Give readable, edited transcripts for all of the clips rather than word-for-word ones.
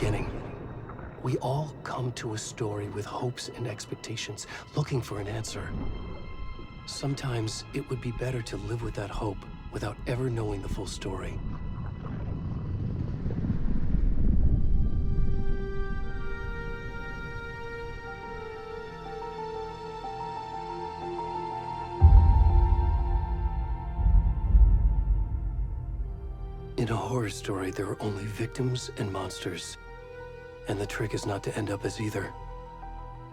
beginning. We all come to a story with hopes and expectations, looking for an answer. Sometimes it would be better to live with that hope without ever knowing the full story. In a horror story, there are only victims and monsters. And the trick is not to end up as either.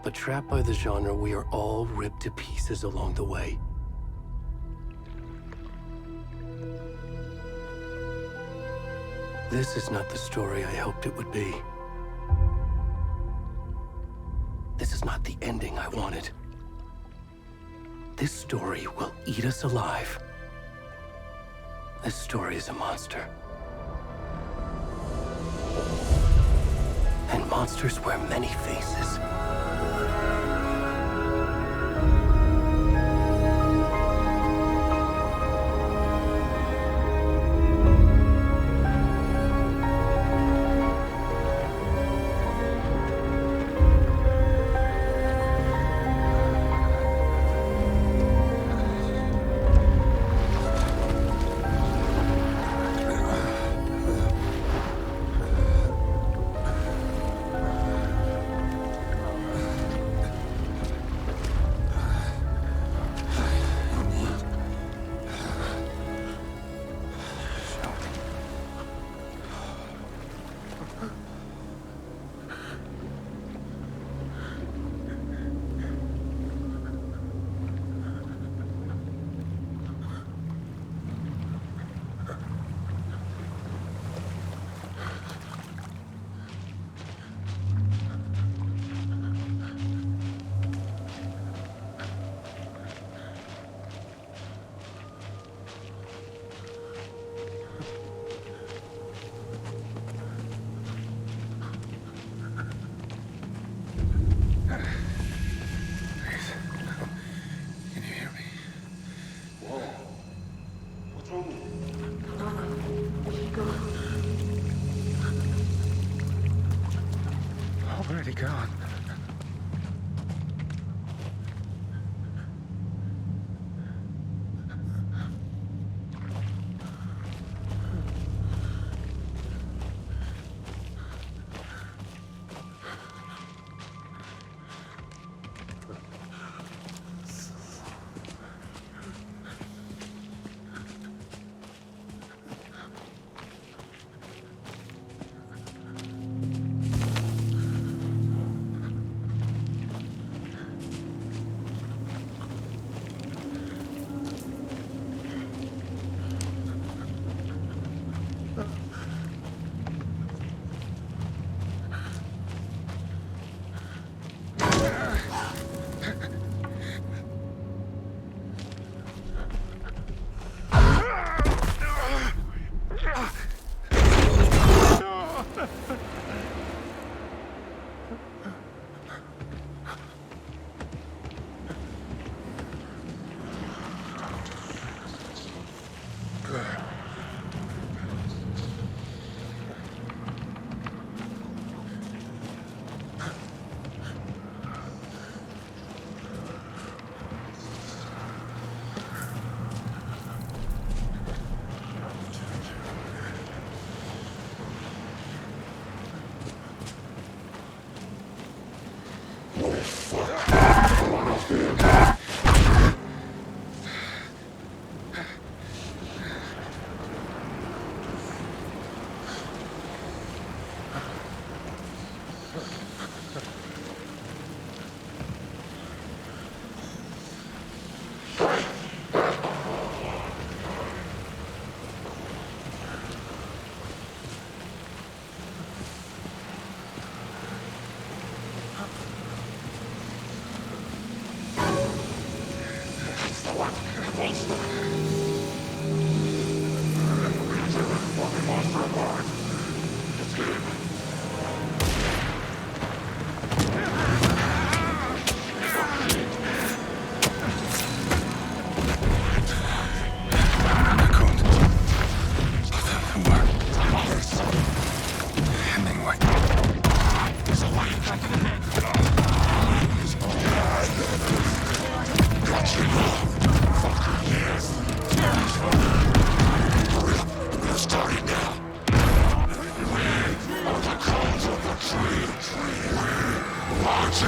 But trapped by the genre, we are all ripped to pieces along the way. This is not the story I hoped it would be. This is not the ending I wanted. This story will eat us alive. This story is a monster. And monsters wear many faces. Already gone. Hemingway. Where's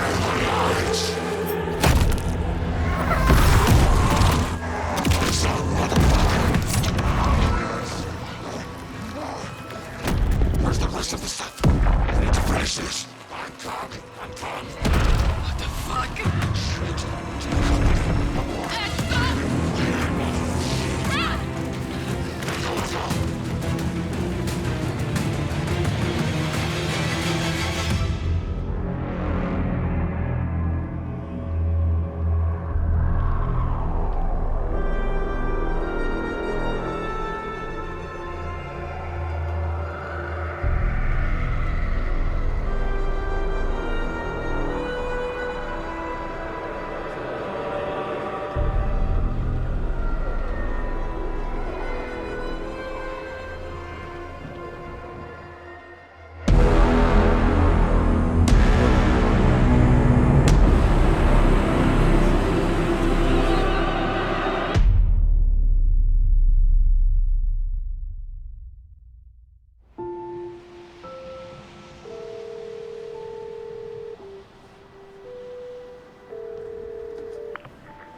the rest of the stuff? I need to finish this. What the fuck? Shit.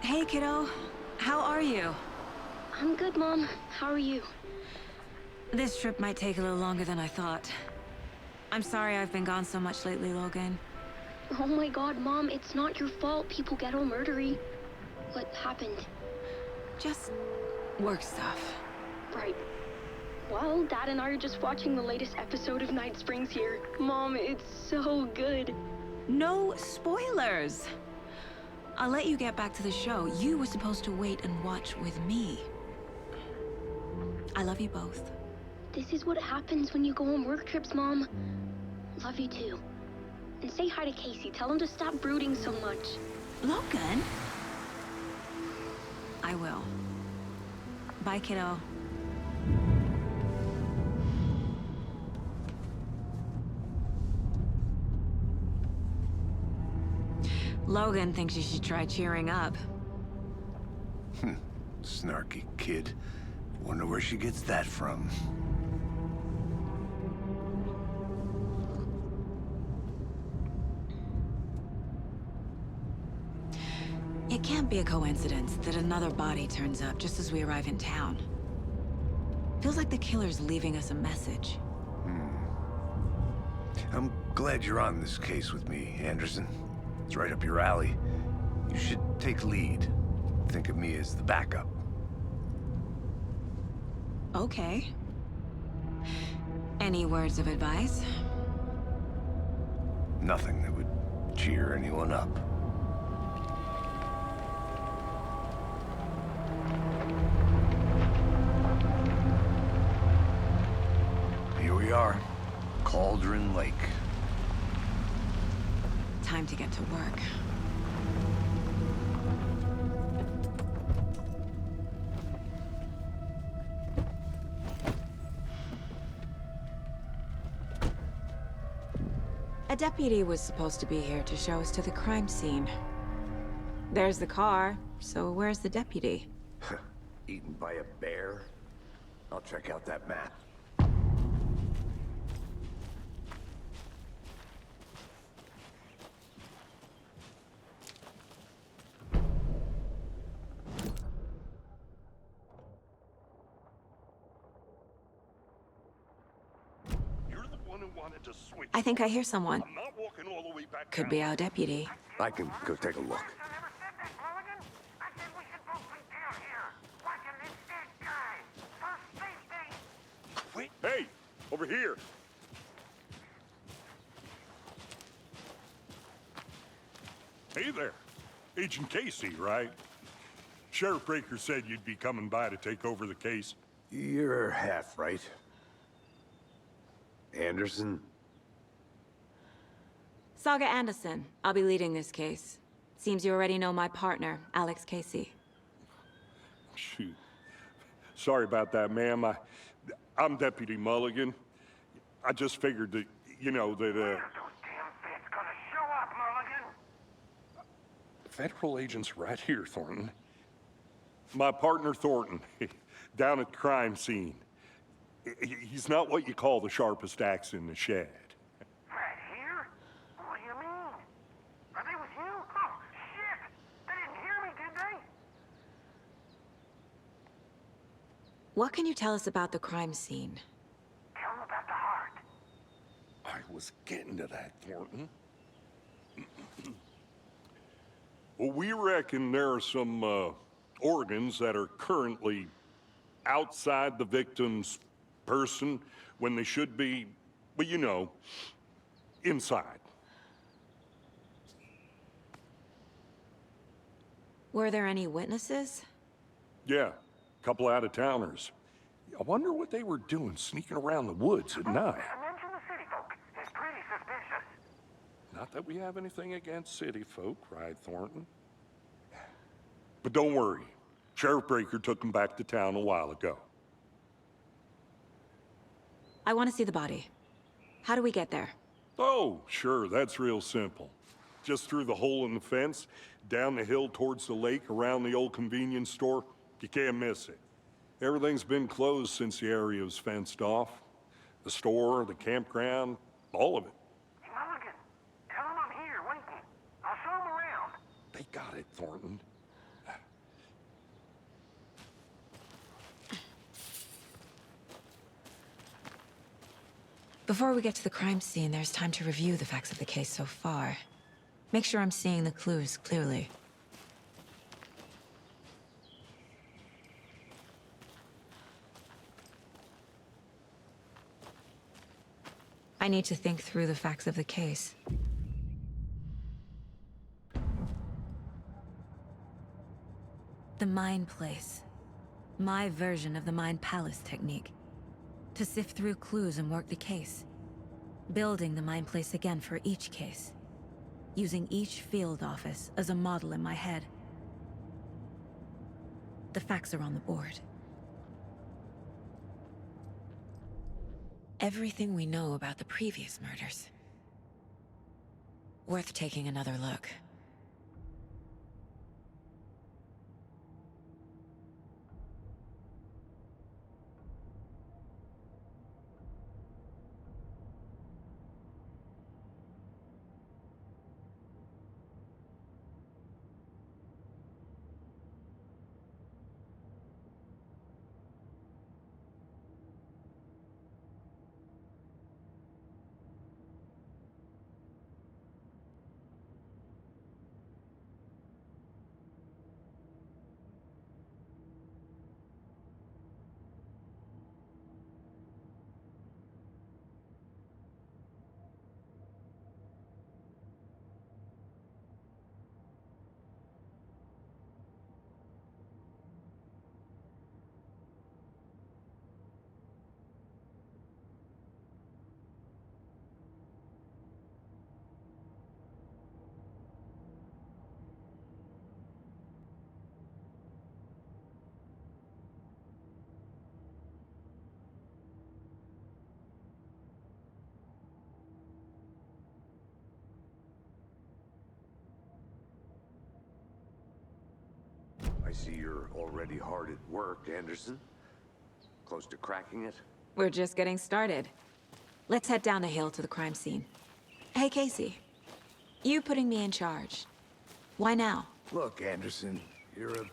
Hey, kiddo. How are you? I'm good, Mom. How are you? This trip might take a little longer than I thought. I'm sorry I've been gone so much lately, Logan. Oh my god, Mom, it's not your fault people get all murdery. What happened? Just work stuff. Right. Well, Dad and I are just watching the latest episode of Night Springs here. Mom, it's so good. No spoilers! I'll let you get back to the show. You were supposed to wait and watch with me. I love you both. This is what happens when you go on work trips, Mom. Love you too. And say hi to Casey. Tell him to stop brooding so much. Logan? I will. Bye, kiddo. Logan thinks you should try cheering up. Snarky kid. Wonder where she gets that from. It can't be a coincidence that another body turns up just as we arrive in town. Feels like the killer's leaving us a message. I'm glad you're on this case with me, Anderson. It's right up your alley. You should take lead. Think of me as the backup. Okay. Any words of advice? Nothing that would cheer anyone up. Here we are. Cauldron Lake. Time to get to work. A deputy was supposed to be here to show us to the crime scene. There's the car, so where's the deputy? Eaten by a bear? I'll check out that map. I think I hear someone. I'm not walking all the way back Could down. be our deputy. I can go take a look. Wait. Hey, over here. Hey there. Agent Casey, right? Sheriff Breaker said you'd be coming by to take over the case. You're half right. Anderson? Saga Anderson. I'll be leading this case. Seems you already know my partner, Alex Casey. Shoot. Sorry about that, ma'am. I'm Deputy Mulligan. I just figured that, you know, that, Federal agents right here, Thornton. My partner, Thornton, down at the crime scene. He's not what you call the sharpest axe in the shed. Right here? What do you mean? What can you tell us about the crime scene? Tell him about the heart. I was getting to that, Thornton. Well, we reckon there are some organs that are currently outside the victim's person when they should be, well, you know, inside. Were there any witnesses? Yeah, a couple out-of-towners. I wonder what they were doing sneaking around the woods at night. Mention the city folk. It's pretty suspicious. Not that we have anything against city folk, right, Thornton? But don't worry. Sheriff Breaker took them back to town a while ago. I want to see the body. How do we get there? Oh, sure, that's real simple. Just through the hole in the fence, down the hill towards the lake, around the old convenience store. You can't miss it. Everything's been closed since the area was fenced off. The store, the campground, all of it. Mulligan, tell him I'm here waiting. I'll show him around. They got it, Thornton. Before we get to the crime scene, there's time to review the facts of the case so far. Make sure I'm seeing the clues clearly. I need to think through the facts of the case. The Mind Place. My version of the Mind Palace technique. To sift through clues and work the case. Building the Mind Place again for each case. Using each field office as a model in my head. The facts are on the board. Everything we know about the previous murders. Worth taking another look. I see you're already hard at work, Anderson. Close to cracking it? We're just getting started. Let's head down the hill to the crime scene. Hey, Casey. You putting me in charge. Why now? Look, Anderson, you're a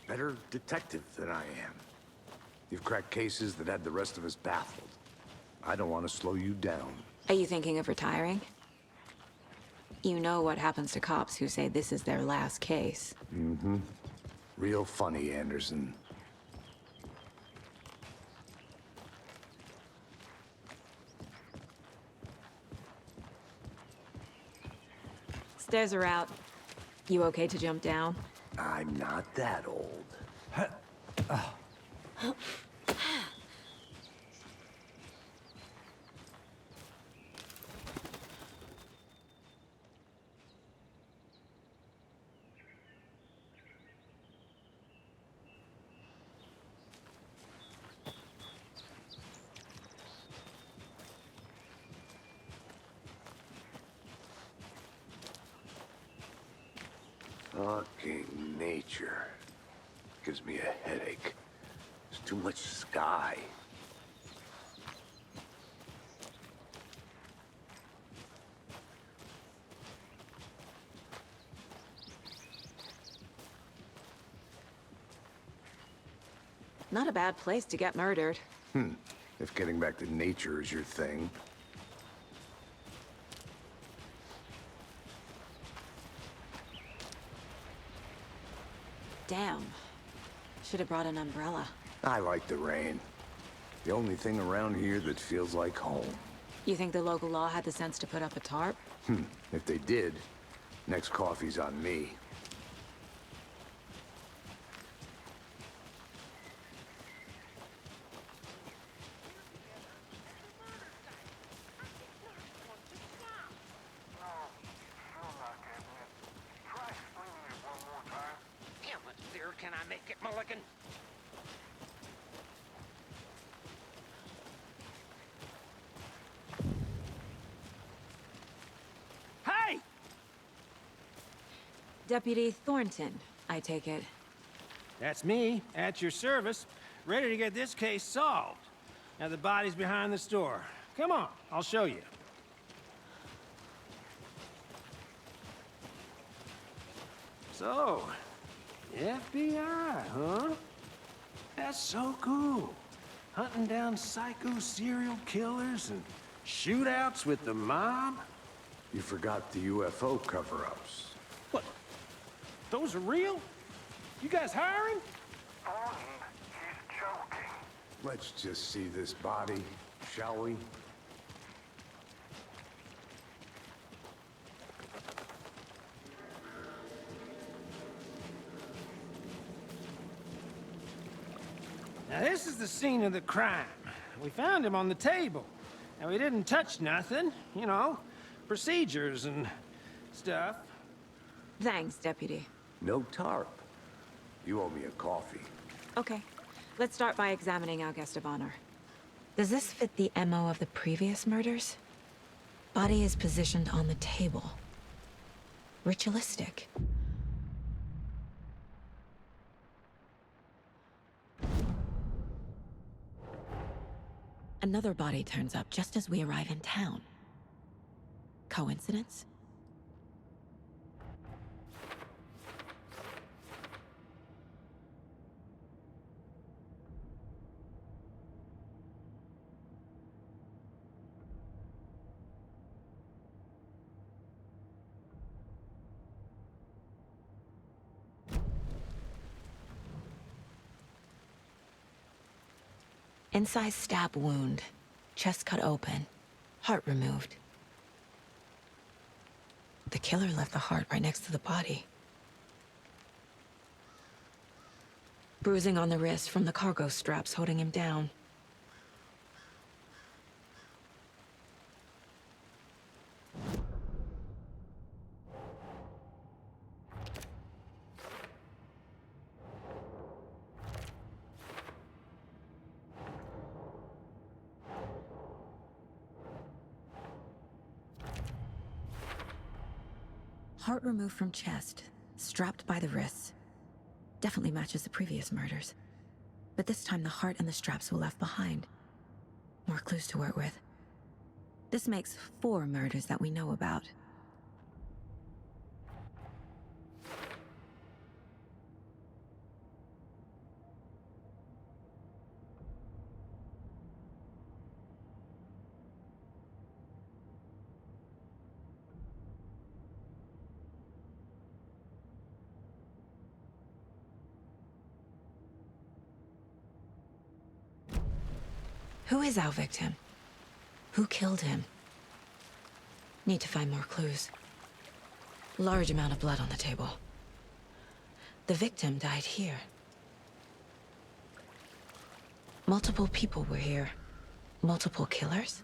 better detective than I am. You've cracked cases that had the rest of us baffled. I don't want to slow you down. Are you thinking of retiring? You know what happens to cops who say this is their last case. Mm-hmm. Real funny, Anderson. Stairs are out. You okay to jump down? I'm not that old. Fucking nature. Gives me a headache. There's too much sky. Not a bad place to get murdered. If getting back to nature is your thing. Damn. Should have brought an umbrella. I like the rain. The only thing around here that feels like home. You think the local law had the sense to put up a tarp? If they did, next coffee's on me. Damn it, dear, can I make it, Mulligan? Hey! Deputy Thornton, I take it. That's me, at your service, ready to get this case solved. Now the body's behind the store. Come on, I'll show you. So, FBI, huh? That's so cool. Hunting down psycho serial killers and shootouts with the mob. You forgot the UFO cover-ups. What? Those are real? You guys hiring? Thornton, he's joking. Let's just see this body, shall we? Now this is the scene of the crime. We found him on the table. And we didn't touch nothing, you know, procedures and stuff. Thanks, Deputy. No tarp. You owe me a coffee. Okay, let's start by examining our guest of honor. Does this fit the MO of the previous murders? Body is positioned on the table. Ritualistic. Another body turns up just as we arrive in town. Coincidence? Incised stab wound, chest cut open, heart removed. The killer left the heart right next to the body. Bruising on the wrist from the cargo straps holding him down. Heart removed from chest, strapped by the wrists. Definitely matches the previous murders. But this time the heart and the straps were left behind. More clues to work with. This makes 4 murders that we know about. Who is our victim? Who killed him? Need to find more clues. Large amount of blood on the table. The victim died here. Multiple people were here. Multiple killers?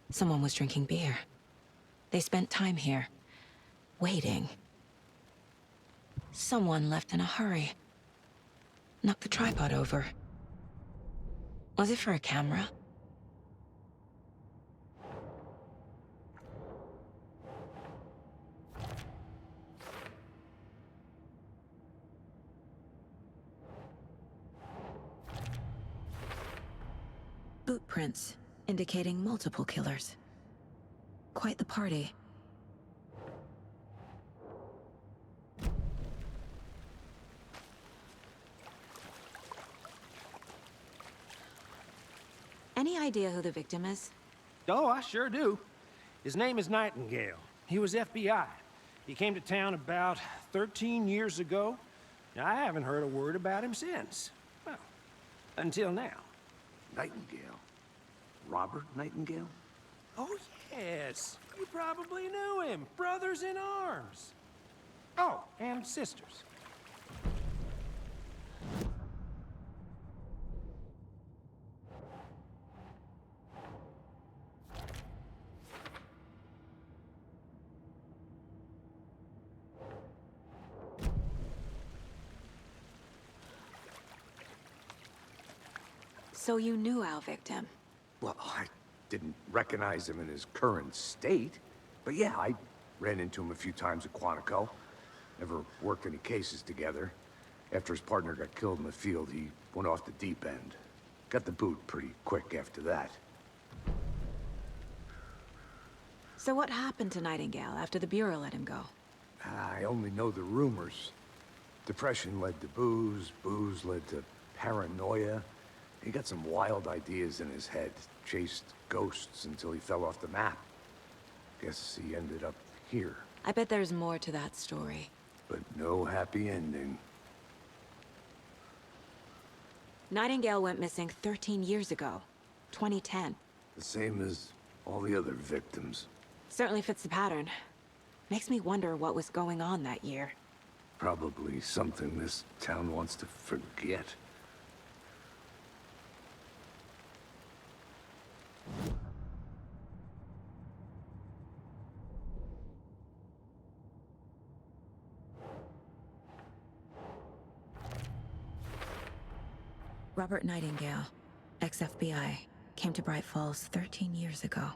Someone was drinking beer. They spent time here. Waiting. Someone left in a hurry. Knocked the tripod over. Was it for a camera? Boot prints, indicating multiple killers. Quite the party. Any idea who the victim is? Oh, I sure do. His name is Nightingale. He was FBI. He came to town about 13 years ago. Now, I haven't heard a word about him since. Well, until now. Nightingale? Robert Nightingale? Oh, yes. You probably knew him. Brothers in arms. Oh, and sisters. So you knew our victim? Well, I didn't recognize him in his current state. But yeah, I ran into him a few times at Quantico. Never worked any cases together. After his partner got killed in the field, he went off the deep end. Got the boot pretty quick after that. So what happened to Nightingale after the Bureau let him go? I only know the rumors. Depression led to booze, booze led to paranoia. He got some wild ideas in his head, chased ghosts until he fell off the map. Guess he ended up here, I bet there's more to that story. but no happy ending. Nightingale went missing 13 years ago. 2010. The same as all the other victims. Certainly fits the pattern. Makes me wonder what was going on that year. Probably something this town wants to forget. Robert Nightingale, ex-FBI, came to Bright Falls 13 years ago.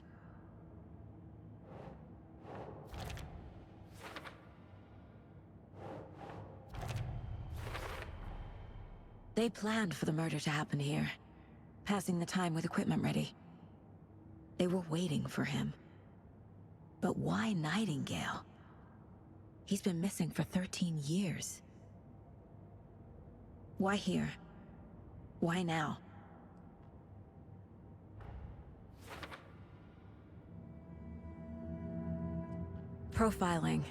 They planned for the murder to happen here, passing the time with equipment ready. They were waiting for him. But why Nightingale? He's been missing for 13 years. Why here? Why now? Profiling.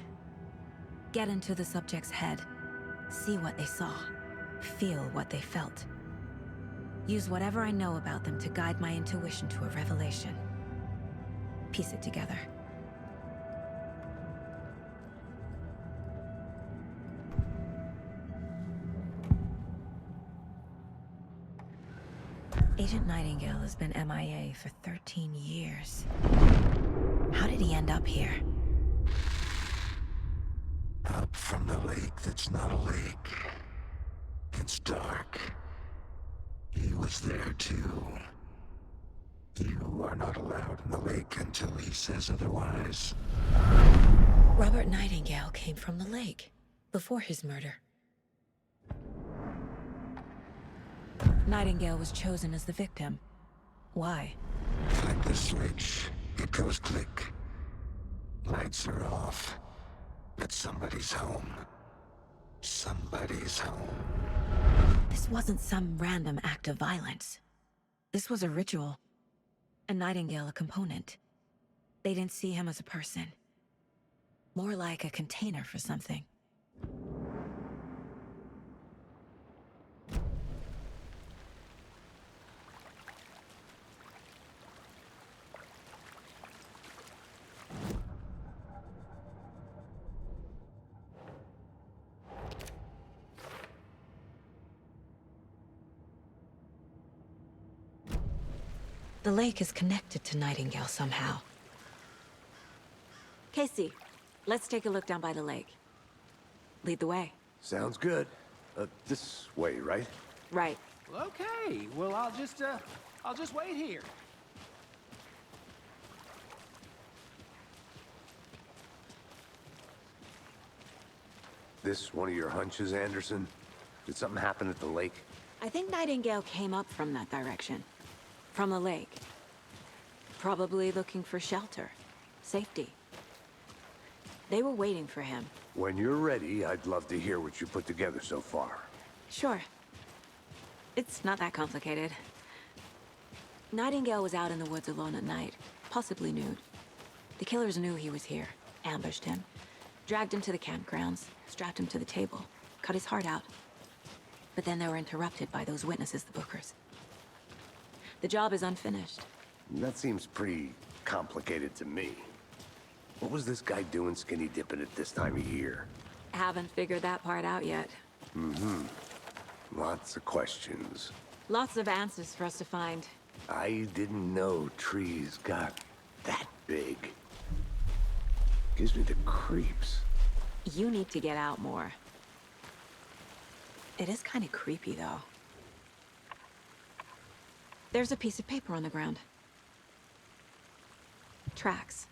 Get into the subject's head. See what they saw. Feel what they felt. Use whatever I know about them to guide my intuition to a revelation. Piece it together. Agent Nightingale has been MIA for 13 years. How did he end up here? Up from the lake that's not a lake. It's dark. He was there too. You are not allowed in the lake until he says otherwise. Robert Nightingale came from the lake, before his murder. Nightingale was chosen as the victim. Why? Flick the switch. It goes click. Lights are off. But somebody's home. Somebody's home. This wasn't some random act of violence. This was a ritual. And Nightingale a component. They didn't see him as a person. More like a container for something. The lake is connected to Nightingale somehow. Casey, let's take a look down by the lake. Lead the way. Sounds good. This way, right? Right. Okay, well, I'll just wait here. This one of your hunches, Anderson? Did something happen at the lake? I think Nightingale came up from that direction. From the lake. Probably looking for shelter. Safety. They were waiting for him. When you're ready, I'd love to hear what you put together so far. Sure. It's not that complicated. Nightingale was out in the woods alone at night, possibly nude. The killers knew he was here, ambushed him, dragged him to the campgrounds, strapped him to the table, cut his heart out. But then they were interrupted by those witnesses, the Bookers. The job is unfinished. That seems pretty complicated to me. What was this guy doing skinny dipping at this time of year? Haven't figured that part out yet. Lots of questions. Lots of answers for us to find. I didn't know trees got that big. Gives me the creeps. You need to get out more. It is kind of creepy, though. There's a piece of paper on the ground. Tracks.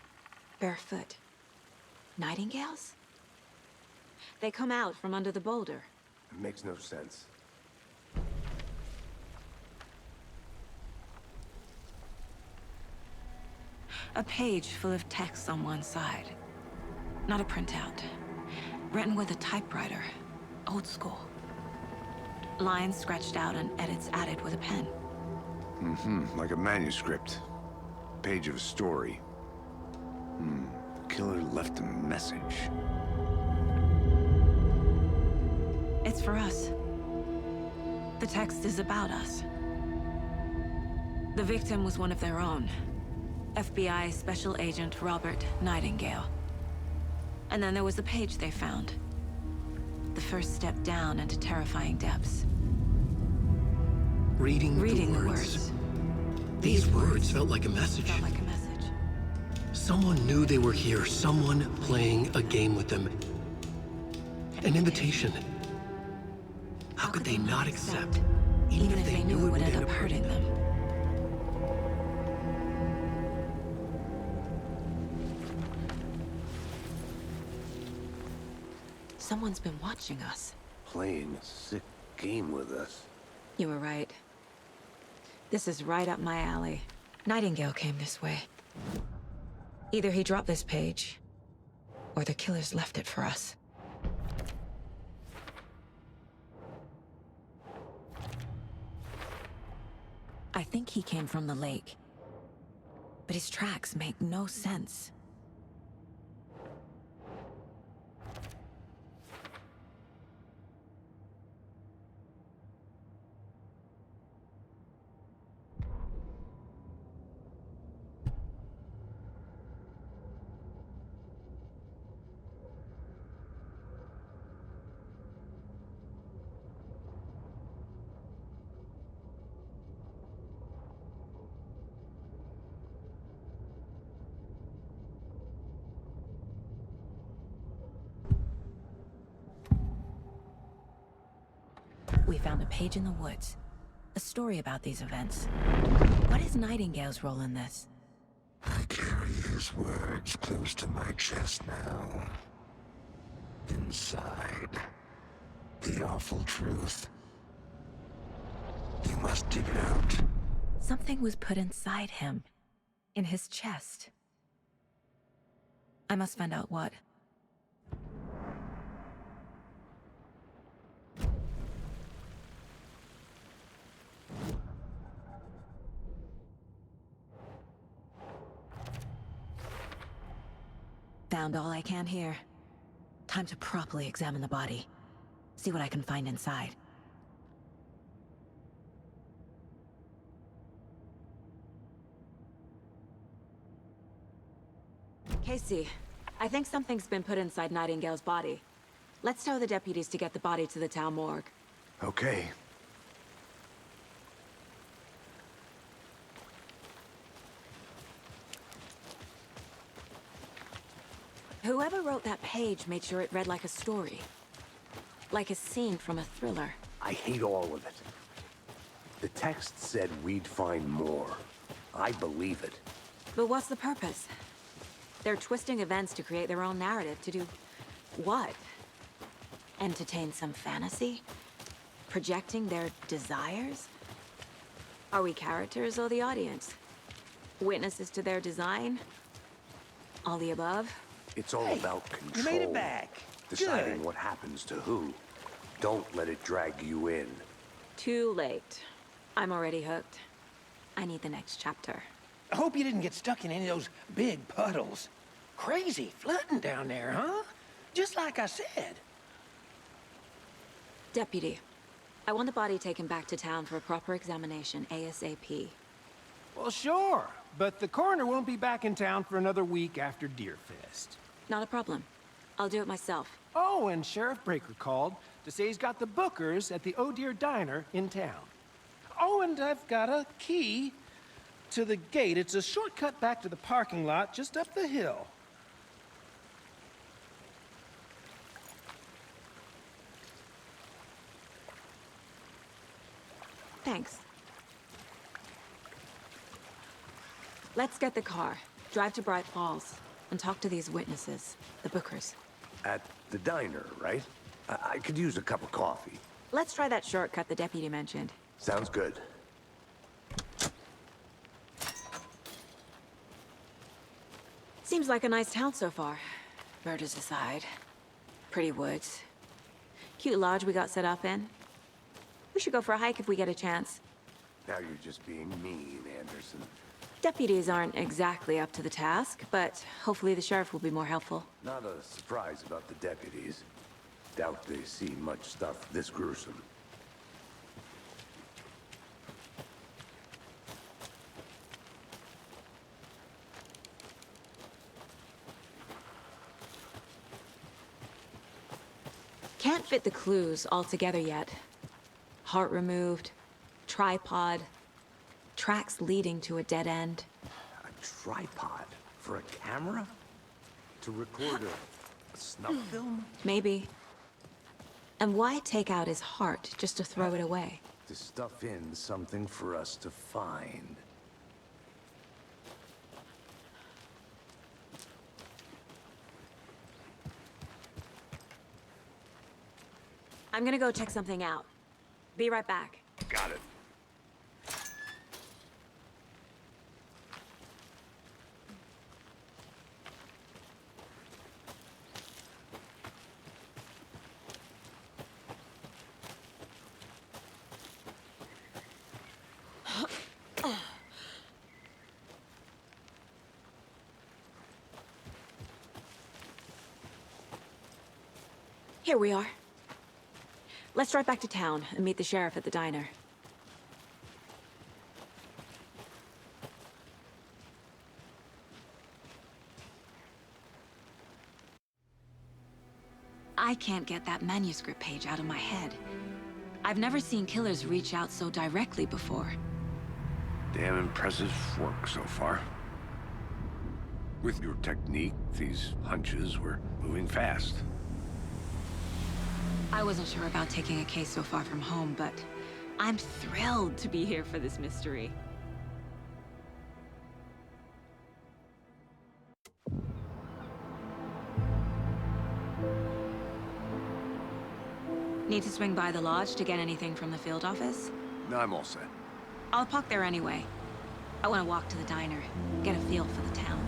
Barefoot. Nightingales? They come out from under the boulder. It makes no sense. A page full of text on one side. Not a printout. Written with a typewriter. Old school. Lines scratched out and edits added with a pen. Like a manuscript. Page of a story. Killer left a message. It's for us. The text is about us. The victim was one of their own. FBI Special Agent Robert Nightingale. And then there was the page they found. The first step down into terrifying depths. Reading Reading the words. These words felt like a message. Felt like a message. Someone knew they were here, someone playing a game with them. An invitation. How could they not accept, even if they knew it would end up hurting them? Someone's been watching us. Playing a sick game with us. You were right. This is right up my alley. Nightingale came this way. Either he dropped this page, or the killers left it for us. I think he came from the lake. But his tracks make no sense. We found a page in the woods. A story about these events. What is Nightingale's role in this? I carry his words close to my chest now. Inside, the awful truth. You must dig it out. Something was put inside him. In his chest. I must find out what. Found all I can here. Time to properly examine the body. See what I can find inside. Casey, I think something's been put inside Nightingale's body. Let's tell the deputies to get the body to the town morgue. Okay. Whoever wrote that page made sure it read like a story. Like a scene from a thriller. I hate all of it. The text said we'd find more. I believe it. But what's the purpose? They're twisting events to create their own narrative to do what? Entertain some fantasy? Projecting their desires? Are we characters or the audience? Witnesses to their design? All the above? It's all about control. You made it back. Deciding Good. what happens to who. Don't let it drag you in. Too late. I'm already hooked. I need the next chapter. I hope you didn't get stuck in any of those big puddles. Crazy flooding down there, huh? Just like I said. Deputy, I want the body taken back to town for a proper examination, ASAP. Well, sure. But the coroner won't be back in town for another week after Deerfest. Not a problem. I'll do it myself. Oh, and Sheriff Breaker called to say he's got the bookers at the Oh Dear Diner in town. Oh, and I've got a key to the gate. It's a shortcut back to the parking lot just up the hill. Thanks. Let's get the car, drive to Bright Falls, and talk to these witnesses, the bookers. At the diner, right? I could use a cup of coffee. Let's try that shortcut the deputy mentioned. Sounds good. Seems like a nice town so far. Murders aside. Pretty woods. Cute lodge we got set up in. We should go for a hike if we get a chance. Now you're just being mean, Anderson. Deputies aren't exactly up to the task, but hopefully the sheriff will be more helpful. Not a surprise about the deputies. Doubt they see much stuff this gruesome. Can't fit the clues all together yet. Heart removed, tripod, tracks leading to a dead end. A tripod? For a camera? To record a snuff film? Maybe. And why take out his heart just to throw it away? To stuff in something for us to find. I'm gonna go check something out. Be right back. Got it. Here we are. Let's drive back to town and meet the sheriff at the diner. I can't get that manuscript page out of my head. I've never seen killers reach out so directly before. Damn impressive work so far. With your technique, these hunches were moving fast. I wasn't sure about taking a case so far from home, but I'm thrilled to be here for this mystery. Need to swing by the lodge to get anything from the field office? No, I'm all set. I'll park there anyway. I want to walk to the diner, get a feel for the town.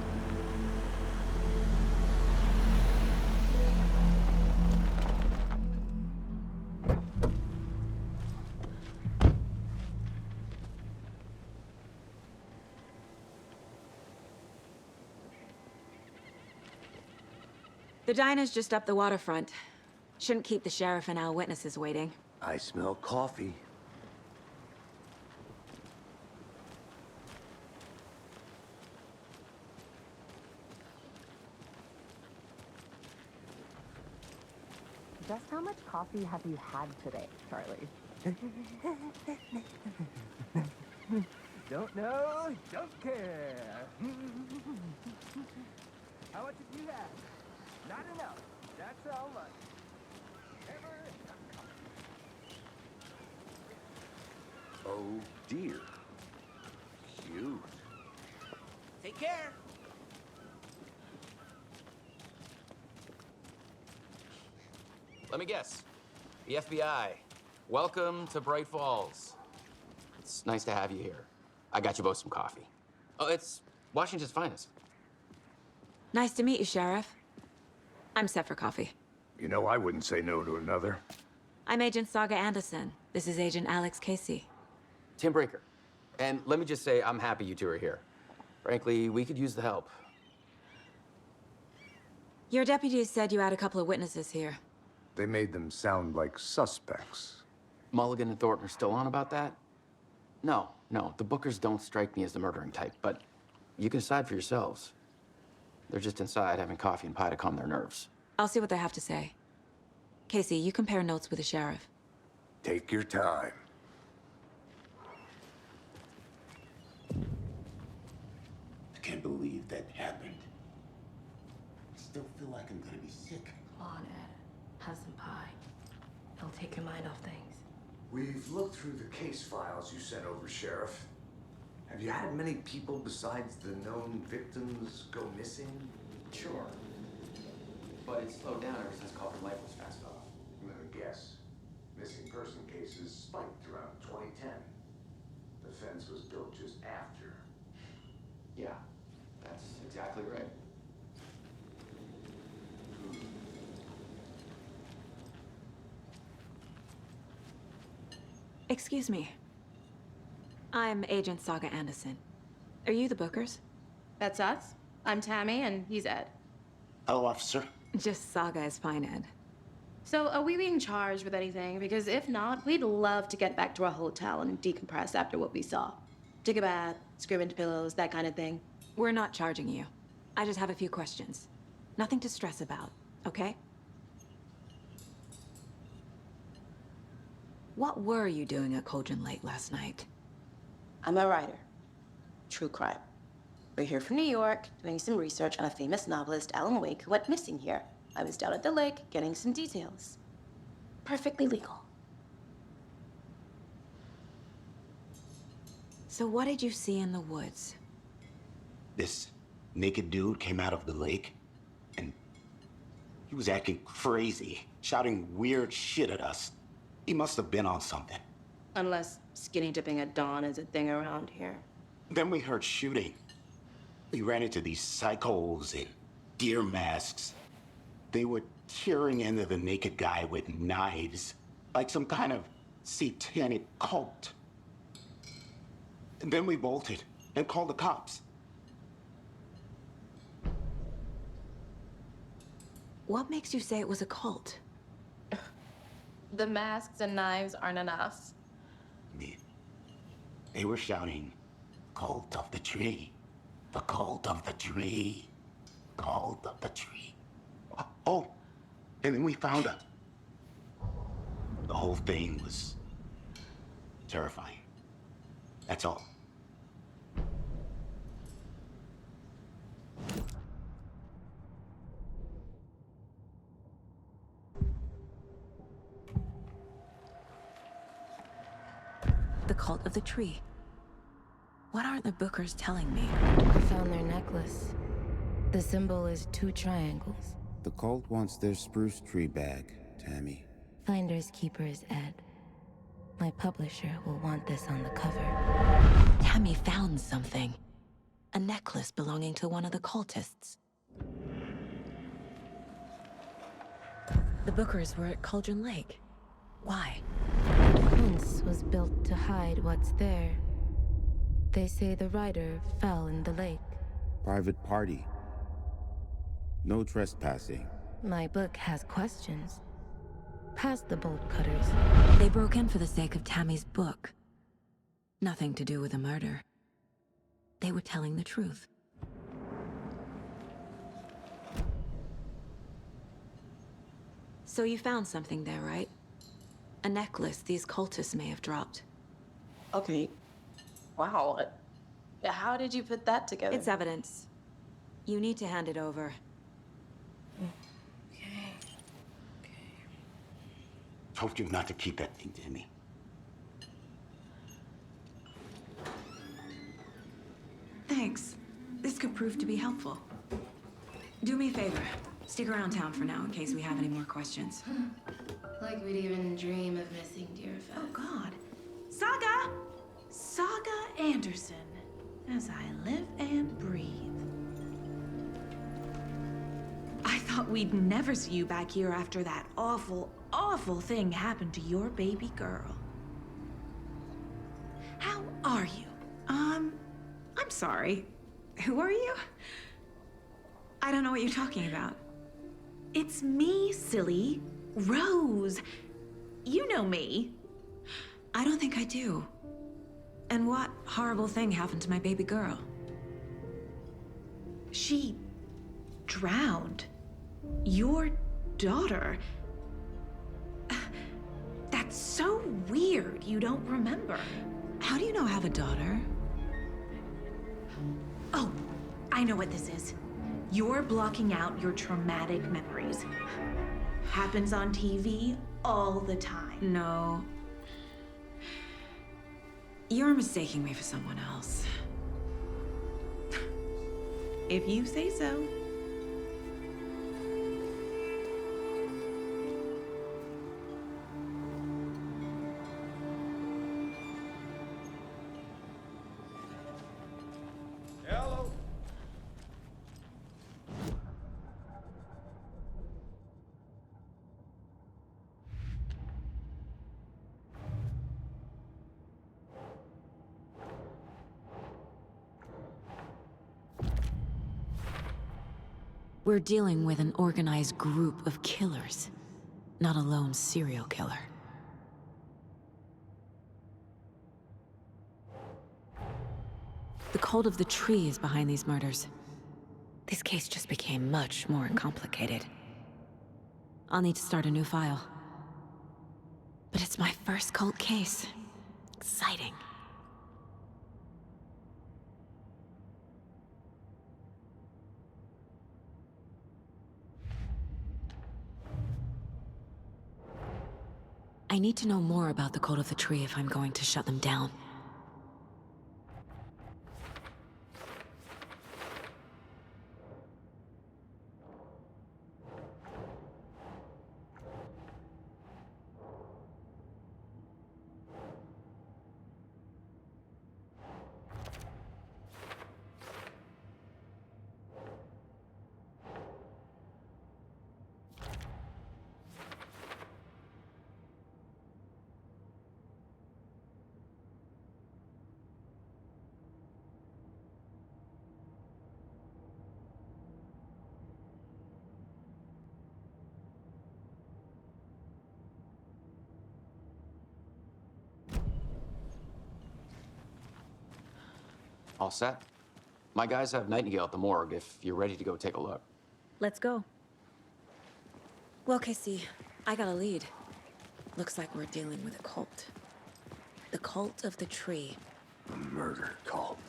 The diner's just up the waterfront. Shouldn't keep the sheriff and our witnesses waiting. I smell coffee. Just how much coffee have you had today, Charlie? Don't know, don't care. How much have you had? Not enough. That's how much. Never enough. Oh dear. Cute. Take care. Let me guess. The FBI. Welcome to Bright Falls. It's nice to have you here. I got you both some coffee. Oh, it's Washington's finest. Nice to meet you, Sheriff. I'm set for coffee. You know, I wouldn't say no to another. I'm Agent Saga Anderson. This is Agent Alex Casey. Tim Brinker. And let me just say, I'm happy you two are here. Frankly, we could use the help. Your deputies said you had a couple of witnesses here. They made them sound like suspects. Mulligan and Thornton are still on about that? No, the Bookers don't strike me as the murdering type, but you can decide for yourselves. They're just inside having coffee and pie to calm their nerves. I'll see what they have to say. Casey, you compare notes with the sheriff. Take your time. I can't believe that happened. I still feel like I'm gonna be sick. Come on, Ed. Have some pie. It'll take your mind off things. We've looked through the case files you sent over, Sheriff. Have you had many people besides the known victims go missing? Sure. But it's slowed down ever since Coffin Life was passed off. Let me guess. Missing person cases spiked around 2010. The fence was built just after. Yeah, that's exactly right. Excuse me. I'm Agent Saga Anderson. Are you the Bookers? That's us. I'm Tammy, and he's Ed. Hello, officer. Just Saga is fine, Ed. So, are we being charged with anything? Because if not, we'd love to get back to our hotel and decompress after what we saw. Take a bath, scream into pillows, that kind of thing. We're not charging you. I just have a few questions. Nothing to stress about, okay? What were you doing at Cauldron Lake last night? I'm a writer. True crime. We're here from New York, doing some research on a famous novelist, Alan Wake, who went missing here. I was down at the lake, getting some details. Perfectly legal. So what did you see in the woods? This naked dude came out of the lake, and he was acting crazy, shouting weird shit at us. He must have been on something. Unless skinny dipping at dawn is a thing around here. Then we heard shooting. We ran into these psychos in deer masks. They were tearing into the naked guy with knives, like some kind of satanic cult. And then we bolted and called the cops. What makes you say it was a cult? The masks and knives aren't enough. They were shouting, "Cult of the tree, the cult of the tree, cult of the tree." Oh, and then we found her. The whole thing was terrifying. That's all. The cult of the tree. What aren't the Bookers telling me? I found their necklace. The symbol is 2 triangles. The cult wants their spruce tree back, Tammy. Finders keepers, Ed. My publisher will want this on the cover. Tammy found something. A necklace belonging to one of the cultists. The Bookers were at Cauldron Lake. Why? The fence was built to hide what's there. They say the rider fell in the lake. Private party. No trespassing. My book has questions. Past the bolt cutters. They broke in for the sake of Tammy's book. Nothing to do with a murder. They were telling the truth. So you found something there, right? A necklace these cultists may have dropped. Okay. Wow. How did you put that together? It's evidence. You need to hand it over. Told you not to keep that thing to me. Thanks. This could prove to be helpful. Do me a favor. Stick around town for now in case we have any more questions. Like we'd even dream of missing dear Fez. Oh, God. Saga! Saga Anderson. As I live and breathe. thought we'd never see you back here after that awful, awful thing happened to your baby girl. How are you? I'm sorry. Who are you? I don't know what you're talking about. It's me, silly. Rose. You know me. I don't think I do. And what horrible thing happened to my baby girl? She drowned. Your daughter. That's so weird you don't remember. How do you know I have a daughter? Oh, I know what this is. You're blocking out your traumatic memories. Happens on TV all the time. No. You're mistaking me for someone else. If you say so. Hello. We're dealing with an organized group of killers, not a lone serial killer. The cult of the tree is behind these murders. This case just became much more complicated. I'll need to start a new file. But it's my first cult case. Exciting. I need to know more about the cult of the tree if I'm going to shut them down. All set? My guys have Nightingale at the morgue if you're ready to go take a look. Let's go. Well, Casey, I got a lead. Looks like we're dealing with a cult. The cult of the tree. A murder cult.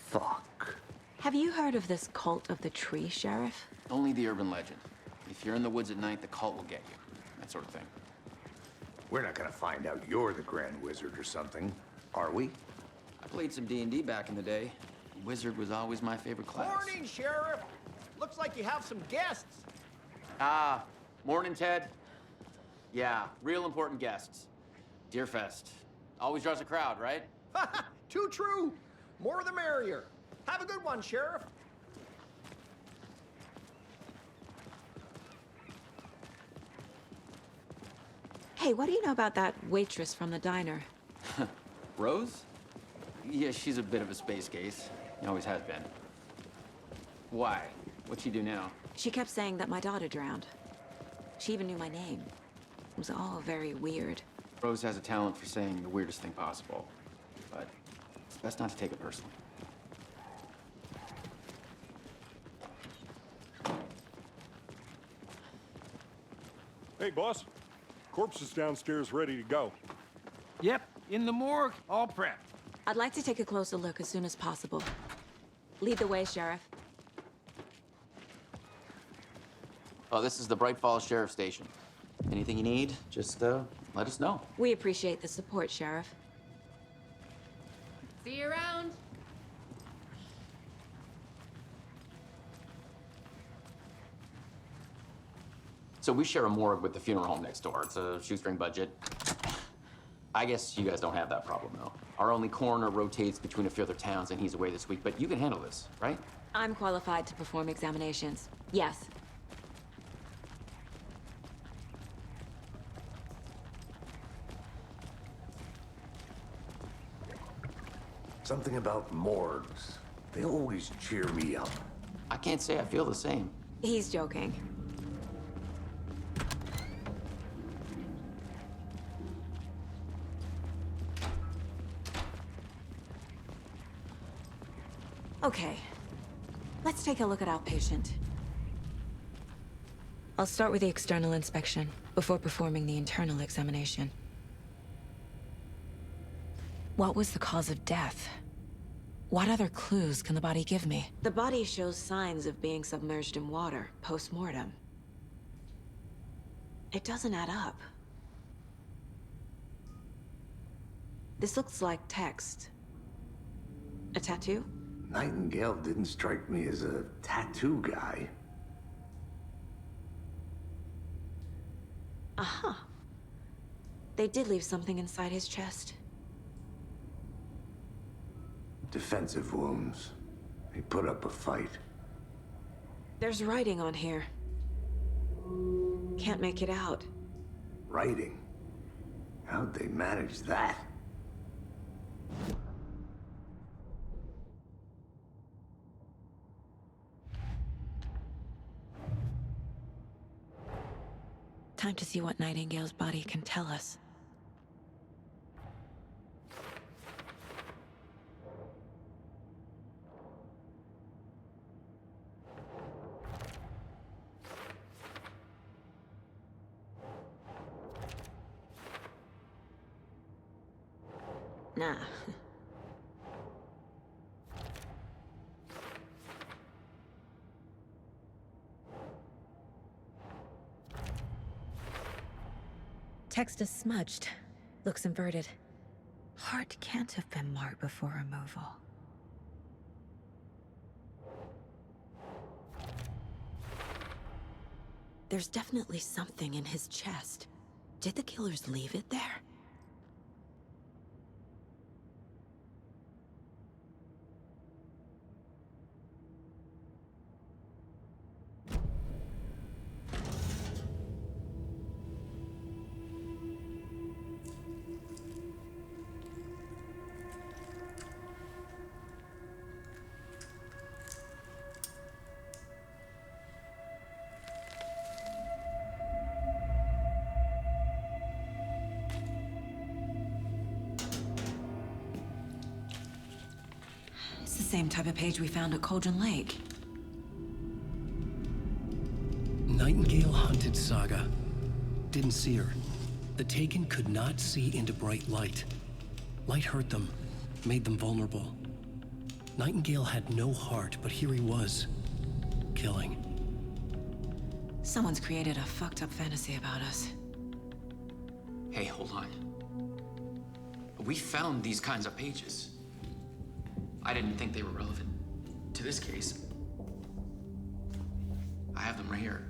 Fuck. Have you heard of this cult of the tree, Sheriff? Only the urban legend. If you're in the woods at night, the cult will get you. That sort of thing. We're not gonna find out you're the Grand Wizard or something, are we? I played some D&D back in the day. Wizard was always my favorite class. Morning, Sheriff. Looks like you have some guests. Ah, morning, Ted. Yeah, real important guests. Deerfest. Always draws a crowd, right? Too true. More the merrier. Have a good one, Sheriff. Hey, what do you know about that waitress from the diner? Rose? Yeah, she's a bit of a space case. Always has been. Why? What'd she do now? She kept saying that my daughter drowned. She even knew my name. It was all very weird. Rose has a talent for saying the weirdest thing possible. But it's best not to take it personally. Hey, boss. Corpse is downstairs ready to go. Yep, in the morgue, all prepped. I'd like to take a closer look as soon as possible. Lead the way, Sheriff. Oh, this is the Bright Falls Sheriff Station. Anything you need, just let us know. We appreciate the support, Sheriff. See you around. So we share a morgue with the funeral home next door. It's a shoestring budget. I guess you guys don't have that problem, though. Our only coroner rotates between a few other towns, and he's away this week, but you can handle this, right? I'm qualified to perform examinations. Yes. Something about morgues. They always cheer me up. I can't say I feel the same. He's joking. Okay. Let's take a look at outpatient. I'll start with the external inspection before performing the internal examination. What was the cause of death? What other clues can the body give me? The body shows signs of being submerged in water post-mortem. It doesn't add up. This looks like text. A tattoo? Nightingale didn't strike me as a tattoo guy. Aha. They did leave something inside his chest. Defensive wounds. He put up a fight. There's writing on here. Can't make it out. Writing? How'd they manage that? Time to see what Nightingale's body can tell us. Nah. Text is smudged. Looks inverted. Heart can't have been marked before removal. There's definitely something in his chest. Did the killers leave it there? Same type of page we found at Cauldron Lake. Nightingale hunted Saga. Didn't see her. The Taken could not see into bright light. Light hurt them, made them vulnerable. Nightingale had no heart, but here he was, killing. Someone's created a fucked up fantasy about us. Hey, hold on. We found these kinds of pages. I didn't think they were relevant to this case. I have them right here.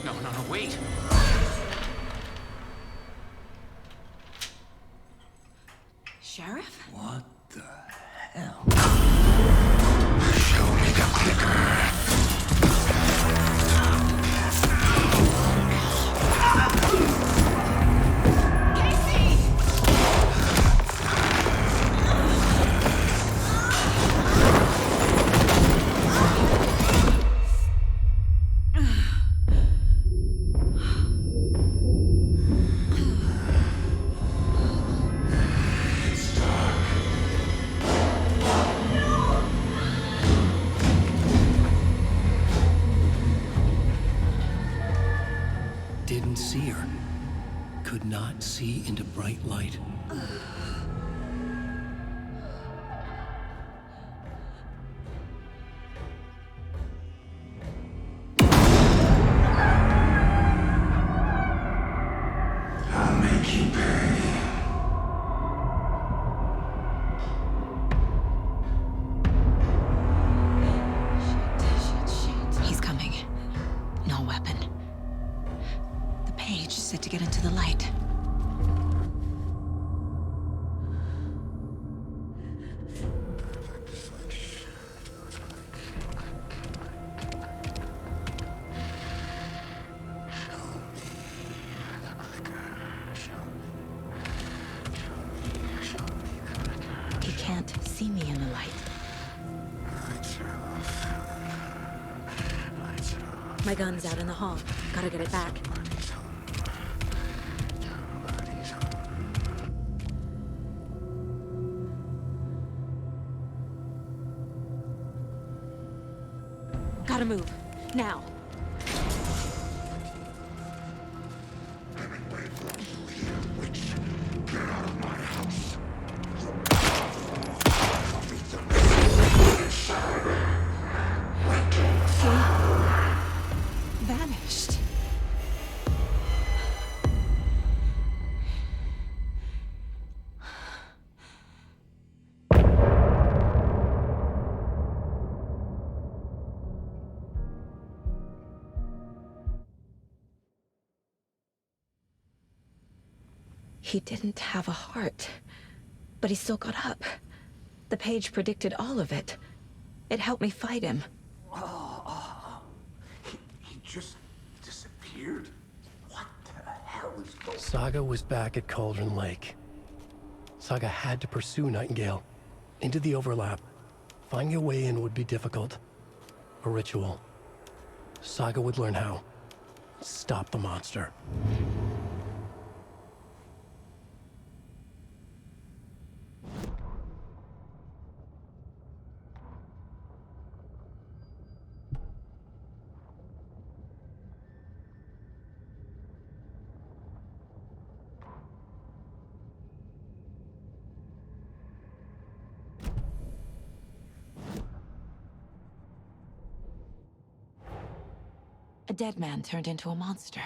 No, wait! Sheriff? What the hell? Show me the clicker. Didn't see her. Could not see into bright light. I'll make you pay. He's coming. No weapon. The page is set to get into the light. see me in the light. My gun's out in the hall. Gotta get it back. Gotta move. Now. Vanished. He didn't have a heart, but he still got up. The page predicted all of it. It helped me fight him. He just disappeared? What the hell is going on? Saga was back at Cauldron Lake. Saga had to pursue Nightingale. Into the overlap. Finding a way in would be difficult. A ritual. Saga would learn how. Stop the monster. A dead man turned into a monster.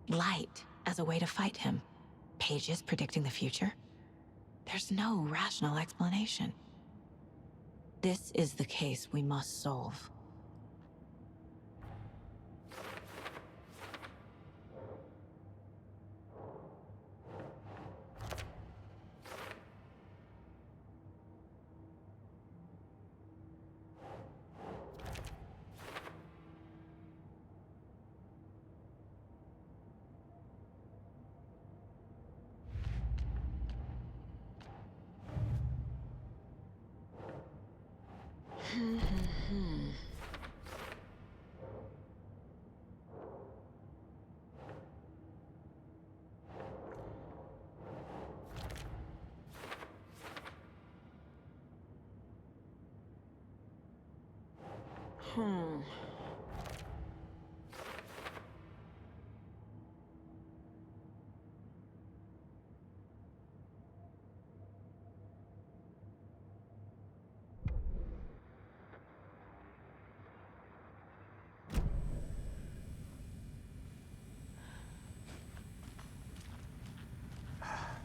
Light as a way to fight him. Pages predicting the future. There's no rational explanation. This is the case we must solve.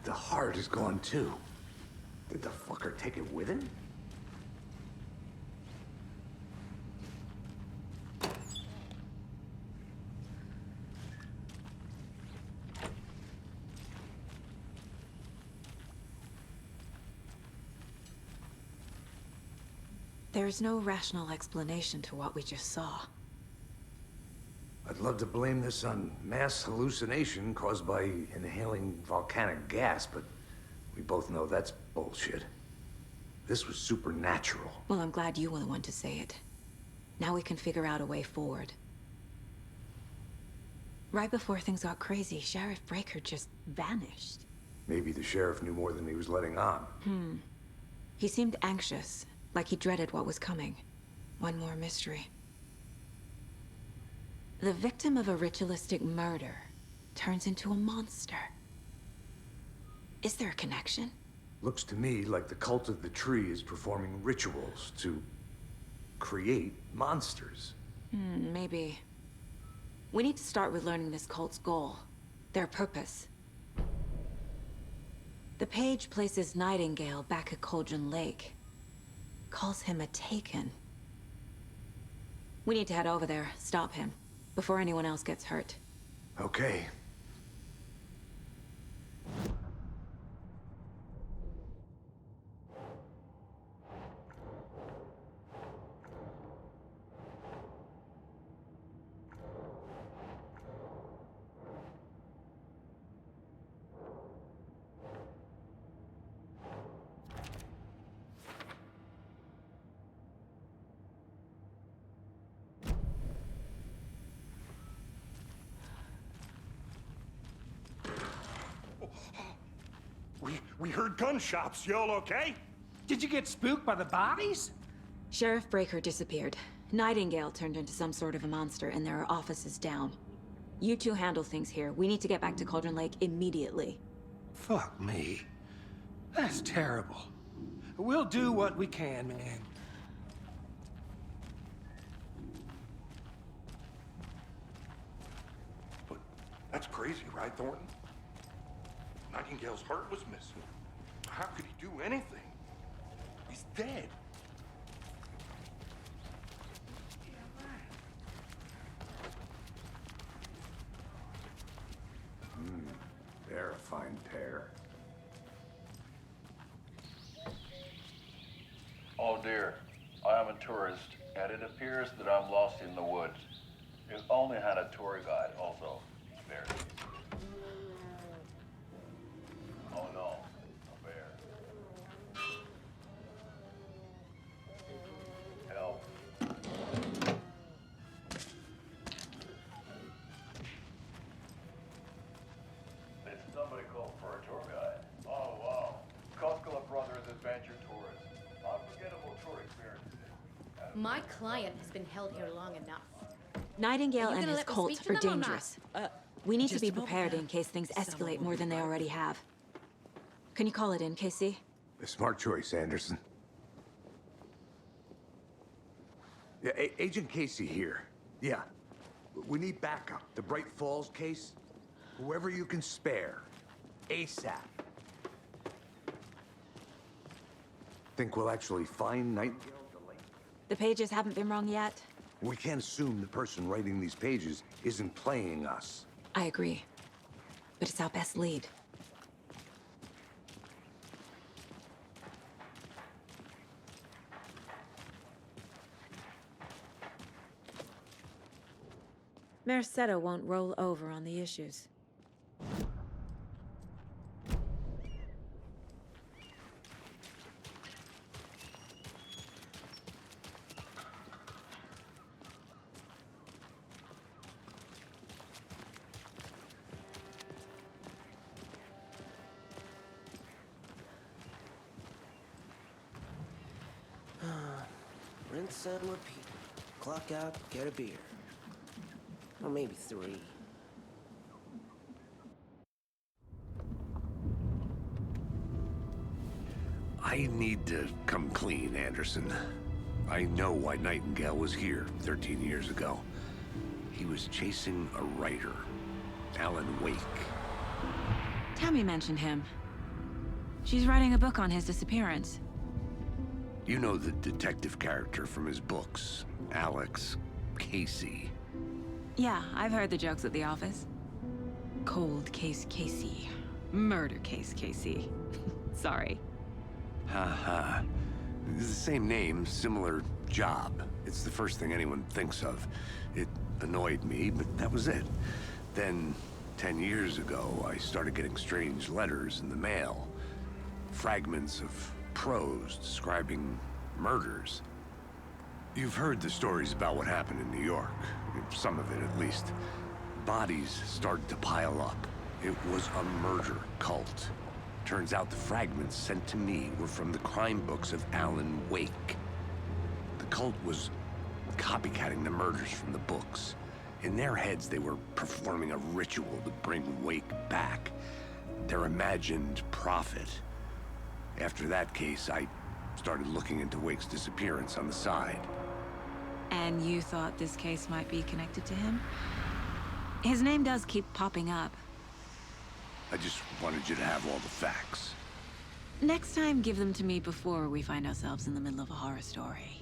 The heart is gone too. Did the fucker take it with him? There's no rational explanation to what we just saw. I'd love to blame this on mass hallucination caused by inhaling volcanic gas, but we both know that's bullshit. This was supernatural. Well, I'm glad you were the one to say it. Now we can figure out a way forward. Right before things got crazy, Sheriff Breaker just vanished. Maybe the sheriff knew more than he was letting on. He seemed anxious, like he dreaded what was coming. One more mystery. The victim of a ritualistic murder turns into a monster. Is there a connection? Looks to me like the cult of the tree is performing rituals to create monsters. Maybe. We need to start with learning this cult's goal, their purpose. The page places Nightingale back at Cauldron Lake. Calls him a Taken. We need to head over there, stop him, before anyone else gets hurt. Okay. We heard gunshots. Y'all okay? Did you get spooked by the bodies? Sheriff Breaker disappeared. Nightingale turned into some sort of a monster, and there are offices down. You two handle things here. We need to get back to Cauldron Lake immediately. Fuck me. That's terrible. We'll do what we can, man. But that's crazy, right, Thornton? Nightingale's heart was missing. How could he do anything? He's dead. They're a fine pair. Oh dear, I am a tourist, and it appears that I'm lost in the woods. You only had a tour guide also. There. Oh no, a bear. Help. Did somebody call for a tour guide? Oh wow. Koskela Brothers Adventure Tours. Unforgettable tour experience today. My client has been held here long enough. Nightingale Are you and gonna his let me cult speak to are them or not? dangerous. We need to be prepared in case things escalate more than they already have. Can you call it in, Casey? A smart choice, Anderson. Yeah, Agent Casey here. Yeah. We need backup. The Bright Falls case. Whoever you can spare. ASAP. Think we'll actually find Nightingale? The pages haven't been wrong yet. We can't assume the person writing these pages isn't playing us. I agree. But it's our best lead. Mercado won't roll over on the issues. Rinse and repeat. Clock out, get a beer. Or maybe 3. I need to come clean, Anderson. I know why Nightingale was here 13 years ago. He was chasing a writer, Alan Wake. Tammy mentioned him. She's writing a book on his disappearance. You know the detective character from his books, Alex Casey. Yeah, I've heard the jokes at the office. Cold case Casey. Murder case Casey. Sorry. Ha. It's the same name, similar job. It's the first thing anyone thinks of. It annoyed me, but that was it. Then, 10 years ago, I started getting strange letters in the mail. Fragments of prose describing murders. You've heard the stories about what happened in New York. Some of it, at least. Bodies started to pile up. It was a murder cult. Turns out the fragments sent to me were from the crime books of Alan Wake. The cult was copycatting the murders from the books. In their heads, they were performing a ritual to bring Wake back. Their imagined prophet. After that case, I started looking into Wake's disappearance on the side. And you thought this case might be connected to him? His name does keep popping up. I just wanted you to have all the facts. Next time, give them to me before we find ourselves in the middle of a horror story.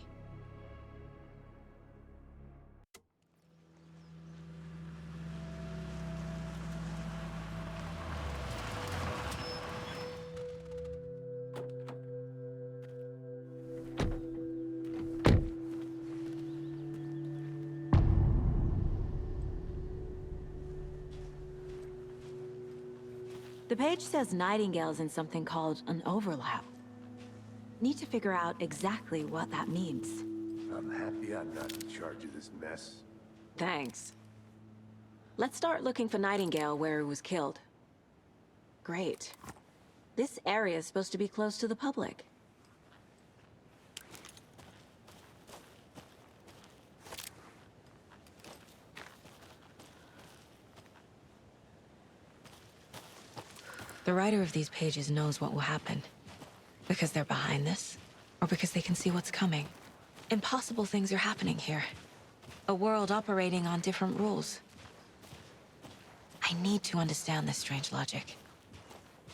The page says Nightingale's in something called an overlap. Need to figure out exactly what that means. I'm happy I'm not in charge of this mess. Thanks. Let's start looking for Nightingale where he was killed. Great. This area is supposed to be closed to the public. The writer of these pages knows what will happen. Because they're behind this, or because they can see what's coming. Impossible things are happening here. A world operating on different rules. I need to understand this strange logic.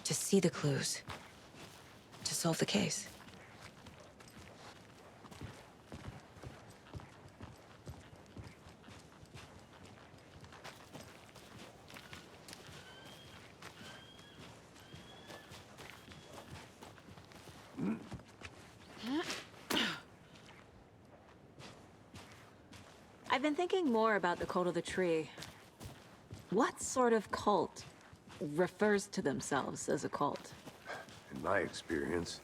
To see the clues. To solve the case. I've been thinking more about the cult of the tree. What sort of cult refers to themselves as a cult? In my experience,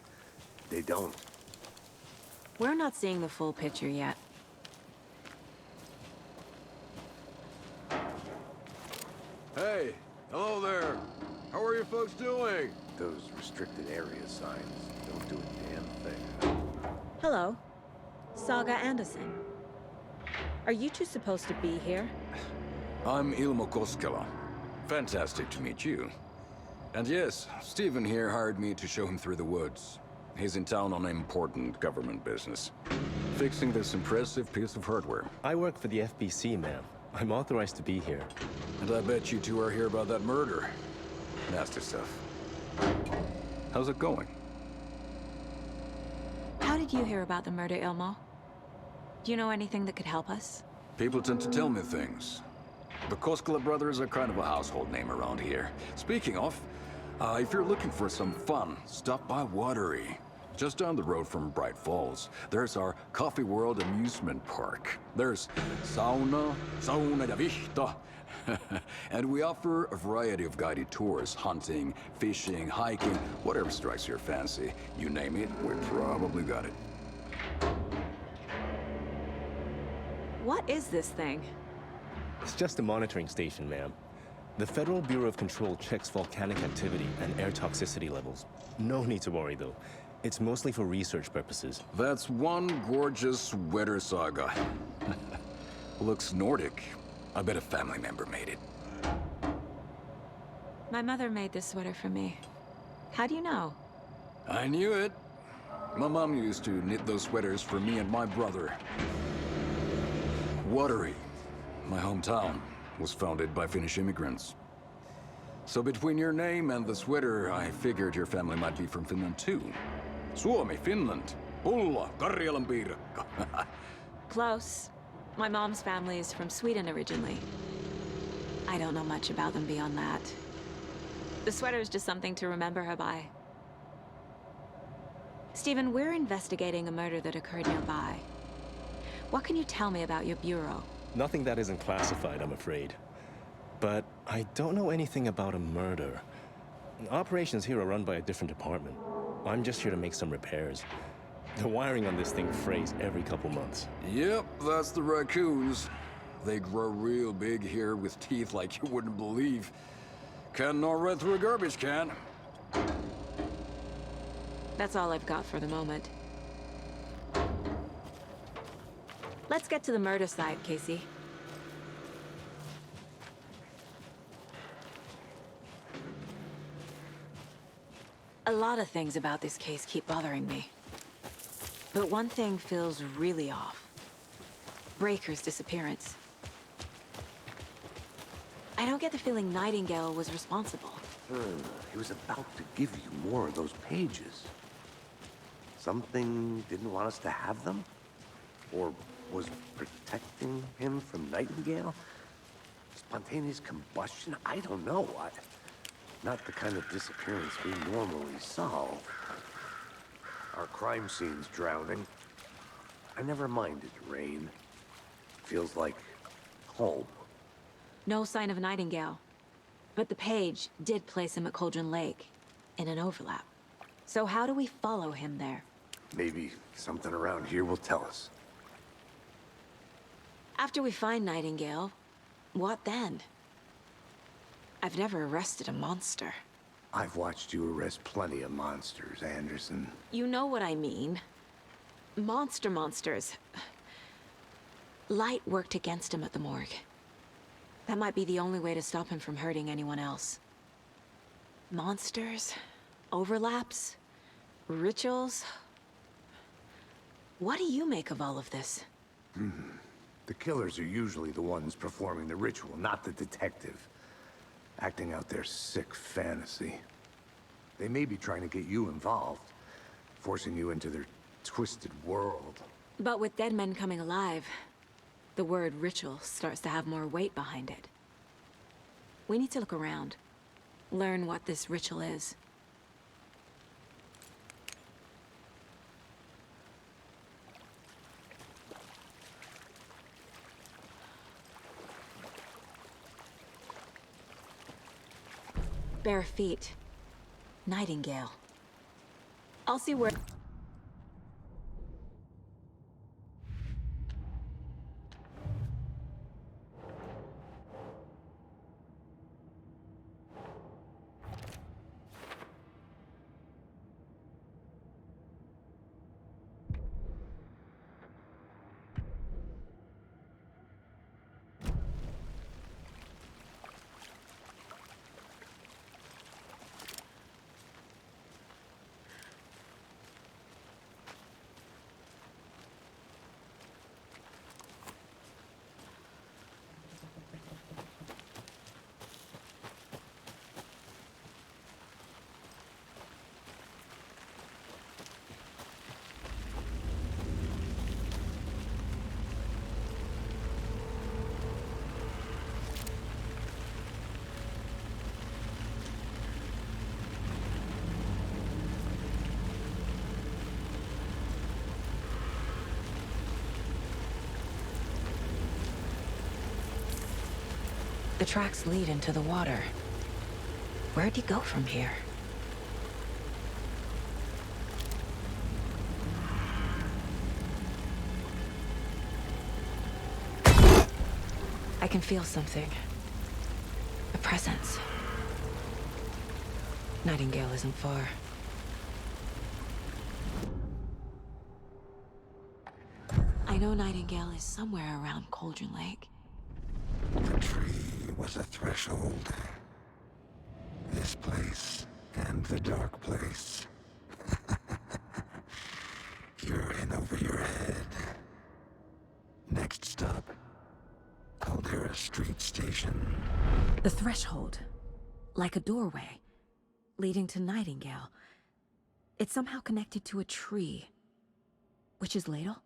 they don't. We're not seeing the full picture yet. Hey, hello there. How are you folks doing? Those restricted area signs don't do a damn thing. Hello. Saga Anderson. Are you two supposed to be here? I'm Ilmo Koskela. Fantastic to meet you. And yes, Stephen here hired me to show him through the woods. He's in town on important government business. Fixing this impressive piece of hardware. I work for the FBC, ma'am. I'm authorized to be here. And I bet you two are here about that murder. Nasty stuff. How's it going? How did you hear about the murder, Ilmo? Do you know anything that could help us? People tend to tell me things. The Koskela brothers are kind of a household name around here. Speaking of, if you're looking for some fun, stop by Watery. Just down the road from Bright Falls, there's our Coffee World amusement park. There's sauna ja vihta. And we offer a variety of guided tours, hunting, fishing, hiking, whatever strikes your fancy. You name it, we probably got it. What is this thing? It's just a monitoring station, ma'am. The Federal Bureau of Control checks volcanic activity and air toxicity levels. No need to worry, though. It's mostly for research purposes. That's one gorgeous sweater, Saga. Looks Nordic. I bet a family member made it. My mother made this sweater for me. How do you know? I knew it. My mom used to knit those sweaters for me and my brother. Watery, my hometown, was founded by Finnish immigrants. So between your name and the sweater, I figured your family might be from Finland too. Suomi, Finland. Pulla, Karjalan piirakka. Close. My mom's family is from Sweden originally. I don't know much about them beyond that. The sweater is just something to remember her by. Stephen, we're investigating a murder that occurred nearby. What can you tell me about your bureau? Nothing that isn't classified, I'm afraid. But I don't know anything about a murder. Operations here are run by a different department. I'm just here to make some repairs. The wiring on this thing frays every couple months. Yep, that's the raccoons. They grow real big here with teeth like you wouldn't believe. Can't gnaw right through a garbage can. That's all I've got for the moment. Let's get to the murder side, Casey. A lot of things about this case keep bothering me. But one thing feels really off. Breaker's disappearance. I don't get the feeling Nightingale was responsible. He was about to give you more of those pages. Something didn't want us to have them? Or was protecting him from Nightingale? Spontaneous combustion? I don't know. Not the kind of disappearance we normally solve. Our crime scene's drowning. I never minded rain. Feels like home. No sign of Nightingale. But the page did place him at Cauldron Lake, in an overlap. So how do we follow him there? Maybe something around here will tell us. After we find Nightingale, what then? I've never arrested a monster. I've watched you arrest plenty of monsters, Anderson. You know what I mean. Monsters. Light worked against him at the morgue. That might be the only way to stop him from hurting anyone else. Monsters, overlaps, rituals. What do you make of all of this? The killers are usually the ones performing the ritual, not the detective. Acting out their sick fantasy. They may be trying to get you involved, forcing you into their twisted world. But with dead men coming alive, the word ritual starts to have more weight behind it. We need to look around, learn what this ritual is. Bare feet. Nightingale. I'll see where... The tracks lead into the water. Where'd he go from here? I can feel something. A presence. Nightingale isn't far. I know Nightingale is somewhere around Cauldron Lake. The tree was a threshold. This place and the dark place. You're in over your head. Next stop, Caldera Street Station. The threshold. Like a doorway. Leading to Nightingale. It's somehow connected to a tree. Witch's Ladle?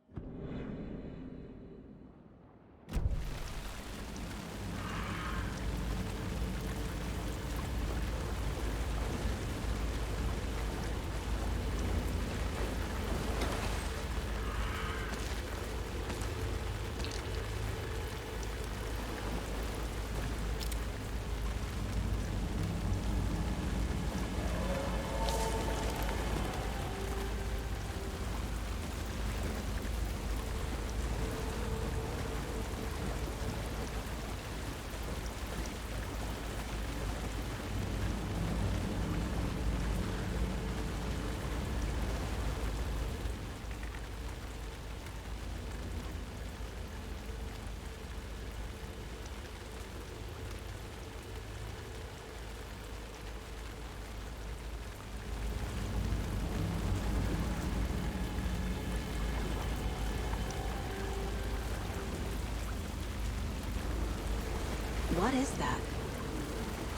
What is that?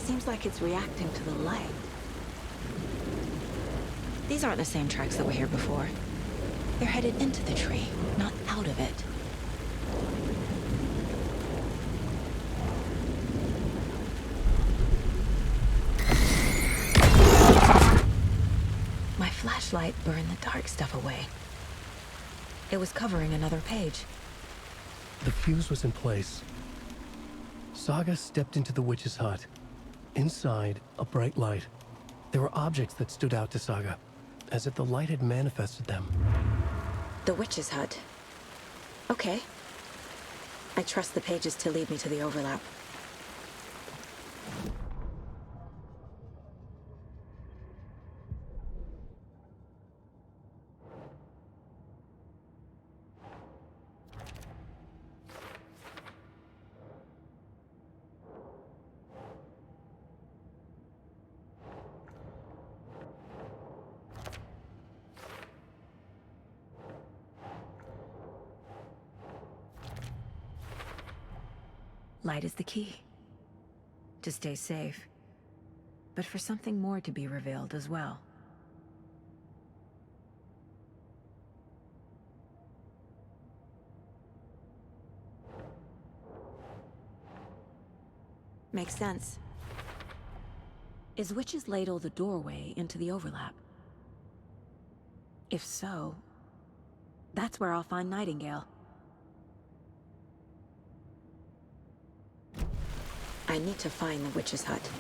Seems like it's reacting to the light. These aren't the same tracks that were here before. They're headed into the tree, not out of it. My flashlight burned the dark stuff away. It was covering another page. The fuse was in place. Saga stepped into the witch's hut. Inside, a bright light. There were objects that stood out to Saga, as if the light had manifested them. The witch's hut. Okay. I trust the pages to lead me to the overlap. Light is the key. To stay safe. But for something more to be revealed as well. Makes sense. Is Witch's Ladle the doorway into the overlap? If so, that's where I'll find Nightingale. I need to find the witch's hut.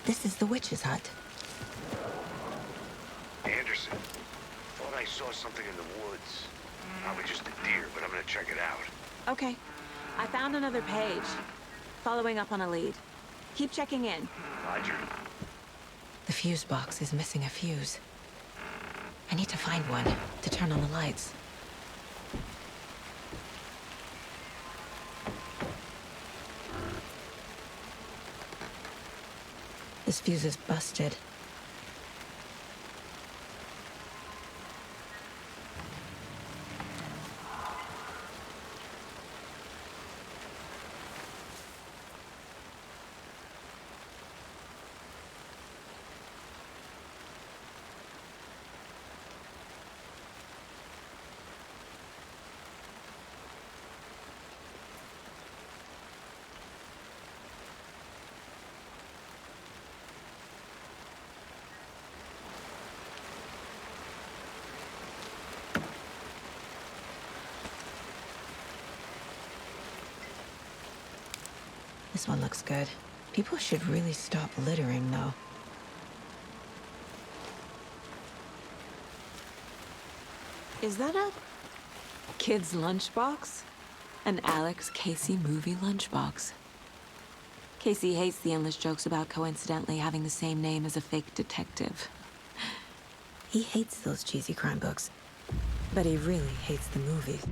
This is the witch's hut. Anderson, thought I saw something in the woods. Probably just a deer, but I'm gonna check it out. Okay. I found another page. Following up on a lead. Keep checking in. Roger. The fuse box is missing a fuse. I need to find one to turn on the lights. This fuse is busted. This one looks good. People should really stop littering, though. Is that a kid's lunchbox? An Alex Casey movie lunchbox. Casey hates the endless jokes about coincidentally having the same name as a fake detective. He hates those cheesy crime books, but he really hates the movies.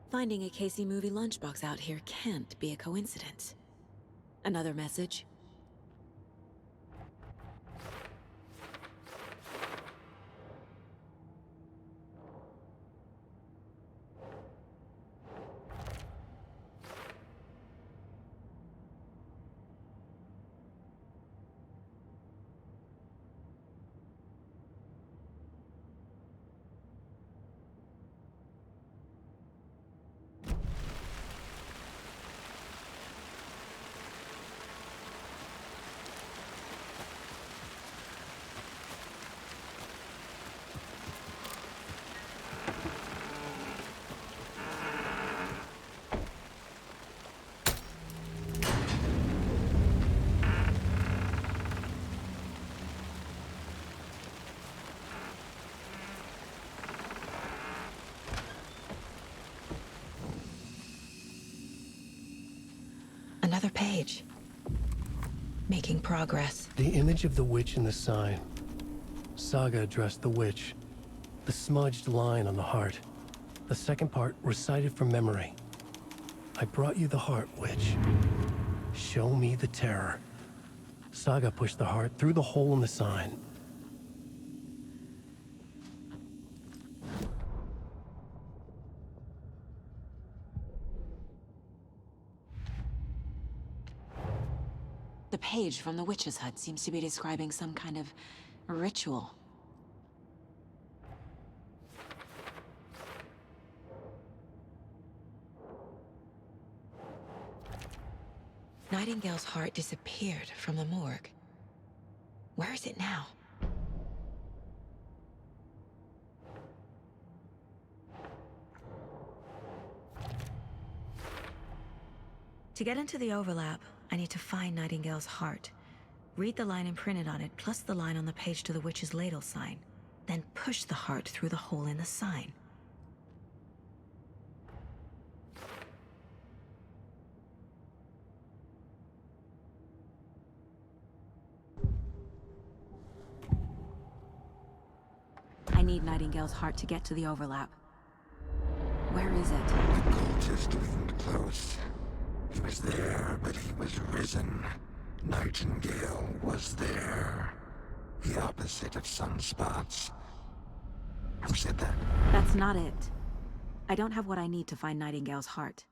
Finding a Casey movie lunchbox out here can't be a coincidence. Another message? Another page. Making progress. The image of the witch in the sign. Saga addressed the witch. The smudged line on the heart. The second part recited from memory. I brought you the heart, witch. Show me the terror. Saga pushed the heart through the hole in the sign. The page from the witch's hut seems to be describing some kind of ritual. Nightingale's heart disappeared from the morgue. Where is it now? To get into the overlap, I need to find Nightingale's heart. Read the line imprinted on it, plus the line on the page to the witch's ladle sign. Then push the heart through the hole in the sign. I need Nightingale's heart to get to the overlap. Where is it? The cultist isn't close. He was there, but he was risen. Nightingale was there. The opposite of sunspots. Who said that? That's not it. I don't have what I need to find Nightingale's heart.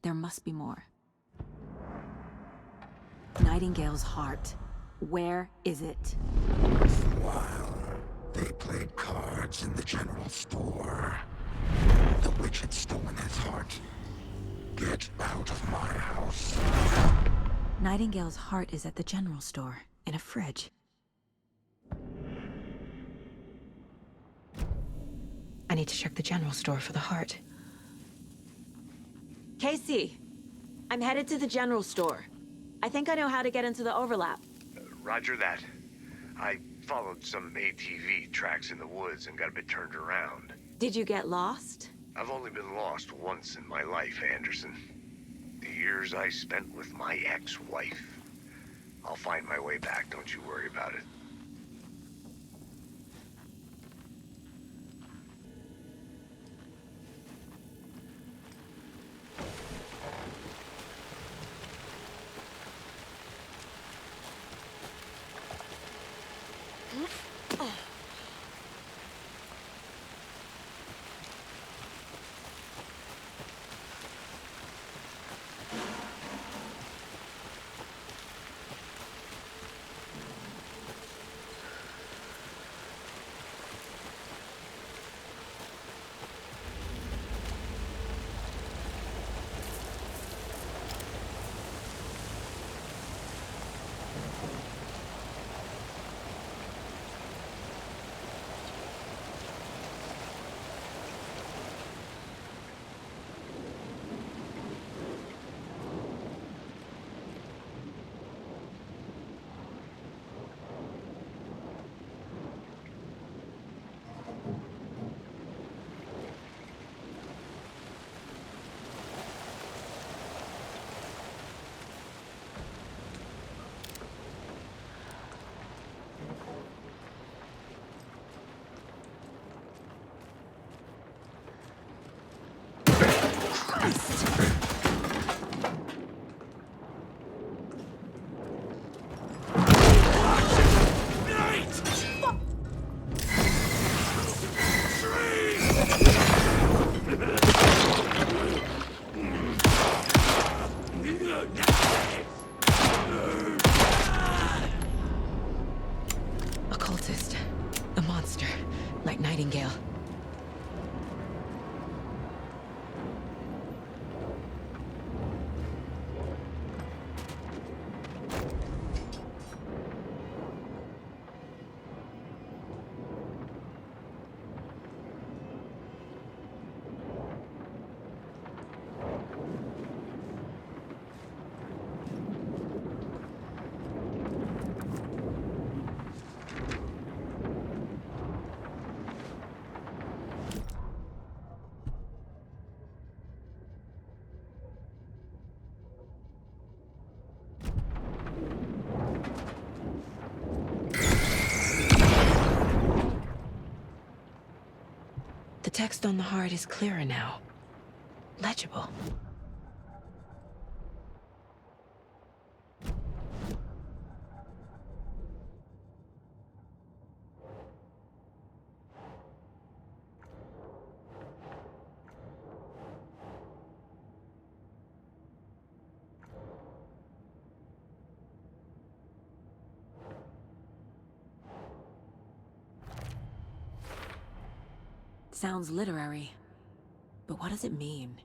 There must be more. Nightingale's heart. Where is it? While they played cards in the general store, the witch had stolen his heart. Get out of my house. Nightingale's heart is at the general store, in a fridge. I need to check the general store for the heart. Casey, I'm headed to the general store. I think I know how to get into the overlap. Roger that. I followed some ATV tracks in the woods and got a bit turned around. Did you get lost? I've only been lost once in my life, Anderson. The years I spent with my ex-wife. I'll find my way back, don't you worry about it. Occultist. A monster. Like Nightingale. The text on the heart is clearer now. Legible. Sounds literary, but what does it mean?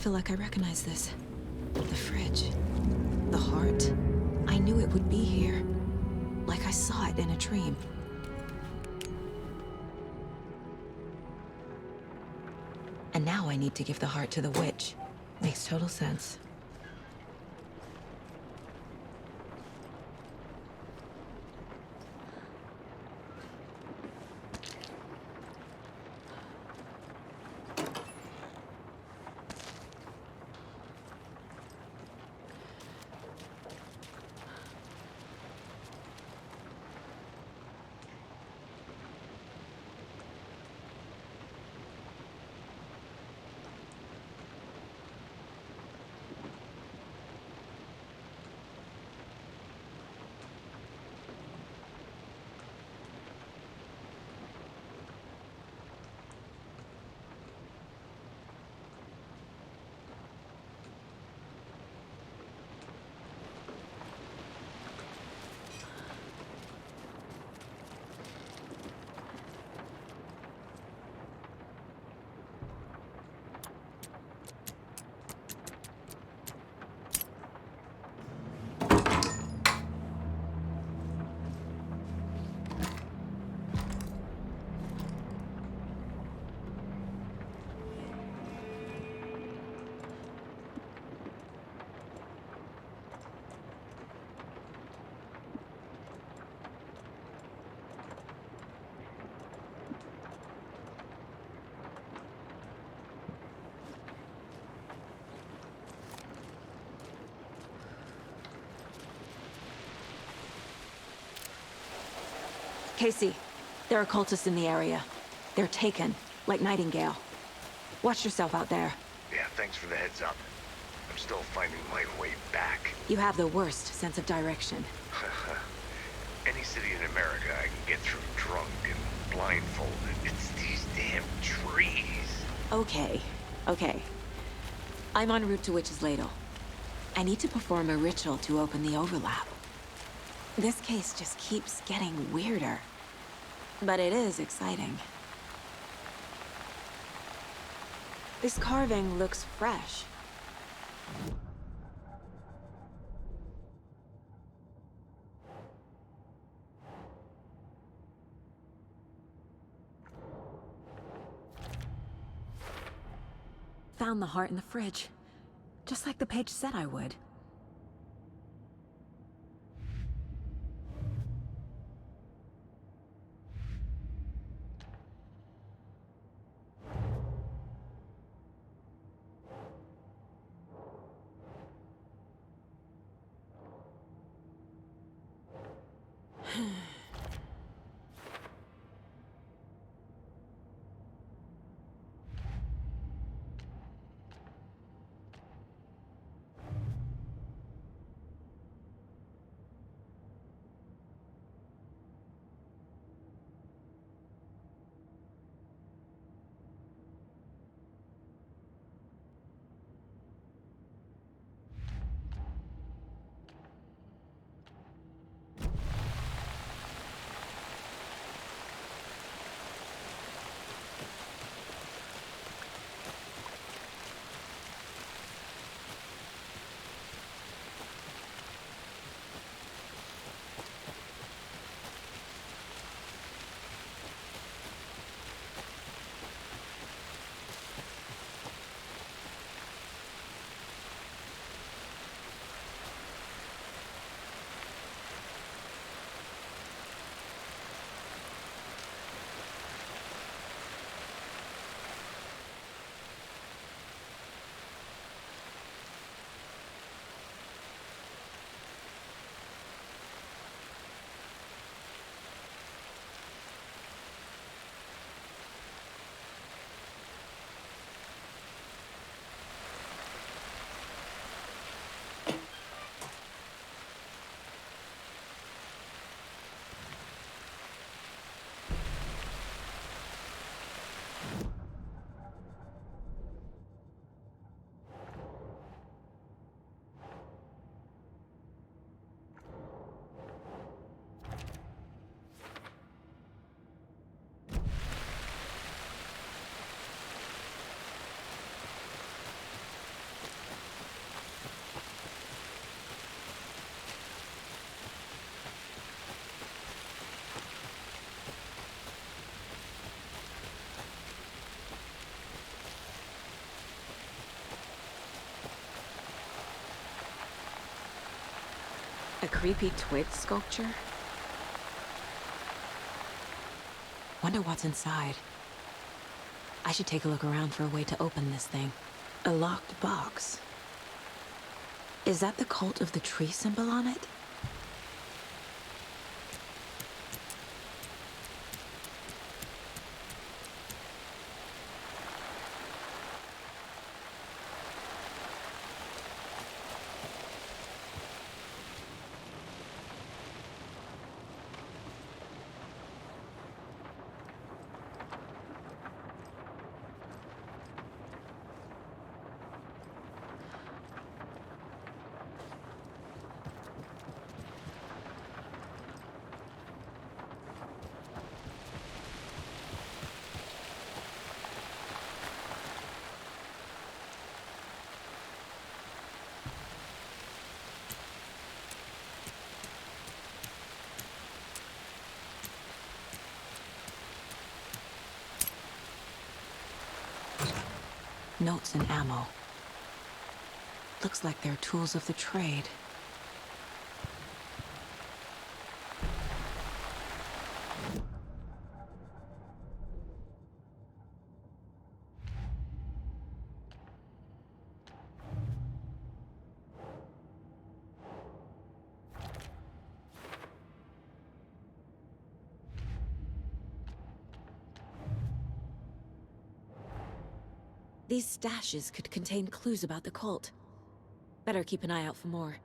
feel like I recognize this. The fridge. The heart. I knew it would be here. Like I saw it in a dream. And now I need to give the heart to the witch. Makes total sense. Casey, there are cultists in the area. They're taken, like Nightingale. Watch yourself out there. Yeah, thanks for the heads up. I'm still finding my way back. You have the worst sense of direction. Any city in America I can get through drunk and blindfolded. It's these damn trees. Okay, okay. I'm en route to Witch's Ladle. I need to perform a ritual to open the overlap. This case just keeps getting weirder. But it is exciting. This carving looks fresh. Found the heart in the fridge. Just like the page said I would. A creepy twig sculpture? Wonder what's inside. I should take a look around for a way to open this thing. A locked box. Is that the cult of the tree symbol on it? Notes and ammo. Looks like they're tools of the trade. These stashes could contain clues about the cult. Better keep an eye out for more.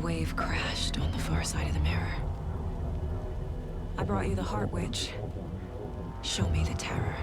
Wave crashed on the far side of the mirror. I brought you the Heart Witch. Show me the terror.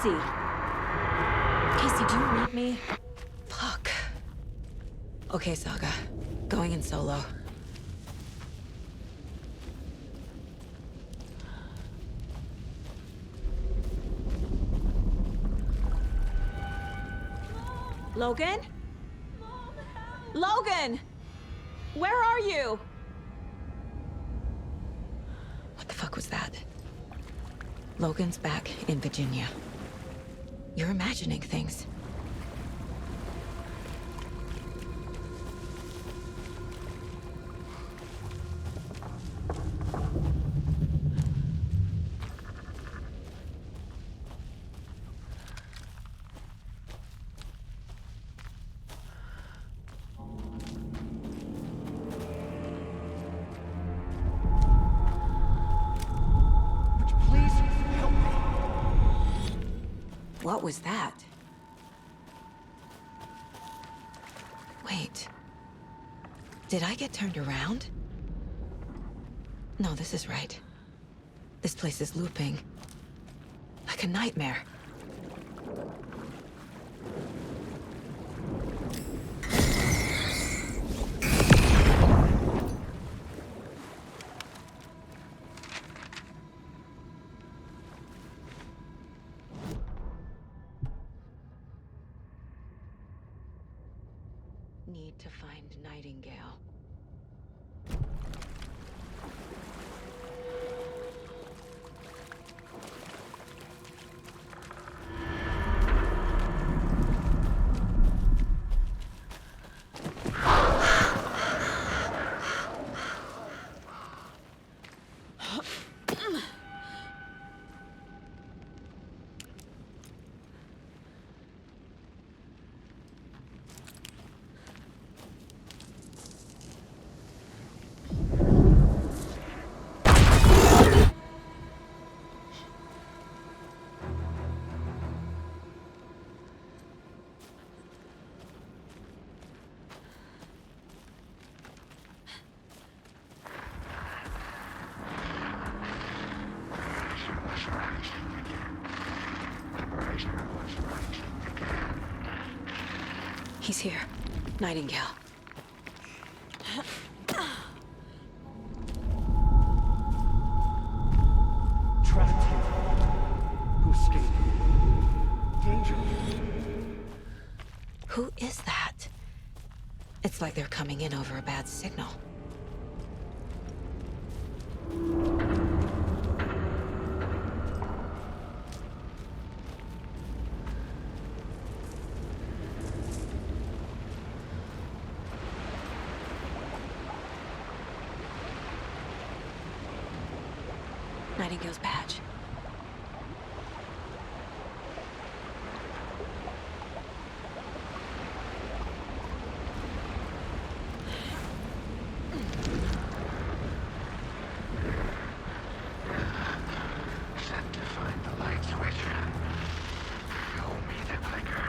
Casey! Casey, do you read me? Fuck. Okay, Saga. Going in solo. Logan? Logan! Where are you? What the fuck was that? Logan's back in Virginia. You're imagining things. What was that? Wait. Did I get turned around? No, this is right. This place is looping. Like a nightmare. Need to find Nightingale. He's here. Nightingale. Trapped here. Who escaped? Danger. Who is that? It's like they're coming in over a bad signal. Nightingale's badge. Set to find the light switch. Show me the clicker.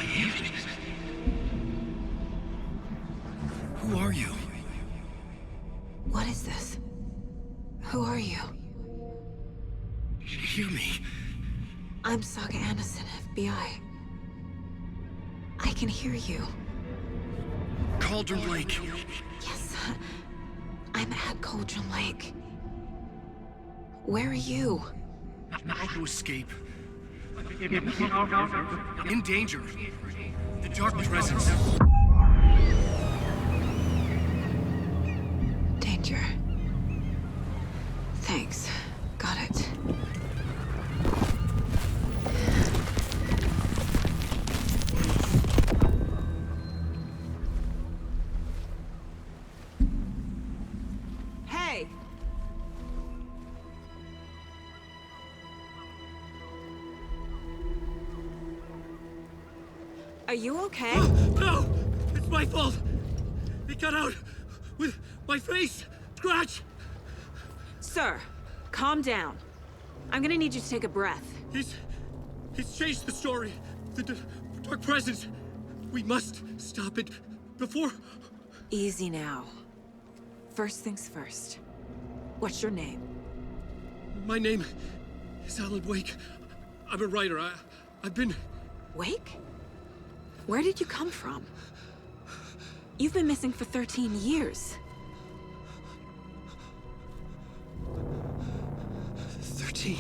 I am. Who are you? What is this? Who are you? Hear me. I'm Saga Anderson, FBI. I can hear you. Cauldron Lake. Yes, I'm at Cauldron Lake. Where are you? How to escape. In danger. The dark presence. Danger. Thanks. Got it. Hey! Are you okay? No! It's my fault! It got out with my face! Scratch! Sir, calm down. I'm gonna need you to take a breath. He's changed the story. The dark presence. We must stop it before... Easy now. First things first. What's your name? My name is Alan Wake. I'm a writer. I've been... Wake? Where did you come from? You've been missing for 13 years. 13.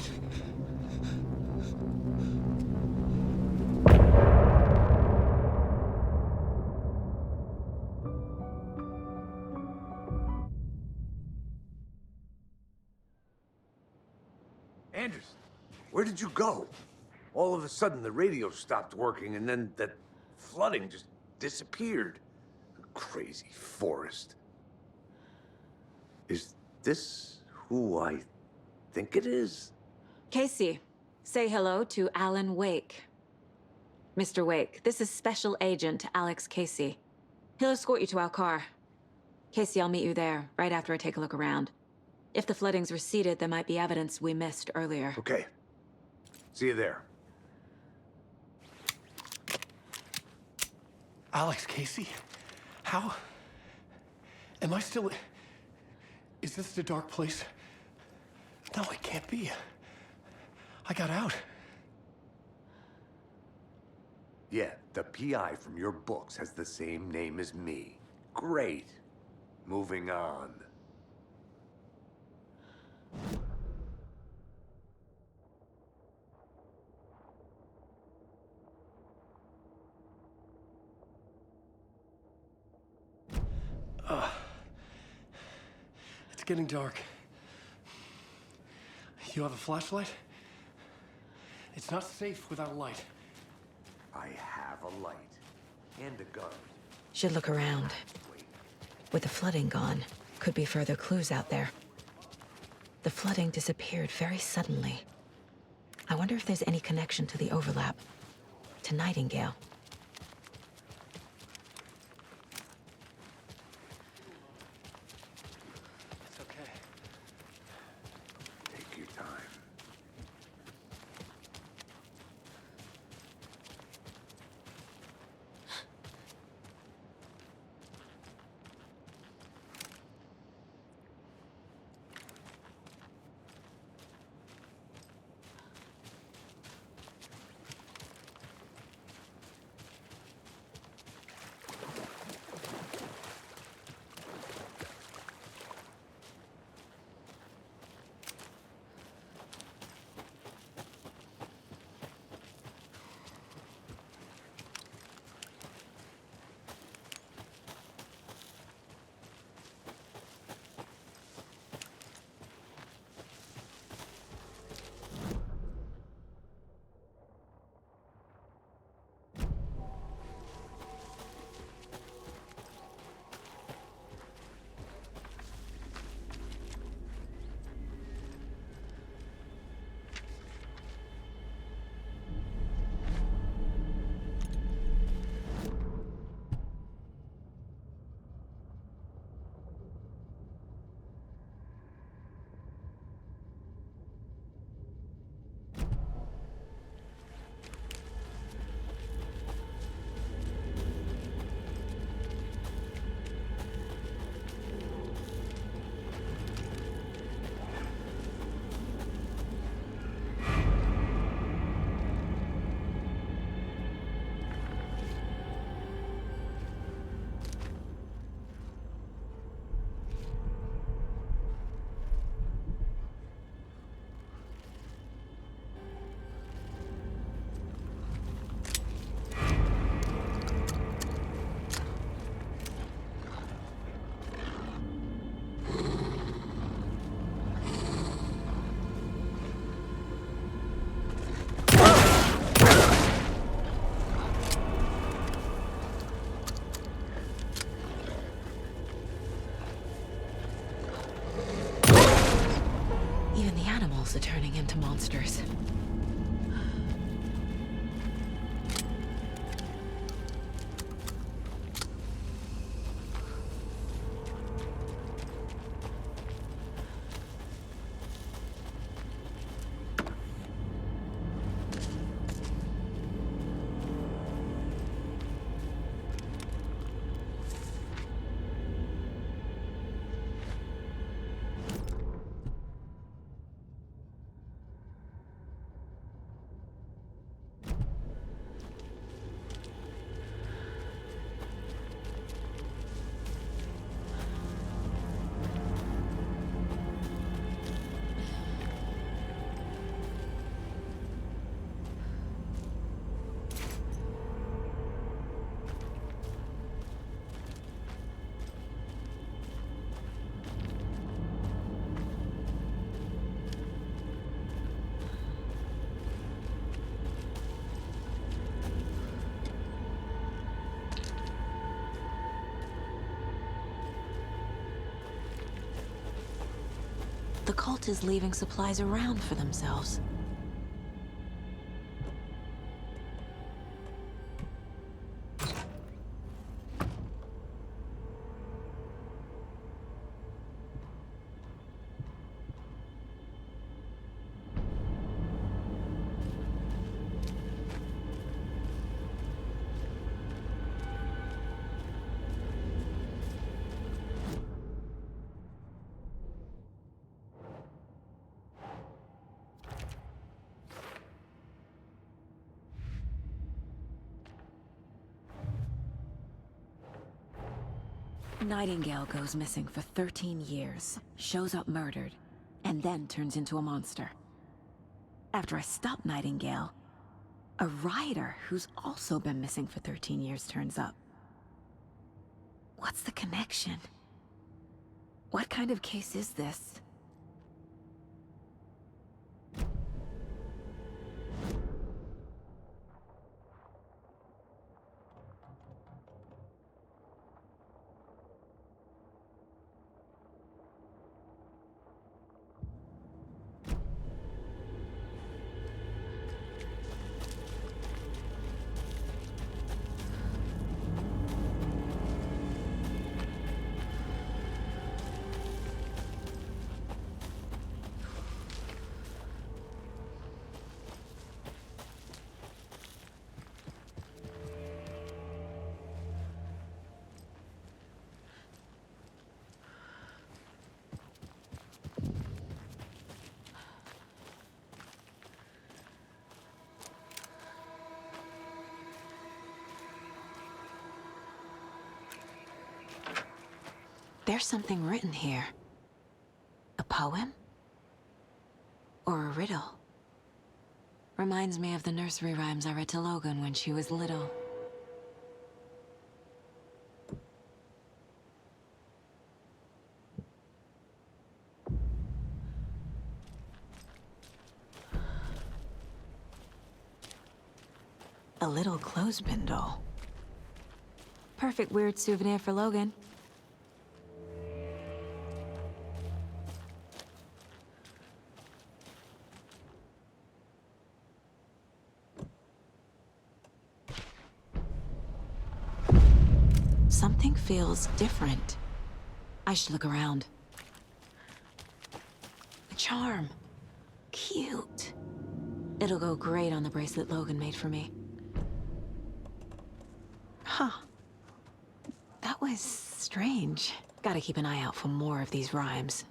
Anderson, where did you go? All of a sudden, the radio stopped working, and then that flooding just disappeared. Crazy forest. Is this who I think it is? Casey, say hello to Alan Wake. Mr. Wake, this is Special Agent Alex Casey. He'll escort you to our car. Casey, I'll meet you there, right after I take a look around. If the flooding's receded, there might be evidence we missed earlier. Okay. See you there. Alex Casey? How? Am I still... Is this the dark place? No, it can't be. I got out. Yeah, the PI from your books has the same name as me. Great. Moving on. It's getting dark. You have a flashlight? It's not safe without a light. I have a light. And a gun. Should look around. With the flooding gone, could be further clues out there. The flooding disappeared very suddenly. I wonder if there's any connection to the overlap. To Nightingale. It's okay. Take your time. themselves are turning into monsters. The cult is leaving supplies around for themselves. Nightingale goes missing for 13 years, shows up murdered, and then turns into a monster. After I stop Nightingale, a rider who's also been missing for 13 years turns up. What's the connection? What kind of case is this? There's something written here. A poem? Or a riddle? Reminds me of the nursery rhymes I read to Logan when she was little. A little clothespin doll. Perfect weird souvenir for Logan. Something feels different. I should look around. A charm. Cute. It'll go great on the bracelet Logan made for me. Huh. That was strange. Gotta keep an eye out for more of these rhymes.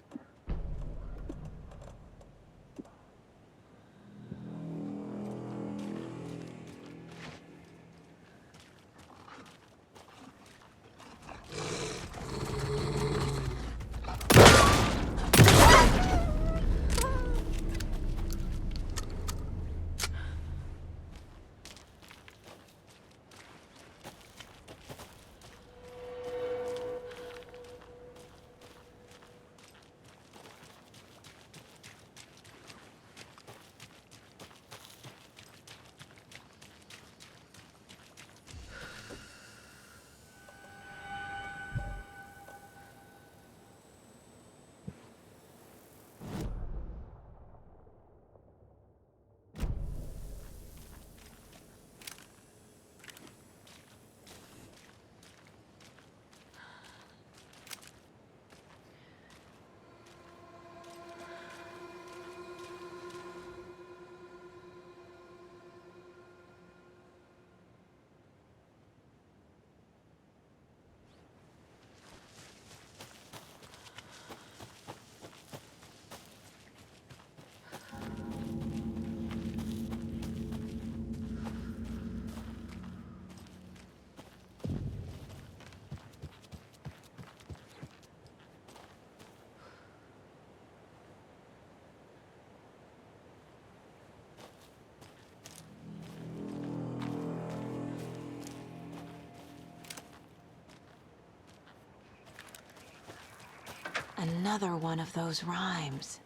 Another one of those rhymes.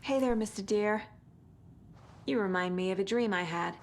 Hey there, Mr. Deer. You remind me of a dream I had.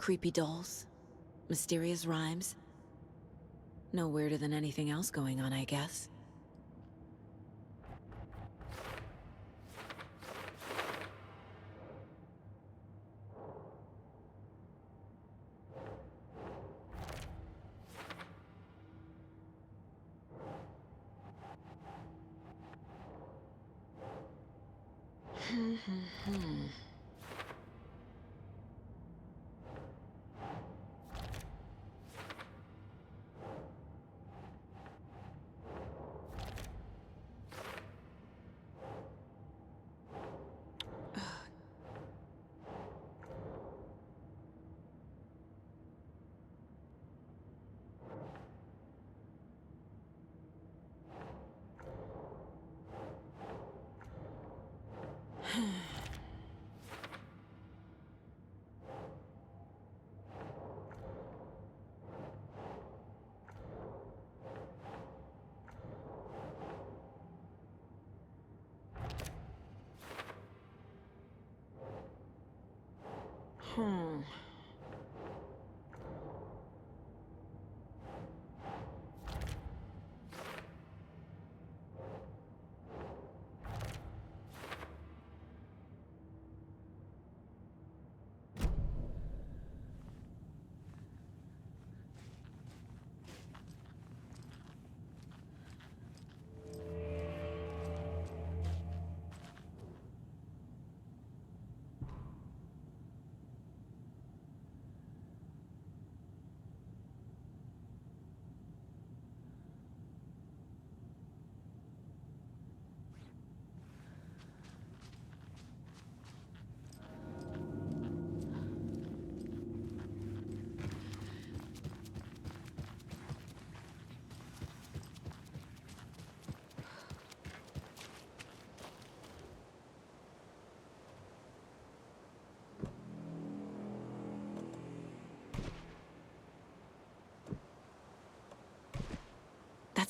Creepy dolls. Mysterious rhymes. No weirder than anything else going on, I guess.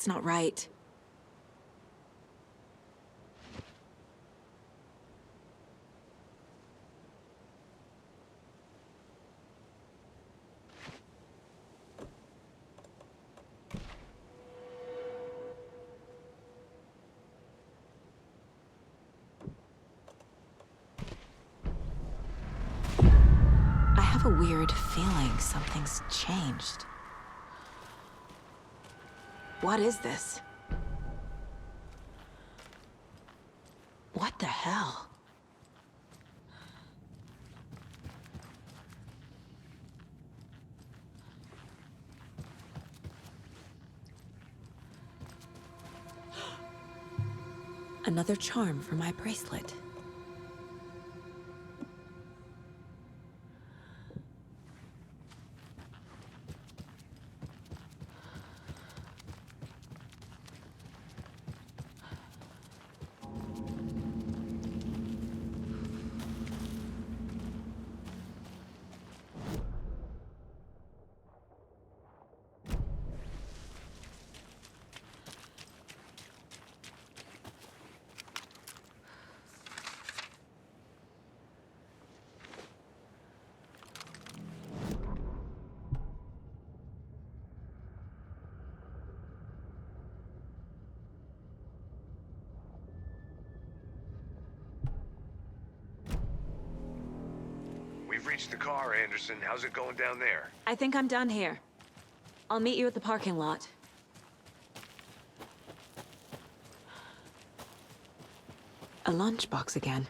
That's not right. have a weird feeling something's changed. What is this? What the hell? Another charm for my bracelet. We've reached the car, Anderson. How's it going down there? I think I'm done here. I'll meet you at the parking lot. A lunchbox again.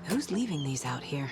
Who's leaving these out here?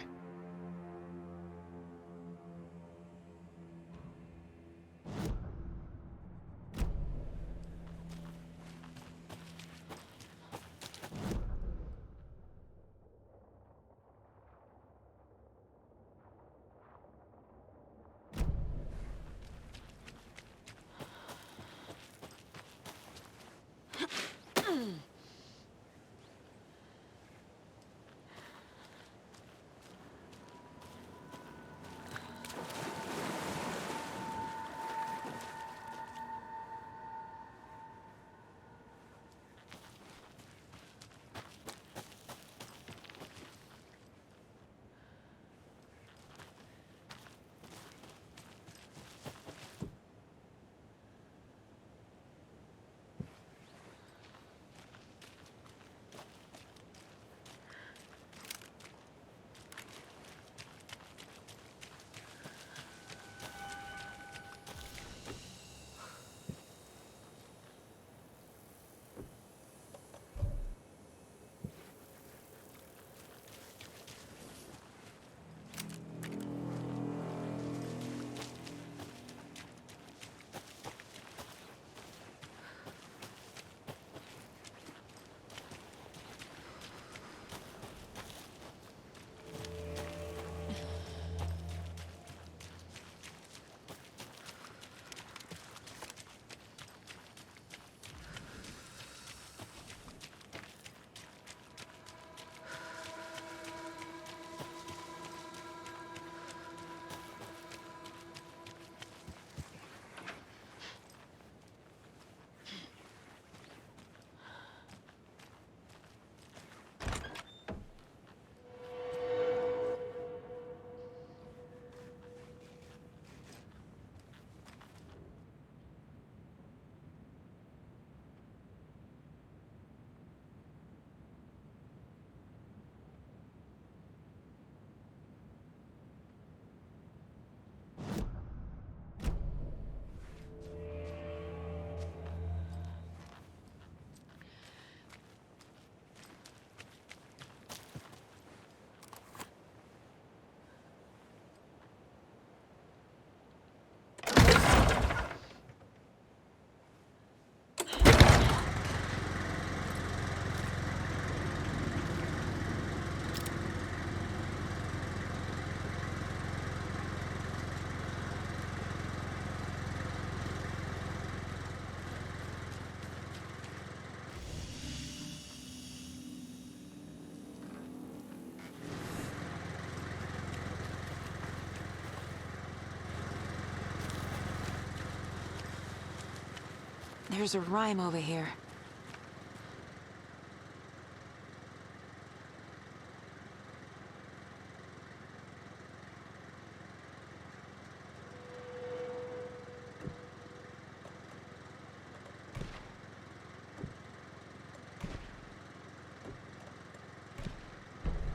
There's a rhyme over here.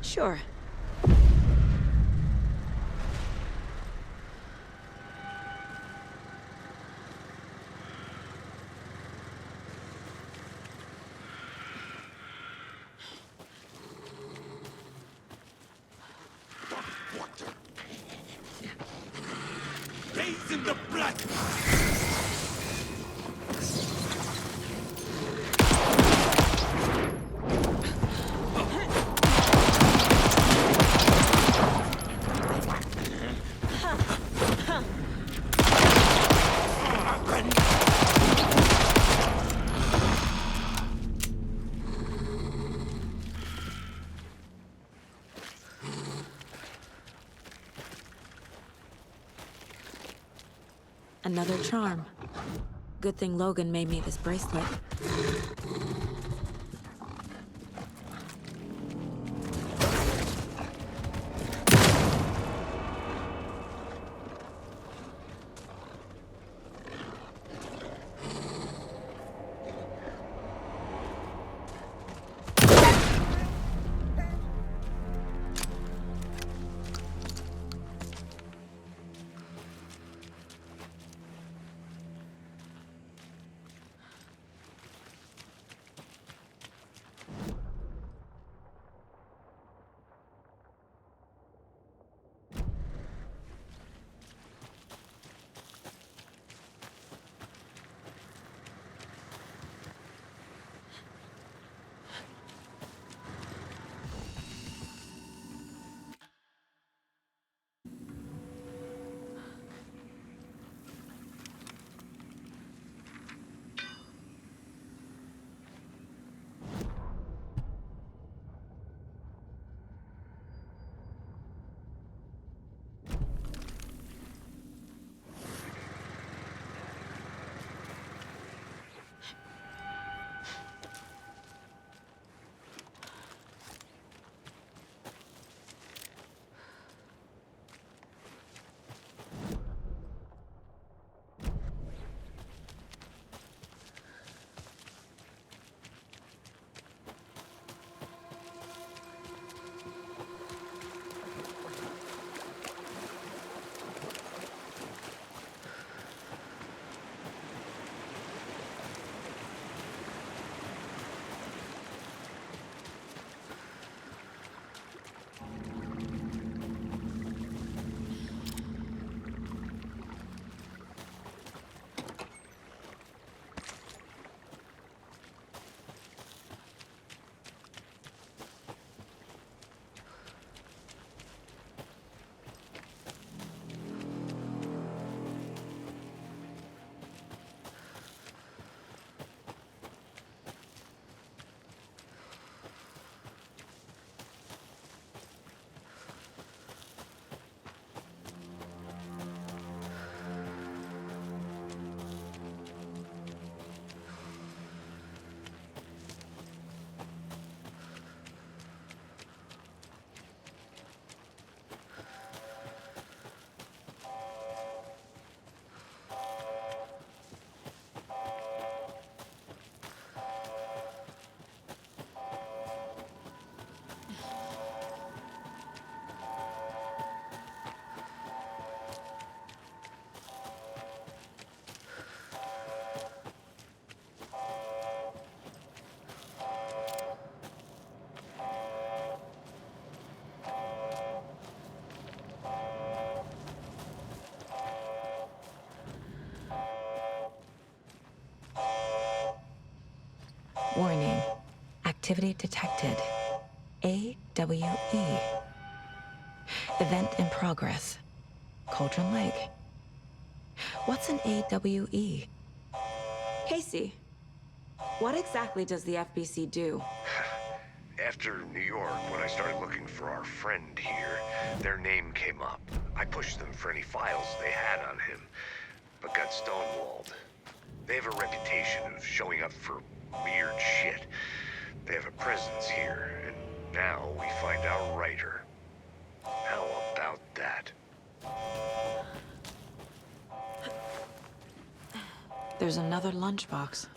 Sure. Another charm. Good thing Logan made me this bracelet. Warning. Activity detected. AWE. Event in progress. Cauldron Lake. What's an AWE? Casey, what exactly does the FBC do? After New York, when I started looking for our friend here, their name came up. I pushed them for any files they had on him, but got stonewalled. They have a reputation of showing up for weird shit. They have a presence here, and now we find our writer. How about that? There's another lunchbox.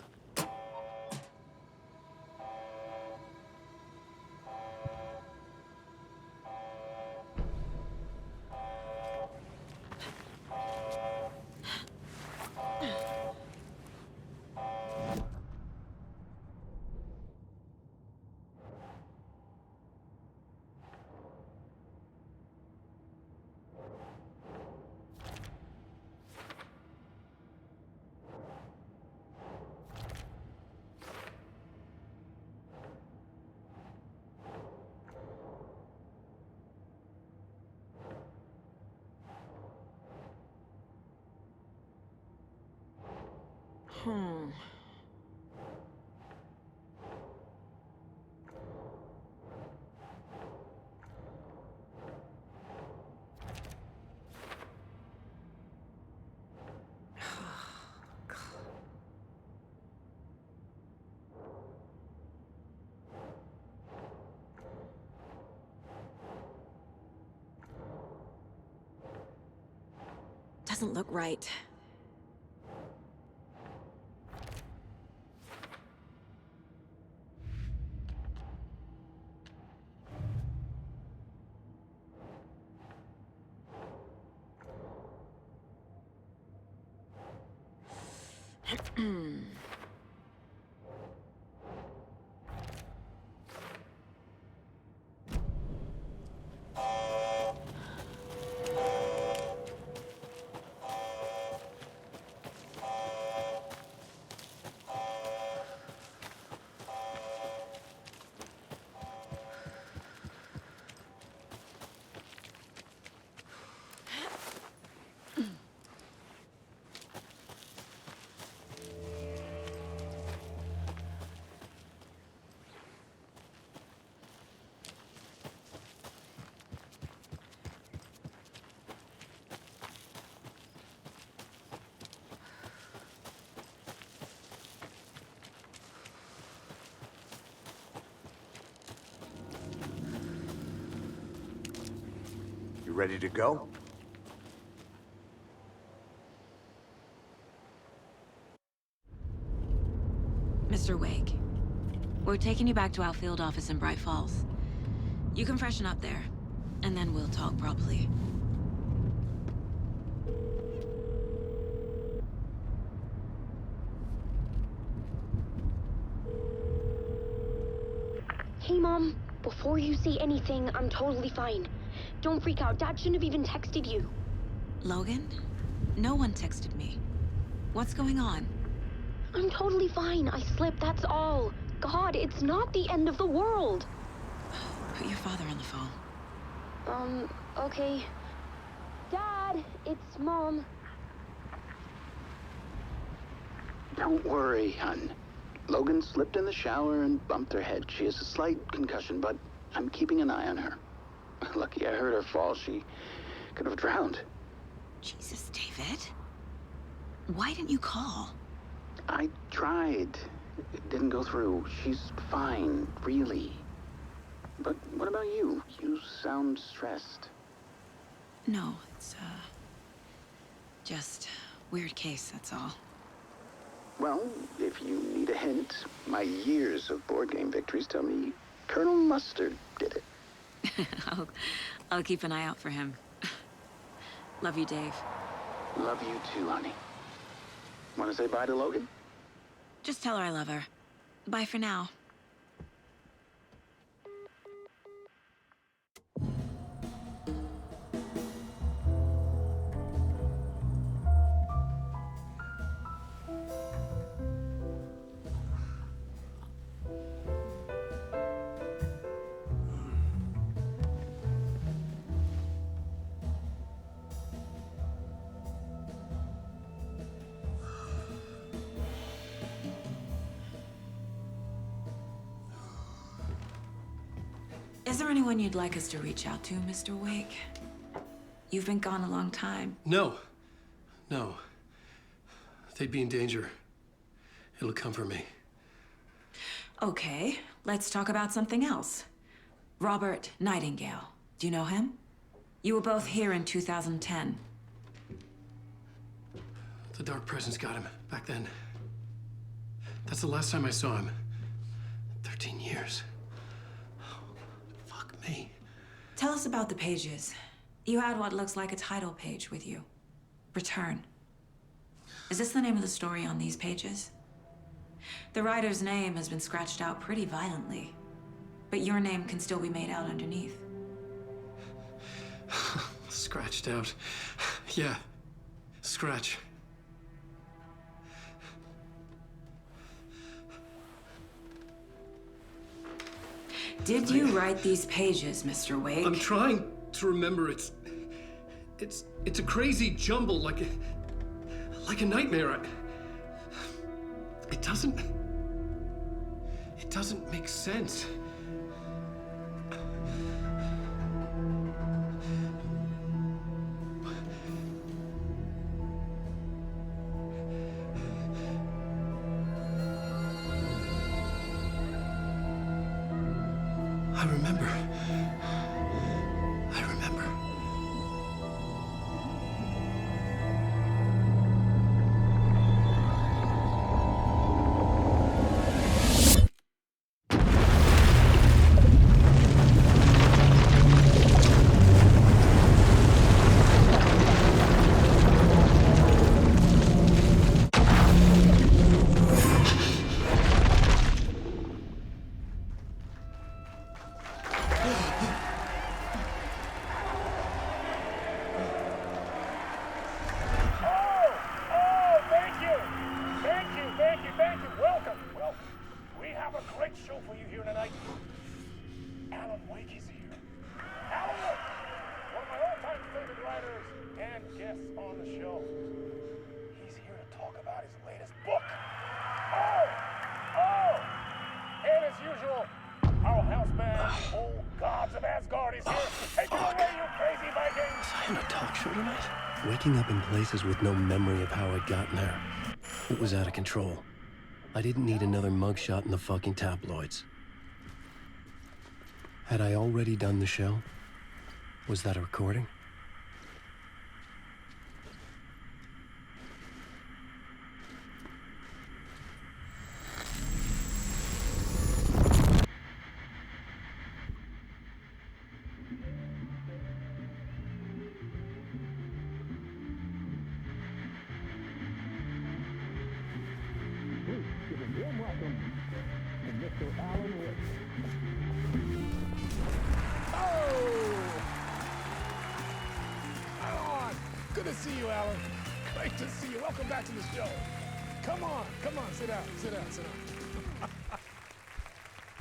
doesn't look right. You ready to go? Mr. Wake, we're taking you back to our field office in Bright Falls. You can freshen up there, and then we'll talk properly. Hey, Mom. Before you say anything, I'm totally fine. Don't freak out. Dad shouldn't have even texted you. Logan? No one texted me. What's going on? I'm totally fine. I slipped, that's all. God, it's not the end of the world. Put your father on the phone. Okay. Dad, it's Mom. Don't worry, hon. Logan slipped in the shower and bumped her head. She has a slight concussion, but I'm keeping an eye on her. Lucky I heard her fall. She could have drowned. Jesus, David. Why didn't you call? I tried. It didn't go through. She's fine, really. But what about you? You sound stressed. No, it's, just weird case, that's all. Well, if you need a hint, my years of board game victories tell me Colonel Mustard did it. I'll keep an eye out for him. Love you, Dave. Love you too, honey. Want to say bye to Logan? Just tell her I love her. Bye for now. Is there anyone you'd like us to reach out to, Mr. Wake? You've been gone a long time. No. No. They'd be in danger. It'll come for me. Okay, let's talk about something else. Robert Nightingale. Do you know him? You were both here in 2010. The Dark Presence got him back then. That's the last time I saw him. 13 years. Fuck me. Tell us about the pages. You had what looks like a title page with you. Return. Is this the name of the story on these pages? The writer's name has been scratched out pretty violently, but your name can still be made out underneath. Scratched out. Yeah. Scratch. Did you write these pages, Mr. Wake? I'm trying to remember. It's a crazy jumble, like a nightmare. It doesn't make sense. I remember. on the show. He's here to talk about his latest book. Oh! And as usual, our house band, old gods of Asgard, is here. Take it away, you crazy Vikings! Was I on a talk show tonight? Waking up in places with no memory of how I'd gotten there. It was out of control. I didn't need another mugshot in the fucking tabloids. Had I already done the show? Was that a recording? Good to see you, Alan. Great to see you. Welcome back to the show. Come on, sit down.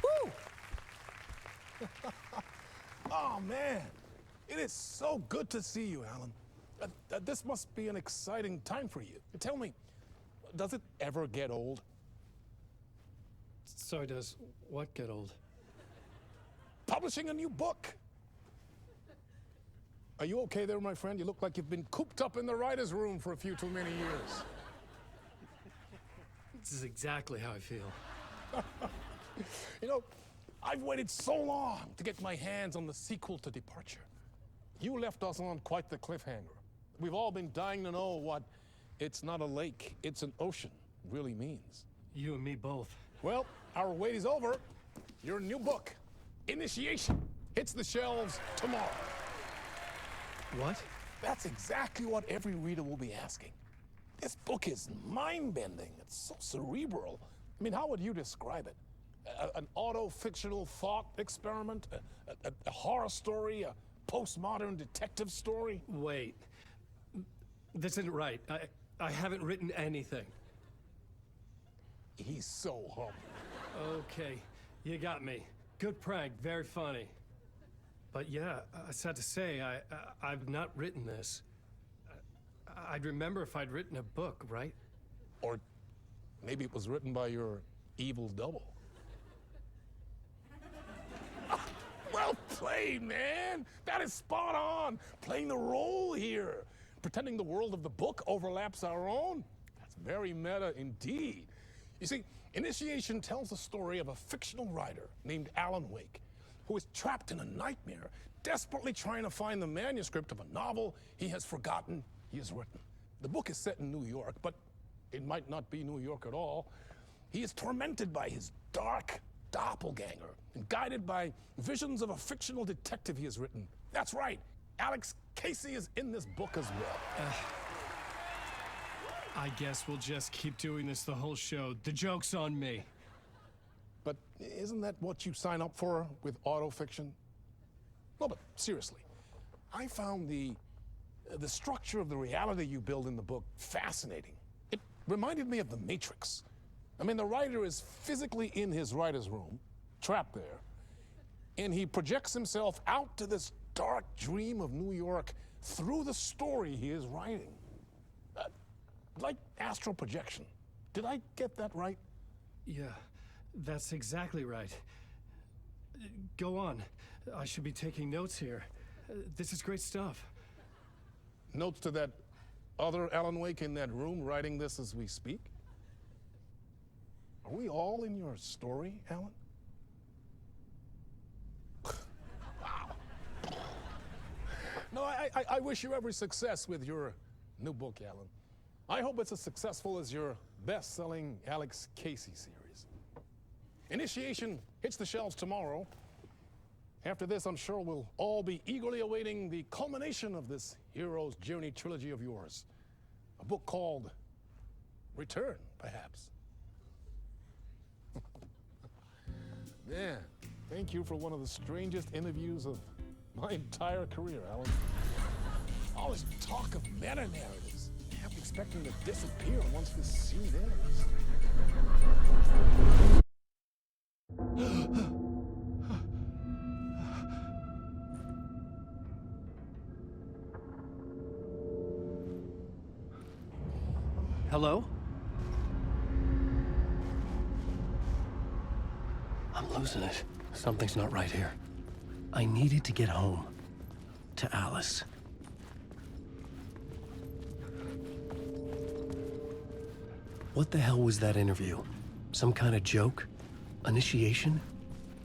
Woo! Oh, man. It is so good to see you, Alan. This must be an exciting time for you. Tell me, does it ever get old? So does what get old? Publishing a new book. Are you okay there, my friend? You look like you've been cooped up in the writer's room for a few too many years. This is exactly how I feel. You know, I've waited so long to get my hands on the sequel to Departure. You left us on quite the cliffhanger. We've all been dying to know what "it's not a lake, it's an ocean" really means. You and me both. Well, our wait is over. Your new book, Initiation, hits the shelves tomorrow. What? That's exactly what every reader will be asking. This book is mind-bending. It's so cerebral. I mean, how would you describe it? An auto-fictional thought experiment? A horror story? A postmodern detective story? Wait. This isn't right. I haven't written anything. He's so humble. Okay, you got me. Good prank, very funny. But yeah, sad to say, I've not written this. I'd remember if I'd written a book, right? Or maybe it was written by your evil double. Well played, man! That is spot on! Playing the role here. Pretending the world of the book overlaps our own. That's very meta indeed. You see, Initiation tells the story of a fictional writer named Alan Wake, who is trapped in a nightmare, desperately trying to find the manuscript of a novel he has forgotten he has written. The book is set in New York, but it might not be New York at all. He is tormented by his dark doppelganger and guided by visions of a fictional detective he has written. That's right, Alex Casey is in this book as well. I guess we'll just keep doing this the whole show. The joke's on me. But isn't that what you sign up for with autofiction? No, but seriously, I found the structure of the reality you build in the book fascinating. It reminded me of The Matrix. I mean, the writer is physically in his writer's room, trapped there, and he projects himself out to this dark dream of New York through the story he is writing. Like astral projection. Did I get that right? Yeah, that's exactly right. Go on. I should be taking notes here. This is great stuff. Notes to that other Alan Wake in that room writing this as we speak? Are we all in your story, Alan? Wow. No, I wish you every success with your new book, Alan. I hope it's as successful as your best-selling Alex Casey series. Initiation hits the shelves tomorrow. After this, I'm sure we'll all be eagerly awaiting the culmination of this hero's journey trilogy of yours. A book called Return, perhaps. Man, thank you for one of the strangest interviews of my entire career, Alan. All this talk of meta-narratives. I'm expecting to disappear once this scene ends. Hello? I'm losing it. Something's not right here. I needed to get home. To Alice. What the hell was that interview? Some kind of joke? Initiation?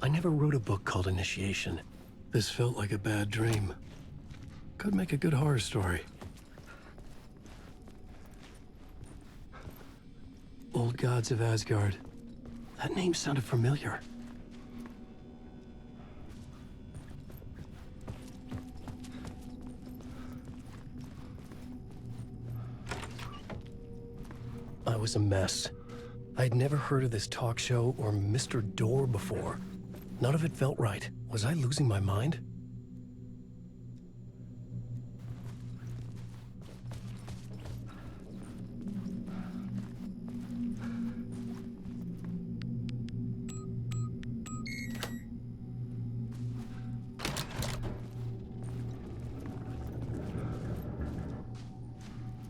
I never wrote a book called Initiation. This felt like a bad dream. Could make a good horror story. Old Gods of Asgard. That name sounded familiar. I was a mess. I'd never heard of this talk show or Mr. Door before. None of it felt right. Was I losing my mind?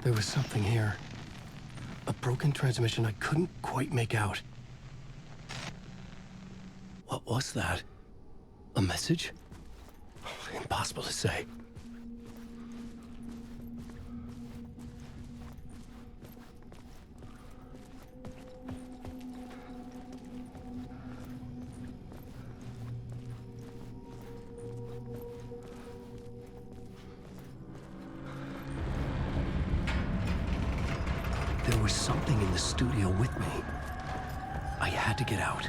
There was something here. A broken transmission I couldn't quite make out. What was that? A message? Impossible to say. There was something in the studio with me. I had to get out.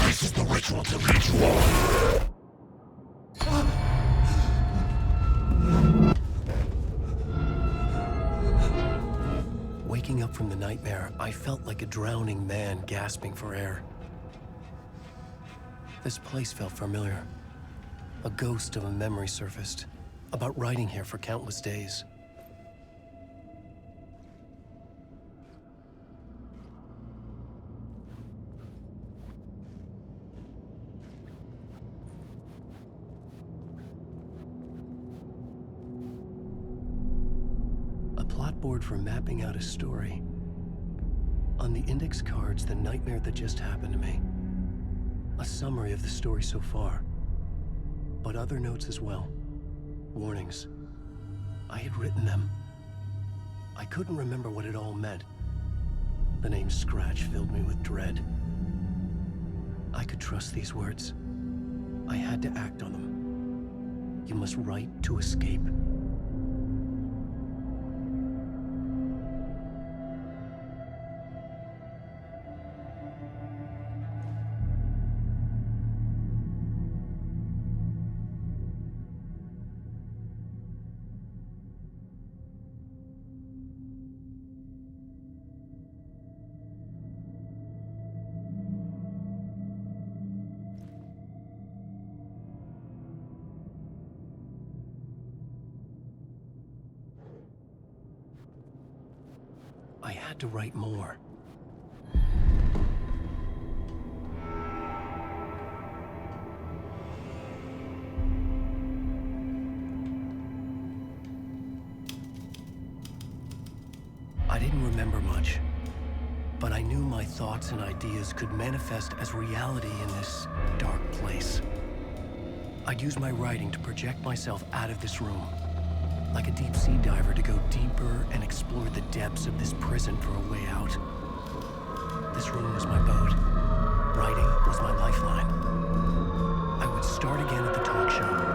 This is the ritual to ritual. Waking up from the nightmare, I felt like a drowning man gasping for air. This place felt familiar. A ghost of a memory surfaced, about writing here for countless days. Plotboard for mapping out a story. On the index cards, the nightmare that just happened to me. A summary of the story so far. But other notes as well. Warnings. I had written them. I couldn't remember what it all meant. The name Scratch filled me with dread. I could trust these words. I had to act on them. You must write to escape. I had to write more. I didn't remember much, but I knew my thoughts and ideas could manifest as reality in this dark place. I'd use my writing to project myself out of this room, like a deep-sea diver to go deeper and explore the depths of this prison for a way out. This room was my boat. Writing was my lifeline. I would start again at the talk show.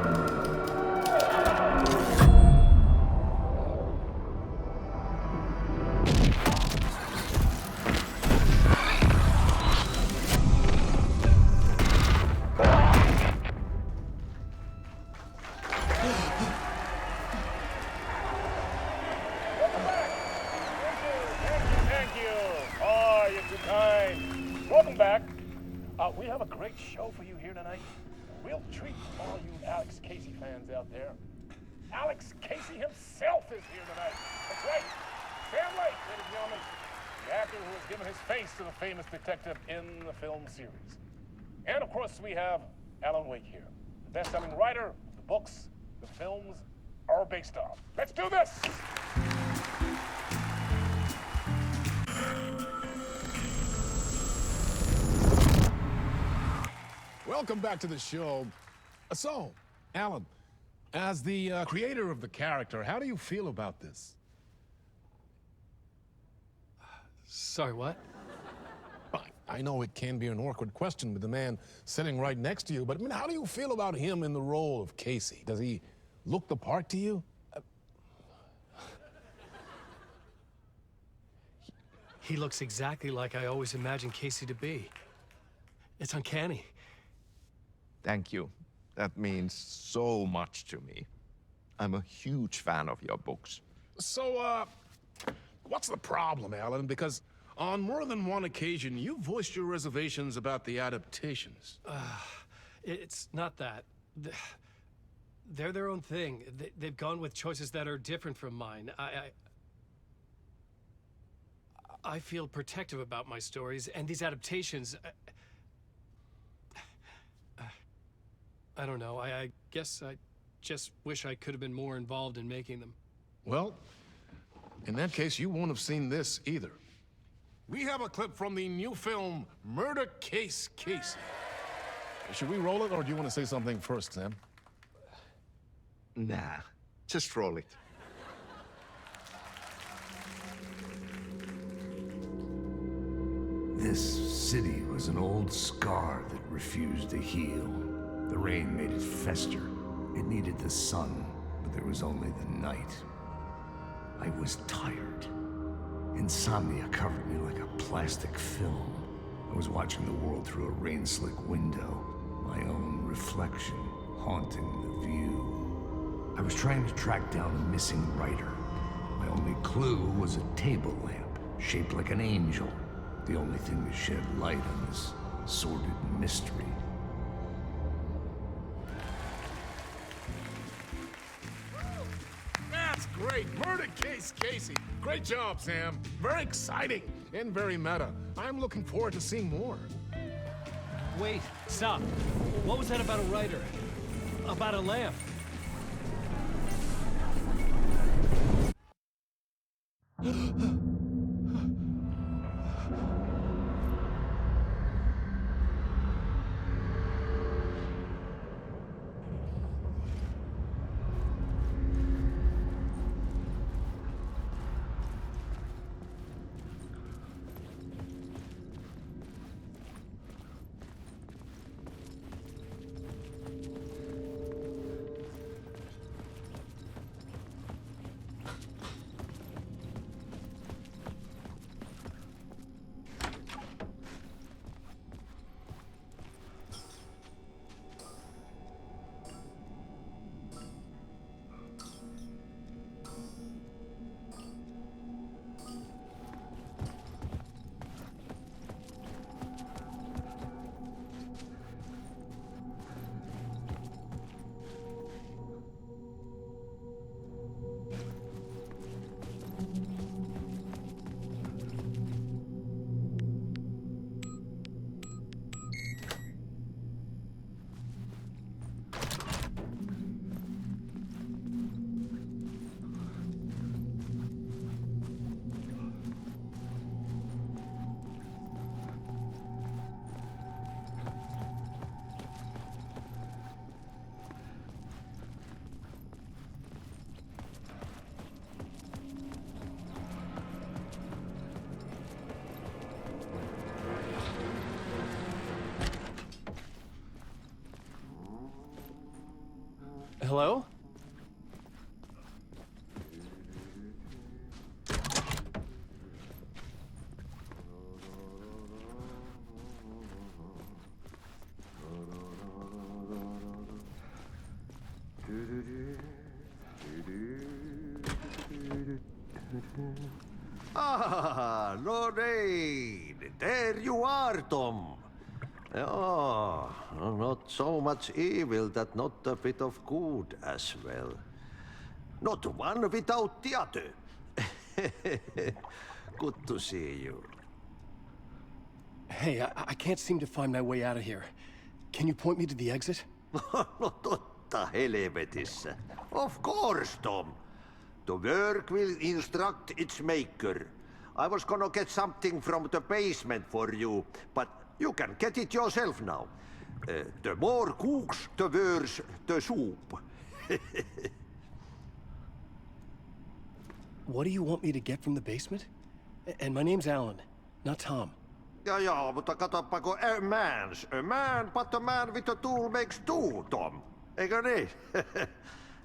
We have a great show for you here tonight. Real treat for all you Alex Casey fans out there. Alex Casey himself is here tonight. That's right, Sam Lake, ladies and gentlemen, the actor who has given his face to the famous detective in the film series. And of course, we have Alan Wake here, the best-selling writer, the books, the films are based on. Let's do this! Welcome back to the show. So, Alan, as the creator of the character, how do you feel about this? Sorry, what? I know it can be an awkward question with the man sitting right next to you, but I mean, how do you feel about him in the role of Casey? Does he look the part to you? He looks exactly like I always imagined Casey to be. It's uncanny. Thank you. That means so much to me. I'm a huge fan of your books. So, what's the problem, Alan? Because on more than one occasion, you voiced your reservations about the adaptations. It's not that. They're their own thing. They've gone with choices that are different from mine. I feel protective about my stories, and these adaptations... I don't know. I guess I just wish I could have been more involved in making them. Well, in that case, you won't have seen this either. We have a clip from the new film, Murder Case Casey. Should we roll it, or do you want to say something first, Sam? Nah, just roll it. This city was an old scar that refused to heal. The rain made it fester. It needed the sun, but there was only the night. I was tired. Insomnia covered me like a plastic film. I was watching the world through a rain-slick window, my own reflection haunting the view. I was trying to track down a missing writer. My only clue was a table lamp, shaped like an angel. The only thing to shed light on this sordid mystery. That's great! Murder Case Casey! Great job, Sam. Very exciting and very meta. I'm looking forward to seeing more. Wait, stop. What was that about a writer? About a lamp? Hello? Ah, Lorraine! There you are, Tom. Oh, not so much evil that not a bit of good as well. Not one without the other. Good to see you. Hey, I can't seem to find my way out of here. Can you point me to the exit? No totta helvetissä. Of course, Tom. The work will instruct its maker. I was gonna get something from the basement for you, but you can get it yourself now. The more cooks, the worse the soup. What do you want me to get from the basement? And my name's Alan, not Tom. Ja, mutta katsoppa, a man, but a man with a tool makes two, Tom. Eikö niin?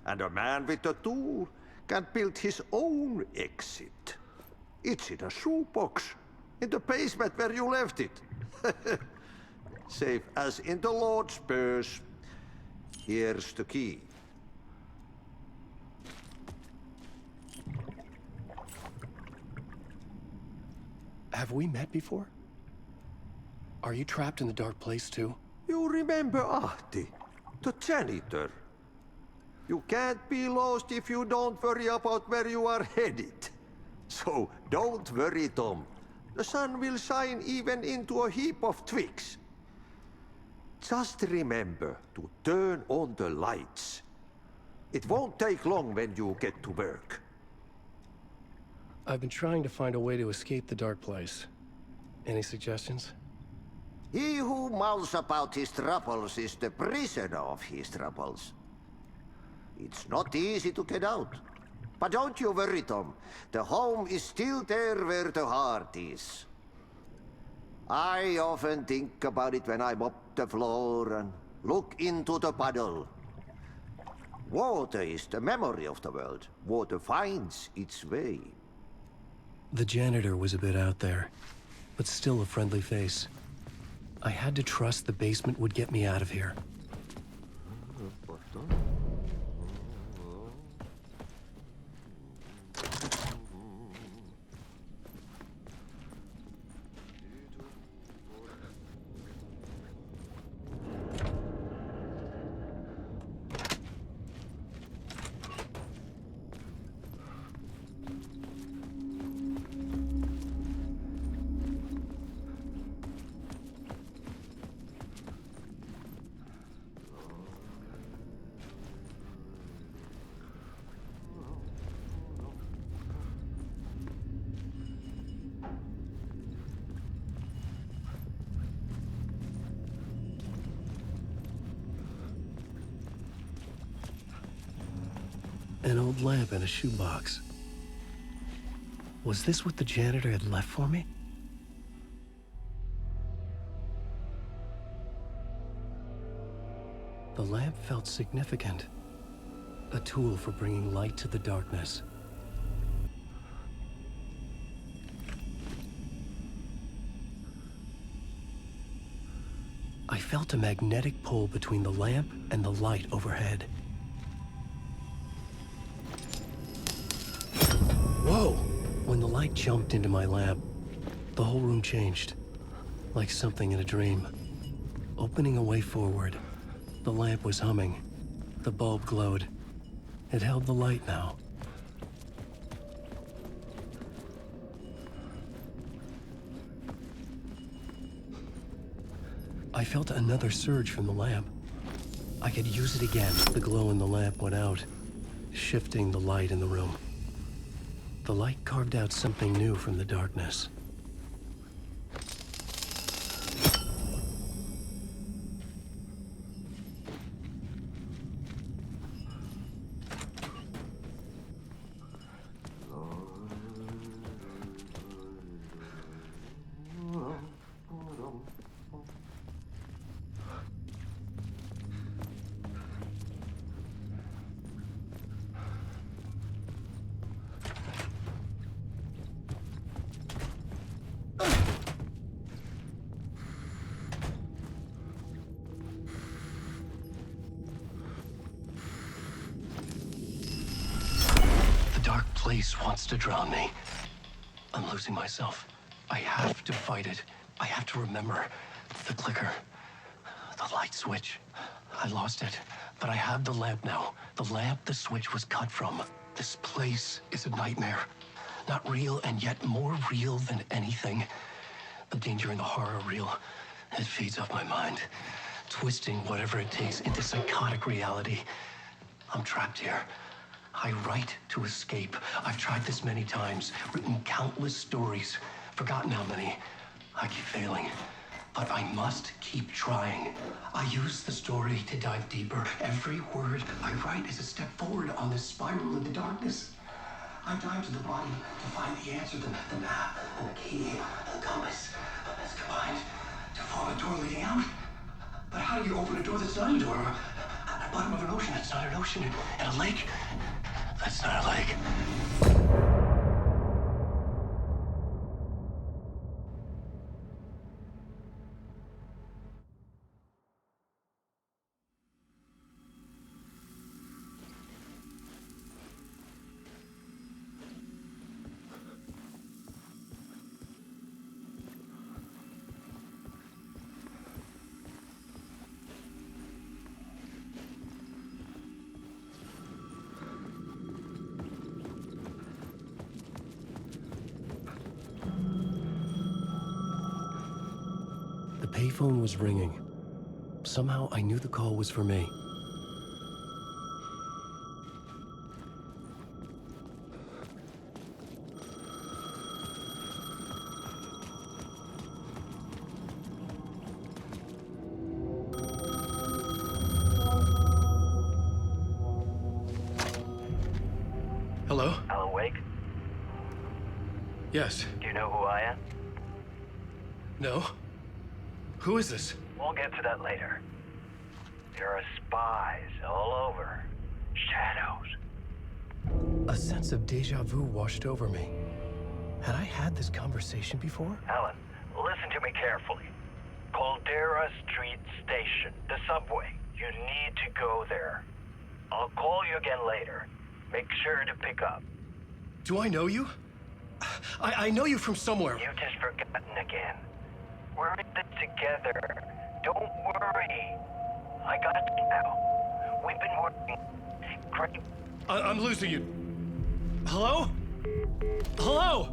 And a man with a tool can build his own exit. It's in a shoebox, in the basement where you left it. Safe as in the Lord's purse. Here's the key. Have we met before? Are you trapped in the dark place too? You remember Ahti, the janitor. You can't be lost if you don't worry about where you are headed. So don't worry, Tom. The sun will shine even into a heap of twigs. Just remember to turn on the lights. It won't take long when you get to work. I've been trying to find a way to escape the dark place. Any suggestions? He who mouths about his troubles is the prisoner of his troubles. It's not easy to get out. But don't you worry, Tom. The home is still there where the heart is. I often think about it when I mop the floor and look into the puddle. Water is the memory of the world. Water finds its way. The janitor was a bit out there, but still a friendly face. I had to trust the basement would get me out of here. An old lamp in a shoebox. Was this what the janitor had left for me? The lamp felt significant. A tool for bringing light to the darkness. I felt a magnetic pull between the lamp and the light overhead. Whoa! When the light jumped into my lamp, the whole room changed. Like something in a dream. Opening a way forward, the lamp was humming. The bulb glowed. It held the light now. I felt another surge from the lamp. I could use it again. The glow in the lamp went out, shifting the light in the room. The light carved out something new from the darkness. Place wants to drown me. I'm losing myself. I have to fight it. I have to remember. The clicker. The light switch. I lost it. But I have the lamp now. The lamp the switch was cut from. This place is a nightmare. Not real, and yet more real than anything. The danger and the horror are real. It feeds off my mind, twisting whatever it takes into psychotic reality. I'm trapped here. I write to escape. I've tried this many times, written countless stories, forgotten how many. I keep failing, but I must keep trying. I use the story to dive deeper. Every word I write is a step forward on this spiral into darkness. I dive to the bottom to find the answer, the map, and the key, and the compass. It's combined to form a door leading out. But how do you open a door that's not a door? At the bottom of an ocean that's not an ocean, and a lake that's not a lake. The payphone was ringing. Somehow I knew the call was for me. Hello? Alan Wake? Yes. Do you know who I am? No? Who is this? We'll get to that later. There are spies all over. Shadows. A sense of deja vu washed over me. Had I had this conversation before? Alan, listen to me carefully. Caldera Street Station, the subway. You need to go there. I'll call you again later. Make sure to pick up. Do I know you? I know you from somewhere. You've just forgotten again. We're in this together. Don't worry. I got you now. We've been working. Great. I'm losing you. Hello? Hello?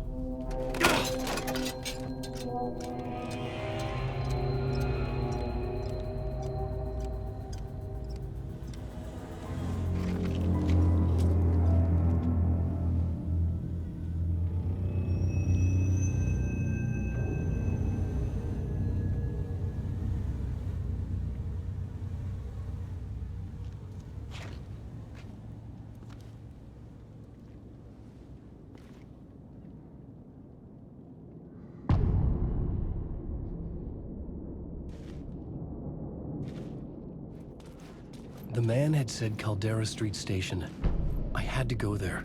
The man had said Caldera Street Station. I had to go there.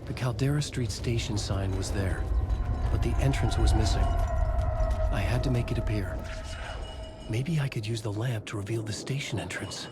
The Caldera Street Station sign was there, but the entrance was missing. I had to make it appear. Maybe I could use the lamp to reveal the station entrance.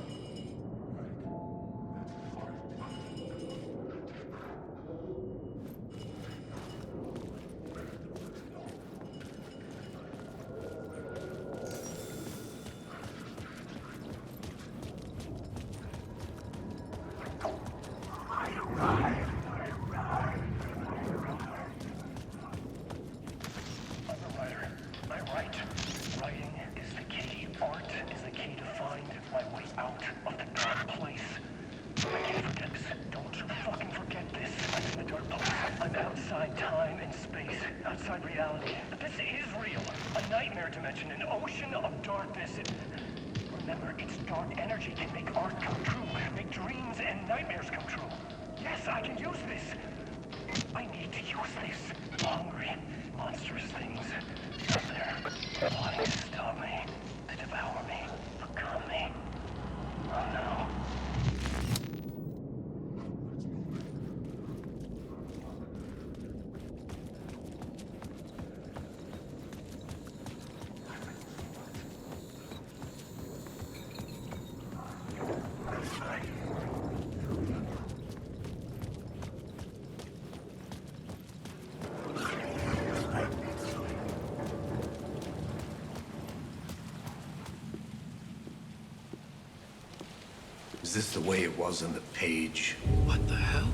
Is this the way it was on the page? What the hell?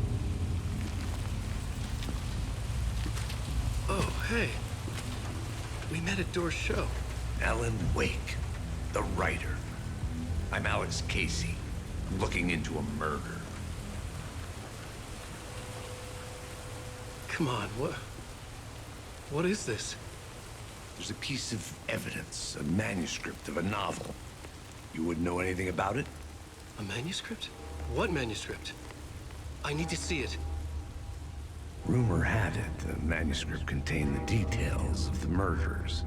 Oh, hey. We met at Door's show. Alan Wake, the writer. I'm Alex Casey, looking into a murder. Come on, what is this? There's a piece of evidence, a manuscript of a novel. You wouldn't know anything about it? A manuscript? What manuscript? I need to see it. Rumor had it the manuscript contained the details of the murders.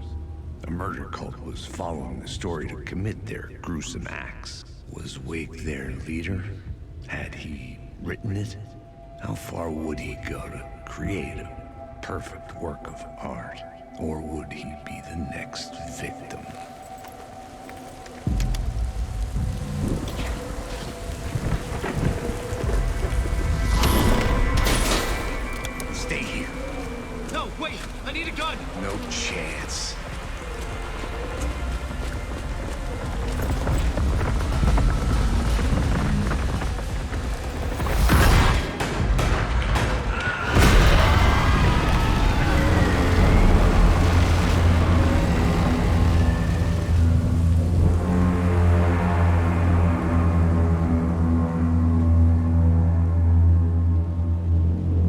A murder cult was following the story to commit their gruesome acts. Was Wake their leader? Had he written it? How far would he go to create a perfect work of art? Or would he be the next victim? Stay here. No, wait! I need a gun! No chance.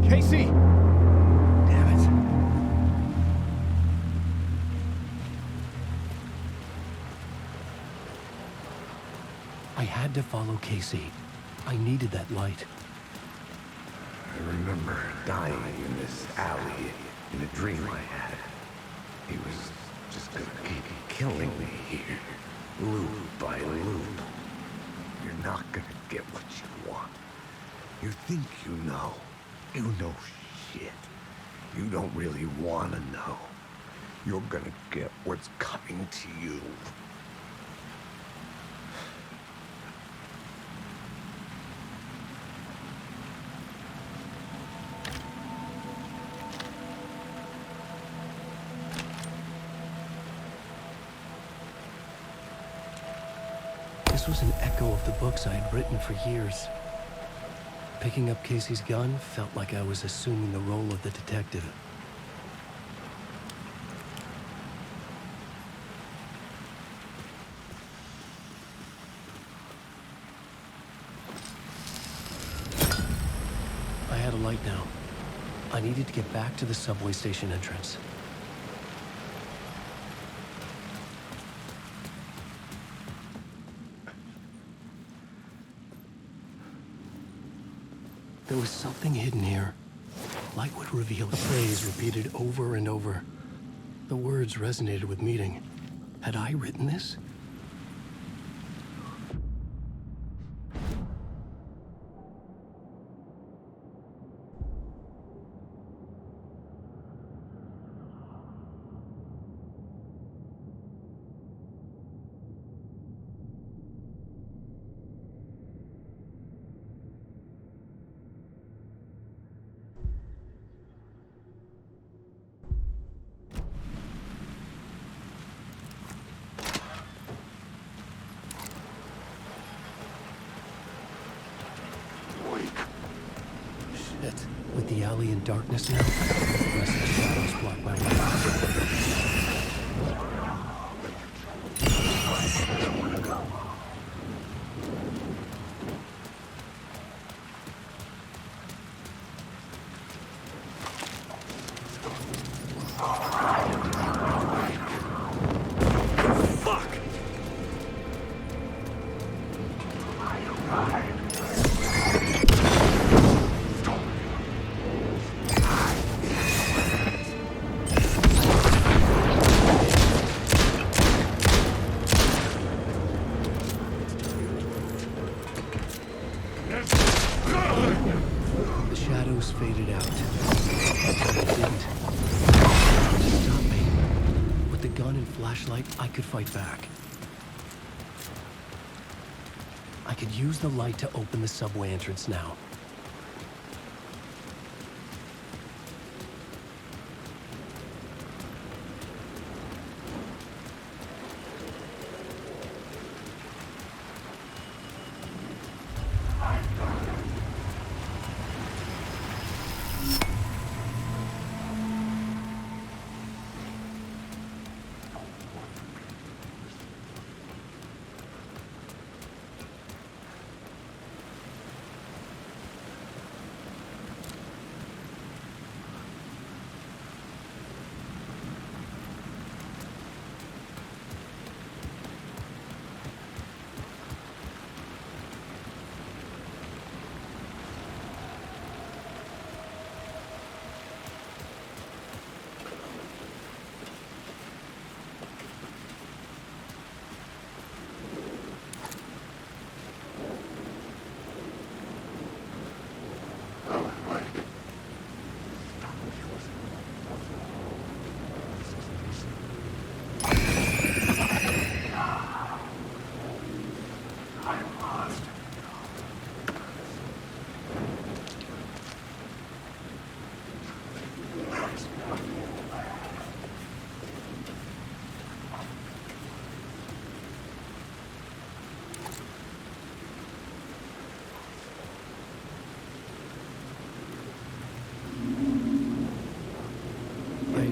Casey! Damn it. I had to follow Casey. I needed that light. I remember dying in this alley in a dream I had. He was just gonna keep killing me here, loop by loop. You're not gonna get what you want. You think you know. You know shit. You don't really want to know. You're gonna get what's coming to you. This was an echo of the books I had written for years. Picking up Casey's gun felt like I was assuming the role of the detective. I had a light now. I needed to get back to the subway station entrance. There was something hidden here. Light would reveal a phrase repeated over and over. The words resonated with meaning. Had I written this? Shit. With the alley in darkness now, the rest of the shadows block my way. The shadows faded out. But it didn't. It stopped me. With the gun and flashlight, I could fight back. I could use the light to open the subway entrance now.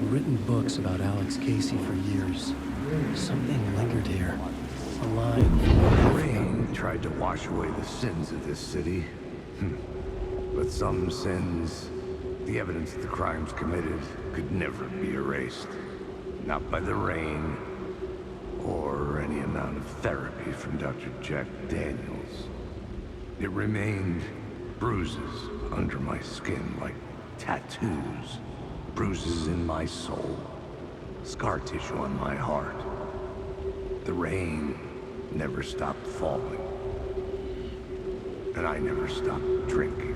Written books about Alex Casey for years. Something lingered here. A line. Rain tried to wash away the sins of this city. But some sins, the evidence of the crimes committed, could never be erased. Not by the rain, or any amount of therapy from Dr. Jack Daniels. It remained bruises under my skin, like tattoos. Bruises in my soul, scar tissue on my heart. The rain never stopped falling, and I never stopped drinking.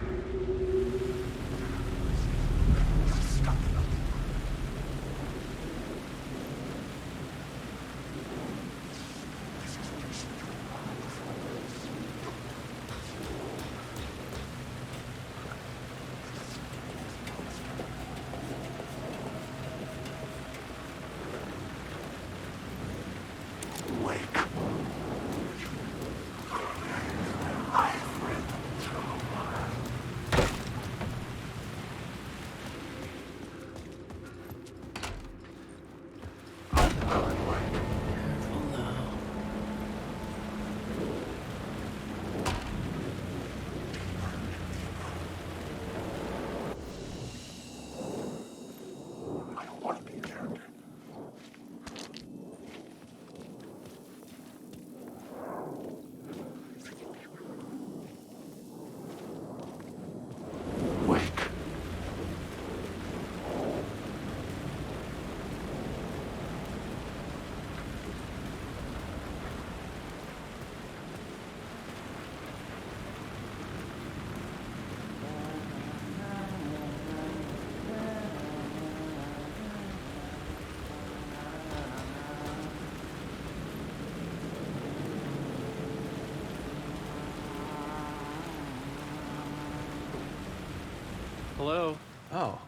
Hello? Oh.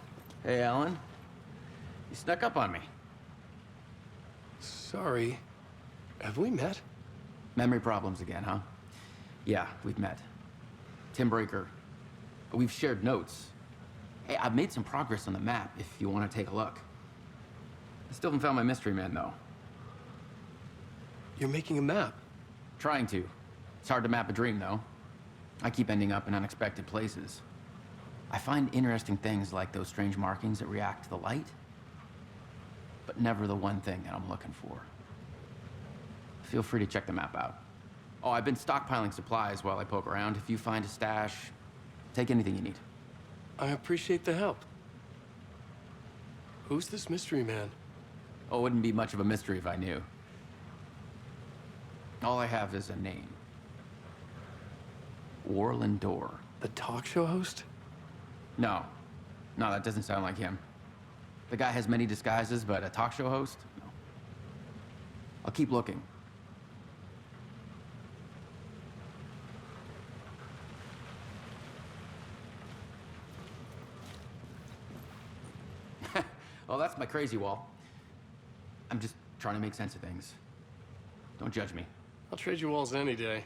Hey, Alan. You snuck up on me. Sorry. Have we met? Memory problems again, huh? Yeah, we've met. Tim Breaker. We've shared notes. Hey, I've made some progress on the map if you want to take a look. I still haven't found my mystery man, though. You're making a map? Trying to. It's hard to map a dream, though. I keep ending up in unexpected places. I find interesting things like those strange markings that react to the light, but never the one thing that I'm looking for. Feel free to check the map out. Oh, I've been stockpiling supplies while I poke around. If you find a stash, take anything you need. I appreciate the help. Who's this mystery man? Oh, it wouldn't be much of a mystery if I knew. All I have is a name. Warland Dorr. The talk show host? No. No, that doesn't sound like him. The guy has many disguises, but a talk show host? No. I'll keep looking. Oh, that's my crazy wall. I'm just trying to make sense of things. Don't judge me. I'll trade you walls any day.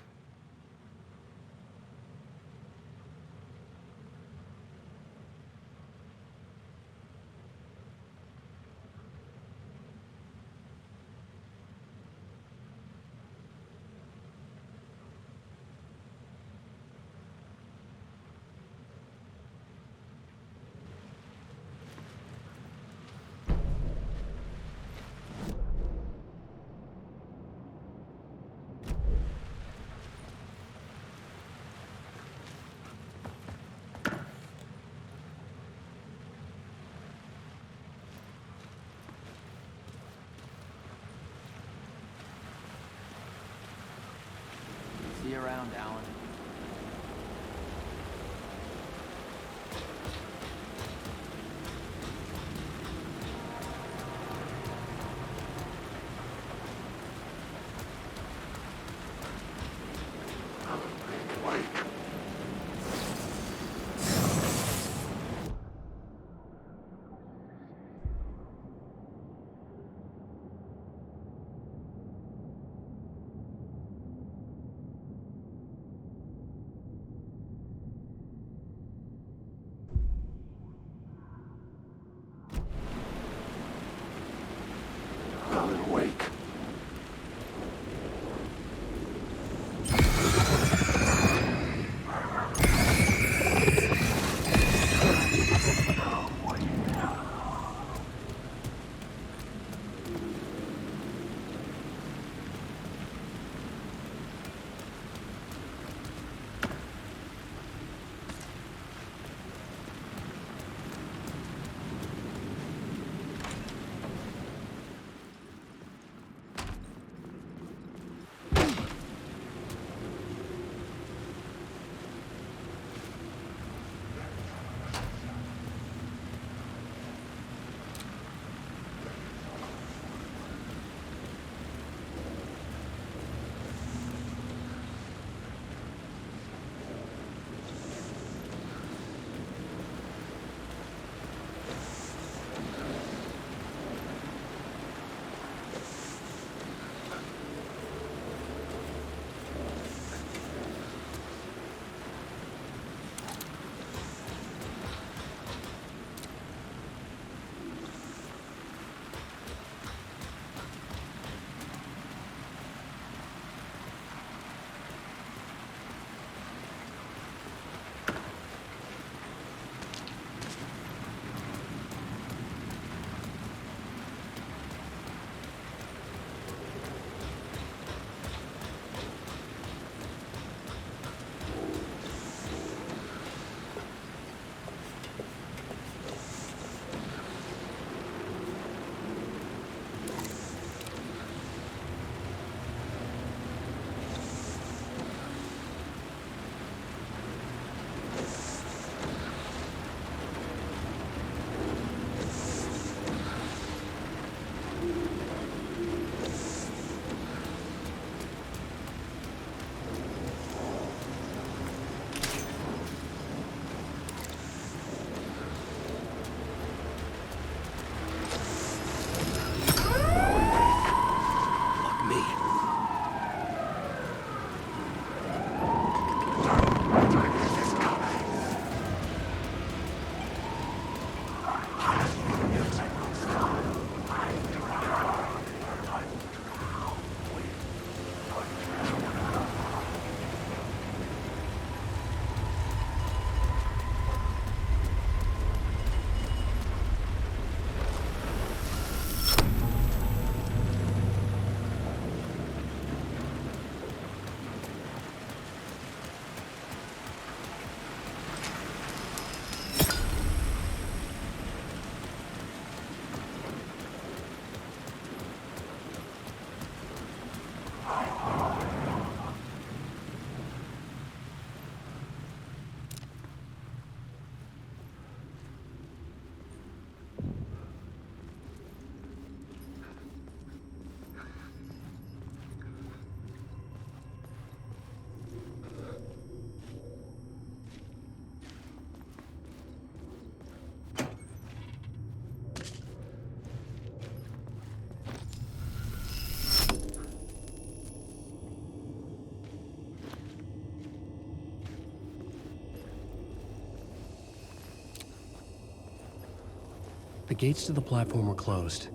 The gates to the platform were closed.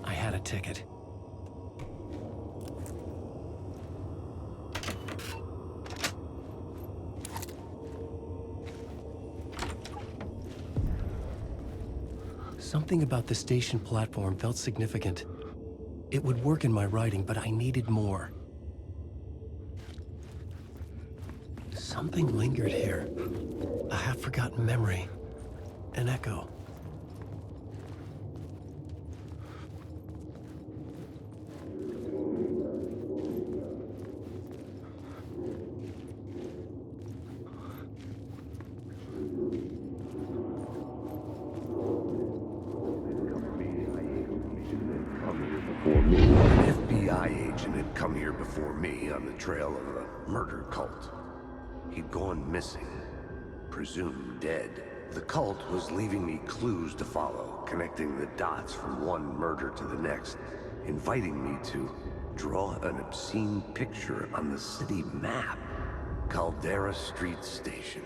I had a ticket. Something about the station platform felt significant. It would work in my writing, but I needed more. Something lingered here. A half-forgotten memory. An echo. An FBI agent had come here before me on the trail of a murder cult. He'd gone missing, presumed dead. The cult was leaving me clues to follow, connecting the dots from one murder to the next, inviting me to draw an obscene picture on the city map. Caldera Street Station.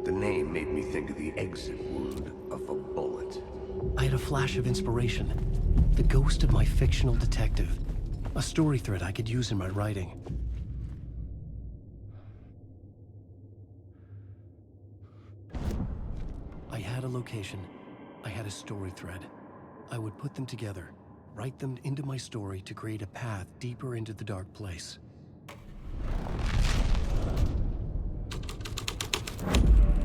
The name made me think of the exit wound of a bullet. I had a flash of inspiration. The ghost of my fictional detective. A story thread I could use in my writing. I had a location. I had a story thread. I would put them together, write them into my story to create a path deeper into the dark place.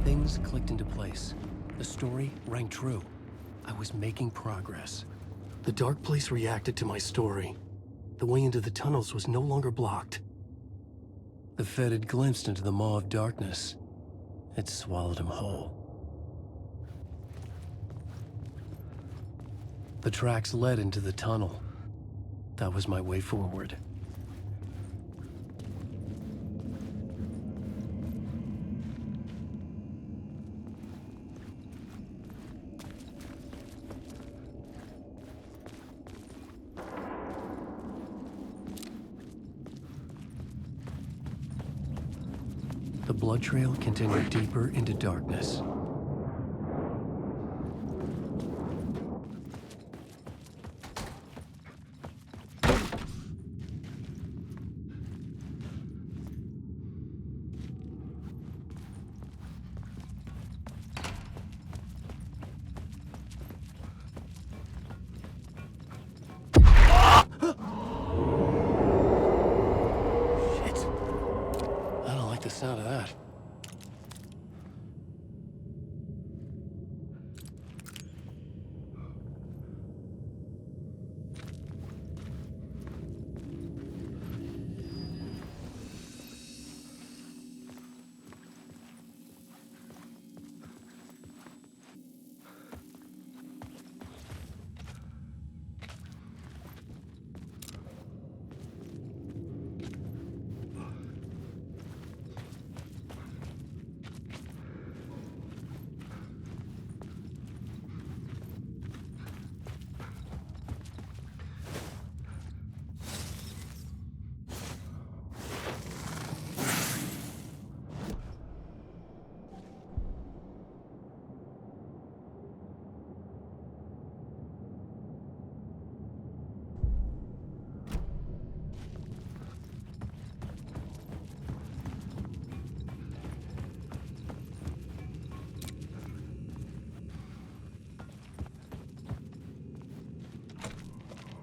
Things clicked into place. The story rang true. I was making progress. The dark place reacted to my story. The way into the tunnels was no longer blocked. The Fed had glimpsed into the maw of darkness. It swallowed him whole. The tracks led into the tunnel. That was my way forward. The blood trail continued deeper into darkness. Sound of that.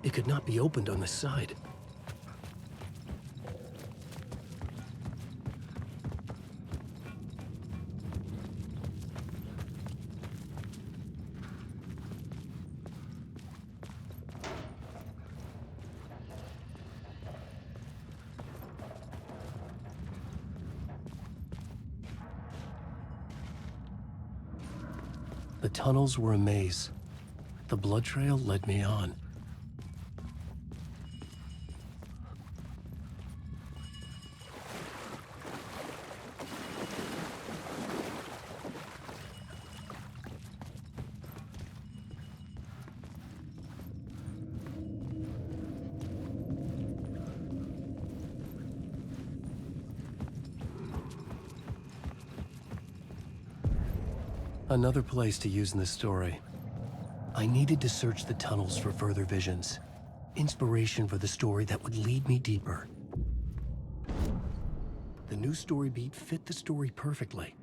It could not be opened on the side. The tunnels were a maze. The blood trail led me on. Another place to use in this story. I needed to search the tunnels for further visions. Inspiration for the story that would lead me deeper. The new story beat fit the story perfectly.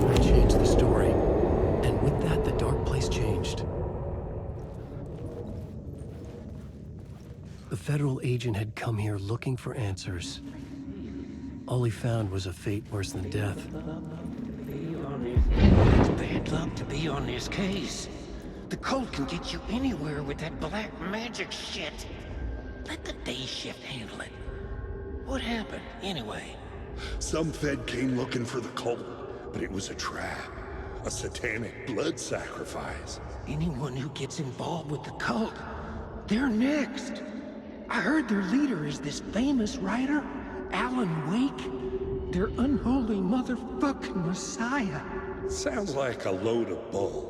I changed the story, and with that, the dark place changed. The federal agent had come here looking for answers. All he found was a fate worse than death. It's bad luck to be on this case. The cult can get you anywhere with that black magic shit. Let the day shift handle it. What happened, anyway? Some Fed came looking for the cult, but it was a trap. A satanic blood sacrifice. Anyone who gets involved with the cult, they're next. I heard their leader is this famous writer, Alan Wake. Their unholy motherfucking messiah. Sounds like a load of bull.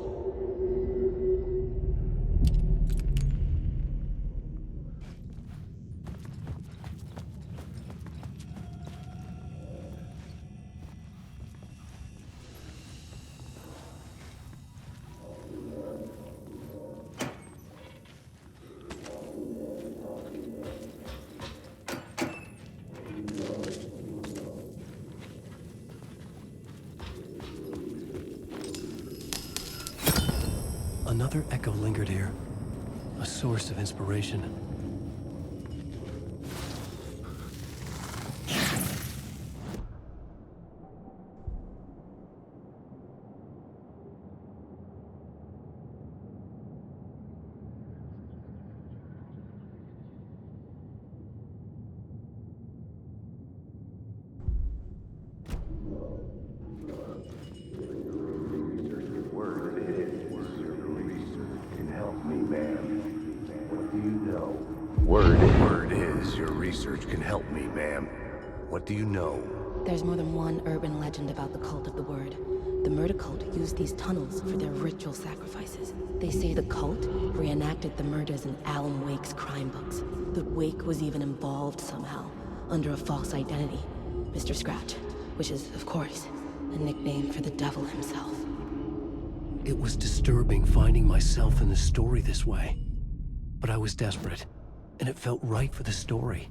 Another echo lingered here, a source of inspiration. Word is your research can help me, ma'am. What do you know? There's more than one urban legend about the cult of the Word. The murder cult used these tunnels for their ritual sacrifices. They say the cult reenacted the murders in Alan Wake's crime books. That Wake was even involved somehow, under a false identity. Mr. Scratch, which is, of course, a nickname for the devil himself. It was disturbing finding myself in the story this way. But I was desperate, and it felt right for the story.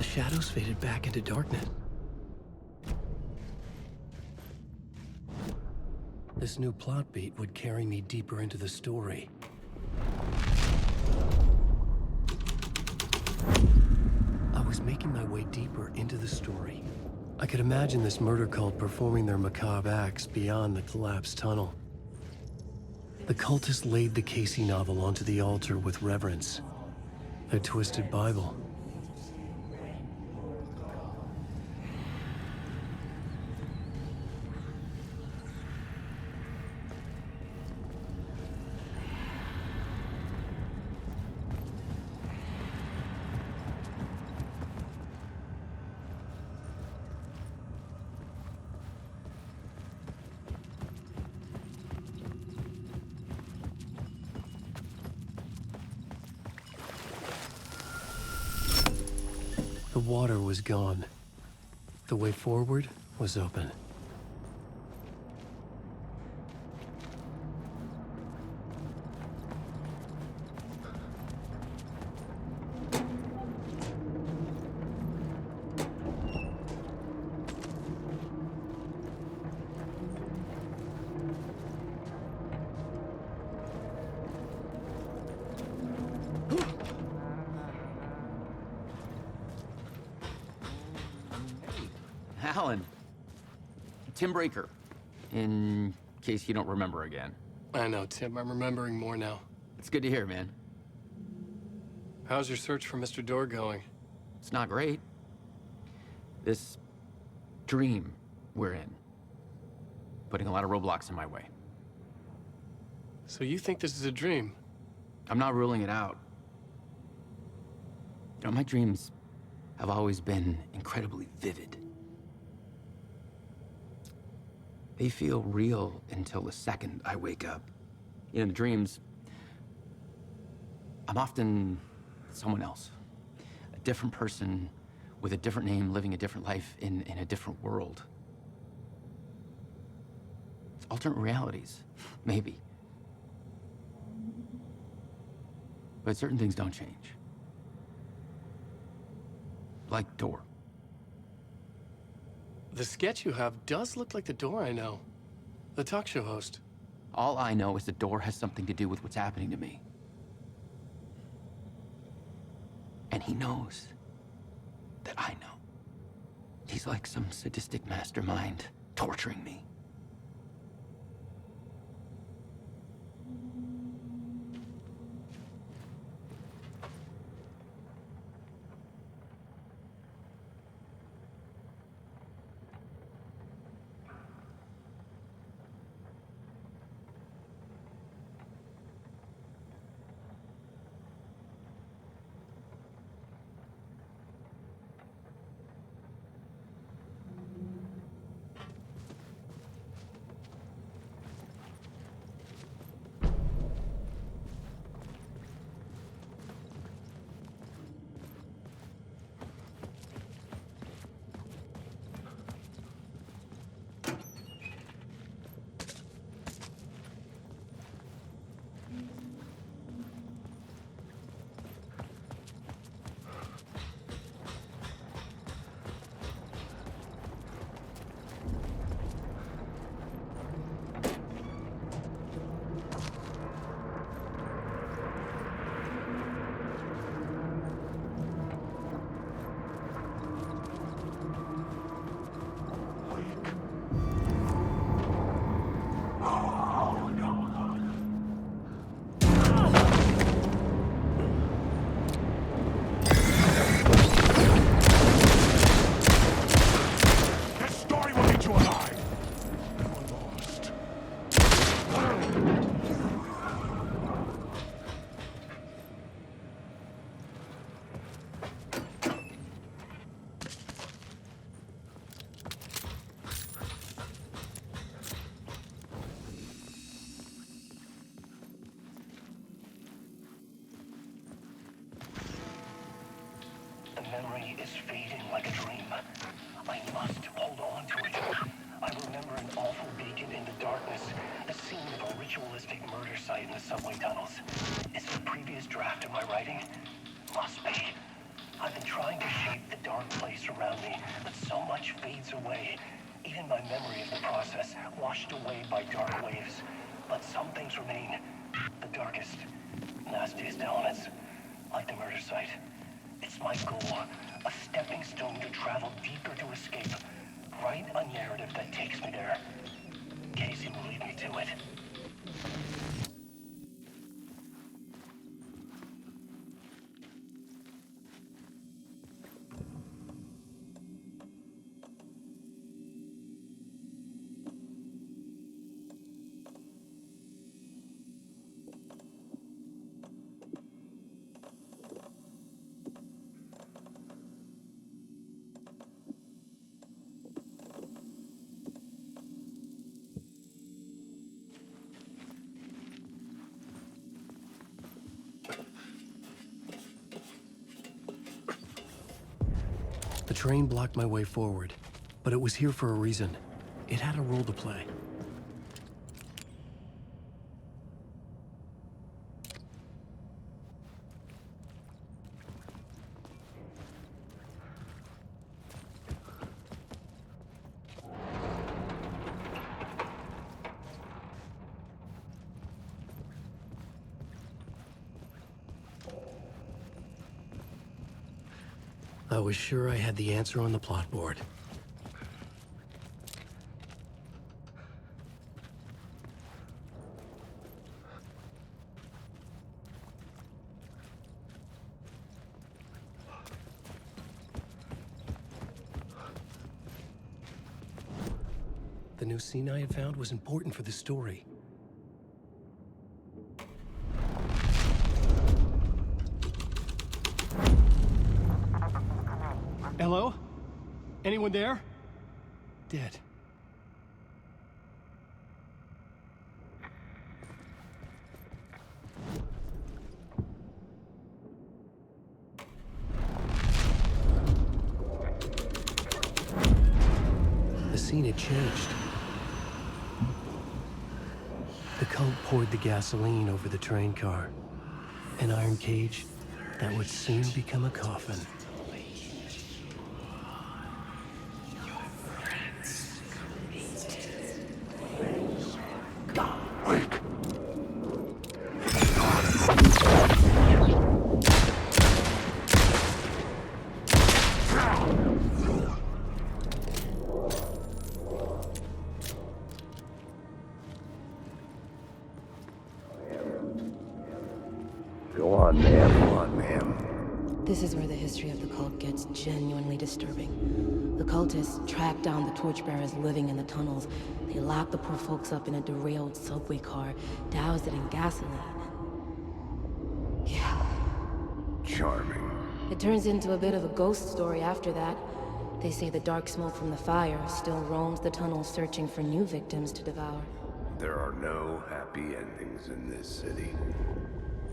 Shadows faded back into darkness. This new plot beat would carry me deeper into the story. I was making my way deeper into the story. I could imagine this murder cult performing their macabre acts beyond the collapsed tunnel. The cultists laid the Casey novel onto the altar with reverence. Their twisted Bible. The water was gone. The way forward was open. Alan. Tim Breaker. in case you don't remember again. I know, Tim. I'm remembering more now. It's good to hear, man. How's your search for Mr. Door going? It's not great. This dream we're in, putting a lot of roadblocks in my way. So you think this is a dream? I'm not ruling it out. You know, my dreams have always been incredibly vivid. They feel real until the second I wake up. You know, in the dreams, I'm often someone else. A different person with a different name, living a different life in a different world. It's alternate realities, maybe. But certain things don't change. Like Door. The sketch you have does look like the Door I know. The talk show host. All I know is the Door has something to do with what's happening to me. And he knows that I know. He's like some sadistic mastermind torturing me. Memory is fading like a dream. I must hold on to it. I remember an awful beacon in the darkness, the scene of a ritualistic murder site in the subway tunnels. Is it a previous draft of my writing? Must be. I've been trying to shape the dark place around me, but so much fades away. Even my memory of the process, washed away by dark waves. But some things remain. The darkest, nastiest elements, like the murder site. It's my goal, a stepping stone to travel deeper to escape. Write a narrative that takes me there. Casey will lead me to it. The train blocked my way forward, but it was here for a reason. It had a role to play. I was sure I had the answer on the plot board. The new scene I had found was important for the story. Hello? Anyone there? Dead. The scene had changed. The cult poured the gasoline over the train car. An iron cage that would soon become a coffin. Go on, ma'am. This is where the history of the cult gets genuinely disturbing. The cultists tracked down the torchbearers living in the tunnels. They locked the poor folks up in a derailed subway car, doused it in gasoline. Yeah. Charming. It turns into a bit of a ghost story after that. They say the dark smoke from the fire still roams the tunnels searching for new victims to devour. There are no happy endings in this city.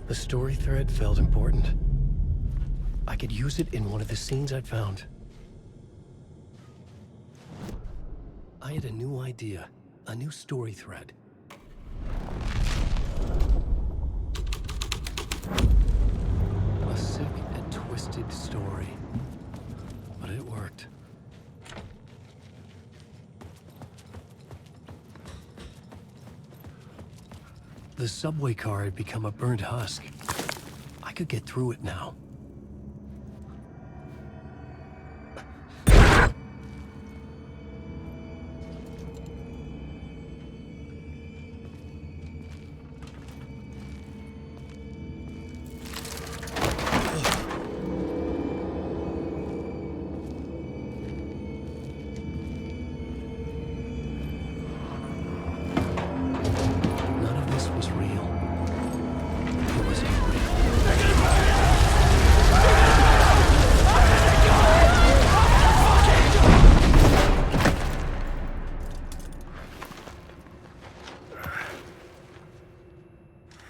The story thread felt important. I could use it in one of the scenes I'd found. I had a new idea, a new story thread. A sick and twisted story. But it worked. The subway car had become a burnt husk. I could get through it now.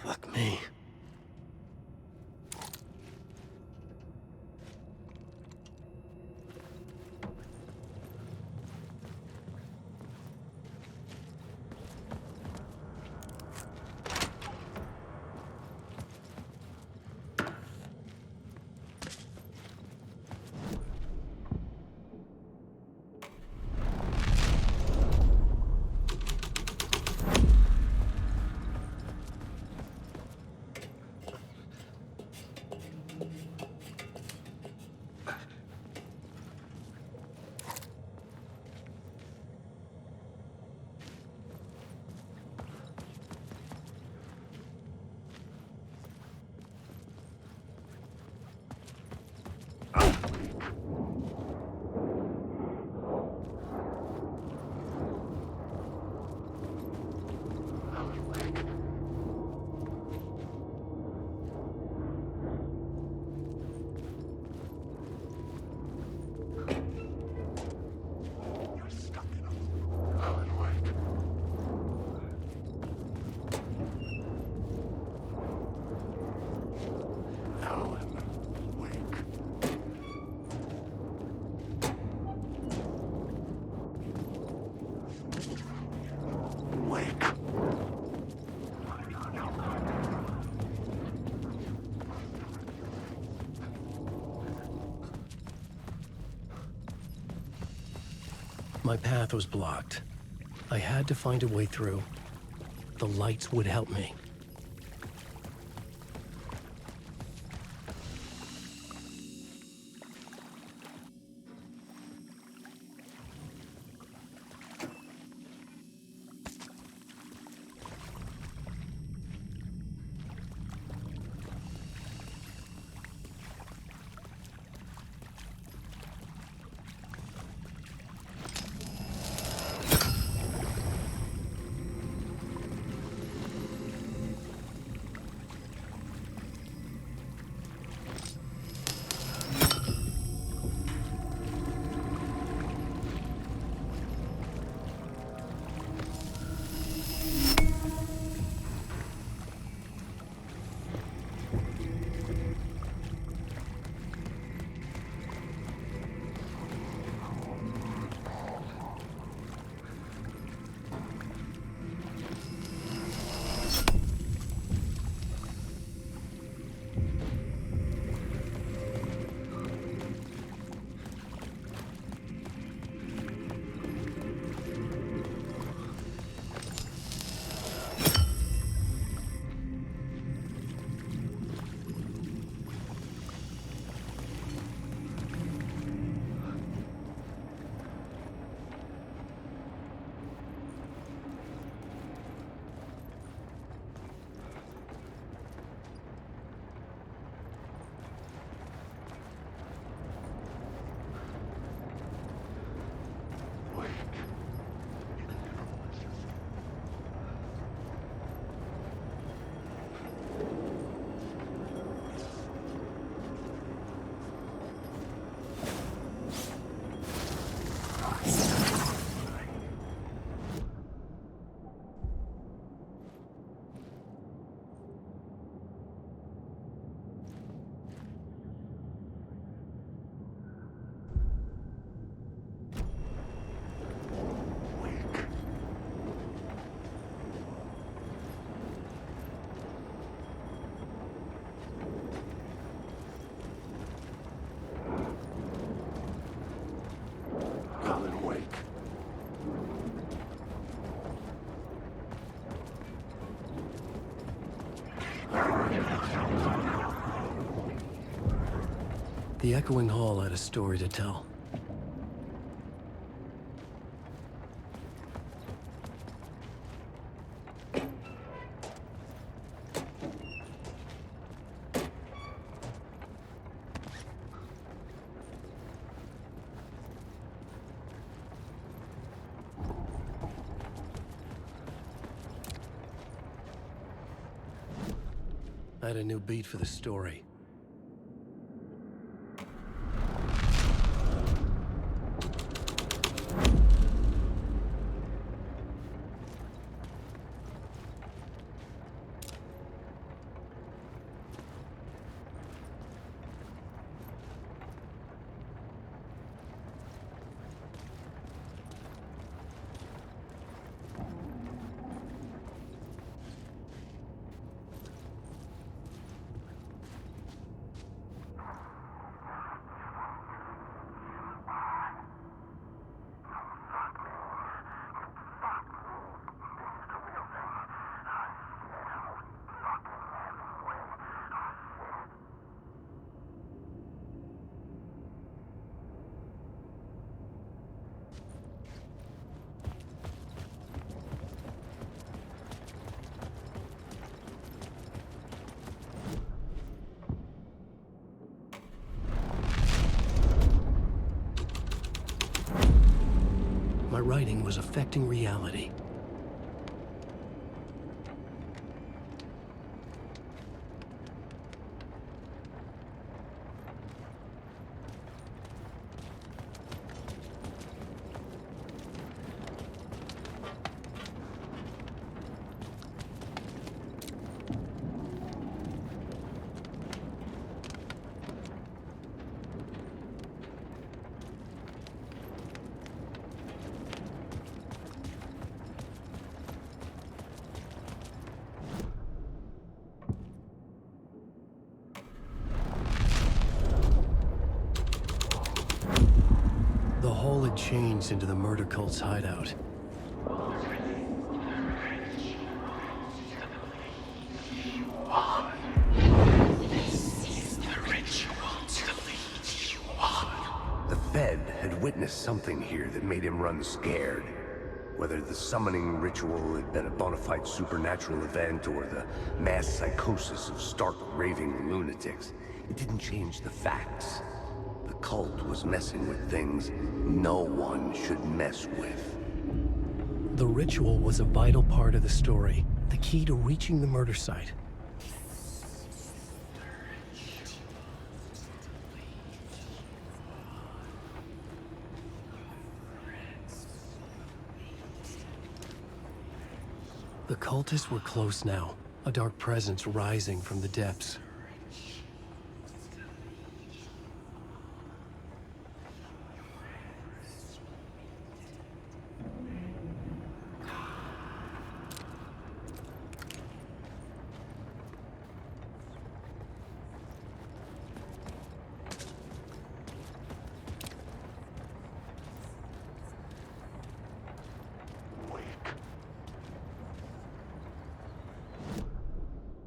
Fuck me. My path was blocked. I had to find a way through. The lights would help me. The echoing hall had a story to tell. I had a new beat for the story. My writing was affecting reality. The hole had changed into the murder cult's hideout. The Fed had witnessed something here that made him run scared. Whether the summoning ritual had been a bona fide supernatural event or the mass psychosis of stark raving lunatics, it didn't change the facts. The cult was messing with things no one should mess with. The ritual was a vital part of the story, the key to reaching the murder site. The cultists were close now, a dark presence rising from the depths.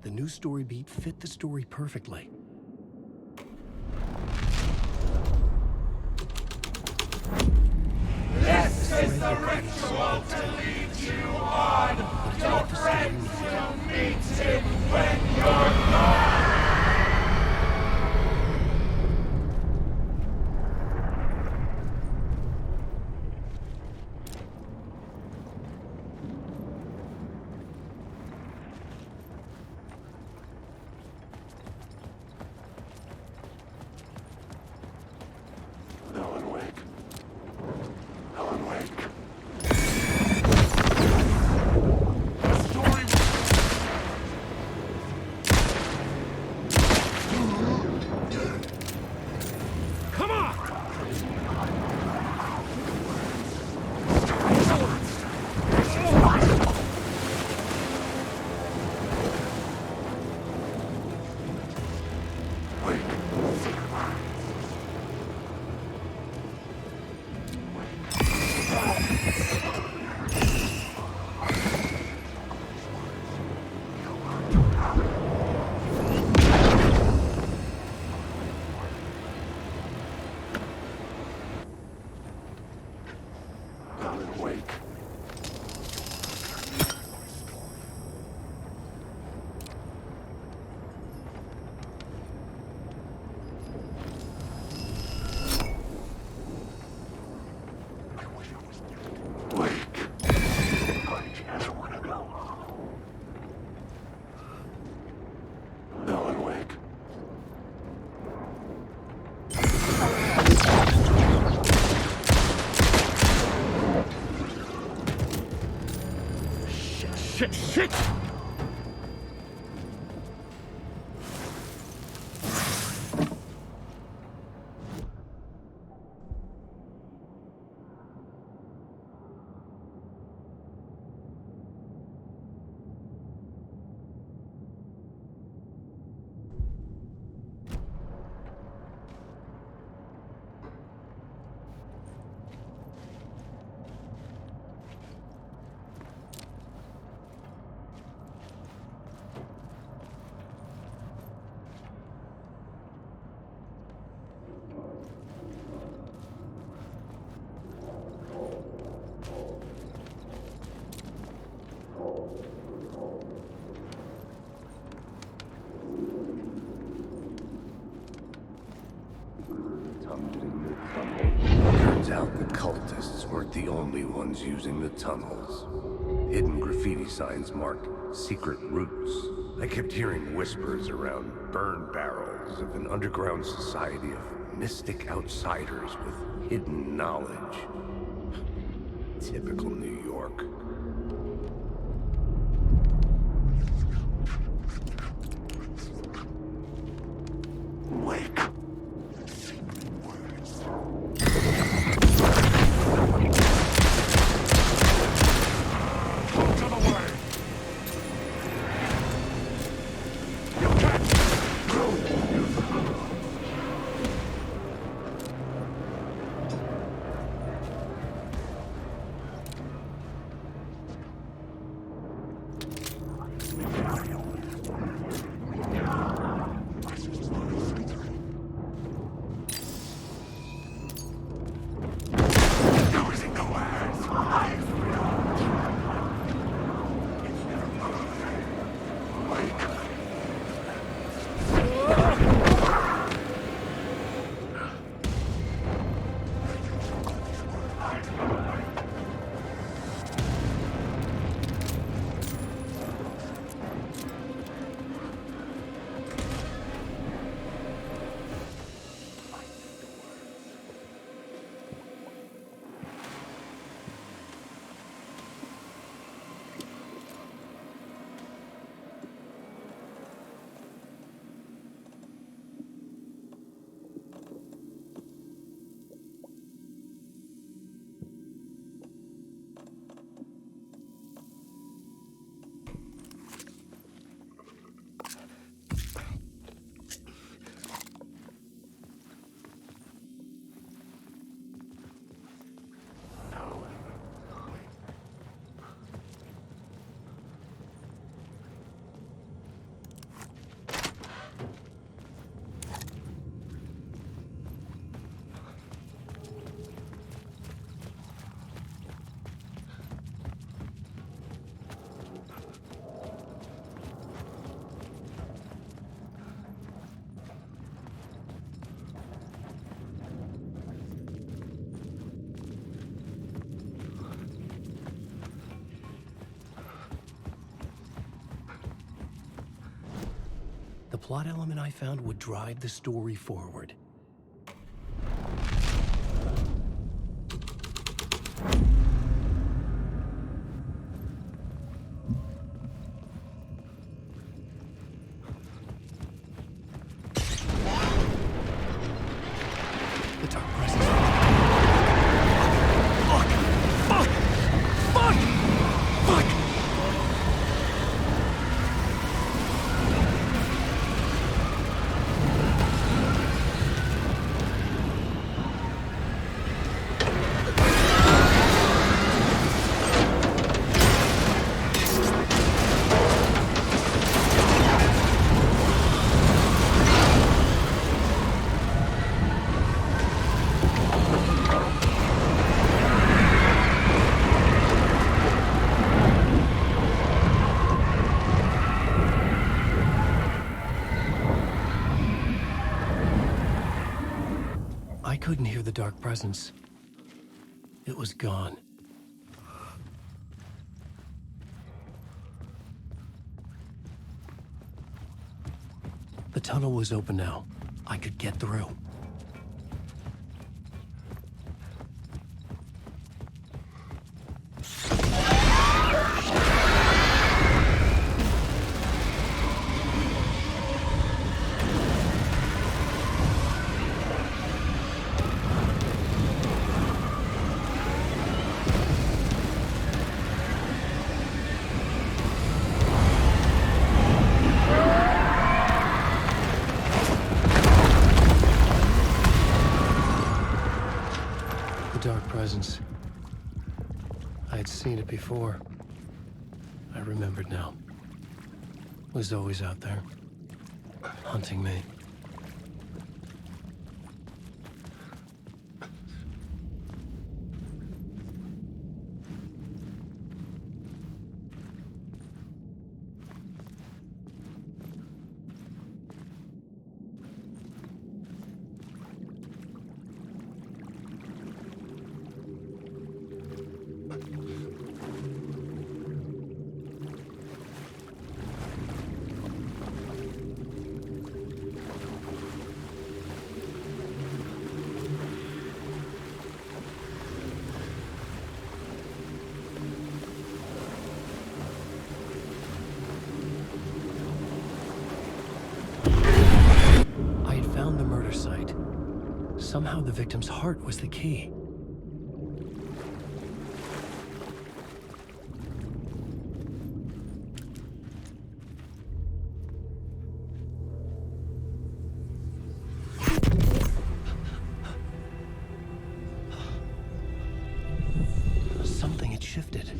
The new story beat fit the story perfectly. This is the ritual to lead you on. Your friends will meet him when you're gone. Shit! Turns out the cultists weren't the only ones using the tunnels. Hidden graffiti signs marked secret routes. I kept hearing whispers around burn barrels of an underground society of mystic outsiders with hidden knowledge. Typical New York. Wake. The plot element I found would drive the story forward. The dark presence. Fuck! I couldn't hear the dark presence. It was gone. The tunnel was open now. I could get through. I had seen it before. I remembered now. It was always out there, hunting me. Found the murder site. Somehow the victim's heart was the key. Something had shifted.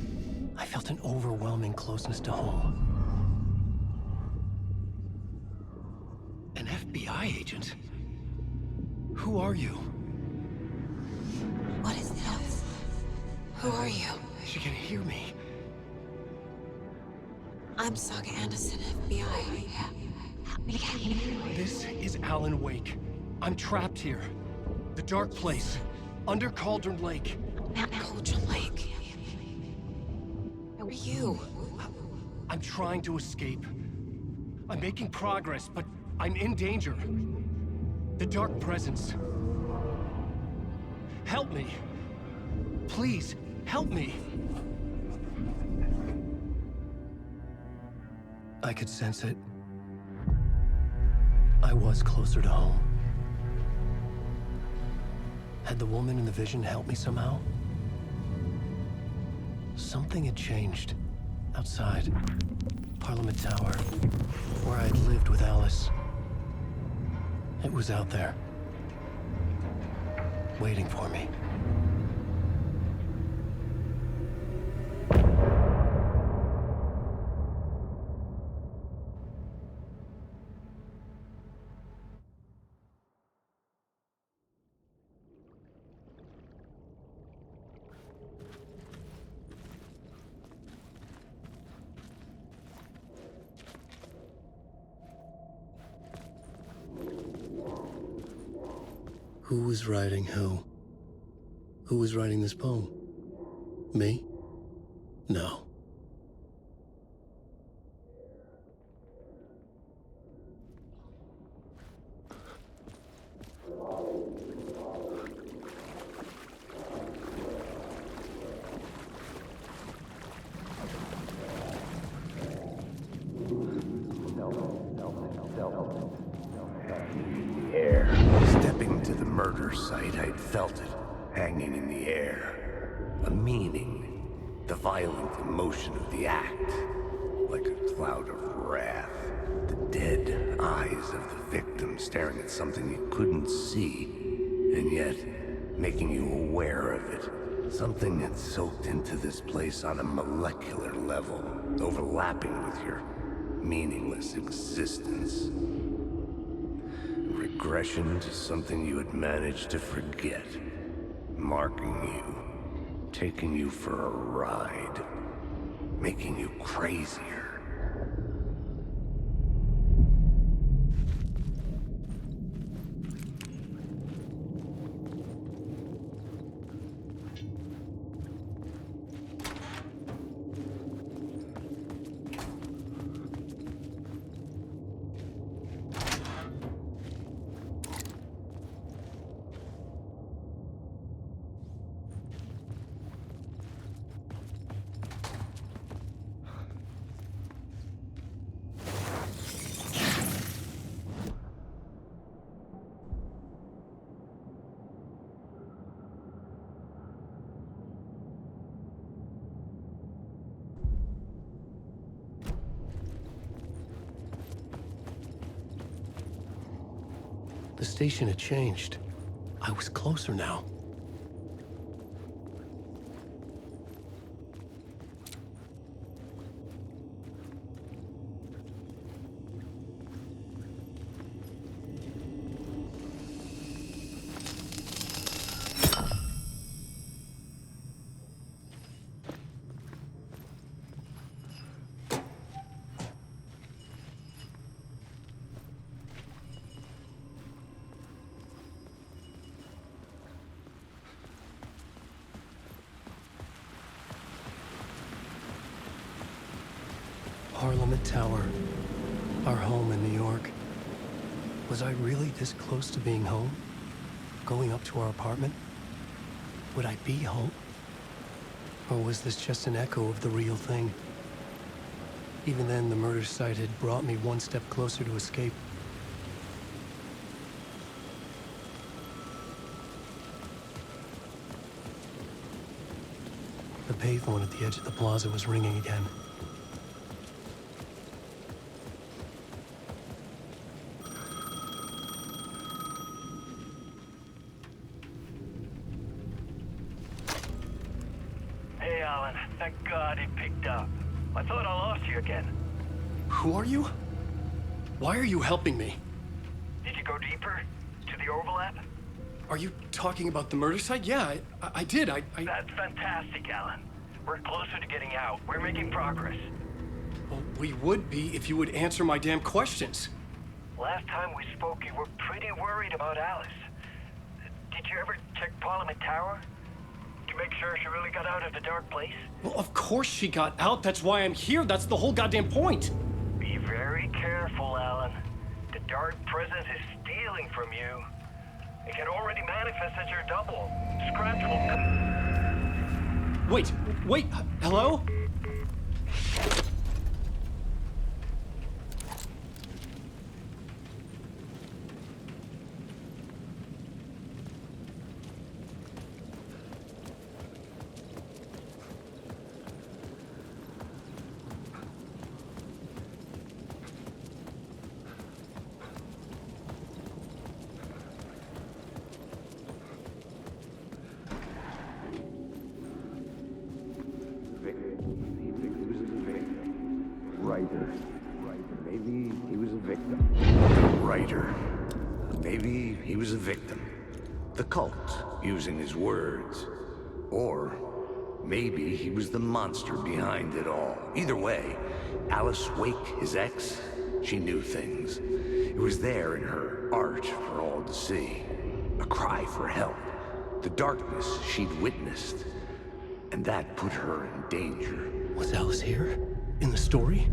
I felt an overwhelming closeness to home. An FBI agent? Who are you? What is this? Who are you? She can hear me. I'm Saga Anderson, FBI. This is Alan Wake. I'm trapped here. The dark place. Under Cauldron Lake. Cauldron Lake. Where are you? I'm trying to escape. I'm making progress, but I'm in danger. The dark presence. Help me. Please, help me. I could sense it. I was closer to home. Had the woman in the vision helped me somehow? Something had changed. Outside. Parliament Tower. Where I'd lived with Alice. It was out there. Waiting for me. Who was writing who? Who was writing this poem? Me? No. Stepping to the murder site, I'd felt it, hanging in the air. A meaning, the violent emotion of the act, like a cloud of wrath. The dead eyes of the victim staring at something you couldn't see, and yet making you aware of it. Something had soaked into this place on a molecular level, overlapping with your meaningless existence. Regression to something you had managed to forget. Marking you. Taking you for a ride. Making you crazier. The station had changed. I was closer now. Parliament Tower, our home in New York. Was I really this close to being home? Going up to our apartment? Would I be home? Or was this just an echo of the real thing? Even then, the murder site had brought me one step closer to escape. The payphone at the edge of the plaza was ringing again. Hey, Alan. Thank God it picked up. I thought I lost you again. Who are you? Why are you helping me? Did you go deeper? To the overlap? Are you talking about the murder site? Yeah, I did. That's fantastic, Alan. We're closer to getting out. We're making progress. Well, we would be if you would answer my damn questions. Last time we spoke, you were pretty worried about Alice. Did you ever check Parliament Tower? To make sure she really got out of the dark place? Well, of course she got out. That's why I'm here. That's the whole goddamn point. Be very careful, Alan. The dark presence is stealing from you. It can already manifest as your double. Scratch will... Wait, hello? Maybe he was a victim. Writer. Maybe he was a victim. The cult, using his words. Or maybe he was the monster behind it all. Either way, Alice Wake, his ex, she knew things. It was there in her art for all to see. A cry for help. The darkness she'd witnessed. And that put her in danger. Was Alice here? In the story?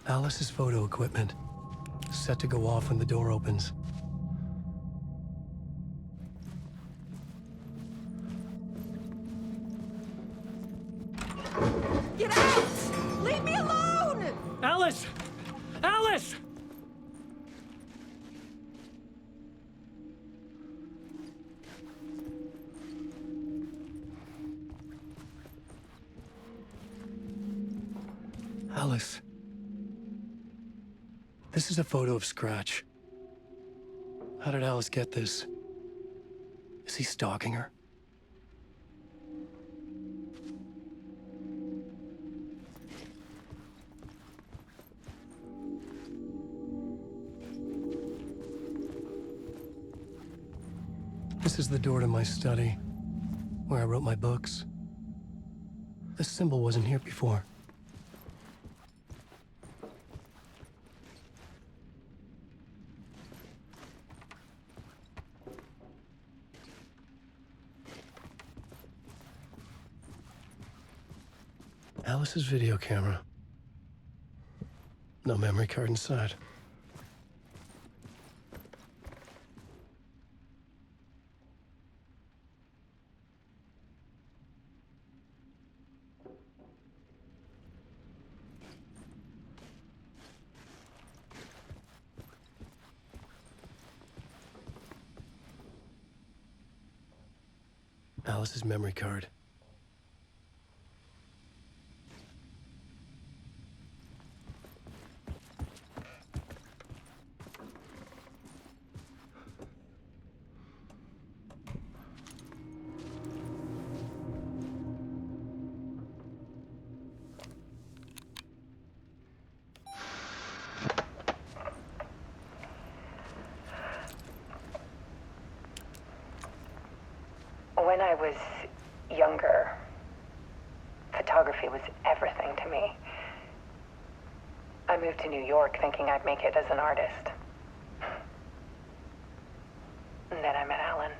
Alice's photo equipment, set to go off when the door opens. Get out! Leave me alone! Alice! Alice! Alice. This is a photo of Scratch. How did Alice get this? Is he stalking her? This is the door to my study, where I wrote my books. This symbol wasn't here before. Alice's video camera. No memory card inside. Alice's memory card. was younger, photography was everything to me. I moved to New York thinking I'd make it as an artist. And then I met Alan.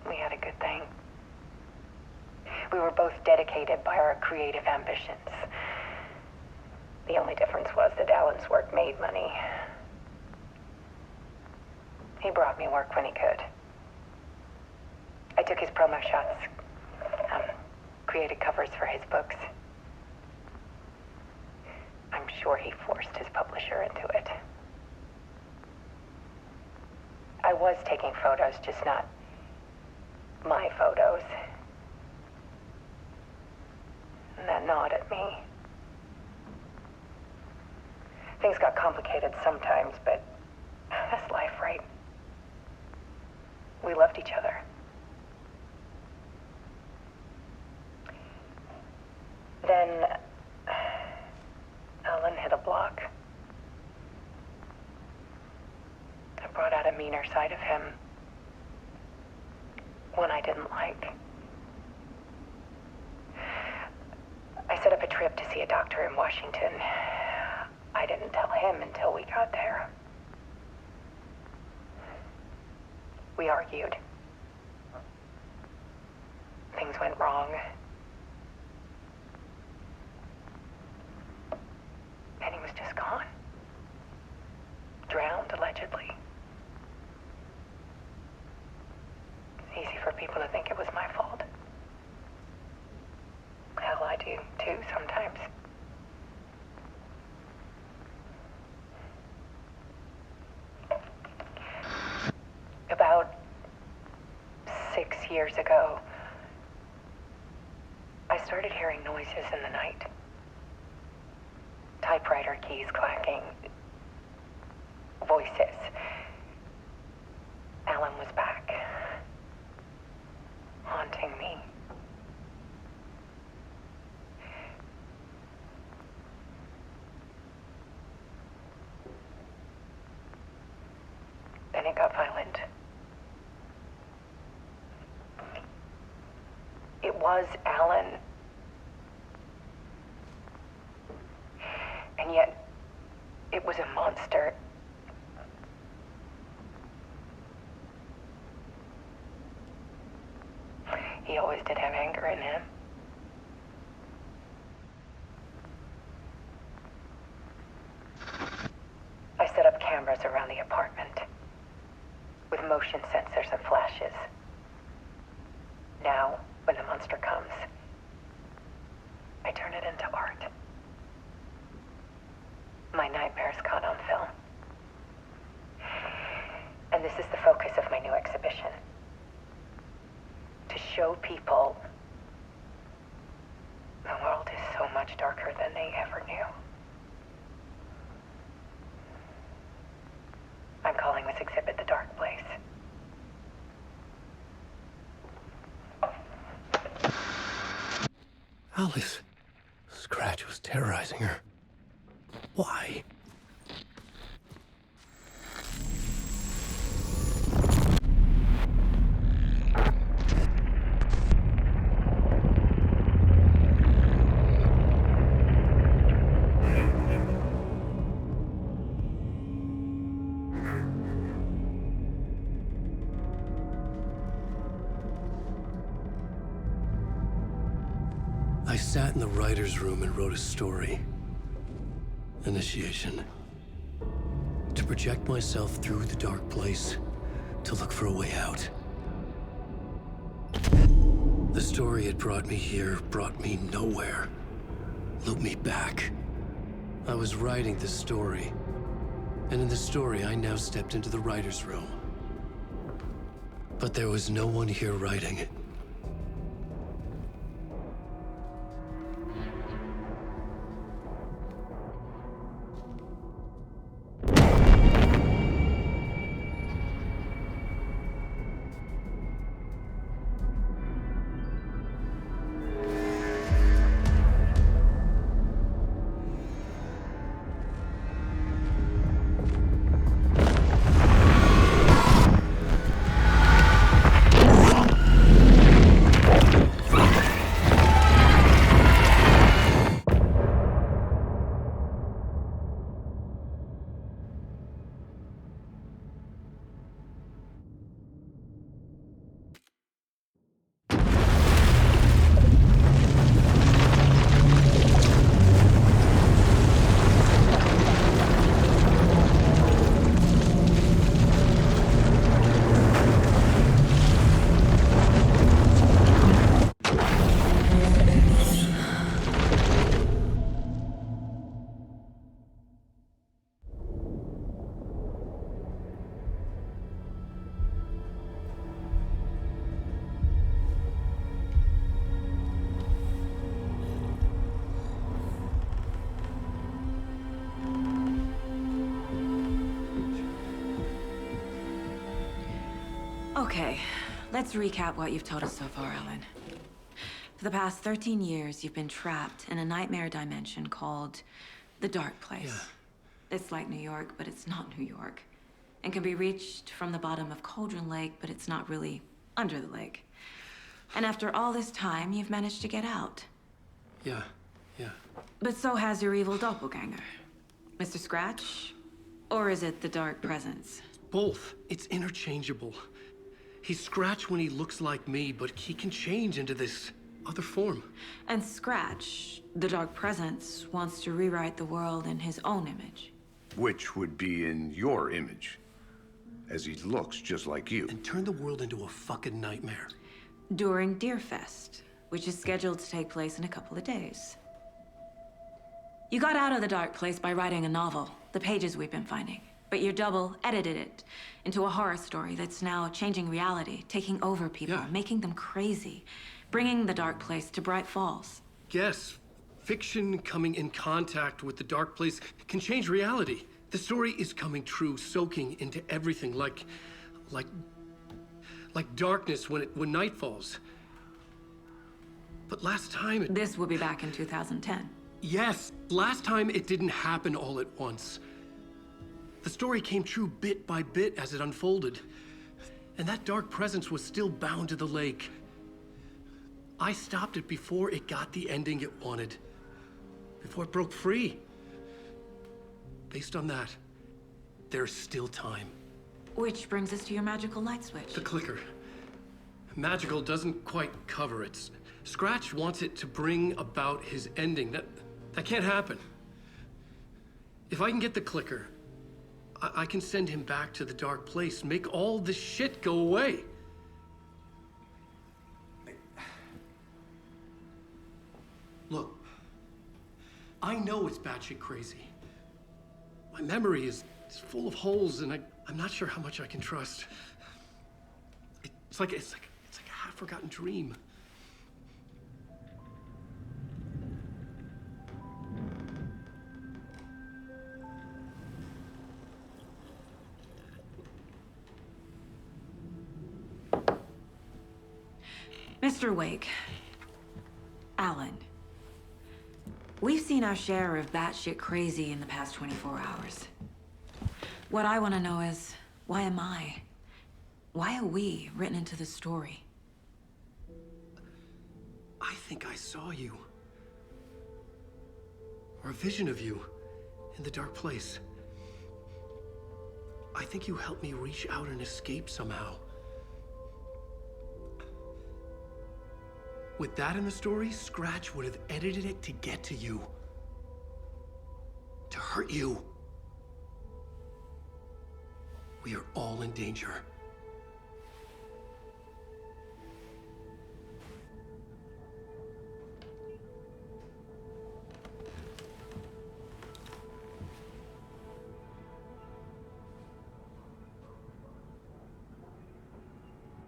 We had a good thing. We were both dedicated by our creative ambitions. The only difference was that Alan's work made money. He brought me work when he could. I took his promo shots, created covers for his books. I'm sure he forced his publisher into it. I was taking photos, just not my photos. And that gnawed at me. Things got complicated sometimes, but that's life, right? We loved each other. Then Alan hit a block. I brought out a meaner side of him. One I didn't like. I set up a trip to see a doctor in Washington. I didn't tell him until we got there. We argued. Things went wrong. And he was just gone. Drowned, allegedly. It's easy for people to think it was my fault. Hell, I do, too, sometimes. About 6 years ago, I started hearing noises in the night. Typewriter keys clacking. Voices. Alan was back. Haunting me. Then it got violent. It was Alan. And yet, it was a monster. He always did have anger in him. I set up cameras around the apartment with motion sensors and flashes. Now, when the monster comes, I turn it into art. My nightmares caught on film. And this is the focus of my new exhibition. To show people the world is so much darker than they ever knew. I'm calling this exhibit The Dark Place. Alice. Scratch was terrorizing her. Why? I sat in the writer's room and wrote a story. Initiation. To project myself through the dark place, to look for a way out. The story had brought me here, brought me nowhere. Looped me back. I was writing the story. And in the story, I now stepped into the writer's room. But there was no one here writing it. Okay, let's recap what you've told us so far, Alan. For the past 13 years, you've been trapped in a nightmare dimension called the Dark Place. Yeah. It's like New York, but it's not New York. And can be reached from the bottom of Cauldron Lake, but it's not really under the lake. And after all this time, you've managed to get out. Yeah. But so has your evil doppelganger. Mr. Scratch? Or is it the Dark Presence? Both. It's interchangeable. He's Scratch when he looks like me, but he can change into this other form. And Scratch, the Dark Presence, wants to rewrite the world in his own image. Which would be in your image, as he looks just like you. And turn the world into a fucking nightmare. During Deerfest, which is scheduled to take place in a couple of days. You got out of the Dark Place by writing a novel, the pages we've been finding. But your double edited it into a horror story that's now changing reality, taking over people, making them crazy, bringing the Dark Place to Bright Falls. Yes, fiction coming in contact with the Dark Place can change reality. The story is coming true, soaking into everything like darkness when night falls. But last time This will be back in 2010. Yes, last time it didn't happen all at once. The story came true bit by bit as it unfolded. And that dark presence was still bound to the lake. I stopped it before it got the ending it wanted. Before it broke free. Based on that, there's still time. Which brings us to your magical light switch. The clicker. Magical doesn't quite cover it. Scratch wants it to bring about his ending. That can't happen. If I can get the clicker, I can send him back to the Dark Place, make all this shit go away. Look, I know it's batshit crazy. My memory is full of holes, and I'm not sure how much I can trust. It's like a half-forgotten dream. Mr. Wake, Alan, we've seen our share of batshit crazy in the past 24 hours. What I want to know is, why am I? Why are we written into the story? I think I saw you. Or a vision of you in the Dark Place. I think you helped me reach out and escape somehow. With that in the story, Scratch would have edited it to get to you. To hurt you. We are all in danger.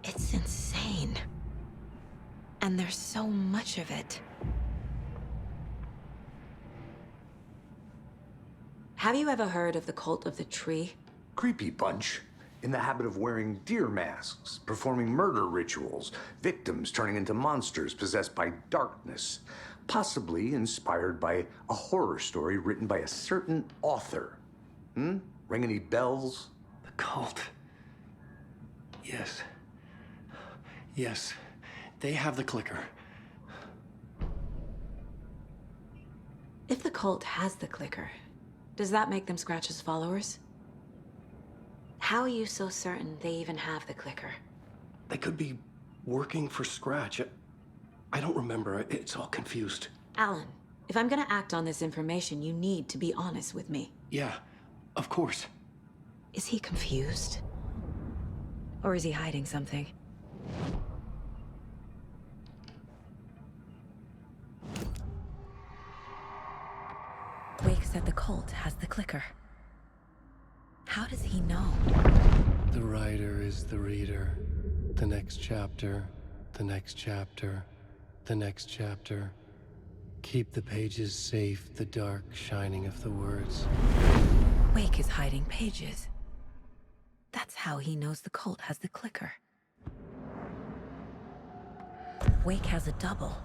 It's insane. And there's so much of it. Have you ever heard of the Cult of the Tree? Creepy bunch. In the habit of wearing deer masks, performing murder rituals, victims turning into monsters possessed by darkness. Possibly inspired by a horror story written by a certain author. Ring any bells? The cult. Yes. Yes. They have the clicker. If the cult has the clicker, does that make them Scratch's followers? How are you so certain they even have the clicker? They could be working for Scratch. I don't remember. It's all confused. Alan, if I'm gonna act on this information, you need to be honest with me. Yeah, of course. Is he confused? Or is he hiding something? Wake said the cult has the clicker. How does he know? The writer is the reader. The next chapter, the next chapter, the next chapter. Keep the pages safe, the dark shining of the words. Wake is hiding pages. That's how he knows the cult has the clicker. Wake has a double.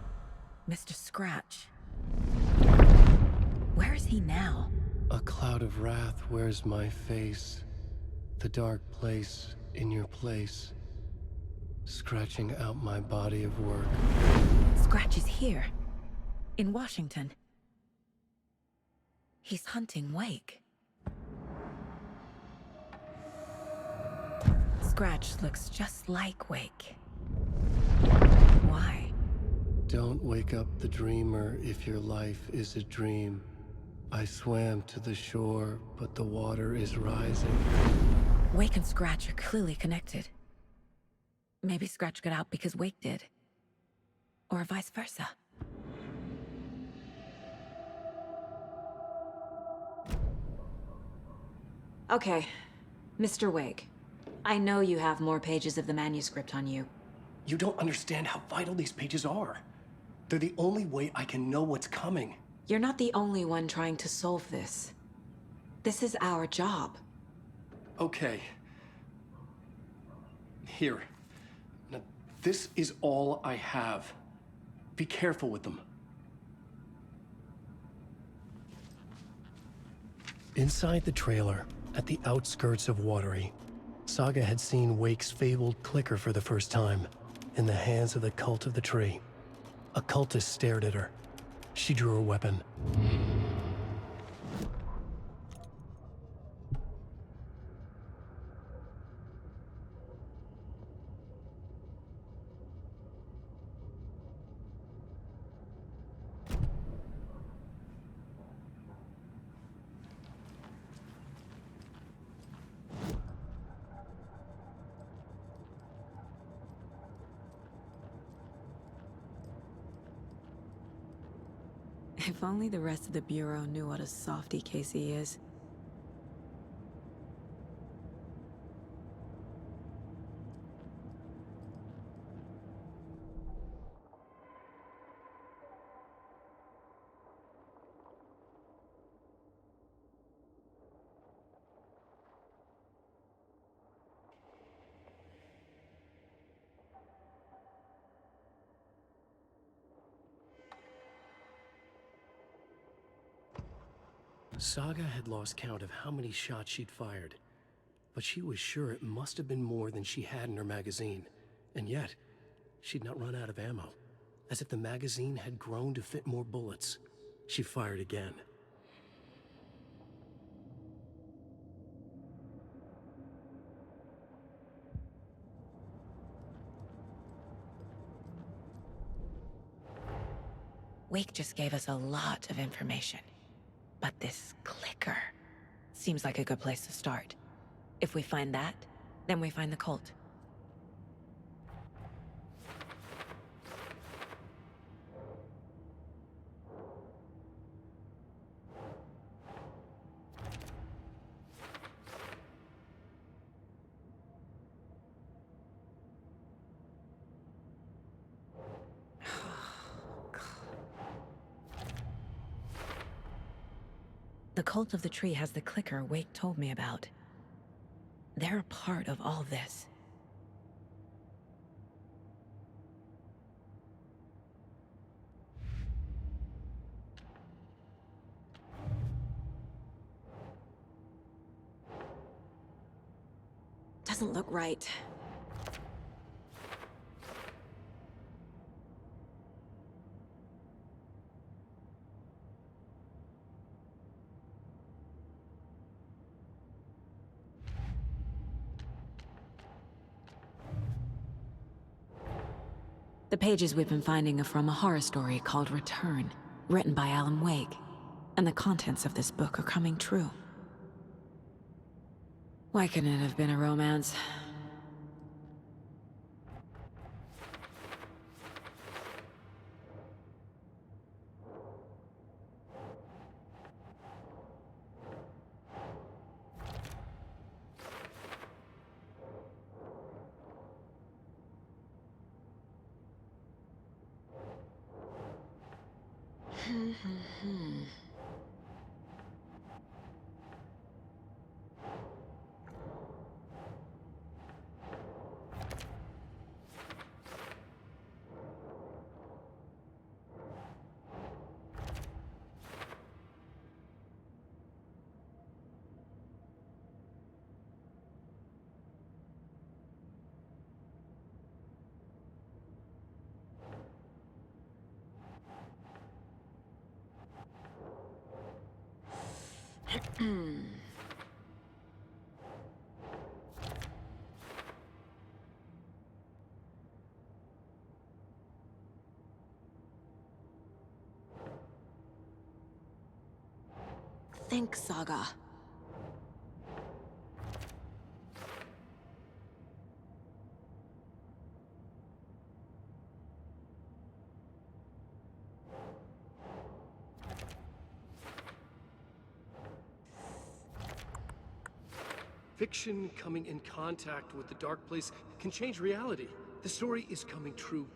Mr. Scratch. Where is he now? A cloud of wrath wears my face. The dark place in your place. Scratching out my body of work. Scratch is here. In Washington. He's hunting Wake. Scratch looks just like Wake. Why? Don't wake up the dreamer if your life is a dream. I swam to the shore, but the water is rising. Wake and Scratch are clearly connected. Maybe Scratch got out because Wake did. Or vice versa. Okay, Mr. Wake. I know you have more pages of the manuscript on you. You don't understand how vital these pages are. They're the only way I can know what's coming. You're not the only one trying to solve this. This is our job. Okay. Here. Now, this is all I have. Be careful with them. Inside the trailer, at the outskirts of Watery, Saga had seen Wake's fabled clicker for the first time, in the hands of the Cult of the Tree. A cultist stared at her. She drew her weapon. If only the rest of the Bureau knew what a softy Casey is. Saga had lost count of how many shots she'd fired, but she was sure it must have been more than she had in her magazine. And yet, she'd not run out of ammo. As if the magazine had grown to fit more bullets. She fired again. Wake just gave us a lot of information. But this clicker seems like a good place to start. If we find that, then we find the cult. The Cult of the Tree has the clicker Wake told me about. They're a part of all this. Doesn't look right. The pages we've been finding are from a horror story called Return, written by Alan Wake, and the contents of this book are coming true. Why couldn't it have been a romance? Think, Saga. Fiction coming in contact with the dark place can change reality. The story is coming true.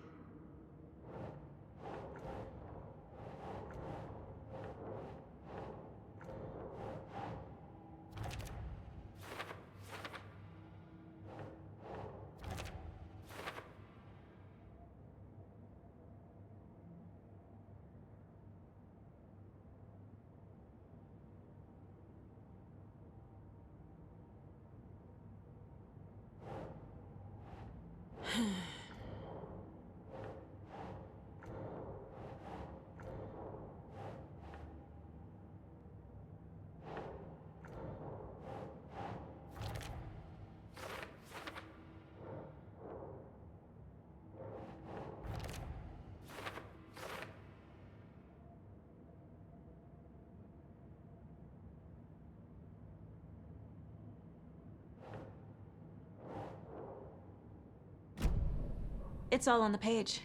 It's all on the page.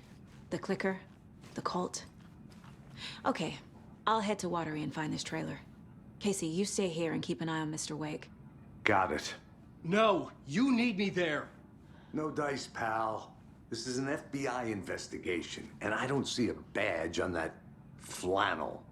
The clicker, the cult. Okay, I'll head to Watery and find this trailer. Casey, you stay here and keep an eye on Mr. Wake. Got it. No, you need me there. No dice, pal. This is an FBI investigation, and I don't see a badge on that flannel.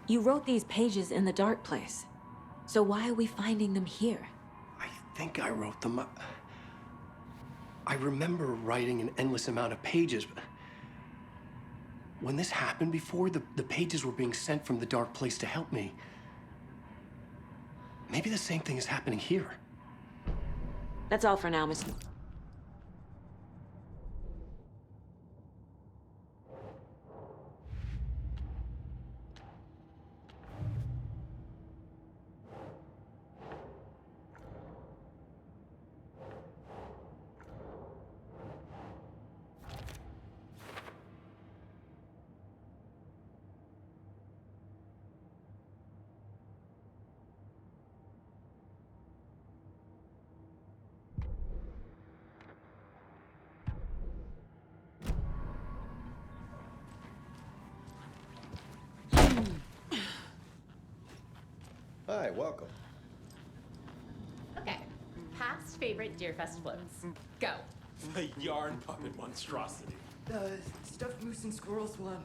You wrote these pages in the dark place. So why are we finding them here? I think I wrote them. I remember writing an endless amount of pages. But when this happened before, the pages were being sent from the dark place to help me. Maybe the same thing is happening here. That's all for now, Miss. Hi, welcome. Okay, past favorite Deerfest floats. Go. The yarn puppet monstrosity. The stuffed moose and squirrels one.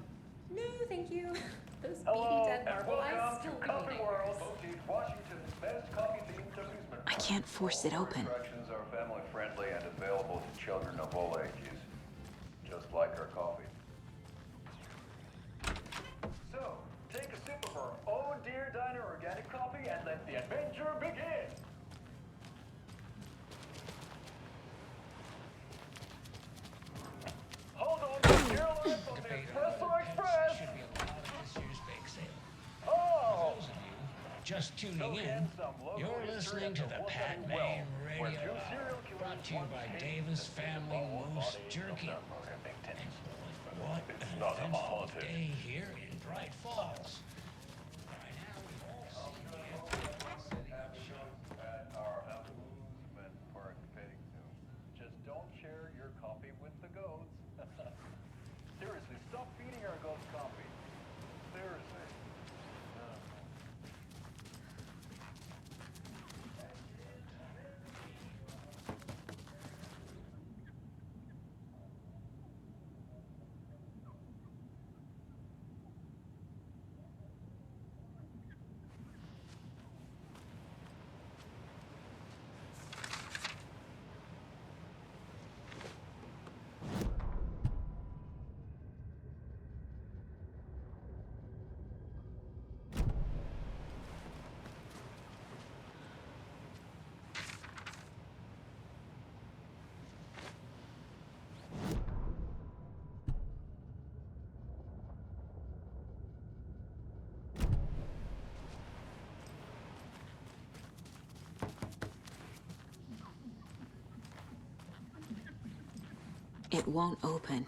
No, thank you. Those beady dead marble eyes still Coffee bleeding. World, hosting Washington's best coffee-themed amusement. I can't force it open. Attractions are family-friendly and available to children of all ages, just like our coffee. So, take a sip of our own Deer Diner organic coffee and let the adventure begin. Hold on to your life on the Espresso Express. Should be allowed at this year's bake sale. Oh! For those of you just tuning in, you're listening to the Pat Maine Radio Hour, brought to you by Davis Family Moose Jerky. And what an eventful day here in Bright Falls. By now, we've all seen the FBI setting up shop. At our amusement park petting zoo. Just don't share your coffee with the goats. Seriously, stop feeding our goats coffee. Seriously. It won't open.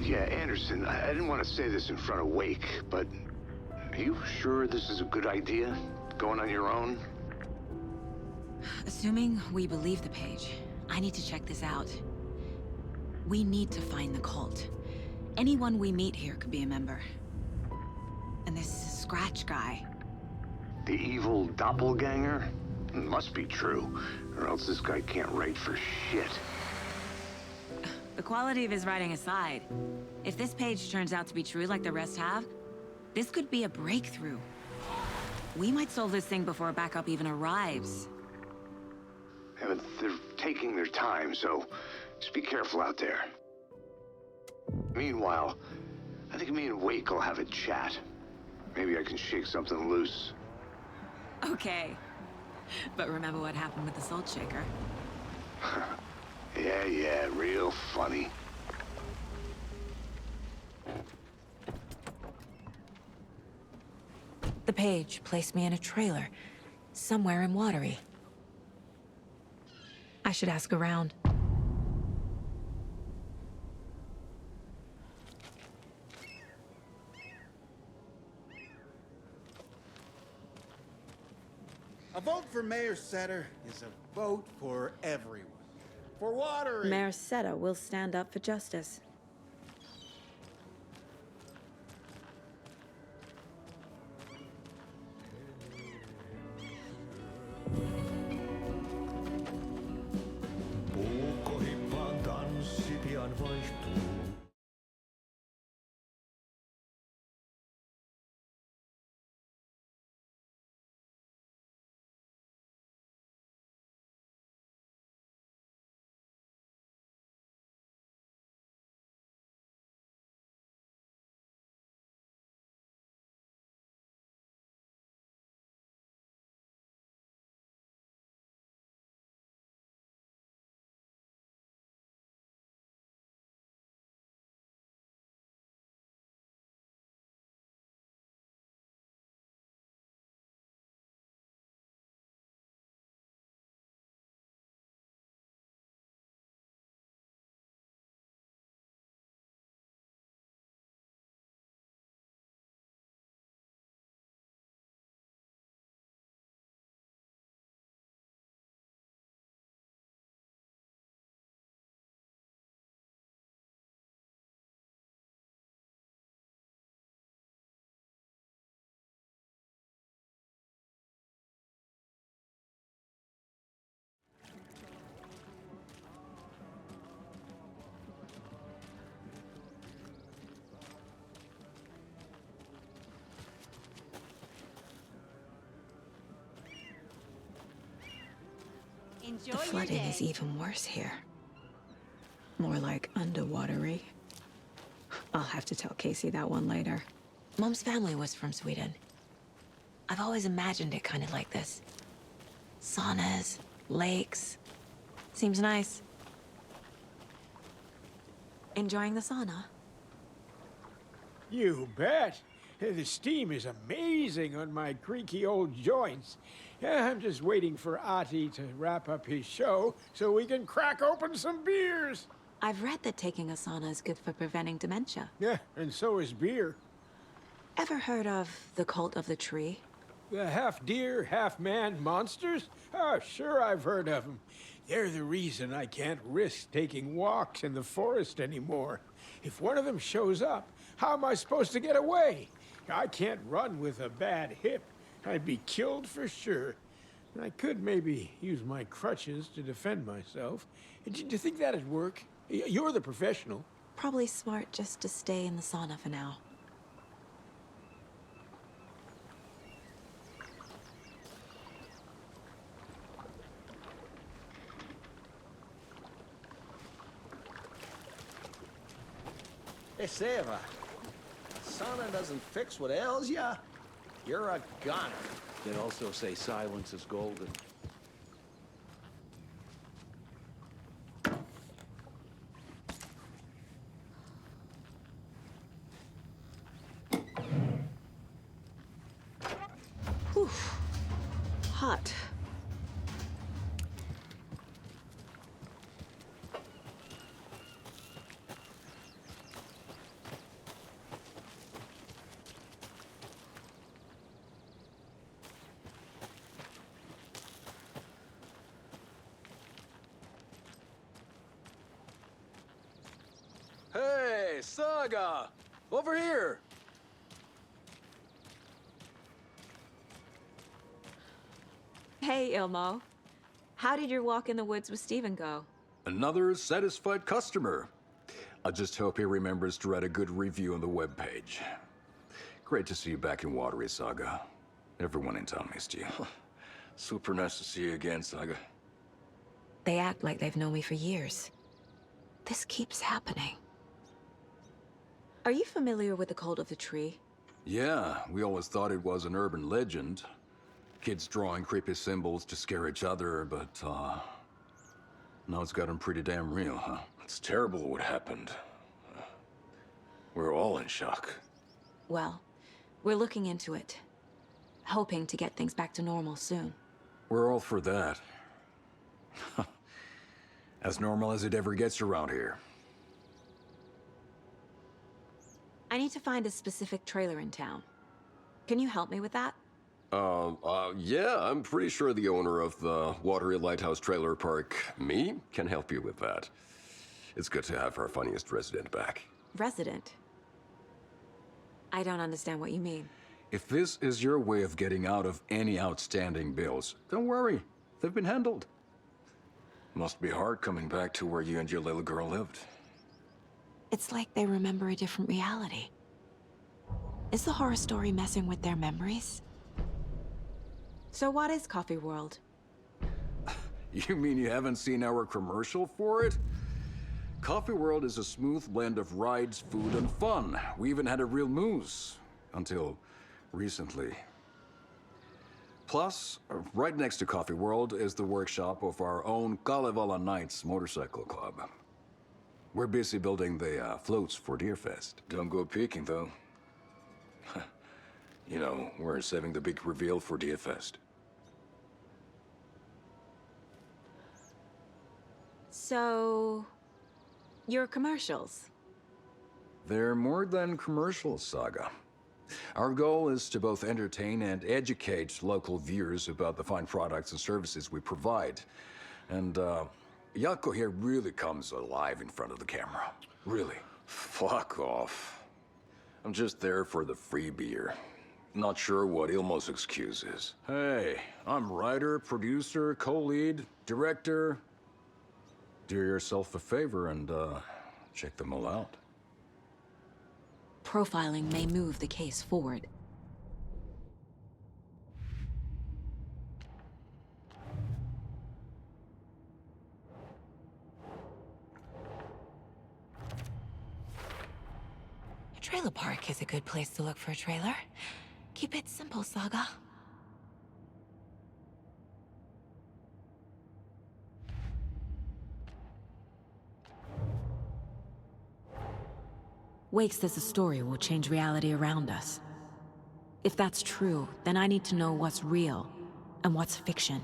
Yeah, Anderson, I didn't want to say this in front of Wake, but are you sure this is a good idea? Going on your own? Assuming we believe the page, I need to check this out. We need to find the cult. Anyone we meet here could be a member. And this Scratch guy. The evil doppelganger? Must be true, or else this guy can't write for shit. The quality of his writing aside, if this page turns out to be true like the rest have, this could be a breakthrough. We might solve this thing before backup even arrives. Yeah, but they're taking their time, so just be careful out there. Meanwhile, I think me and Wake will have a chat. Maybe I can shake something loose. Okay. But remember what happened with the salt shaker? Yeah, real funny. The page placed me in a trailer, somewhere in Watery. I should ask around. A vote for Mayor Setter is a vote for everyone. For Watery. Mayor Seta will stand up for justice. Puukkohippaan tanssi pian vaihtuu. The flooding is even worse here. More like underwatery. I'll have to tell Casey that one later. Mom's family was from Sweden. I've always imagined it kind of like this. Saunas, lakes. Seems nice. Enjoying the sauna? You bet. The steam is amazing on my creaky old joints. I'm just waiting for Ati to wrap up his show so we can crack open some beers. I've read that taking a sauna is good for preventing dementia. Yeah, and so is beer. Ever heard of the cult of the tree? The half-deer, half-man monsters? Oh, sure, I've heard of them. They're the reason I can't risk taking walks in the forest anymore. If one of them shows up, how am I supposed to get away? I can't run with a bad hip. I'd be killed for sure. I could maybe use my crutches to defend myself. Do you think that'd work? You're the professional. Probably smart just to stay in the sauna for now. Hey, Seva. Sauna doesn't fix what ails ya. You're a goner. They'd also say silence is golden. Whew. Hot. Hey, Saga! Over here! Hey, Ilmo. How did your walk in the woods with Steven go? Another satisfied customer. I just hope he remembers to write a good review on the webpage. Great to see you back in Watery, Saga. Everyone in town missed you. Super nice to see you again, Saga. They act like they've known me for years. This keeps happening. Are you familiar with the cult of the tree? Yeah, we always thought it was an urban legend. Kids drawing creepy symbols to scare each other, but, now it's gotten pretty damn real, huh? It's terrible what happened. We're all in shock. Well, we're looking into it. Hoping to get things back to normal soon. We're all for that. As normal as it ever gets around here. I need to find a specific trailer in town. Can you help me with that? Yeah, I'm pretty sure the owner of the Watery Lighthouse Trailer Park, me, can help you with that. It's good to have our funniest resident back. Resident? I don't understand what you mean. If this is your way of getting out of any outstanding bills, don't worry. They've been handled. Must be hard coming back to where you and your little girl lived. It's like they remember a different reality. Is the horror story messing with their memories? So what is Coffee World? You mean you haven't seen our commercial for it? Coffee World is a smooth blend of rides, food, and fun. We even had a real moose. Until recently. Plus, right next to Coffee World is the workshop of our own Kalevala Knights Motorcycle Club. We're busy building the floats for Deerfest. Don't go peeking, though. You know, we're saving the big reveal for Deerfest. So... your commercials? They're more than commercials, Saga. Our goal is to both entertain and educate local viewers about the fine products and services we provide. And, Yako here really comes alive in front of the camera. Really. Fuck off. I'm just there for the free beer. Not sure what Ilmo's excuse is. Hey, I'm writer, producer, co-lead, director. Do yourself a favor and, check them all out. Profiling may move the case forward. A trailer park is a good place to look for a trailer. Keep it simple, Saga. Wake says the story will change reality around us. If that's true, then I need to know what's real and what's fiction.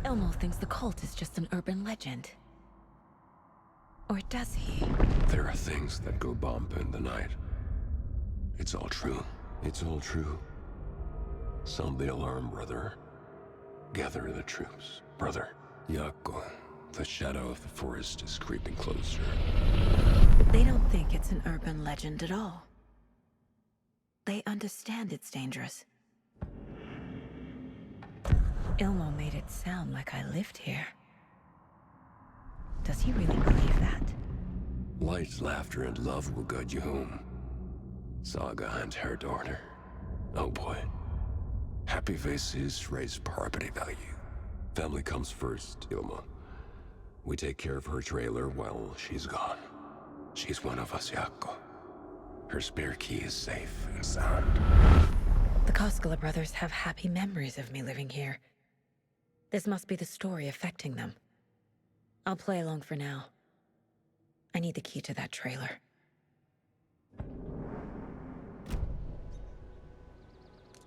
Elmo thinks the cult is just an urban legend. Or does he? There are things that go bump in the night. It's all true. It's all true. Sound the alarm, brother. Gather the troops, brother. Yako, the shadow of the forest is creeping closer. They don't think it's an urban legend at all. They understand it's dangerous. Ilmo made it sound like I lived here. Does he really believe that? Light, laughter, and love will guide you home. Saga and her daughter. Oh boy. Happy faces raise property value. Family comes first, Ilma. We take care of her trailer while she's gone. She's one of us, Yako. Her spare key is safe and sound. The Koskela brothers have happy memories of me living here. This must be the story affecting them. I'll play along for now. I need the key to that trailer.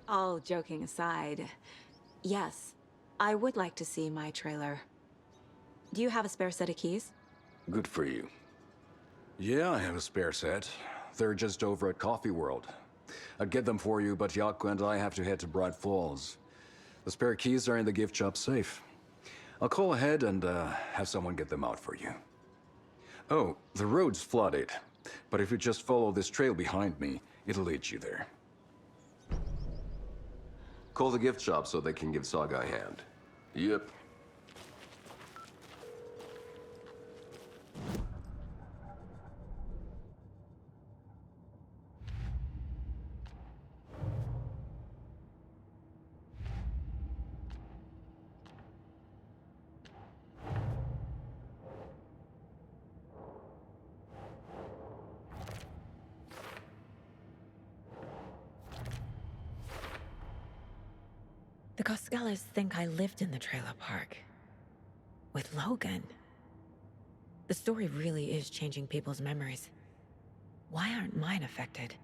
All joking aside, yes, I would like to see my trailer. Do you have a spare set of keys? Good for you. Yeah, I have a spare set. They're just over at Coffee World. I'd get them for you, but Yako and I have to head to Bright Falls. The spare keys are in the gift shop safe. I'll call ahead and have someone get them out for you. Oh, the road's flooded, but if you just follow this trail behind me, it'll lead you there. Call the gift shop so they can give Saga a hand. Yep. The Koskelas think I lived in the trailer park. With Logan. The story really is changing people's memories. Why aren't mine affected?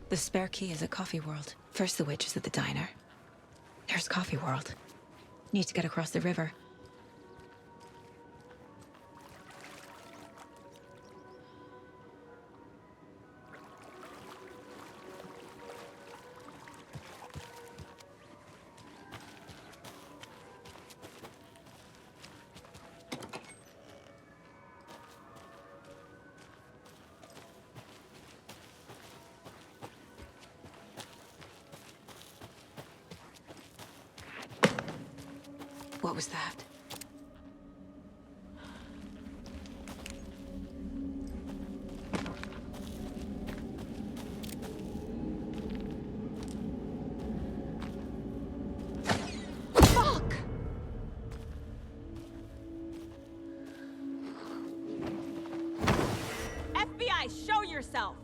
The spare key is at Coffee World. First the witch is at the diner. There's Coffee World. Need to get across the river. What was that? Fuck! FBI, show yourself!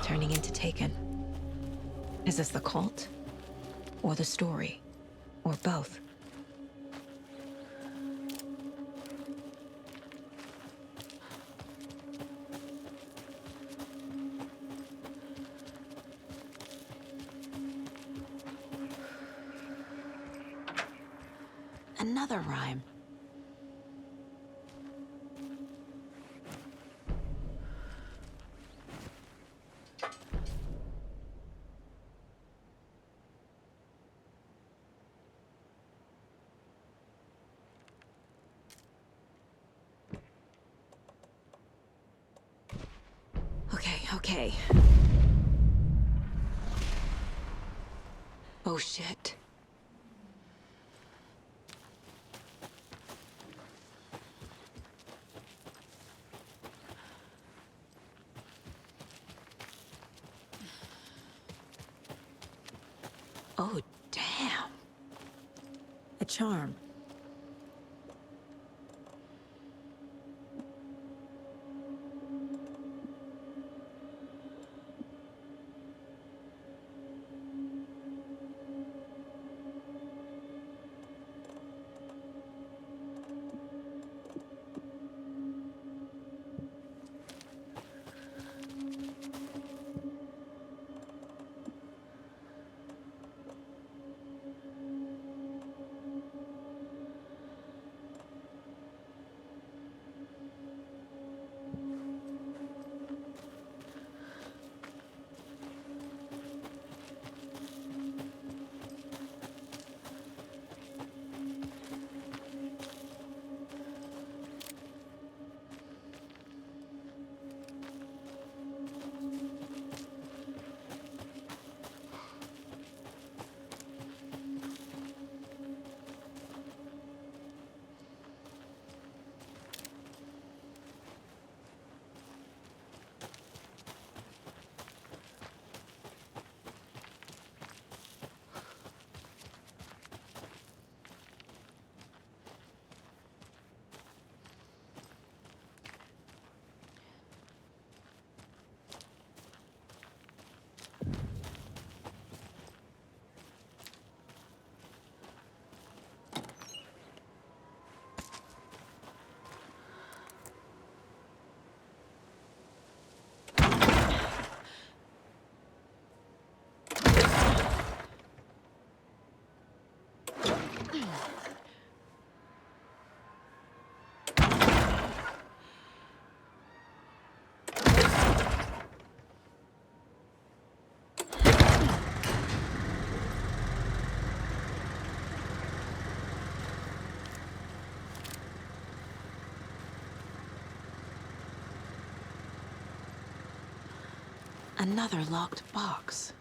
turning into Taken. Is this the cult? Or the story? Or both? Another rhyme. Okay. Oh shit. Oh, damn. A charm. Another locked box.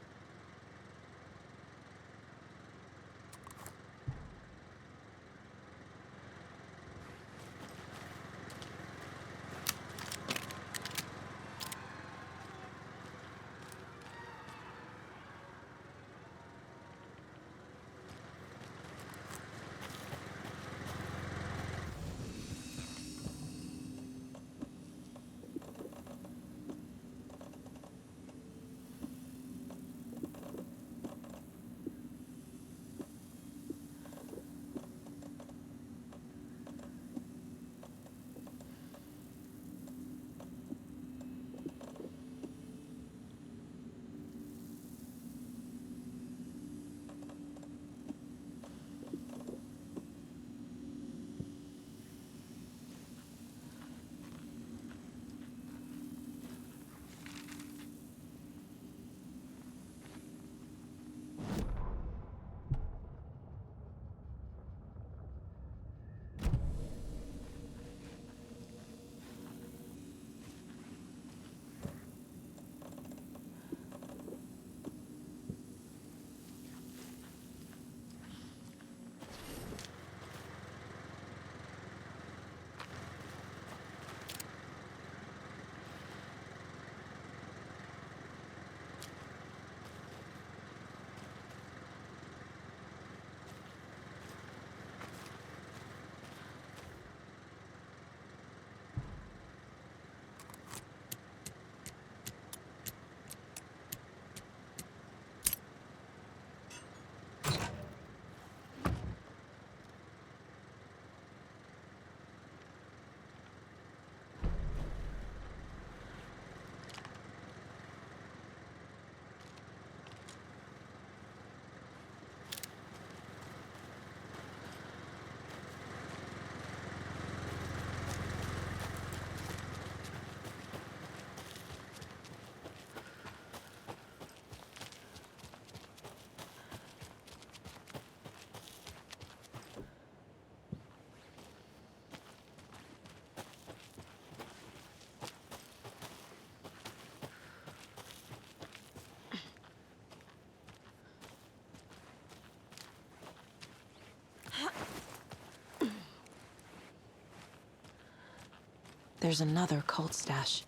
There's another cult stash.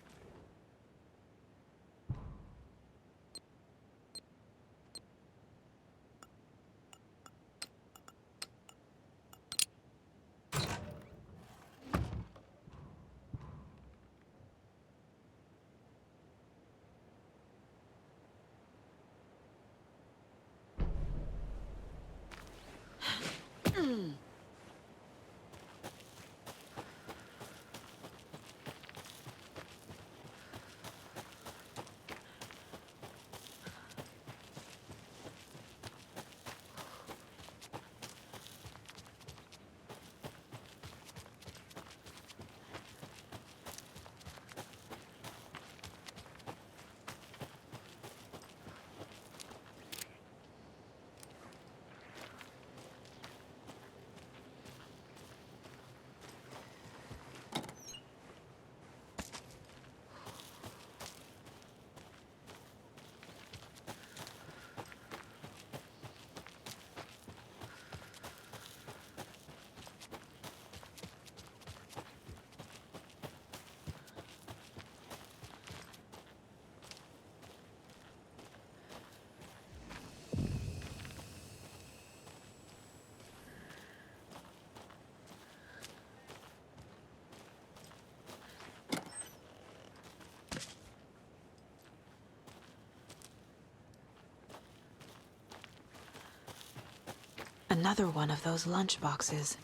Another one of those lunch boxes.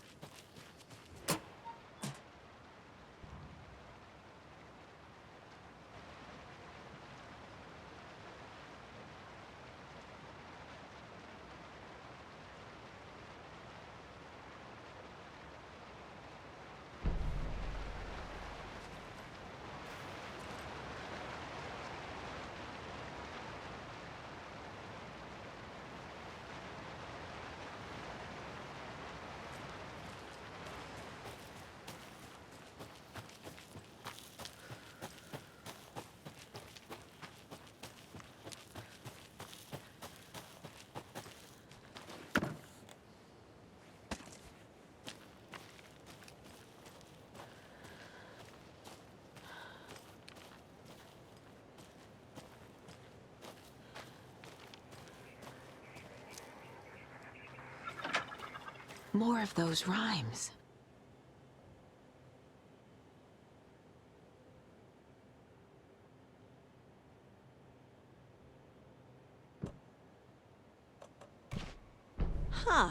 More of those rhymes. Huh.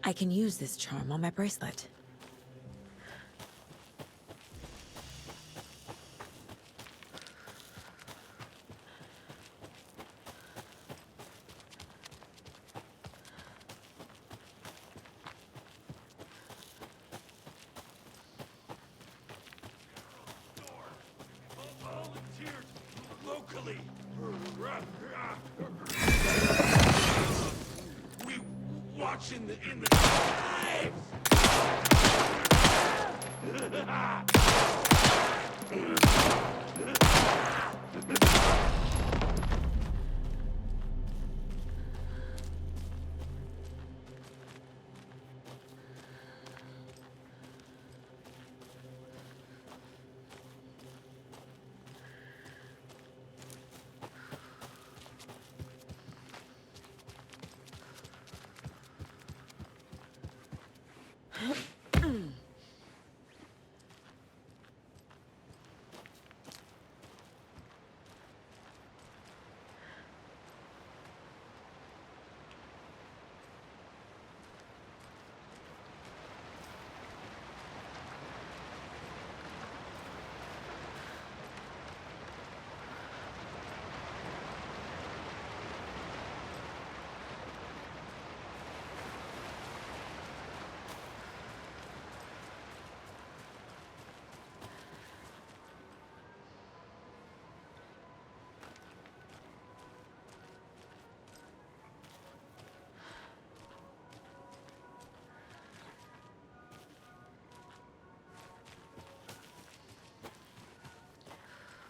I can use this charm on my bracelet. watch in the knives!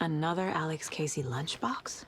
Another Alex Casey lunchbox?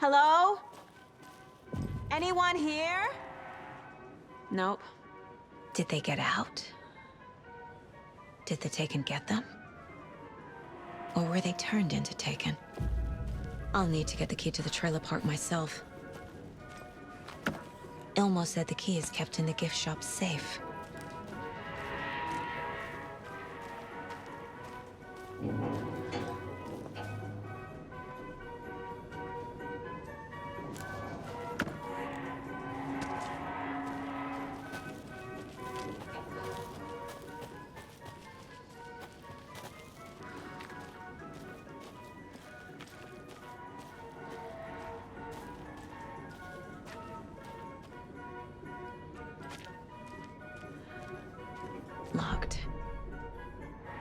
Hello? Anyone here? Nope. Did they get out? Did the Taken get them? Or were they turned into Taken? I'll need to get the key to the trailer park myself. Ilmo said the key is kept in the gift shop safe. Locked.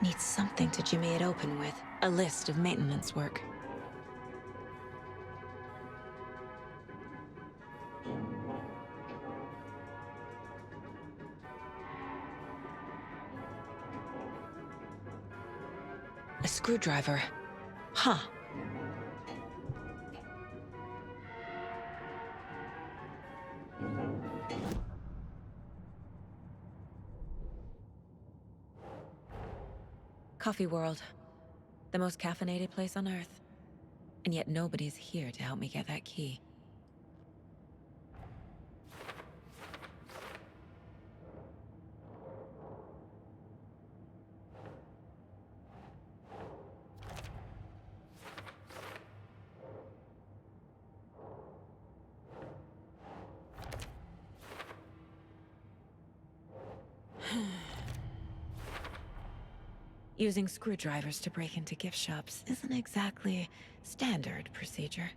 Needs something to jimmy it open with. A list of maintenance work. A screwdriver. Huh. Coffee World. The most caffeinated place on Earth. And yet nobody's here to help me get that key. Using screwdrivers to break into gift shops isn't exactly standard procedure.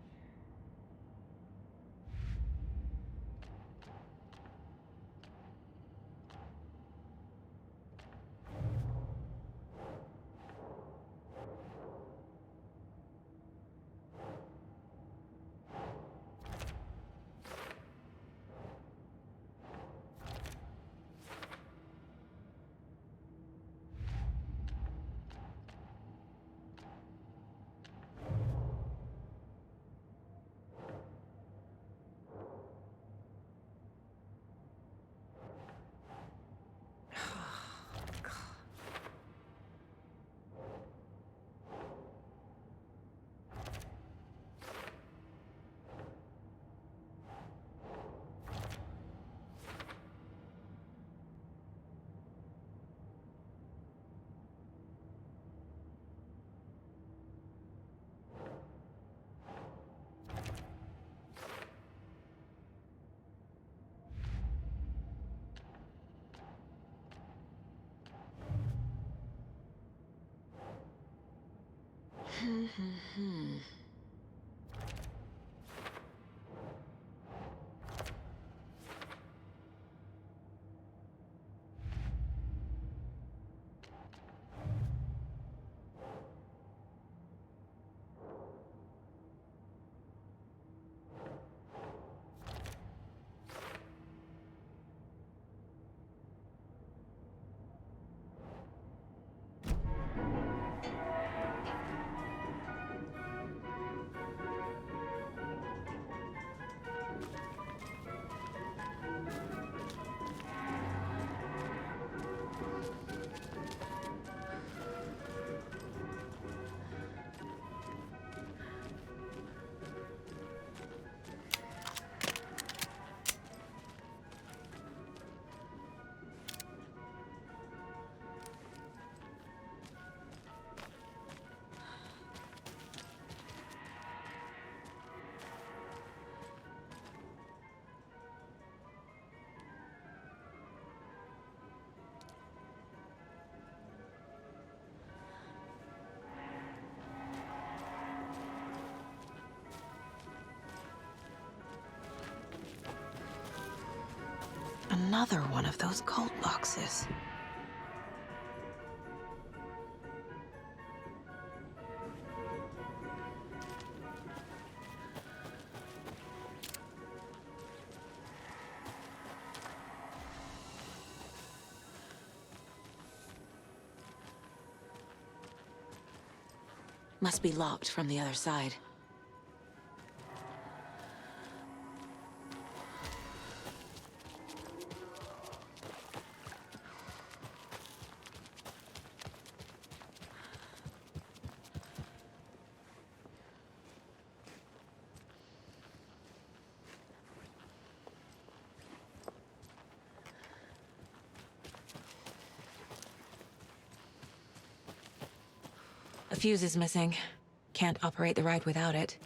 Another one of those cult boxes. Must be locked from the other side. A fuse is missing. Can't operate the ride without it.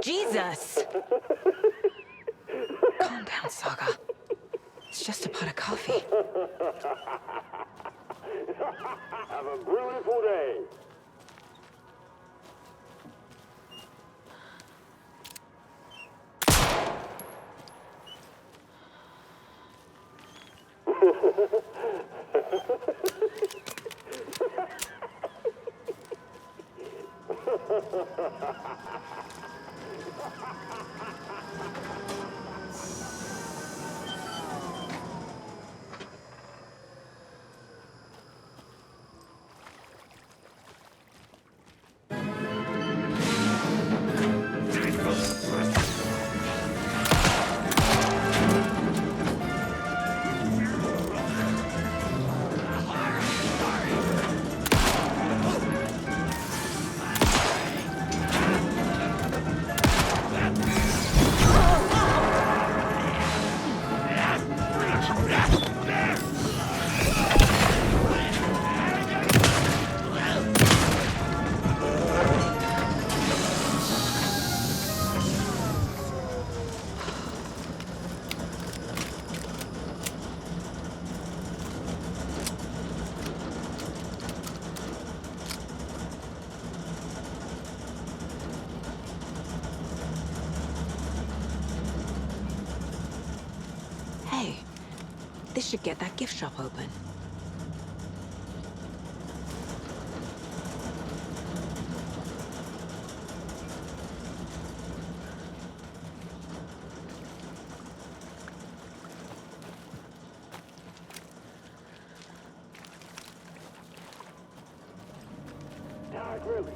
Jesus! Calm down, Saga. It's just a pot of coffee. Have a beautiful day. Hey, this should get that gift shop open. Not really.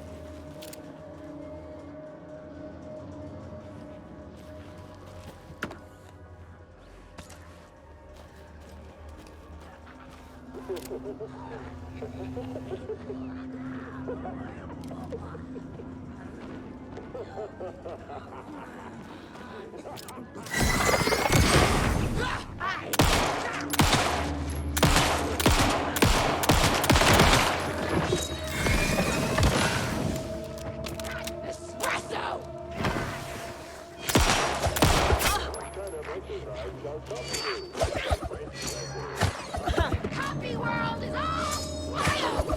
Coffee world is all wild!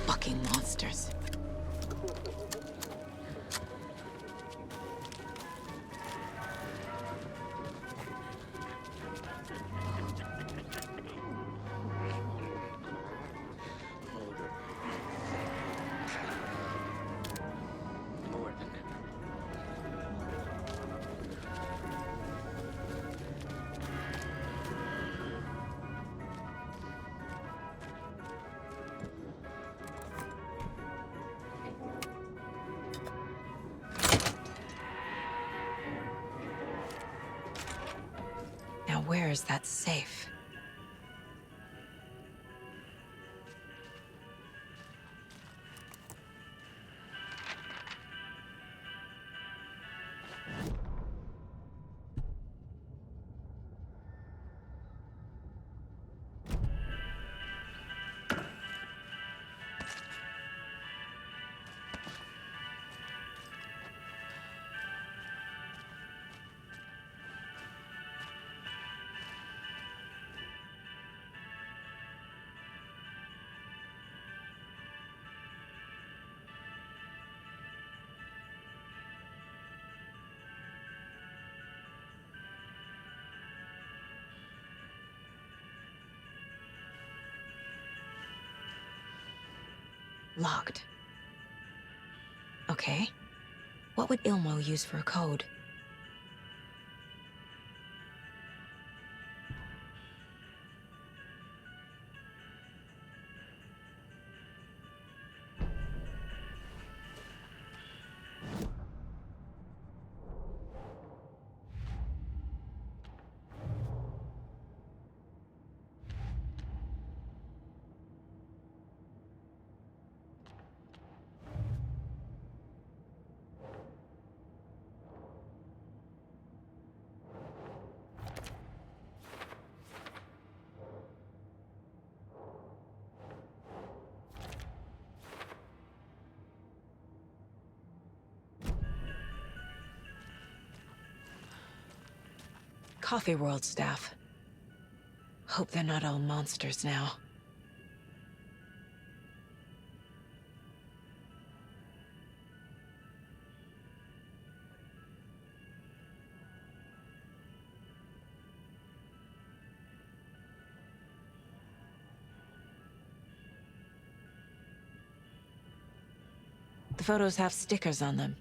Fucking monsters. Now where is that safe? Locked. Okay. What would Ilmo use for a code? Coffee World staff. Hope they're not all monsters now. The photos have stickers on them.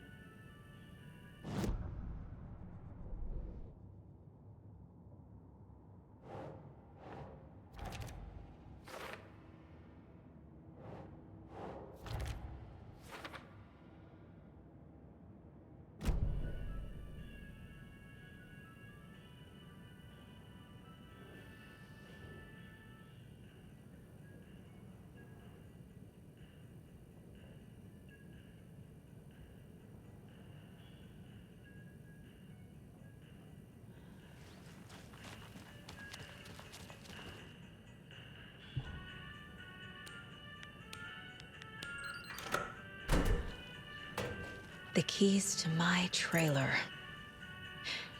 The keys to my trailer.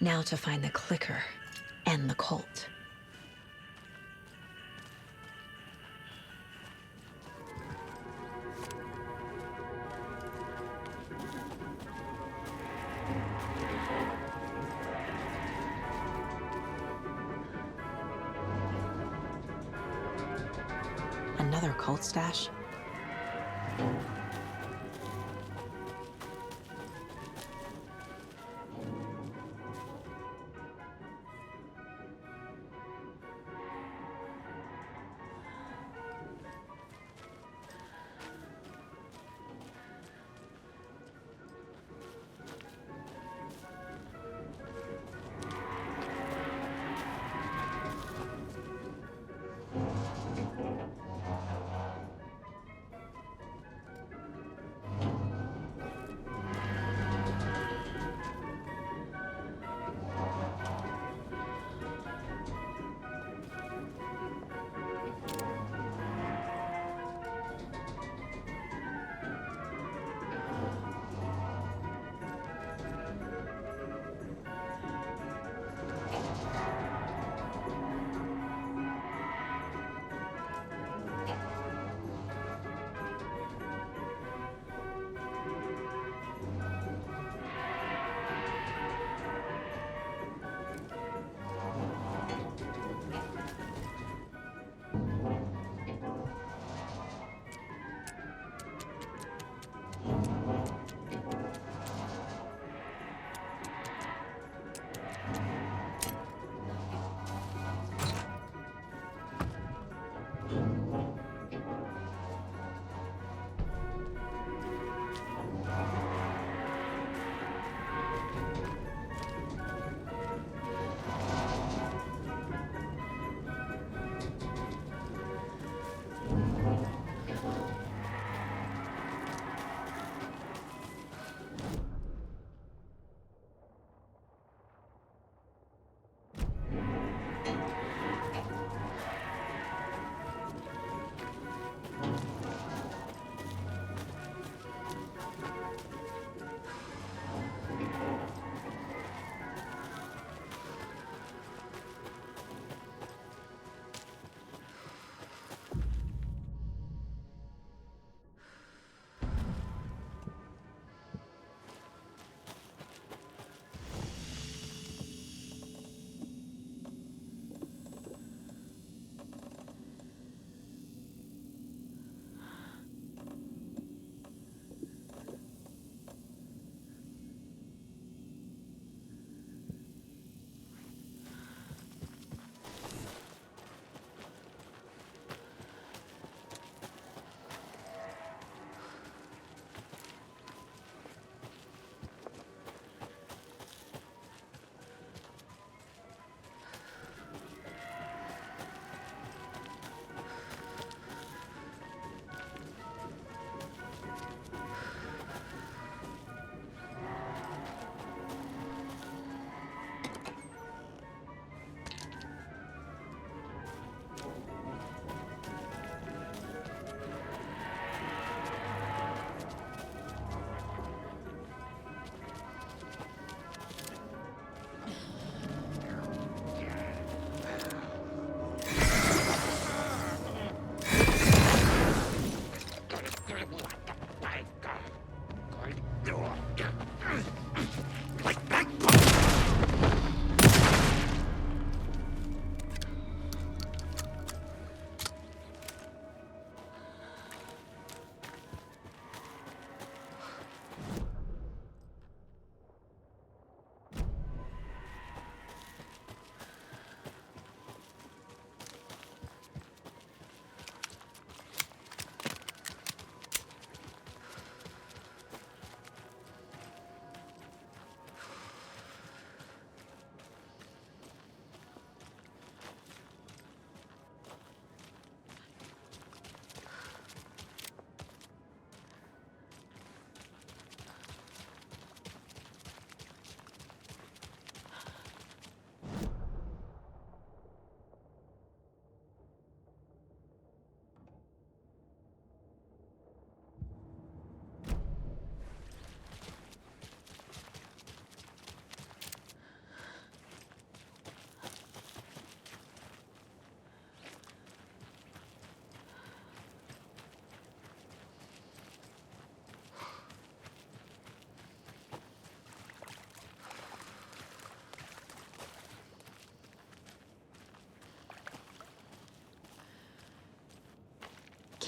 Now to find the clicker and the cult. Another cult stash?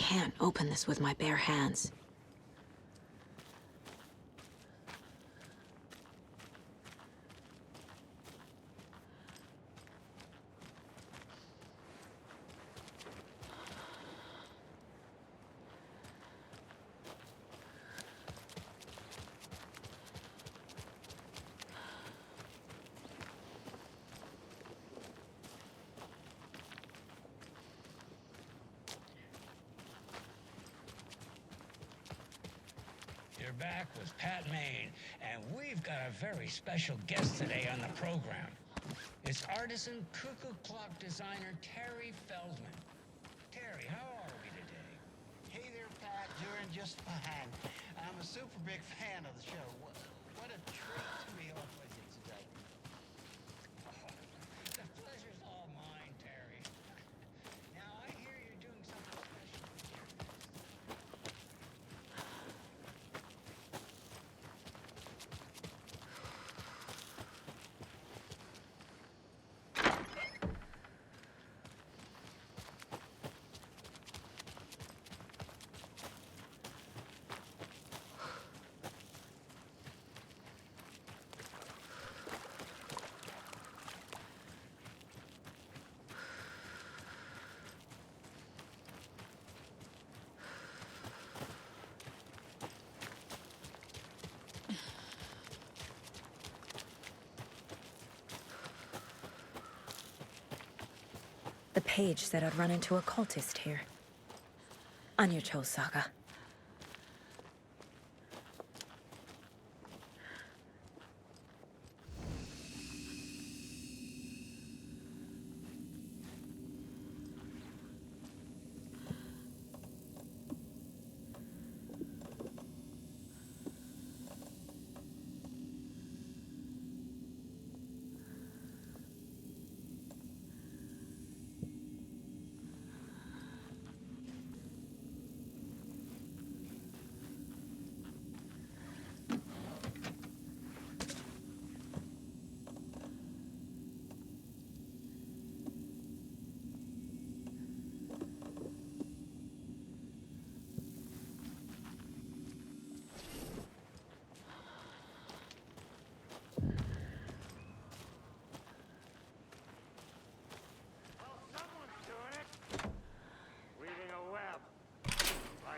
can't open this with my bare hands. You're back with Pat Maine, and we've got a very special guest today on the program. It's artisan cuckoo clock designer Terry Feldman. Terry, how are we today? Hey there, Pat. Doing just fine. I'm a super big fan of the show. What a treat to be on with you today. The pleasure's all mine, Terry. Now, I hear you're doing something special. The page said I'd run into a cultist here. On your toes, Saga.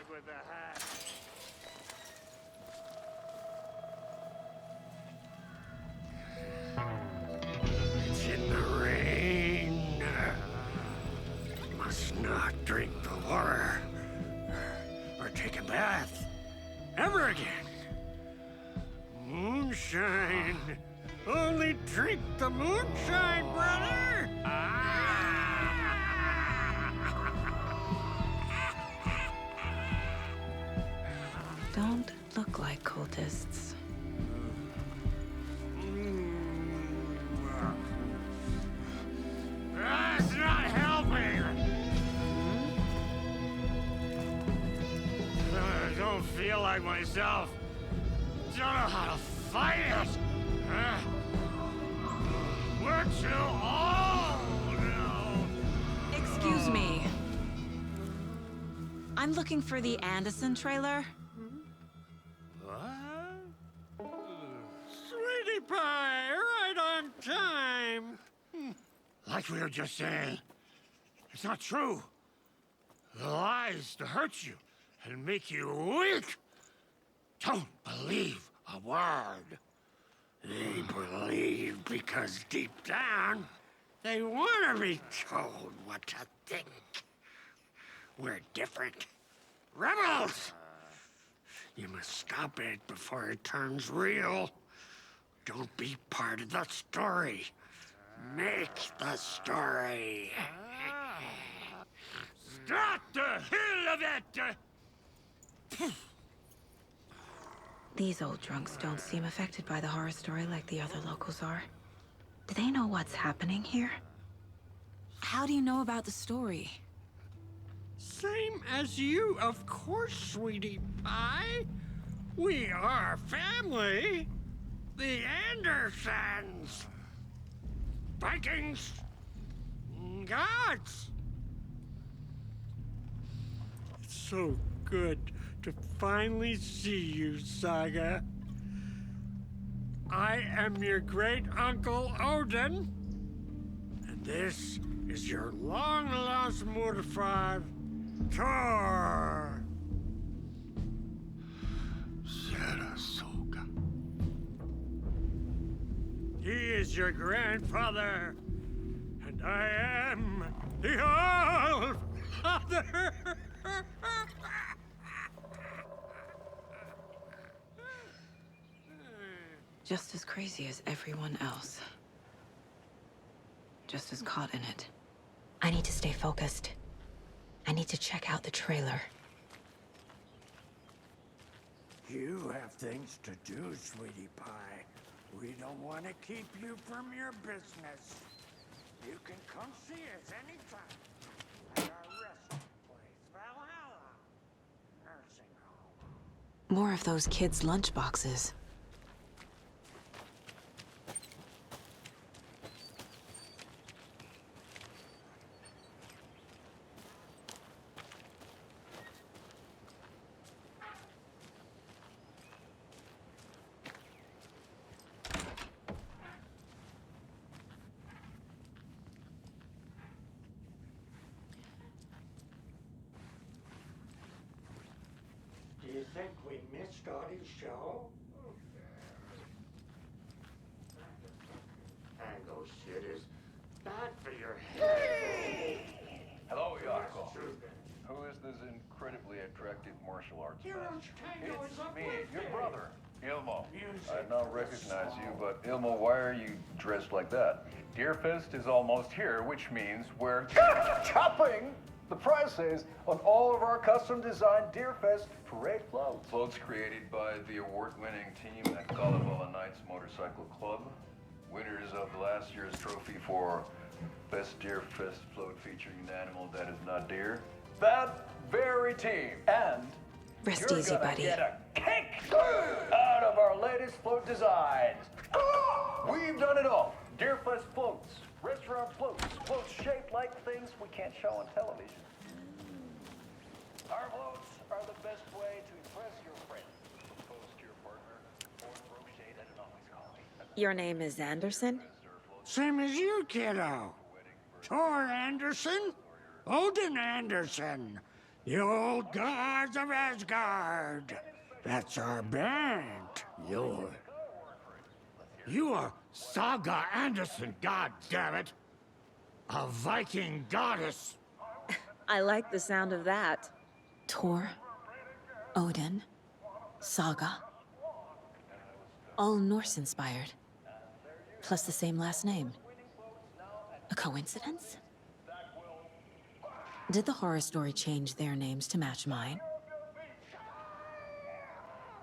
With the hat. It's in the rain. Must not drink the water or take a bath ever again. Moonshine. Only drink the moonshine, brother. Don't look like cultists. That's not helping. I don't feel like myself. Don't know how to fight it. We're too old now. Excuse me. I'm looking for the Anderson trailer. Sweetie pie, right on time. Like we were just saying, it's not true. The lies to hurt you and make you weak. Don't believe a word. They believe because deep down, they want to be told what to think. We're different. Rebels! You must stop it before it turns real. Don't be part of the story. Make the story. Stop the hell of it! These old drunks don't seem affected by the horror story like the other locals are. Do they know what's happening here? How do you know about the story? Same as you, of course, sweetie pie. We are family. The Andersons. Vikings. Gods. It's so good to finally see you, Saga. I am your great-uncle Odin, and this is your long-lost Murder-5, Tor! Sarasota. He is your grandfather, and I am the All-Father! Just as crazy as everyone else. Just as caught in it. I need to stay focused. I need to check out the trailer. You have things to do, sweetie pie. We don't want to keep you from your business. You can come see us anytime at our resting place, Valhalla Nursing Home. More of those kids' lunchboxes. Do you think we missed Audie's show? Tango shit is bad for your head. Hello, Yako. Who is this incredibly attractive martial arts master? It's me, your brother, Ilmo. I now recognize you, but Ilmo, why are you dressed like that? Deerfest is almost here, which means we're chopping the prices on all of our custom-designed Deerfest parade floats. Floats created by the award-winning team at Kalevala Knights Motorcycle Club, winners of last year's trophy for Best Deerfest float featuring an animal that is not deer. That very team. And Rest you're easy, gonna buddy. get a kick out of our latest float designs. We've done it all. Deerfest floats, restaurant floats, floats shaped like things we can't show on television. Our floats are the best way to impress your friends. Propose to your partner or crochet that it always call me. Your name is Anderson? Same as you, kiddo. Tor Anderson, Odin Anderson, the old gods of Asgard. That's our band. You are Saga Anderson, goddammit. A Viking goddess. I like the sound of that. Tor, Odin, Saga. All Norse-inspired. Plus the same last name. A coincidence? Did the horror story change their names to match mine?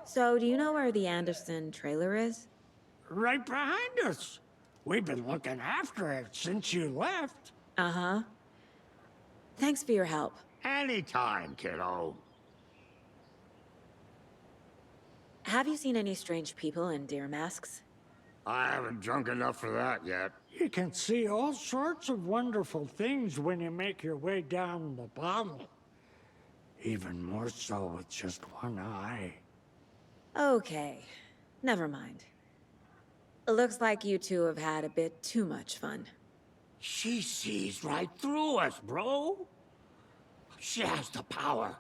So, do you know where the Anderson trailer is? Right behind us. We've been looking after it since you left. Uh-huh. Thanks for your help. Anytime, kiddo. Have you seen any strange people in deer masks? I haven't drunk enough for that yet. You can see all sorts of wonderful things when you make your way down the bottle. Even more so with just one eye. Okay. Never mind. Looks like you two have had a bit too much fun. She sees right through us, bro. She has the power.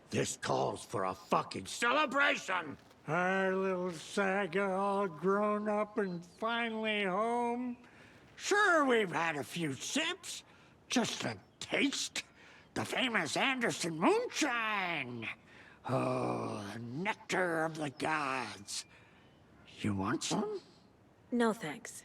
This calls for a fucking celebration. Our little Saga all grown up and finally home. Sure, we've had a few sips. Just a taste. The famous Anderson moonshine. Oh, the nectar of the gods. You want some? No thanks.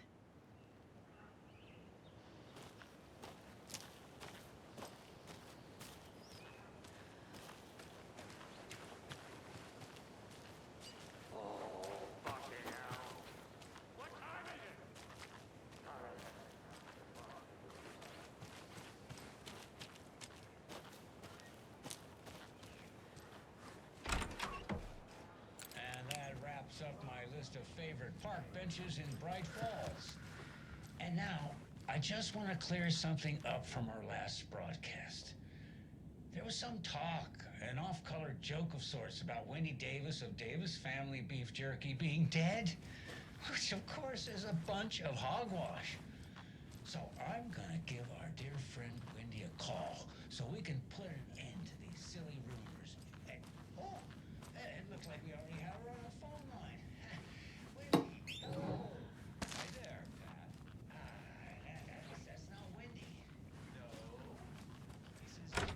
Up my list of favorite park benches in Bright Falls. And now, I just want to clear something up from our last broadcast. There was some talk an off-color joke of sorts about Wendy Davis of Davis Family Beef Jerky being dead, which of course is a bunch of hogwash. So I'm gonna give our dear friend Wendy a call so we can put an end to these silly rumors. Hey, oh, it looks like we already have her on the phone line. Wendy, oh, hi there, Pat. That's not Wendy. No, this is...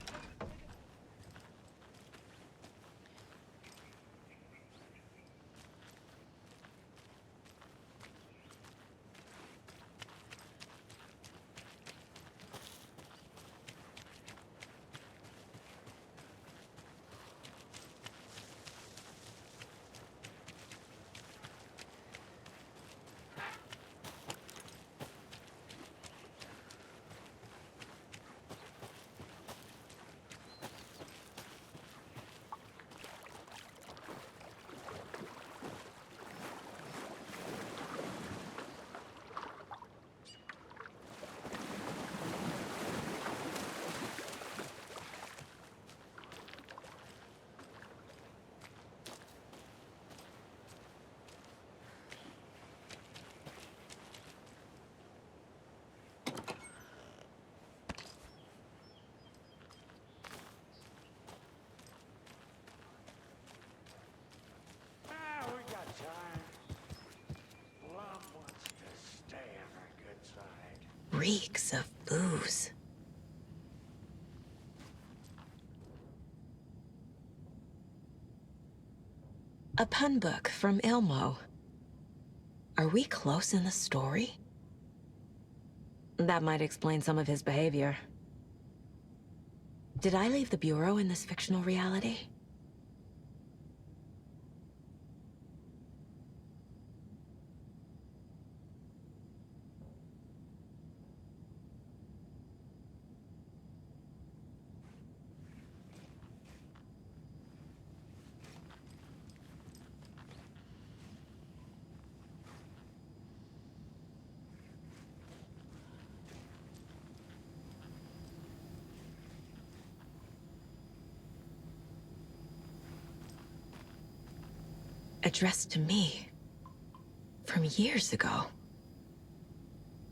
We got time. Love wants to stay on our good side. Reeks of booze. A pun book from Ilmo. Are we close in the story? That might explain some of his behavior. Did I leave the Bureau in this fictional reality? Addressed to me. From years ago.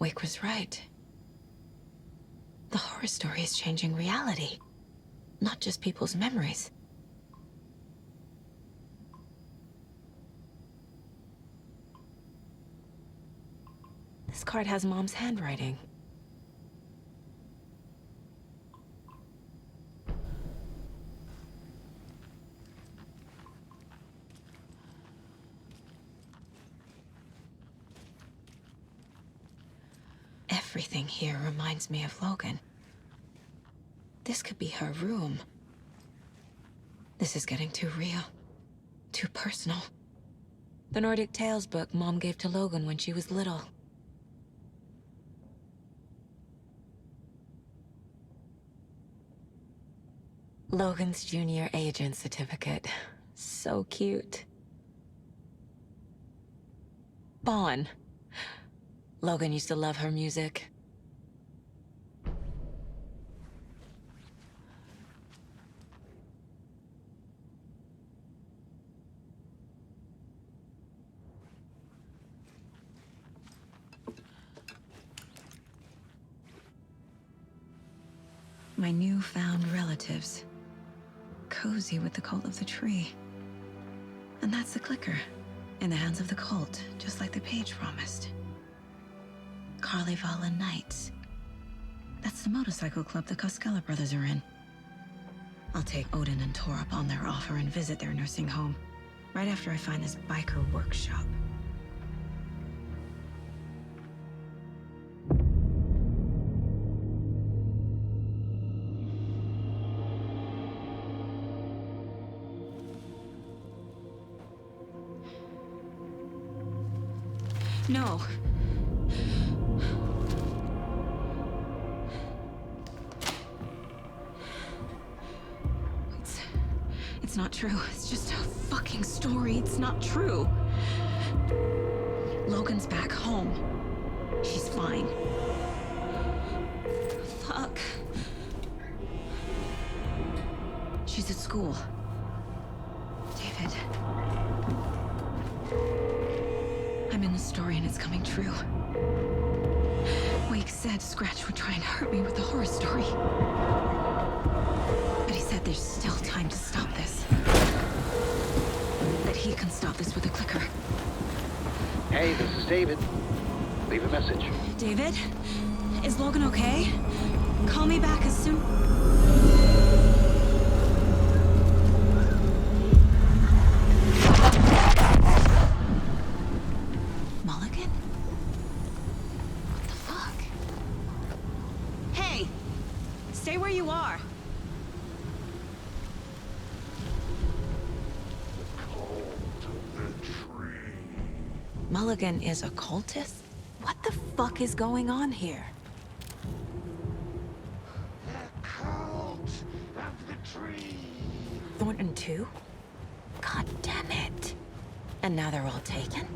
Wake was right. The horror story is changing reality. Not just people's memories. This card has Mom's handwriting. Everything here reminds me of Logan. This could be her room. This is getting too real. Too personal. The Nordic Tales book Mom gave to Logan when she was little. Logan's junior agent certificate. So cute. Bon. Logan used to love her music. My newfound relatives. Cozy with the cult of the tree. And that's the clicker. In the hands of the cult, just like the page promised. Carnival and Knights. That's the motorcycle club the Costello brothers are in. I'll take Odin and Tor up on their offer and visit their nursing home. Right after I find this biker workshop. No. It's not true. It's just a fucking story. It's not true. Logan's back home. She's fine. Fuck. She's at school. David. I'm in the story and it's coming true. Wake said Scratch would try and hurt me with the horror story. But he said there's still time to stop this. That he can stop this with a clicker. Hey, this is David. Leave a message. David? Is Logan okay? Call me back as soon... Mulligan? What the fuck? Hey! Stay where you are! Mulligan is a cultist? What the fuck is going on here? The cult of the tree. Thornton too? God damn it. And now they're all taken?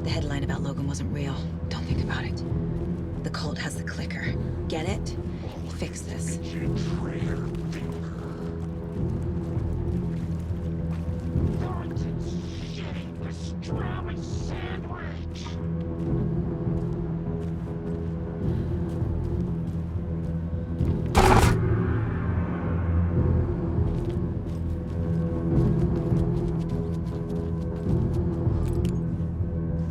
The headline about Logan wasn't real. Don't think about it. The cult has the clicker. Get it? Fix this. Thornton's shitting pastrami sandwich.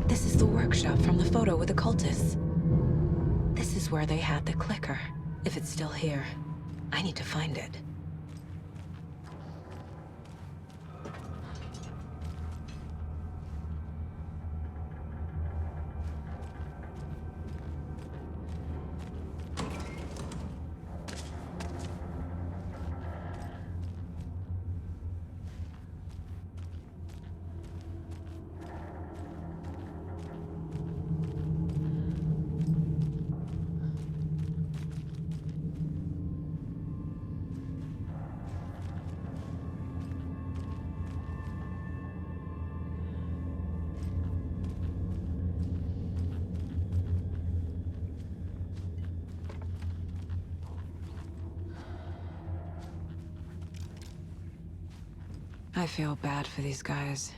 This is the workshop from the photo with the cultists. This is where they had the clicker. If it's still here, I need to find it. I feel bad for these guys.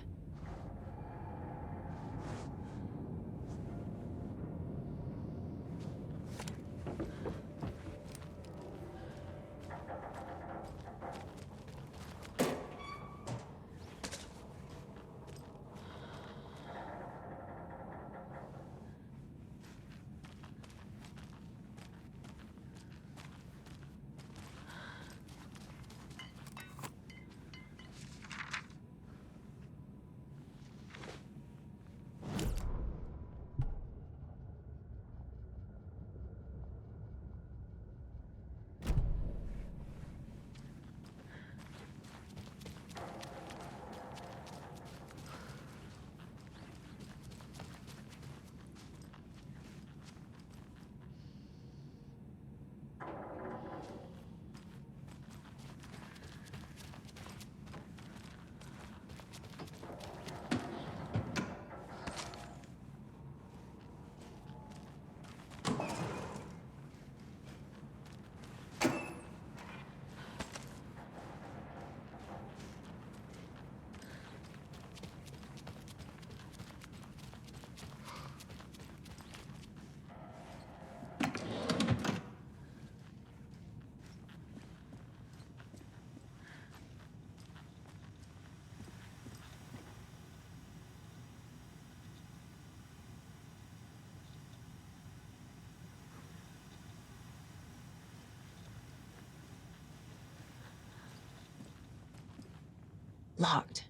Locked.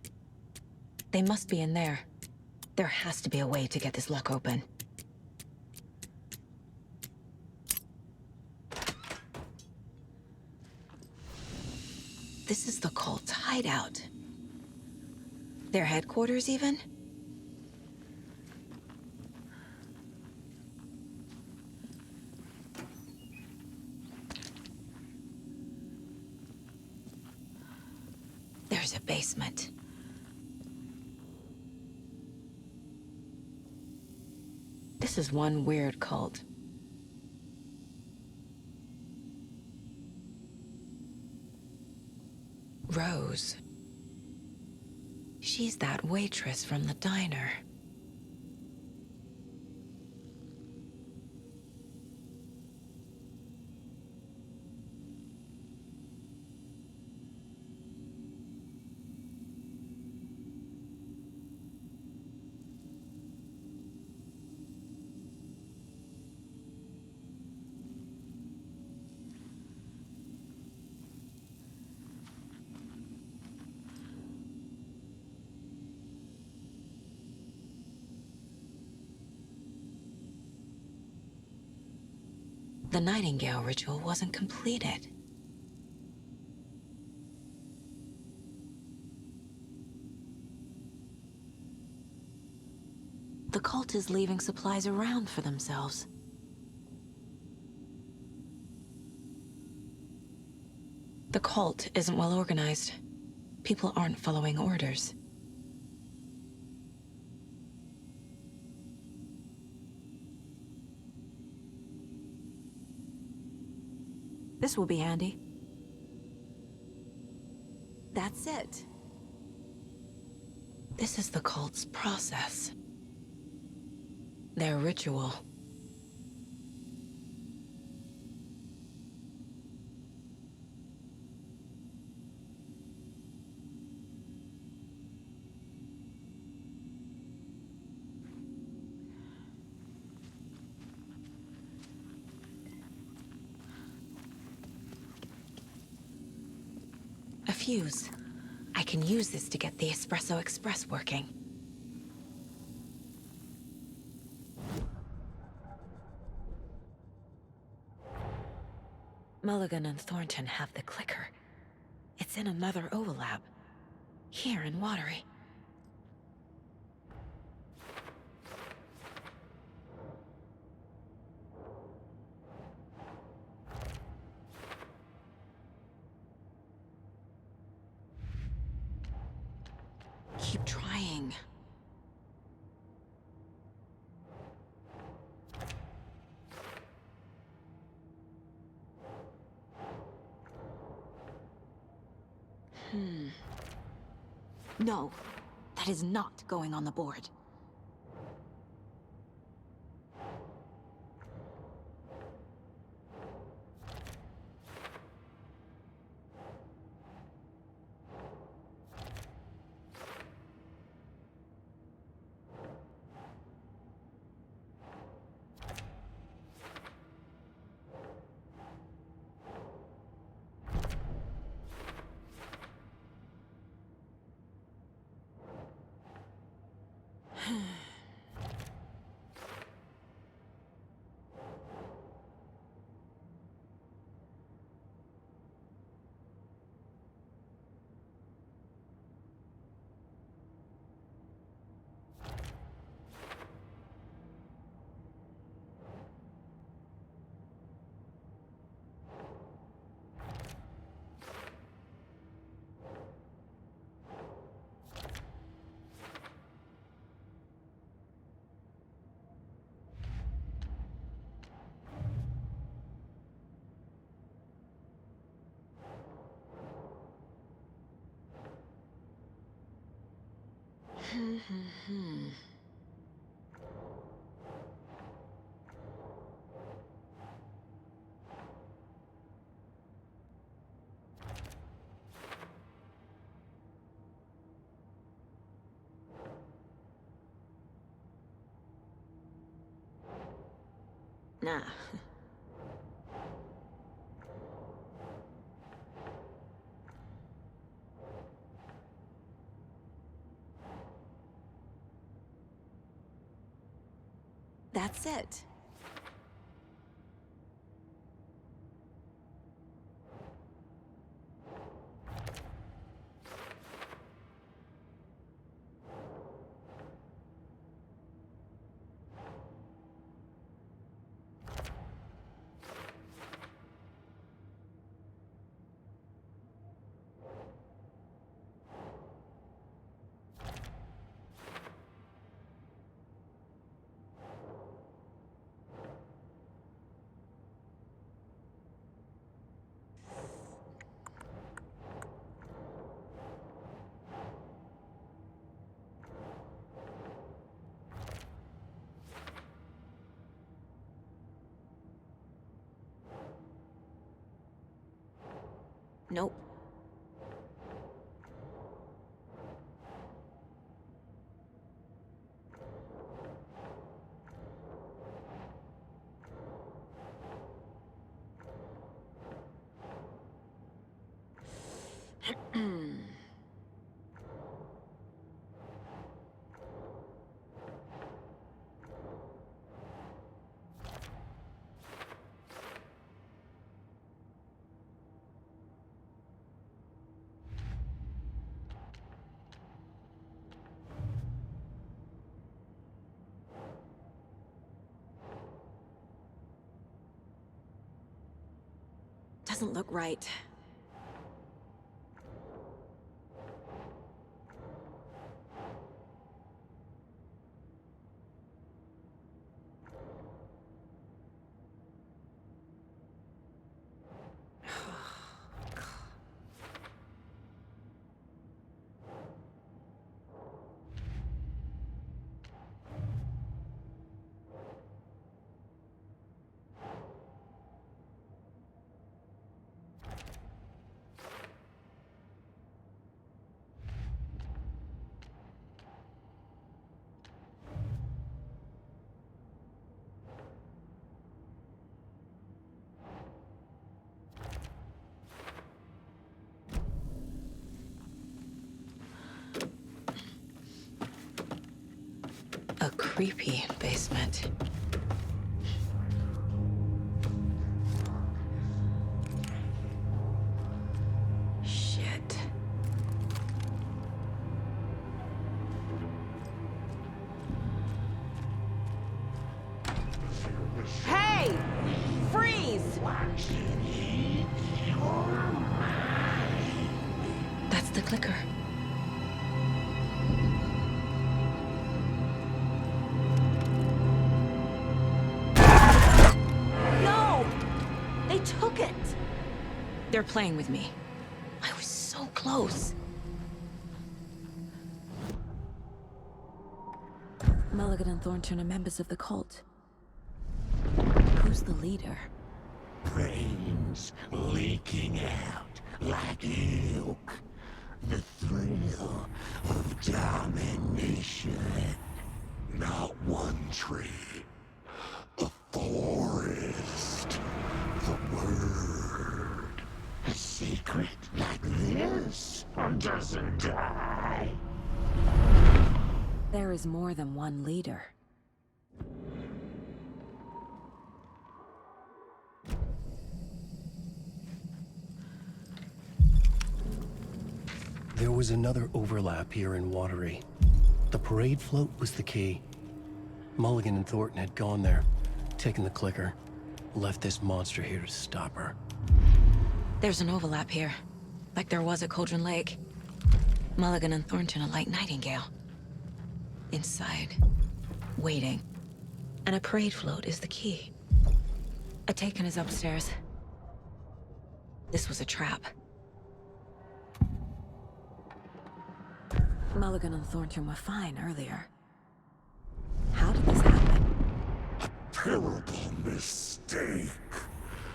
They must be in there. There has to be a way to get this lock open. This is the cult's hideout. Their headquarters, even? to basement. This is one weird cult. Rose. She's that waitress from the diner. The Nightingale ritual wasn't completed. The cult is leaving supplies around for themselves. The cult isn't well organized. People aren't following orders. This will be handy. That's it. This is the cult's process. Their ritual. A fuse. I can use this to get the Espresso Express working. Mulligan and Thornton have the clicker. It's in another overlap. Here in Watery. Keep trying. No, that is not going on the board. Nah. That's it. Nope. Doesn't look right. A creepy basement. Shit. Hey! Freeze! That's the clicker. They took it! They're playing with me. I was so close. Mulligan and Thornton are members of the cult. Who's the leader? Brains leaking out like milk. The thrill of domination. Not one tree. A forest. The word. A secret like this doesn't die. There is more than one leader. There was another overlap here in Watery. The parade float was the key. Mulligan and Thornton had gone there, taken the clicker, left this monster here to stop her. There's an overlap here, like there was at Cauldron Lake. Mulligan and Thornton are like Nightingale. Inside, waiting. And a parade float is the key. Atakan is upstairs. This was a trap. Mulligan and Thornton were fine earlier. How did this happen? Terrible mistake.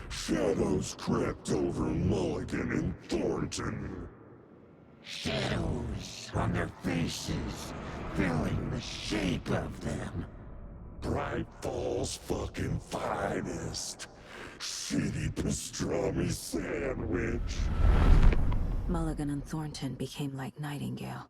Shadows crept over Mulligan and Thornton. Shadows on their faces, filling the shape of them. Bright Falls fucking finest. Shitty pastrami sandwich. Mulligan and Thornton became like Nightingale.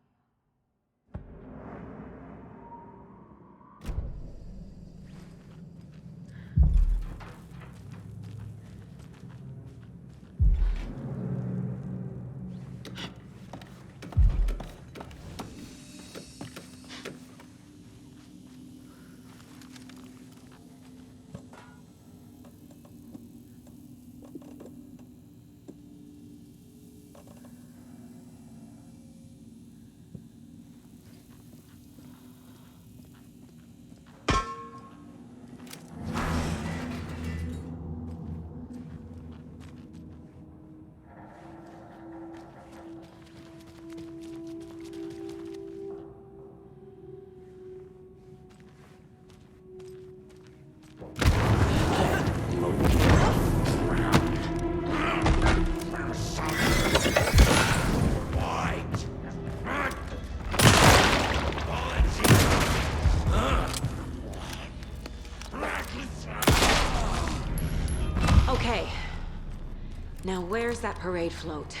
Now where's that parade float?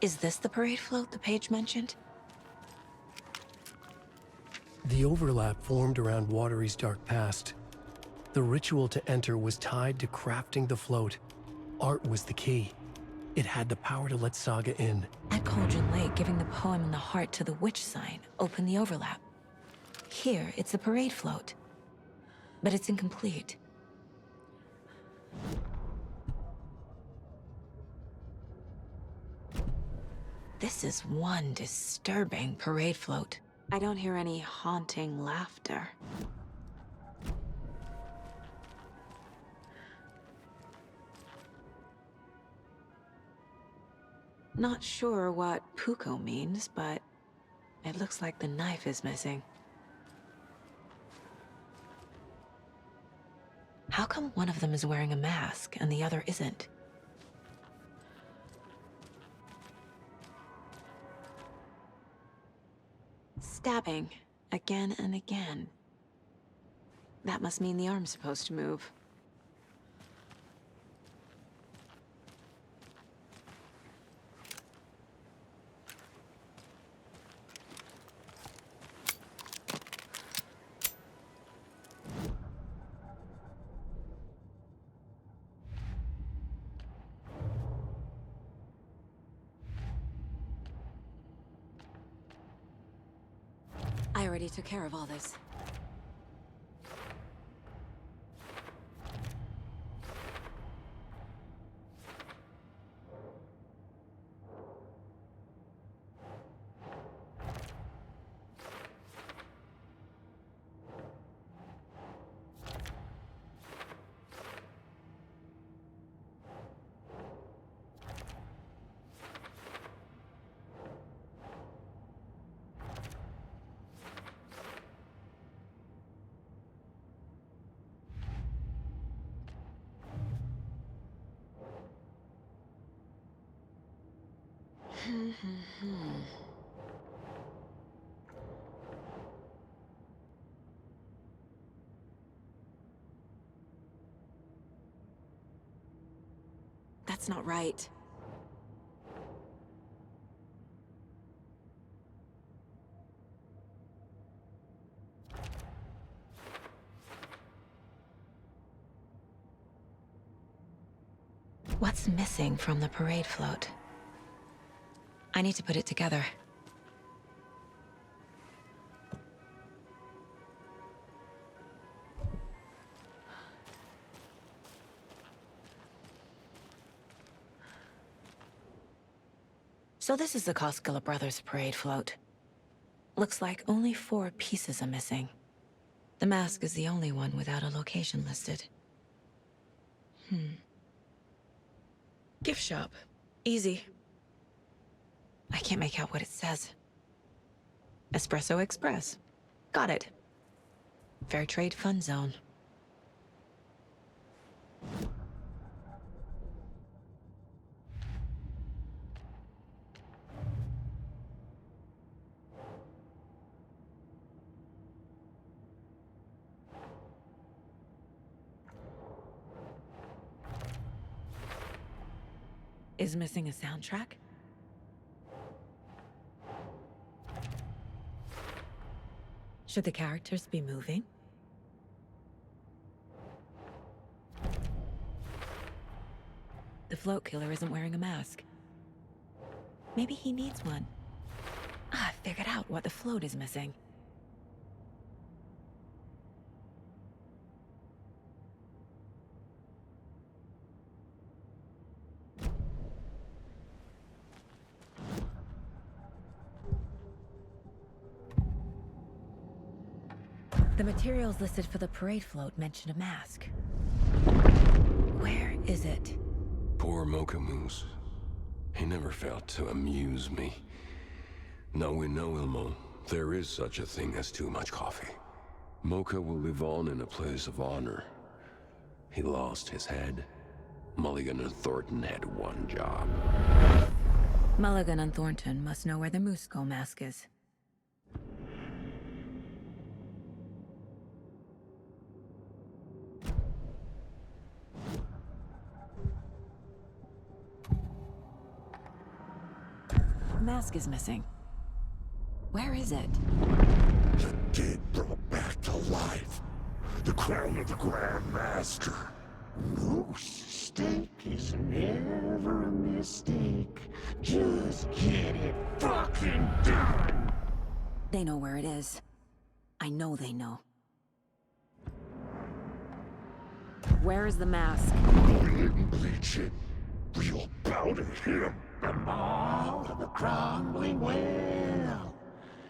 Is this the parade float the page mentioned? The overlap formed around Watery's dark past. The ritual to enter was tied to crafting the float. Art was the key. It had the power to let Saga in. At Cauldron Lake, giving the poem and the heart to the witch sign opened the overlap. Here, it's the parade float. But it's incomplete. This is one disturbing parade float. I don't hear any haunting laughter. Not sure what Puko means, but it looks like the knife is missing. How come one of them is wearing a mask and the other isn't? Stabbing, again and again. That must mean the arm's supposed to move. I already took care of all this. That's not right. What's missing from the parade float? I need to put it together. So this is the Koskela Brothers parade float. Looks like only 4 pieces are missing. The mask is the only one without a location listed. Gift shop. Easy. I can't make out what it says. Espresso Express. Got it. Fair Trade Fun Zone. Is missing a soundtrack? Should the characters be moving? The float killer isn't wearing a mask. Maybe he needs one. I figured out what the float is missing. The materials listed for the parade float mention a mask. Where is it? Poor Mocha Moose. He never failed to amuse me. Now we know, Ilmo, there is such a thing as too much coffee. Mocha will live on in a place of honor. He lost his head, Mulligan and Thornton had one job. Mulligan and Thornton must know where the Moose Skull mask is. The mask is missing. Where is it? The dead brought back to life. The crown of the Grand Master. Moose steak is never a mistake. Just get it fucking done. They know where it is. I know they know. Where is the mask? Go ahead and bleach it. Real bout of him. The mall of the crumbling well.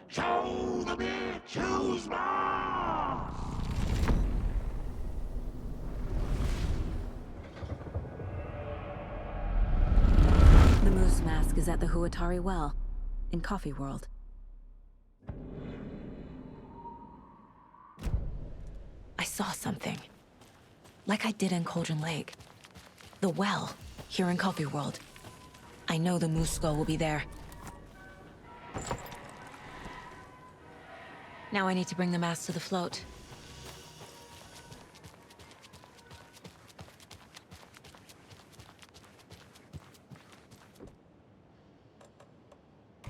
Show the bitch who's boss. The Moose mask is at the Huatari Well, in Coffee World. I saw something. Like I did in Cauldron Lake. The well, here in Coffee World. I know the Moose Skull will be there. Now I need to bring the mask to the float.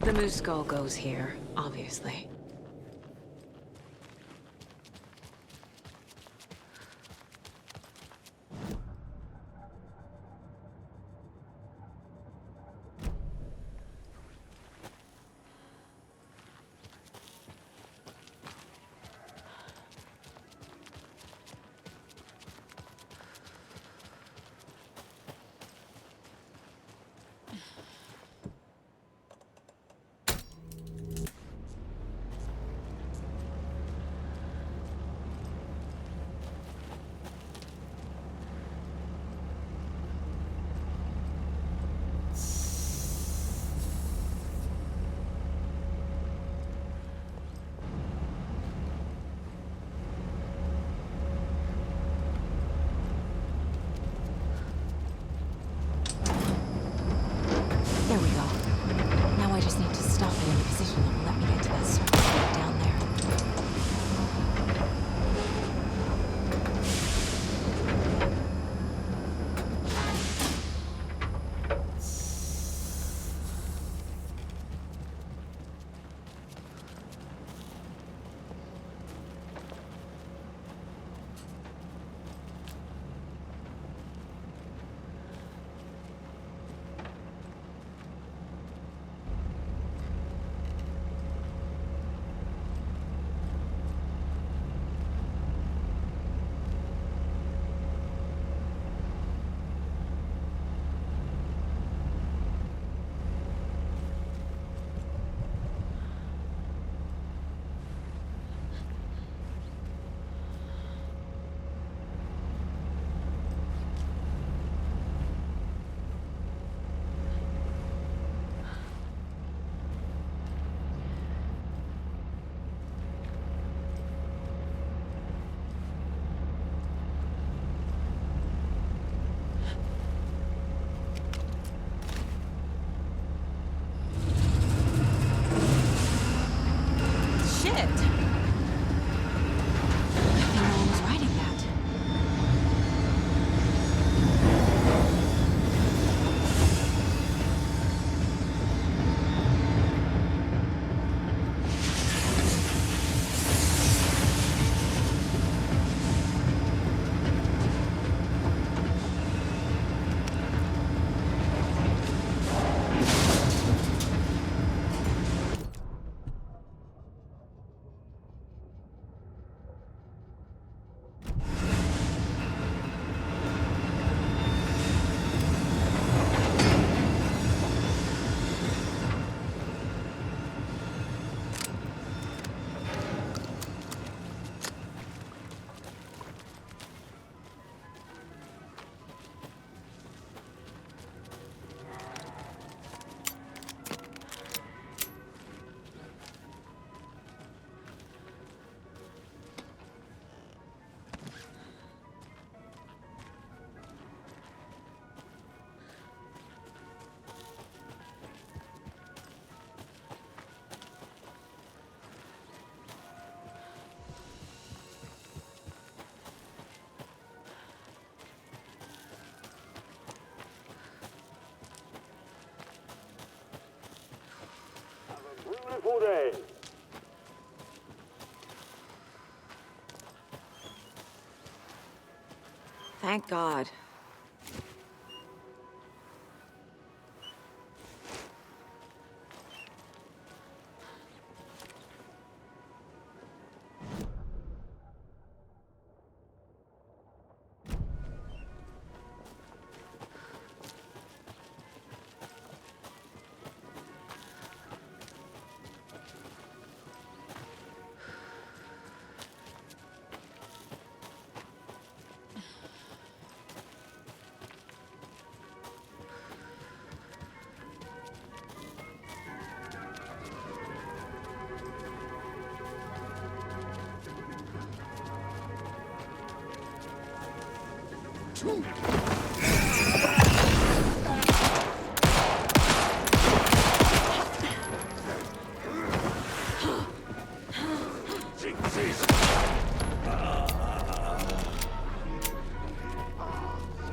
The Moose Skull goes here, obviously. say? Thank God.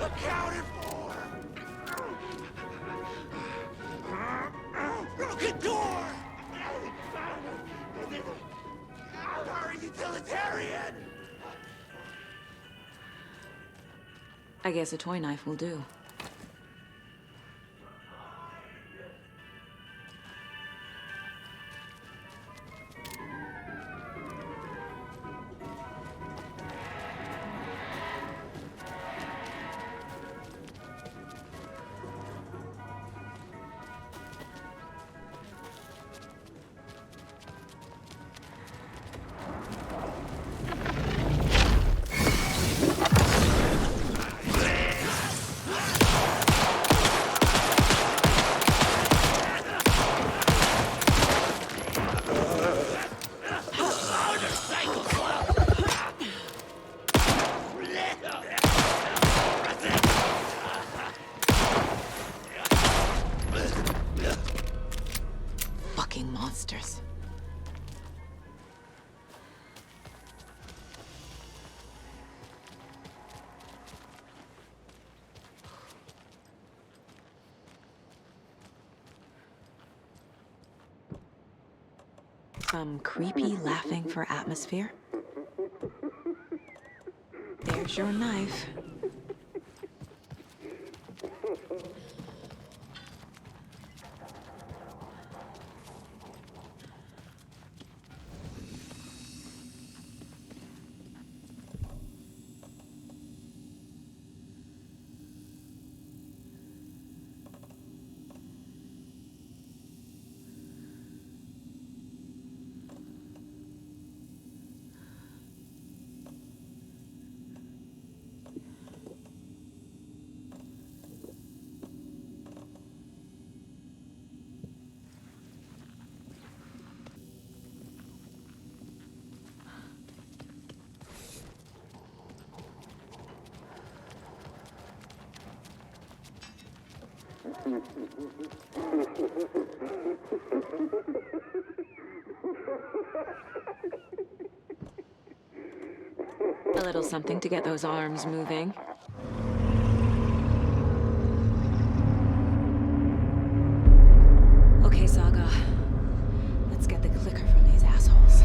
Accounted for! Broken door! Hurry, utilitarian! I guess a toy knife will do. Fucking monsters. Some creepy laughing for atmosphere. There's your knife. A little something to get those arms moving. Okay, Saga. Let's get the clicker from these assholes.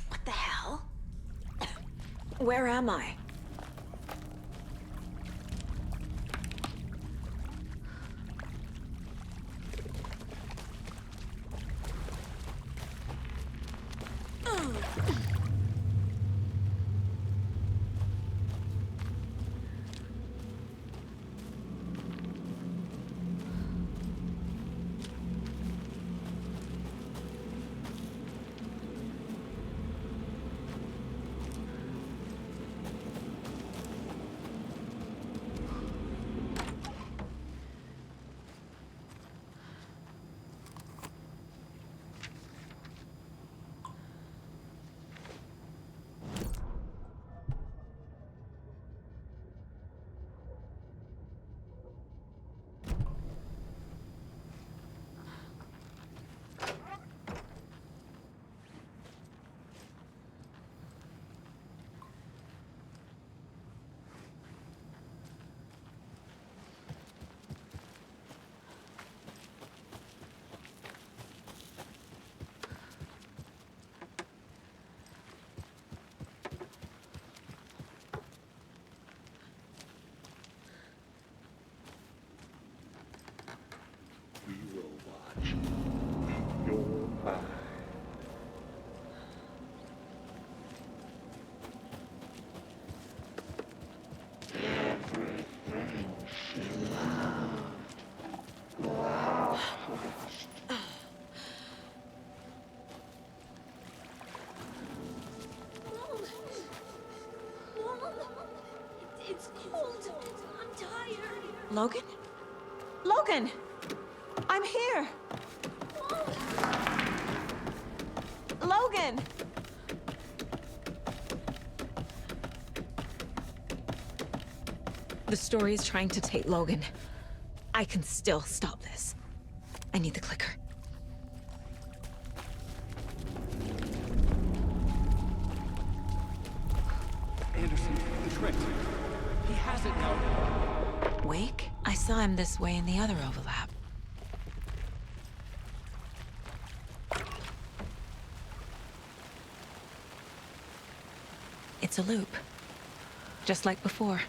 What the hell? Where am I? Logan? Logan! I'm here! Logan! The story is trying to take Logan. I can still stop this. I need the clicker. Anderson, the trick. He has it now. Wake? I saw him this way in the other overlap. It's a loop. Just like before.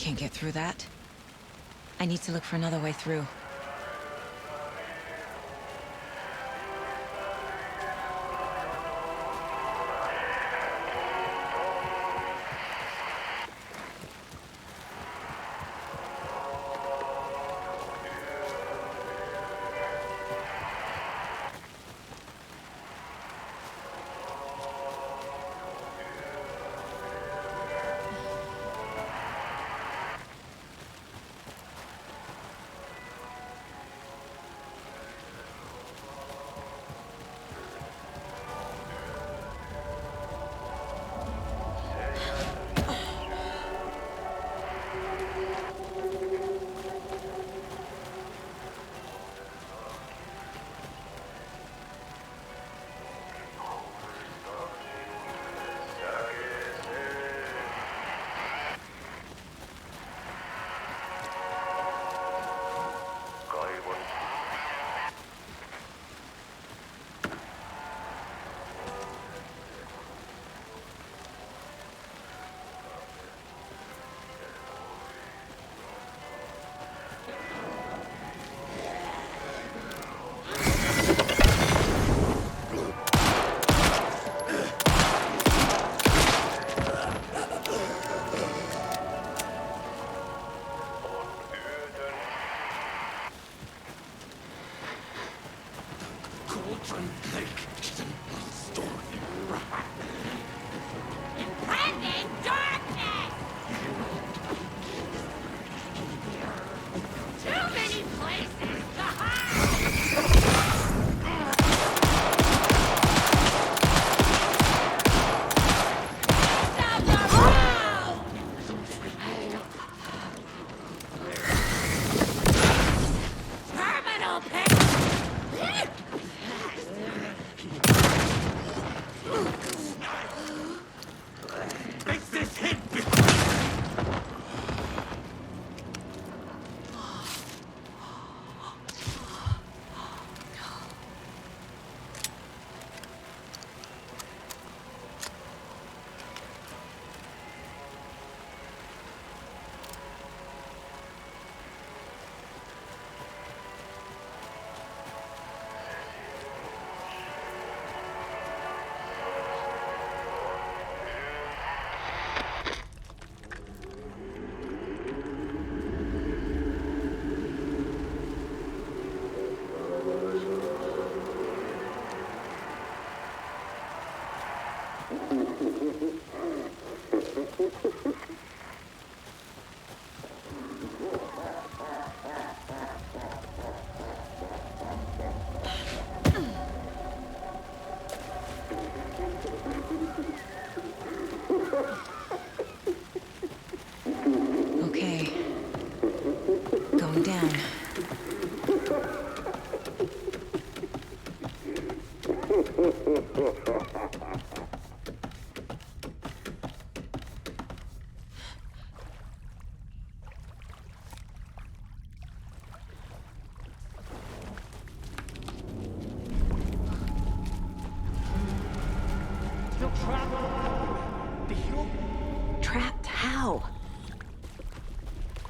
Can't get through that. I need to look for another way through.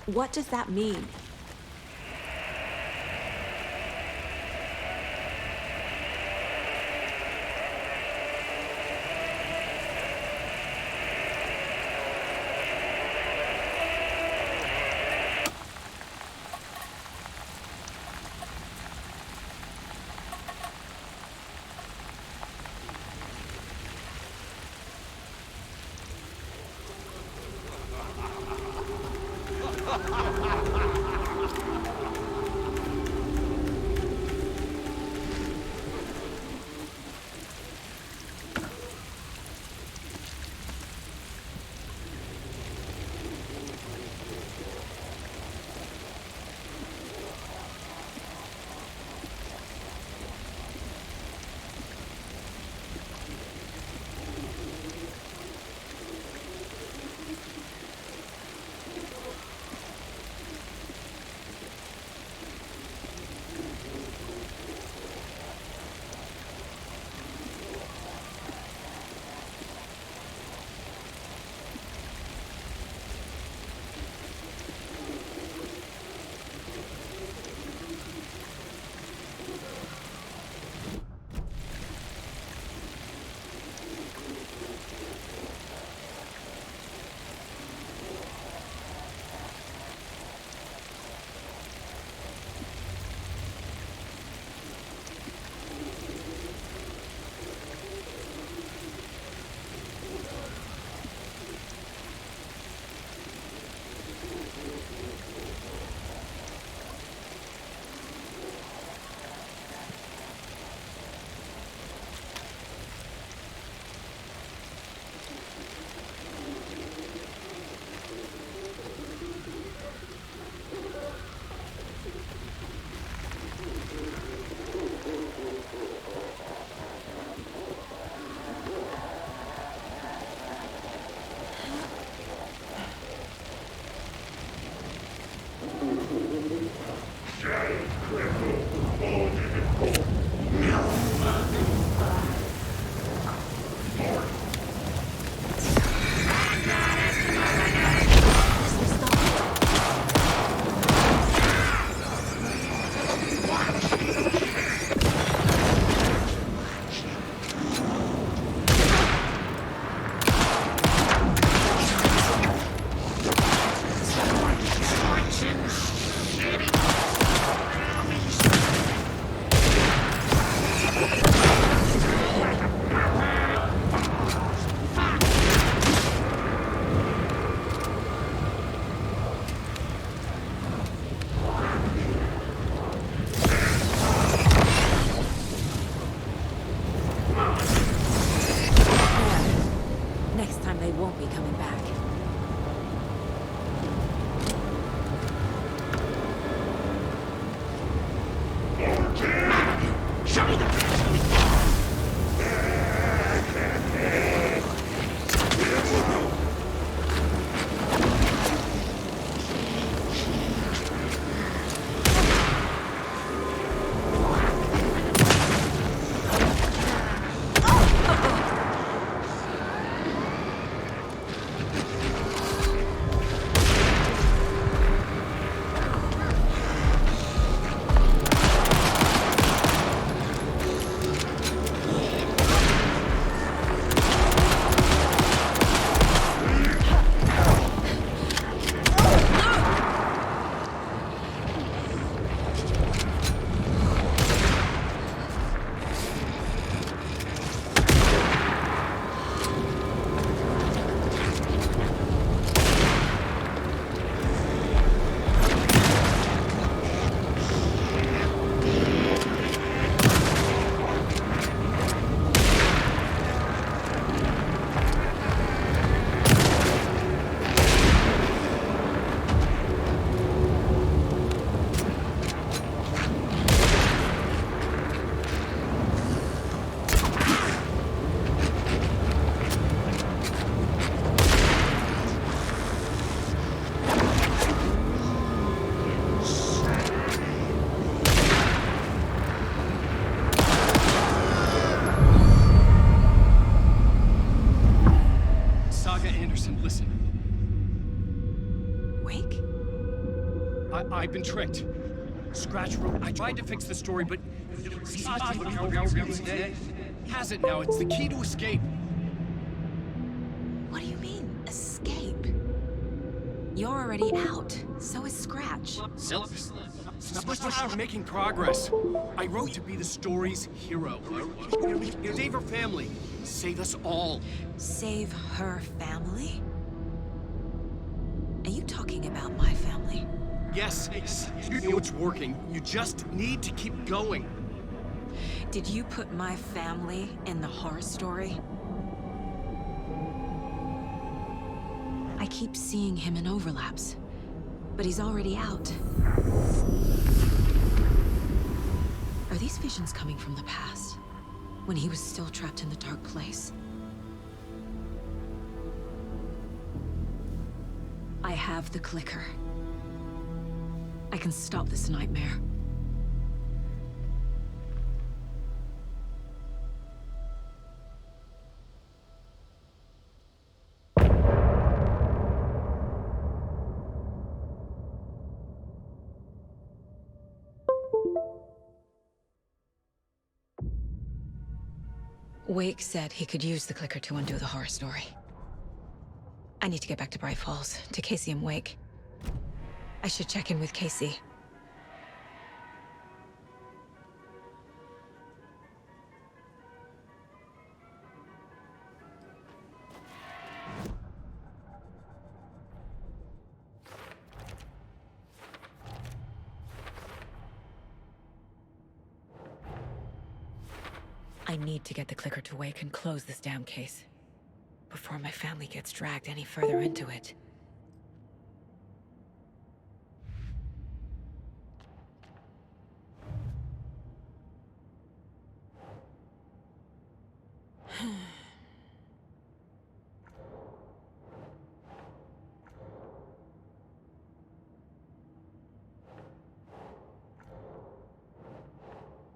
What does that mean? I've been tricked. Scratch wrote. I tried to fix the story, but has it now. It's the key to escape. What do you mean, escape? You're already out. So is Scratch. We're making progress. I wrote to be the story's hero. Save her family. Save us all. Save her family? Are you talking about my family? Yes, you know it's working. You just need to keep going. Did you put my family in the horror story? I keep seeing him in overlaps, but he's already out. Are these visions coming from the past, when he was still trapped in the dark place? I have the clicker. I can stop this nightmare. Wake said he could use the clicker to undo the horror story. I need to get back to Bright Falls, to Casey and Wake. I should check in with Casey. I need to get the clicker to Wake and close this damn case before my family gets dragged any further into it.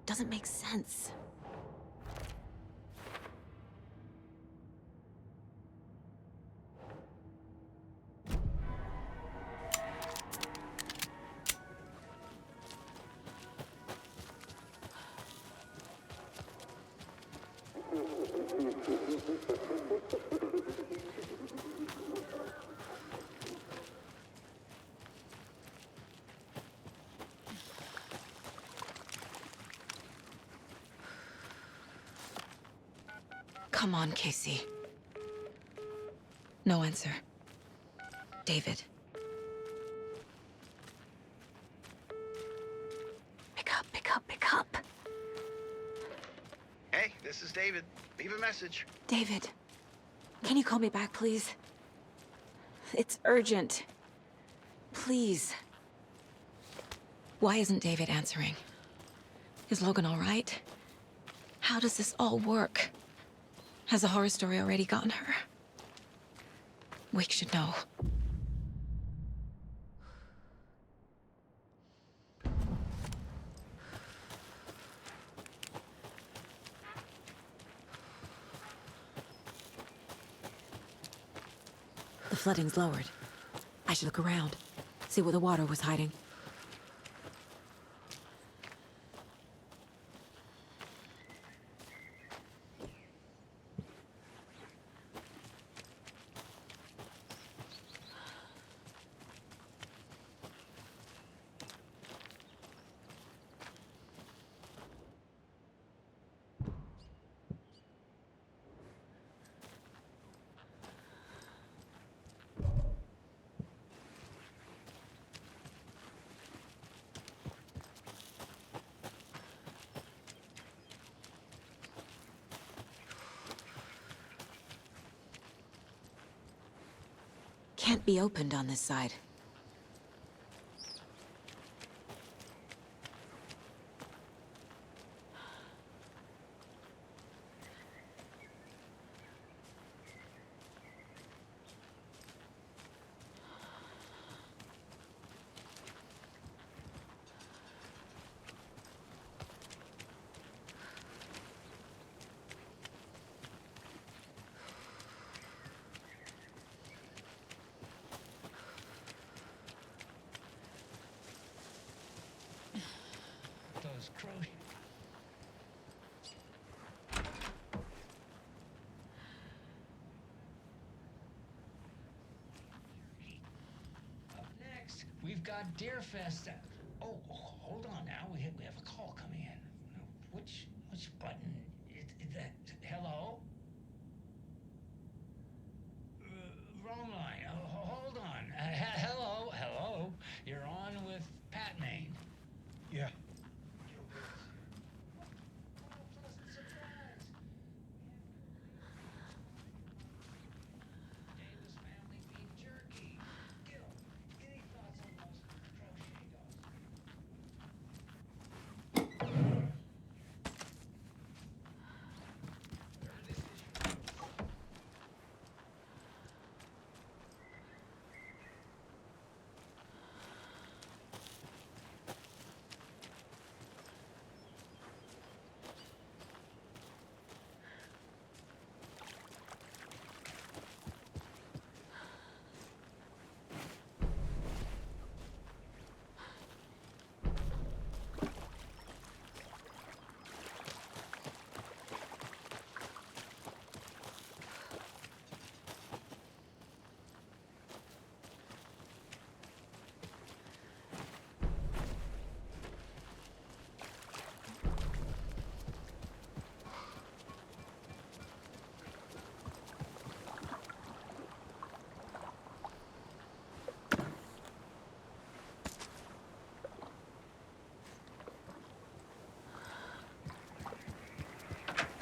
Doesn't make sense. Come on, Casey. No answer. David. Pick up, pick up, pick up. Hey, this is David. Leave a message. David, can you call me back, please? It's urgent. Please. Why isn't David answering? Is Logan all right? How does this all work? Has the horror story already gotten her? Wake should know. The flooding's lowered. I should look around, see where the water was hiding. Can't be opened on this side. we've got Deerfest. Oh, hold on now. We have a call coming in. Which button? Is that hello? Wrong line. Hold on. Hello. You're on with Pat Maine. Yeah.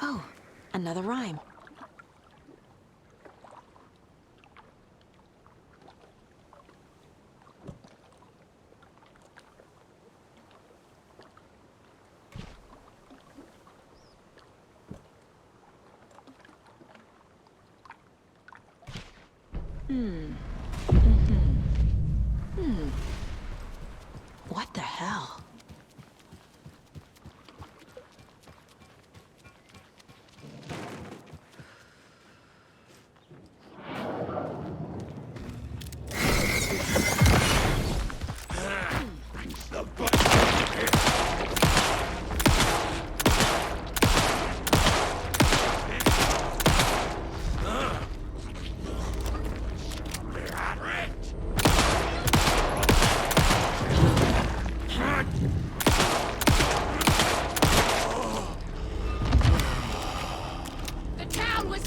Oh, another rhyme. What the hell? The town was...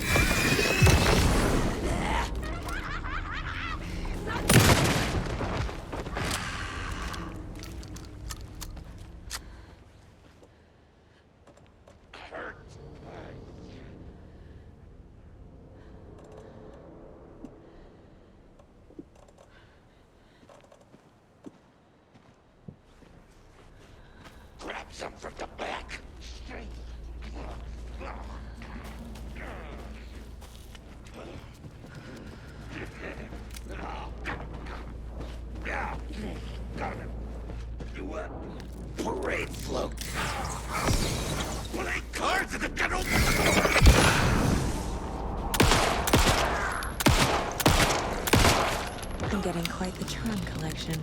Grab some from the back. Got him. You parade float. Play cards at the general. I'm getting quite the charm collection.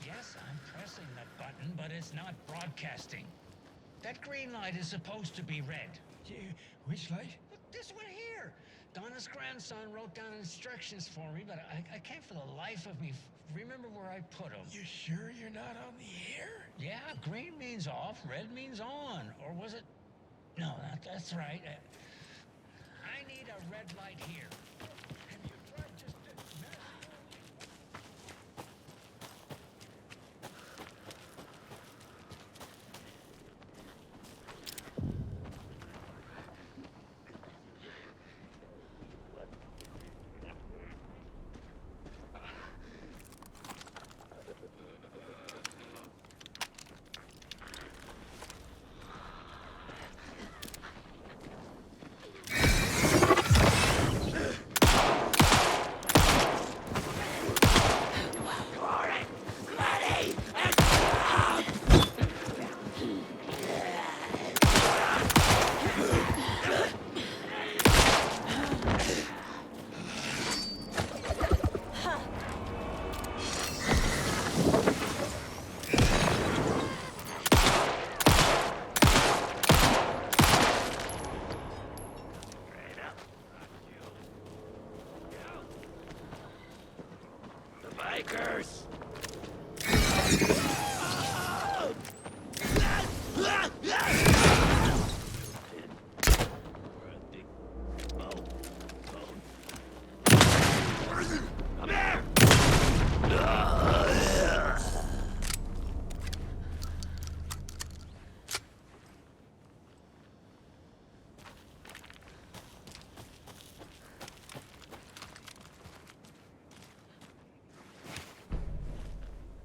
Yes, I'm pressing that button, but it's not broadcasting. That green light is supposed to be red. Which light? This one here. Donna's grandson wrote down instructions for me, but I can't for the life of me remember where I put them. You sure you're not on the air? Yeah, green means off, red means on. Or was it? No, that's right. I need a red light here. Have you tried just Bikers! Come here!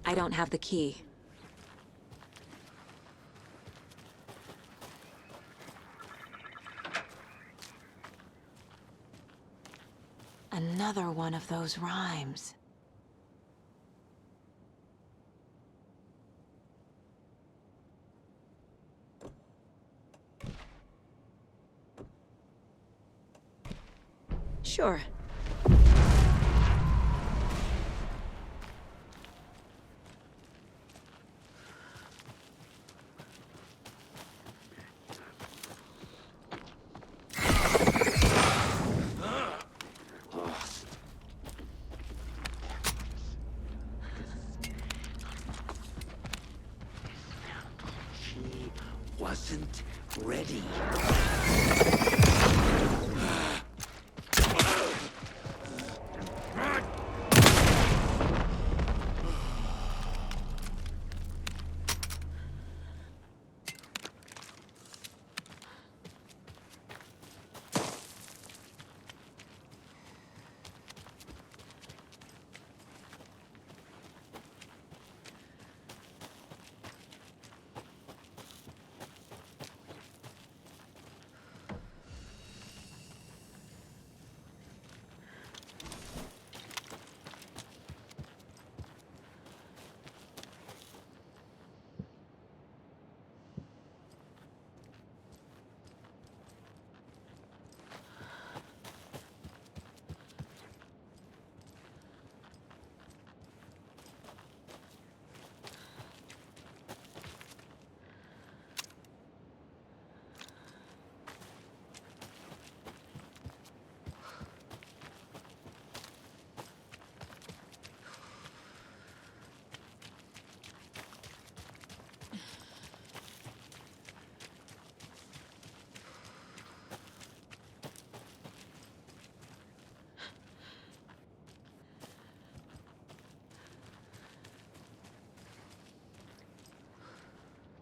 I don't have the key. Another one of those rhymes. Sure. Wasn't ready.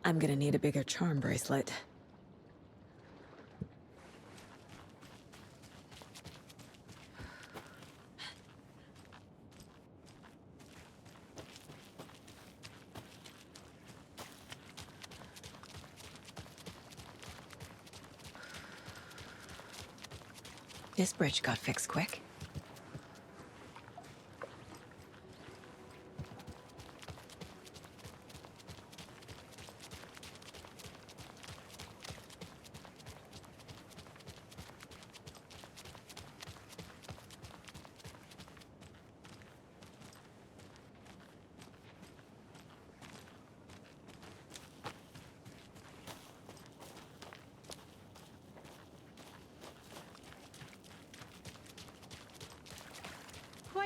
I'm gonna need a bigger charm bracelet. This bridge got fixed quick.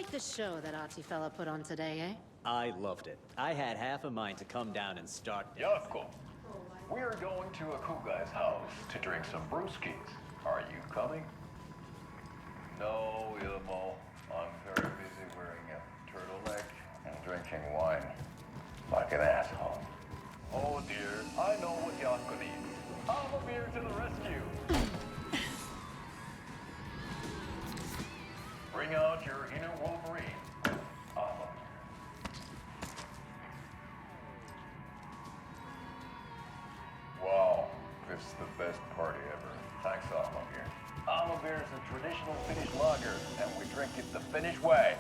like the show that artsy fella put on today, eh? I loved it. I had half a mind to come down and start. Yako, we're going to a cool guy's house to drink some brewskis. Are you coming? No, Ilmo. I'm very busy wearing a turtleneck and drinking wine like an asshole. Oh dear, I know what Yako needs. I'm a beer to the rescue. Bring out your inner Wolverine. Wow, this is the best party ever. Thanks, Almabeer. Almabeer is a traditional Finnish lager, and we drink it the Finnish way.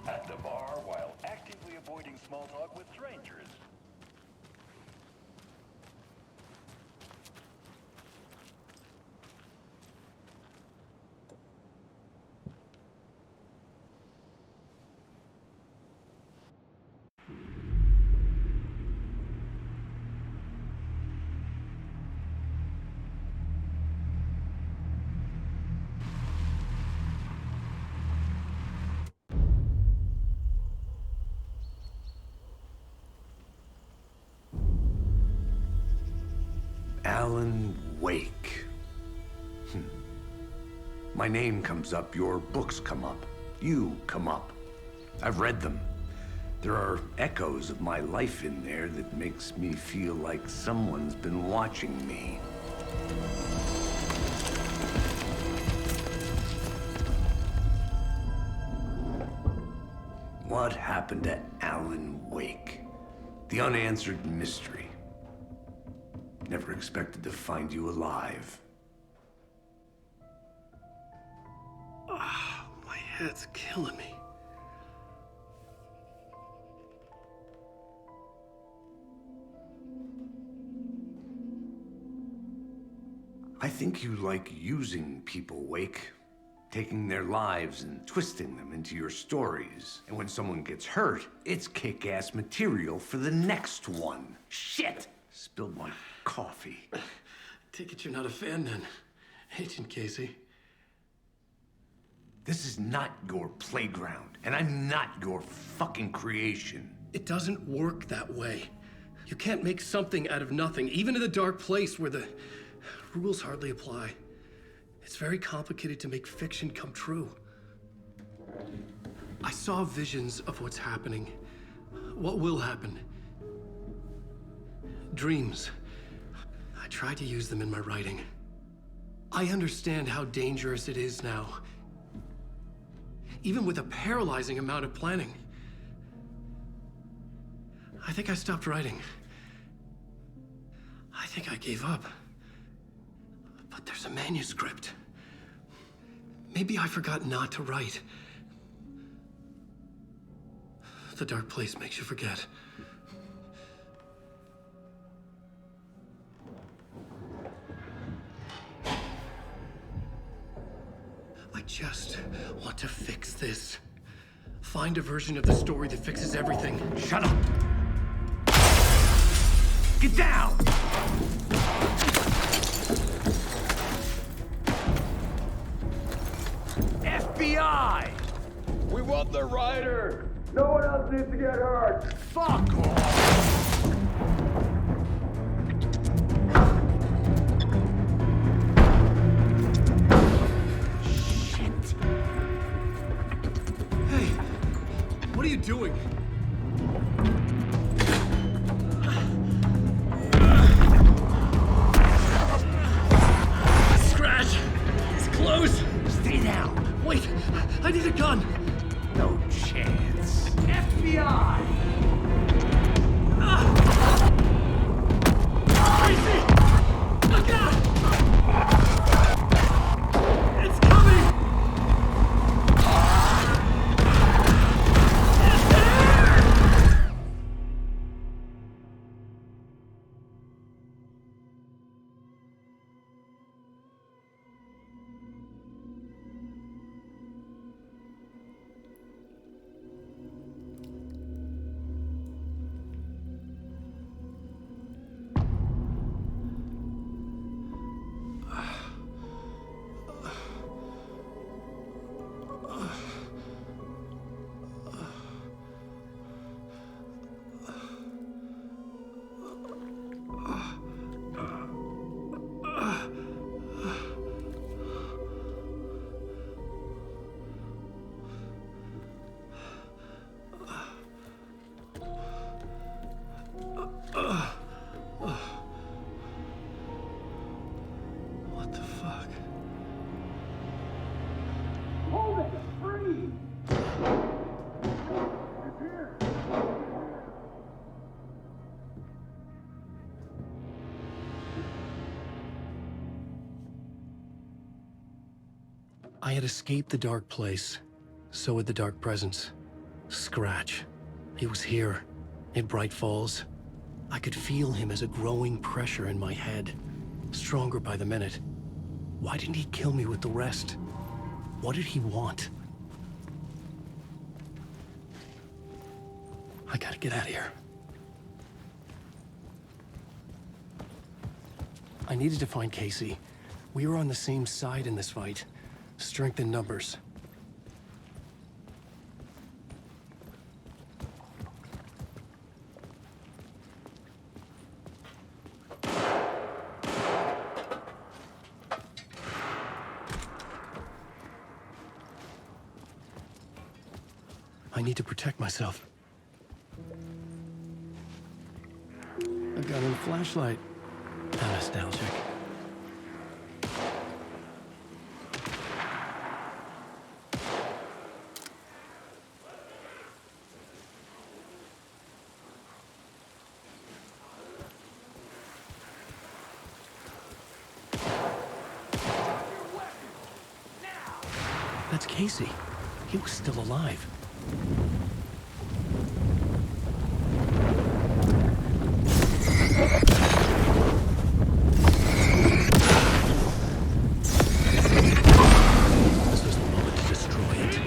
At the bar while actively avoiding small talk with strangers. Alan Wake. My name comes up, your books come up, you come up. I've read them. There are echoes of my life in there that makes me feel like someone's been watching me. What happened to Alan Wake? The unanswered mystery. Never expected to find you alive. Ah, my head's killing me. I think you like using people, Wake. Taking their lives and twisting them into your stories. And when someone gets hurt, it's kick-ass material for the next one. Shit! Spilled my coffee. Take it you're not a fan then, Agent Casey. This is not your playground, and I'm not your fucking creation. It doesn't work that way. You can't make something out of nothing, even in the dark place where the rules hardly apply. It's very complicated to make fiction come true. I saw visions of what's happening, what will happen. Dreams. I tried to use them in my writing. I understand how dangerous it is now. Even with a paralyzing amount of planning. I think I stopped writing. I think I gave up. But there's a manuscript. Maybe I forgot not to write. The dark place makes you forget. I just want to fix this. Find a version of the story that fixes everything. Shut up! Get down! FBI! We want the rider! No one else needs to get hurt! Fuck off! What are you doing? Scratch! It's close! Stay down! Wait! I need a gun! No chance. FBI! Crazy! Look out! It's coming! had escaped the dark place. So had the dark presence. Scratch. He was here, in Bright Falls. I could feel him as a growing pressure in my head, stronger by the minute. Why didn't he kill me with the rest? What did he want? I gotta get out of here. I needed to find Casey. We were on the same side in this fight. Strength in numbers. I need to protect myself. A gun and a flashlight. How nostalgic. That's Casey. He was still alive. This was the moment to destroy it.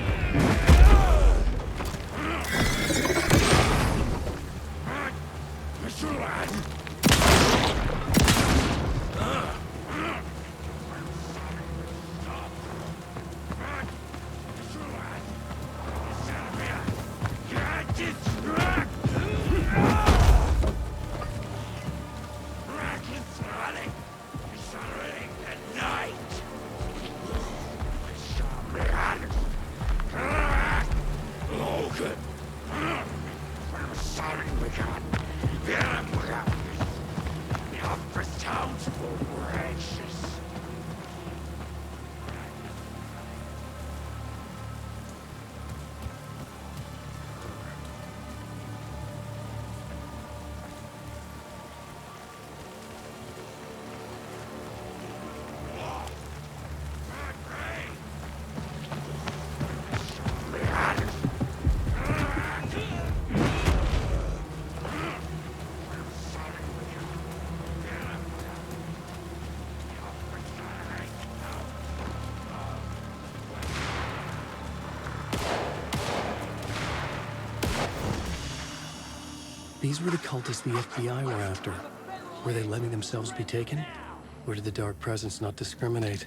These were the cultists the FBI were after. Were they letting themselves be taken? Or did the Dark Presence not discriminate?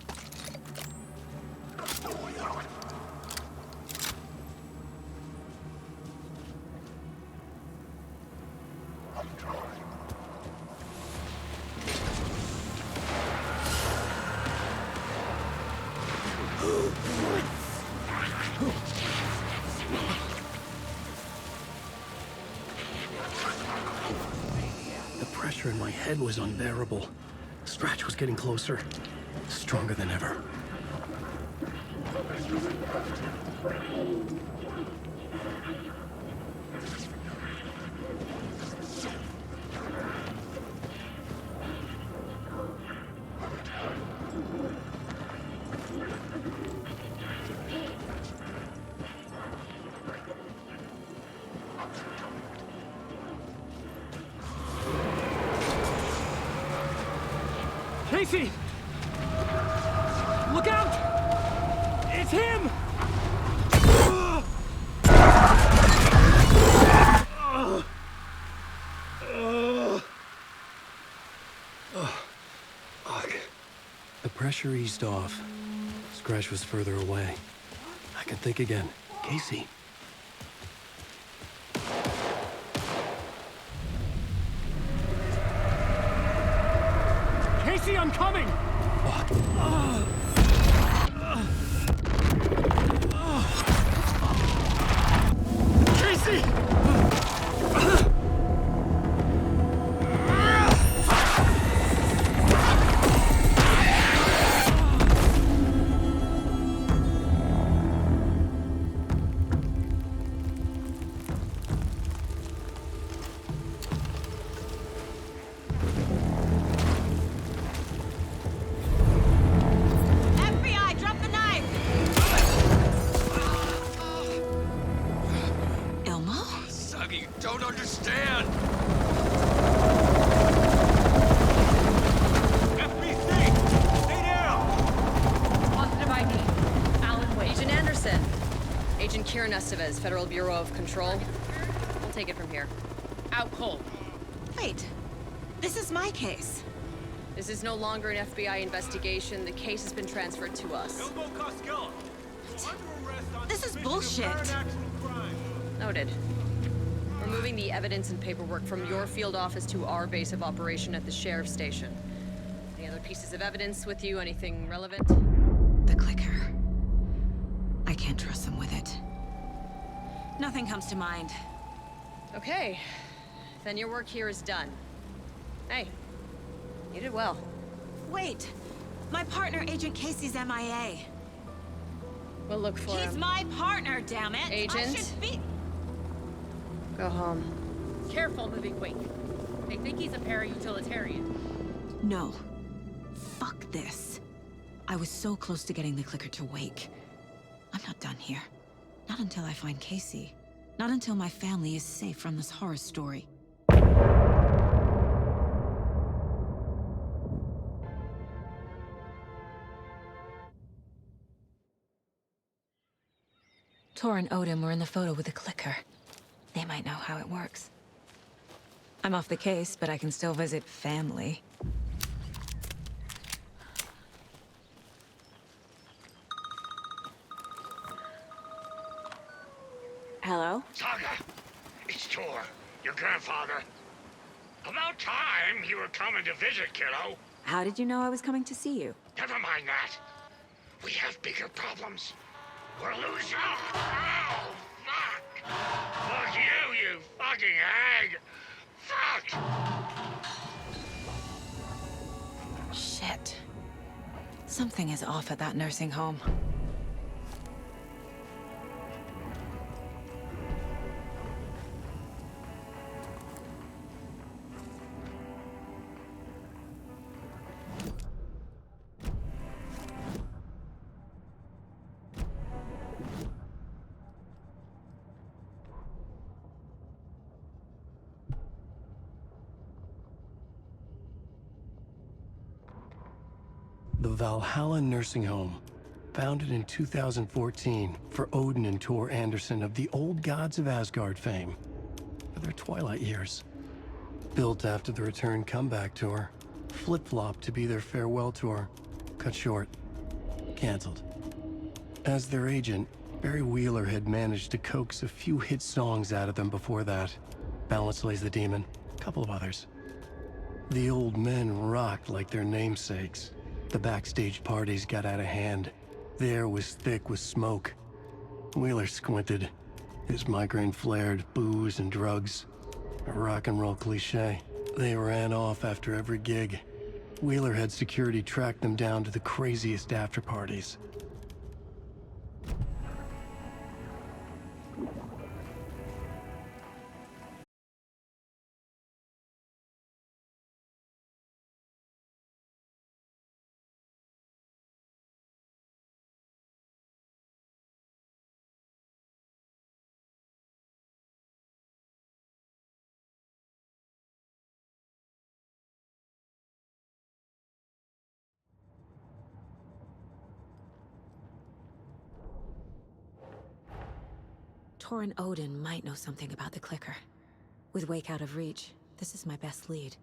In my head was unbearable. Scratch was getting closer, stronger than ever. Casey! Look out! It's him! The pressure eased off. Scratch was further away. I can think again. Casey. Casey, I'm coming! Casey! don't understand! FBC! Stay down! Positive ID. Alan Wade. Agent Anderson. Agent Kieran Estevez, Federal Bureau of Control. We'll take it from here. Out cold. Wait. This is my case. This is no longer an FBI investigation. The case has been transferred to us. This is bullshit. Noted. We're moving the evidence and paperwork from your field office to our base of operation at the sheriff's station. Any other pieces of evidence with you? Anything relevant? The clicker. I can't trust them with it. Nothing comes to mind. Okay. Then your work here is done. Hey, you did well. Wait! My partner, Agent Casey's MIA. We'll look for him. He's my partner, damn it! Agent? I should be... Go home. Careful moving quick. They think he's a para-utilitarian. No. Fuck this. I was so close to getting the clicker to wake. I'm not done here. Not until I find Casey. Not until my family is safe from this horror story. Tor and Odin were in the photo with the clicker. They might know how it works. I'm off the case, but I can still visit family. Hello? Saga, it's Tor, your grandfather. About time you were coming to visit, kiddo. How did you know I was coming to see you? Never mind that. We have bigger problems. We're losing. Oh, fuck! Fuck you, you fucking hag! Fuck! Shit. Something is off at that nursing home. The Valhalla Nursing Home, founded in 2014 for Odin and Tor Anderson of the Old Gods of Asgard fame, for their twilight years. Built after the return comeback tour, flip-flopped to be their farewell tour, cut short, canceled. As their agent, Barry Wheeler had managed to coax a few hit songs out of them before that. Balance Lays the Demon, a couple of others. The old men rocked like their namesakes. The backstage parties got out of hand. The air was thick with smoke. Wheeler squinted. His migraine flared, booze and drugs. A rock and roll cliche. They ran off after every gig. Wheeler had security track them down to the craziest after parties. Tor and Odin might know something about the clicker. With Wake out of reach, this is my best lead.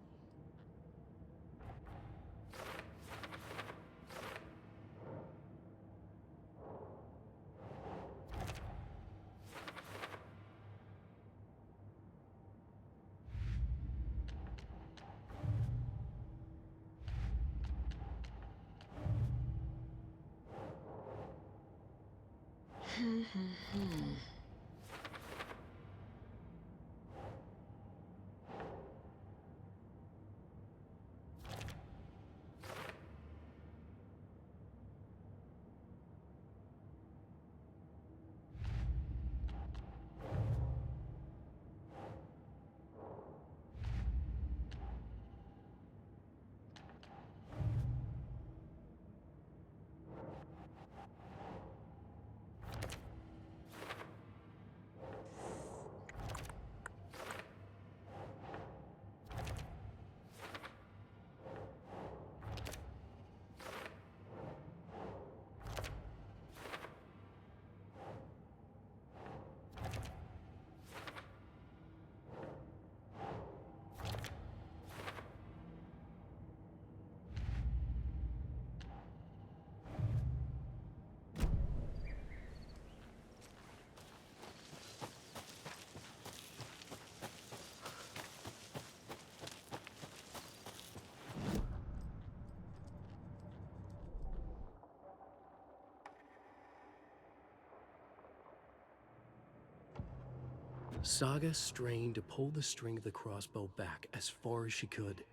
Saga strained to pull the string of the crossbow back as far as she could.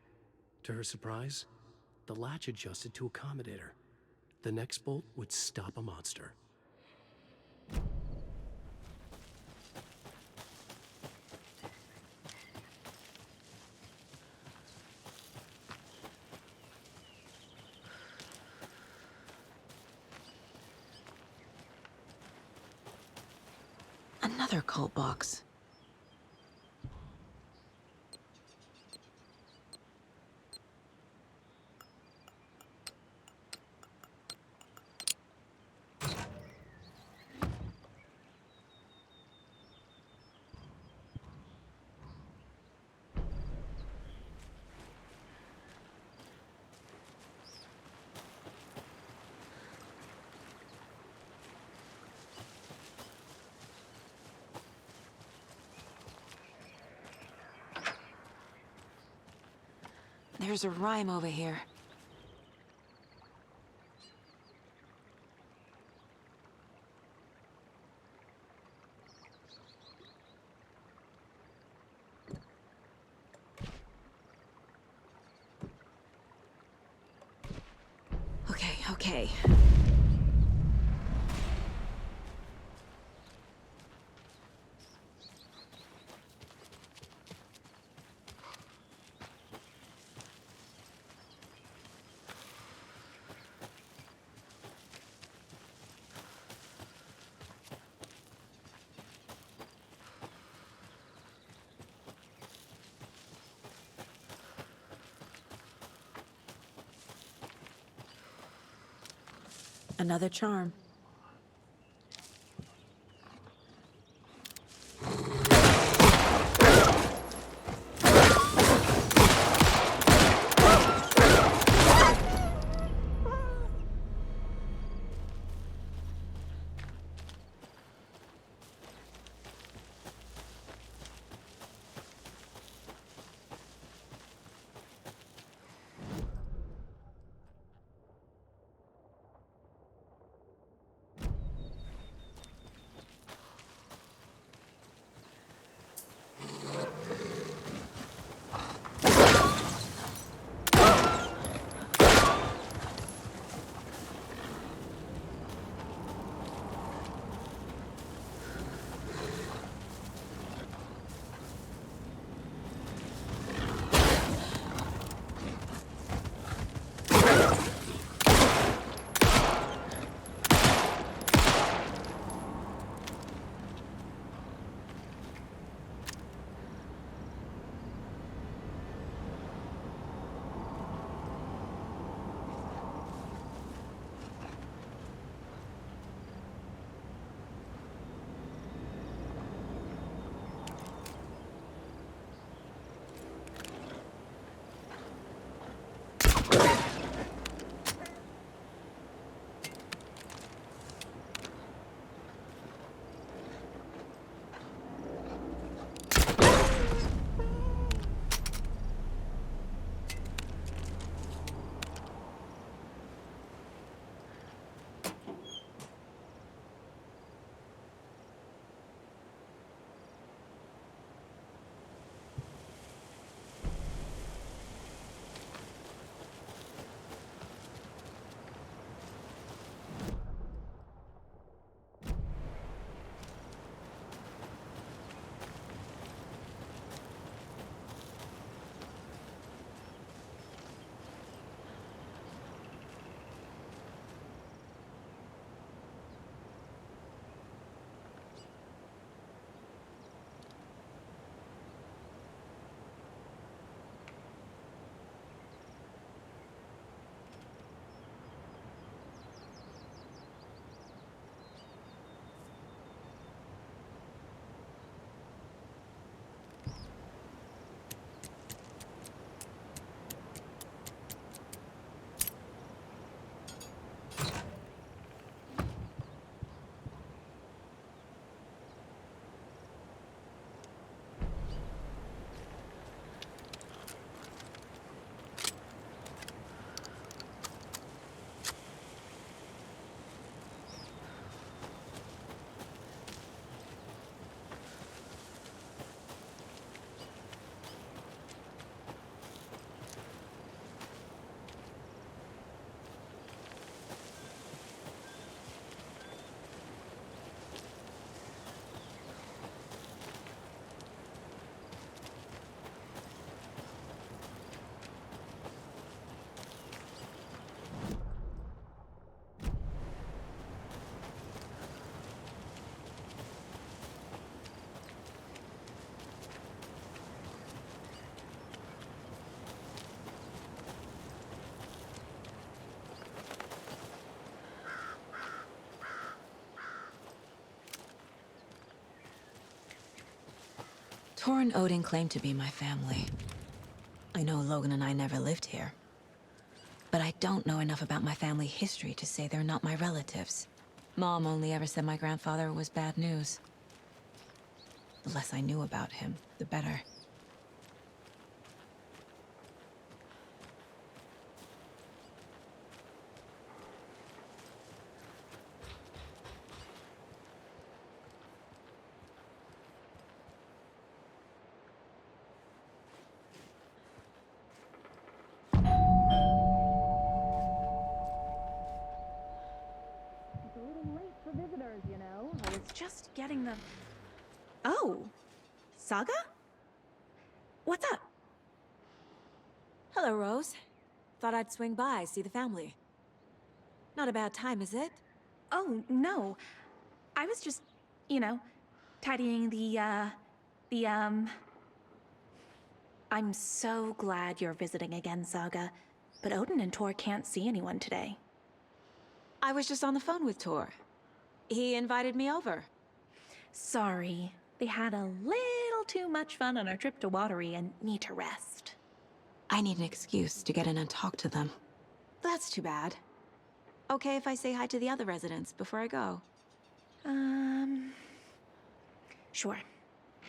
To her surprise, the latch adjusted to accommodate her. The next bolt would stop a monster. Another cult box. There's a rhyme over here. Okay. Another charm. Tor and Odin claim to be my family. I know Logan and I never lived here. But I don't know enough about my family history to say they're not my relatives. Mom only ever said my grandfather was bad news. The less I knew about him, the better. Just getting them. Oh, Saga? What's up? Hello, Rose. Thought I'd swing by, see the family. Not a bad time, is it? Oh, no. I was just, you know, tidying I'm so glad you're visiting again, Saga. But Odin and Tor can't see anyone today. I was just on the phone with Tor. He invited me over. Sorry. They had a little too much fun on our trip to Watery and need to rest. I need an excuse to get in and talk to them. That's too bad. Okay if I say hi to the other residents before I go? Sure.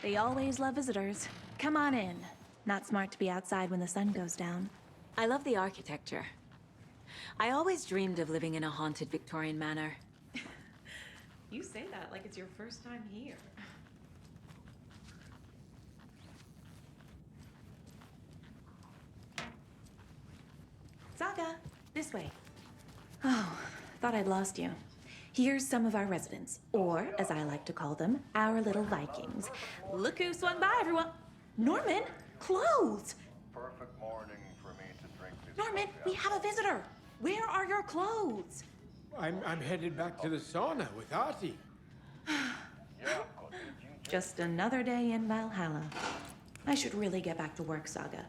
They always love visitors. Come on in. Not smart to be outside when the sun goes down. I love the architecture. I always dreamed of living in a haunted Victorian manor. You say that like it's your first time here. Saga, this way. Oh, thought I'd lost you. Here's some of our residents, or as I like to call them, our little Vikings. Look who swung by, everyone. Norman, clothes. Perfect morning for me to drink this. Norman, we have a visitor. Where are your clothes? I'm headed back to the sauna with Artie. Just another day in Valhalla. I should really get back to work, Saga.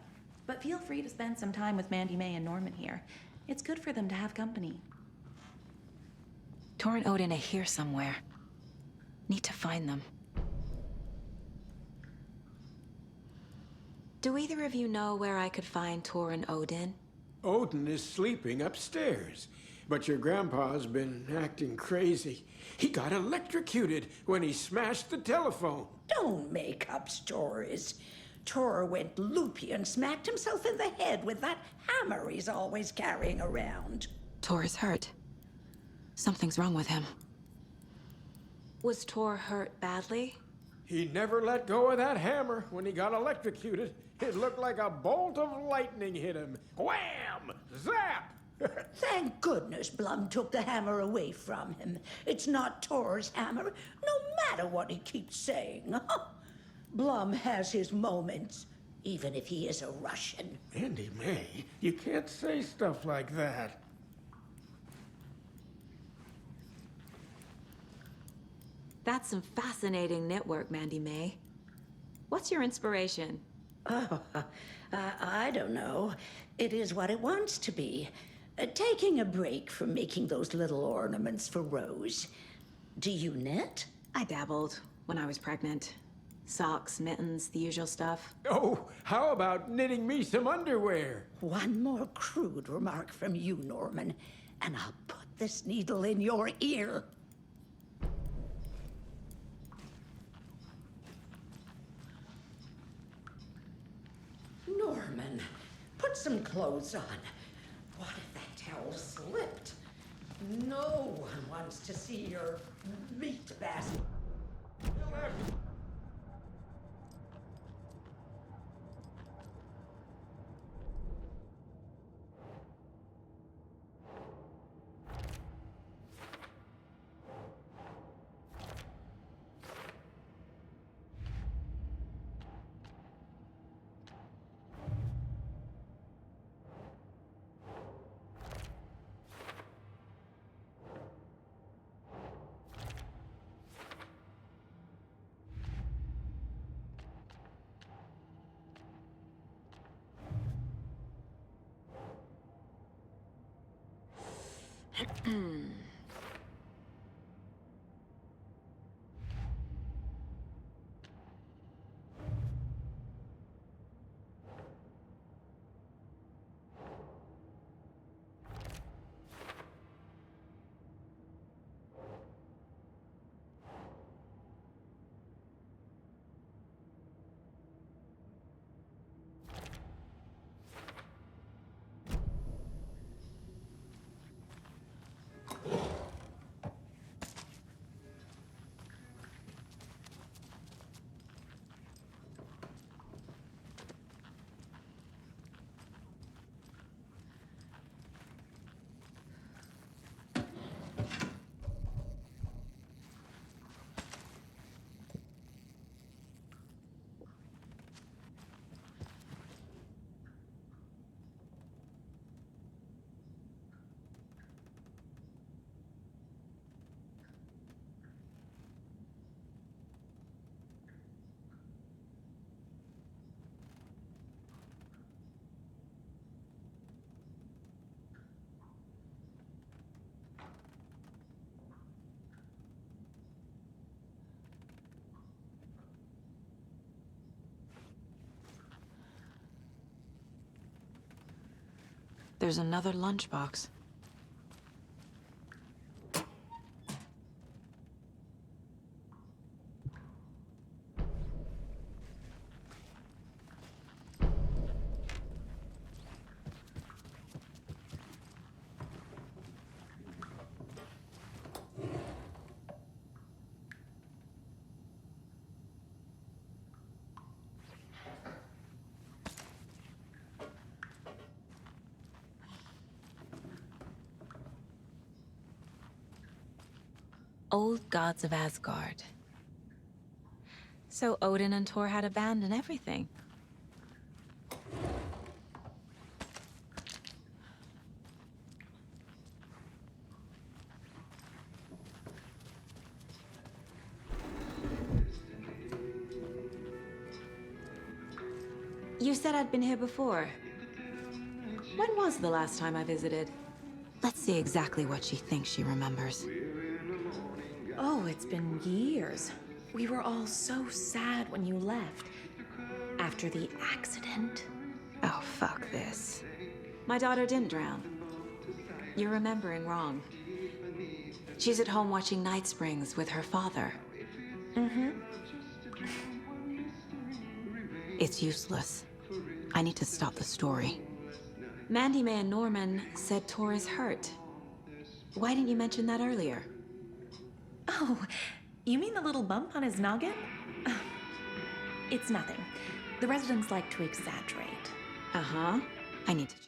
But feel free to spend some time with Mandy May and Norman here. It's good for them to have company. Tor and Odin are here somewhere. Need to find them. Do either of you know where I could find Tor and Odin? Odin is sleeping upstairs, but your grandpa's been acting crazy. He got electrocuted when he smashed the telephone. Don't make up stories. Tor went loopy and smacked himself in the head with that hammer he's always carrying around. Tor is hurt. Something's wrong with him. Was Tor hurt badly? He never let go of that hammer when he got electrocuted. It looked like a bolt of lightning hit him. Wham! Zap! Thank goodness Blum took the hammer away from him. It's not Tor's hammer, no matter what he keeps saying. Blum has his moments, even if he is a Russian. Mandy May, you can't say stuff like that. That's some fascinating network, Mandy May. What's your inspiration? Oh, I don't know. It is what it wants to be. Taking a break from making those little ornaments for Rose. Do you knit? I dabbled when I was pregnant. Socks, mittens, the usual stuff. Oh, how about knitting me some underwear? One more crude remark from you, Norman, and I'll put this needle in your ear. Norman, put some clothes on. What if that towel slipped? No one wants to see your meat basket. There's another lunchbox. Old gods of Asgard. So Odin and Thor had a band and everything. You said I'd been here before. When was the last time I visited? Let's see exactly what she thinks she remembers. Oh, it's been years. We were all so sad when you left. After the accident. Oh, fuck this. My daughter didn't drown. You're remembering wrong. She's at home watching Night Springs with her father. Mm-hmm. It's useless. I need to stop the story. Mandy May and Norman said Tor is hurt. Why didn't you mention that earlier? Oh, you mean the little bump on his noggin? It's nothing. The residents like to exaggerate. Uh-huh. I need to check.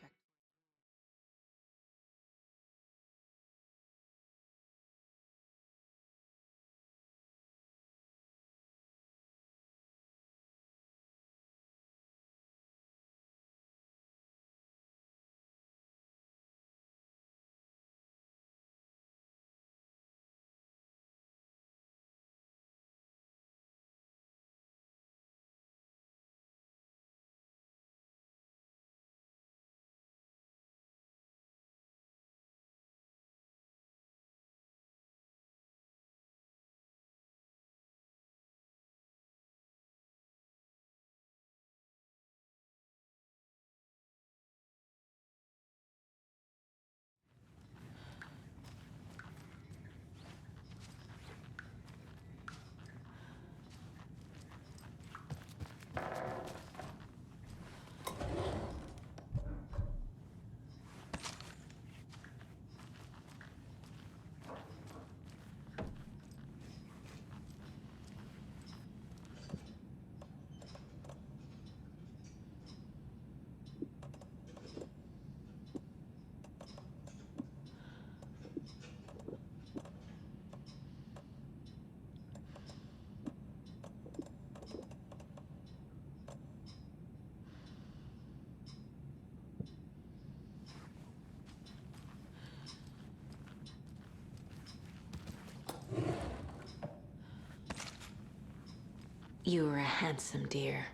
You were a handsome deer.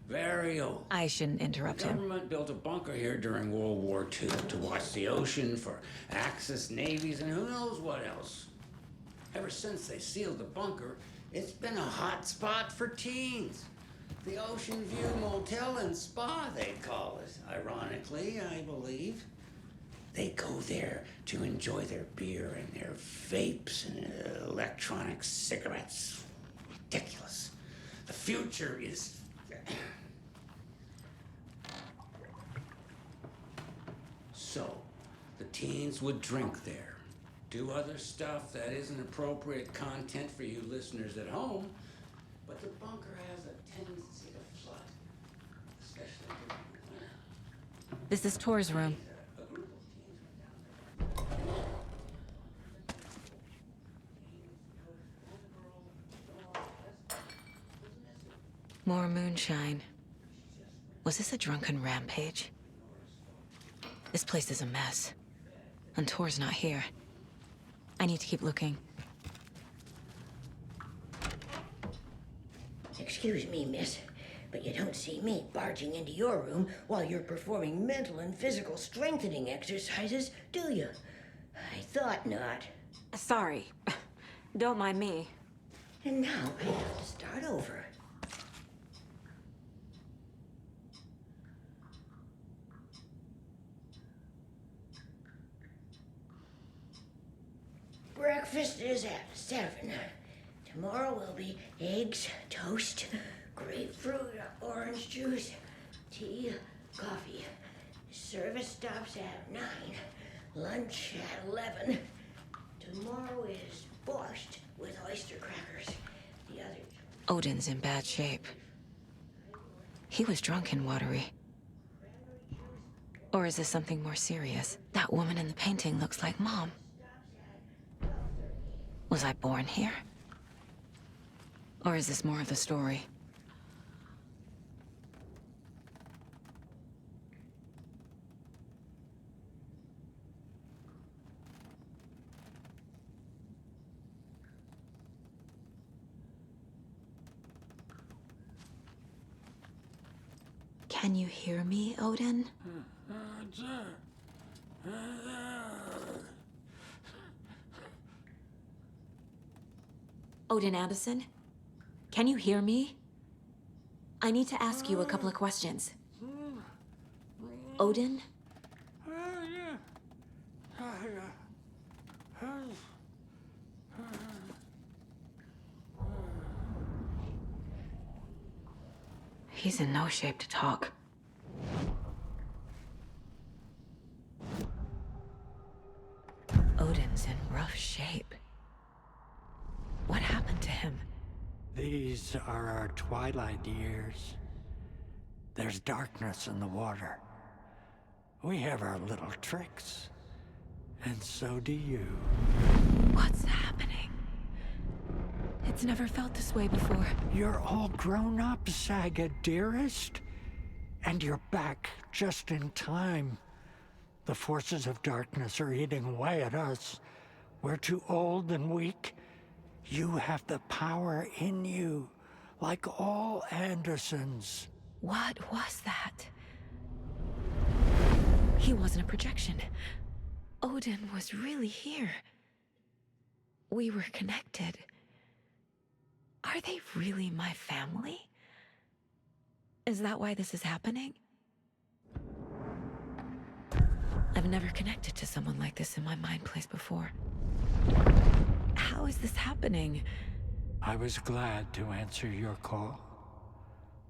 Very old. I shouldn't interrupt The him. government built a bunker here during World War II to watch the ocean for Axis navies and who knows what else. Ever since they sealed the bunker, it's been a hot spot for teens. The Ocean View Motel and Spa, they call it. Ironically, I believe. They go there to enjoy their beer and their vapes and electronic cigarettes. Ridiculous. The future is... So, the teens would drink there, do other stuff that isn't appropriate content for you listeners at home, but the bunker has a tendency to flood, especially during the winter. This is Tor's room. More moonshine. Was this a drunken rampage? This place is a mess. And Tor's not here. I need to keep looking. Excuse me, miss, but you don't see me barging into your room while you're performing mental and physical strengthening exercises, do you? I thought not. Sorry. Don't mind me. And now I have to start over. Breakfast is at 7. Tomorrow will be eggs, toast, grapefruit, orange juice, tea, coffee. Service stops at 9. Lunch at 11. Tomorrow is borscht with oyster crackers. The other... Odin's in bad shape. He was drunk and watery. Or is this something more serious? That woman in the painting looks like Mom. Was I born here? Or is this more of the story? Can you hear me, Odin? Odin Anderson? Can you hear me? I need to ask you a couple of questions. Odin? He's in no shape to talk. Odin's in rough shape. What happened to him? These are our twilight years. There's darkness in the water. We have our little tricks. And so do you. What's happening? It's never felt this way before. You're all grown up, Saga, dearest. And you're back just in time. The forces of darkness are eating away at us. We're too old and weak. You have the power in you, like all Andersons. What was that? He wasn't a projection. Odin was really here. We were connected. Are they really my family? Is that why this is happening? I've never connected to someone like this in my mind place before. How is this happening? I was glad to answer your call.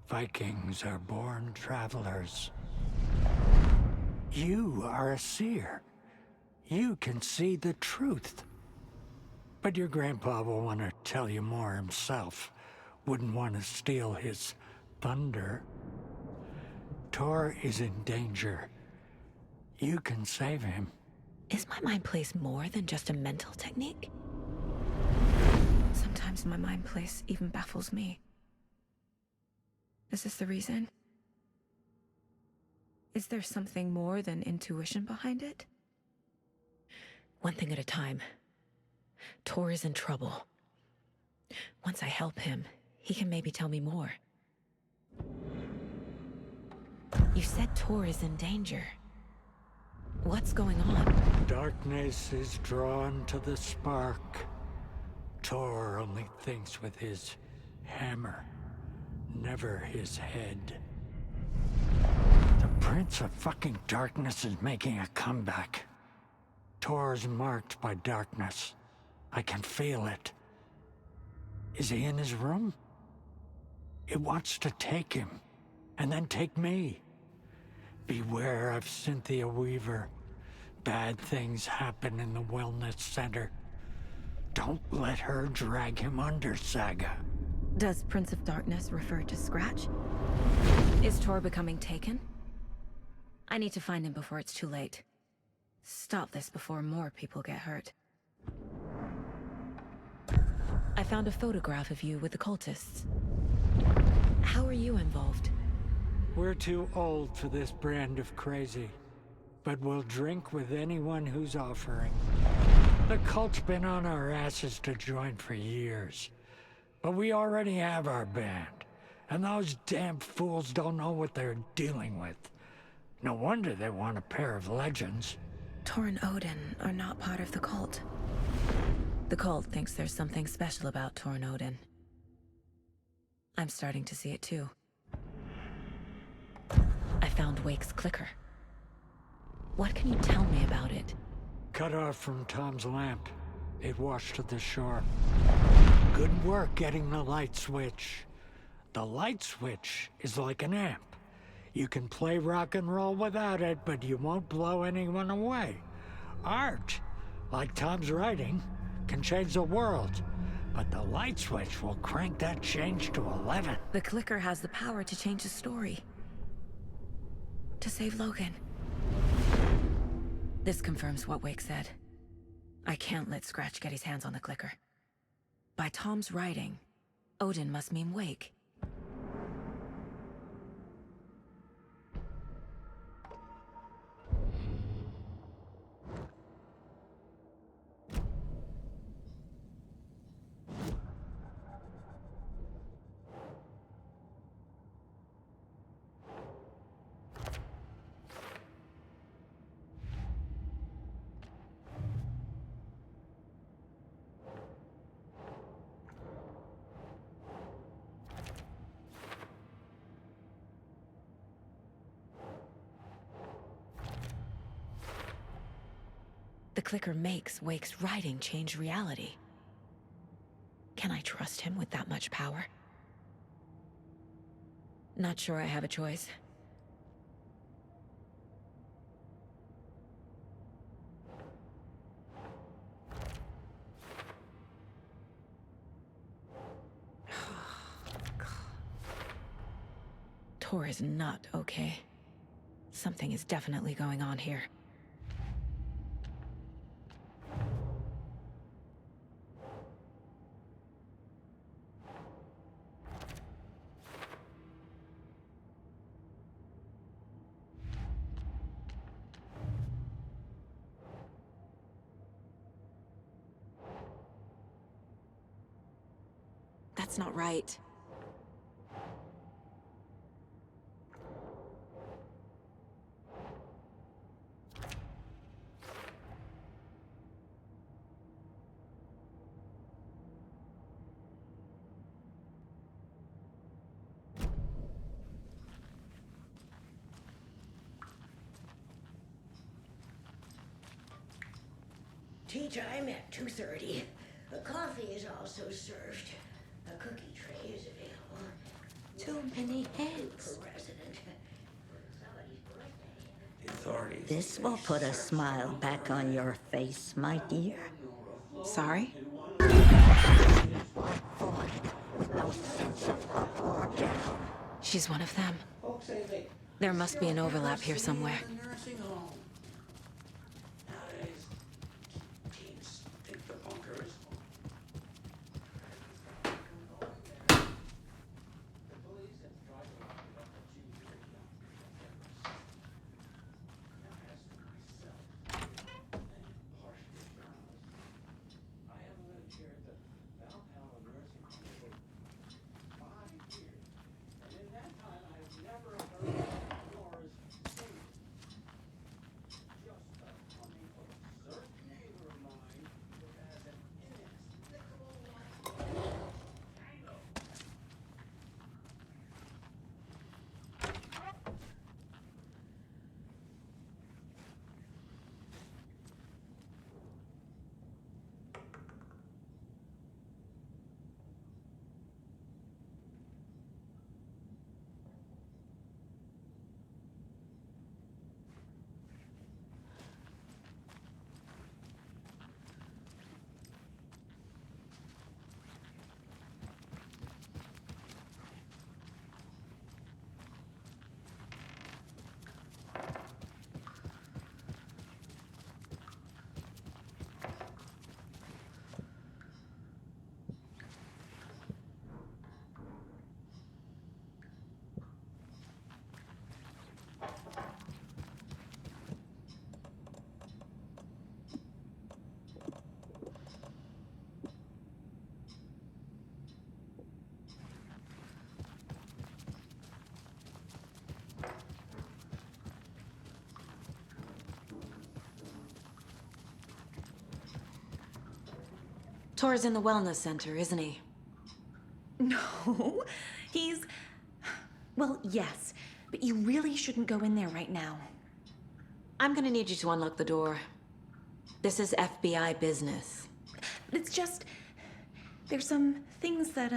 Vikings are born travelers. You are a seer. You can see the truth. But your grandpa will want to tell you more himself. Wouldn't want to steal his thunder. Tor is in danger. You can save him. Is my mind place more than just a mental technique? Sometimes my mind place even baffles me. Is this the reason? Is there something more than intuition behind it? One thing at a time. Tor is in trouble. Once I help him, he can maybe tell me more. You said Tor is in danger. What's going on? Darkness is drawn to the spark. Tor only thinks with his hammer, never his head. The Prince of fucking Darkness is making a comeback. Tor's marked by darkness. I can feel it. Is he in his room? It wants to take him, and then take me. Beware of Cynthia Weaver. Bad things happen in the wellness center. Don't let her drag him under, Saga. Does Prince of Darkness refer to Scratch? Is Tor becoming taken? I need to find him before it's too late. Stop this before more people get hurt. I found a photograph of you with the cultists. How are you involved? We're too old for this brand of crazy, but we'll drink with anyone who's offering. The cult's been on our asses to join for years, but we already have our band. And those damn fools don't know what they're dealing with. No wonder they want a pair of legends. Tor and Odin are not part of the cult. The cult thinks there's something special about Tor and Odin. I'm starting to see it too. I found Wake's clicker. What can you tell me about it? Cut off from Tom's lamp. It washed to the shore. Good work getting the light switch. The light switch is like an amp. You can play rock and roll without it, but you won't blow anyone away. Art, like Tom's writing, can change the world, but the light switch will crank that change to 11. The clicker has the power to change the story. To save Logan. This confirms what Wake said. I can't let Scratch get his hands on the clicker. By Tom's writing, Odin must mean Wake. The clicker makes Wake's writing change reality. Can I trust him with that much power? Not sure I have a choice. Tor is not okay. Something is definitely going on here. That's not right. Tea time at 2:30. The coffee is also served. A cookie tray is available. Too many heads. Per resident. This will put a smile back on your face, my dear. Sorry? She's one of them. There must be an overlap here somewhere. Tor's in the wellness center, isn't he? No, he's... Well, yes, but you really shouldn't go in there right now. I'm gonna need you to unlock the door. This is FBI business. It's just... There's some things that,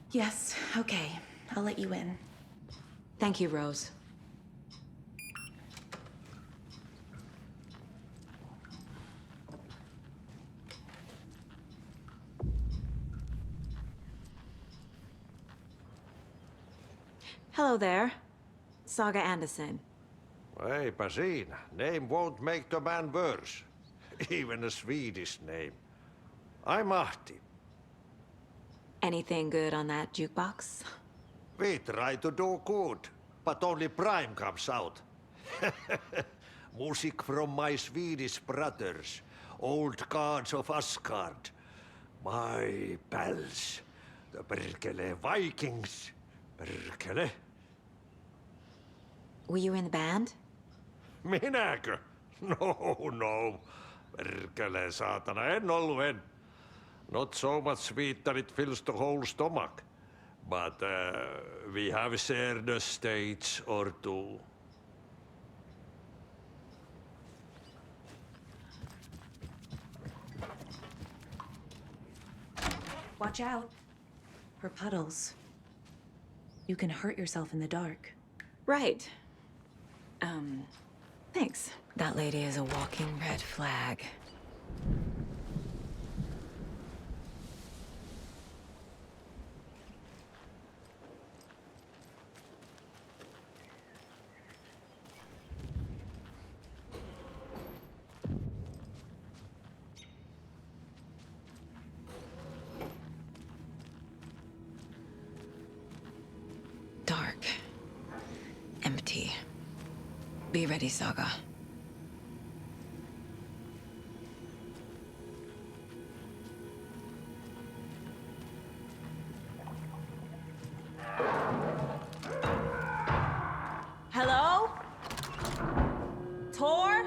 Yes, okay. I'll let you in. Thank you, Rose. Hello there. Saga Anderson. Eipä siinä. Name won't make the man worse. Even a Swedish name. I'm Ahti. Anything good on that jukebox? We try to do good, but only Prime comes out. Music from my Swedish brothers, old gods of Asgard. My pals, the perkele Vikings. Perkele. Were you in the band? Minäkö? No. Perkele saatana, en ollut en. Not so much sweet that it fills the whole stomach. But we have shared a stage or two. Watch out. For puddles. You can hurt yourself in the dark. Right. Thanks. That lady is a walking red flag. Dark. Empty. Be ready, Saga. Hello? Tor?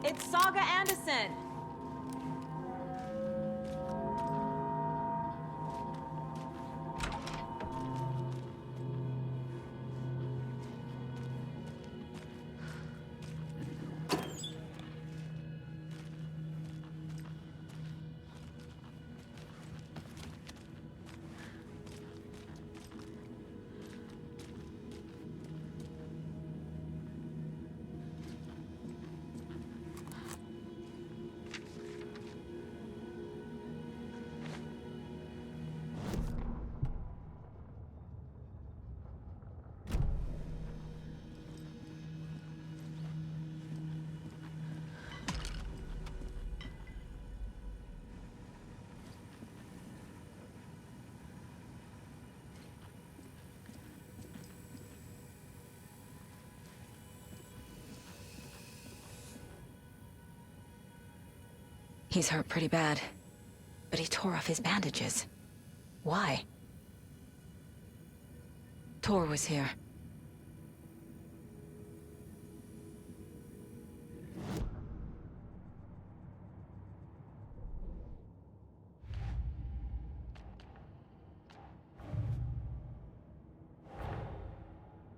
It's Saga Anderson. He's hurt pretty bad, but he tore off his bandages. Why? Tor was here.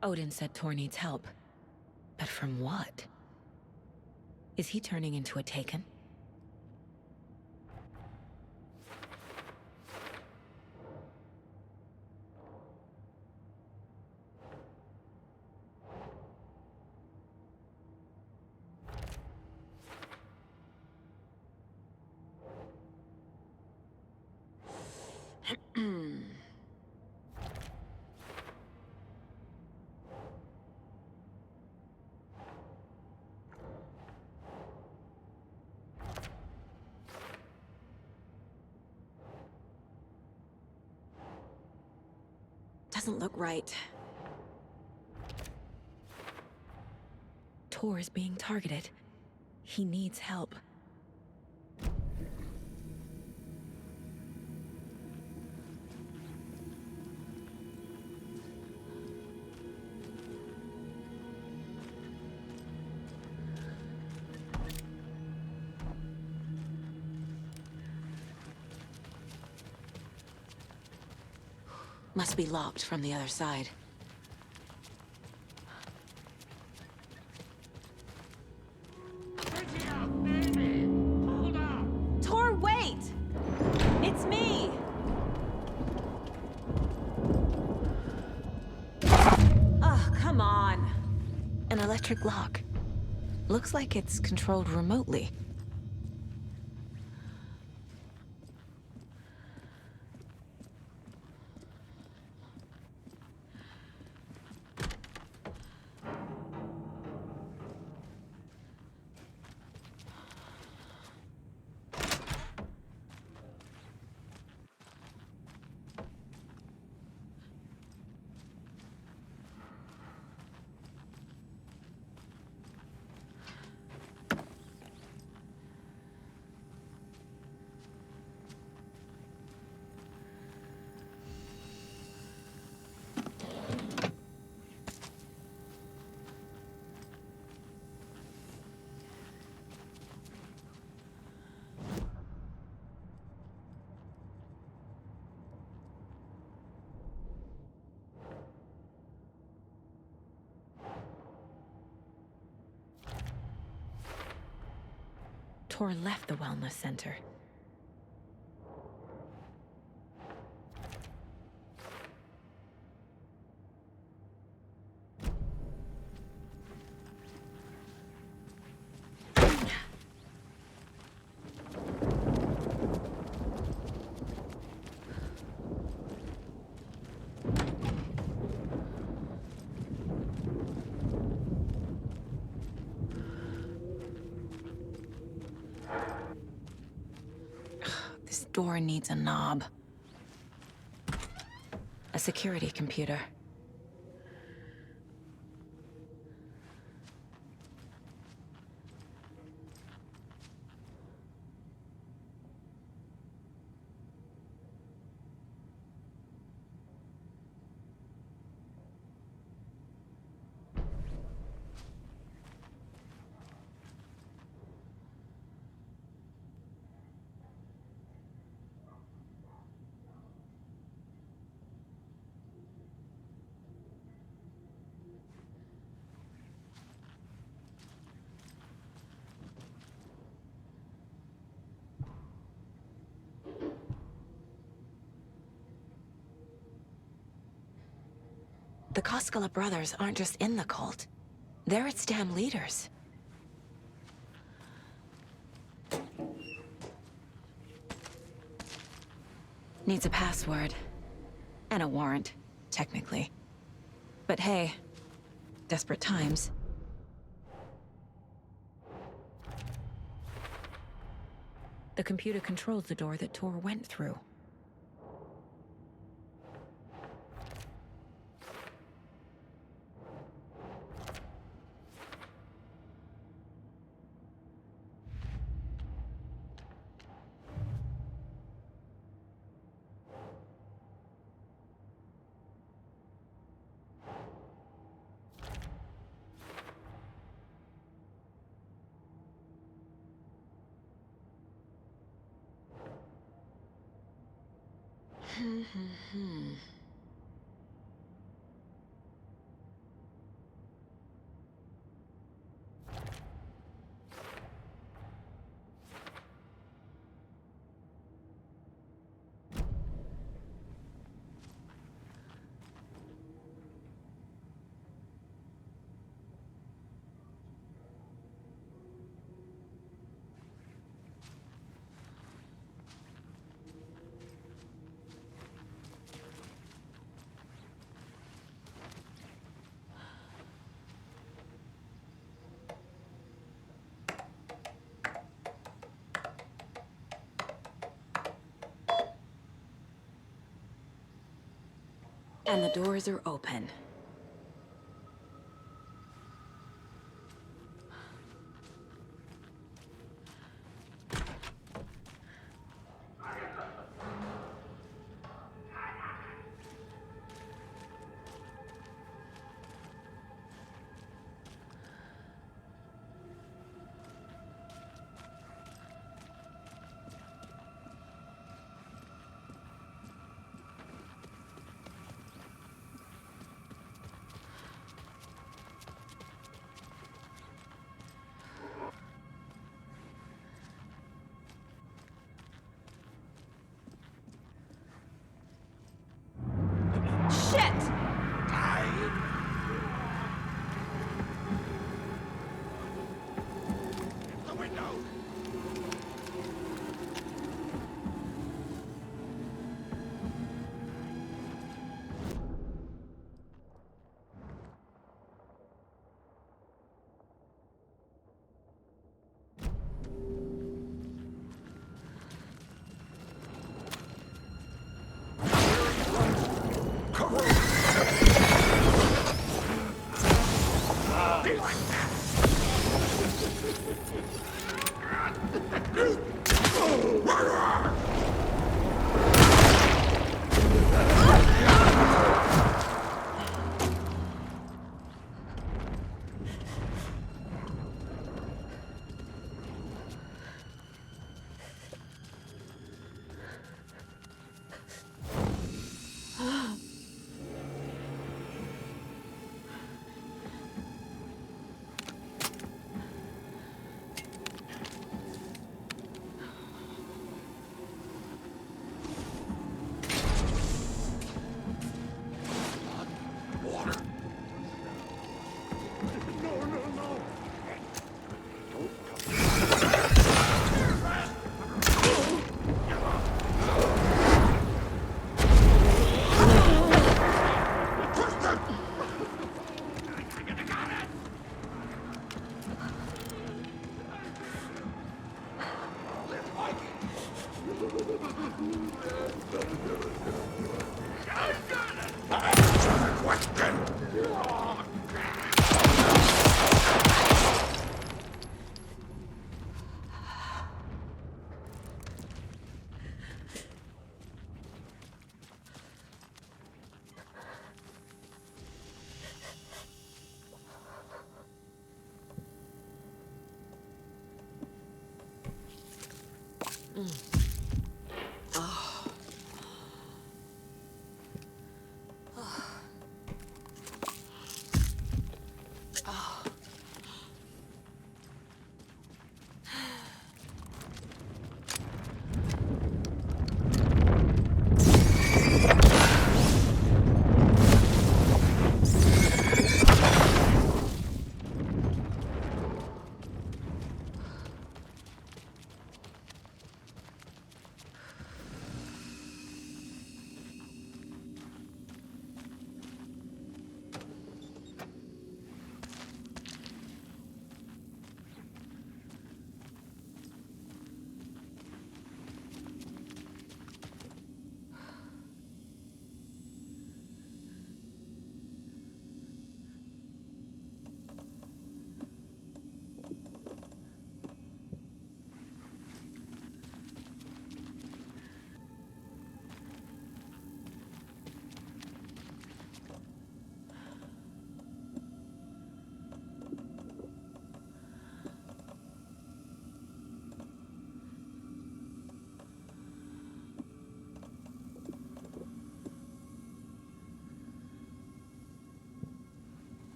Odin said Tor needs help. But from what? Is he turning into a Taken? Doesn't look right. Tor is being targeted. He needs help. Must be locked from the other side. Tor, wait! It's me! Oh, come on. An electric lock. Looks like it's controlled remotely. Tor left the wellness center. This door needs a knob. A security computer. The Koskela brothers aren't just in the cult. They're its damn leaders. Needs a password. And a warrant, technically. But hey, desperate times. The computer controls the door that Tor went through. And the doors are open. Shit! The window!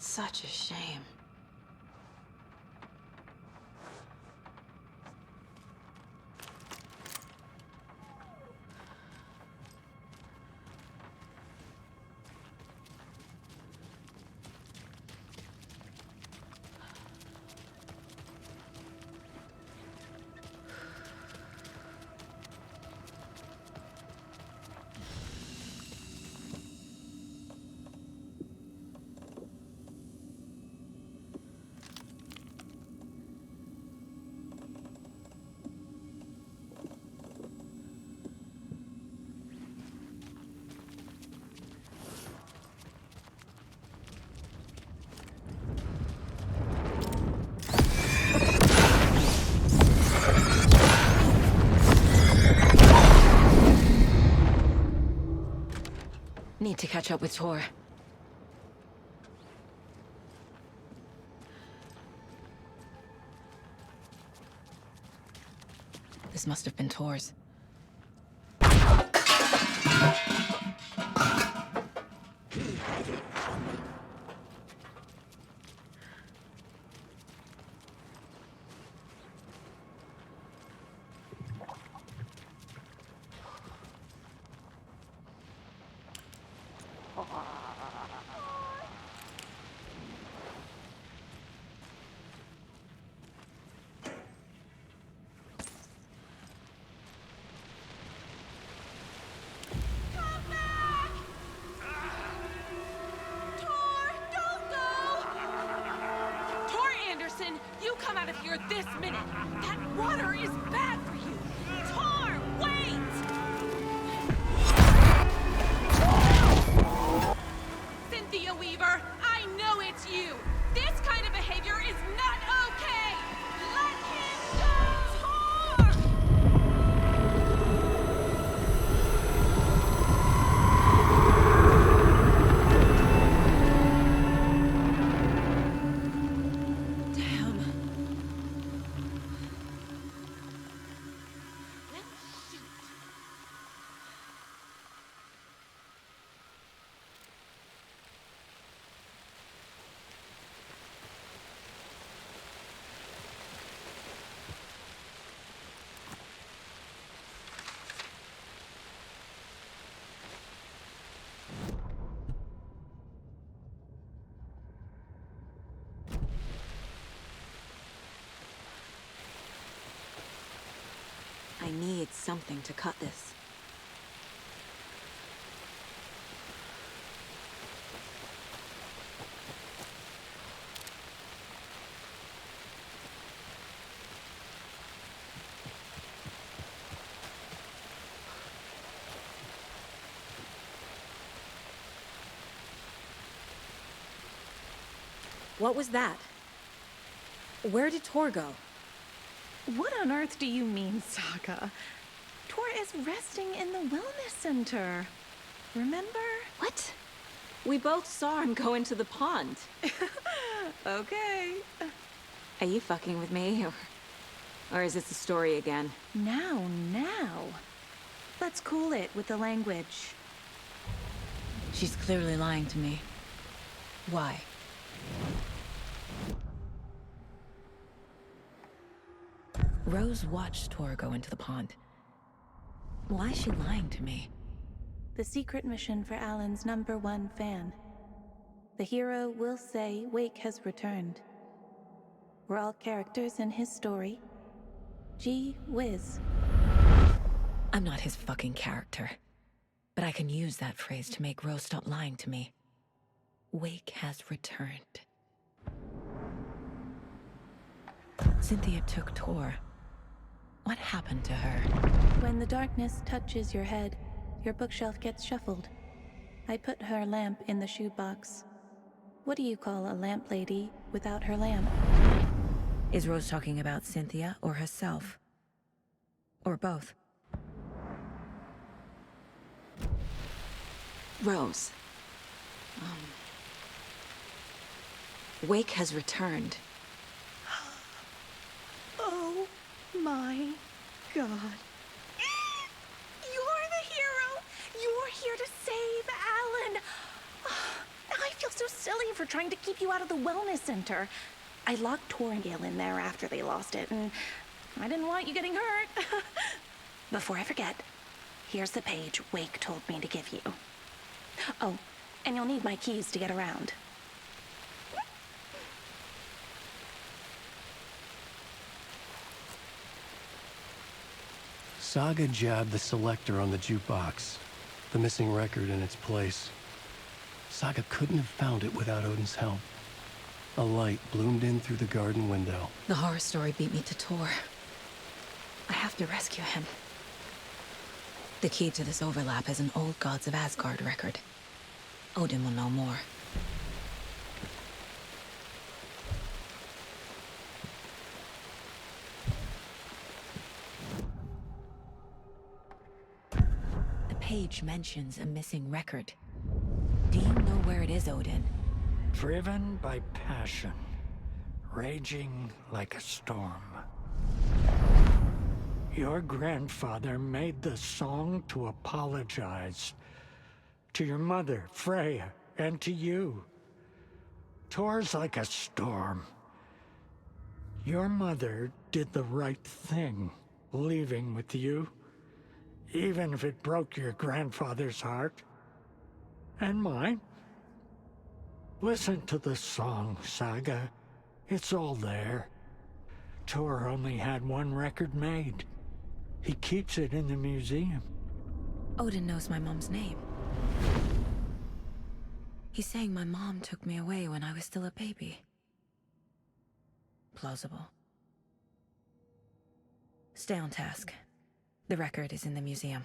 Such a shame. Need to catch up with Tor. This must have been Tor's. You come out of here this minute! That water is bad for you! Tor, wait! Cynthia Weaver, I know it's you! This kind of behavior is not okay! Let him go! Tor! I need something to cut this. What was that? Where did Tor go? What on earth do you mean, Saga? Tor is resting in the wellness center. Remember? What? We both saw him go into the pond. Okay. Are you fucking with me, or is this a story again? Now. Let's cool it with the language. She's clearly lying to me. Why? Rose watched Tor go into the pond. Why is she lying to me? The secret mission for Alan's #1 fan. The hero will say Wake has returned. We're all characters in his story. Gee whiz. I'm not his fucking character. But I can use that phrase to make Rose stop lying to me. Wake has returned. Cynthia took Tor. What happened to her? When the darkness touches your head, your bookshelf gets shuffled. I put her lamp in the shoebox. What do you call a lamp lady without her lamp? Is Rose talking about Cynthia or herself? Or both? Rose. Wake has returned. Oh my God. You're the hero! You're here to save Alan! I feel so silly for trying to keep you out of the wellness center. I locked Tor and Gale in there after they lost it, and I didn't want you getting hurt. Before I forget, here's the page Wake told me to give you. Oh, and you'll need my keys to get around. Saga jabbed the selector on the jukebox, the missing record in its place. Saga couldn't have found it without Odin's help. A light bloomed in through the garden window. The horror story beat me to Tor. I have to rescue him. The key to this overlap is an old Gods of Asgard record. Odin will know more. The page mentions a missing record. Do you know where it is, Odin? Driven by passion, raging like a storm. Your grandfather made the song to apologize to your mother, Freya, and to you. Tor's like a storm. Your mother did the right thing, leaving with you, even if it broke your grandfather's heart. And mine. Listen to the song, Saga. It's all there. Tor only had one record made. He keeps it in the museum. Odin knows my mom's name. He's saying my mom took me away when I was still a baby. Plausible. Stay on task. The record is in the museum.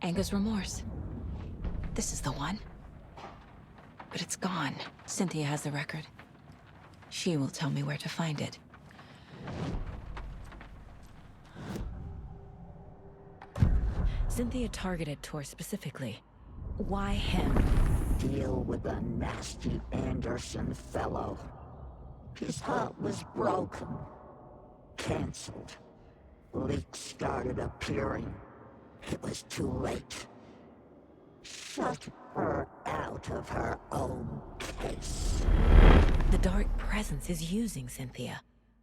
Anga's remorse. This is the one. But it's gone. Cynthia has the record. She will tell me where to find it. Cynthia targeted Tor specifically. Why him? deal with a nasty Anderson fellow. His heart was broken. Cancelled. Leaks started appearing. It was too late. Shut her out of her own case. The dark presence is using Cynthia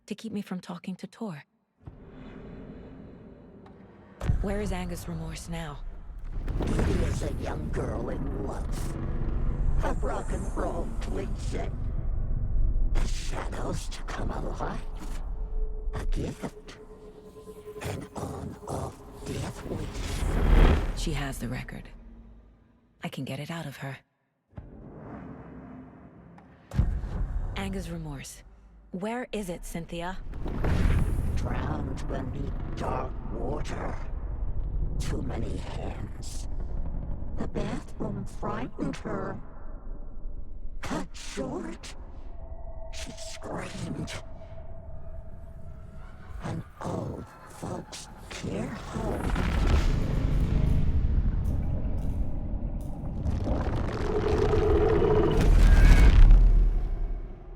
to keep me from talking to Tor. Where is Angus Remorse now? He is a young girl in love. A rock and roll cliche. The shadows to come alive. A gift. An on-off death wish. She has the record. I can get it out of her. Angus Remorse. Where is it, Cynthia? Drowned beneath dark water. Too many hands. The bathroom frightened her. Cut short. She screamed. An old folks' care home.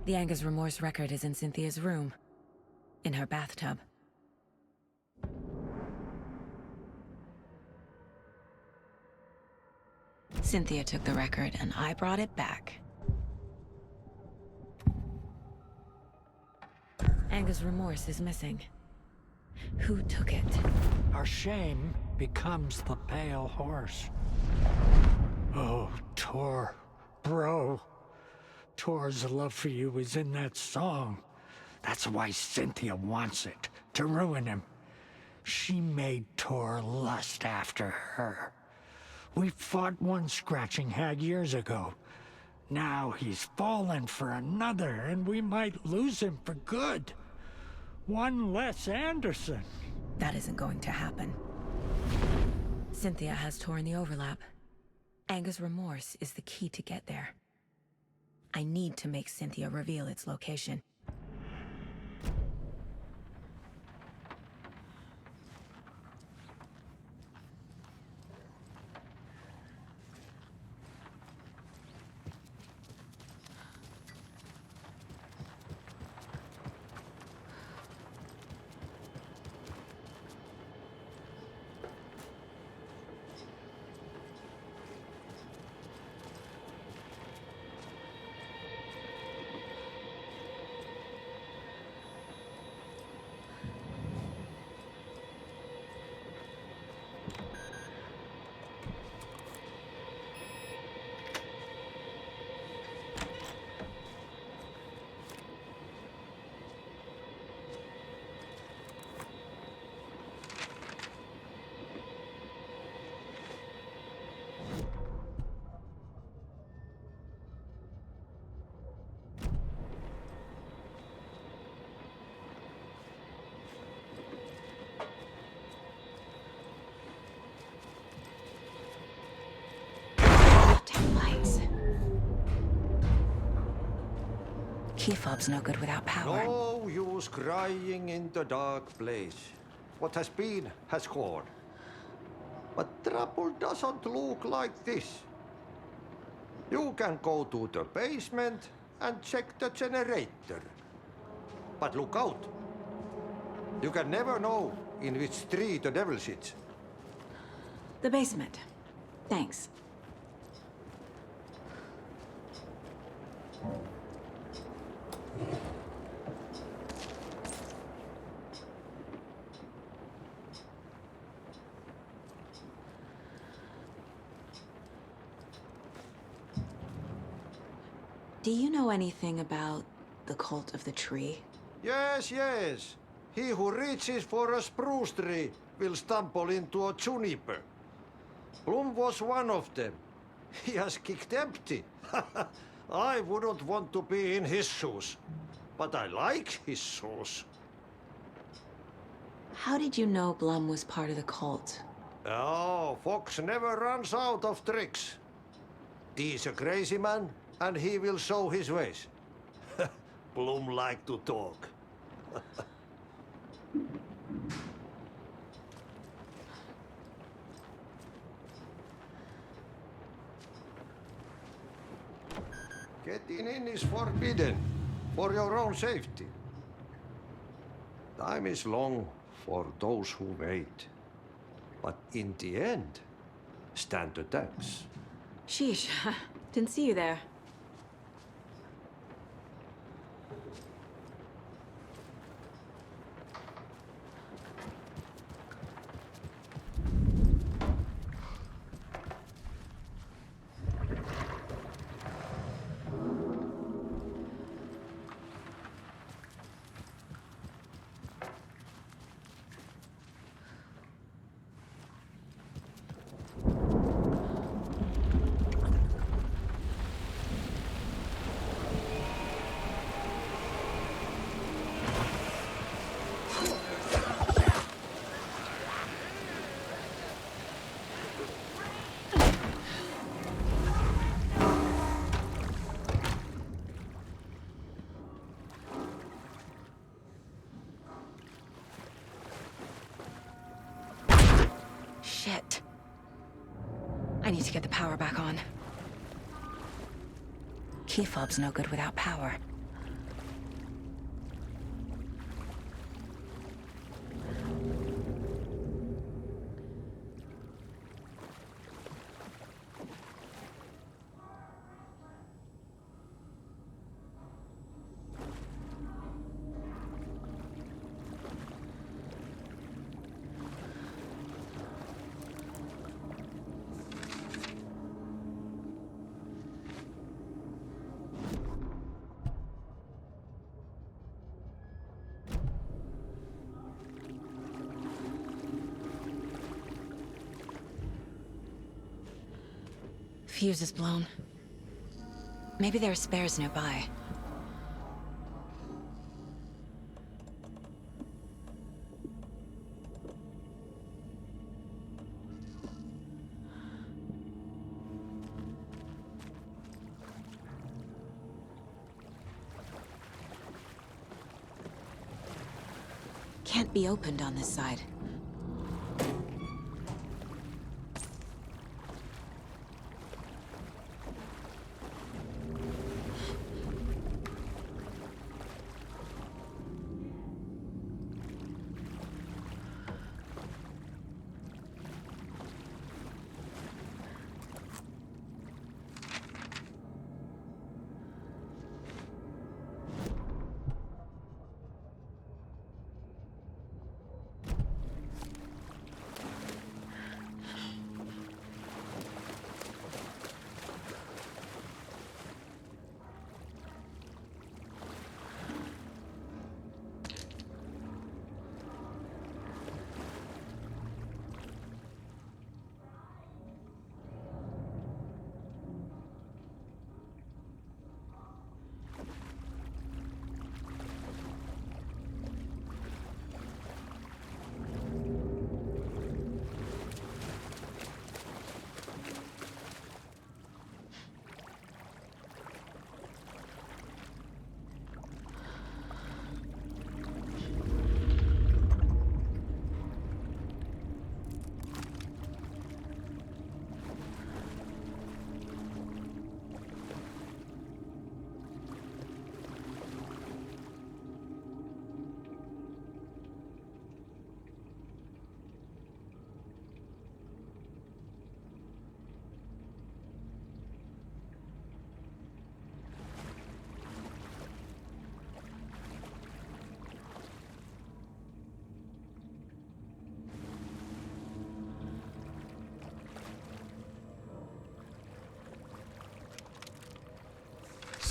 The Angus Remorse record is in Cynthia's room. In her bathtub. Cynthia took the record, and I brought it back. Angus Remorse is missing. Who took it? Our shame becomes the pale horse. Oh, Tor. Bro. Tor's love for you is in that song. That's why Cynthia wants it, to ruin him. She made Tor lust after her. We fought one scratching hag years ago. Now he's fallen for another, and we might lose him for good. One less Anderson. That isn't going to happen. Cynthia has Tor in the overlap. Angus Remorse is the key to get there. I need to make Cynthia reveal its location. Key fob's no good without power. No use crying in the dark place. What has been has gone. But trouble doesn't look like this. You can go to the basement and check the generator. But look out. You can never know in which tree the devil sits. The basement. Thanks. Do you know anything about the cult of the tree? Yes, yes. He who reaches for a spruce tree will stumble into a juniper. Bloom was one of them. He has kicked empty. I wouldn't want to be in his shoes. But I like his shoes. How did you know Blum was part of the cult? Oh, Fox never runs out of tricks. He's a crazy man, and he will show his ways. Bloom like to talk. Getting in is forbidden, for your own safety. Time is long for those who wait. But in the end, stand the thanks. Sheesh, didn't see you there. Shit. I need to get the power back on. Key fob's no good without power. Fuse is blown. Maybe there are spares nearby. Can't be opened on this side.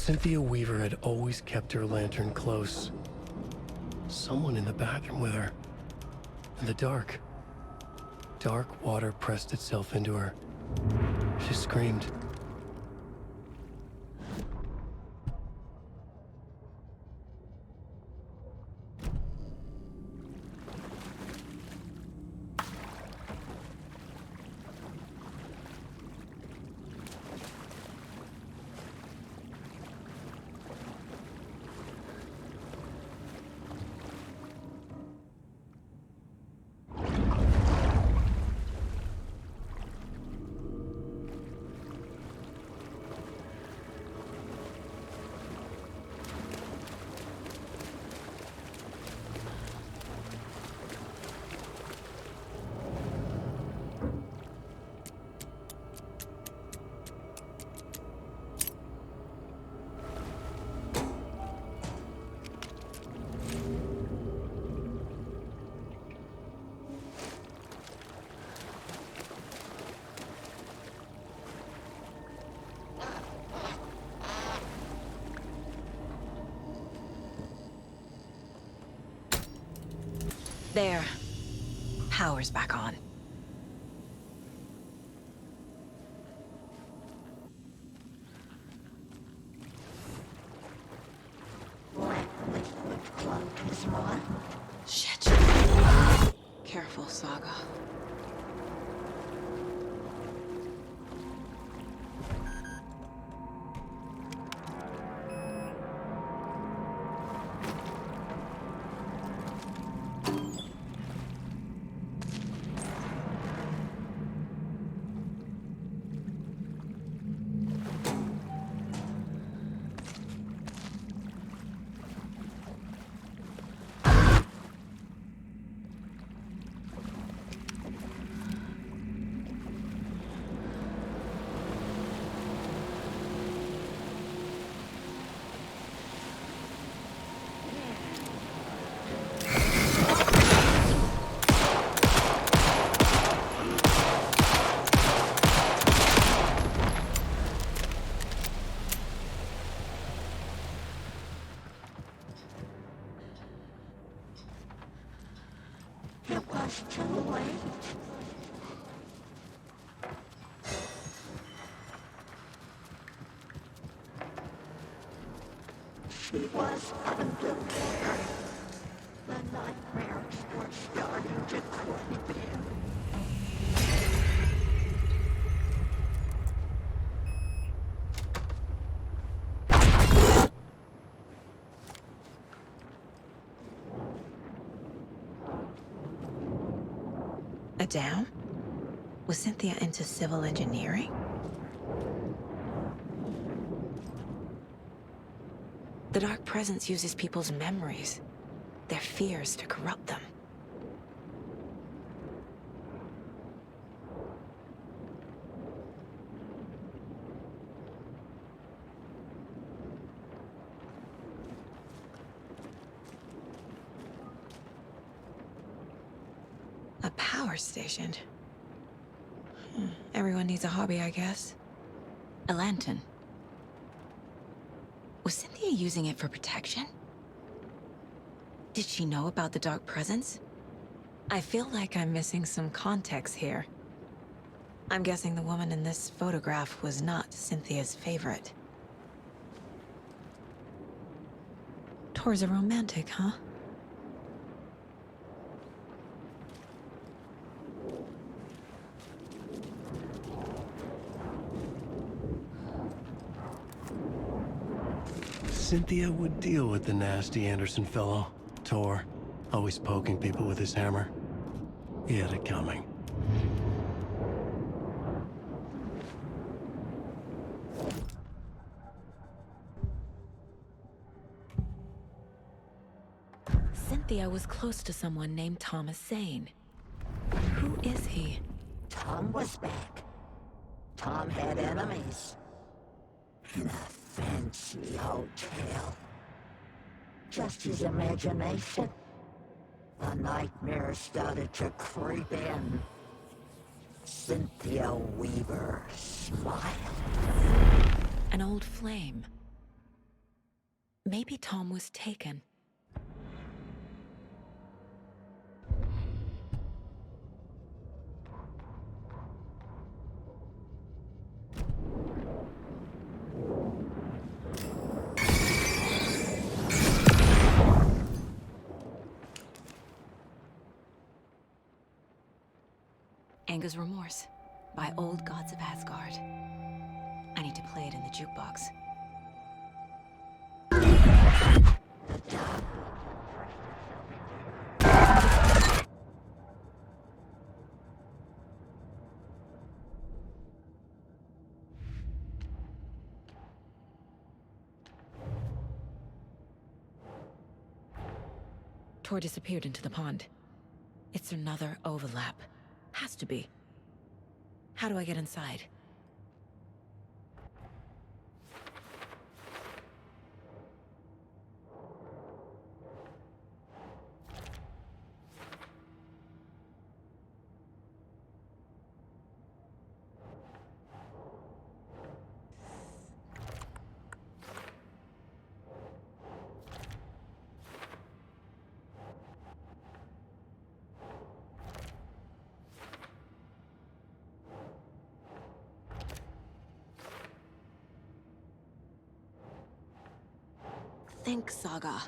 Cynthia Weaver had always kept her lantern close. Someone in the bathroom with her. In the dark. Dark water pressed itself into her. She screamed. There. Power's back on. Shit. Careful, Saga. She was underwear. The nightmares were starting to creep in. A dam? Was Cynthia into civil engineering? The Dark Presence uses people's memories, their fears to corrupt them. A power station? Everyone needs a hobby, I guess. A lantern. Was Cynthia using it for protection? Did she know about the Dark Presence? I feel like I'm missing some context here. I'm guessing the woman in this photograph was not Cynthia's favorite. Tor's a romantic, huh? Cynthia would deal with the nasty Anderson fellow, Tor, always poking people with his hammer. He had it coming. Cynthia was close to someone named Thomas Zane. Who is he? Tom was back. Tom had enemies. In a fancy hotel. Just his imagination. The nightmare started to creep in. Cynthia Weaver smiled. An old flame. Maybe Tom was taken. Anger's Remorse by Old Gods of Asgard. I need to play it in the jukebox. Tor disappeared into the pond. It's another overlap. Has to be. How do I get inside? think, Saga.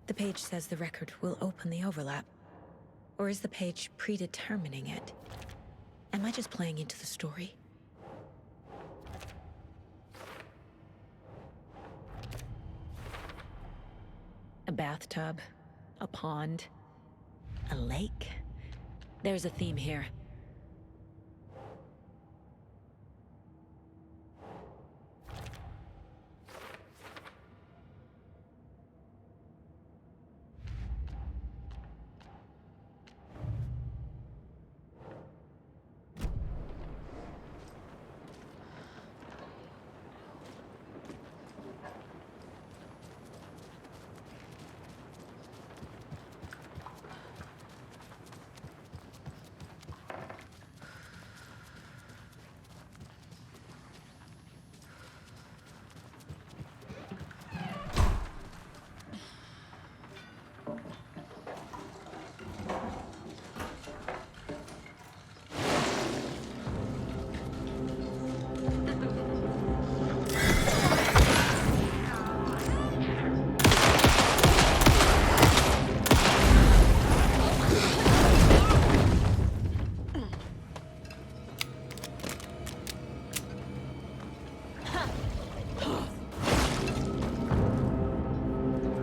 The page says the record will open the overlap. Or is the page predetermining it? Am I just playing into the story? A bathtub, a pond, a lake. There's a theme here.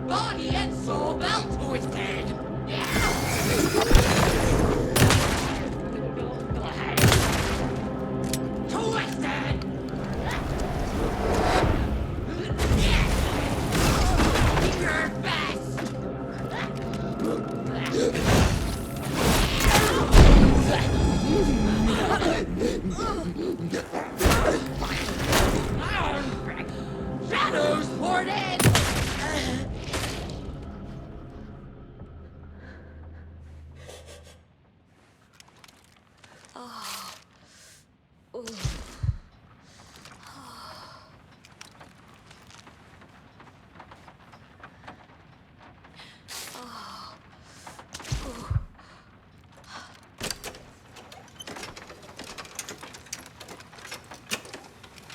Body and soul melt twisted! Twisted! Your best! Shadows poured in!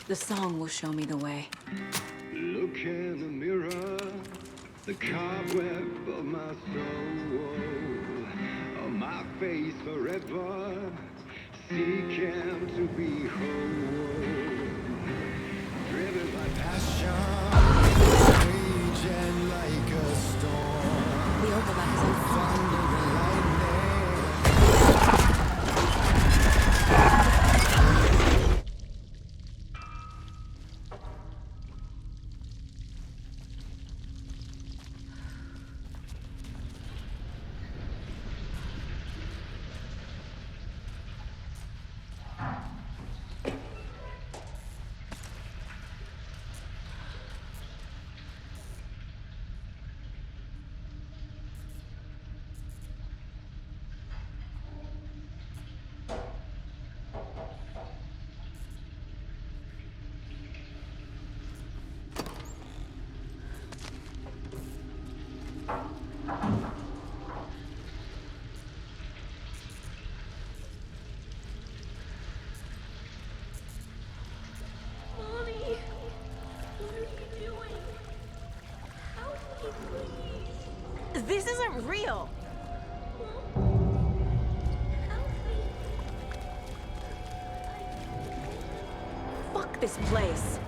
The song will show me the way. Look in the mirror, the cobweb of my soul, on my face forever, seeking to be whole. Driven by passion, raging like a storm. The overlap is on thunder and lightning. This isn't real! Fuck this place!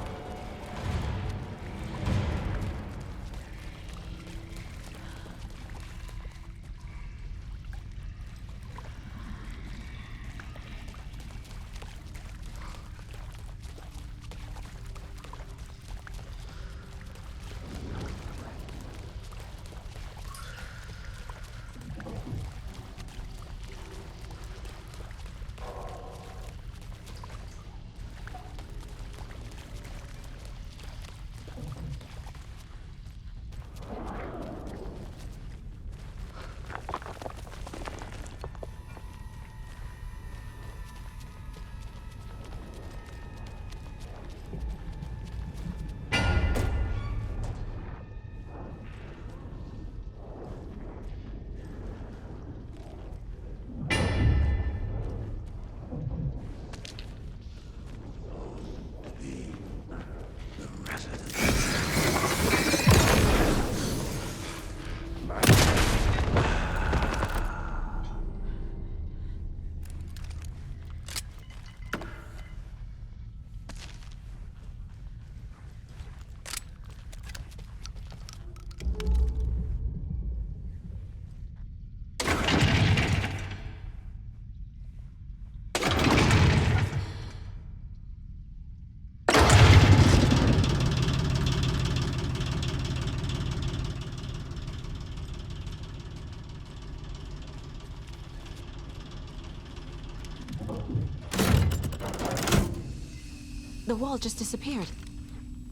The wall just disappeared.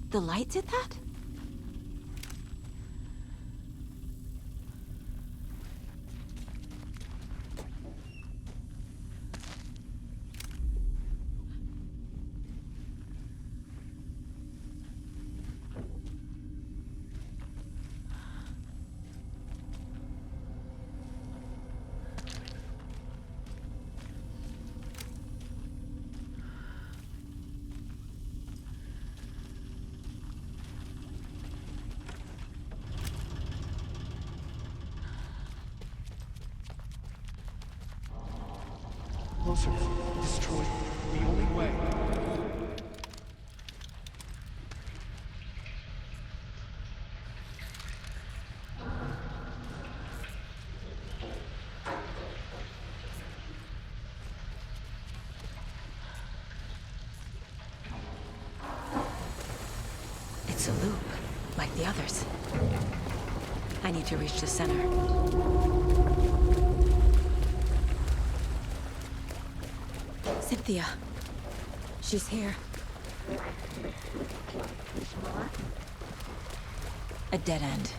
The light did that? Closer. Destroy the only way. It's a loop, like the others. I need to reach the center. Cynthia. She's here. A dead end.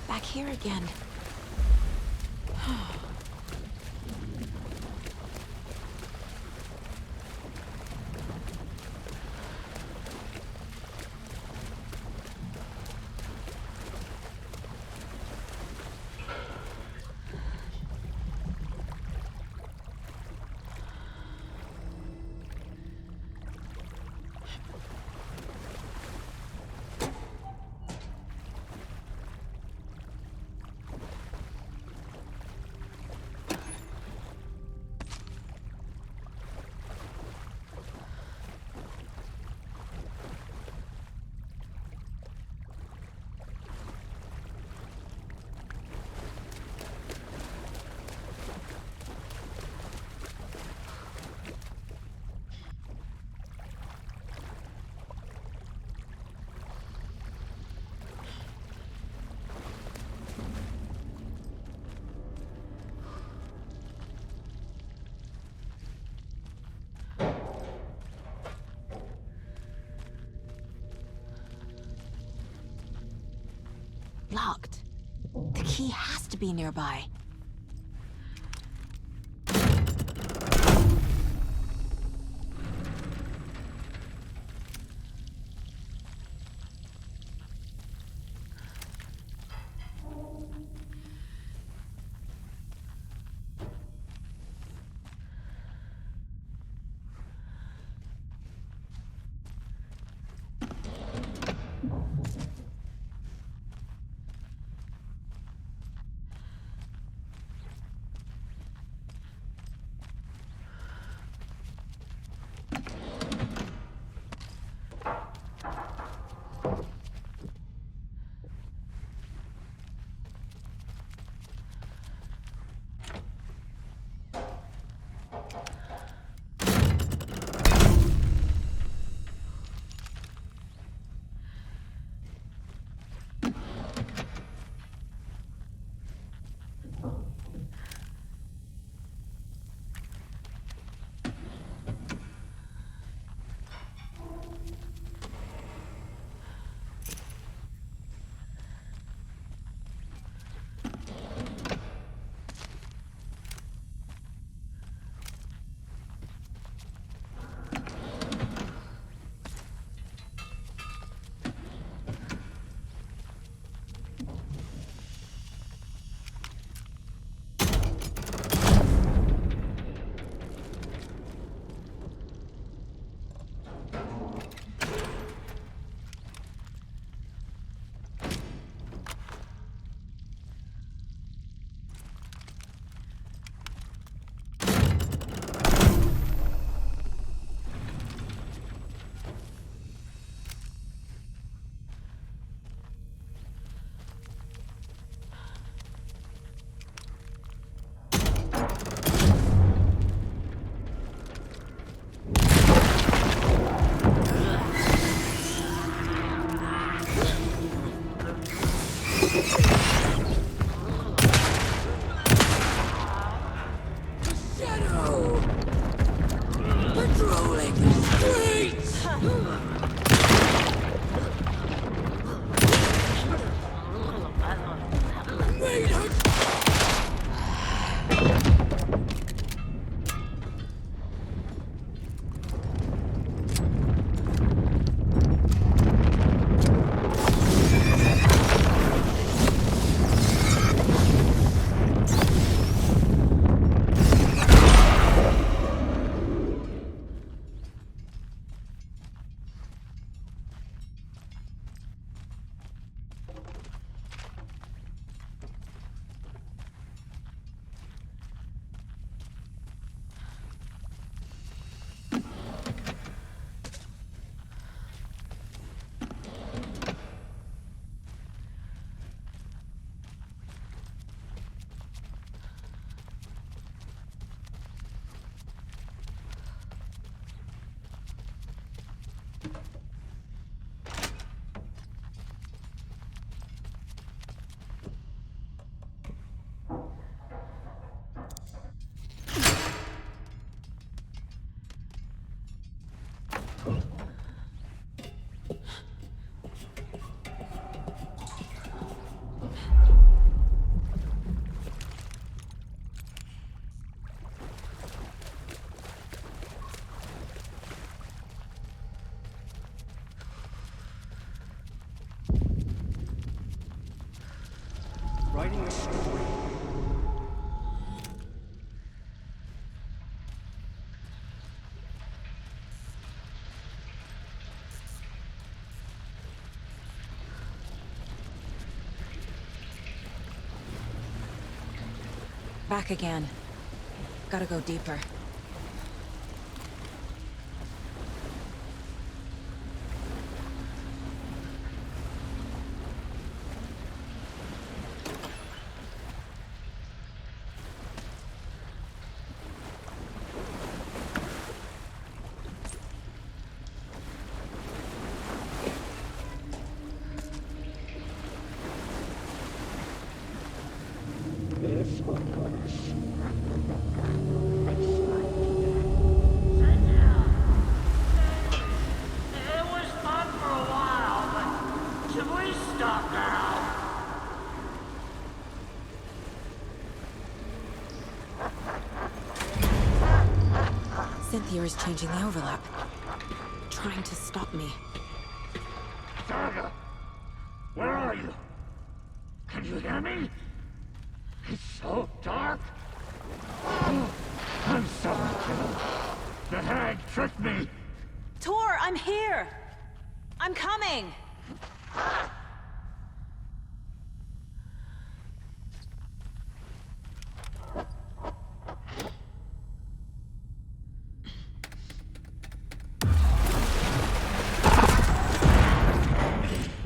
Back here again. Locked. The key has to be nearby. Shadow! Patrolling the streets! Made her... Writing a story. Back again. Gotta go deeper. It was fun for a while, but should we stop now? Cynthia is changing the overlap. Trying to stop me. Saga! Where are you? Can you hear me? It's so dark. I'm sorry, kiddo. The hag tricked me. Tor, I'm here! I'm coming!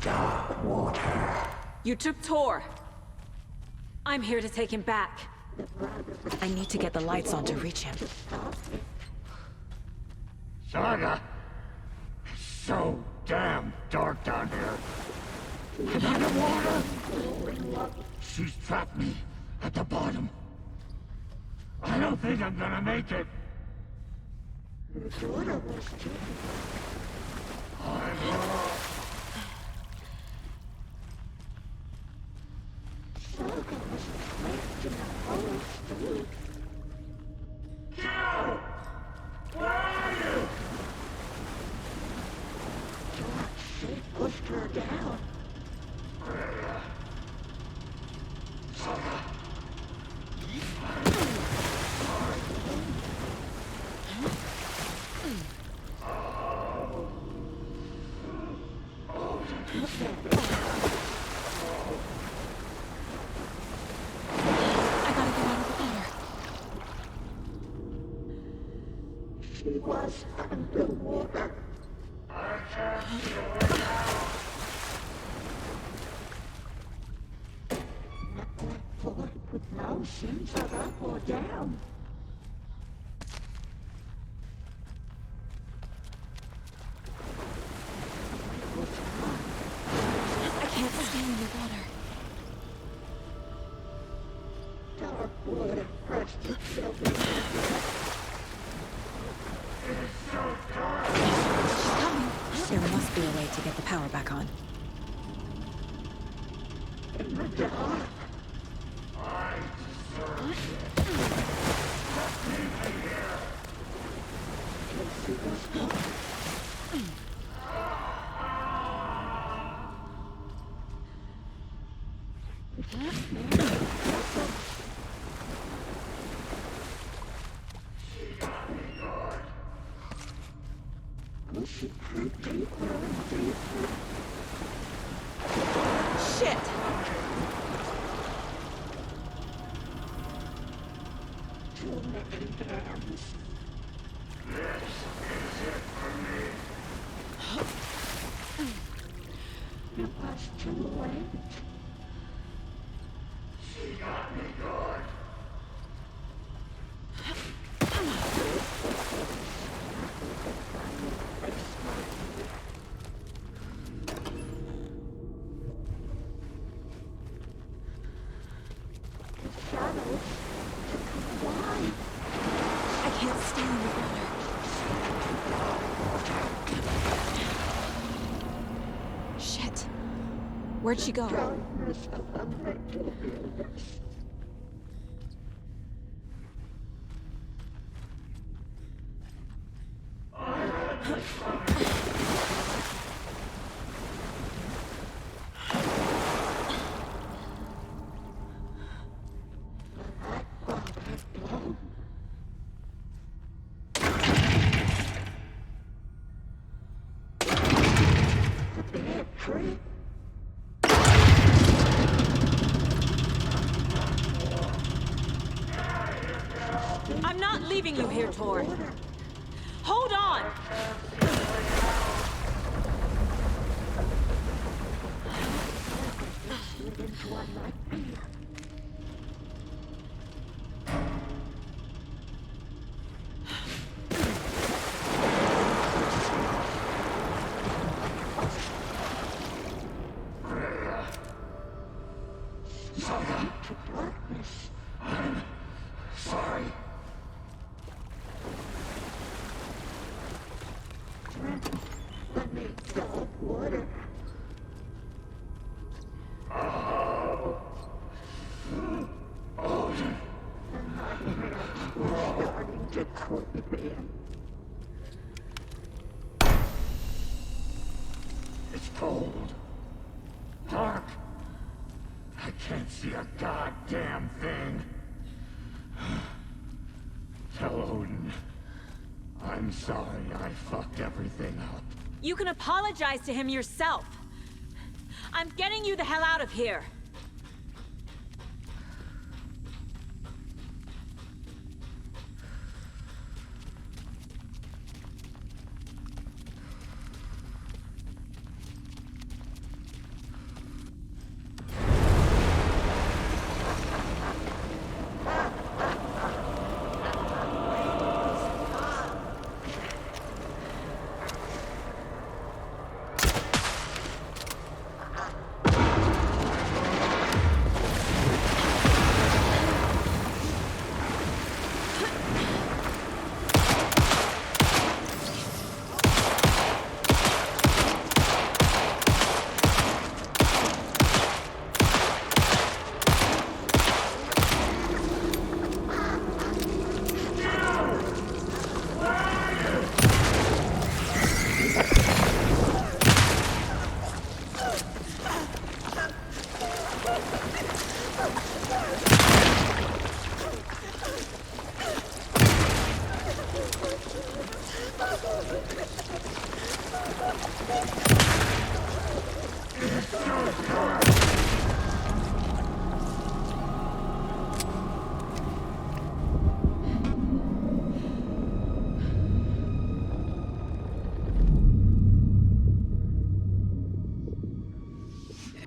Dark water. You took Tor. I'm here to take him back. I need to get the lights on to reach him. Saga! It's so damn dark down here. I'm underwater. She's trapped me at the bottom. I don't think I'm gonna make it. Joe! Where are you? She pushed her down. She was underwater. I can't see her now. Not that far with no sense of up or down. I can't stay in the water. Shit! I can't stay in the water. Shit. Where'd she go? I'm not leaving you here, Tor. Hold on! Saga, darkness. I'm sorry. Let me go. Water. Oh. Odin. We're starting to quit me. It's cold. Dark. I can't see a goddamn thing. Tell Odin. I'm sorry I fucked everything up. You can apologize to him yourself. I'm getting you the hell out of here.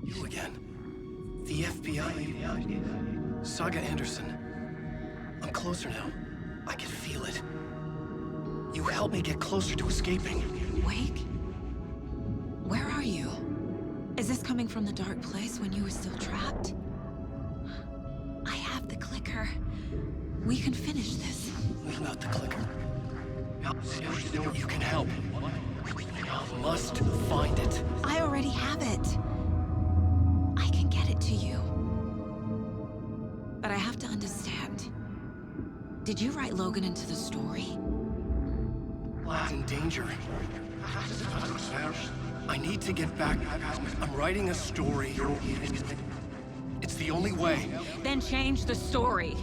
You again. The FBI. Saga Anderson. I'm closer now. I can feel it. You helped me get closer to escaping. Wake? Where are you? Is this coming from the dark place when you were still trapped? I have the clicker. We can finish this. Without the clicker, you can help. I must find it. I already have it. I can get it to you. Did you write Logan into the story? Lad's in danger. I need to get back. I'm writing a story. It's the only way. Then change the story.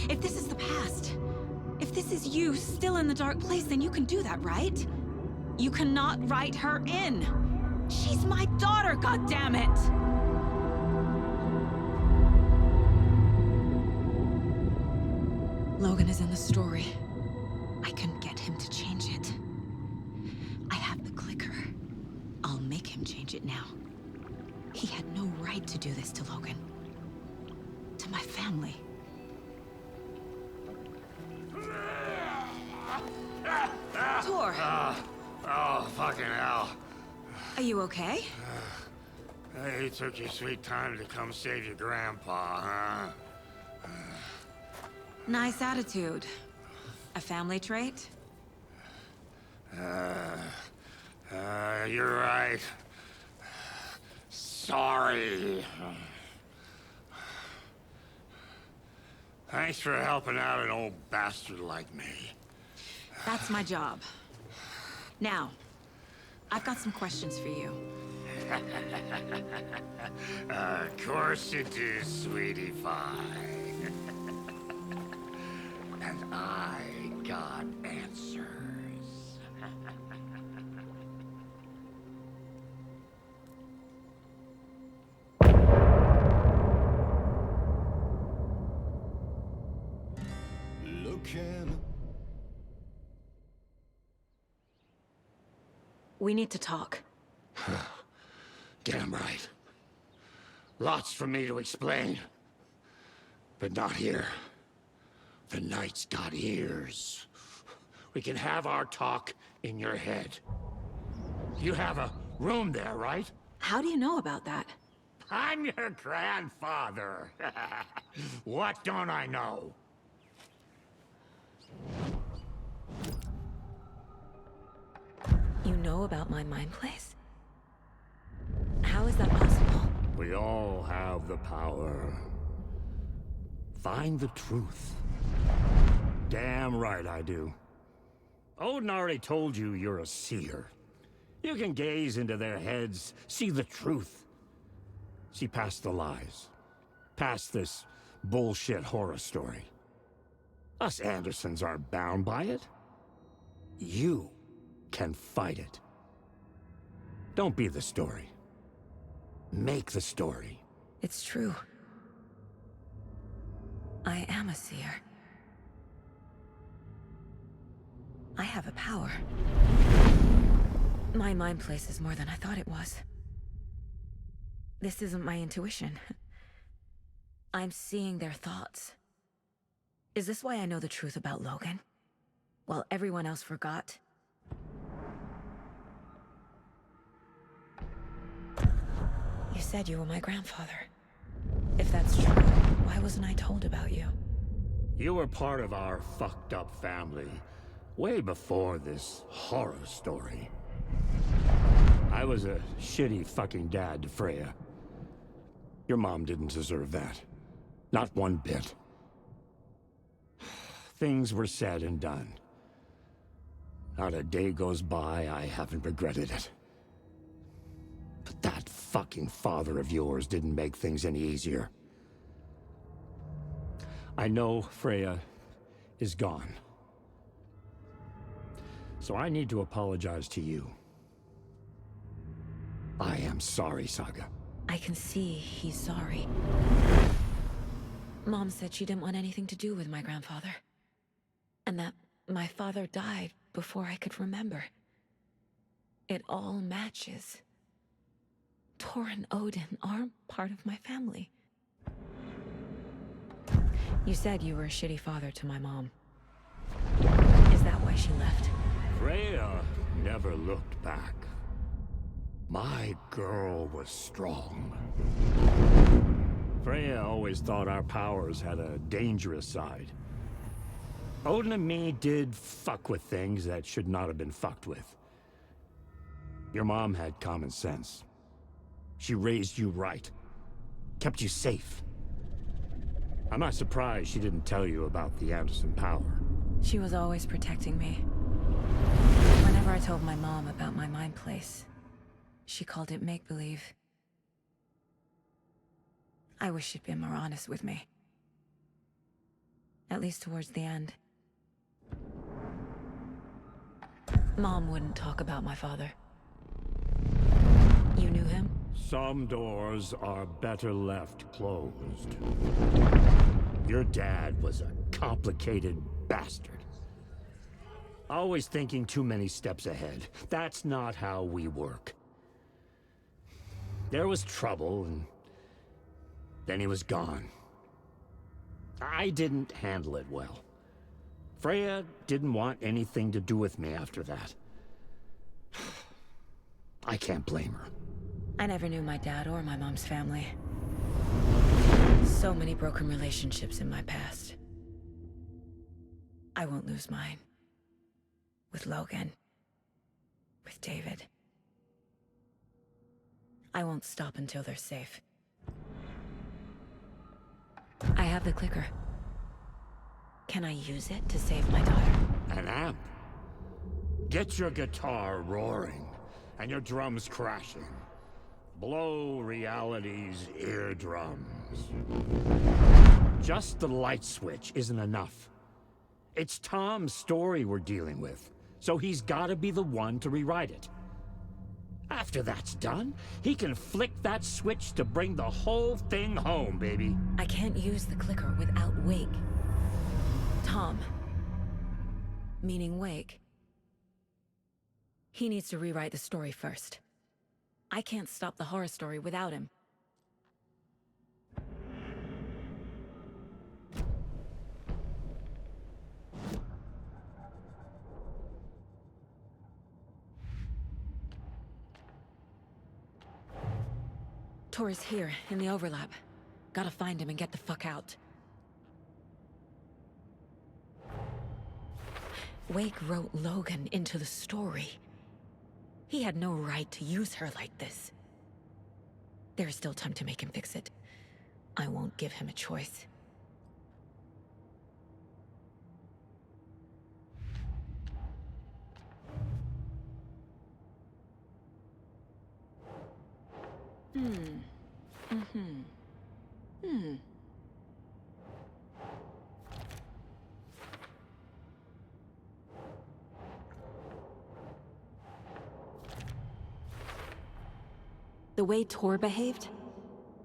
If this is the past, if this is you still in the dark place, then you can do that, right? You cannot write her in. She's my daughter, goddammit! Logan is in the story. I can get him to change it. I have the clicker. I'll make him change it now. He had no right to do this to Logan. To my family. Tor! Oh, fucking hell. Are you okay? You took your sweet time to come save your grandpa, huh? Nice attitude. A family trait? You're right. Sorry. Thanks for helping out an old bastard like me. That's my job. Now, I've got some questions for you. Of course you do, sweetie pie. And I got answers. Looking. We need to talk. Damn right. Lots for me to explain. But not here. The night's got ears. We can have our talk in your head. You have a room there, right? How do you know about that? I'm your grandfather. What don't I know? You know about my mind place? How is that possible? We all have the power. Find the truth. Damn right I do. Odin already told you you're a seer. You can gaze into their heads, see the truth. See past the lies. Past this bullshit horror story. Us Andersons aren't bound by it. You can fight it. Don't be the story. Make the story. It's true. I am a seer. I have a power. My mind place is more than I thought it was. This isn't my intuition. I'm seeing their thoughts. Is this why I know the truth about Logan? While everyone else forgot? You said you were my grandfather. If that's true, why wasn't I told about you? You were part of our fucked up family, way before this horror story. I was a shitty fucking dad to Freya. Your mom didn't deserve that. Not one bit. Things were said and done. Not a day goes by I haven't regretted it. But that fucking father of yours didn't make things any easier. I know Freya is gone. So I need to apologize to you. I am sorry, Saga. I can see he's sorry. Mom said she didn't want anything to do with my grandfather. And that my father died before I could remember. It all matches. Tor and Odin aren't part of my family. You said you were a shitty father to my mom. Is that why she left? Freya never looked back. My girl was strong. Freya always thought our powers had a dangerous side. Odin and me did fuck with things that should not have been fucked with. Your mom had common sense. She raised you right. Kept you safe. I'm not surprised she didn't tell you about the Anderson power. She was always protecting me. Whenever I told my mom about my mind place, she called it make-believe. I wish she'd been more honest with me. At least towards the end. Mom wouldn't talk about my father. You knew him? Some doors are better left closed. Your dad was a complicated bastard. Always thinking too many steps ahead. That's not how we work. There was trouble, and then he was gone. I didn't handle it well. Freya didn't want anything to do with me after that. I can't blame her. I never knew my dad or my mom's family. So many broken relationships in my past. I won't lose mine. With Logan. With David. I won't stop until they're safe. I have the clicker. Can I use it to save my daughter? An amp? Get your guitar roaring, and your drums crashing. Blow reality's eardrums. Just the light switch isn't enough. It's Tom's story we're dealing with, so he's gotta be the one to rewrite it. After that's done, he can flick that switch to bring the whole thing home, baby. I can't use the clicker without Wake. Tom. Meaning Wake. He needs to rewrite the story first. I can't stop the horror story without him. Tor's here, in the overlap. Gotta find him and get the fuck out. Wake wrote Logan into the story. He had no right to use her like this. There is still time to make him fix it. I won't give him a choice. The way Tor behaved?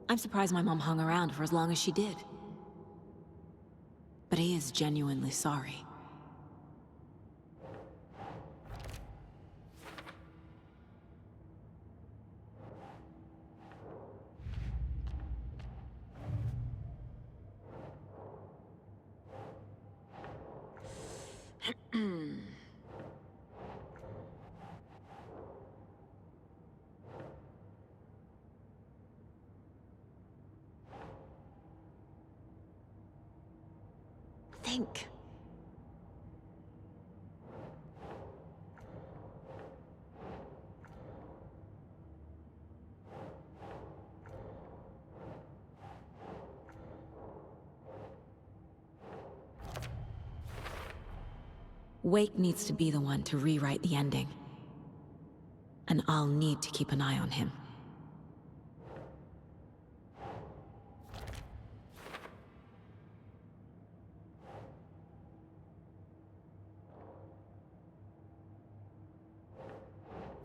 I'm surprised my mom hung around for as long as she did. But he is genuinely sorry. Think. Wake needs to be the one to rewrite the ending. And I'll need to keep an eye on him.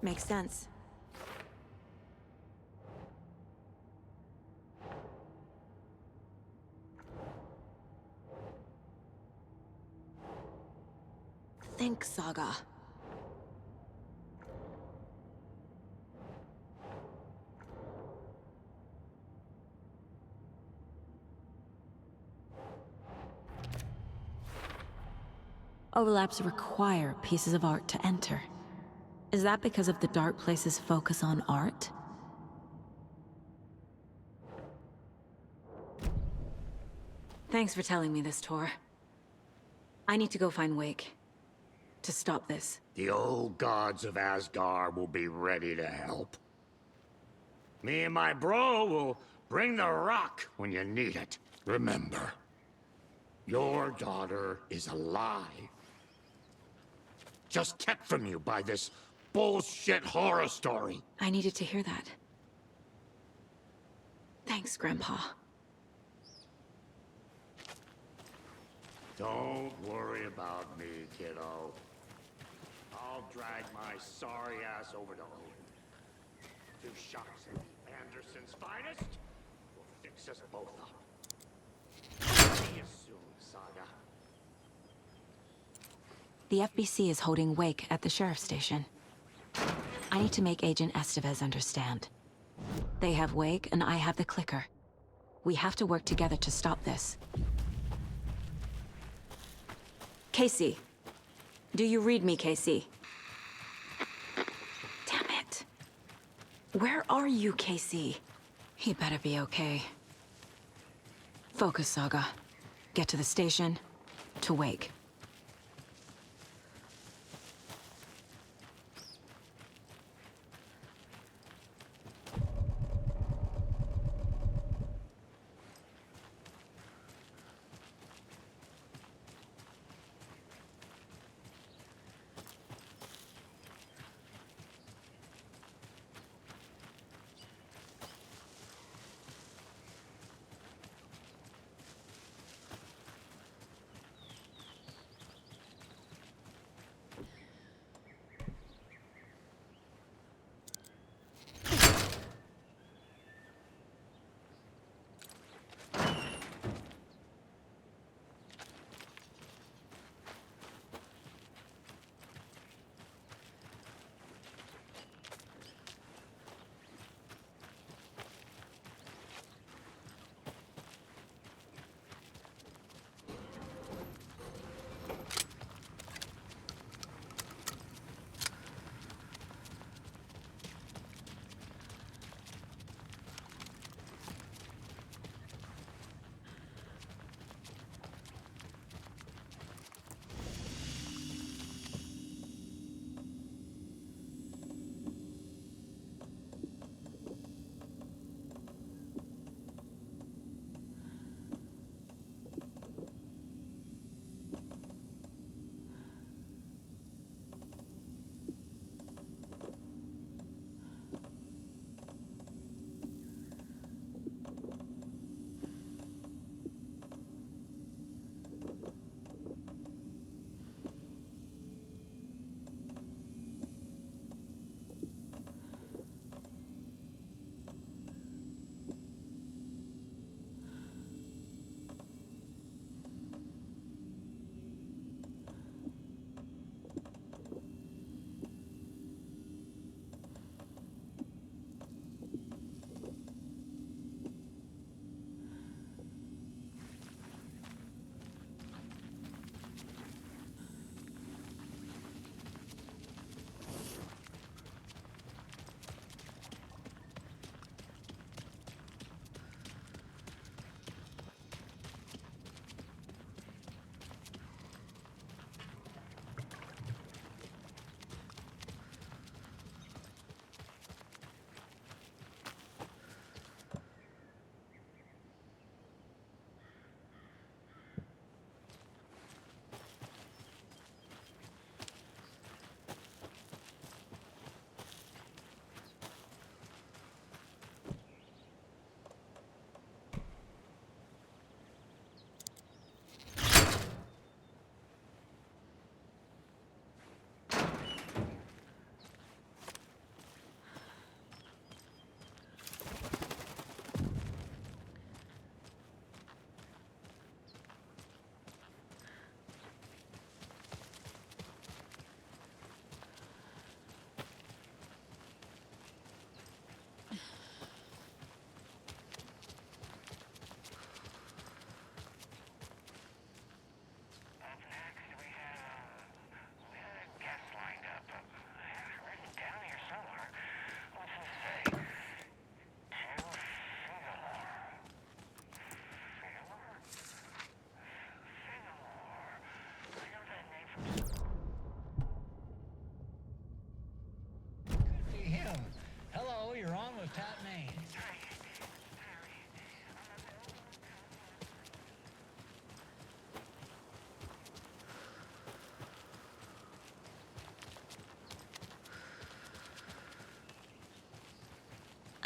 Makes sense. Think, Saga. Overlaps require pieces of art to enter. Is that because of the Dark Place's focus on art? Thanks for telling me this, Tor. I need to go find Wake. To stop this. The old gods of Asgard will be ready to help. Me and my bro will bring the rock when you need it. Remember, Your daughter is alive. Just kept from you by this bullshit horror story. I needed to hear that. Thanks, Grandpa. Don't worry about me, kiddo. I'll drag my sorry ass over to Odin. 2 shots at Anderson's finest will fix us both up. See you soon, Saga. The FBC is holding wake at the sheriff's station. I need to make Agent Estevez understand. They have wake and I have the clicker. We have to work together to stop this. Casey. Do you read me, Casey? Damn it. Where are you, Casey? He better be okay. Focus, Saga. Get to the station, to wake.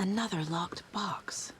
Another locked box.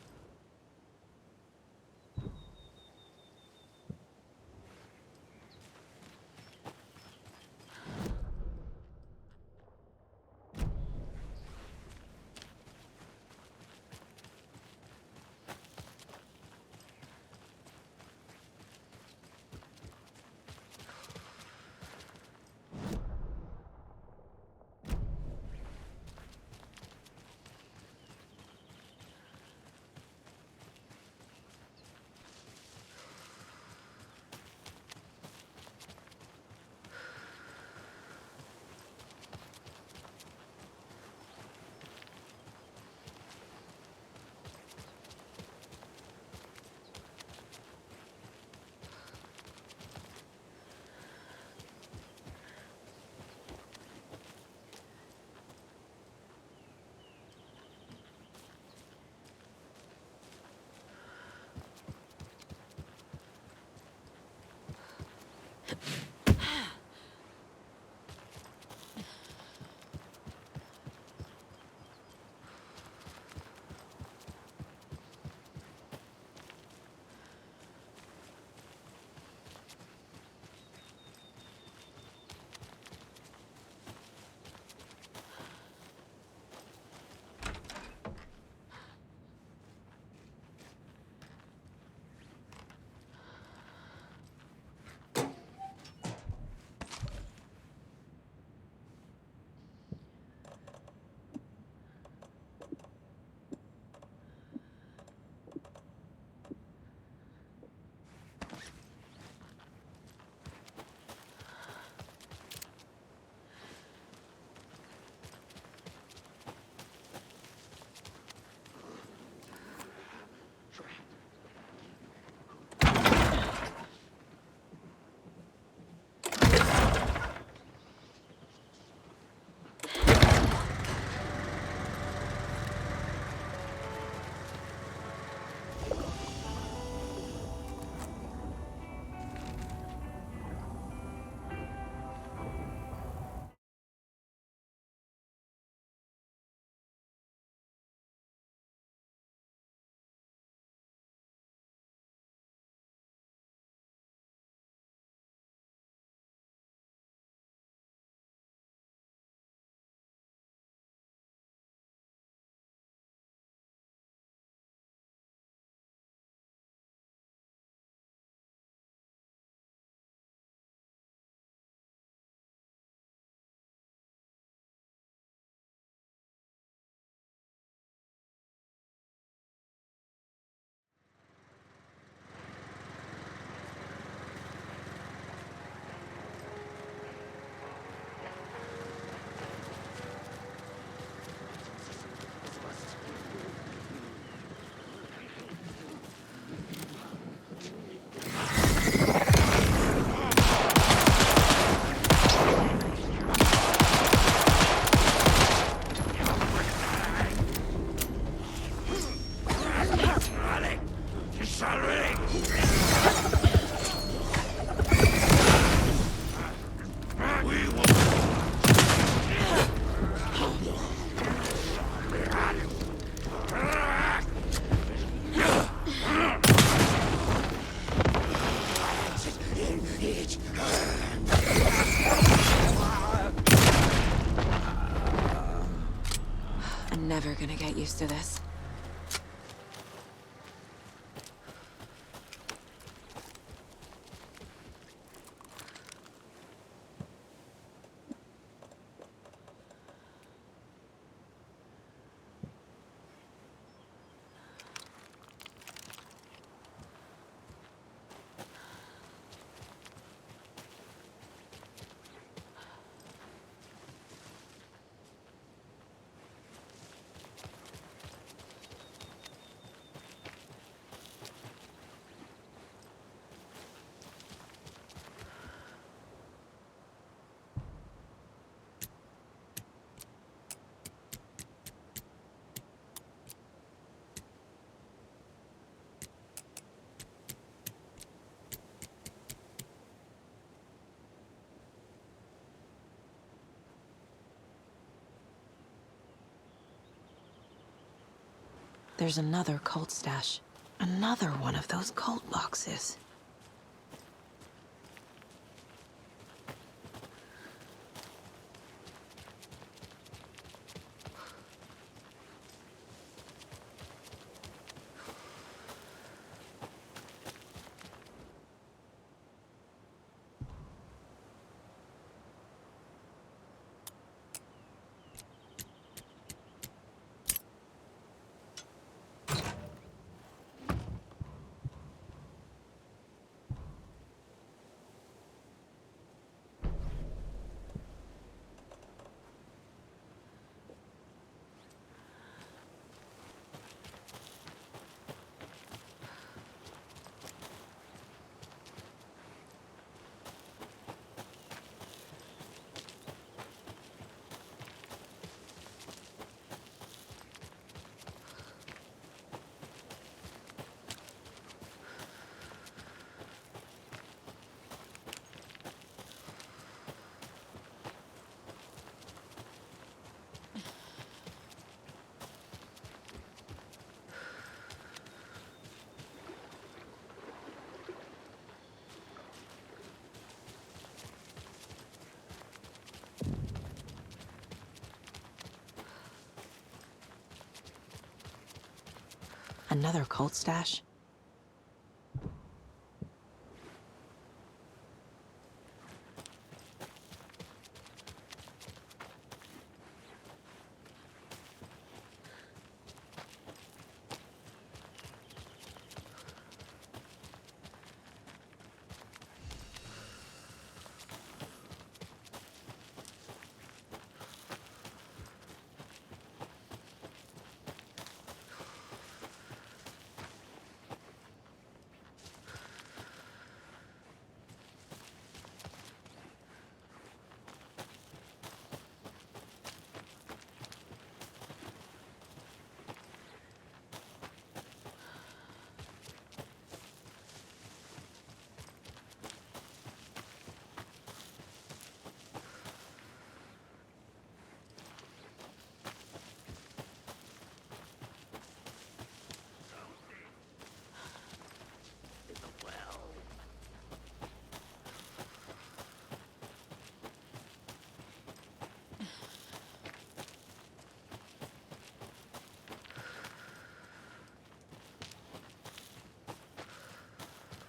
I'm never gonna get used to this. There's another cult stash. Another one of those cult boxes. Another cult stash?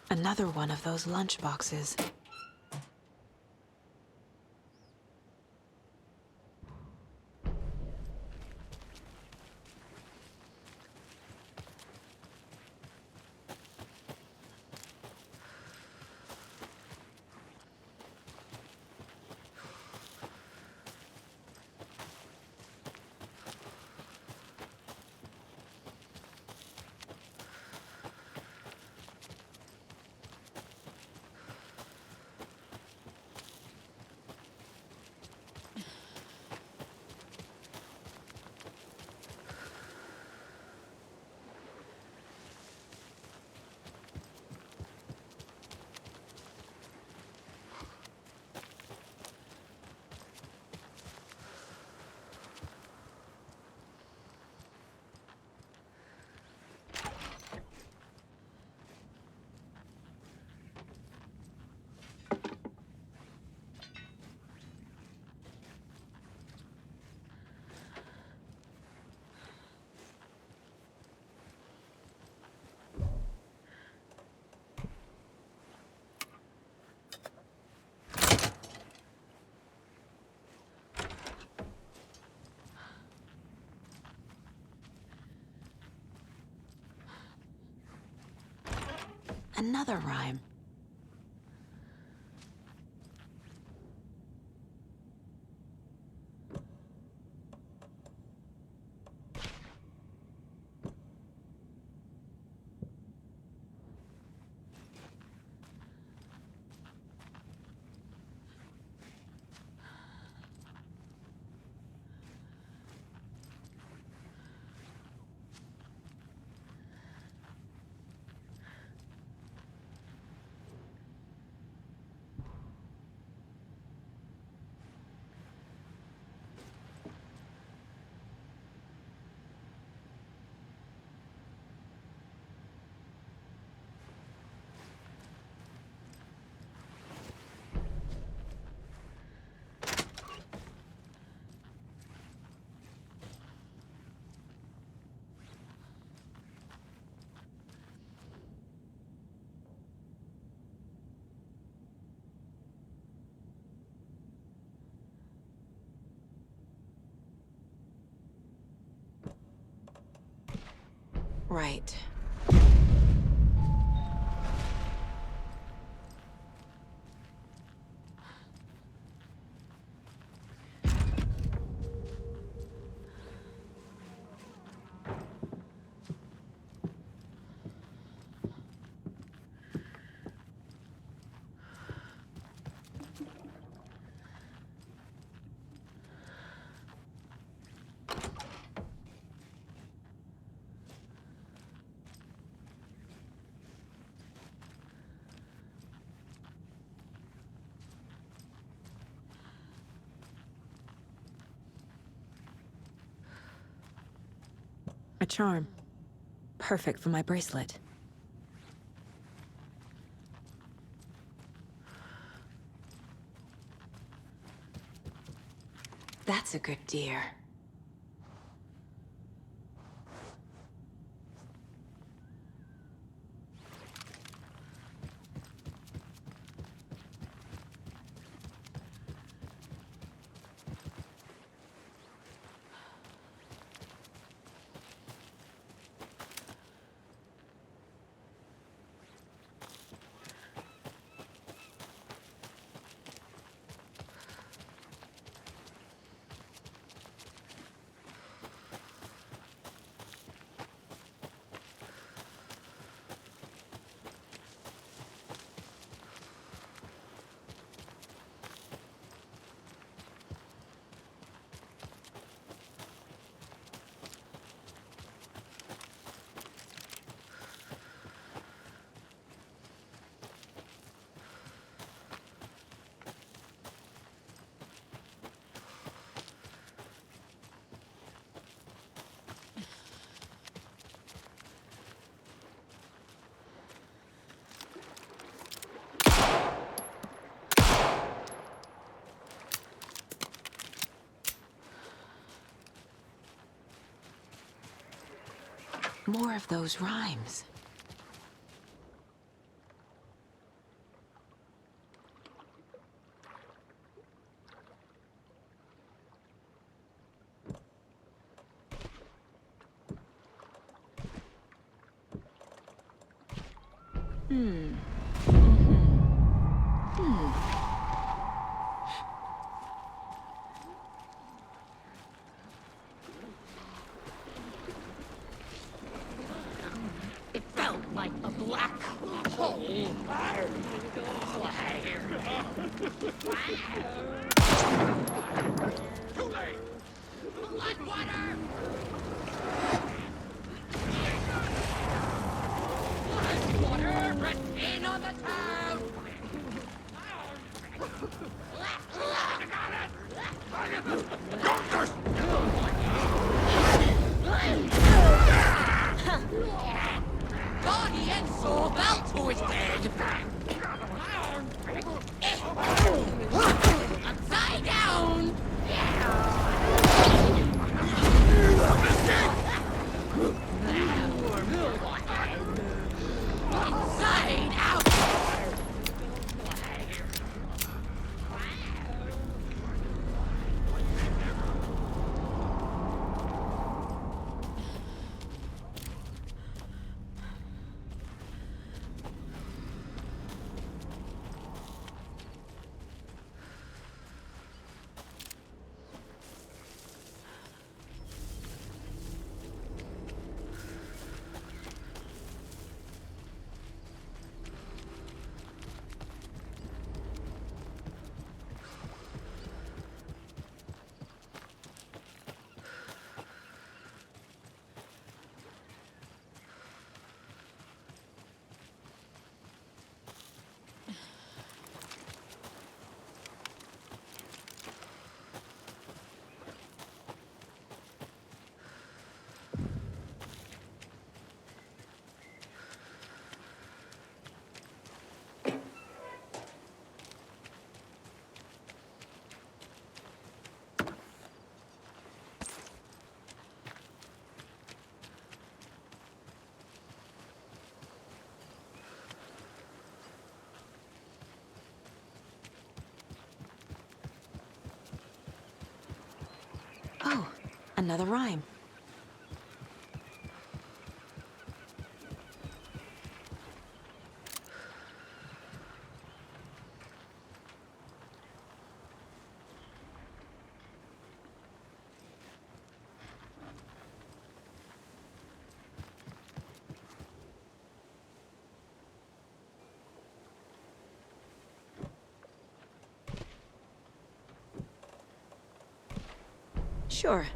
Another one of those lunch boxes. Another rhyme. Right. A charm. Perfect for my bracelet. That's a good deer. More of those rhymes. It felt like a black hole. Too late! Bloodwater! Bloodwater! Rain on the town! Body and soul, Balto is dead! Upside down! Inside out! Oh, another rhyme. Sure.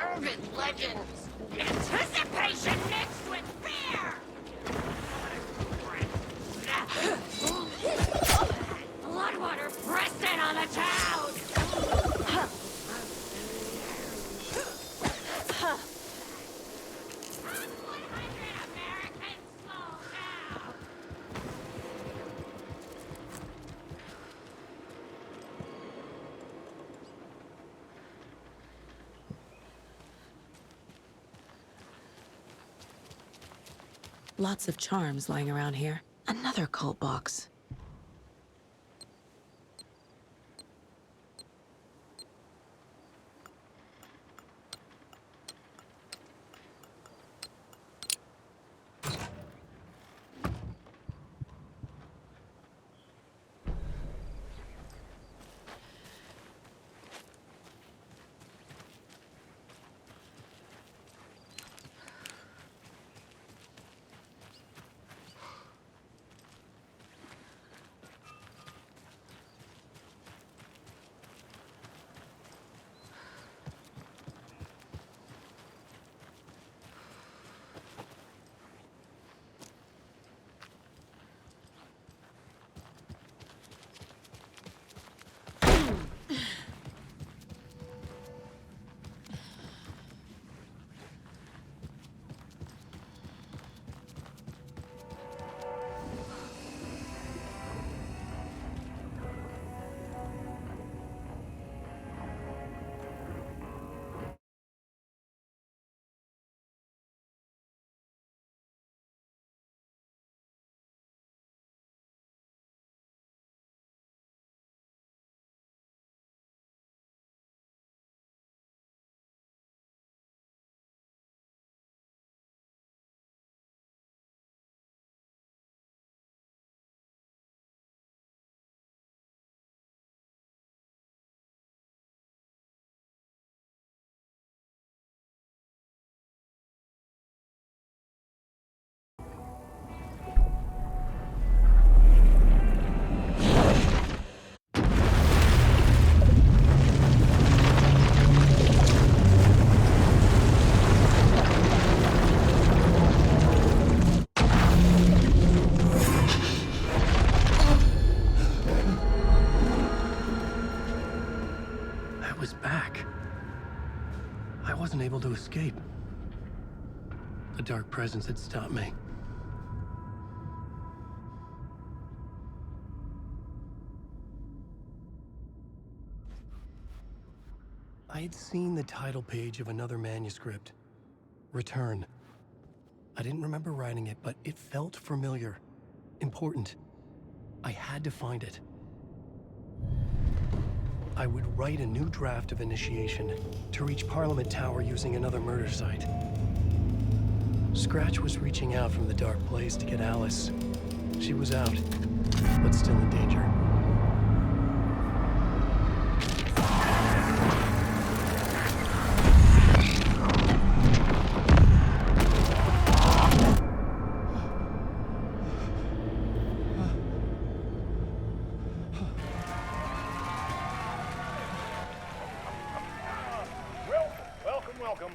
Urban legends. Anticipation mixed with fear. Bloodwater pressed in on the town. Lots of charms lying around here. Another cult box. I wasn't able to escape. The dark presence had stopped me. I had seen the title page of another manuscript. Return. I didn't remember writing it, but it felt familiar. Important. I had to find it. I would write a new draft of initiation to reach Parliament Tower using another murder site. Scratch was reaching out from the dark place to get Alice. She was out, but still in danger. Welcome.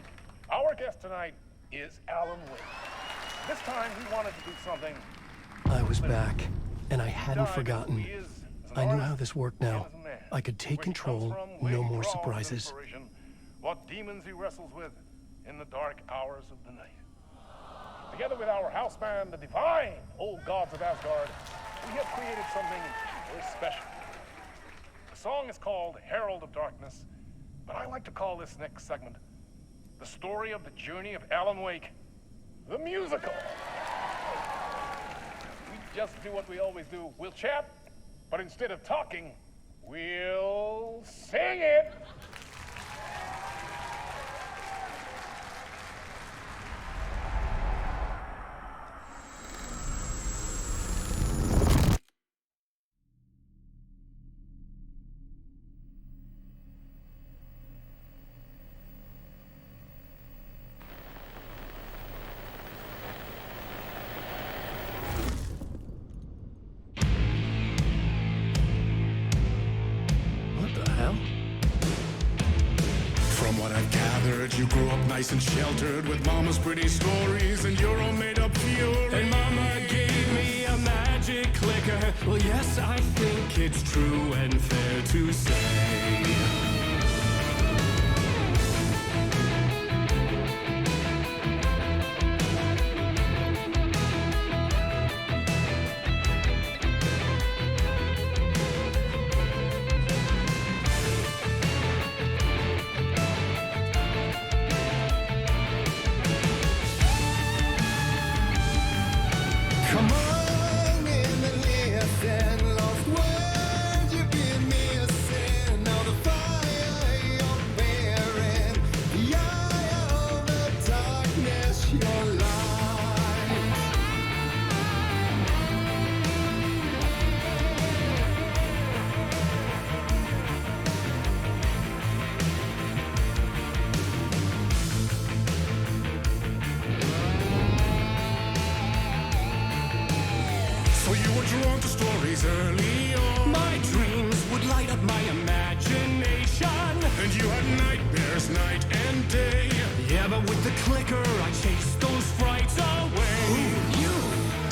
Our guest tonight is Alan Wake. This time he wanted to do something. I was back, and I hadn't forgotten. I knew how this worked now. I could take control, no more surprises. What demons he wrestles with in the dark hours of the night. Together with our house band, the divine old gods of Asgard, we have created something very special. The song is called Herald of Darkness, but I like to call this next segment the story of the journey of Alan Wake, the musical. We just do what we always do. We'll chat, but instead of talking, we'll sing it. You grew up nice and sheltered with mama's pretty stories and your own made-up fury. And mama gave me a magic clicker. Well, yes, I think it's true and fair to say. Early on, my dreams would light up my imagination, and you had nightmares night and day. Yeah, but with the clicker, I chased those frights away. Who knew?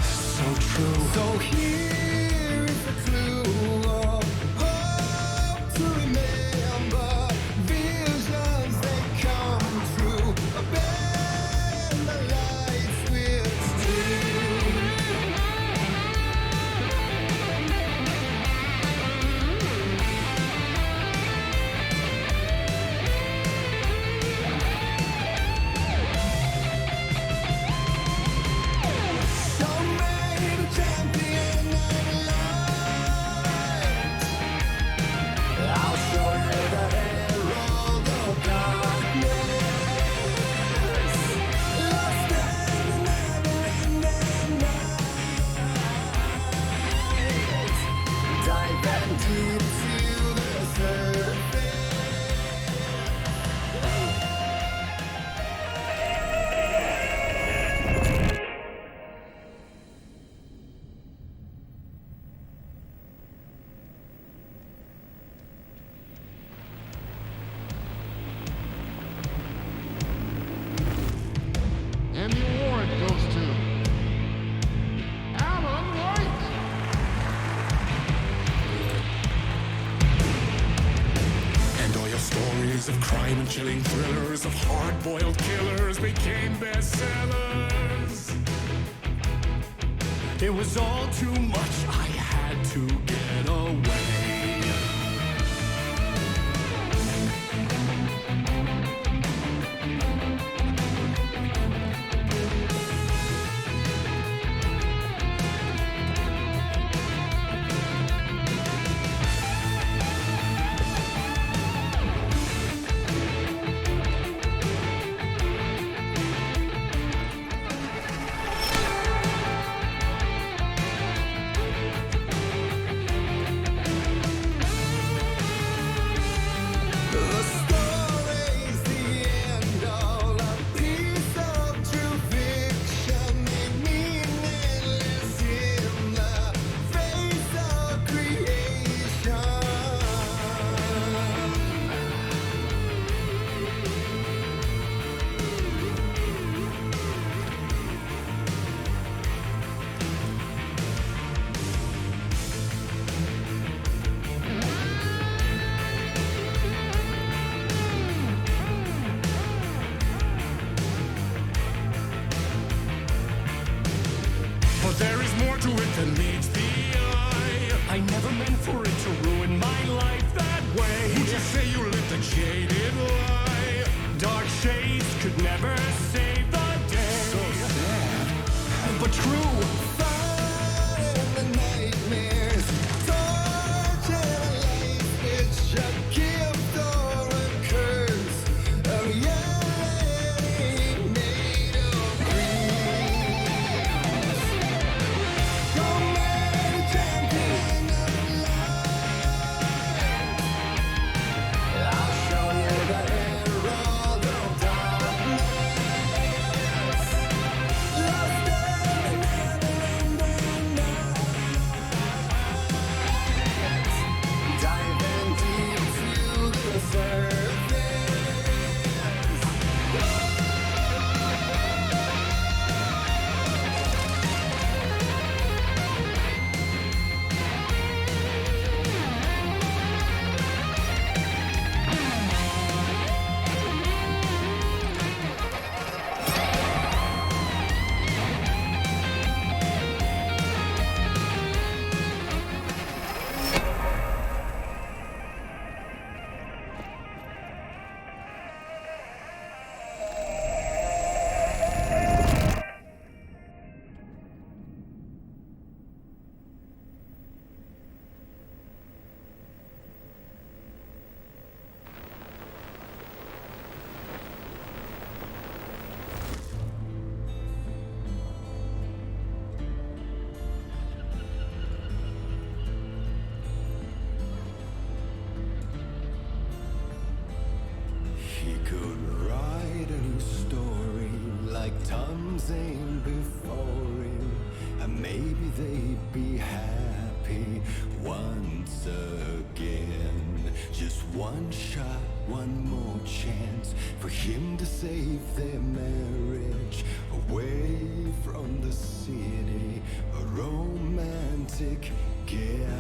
So true. So here is the clue of hope to remember. Visions they come true. Bend the lights with steel. And the award goes to Alan Wake. And all your stories of crime and chilling thrillers of hard-boiled killers became bestsellers. It was all too much, I had to get away. that leads the eye. I never meant for it to ruin my life that way. Would you say you lit the jaded lie? Dark shades could never save the day. So sad, but true. Fire in the nightmares, torture life. It's a gift or a curse. Oh yeah, made of dreams. So many champions of life. I'll show you the herald of darkness. Lost in the never-ending night. Diving deep to the surface. He could write a new story like Tom's aim before him, and maybe they'd be happy once again. Just one shot, one more chance for him to save their marriage away from the city, a romantic getaway.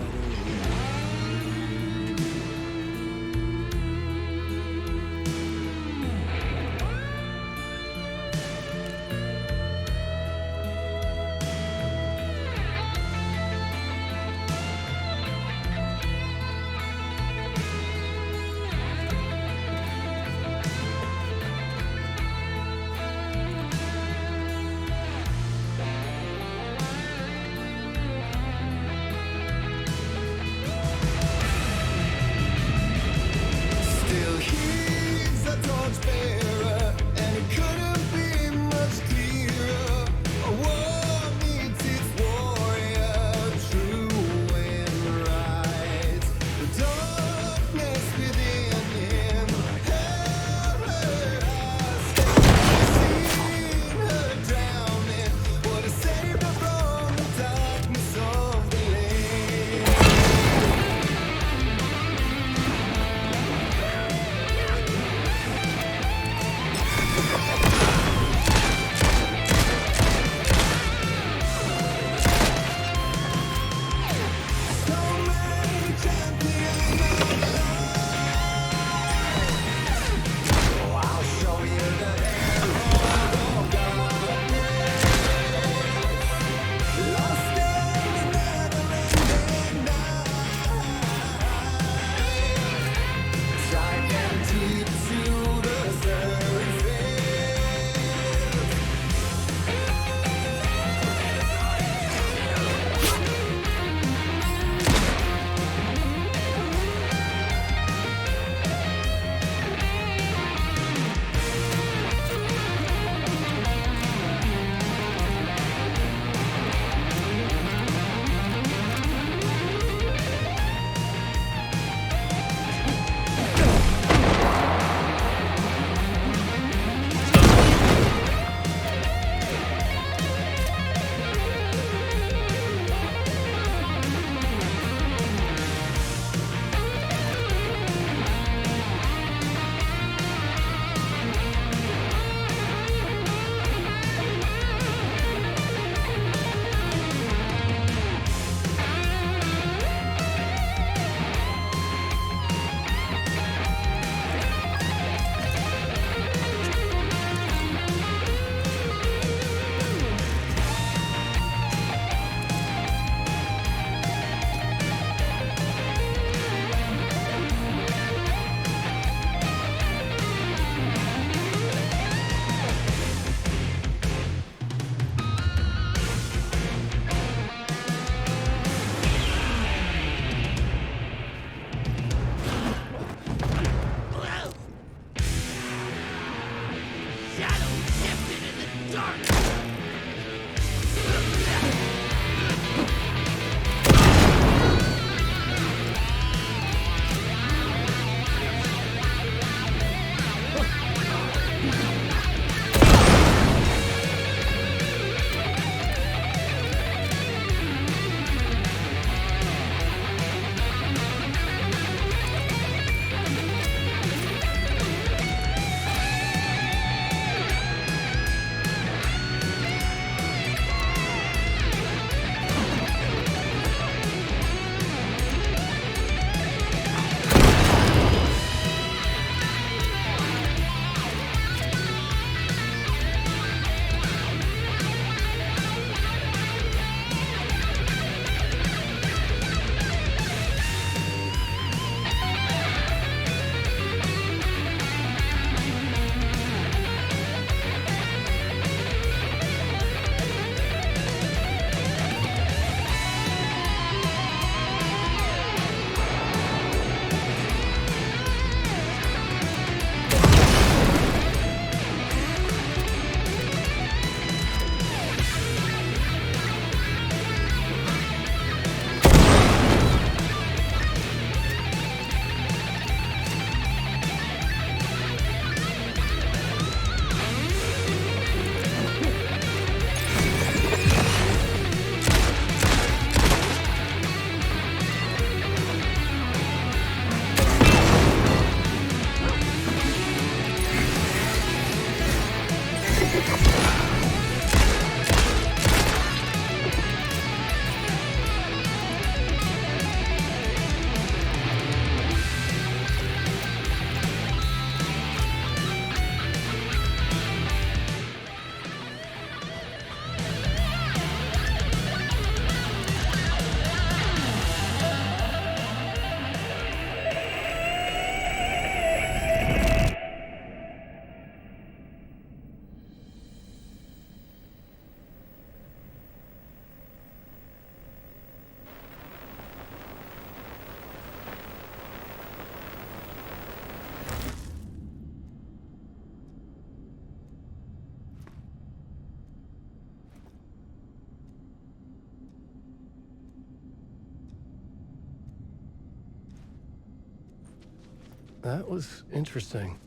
That was interesting.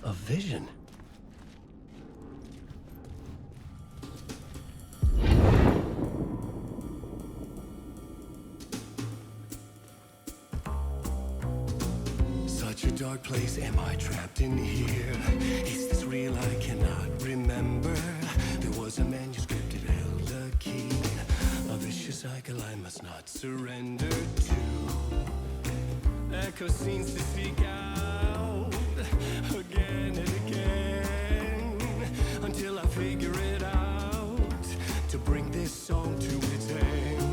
A vision. Such a dark place, am I trapped in here? Is this real? I cannot remember. There was a manuscript, it held a key. A vicious cycle I must not surrender to. Echo scenes to seek out again and again until I figure it out to bring this song to its end.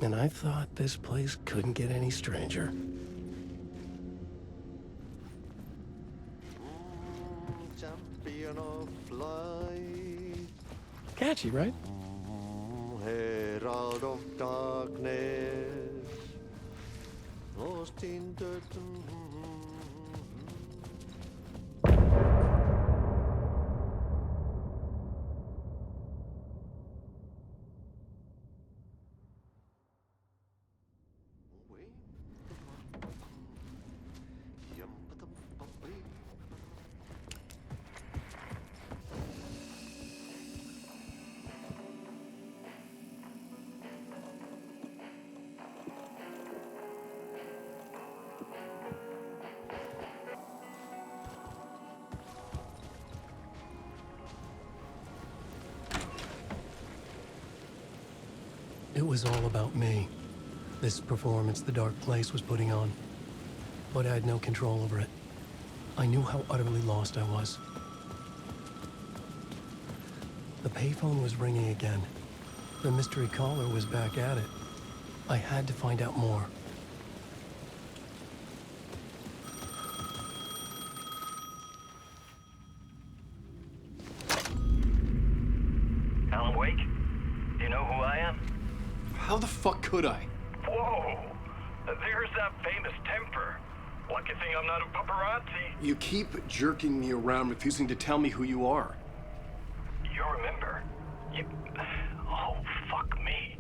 And I thought this place couldn't get any stranger. Champion of light. Catchy, right? Herald of darkness. Lost in dirt. It was all about me. This performance the Dark Place was putting on. But I had no control over it. I knew how utterly lost I was. The payphone was ringing again. The mystery caller was back at it. I had to find out more. Alan Wake? Do you know who I am? How the fuck could I? Whoa! There's that famous temper. Lucky thing I'm not a paparazzi. You keep jerking me around, refusing to tell me who you are. You remember? You... Oh, fuck me.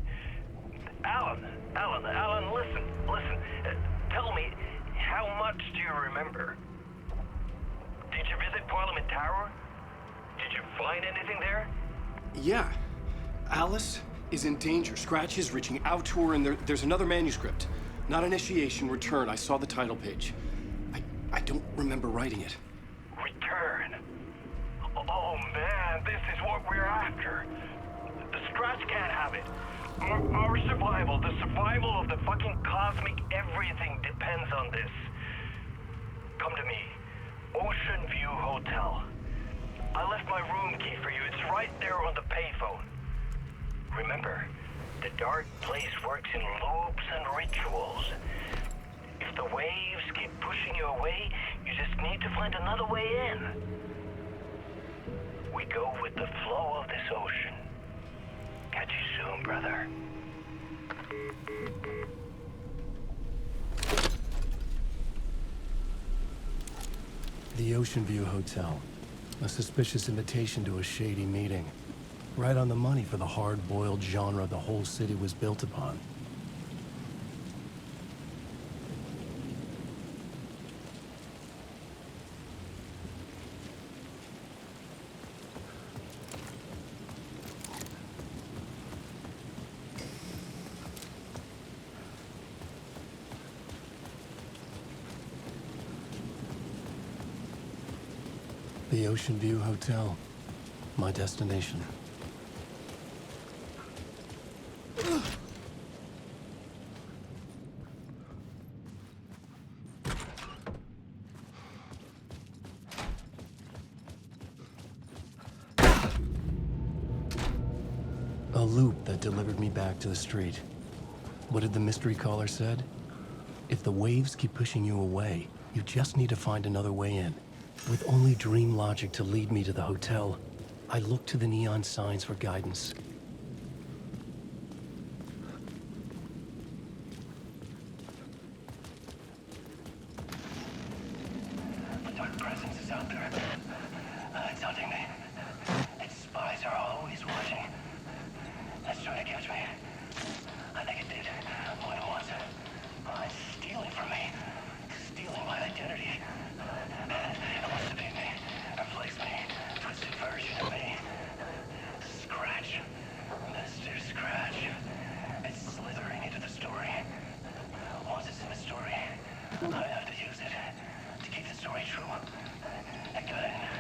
Alan, listen. Tell me, how much do you remember? Did you visit Parliament Tower? Did you find anything there? Yeah. Alice is in danger. Scratch is reaching out to her, and there's another manuscript. Not initiation, return. I saw the title page. I don't remember writing it. Return? Oh man, this is what we're after. The Scratch can't have it. Our survival, the survival of the fucking cosmic everything depends on this. Come to me. Ocean View Hotel. I left my room key for you. It's right there on the payphone. Remember, the Dark Place works in loops and rituals. If the waves keep pushing you away, you just need to find another way in. We go with the flow of this ocean. Catch you soon, brother. The Ocean View Hotel. A suspicious invitation to a shady meeting. Right on the money for the hard-boiled genre the whole city was built upon. The Ocean View Hotel. My destination. A loop that delivered me back to the street. What did the mystery caller said? If the waves keep pushing you away, you just need to find another way in. With only dream logic to lead me to the hotel, I looked to the neon signs for guidance. A dark presence is out there. It's hunting me. Its spies are always watching. It's trying to catch me. I think it did more than once. It's stealing from me. Stealing my identity. It wants to be me. Replace me. Twisted version of me. Scratch. Mr. Scratch. It's slithering into the story. Once it's in the story, I have to use it to keep the story true. I got it.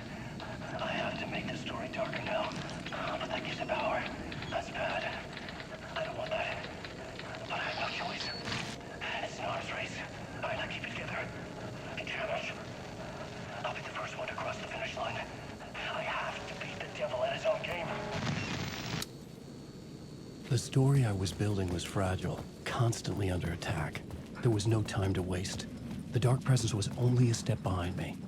The story I was building was fragile, constantly under attack. There was no time to waste. The Dark Presence was only a step behind me.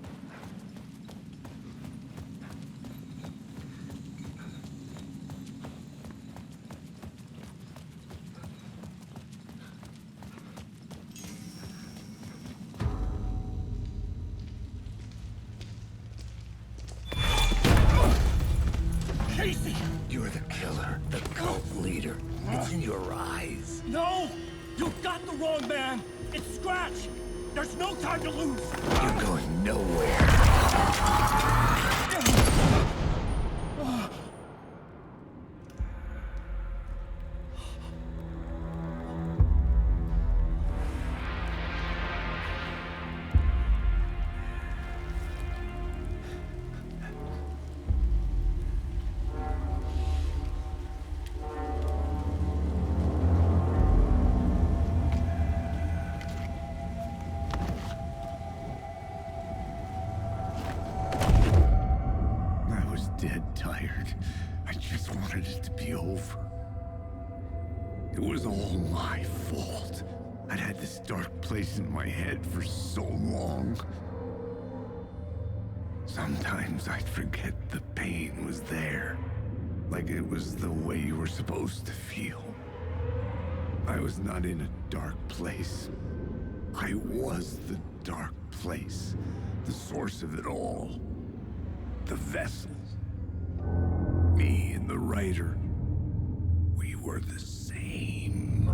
Casey! You're the killer, the cult leader. It's in your eyes. No! You've got the wrong man! It's Scratch! There's no time to lose! You're going nowhere. I was dead tired. I just wanted it to be over. It was all my fault. I'd had this dark place in my head for so long. Sometimes I'd forget the pain was there. Like it was the way you were supposed to feel. I was not in a dark place. I was the dark place. The source of it all. The vessel. Me and the writer. We were the same.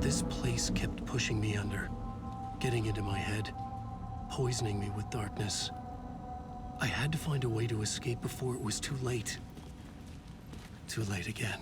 This place kept pushing me under, getting into my head, poisoning me with darkness. I had to find a way to escape before it was too late. Too late again.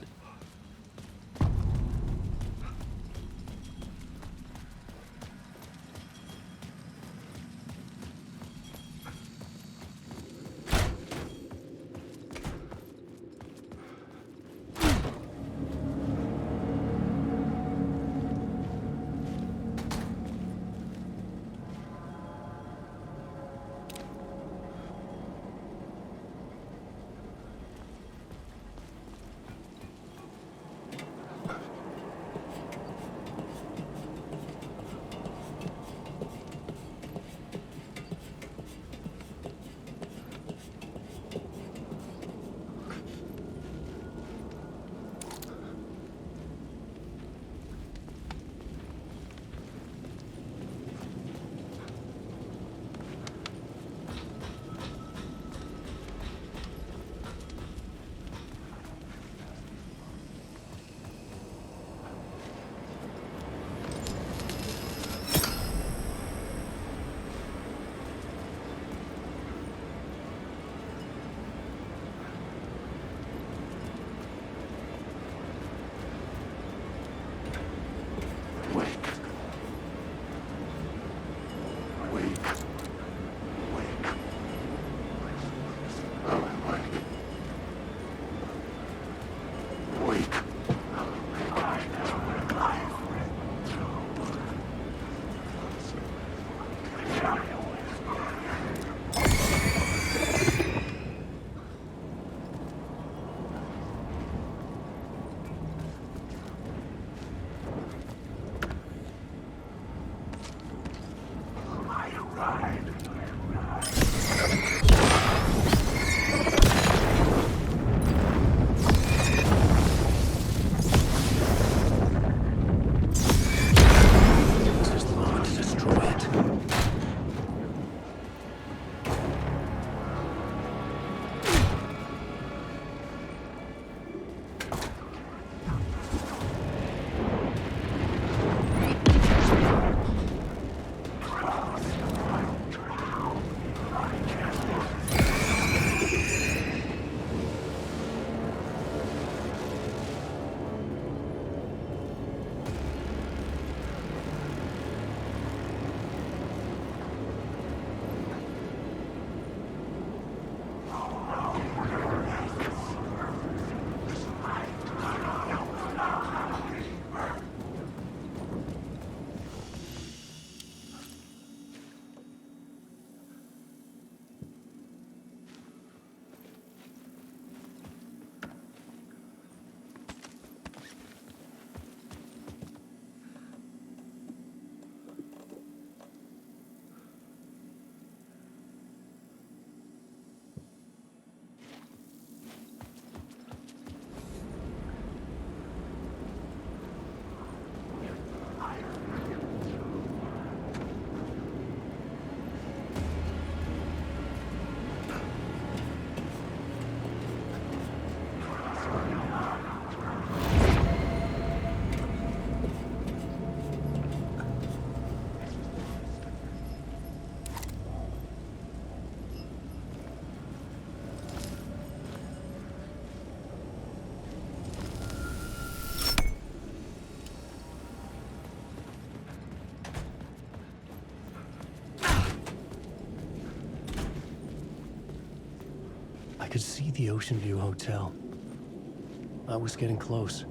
could see the Ocean View Hotel. I was getting close.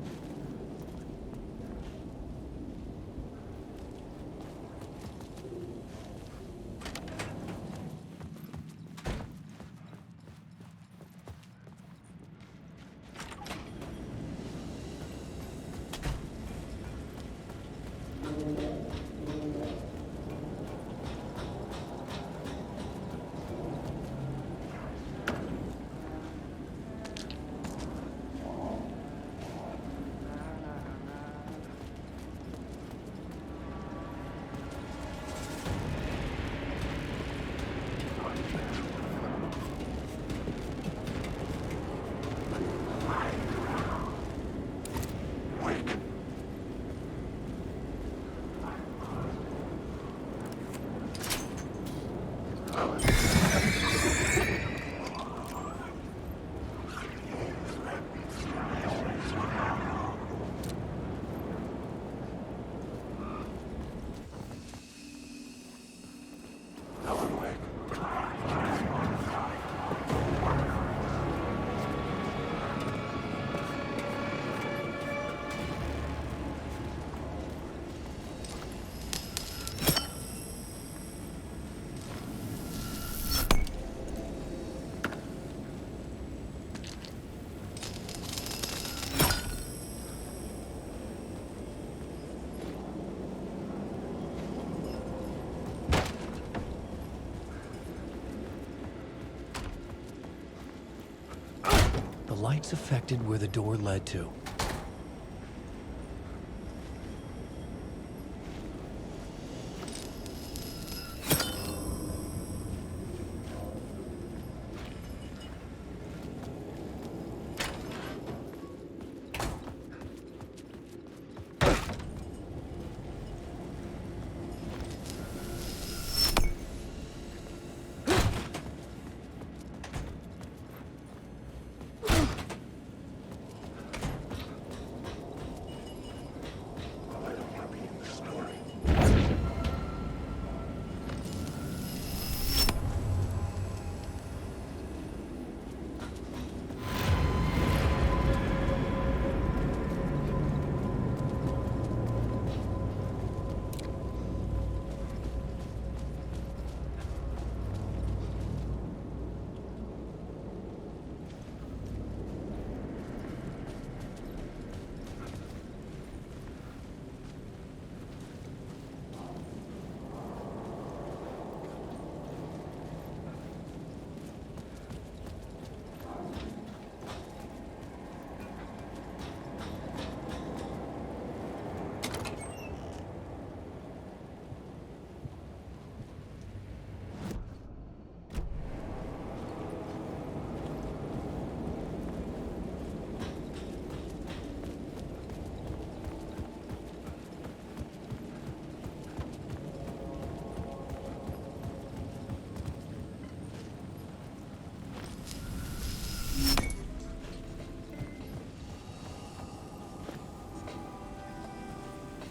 The lights affected where the door led to.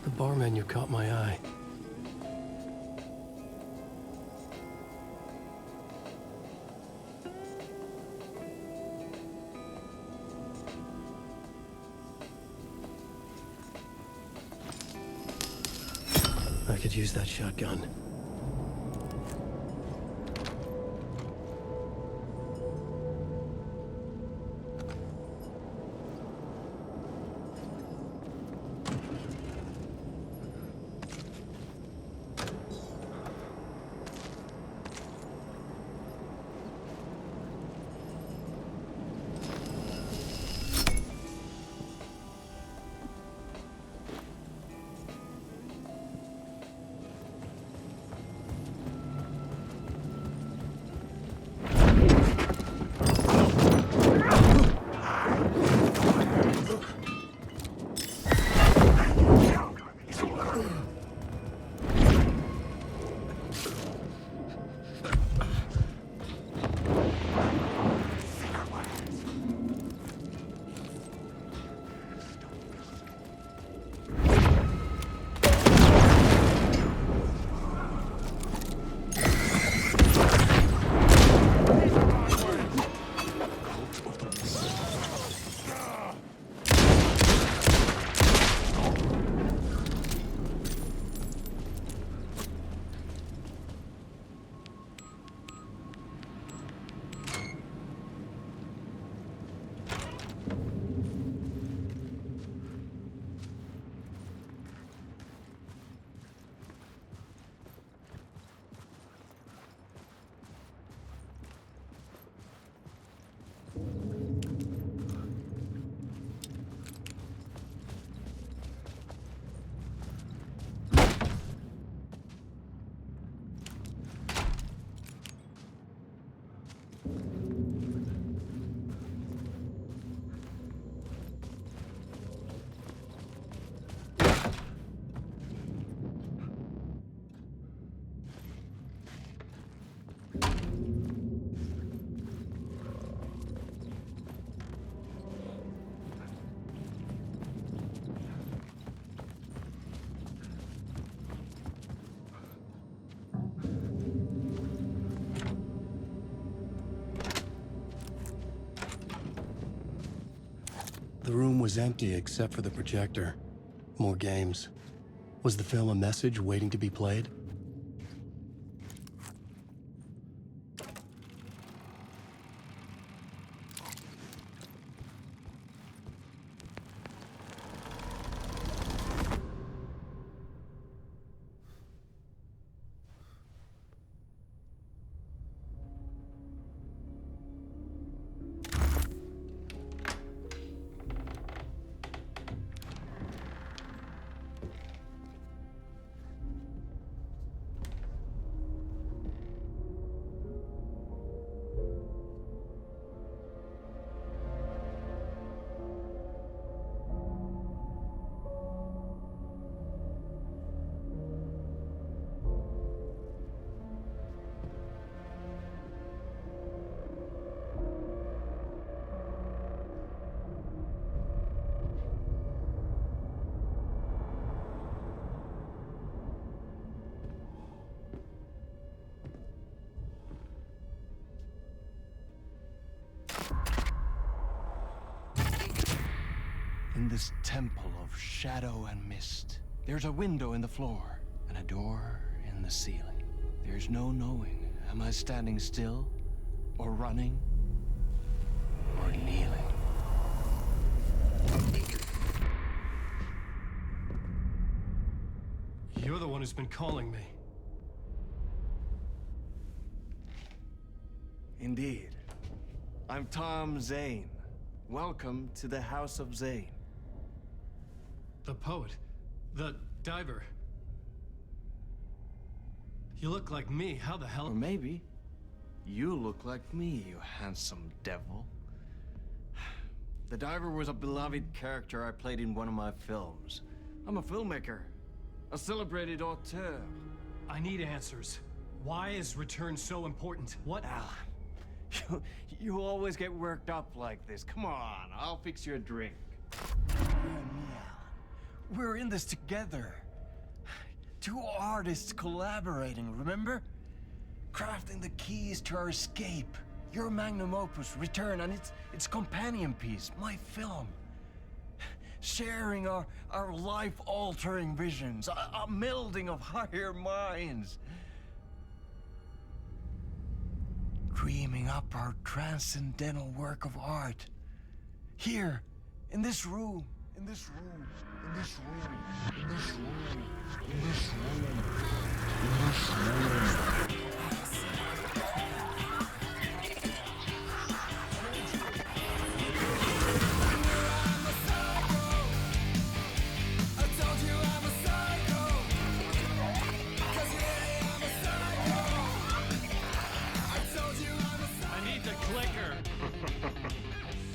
The bar menu caught my eye. I could use that shotgun. room was empty except for the projector. More games. Was the film a message waiting to be played? In this temple of shadow and mist, there's a window in the floor and a door in the ceiling. There's no knowing, am I standing still, or running, or kneeling? You're the one who's been calling me. Indeed. I'm Tom Zane. Welcome to the House of Zane. The poet. The diver. You look like me. How the hell? Or maybe you look like me, you handsome devil. The diver was a beloved character I played in one of my films. I'm a filmmaker, a celebrated auteur. I need answers. Why is Return so important? What? Alan, you always get worked up like this. Come on, I'll fix you a drink. We're in this together. Two artists collaborating, remember? Crafting the keys to our escape. Your magnum opus, Return, and its companion piece, my film. Sharing our life-altering visions, a melding of higher minds. Dreaming up our transcendental work of art. Here, in this room, in this room, in this room, in this room, in this room, in this room.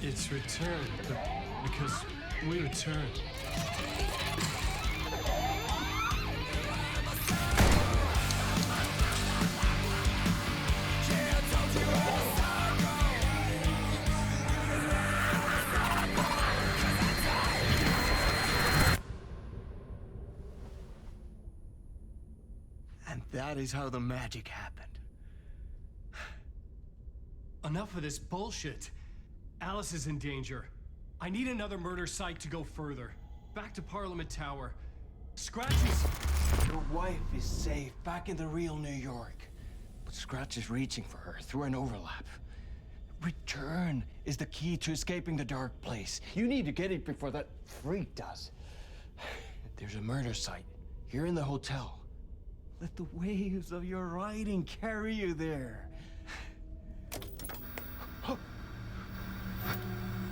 It's Return, because we return. And that is how the magic happened. Enough of this bullshit. Alice is in danger. I need another murder site to go further. Back to Parliament Tower. Scratch is... Your wife is safe, back in the real New York. But Scratch is reaching for her through an overlap. Return is the key to escaping the dark place. You need to get it before that freak does. There's a murder site here in the hotel. Let the waves of your writing carry you there.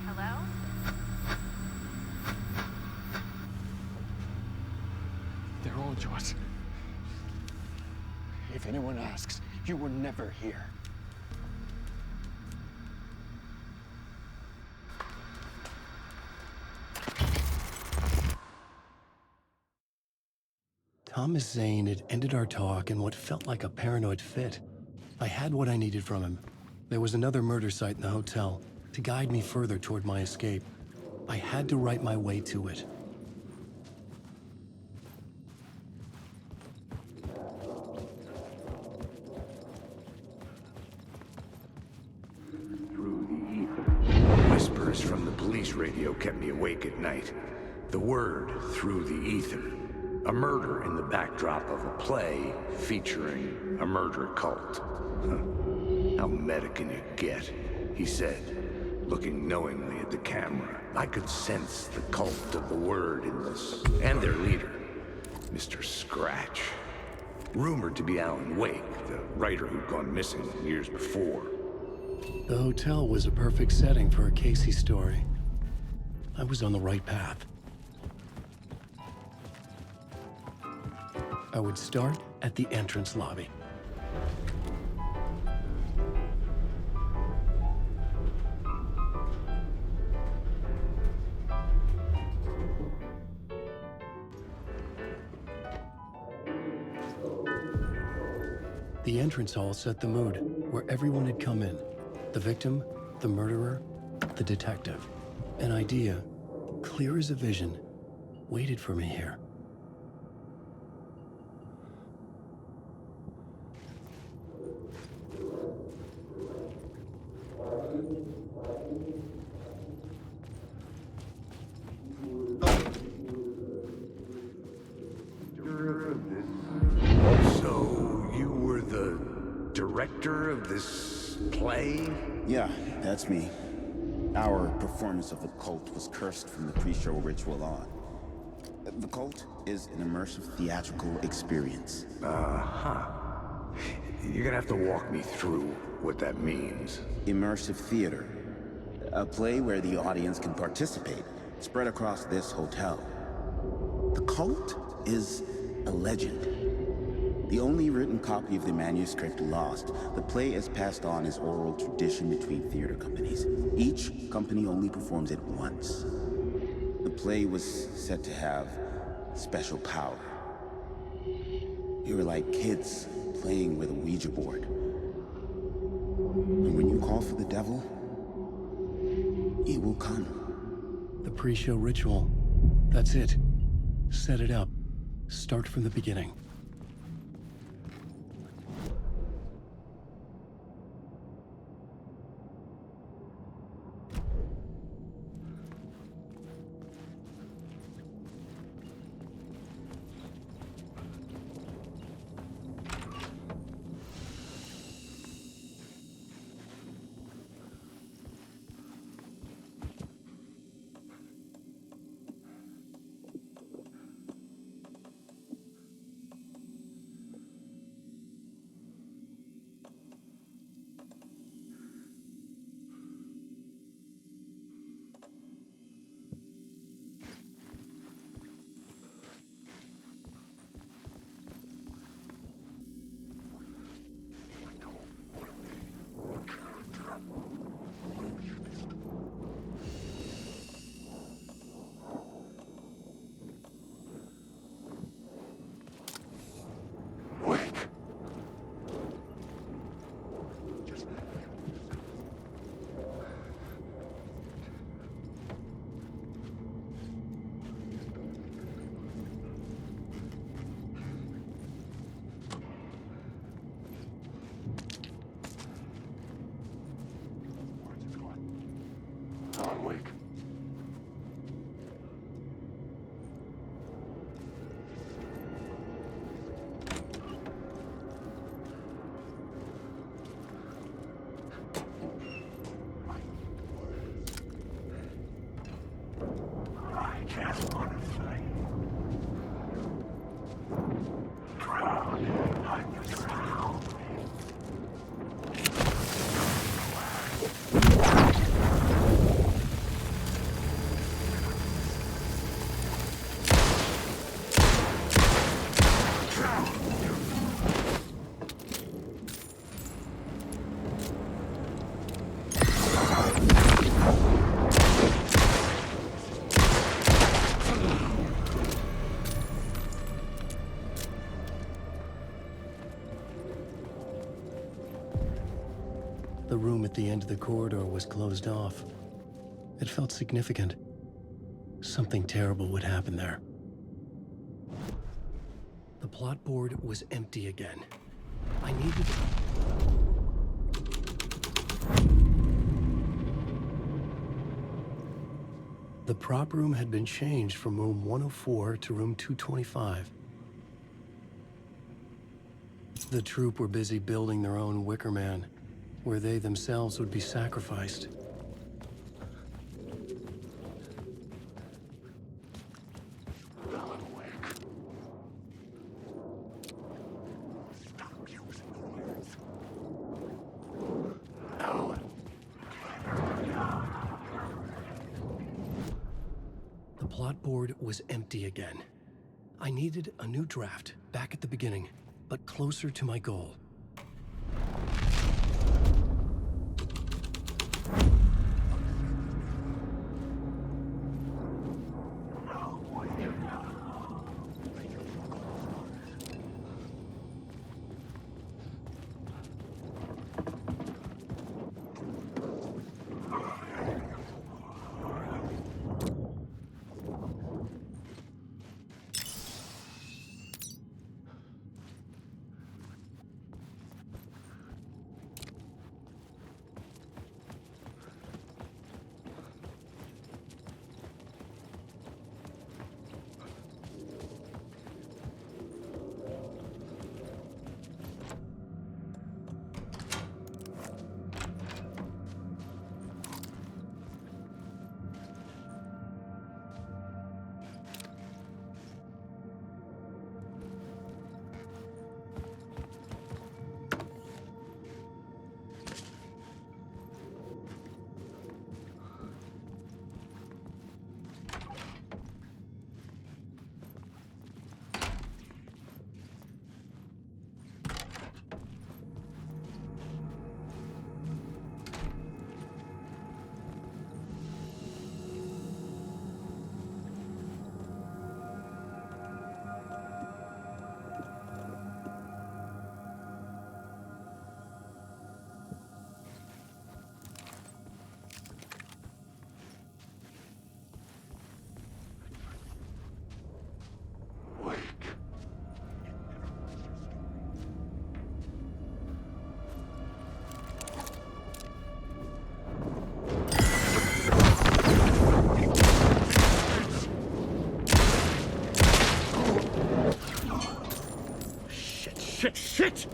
Hello? They're all yours. If anyone asks, you were never here. Thomas Zane had ended our talk in what felt like a paranoid fit. I had what I needed from him. There was another murder site in the hotel to guide me further toward my escape. I had to write my way to it. Through the ether, whispers from the police radio radio kept me awake at night. The word through the ether. A murder in the backdrop of a play featuring a murder cult. How meta can you get? He said, looking knowingly at the camera. I could sense the cult of the word in this, and their leader, Mr. Scratch. Rumored to be Alan Wake, the writer who'd gone missing years before. The hotel was a perfect setting for a Casey story. I was on the right path. I would start at the entrance lobby. The entrance hall set the mood, where everyone had come in. The victim, the murderer, the detective. An idea, clear as a vision, waited for me here. So, you were the director of this play? Yeah, that's me. Our performance of the cult was cursed from the pre-show ritual on. The cult is an immersive theatrical experience. Uh-huh. You're gonna have to walk me through what that means. Immersive theater. A play where the audience can participate, spread across this hotel. The cult is a legend. The only written copy of the manuscript lost, the play is passed on as oral tradition between theater companies. Each company only performs it once. The play was said to have special power. We were like kids playing with a Ouija board. And when you call for the devil, he will come. The pre-show ritual. That's it. Set it up. Start from the beginning. The room at the end of the corridor was closed off. It felt significant. Something terrible would happen there. The plot board was empty again. I needed... The prop room had been changed from room 104 to room 225. The troupe were busy building their own Wicker Man, where they themselves would be sacrificed. The plot board was empty again. I needed a new draft, back at the beginning, but closer to my goal. Shit!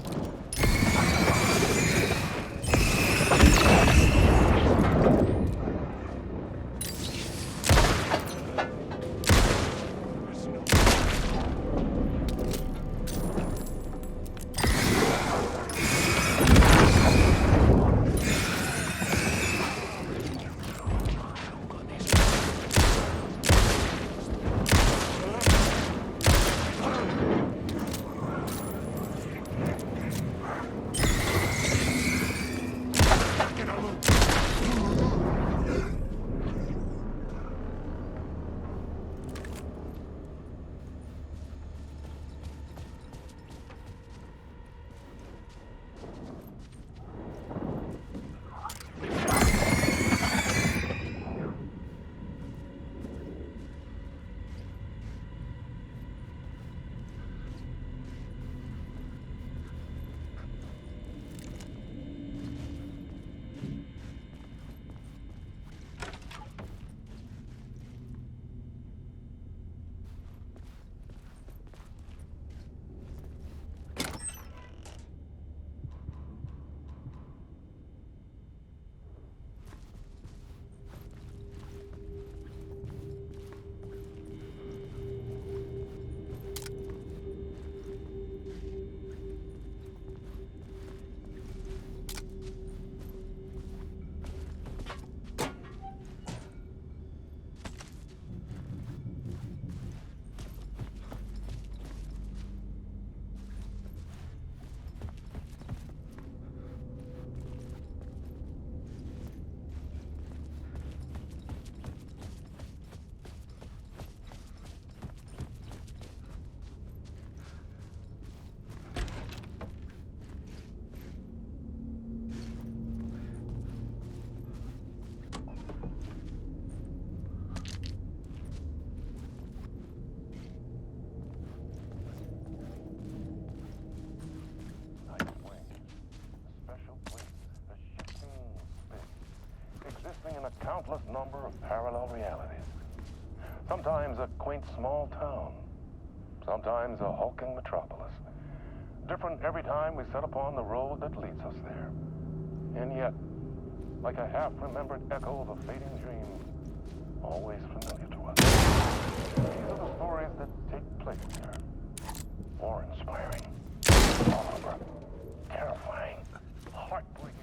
quaint small town. Sometimes a hulking metropolis. Different every time we set upon the road that leads us there. And yet, like a half-remembered echo of a fading dream, always familiar to us. These are the stories that take place there. Awe-inspiring, horrible, terrifying, heartbreaking.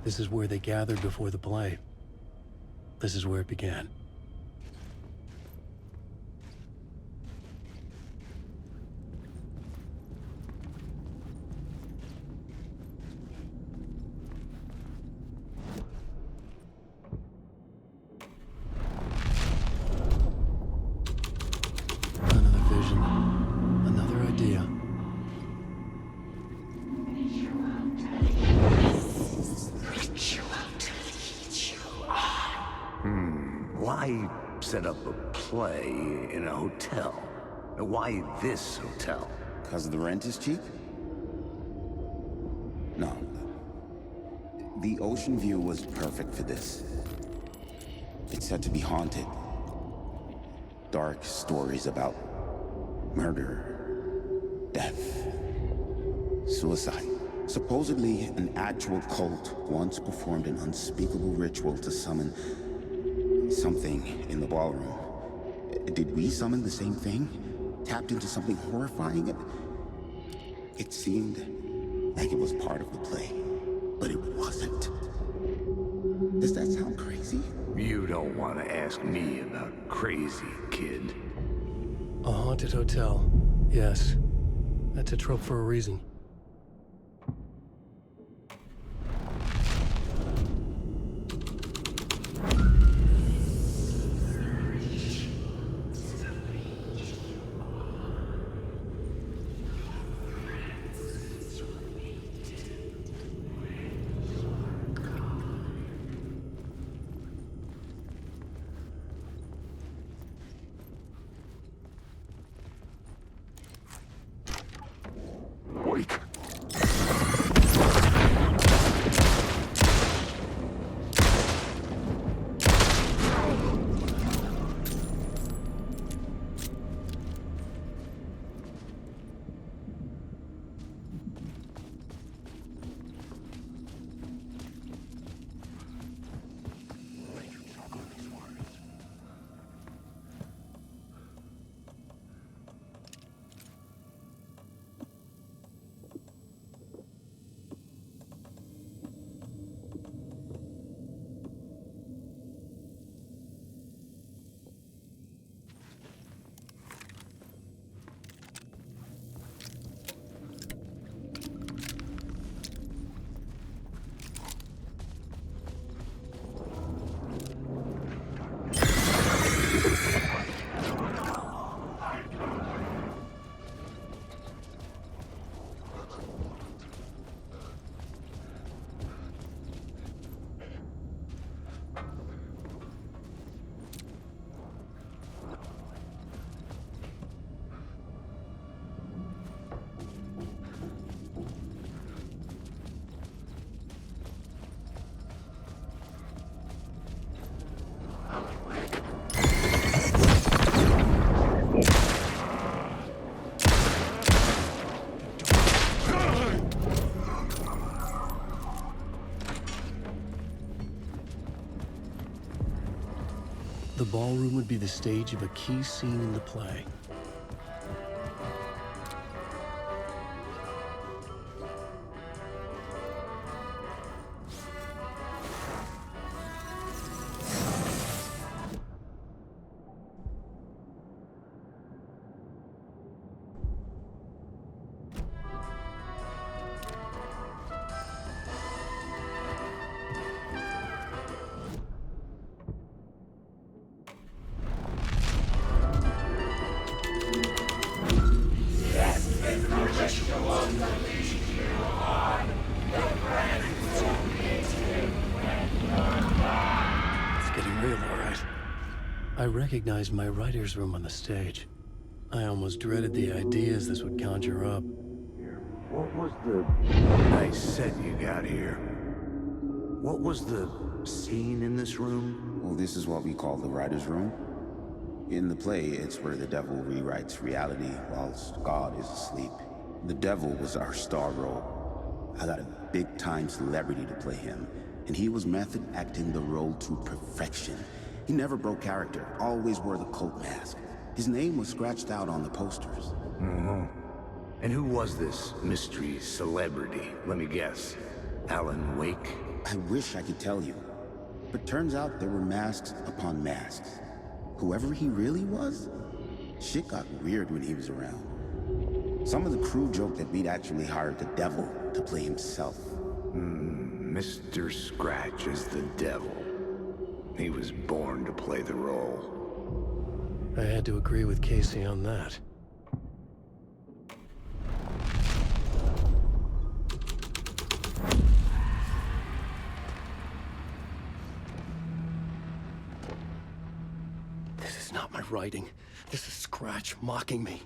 This is where they gathered before the play. This is where it began. Another vision. Another idea. Why set up a play in a hotel? Why this hotel? Because the rent is cheap? No. The ocean view was perfect for this. It's said to be haunted. Dark stories about murder, death, suicide. Supposedly, an actual cult once performed an unspeakable ritual to summon something in the ballroom. Did we summon the same thing? Tapped into something horrifying? It seemed like it was part of the play, but it wasn't. Does that sound crazy? You don't want to ask me about crazy, kid. A haunted hotel. Yes. That's a trope for a reason. Wake would be the stage of a key scene in the play. I recognized my writer's room on the stage. I almost dreaded the ideas this would conjure up. What was the nice set you got here? What was the scene in this room? Well, this is what we call the writer's room. In the play, it's where the devil rewrites reality whilst God is asleep. The devil was our star role. I got a big-time celebrity to play him, and he was method acting the role to perfection. He never broke character, always wore the cult mask. His name was scratched out on the posters. And who was this mystery celebrity? Let me guess. Alan Wake? I wish I could tell you. But turns out there were masks upon masks. Whoever he really was, shit got weird when he was around. Some of the crew joked that we'd actually hired the devil to play himself. Mr. Scratch is the devil. He was born to play the role. I had to agree with Casey on that. This is not my writing. This is Scratch mocking me.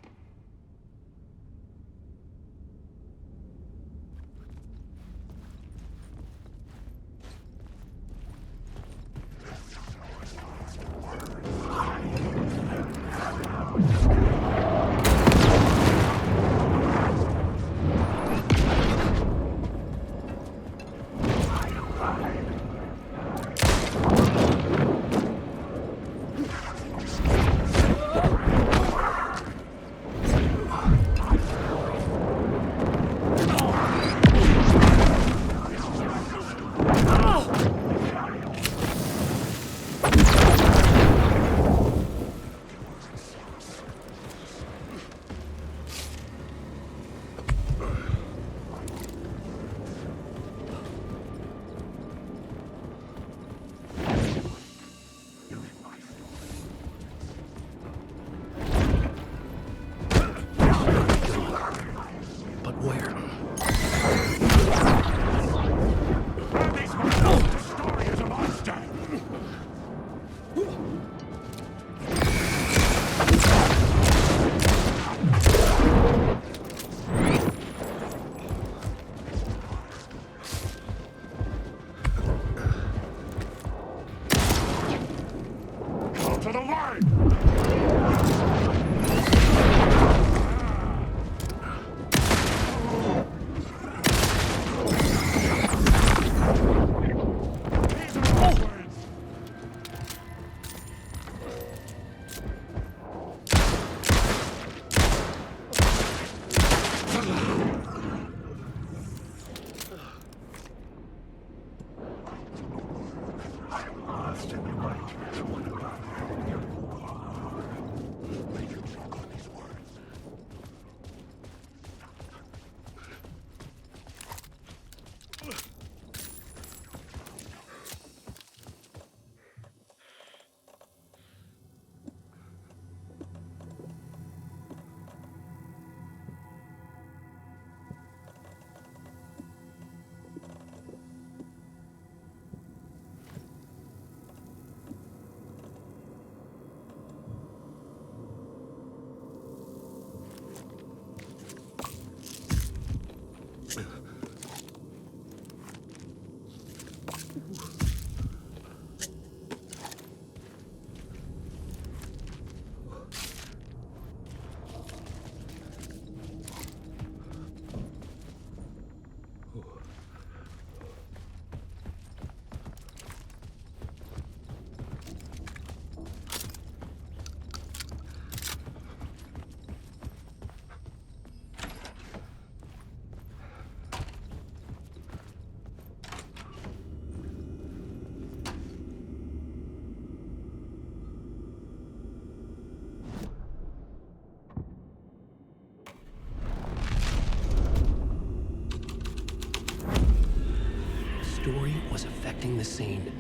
behind the scene.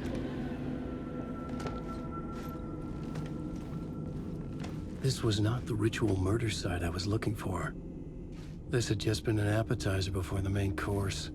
This was not the ritual murder site I was looking for. This had just been an appetizer before the main course.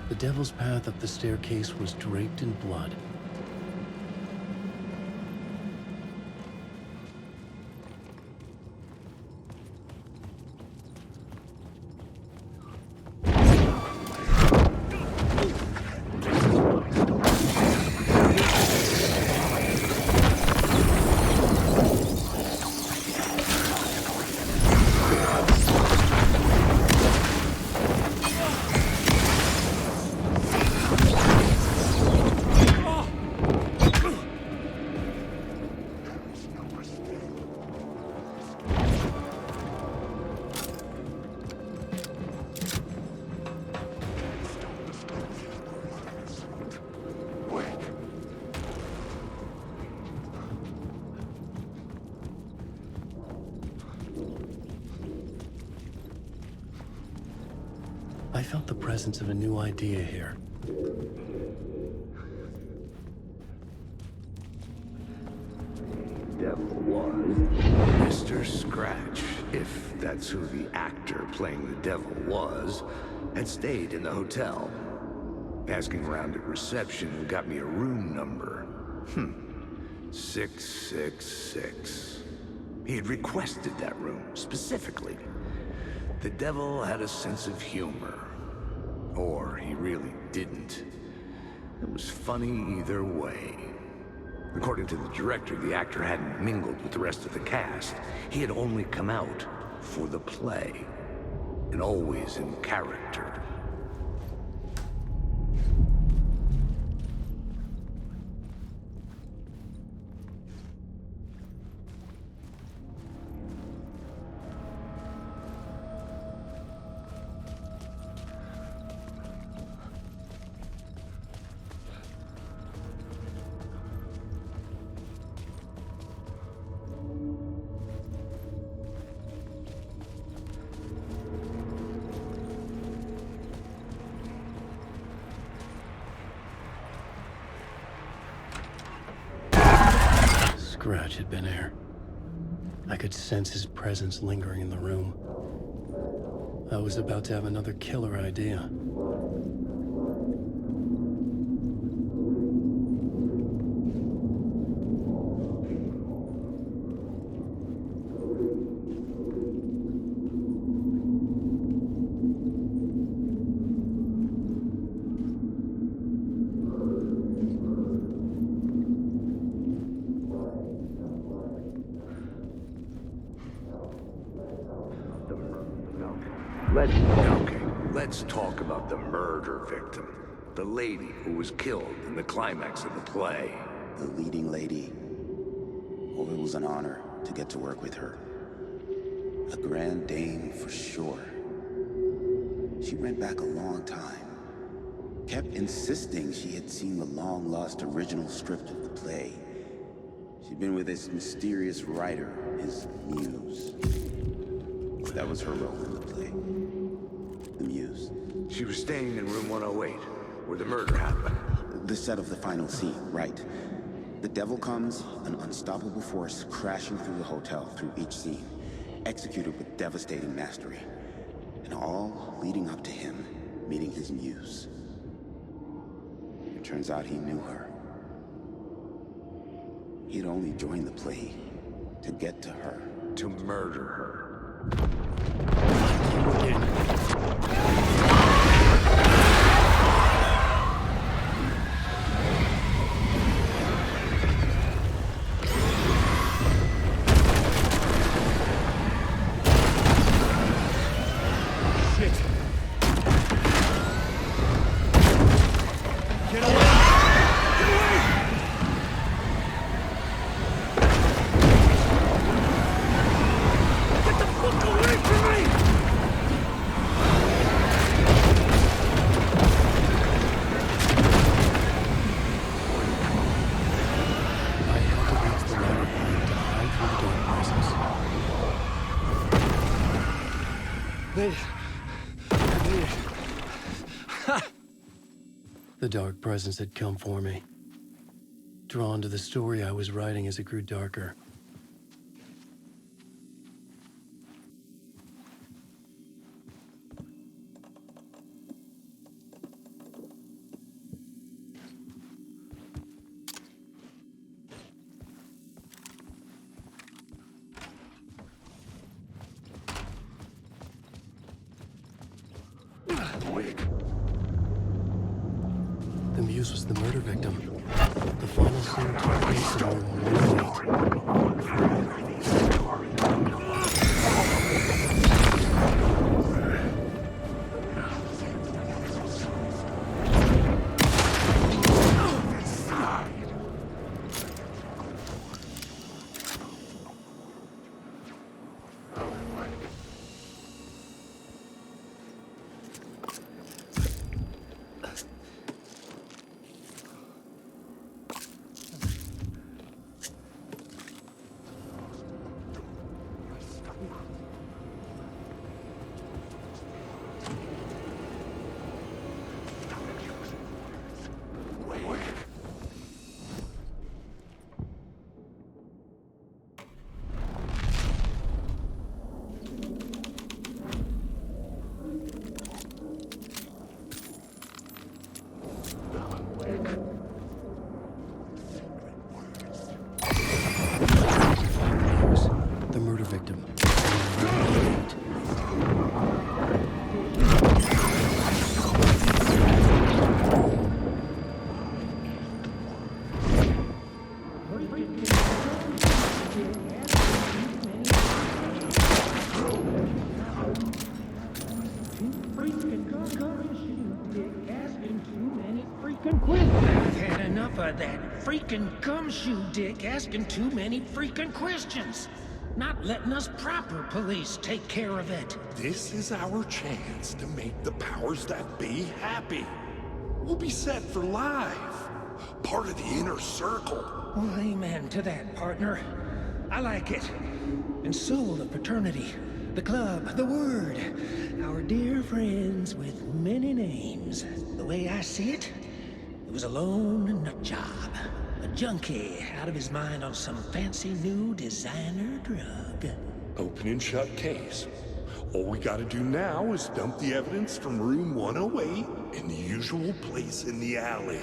The devil's path up the staircase was draped in blood. I felt the presence of a new idea here. Devil was Mr. Scratch, if that's who the actor playing the devil was, had stayed in the hotel. Asking around at reception got me a room number. 666. He had requested that room, specifically. The devil had a sense of humor. Or he really didn't. It was funny either way. According to the director, the actor hadn't mingled with the rest of the cast. He had only come out for the play, and always in character. Scratch had been here. I could sense his presence lingering in the room. I was about to have another killer idea. Let's talk about the murder victim. The lady who was killed in the climax of the play. The leading lady. Oh, it was an honor to get to work with her. A grand dame for sure. She went back a long time. Kept insisting she had seen the long-lost original script of the play. She'd been with this mysterious writer, his muse. That was her role in the play. The muse. She was staying in room 108, where the murder happened. The set of the final scene, right. The devil comes, an unstoppable force crashing through the hotel through each scene, executed with devastating mastery. And all leading up to him meeting his muse. It turns out he knew her. He'd only joined the play to get to her. To murder her. The dark presence had come for me, drawn to the story I was writing as it grew darker. The muse was the murder victim. The final scene took place in room 108. The murder victim. I've had enough of that freaking gumshoe dick asking too many freaking questions. Not letting us proper police take care of it. This is our chance to make the powers that be happy. We'll be set for life. Part of the inner circle. Well, amen to that, partner. I like it. And so the fraternity, the club, the word. Our dear friends with many names. The way I see it, it was a lone nut job. A junkie out of his mind on some fancy new designer drug. Open and shut case. All we gotta do now is dump the evidence from room 108 in the usual place in the alley.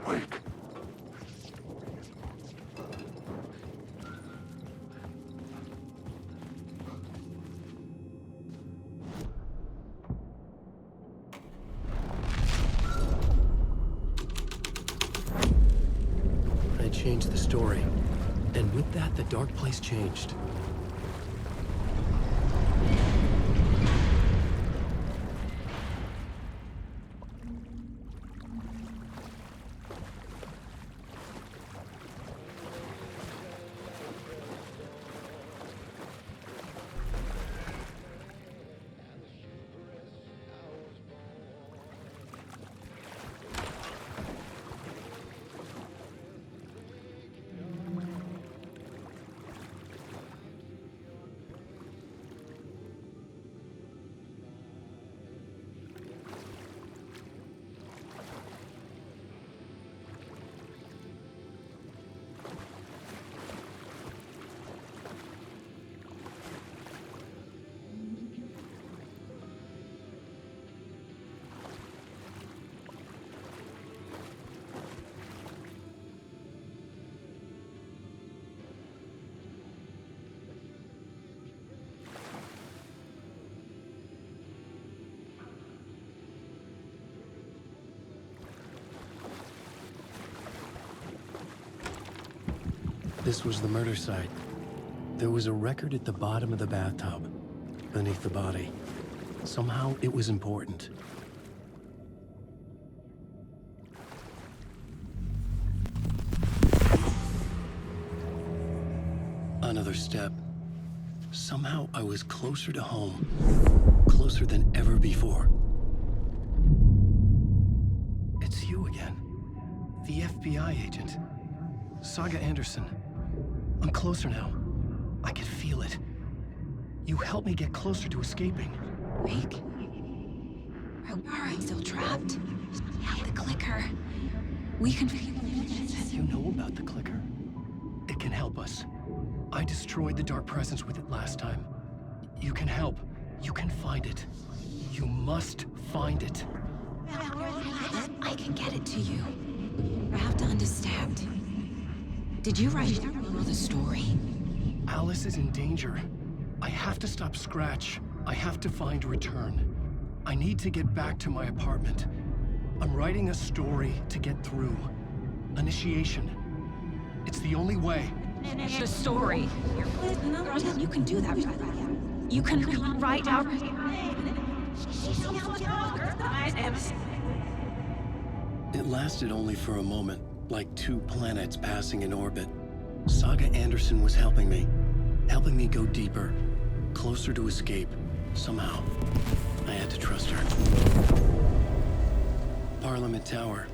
Wake. I changed the story. And with that, the dark place changed. This was the murder site. There was a record at the bottom of the bathtub, beneath the body. Somehow it was important. Another step. Somehow I was closer to home. Closer than ever before. It's you again. The FBI agent. Saga Anderson. I'm closer now. I can feel it. You helped me get closer to escaping. Wake. Are I still trapped? The clicker. We can... You know about the clicker? It can help us. I destroyed the dark presence with it last time. You can help. You can find it. You must find it. I can get it to you. I have to understand. Did you write the story? Alice is in danger. I have to stop Scratch. I have to find Return. I need to get back to my apartment. I'm writing a story to get through. Initiation. It's the only way. The story. You can do that. You can write out... It lasted only for a moment, like two planets passing in orbit. Saga Anderson was helping me go deeper, closer to escape, somehow. I had to trust her. Parliament Tower.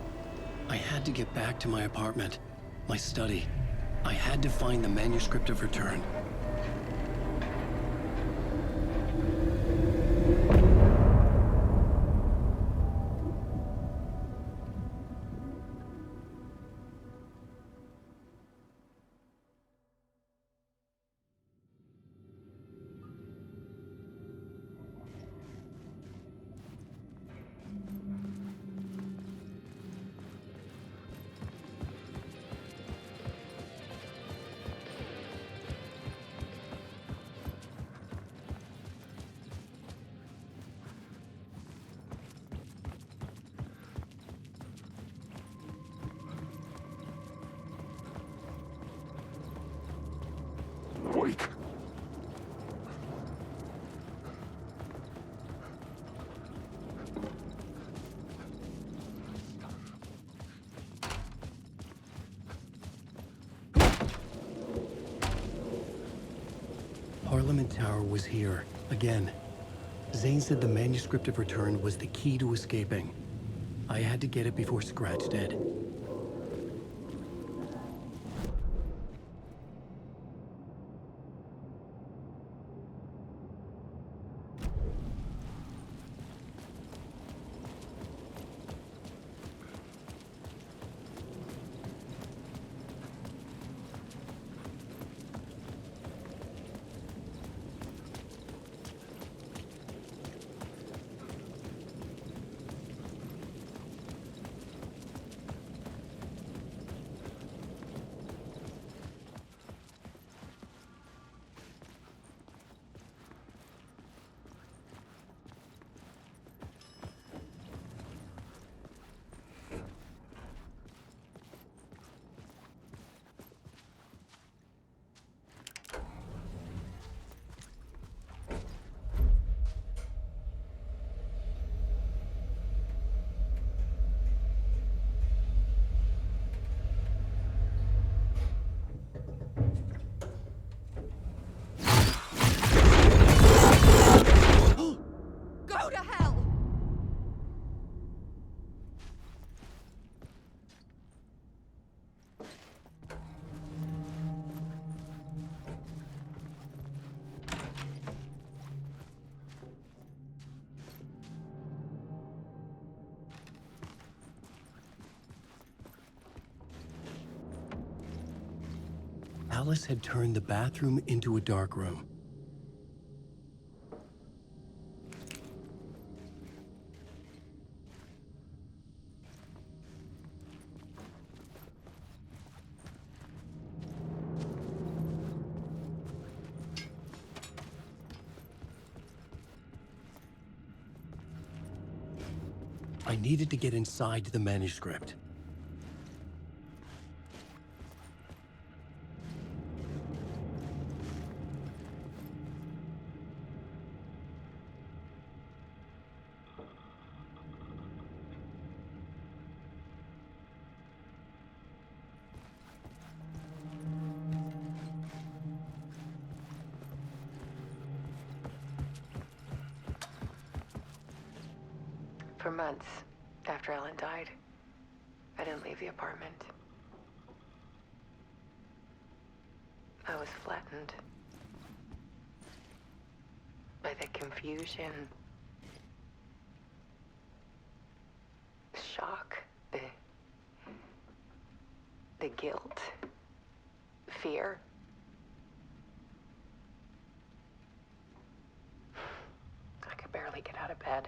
I had to get back to my apartment, my study. I had to find the manuscript of Return. Wake. Parliament Tower was here, again. Zane said the manuscript of Return was the key to escaping. I had to get it before Scratch did. Alice had turned the bathroom into a dark room. I needed to get inside the manuscript. For months after Ellen died, I didn't leave the apartment. I was flattened by the confusion, the shock, the guilt, fear. I could barely get out of bed.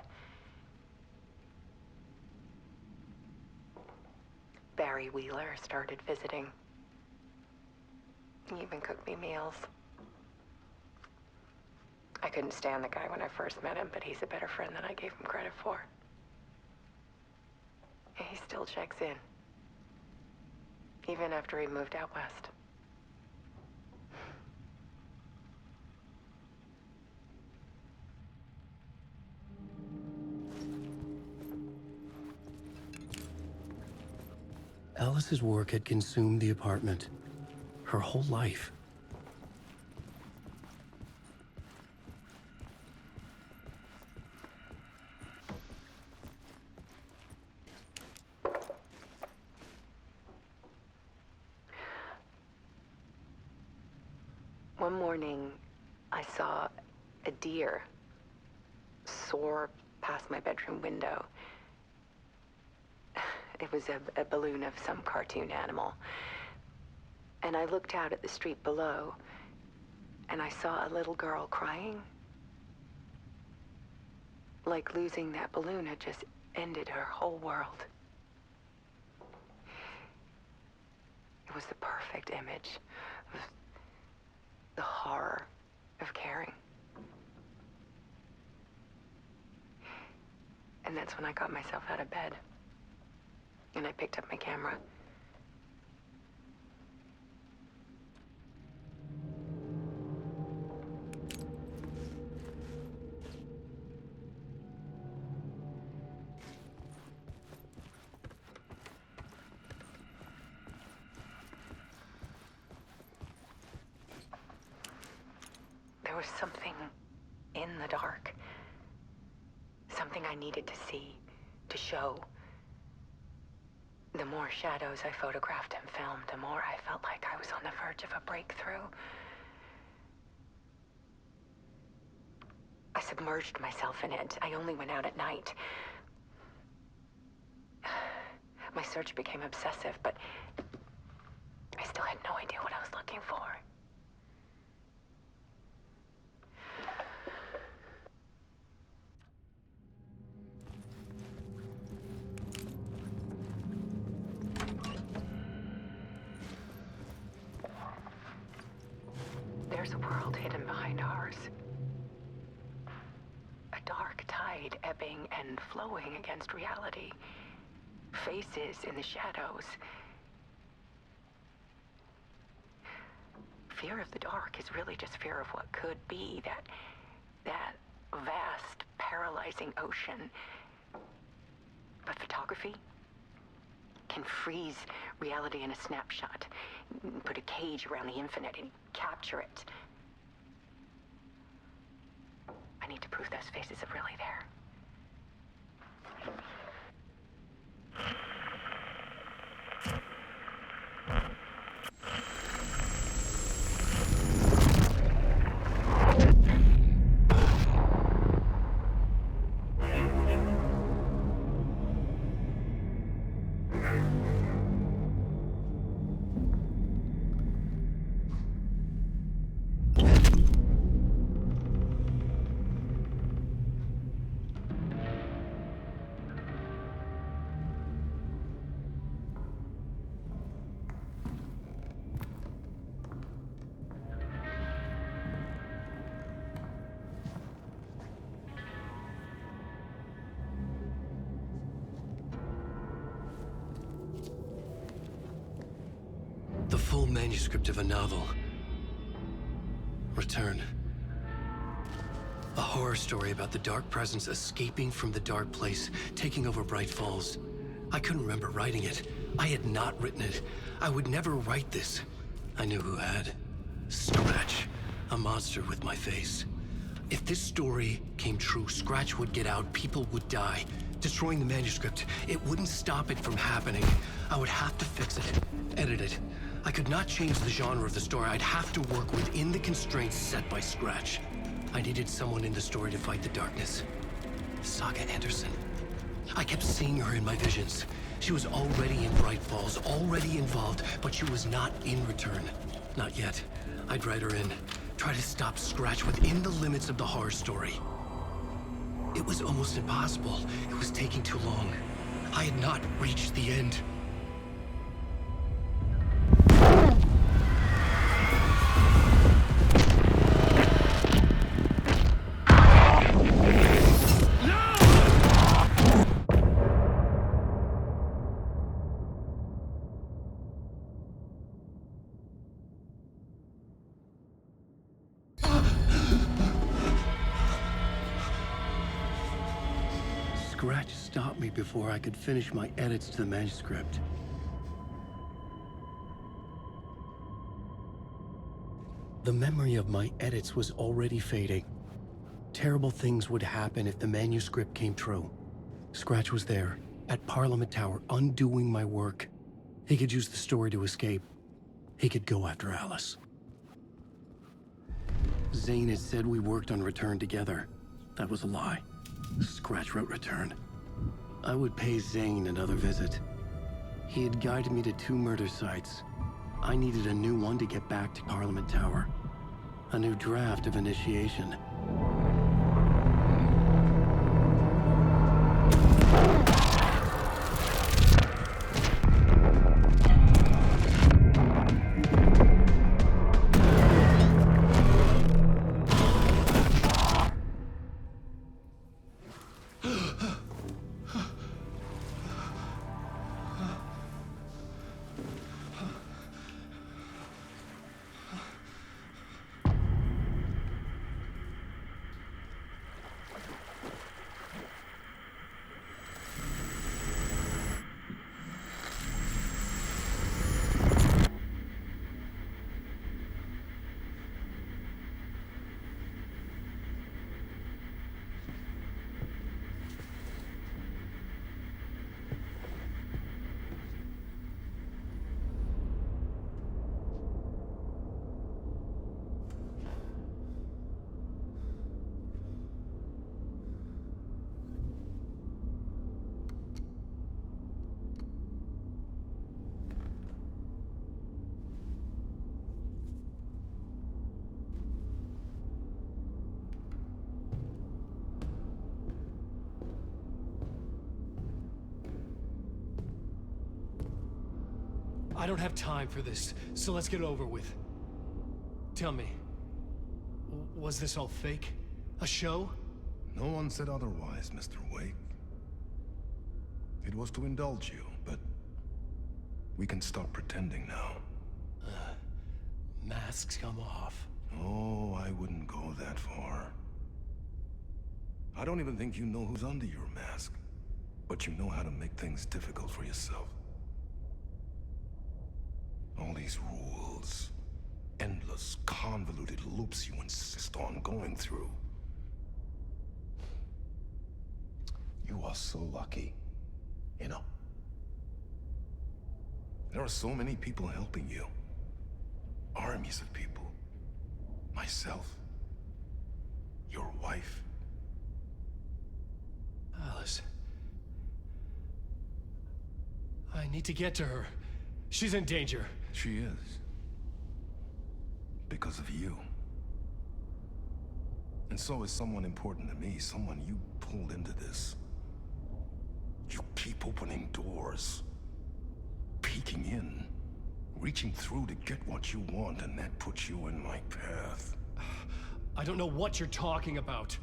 Barry Wheeler started visiting. He even cooked me meals. I couldn't stand the guy when I first met him, but he's a better friend than I gave him credit for. And he still checks in, even after he moved out west. Alice's work had consumed the apartment, her whole life. One morning, I saw a deer soar past my bedroom window. It was a balloon of some cartoon animal. And I looked out at the street below, and I saw a little girl crying. Like losing that balloon had just ended her whole world. It was the perfect image of the horror of caring. And that's when I got myself out of bed. And I picked up my camera. There was something in the dark. Something I needed to see, to show. The more shadows I photographed and filmed, the more I felt like I was on the verge of a breakthrough. I submerged myself in it. I only went out at night. My search became obsessive, but I still had no idea what I was looking for. There's a world hidden behind ours. A dark tide ebbing and flowing against reality. Faces in the shadows. Fear of the dark is really just fear of what could be, that vast, paralyzing ocean. But photography can freeze reality in a snapshot, put a cage around the infinite and capture it. I need to prove those faces are really there. full manuscript of a novel. Return. A horror story about the dark presence escaping from the dark place, taking over Bright Falls. I couldn't remember writing it. I had not written it. I would never write this. I knew who had. Scratch. A monster with my face. If this story came true, Scratch would get out, people would die. Destroying the manuscript, it wouldn't stop it from happening. I would have to fix it, edit it. I could not change the genre of the story. I'd have to work within the constraints set by Scratch. I needed someone in the story to fight the darkness. Saga Anderson. I kept seeing her in my visions. She was already in Bright Falls, already involved, but she was not in Return. Not yet. I'd write her in. Try to stop Scratch within the limits of the horror story. It was almost impossible. It was taking too long. I had not reached the end. Scratch stopped me before I could finish my edits to the manuscript. The memory of my edits was already fading. Terrible things would happen if the manuscript came true. Scratch was there, at Parliament Tower, undoing my work. He could use the story to escape. He could go after Alice. Zane had said we worked on Return together. That was a lie. Scratch wrote Return. I would pay Zane another visit. He had guided me to 2 murder sites. I needed a new one to get back to Parliament Tower. A new draft of initiation. I don't have time for this, so let's get it over with. Tell me, was this all fake? A show? No one said otherwise, Mr. Wake. It was to indulge you, but we can stop pretending now. Masks come off. Oh, I wouldn't go that far. I don't even think you know who's under your mask, but you know how to make things difficult for yourself. All these rules, endless, convoluted loops you insist on going through. You are so lucky, you know. There are so many people helping you. Armies of people. Myself. Your wife. Alice. I need to get to her. She's in danger. She is. Because of you. And so is someone important to me, someone you pulled into this. You keep opening doors. Peeking in. Reaching through to get what you want, and that puts you in my path. I don't know what you're talking about.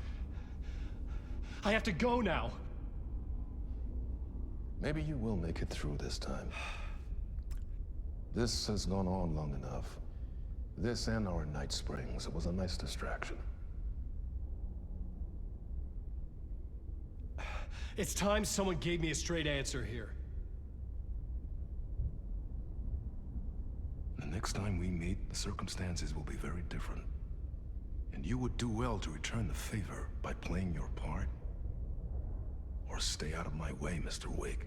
I have to go now. Maybe you will make it through this time. This has gone on long enough. This and our night springs. It was a nice distraction. It's time someone gave me a straight answer here. The next time we meet, the circumstances will be very different. And you would do well to return the favor by playing your part. Or stay out of my way, Mr. Wig.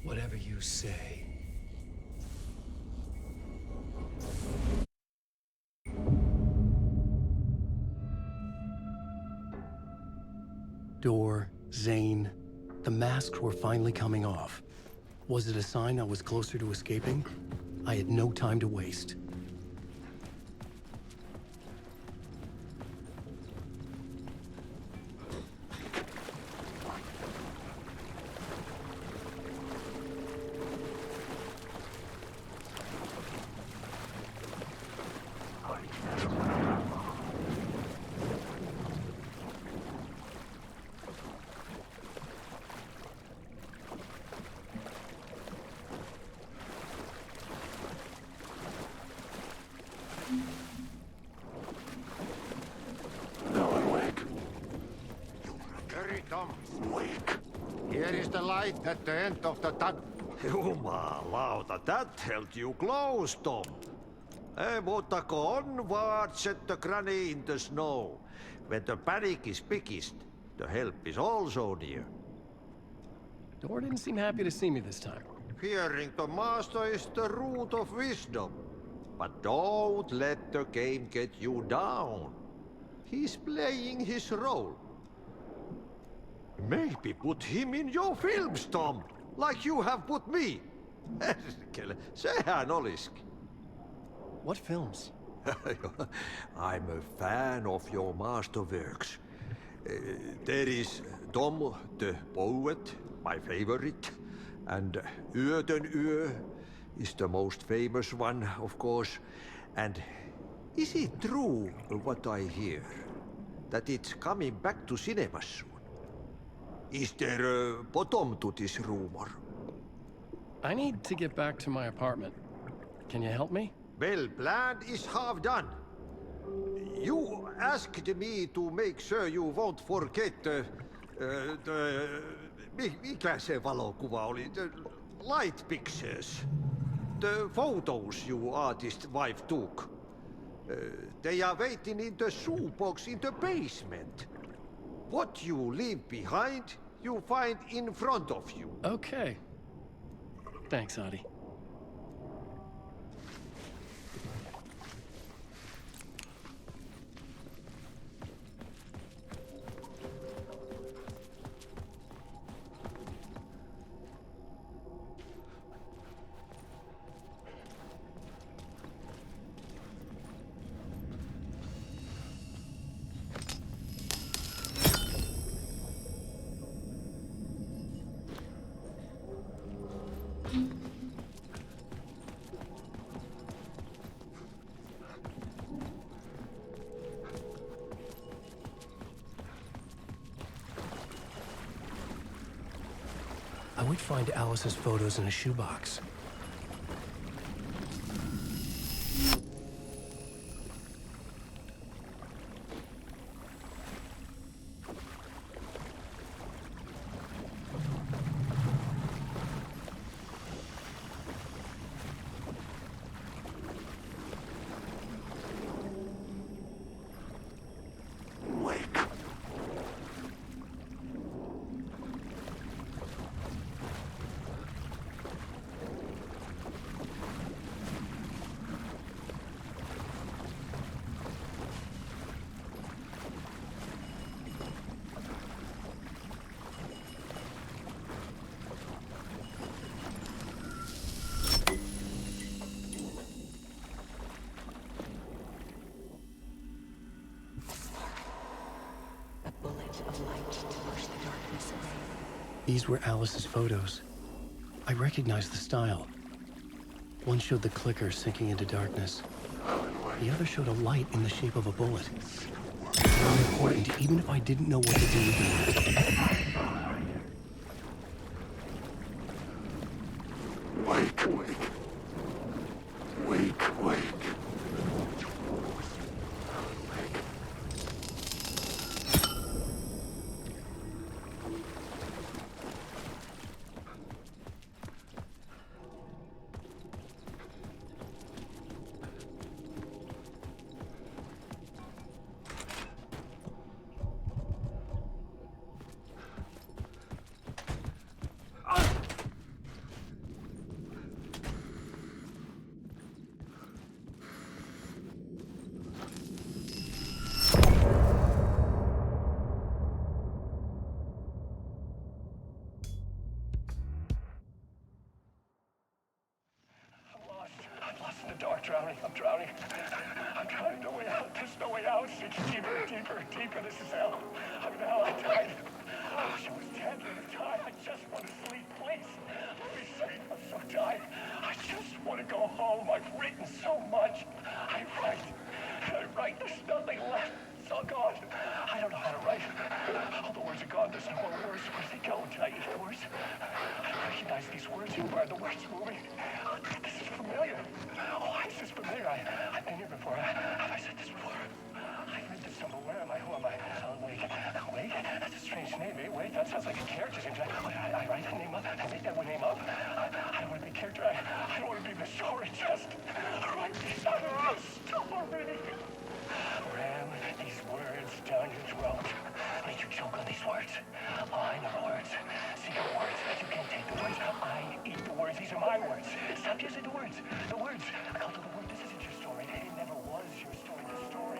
Whatever you say. Door, Zane, the masks were finally coming off. Was it a sign I was closer to escaping? I had no time to waste. Here is the light at the end of the tunnel. Jumalauta, that held you close, Tom. Mutta onward, said the granny in the snow. When the panic is biggest, the help is also near. Door didn't seem happy to see me this time. Fearing the master is the root of wisdom. But don't let the game get you down. He's playing his role. Maybe put him in your films, Tom, like you have put me. Sehän olisikin. What films? I'm a fan of your masterworks. There is Tom the Poet, my favorite, and Yöden Yö is the most famous one, of course. And is it true what I hear, that it's coming back to cinemas soon? Is there a bottom to this rumor? I need to get back to my apartment. Can you help me? Well, plan is half done. You asked me to make sure you won't forget mikä se valokuva oli? The light pictures. The photos you artist wife took. They are waiting in the shoebox in the basement. What you leave behind, you find in front of you. Okay. Thanks, Adi. I would find Alice's photos in a shoebox. These were Alice's photos. I recognized the style. One showed the clicker sinking into darkness. The other showed a light in the shape of a bullet. Not important, even if I didn't know what to do with it. Wake, wake. Wake, wake. I'm lost in the dark, drowning. I'm drowning. I'm drowning. No way out. There's no way out. It's deeper, deeper, deeper. This is hell. I'm in hell. I'm tired. Oh, she was dead. I'm tired. I just want to sleep, please. Let me sleep. I'm so tired. I just want to go home. I've written so much. I write. There's nothing left. It's all gone. I don't know how to write. All the words are gone. There's no more words. Where'd they go? Did I eat the words? I don't recognize these words. Who are the words moving? Oh, this is familiar. Oh, why is this familiar? I've been here before. Have I said this before? I read this somewhere. Where am I? Who am I? Wake. Wake? That's a strange name, eh? Wake? That sounds like a character name. I write a name up. I make that one name up. I don't want to be a character. I don't want to be the story. Just write these out of the story. Ram these words down your throat. Make you choke on these words. I know the words. Secret words. You can't take the words. I eat the words. These are my words. Stop using the words. The words. I call it the word. This isn't your story. It never was your story. The story.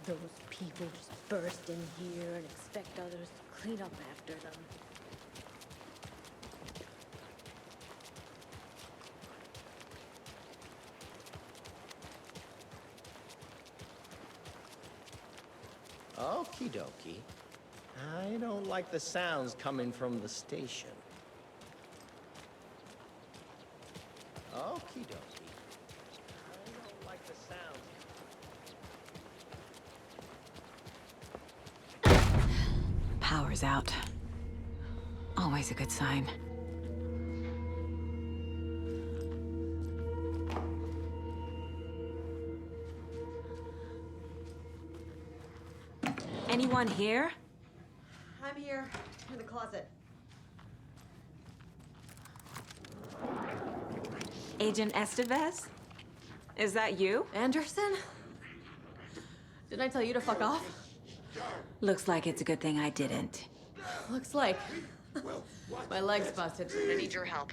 Those people just burst in here and expect others to clean up after them. Okie dokie. I don't like the sounds coming from the station. Okie dokie. I don't like the sounds. Power's out. Always a good sign. Anyone here? I'm here, in the closet. Agent Estevez? Is that you? Anderson? Didn't I tell you to fuck off? Looks like it's a good thing I didn't. Looks like. My leg's busted. I need your help.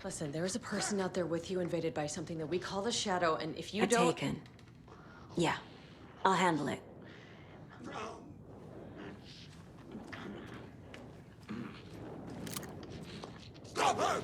Listen, there is a person out there with you invaded by something that we call the Shadow, and if you don't... Taken. Yeah, I'll handle it. Stop her!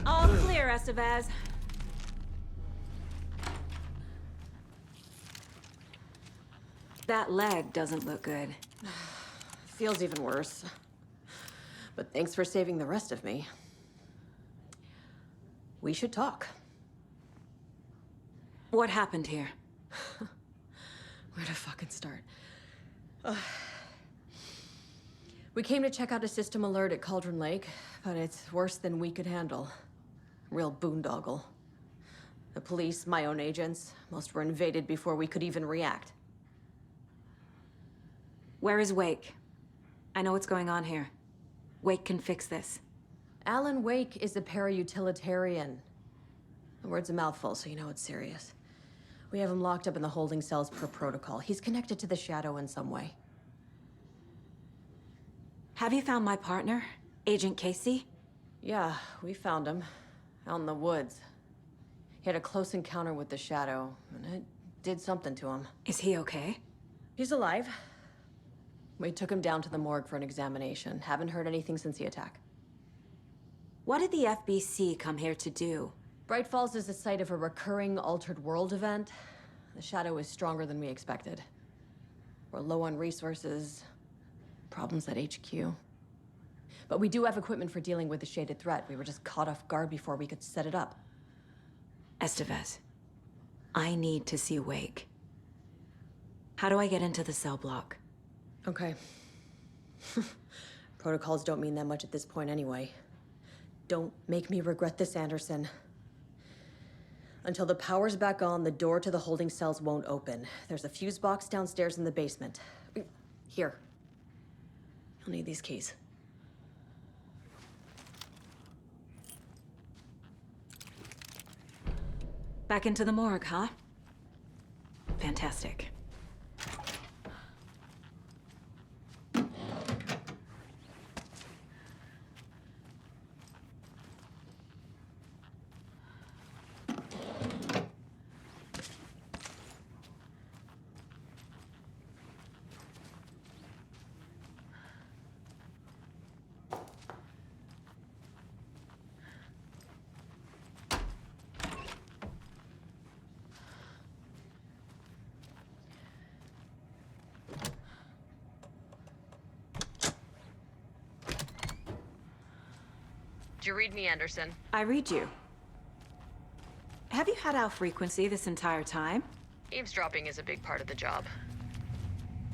All clear, Estevez. That leg doesn't look good. Feels even worse. But thanks for saving the rest of me. We should talk. What happened here? Where to fucking start? We came to check out a system alert at Cauldron Lake, but it's worse than we could handle. Real boondoggle. The police, my own agents, most were invaded before we could even react. Where is Wake? I know what's going on here. Wake can fix this. Alan Wake is a para-utilitarian. The word's a mouthful, so you know it's serious. We have him locked up in the holding cells per protocol. He's connected to the Shadow in some way. Have you found my partner, Agent Casey? Yeah, we found him. Out in the woods. He had a close encounter with the Shadow, and it did something to him. Is he okay? He's alive. We took him down to the morgue for an examination. Haven't heard anything since the attack. What did the FBC come here to do? Bright Falls is the site of a recurring Altered World event. The Shadow is stronger than we expected. We're low on resources, problems at HQ. But we do have equipment for dealing with the shaded threat. We were just caught off guard before we could set it up. Estevez, I need to see Wake. How do I get into the cell block? Okay. Protocols don't mean that much at this point anyway. Don't make me regret this, Anderson. Until the power's back on, the door to the holding cells won't open. There's a fuse box downstairs in the basement. Here. You'll need these keys. Back into the morgue, huh? Fantastic. Did you read me, Anderson? I read you. Have you had our frequency this entire time? Eavesdropping is a big part of the job.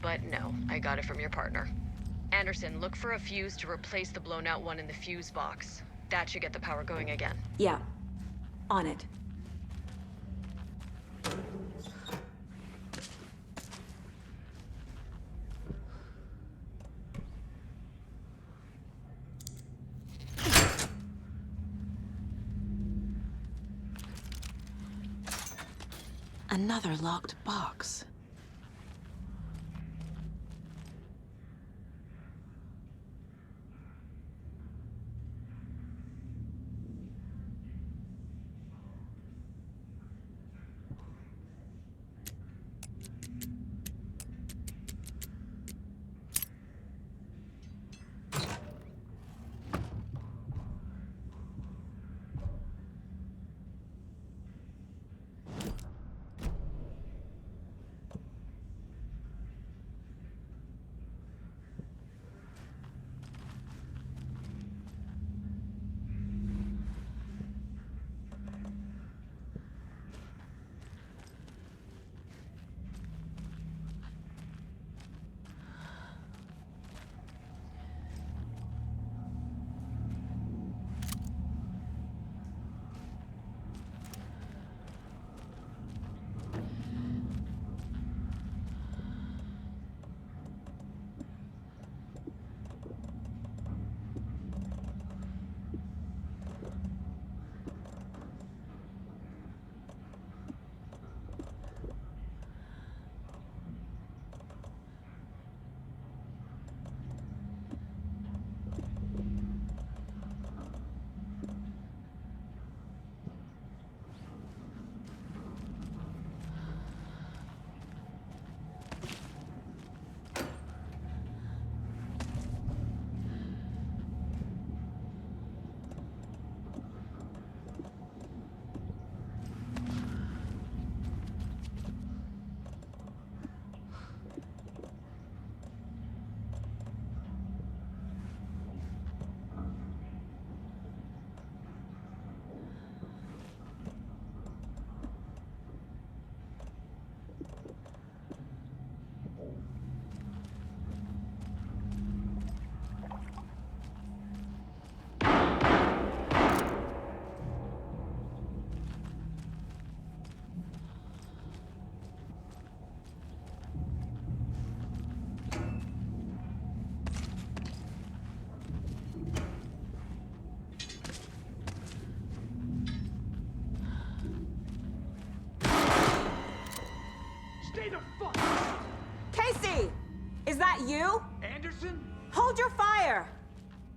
But no, I got it from your partner. Anderson, look for a fuse to replace the blown out one in the fuse box. That should get the power going again. Yeah. On it. Another locked box.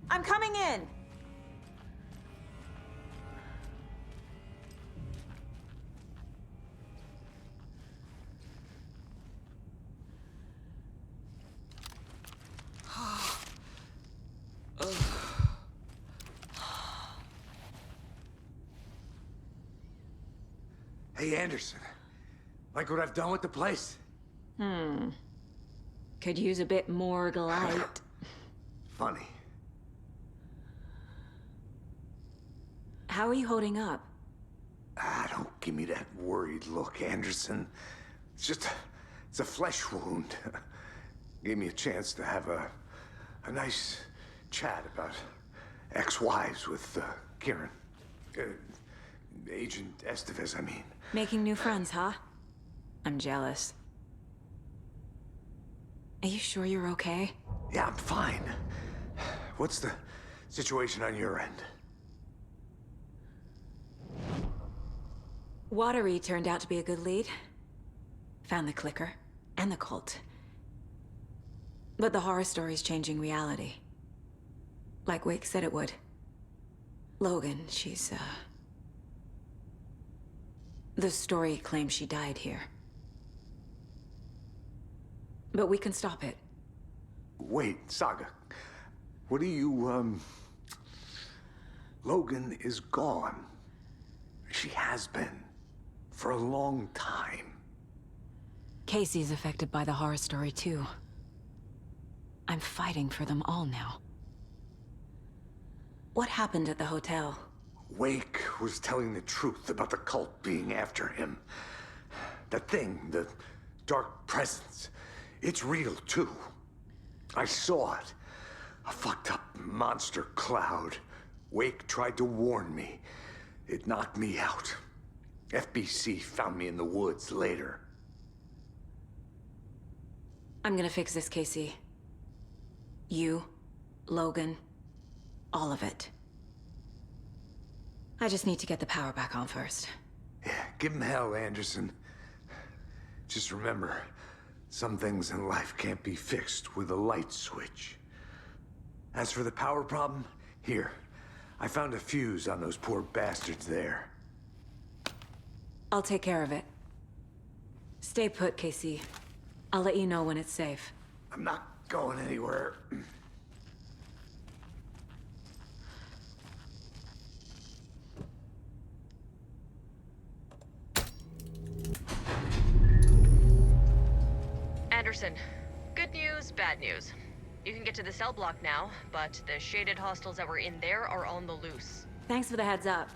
I'm coming in! Hey, Anderson. Like what I've done with the place? Could use a bit more light. Funny. How are you holding up? Don't give me that worried look, Anderson. It's a flesh wound. Gave me a chance to have a nice chat about ex-wives with Kieran. Agent Estevez, I mean. Making new friends, huh? I'm jealous. Are you sure you're okay? Yeah, I'm fine. What's the situation on your end? Watery turned out to be a good lead. Found the clicker and the cult. But the horror story's changing reality. Like Wake said it would. Logan, she's, the story claims she died here. But we can stop it. Wait, Saga. What do you, Logan is gone. She has been. For a long time. Casey's affected by the horror story, too. I'm fighting for them all now. What happened at the hotel? Wake was telling the truth about the cult being after him. That thing, the dark presence, it's real, too. I saw it. A fucked up monster cloud. Wake tried to warn me. It knocked me out. FBC found me in the woods later. I'm gonna fix this, Casey. You, Logan, all of it. I just need to get the power back on first. Yeah, give him hell, Anderson. Just remember, some things in life can't be fixed with a light switch. As for the power problem, here. I found a fuse on those poor bastards there. I'll take care of it. Stay put, Casey. I'll let you know when it's safe. I'm not going anywhere. Anderson, good news, bad news. You can get to the cell block now, but the shaded hostiles that were in there are on the loose. Thanks for the heads up.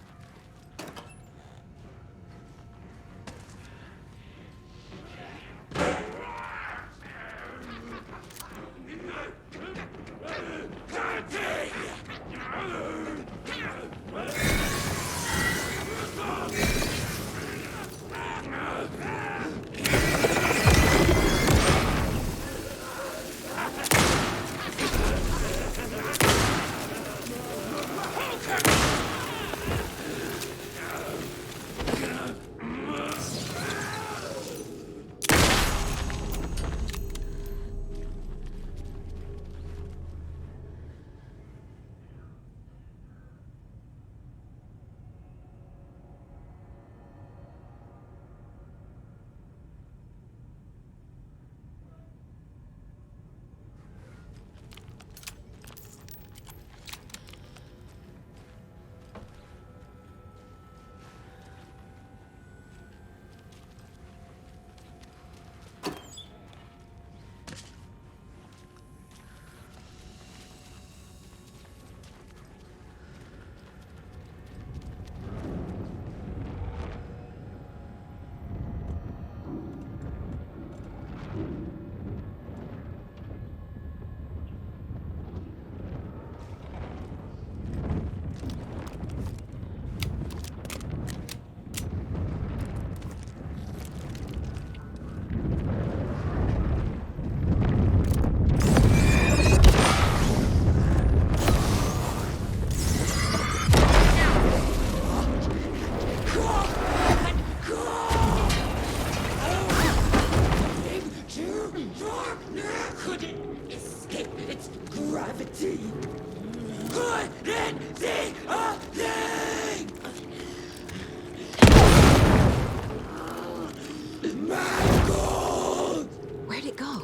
Where'd it go?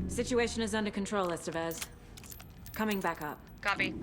Situation is under control, Estevez. Coming back up. Copy.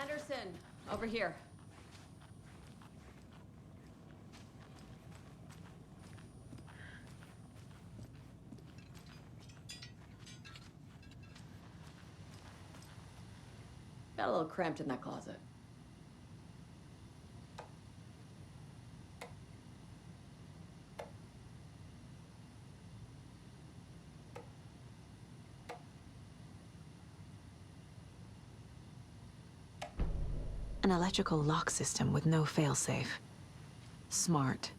Anderson, over here. Got a little cramped in that closet. An electrical lock system with no failsafe. Smart.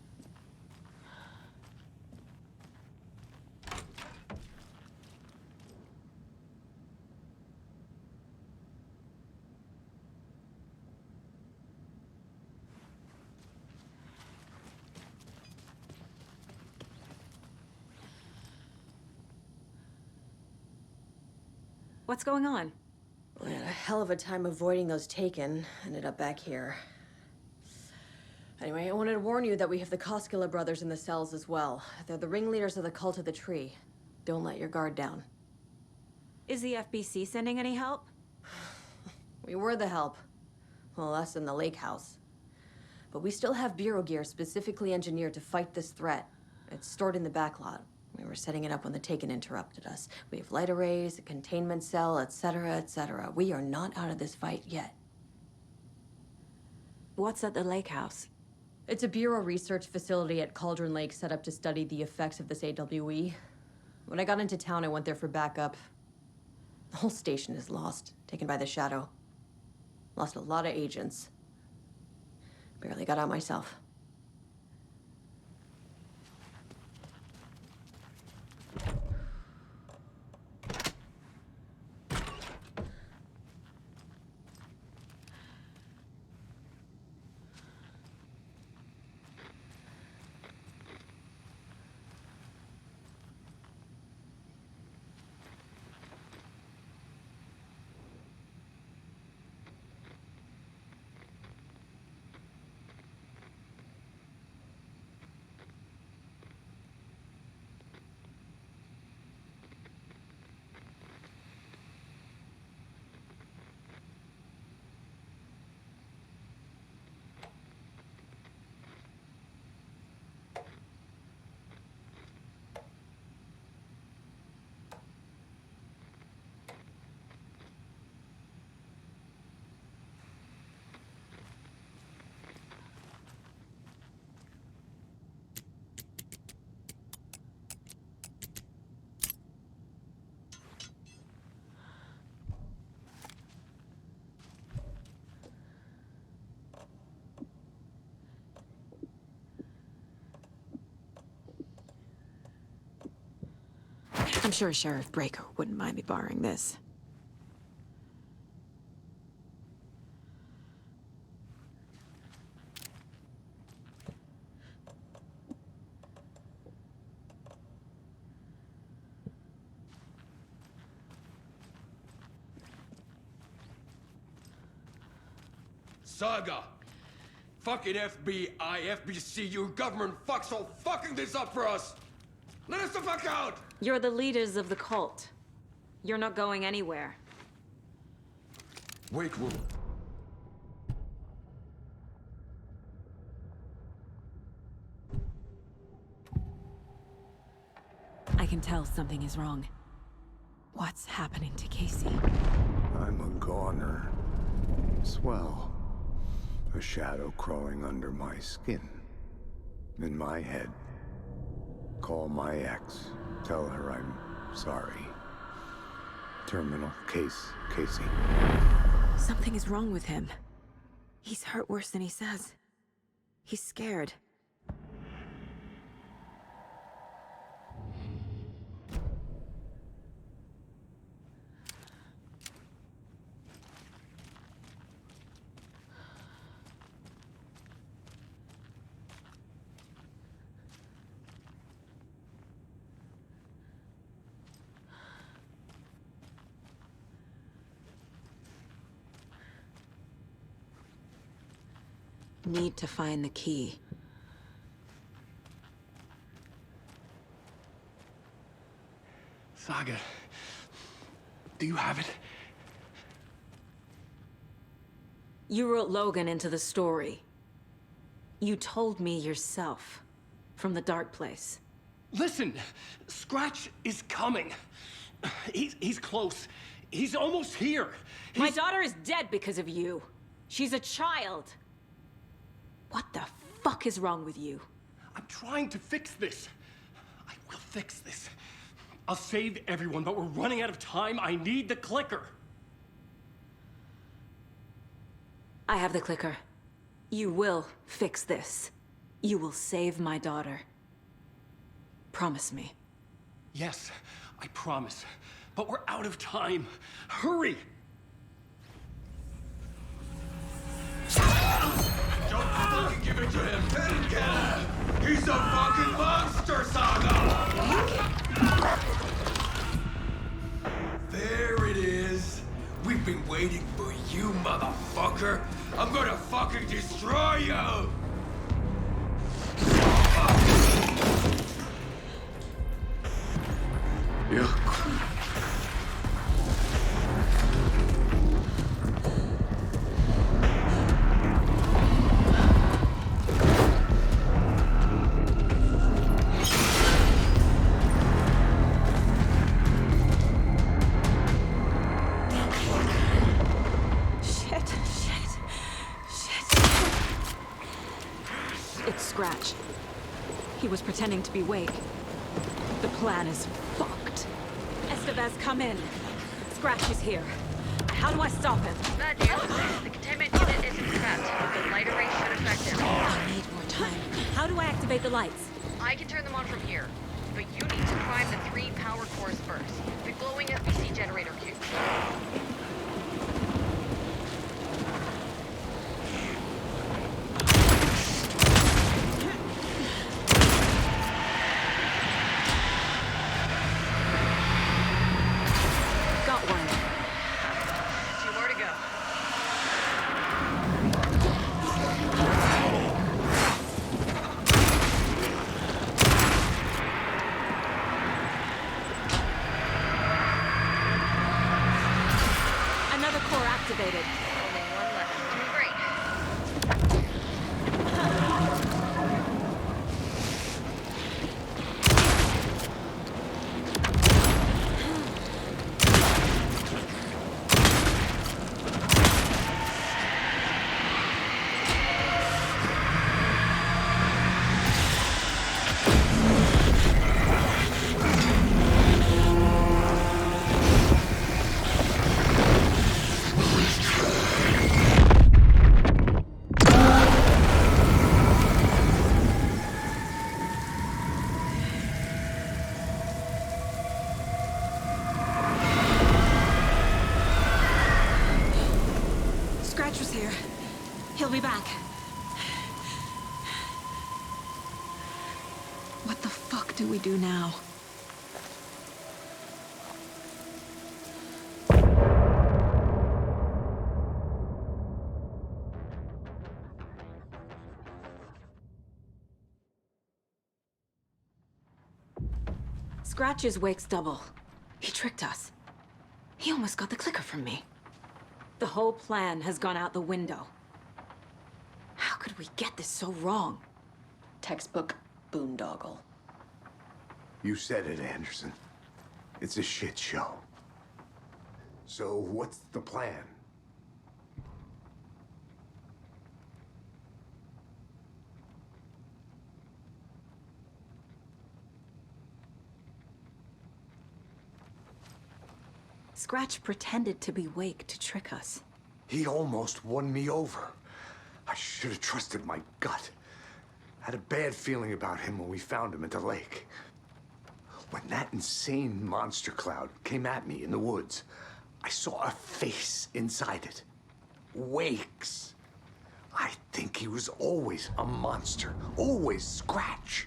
What's going on? We had a hell of a time avoiding those taken. Ended up back here. Anyway, I wanted to warn you that we have the Koskela brothers in the cells as well. They're the ringleaders of the Cult of the Tree. Don't let your guard down. Is the FBC sending any help? We were the help. Well, us in the lake house. But we still have Bureau gear specifically engineered to fight this threat. It's stored in the backlot. We were setting it up when the Taken interrupted us. We have light arrays, a containment cell, etc., etc. We are not out of this fight yet. What's at the lake house? It's a Bureau research facility at Cauldron Lake set up to study the effects of this AWE. When I got into town, I went there for backup. The whole station is lost, taken by the Shadow. Lost a lot of agents. Barely got out myself. I'm sure Sheriff Breaker wouldn't mind me borrowing this. Saga! Fucking FBI, FBC, you government fucks all fucking this up for us! Let us the fuck out! You're the leaders of the cult. You're not going anywhere. Wait, woman. I can tell something is wrong. What's happening to Casey? I'm a goner. Swell. A shadow crawling under my skin. In my head. Call my ex. Tell her I'm sorry. Terminal case, Casey. Something is wrong with him. He's hurt worse than he says. He's scared. Need to find the key. Saga, do you have it? You wrote Logan into the story. You told me yourself. From the dark place. Listen, Scratch is coming. He's close. He's almost here. My daughter is dead because of you. She's a child. What the fuck is wrong with you? I'm trying to fix this. I will fix this. I'll save everyone, but we're running out of time. I need the clicker. I have the clicker. You will fix this. You will save my daughter. Promise me. Yes, I promise. But we're out of time. Hurry! Don't fucking give it to him! Get him! He's a fucking monster, Saga! There it is! We've been waiting for you, motherfucker! I'm gonna fucking destroy you! Scratch. He was pretending to be Wake. The plan is fucked. Estevez, come in. Scratch is here. How do I stop him? Bad news. The containment unit isn't prepped. The light array should affect him. I need more time. How do I activate the lights? I can turn them on from here. But you need to prime the 3 power cores first. The glowing FBC generator cube. Activated. Only one left. Doing great. He'll be back. What the fuck do we do now? Scratch is Wake's double. He tricked us. He almost got the clicker from me. The whole plan has gone out the window. How could we get this so wrong? Textbook boondoggle. You said it, Anderson. It's a shit show. So what's the plan? Scratch pretended to be Wake to trick us. He almost won me over. I should have trusted my gut. Had a bad feeling about him when we found him at the lake. When that insane monster cloud came at me in the woods, I saw a face inside it. Wake's. I think he was always a monster. Always Scratch.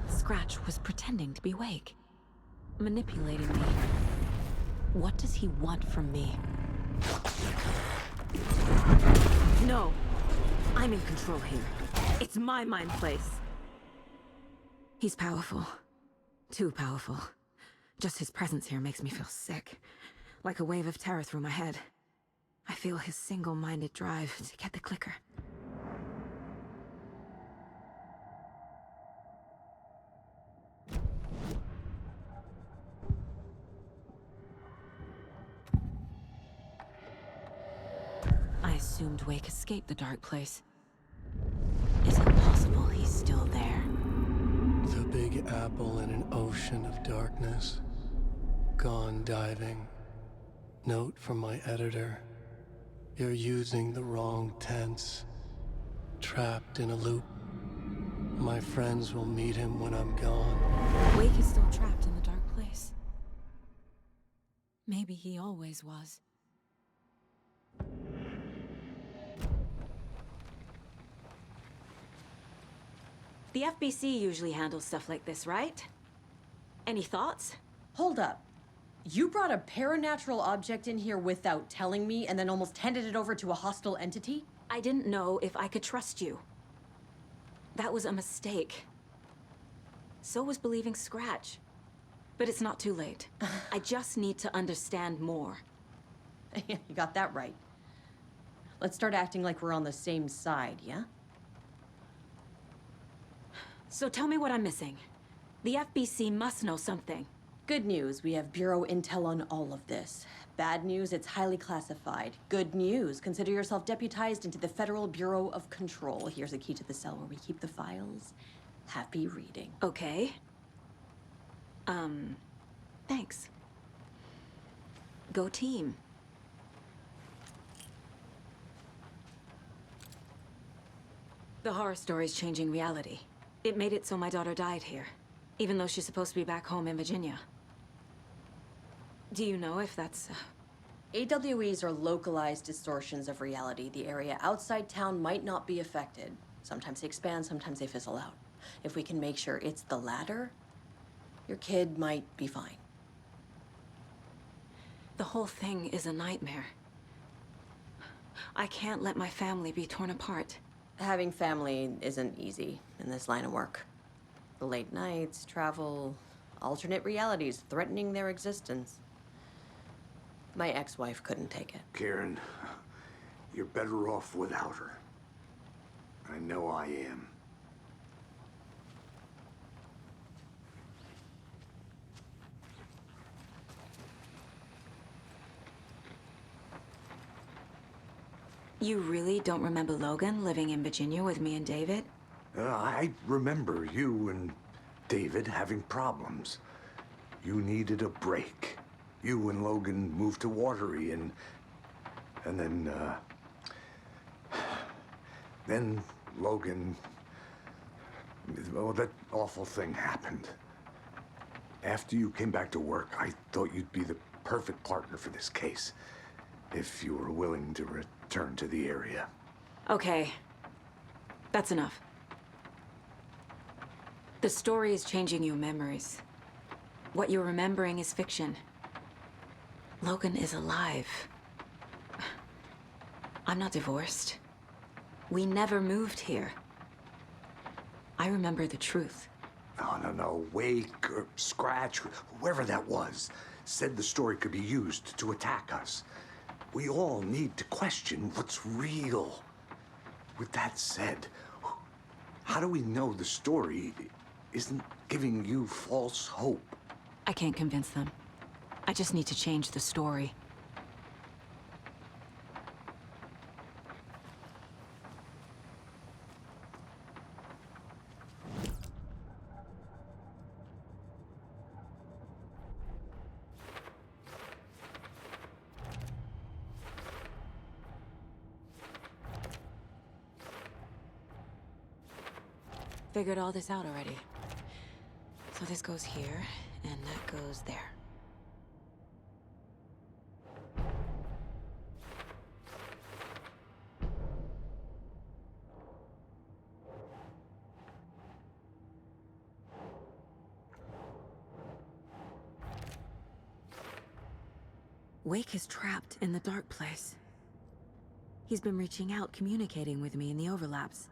Scratch was pretending to be Wake. Manipulating me. What does he want from me? No. I'm in control here. It's my mind place. He's powerful. Too powerful. Just his presence here makes me feel sick. Like a wave of terror through my head. I feel his single-minded drive to get the clicker. I assumed Wake escaped the dark place. Is it possible he's still there? The Big Apple in an ocean of darkness. Gone diving. Note from my editor. You're using the wrong tense. Trapped in a loop. My friends will meet him when I'm gone. Wake is still trapped in the dark place. Maybe he always was. The FBC usually handles stuff like this, right? Any thoughts? Hold up. You brought a paranatural object in here without telling me and then almost handed it over to a hostile entity? I didn't know if I could trust you. That was a mistake. So was believing Scratch. But it's not too late. I just need to understand more. You got that right. Let's start acting like we're on the same side, yeah? So tell me what I'm missing. The FBC must know something. Good news, we have Bureau intel on all of this. Bad news, it's highly classified. Good news, consider yourself deputized into the Federal Bureau of Control. Here's a key to the cell where we keep the files. Happy reading. Okay. Thanks. Go team. The horror story's changing reality. It made it so my daughter died here, even though she's supposed to be back home in Virginia. Do you know if that's... AWEs are localized distortions of reality. The area outside town might not be affected. Sometimes they expand, sometimes they fizzle out. If we can make sure it's the latter, your kid might be fine. The whole thing is a nightmare. I can't let my family be torn apart. Having family isn't easy in this line of work. The late nights, travel, alternate realities threatening their existence. My ex-wife couldn't take it. Karen, you're better off without her. I know I am. You really don't remember Logan living in Virginia with me and David? I remember you and David having problems. You needed a break. You and Logan moved to Watery and then Logan, well, that awful thing happened. After you came back to work, I thought you'd be the perfect partner for this case, if you were willing to return to the area. Okay. That's enough. The story is changing your memories. What you're remembering is fiction. Logan is alive. I'm not divorced. We never moved here. I remember the truth. No. Wake or Scratch, whoever that was, said the story could be used to attack us. We all need to question what's real. With that said, how do we know the story isn't giving you false hope? I can't convince them. I just need to change the story. Figured all this out already. So this goes here, and that goes there. Wake is trapped in the dark place. He's been reaching out, communicating with me in the overlaps.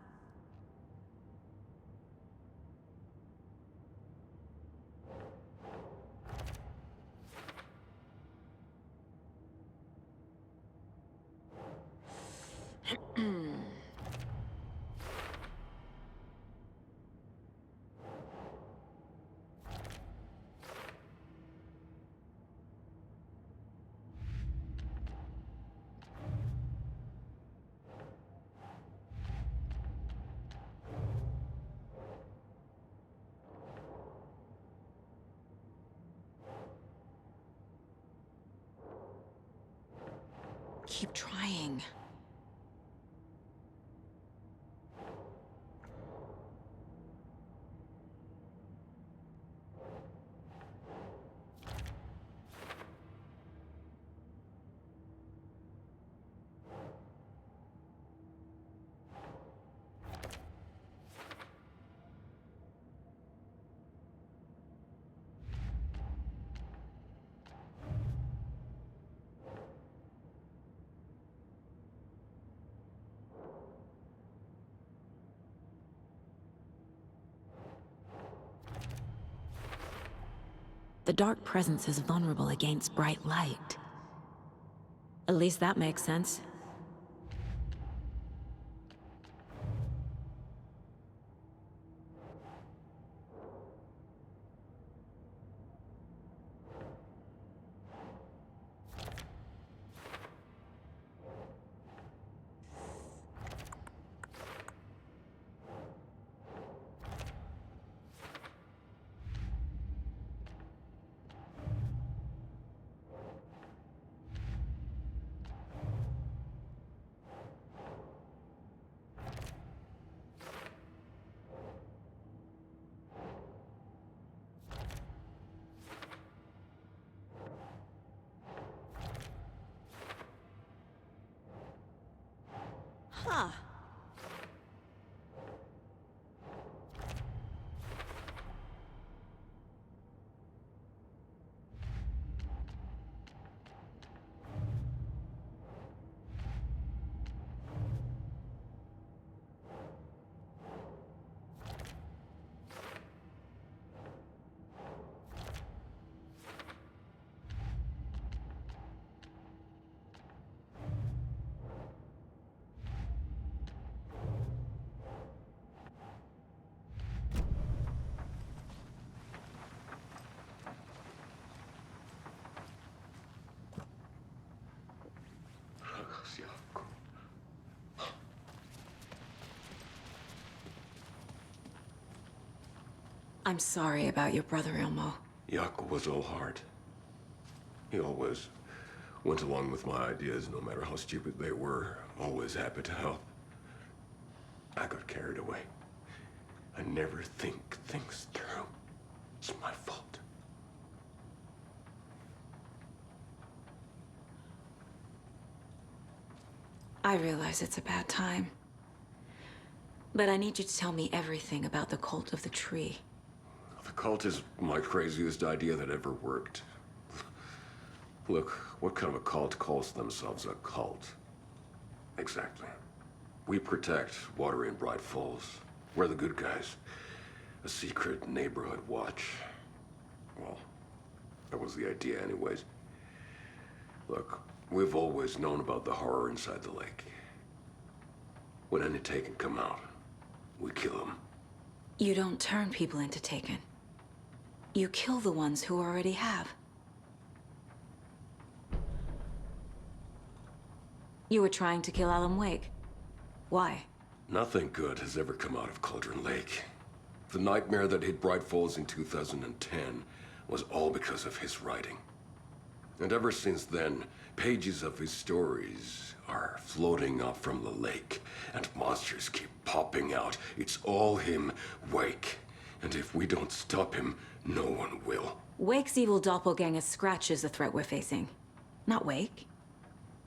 Keep trying. The dark presence is vulnerable against bright light. At least that makes sense. Huh. I'm sorry about your brother, Ilmo. Jaakko was all heart. He always went along with my ideas, no matter how stupid they were. Always happy to help. I got carried away. I never think things through. It's my fault. I realize it's a bad time. But I need you to tell me everything about the cult of the tree. The cult is my craziest idea that ever worked. Look, what kind of a cult calls themselves a cult? Exactly. We protect water in Bright Falls. We're the good guys. A secret neighborhood watch. Well, that was the idea anyways. Look, we've always known about the horror inside the lake. When any Taken come out, we kill them. You don't turn people into Taken. You kill the ones who already have. You were trying to kill Alan Wake. Why? Nothing good has ever come out of Cauldron Lake. The nightmare that hit Bright Falls in 2010 was all because of his writing. And ever since then, pages of his stories are floating up from the lake, and monsters keep popping out. It's all him, Wake. And if we don't stop him, no one will. Wake's evil doppelganger Scratch is the threat we're facing, not Wake.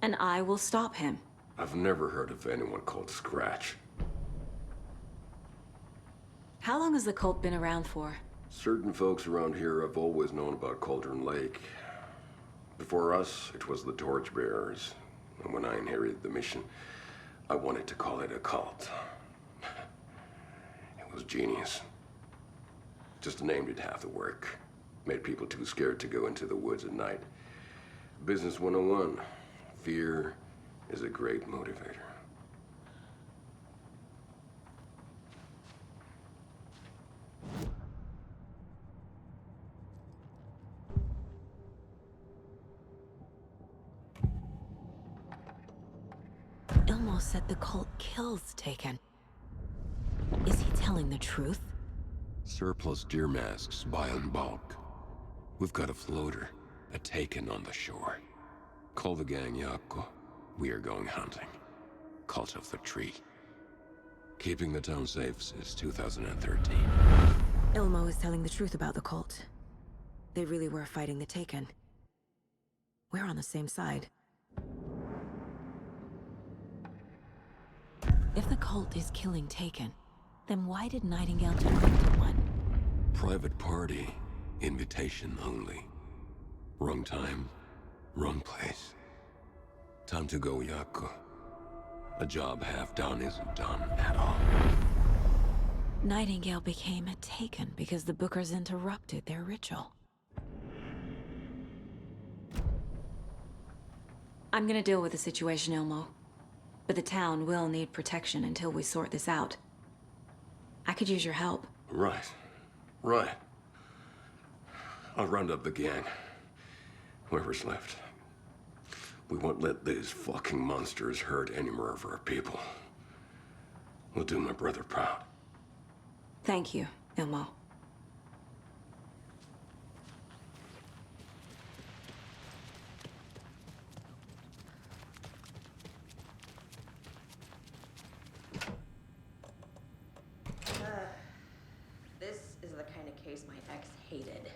And I will stop him. I've never heard of anyone called Scratch. How long has the cult been around for? Certain folks around here have always known about Cauldron Lake. Before us, it was the Torchbearers. And when I inherited the mission, I wanted to call it a cult. It was genius. Just a name did half the work. Made people too scared to go into the woods at night. Business 101. Fear is a great motivator. Ilmo said the cult kills Taken. Is he telling the truth? Surplus deer masks buy in bulk. We've got a floater, a Taken on the shore. Call the gang Yakko. We are going hunting. Cult of the Tree. Keeping the town safe since 2013. Ilmo is telling the truth about the cult. They really were fighting the Taken. We're on the same side. If the cult is killing Taken, then why did Nightingale turn into one? Private party. Invitation only. Wrong time, wrong place. Time to go, Yakko. A job half done isn't done at all. Nightingale became a Taken because the Bookers interrupted their ritual. I'm gonna deal with the situation, Ilmo. But the town will need protection until we sort this out. I could use your help. Right. I'll round up the gang. Whoever's left. We won't let these fucking monsters hurt any more of our people. We'll do my brother proud. Thank you, Ilmo. This is the kind of case my ex hated.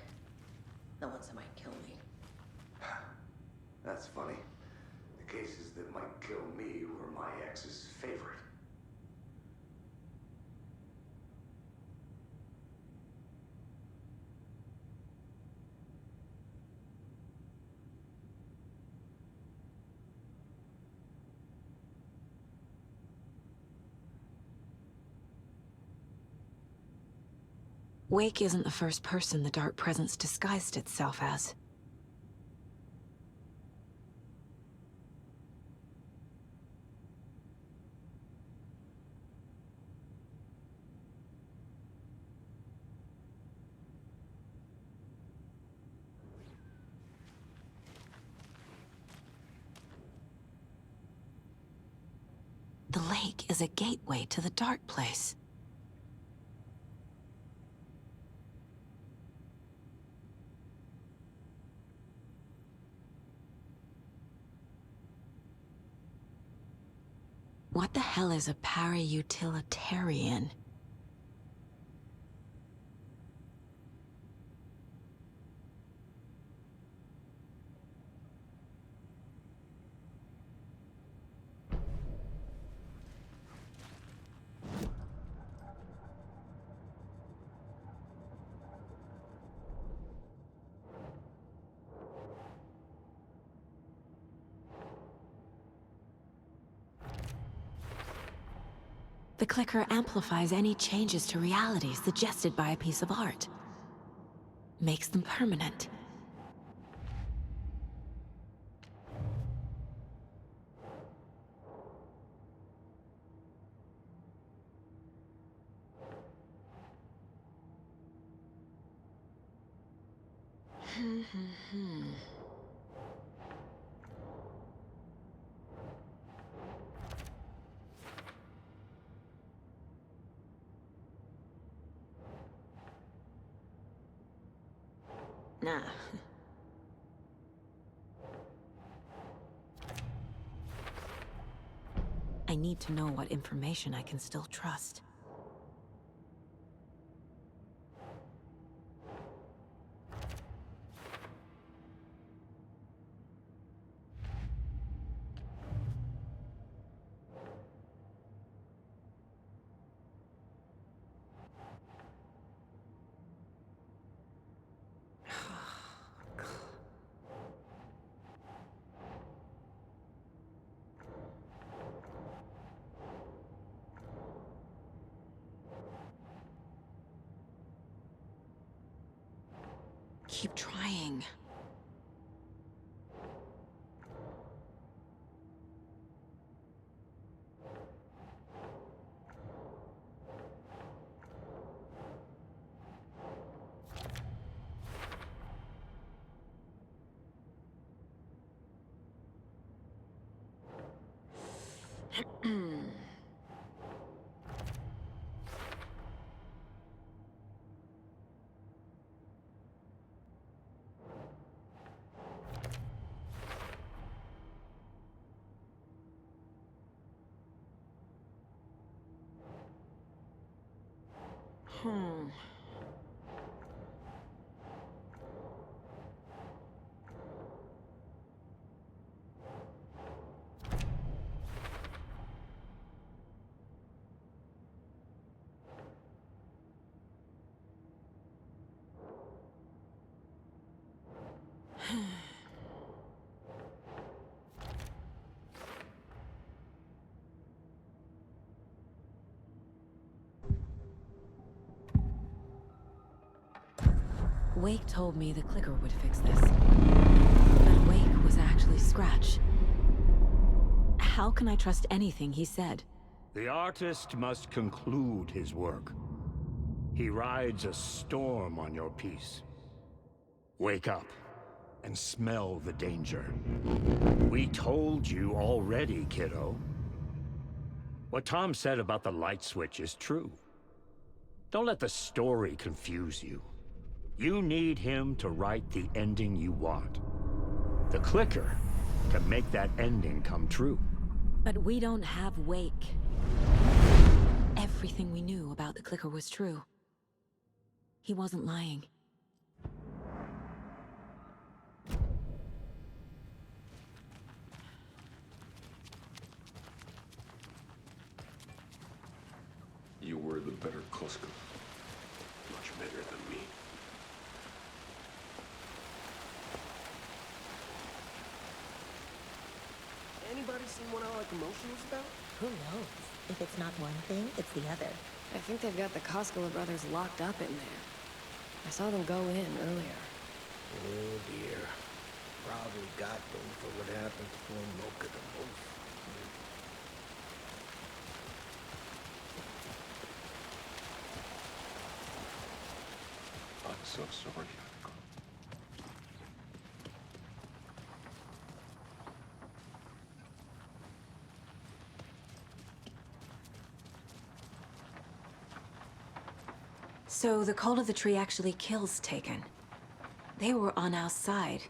The ones that might kill me. That's funny. The cases that might kill me were my ex's favorite. Wake isn't the first person the Dark Presence disguised itself as. The lake is a gateway to the dark place. What the hell is a para-utilitarian? The clicker amplifies any changes to reality suggested by a piece of art. Makes them permanent. Nah. I need to know what information I can still trust. Keep trying. Wake told me the clicker would fix this. But Wake was actually Scratch. How can I trust anything he said? The artist must conclude his work. He rides a storm on your piece. Wake up and smell the danger. We told you already, kiddo. What Tom said about the light switch is true. Don't let the story confuse you. You need him to write the ending you want. The clicker can make that ending come true. But we don't have Wake. Everything we knew about the clicker was true. He wasn't lying. You were the better Kluska. Much better than me. Anybody seen what All That Commotion was about? Who knows? If it's not one thing, it's the other. I think they've got the Koskela brothers locked up in there. I saw them go in earlier. Oh dear. Probably got them for what happened to poor Mocha the Wolf. I'm so sorry. So the Cult of the Tree actually kills Taken. They were on our side,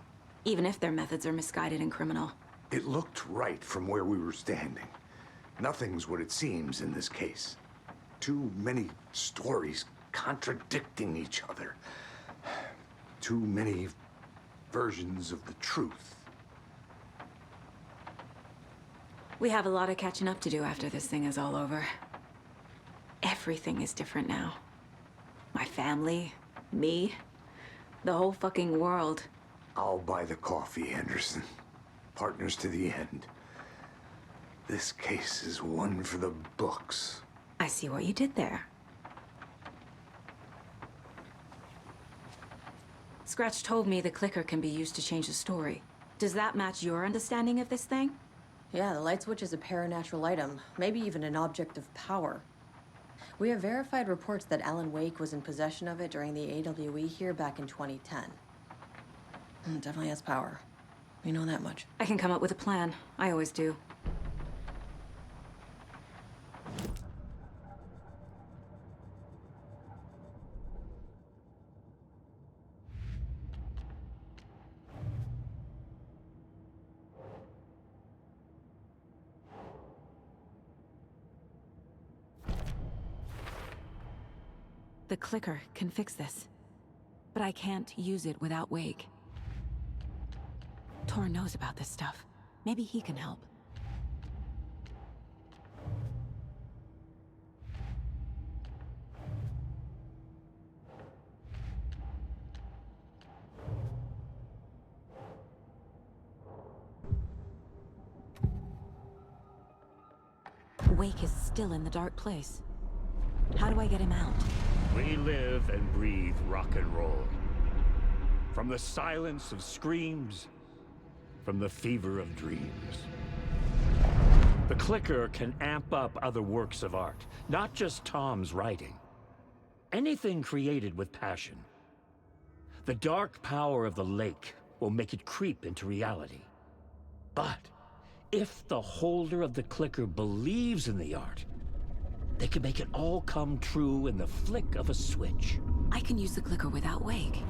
even if their methods are misguided and criminal. It looked right from where we were standing. Nothing's what it seems in this case. Too many stories contradicting each other. Too many versions of the truth. We have a lot of catching up to do after this thing is all over. Everything is different now. My family, me, the whole fucking world. I'll buy the coffee, Anderson. Partners to the end. This case is one for the books. I see what you did there. Scratch told me the clicker can be used to change the story. Does that match your understanding of this thing? Yeah, the light switch is a paranatural item, maybe even an object of power. We have verified reports that Alan Wake was in possession of it during the AWE here back in 2010. It definitely has power. We know that much. I can come up with a plan. I always do. The clicker can fix this, but I can't use it without Wake. Tor knows about this stuff. Maybe he can help. Wake is still in the dark place. How do I get him out? We live and breathe rock and roll. From the silence of screams, from the fever of dreams. The clicker can amp up other works of art, not just Tom's writing. Anything created with passion. The dark power of the lake will make it creep into reality. But if the holder of the clicker believes in the art, they can make it all come true in the flick of a switch. I can use the clicker without Wake.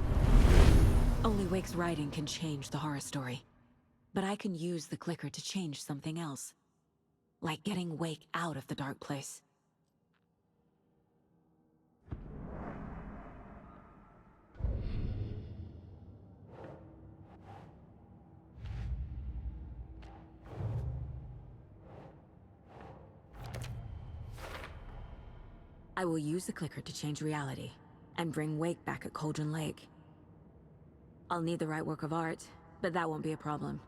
Only Wake's writing can change the horror story. But I can use the clicker to change something else. Like getting Wake out of the dark place. I will use the clicker to change reality, and bring Wake back at Cauldron Lake. I'll need the right work of art, but that won't be a problem.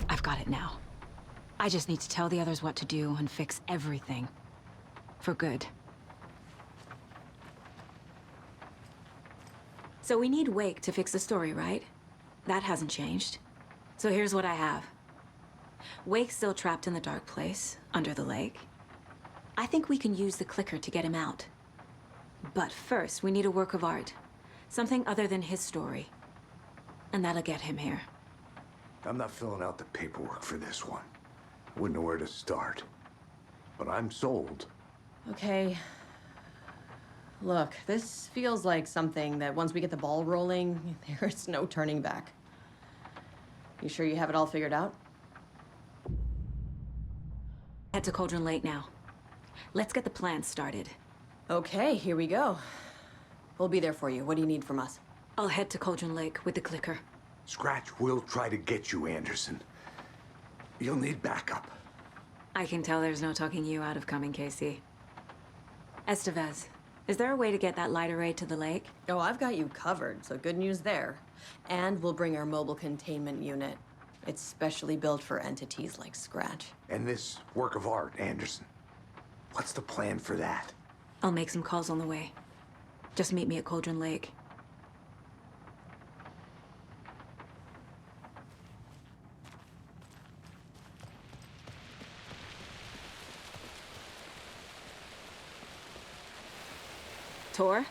I've got it now. I just need to tell the others what to do and fix everything. For good. So we need Wake to fix the story, right? That hasn't changed. So here's what I have. Wake's still trapped in the dark place, under the lake. I think we can use the clicker to get him out. But first, we need a work of art. Something other than his story. And that'll get him here. I'm not filling out the paperwork for this one. I wouldn't know where to start. But I'm sold. Okay. Look, this feels like something that once we get the ball rolling, there's no turning back. You sure you have it all figured out? Head to Cauldron Lake now. Let's get the plan started. Okay, here we go. We'll be there for you. What do you need from us? I'll head to Cauldron Lake with the clicker. Scratch will try to get you, Anderson. You'll need backup. I can tell there's no talking you out of coming, Casey. Estevez, is there a way to get that light array to the lake? Oh, I've got you covered, so good news there. And we'll bring our mobile containment unit. It's specially built for entities like Scratch. And this work of art, Anderson. What's the plan for that? I'll make some calls on the way. Just meet me at Cauldron Lake. Tor,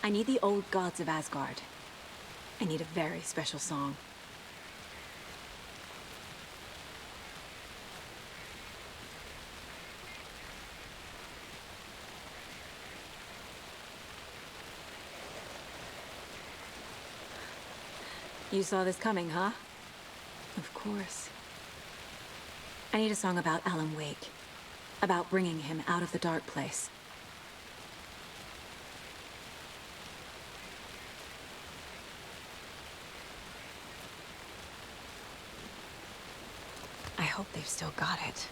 I need the old gods of Asgard. I need a very special song. You saw this coming, huh? Of course. I need a song about Alan Wake. About bringing him out of the dark place. I hope they've still got it.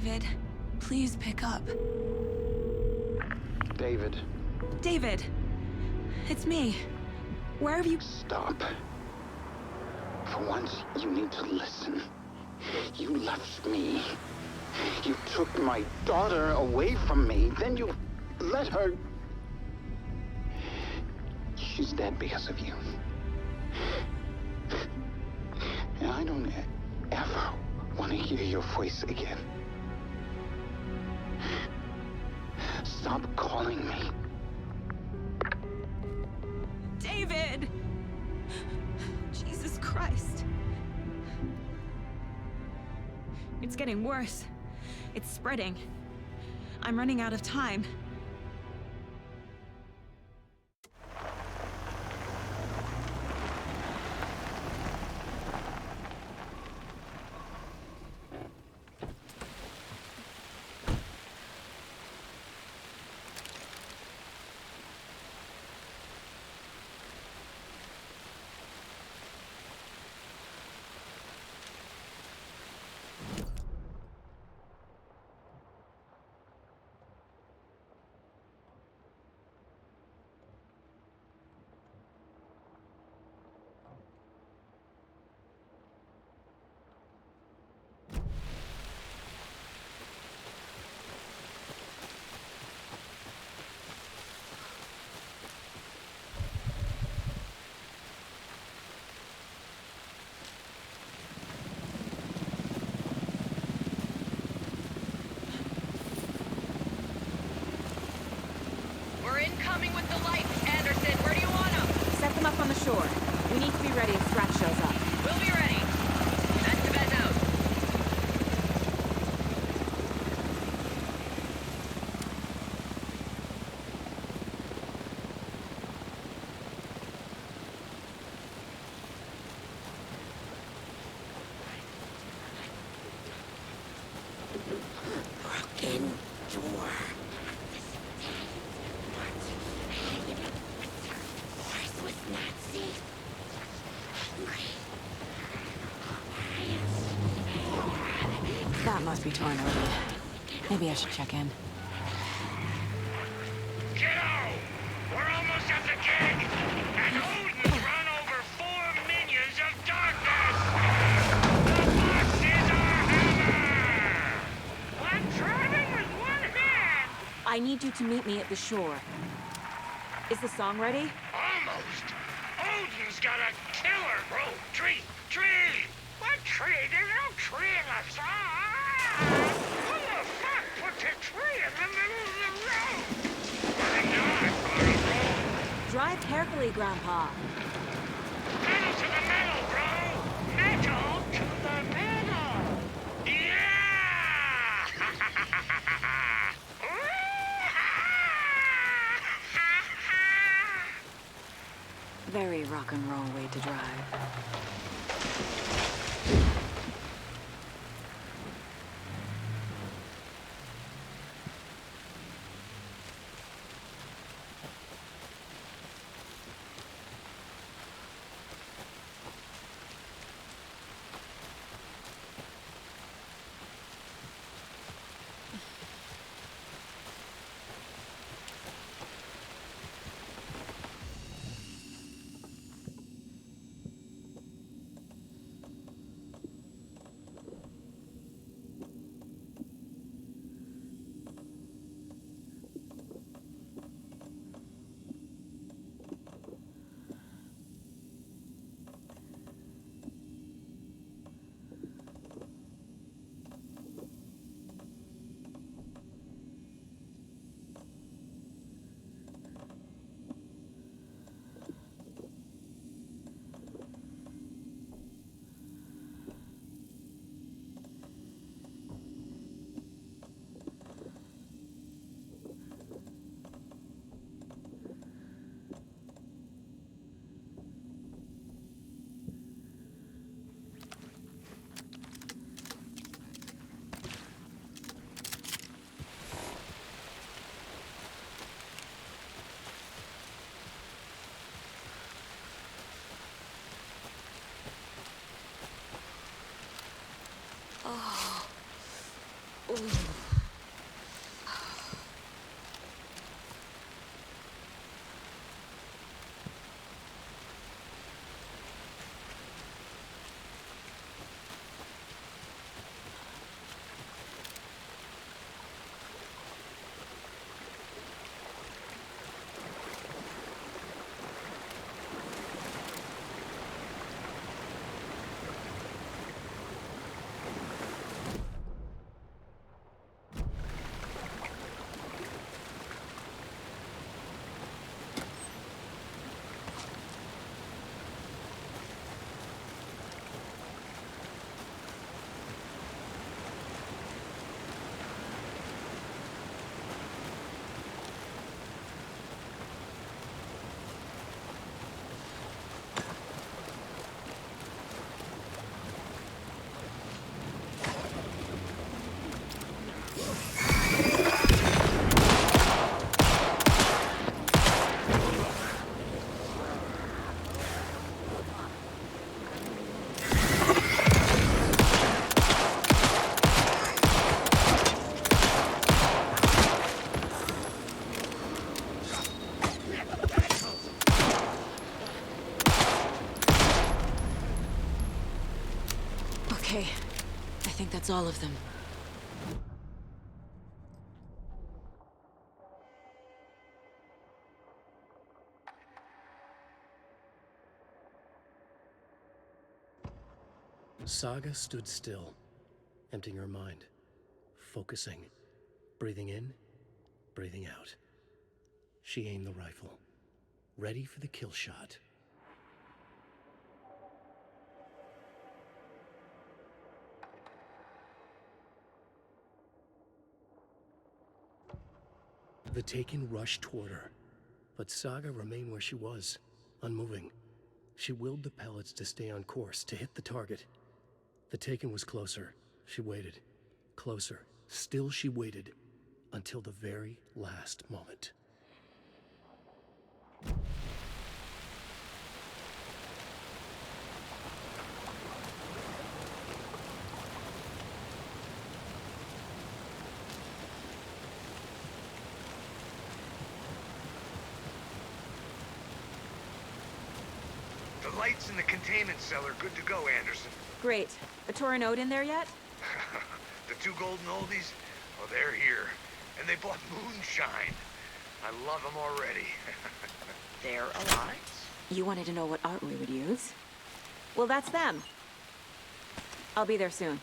David, please pick up. David. David! It's me. Where have you... Stop. For once, you need to listen. You left me. You took my daughter away from me. Then you let her... She's dead because of you. And I don't ever want to hear your voice again. Stop calling me. David! Jesus Christ. It's getting worse. It's spreading. I'm running out of time. We're incoming with the lights, Anderson. Where do you want them? Set them up on the shore. We need to be ready if Scratch shows up. We'll be ready. XBSS out. Broken door. That must be torn open. Maybe I should check in. Kiddo! We're almost at the gig! And Odin's run over 4 minions of darkness! The boss is our hammer! I'm driving with one hand! I need you to meet me at the shore. Is the song ready? Almost! Odin's got a killer! Bro, tree! Tree! What tree? There's no tree in the song! Who the fuck put the tree in the middle of the road? I know. Drive carefully, Grandpa. Metal to the metal, bro! Metal to the metal! Yeah! Very rock and roll way to drive. Okay, I think that's all of them. Saga stood still, emptying her mind, focusing, breathing in, breathing out. She aimed the rifle, ready for the kill shot. The Taken rushed toward her, but Saga remained where she was, unmoving. She willed the pellets to stay on course, to hit the target. The Taken was closer. She waited. Closer. Still she waited, until the very last moment. The lights in the containment cell are good to go, Anderson. Great. A Torin Ode in there yet? The two golden oldies? Oh, they're here. And they bought moonshine. I love them already. They're alive. You wanted to know what art we would use? Well, that's them. I'll be there soon.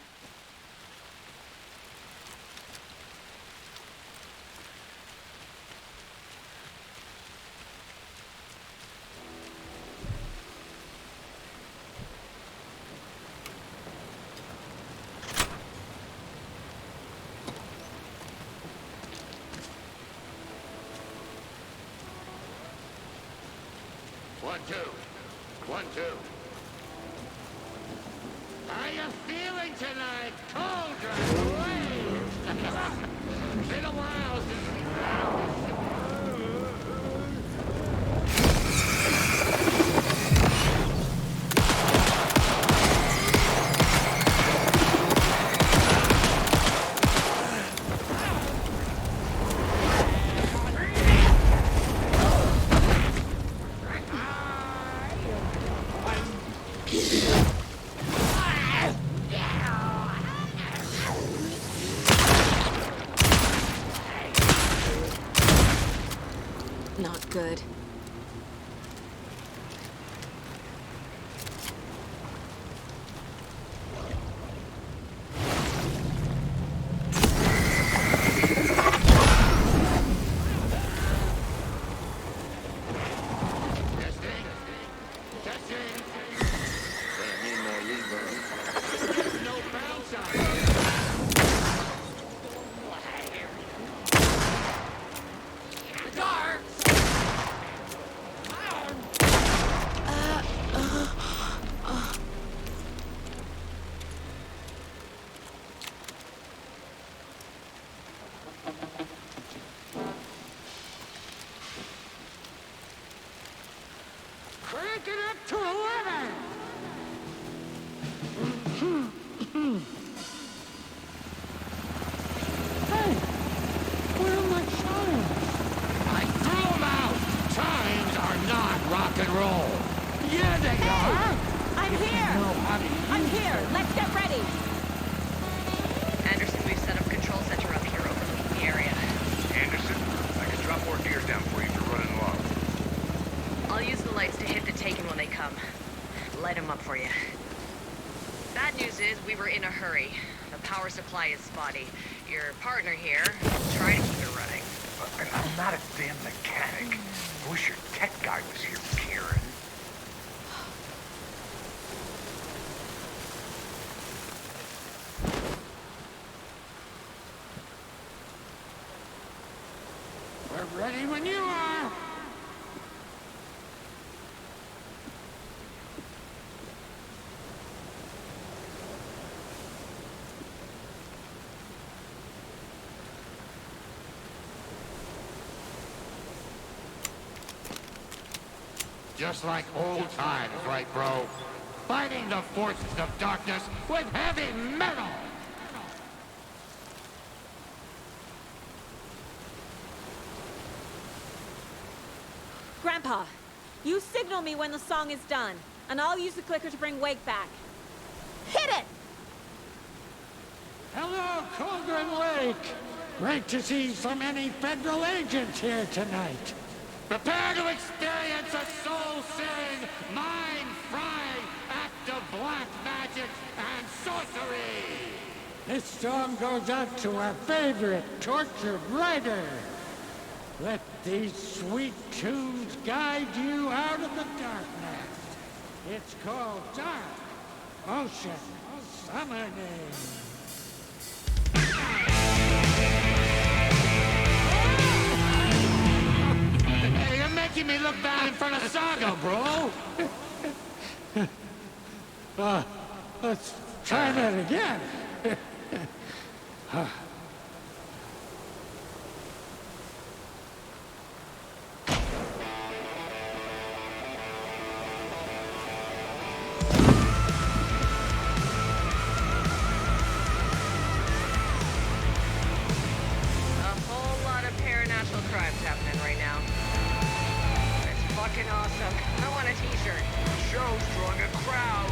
One, two. 1, 2. How you feeling tonight, Cauldron? Been a while since Not good. Crank it up to 11! I'm here! I'm here! Let's get ready! Anderson, we've set up a control center up here overlooking the area. Anderson, I can drop more gears down for you if you're running low. I'll use the lights to hit the Taken when they come. Light them up for you. Bad news is we were in a hurry. The power supply is spotty. Your partner here will try to keep it running. I'm not a damn mechanic. I wish your tech guy was here, Karen. We're ready when you are. Just like old times, right, bro? Fighting the forces of darkness with heavy metal! Grandpa, you signal me when the song is done, and I'll use the clicker to bring Wake back. Hit it! Hello, Cauldron Lake! Great to see so many federal agents here tonight. Prepare to experience a soul-searing, mind-frying act of black magic and sorcery! This song goes out to our favorite tortured writer. Let these sweet tunes guide you out of the darkness. It's called Dark Ocean Summoning. Hey, you're making me look bad in front of Saga, bro. Let's try that again. Crimes happening right now. It's fucking awesome. I want a t-shirt. Show's drawing a crowd.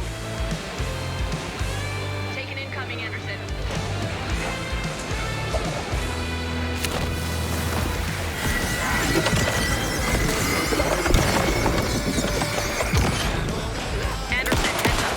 Taken incoming, Anderson. Anderson, heads up.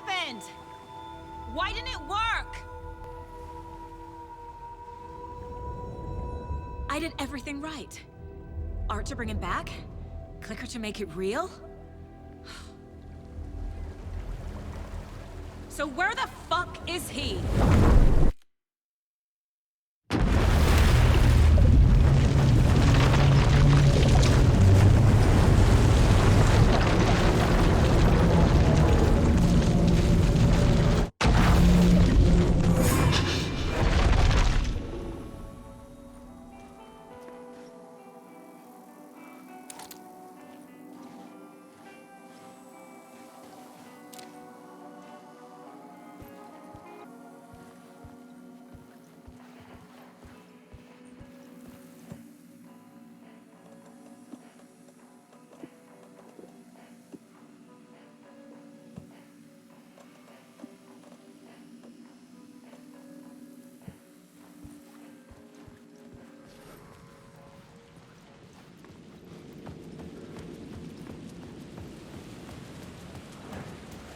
happened? Why didn't it work? I did everything right. Art to bring him back? Clicker to make it real? So where the fuck is he?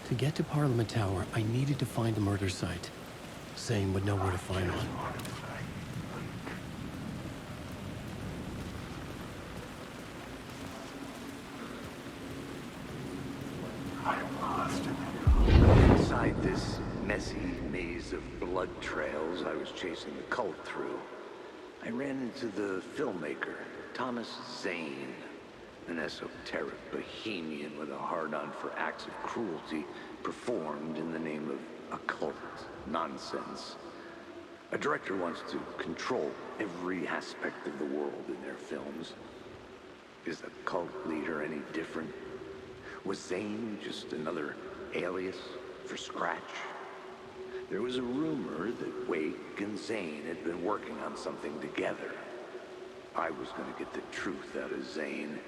To get to Parliament Tower, I needed to find the murder site. Zane would know where to find one. Inside this messy maze of blood trails I was chasing the cult through, I ran into the filmmaker, Thomas Zane. An esoteric bohemian with a hard-on for acts of cruelty performed in the name of occult nonsense. A director wants to control every aspect of the world in their films. Is the cult leader any different? Was Zane just another alias for Scratch? There was a rumor that Wake and Zane had been working on something together. I was going to get the truth out of Zane,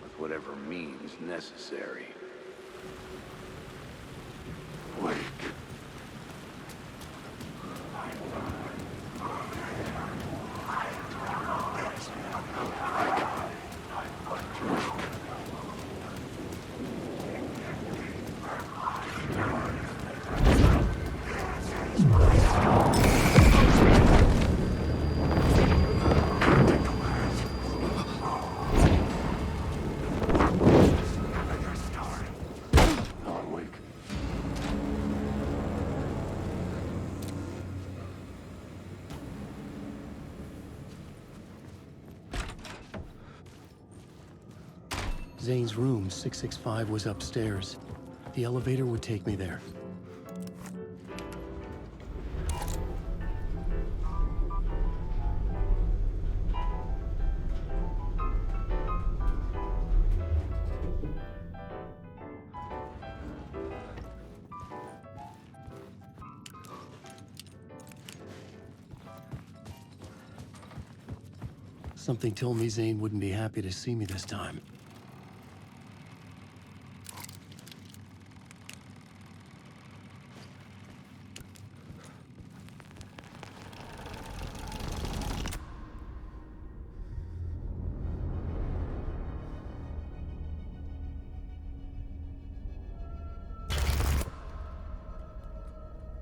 with whatever means necessary. Wake. Zane's room, 665, was upstairs. The elevator would take me there. Something told me Zane wouldn't be happy to see me this time.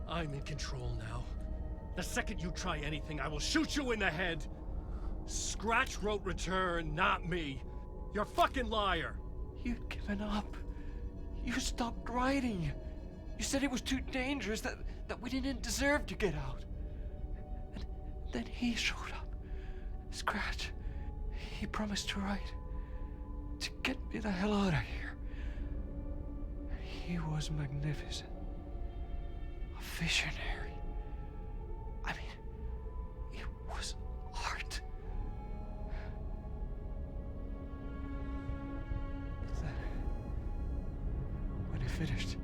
I'm in control now. The second you try anything, I will shoot you in the head! Scratch wrote Return, not me. You're a fucking liar! You'd given up. You stopped writing. You said it was too dangerous, that we didn't deserve to get out. And then he showed up. Scratch. He promised to write. To get me the hell out of here. He was magnificent. A visionary. I mean, it was art. Then, when he finished,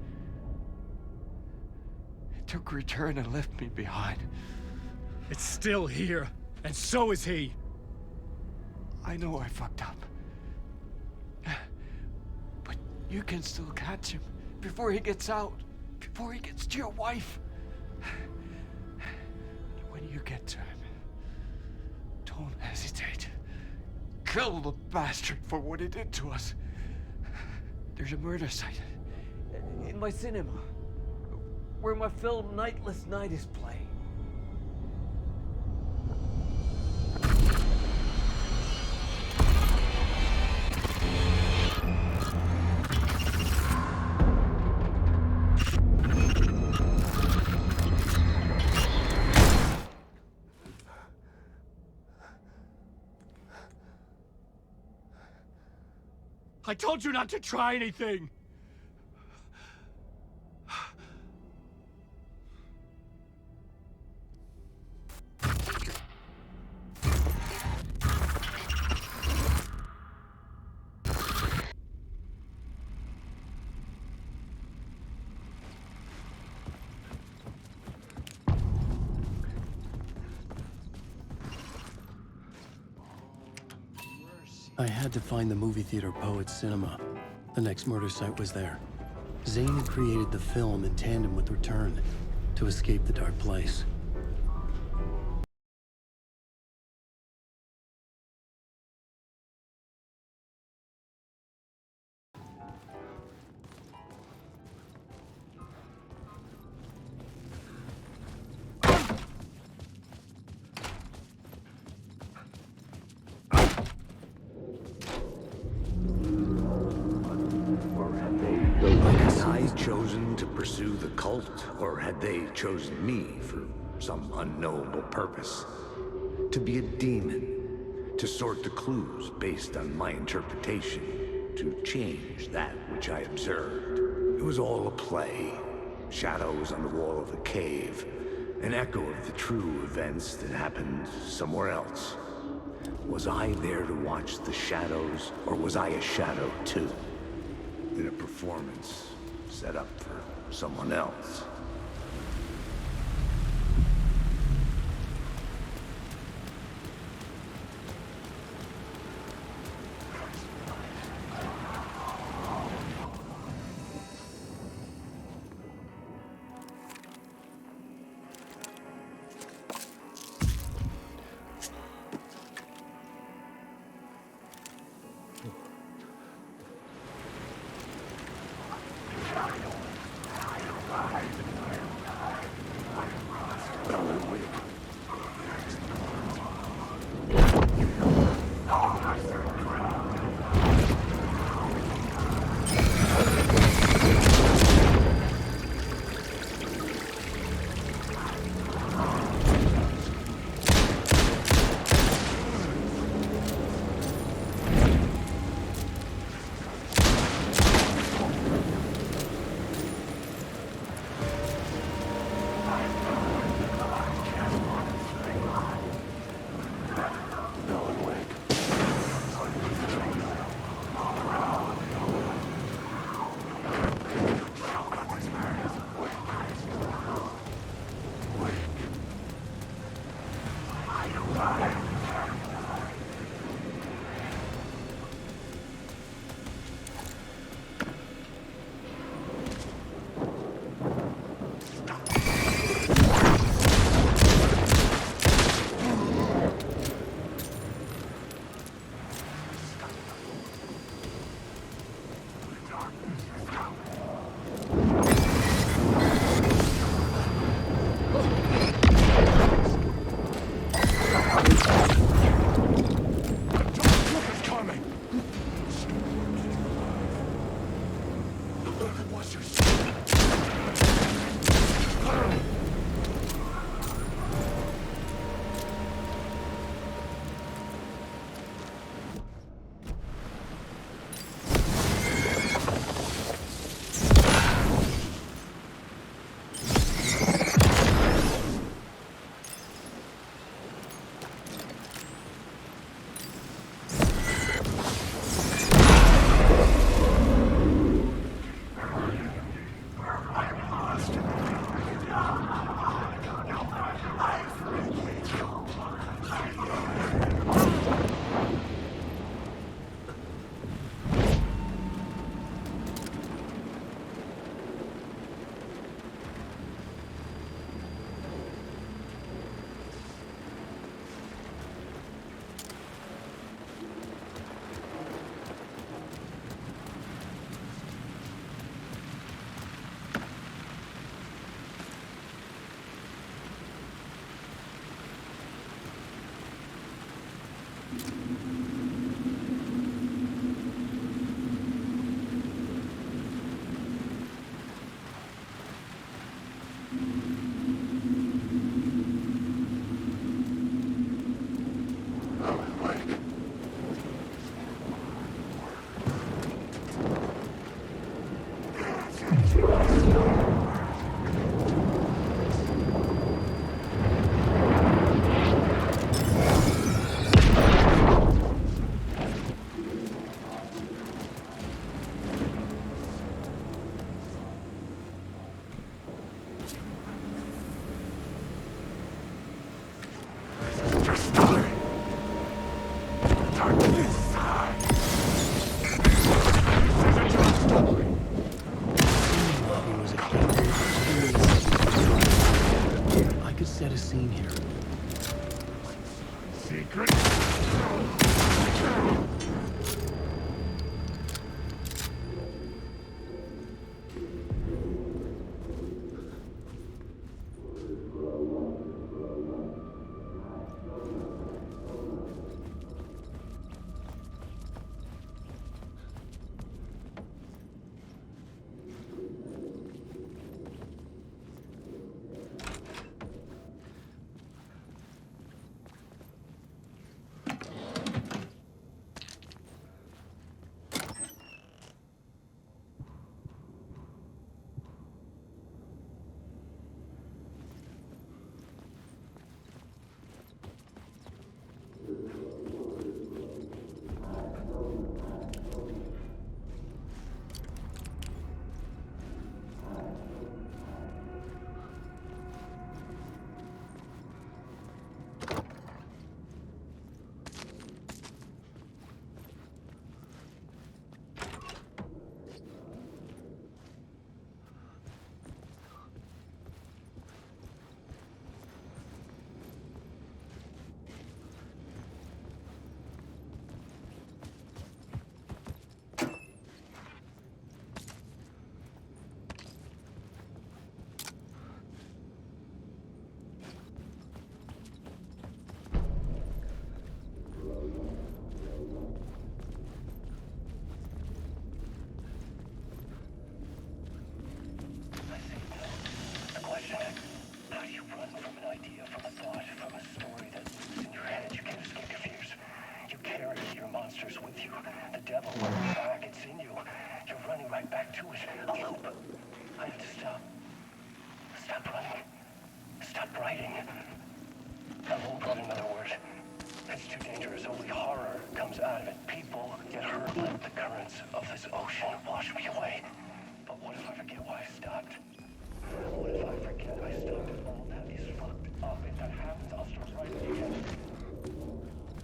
he took Return and left me behind. It's still here, and so is he. I know I fucked up. But you can still catch him before he gets out, before he gets to your wife. When you get to him, don't hesitate. Kill the bastard for what he did to us. There's a murder site in my cinema. where my film Nightless Night is playing. I told you not to try anything! I had to find the movie theater Poets Cinema. The next murder site was there. Zane had created the film in tandem with Return to escape the dark place. Had I chosen to pursue the cult, or had they chosen me for some unknowable purpose? To be a demon, to sort the clues based on my interpretation, to change that which I observed. It was all a play. Shadows on the wall of a cave, an echo of the true events that happened somewhere else. Was I there to watch the shadows, or was I a shadow too? In a performance set up for someone else.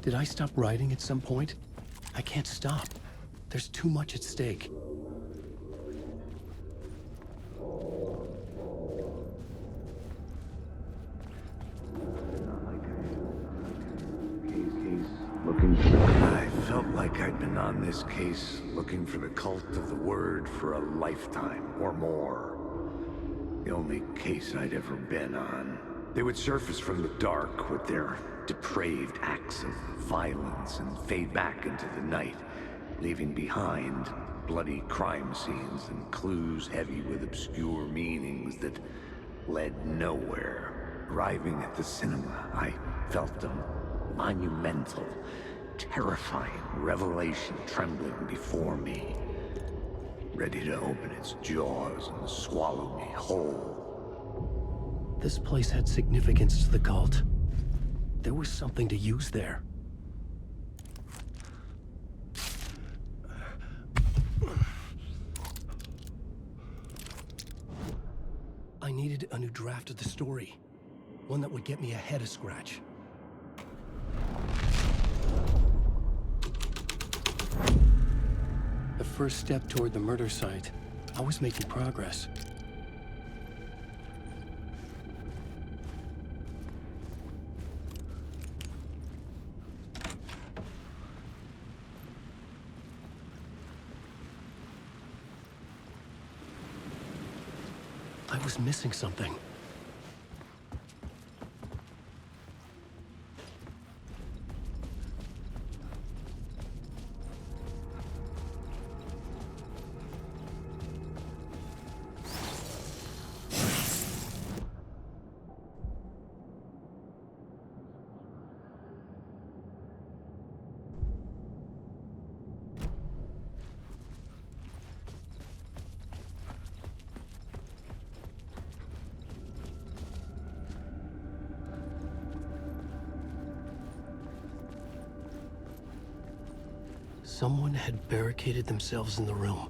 Did I stop writing at some point? I can't stop. There's too much at stake. I felt like I'd been on this case looking for the cult of the word for a lifetime or more. The only case I'd ever been on. They would surface from the dark with their depraved acts of violence and fade back into the night, leaving behind bloody crime scenes and clues heavy with obscure meanings that led nowhere. Arriving at the cinema, I felt a monumental, terrifying revelation trembling before me, ready to open its jaws and swallow me whole. This place had significance to the cult. There was something to use there. I needed a new draft of the story. One that would get me ahead of Scratch. The first step toward the murder site. I was making progress. I was missing something. Someone had barricaded themselves in the room.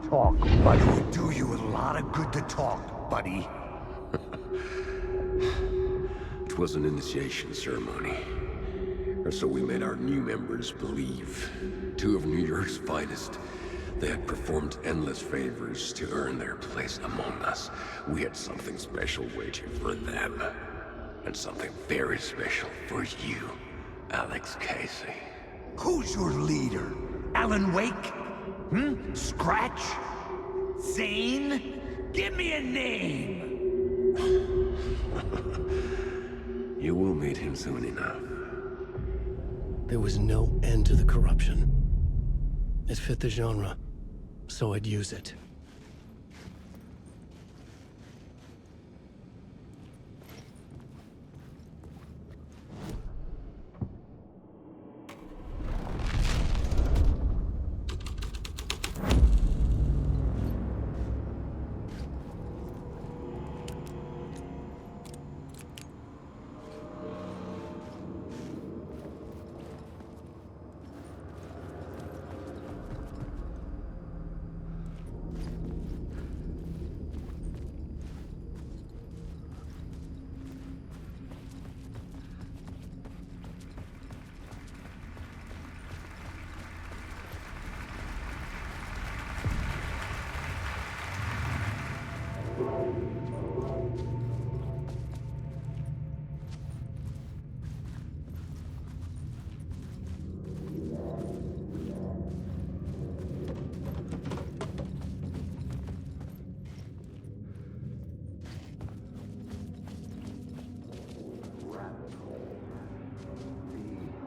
Talk, buddy. It would do you a lot of good to talk, buddy. It was an initiation ceremony. Or so we made our new members believe. Two of New York's finest. They had performed endless favors to earn their place among us. We had something special waiting for them. And something very special for you, Alex Casey. Who's your leader? Alan Wake? Scratch? Zane? Give me a name! You will meet him soon enough. There was no end to the corruption. It fit the genre, so I'd use it.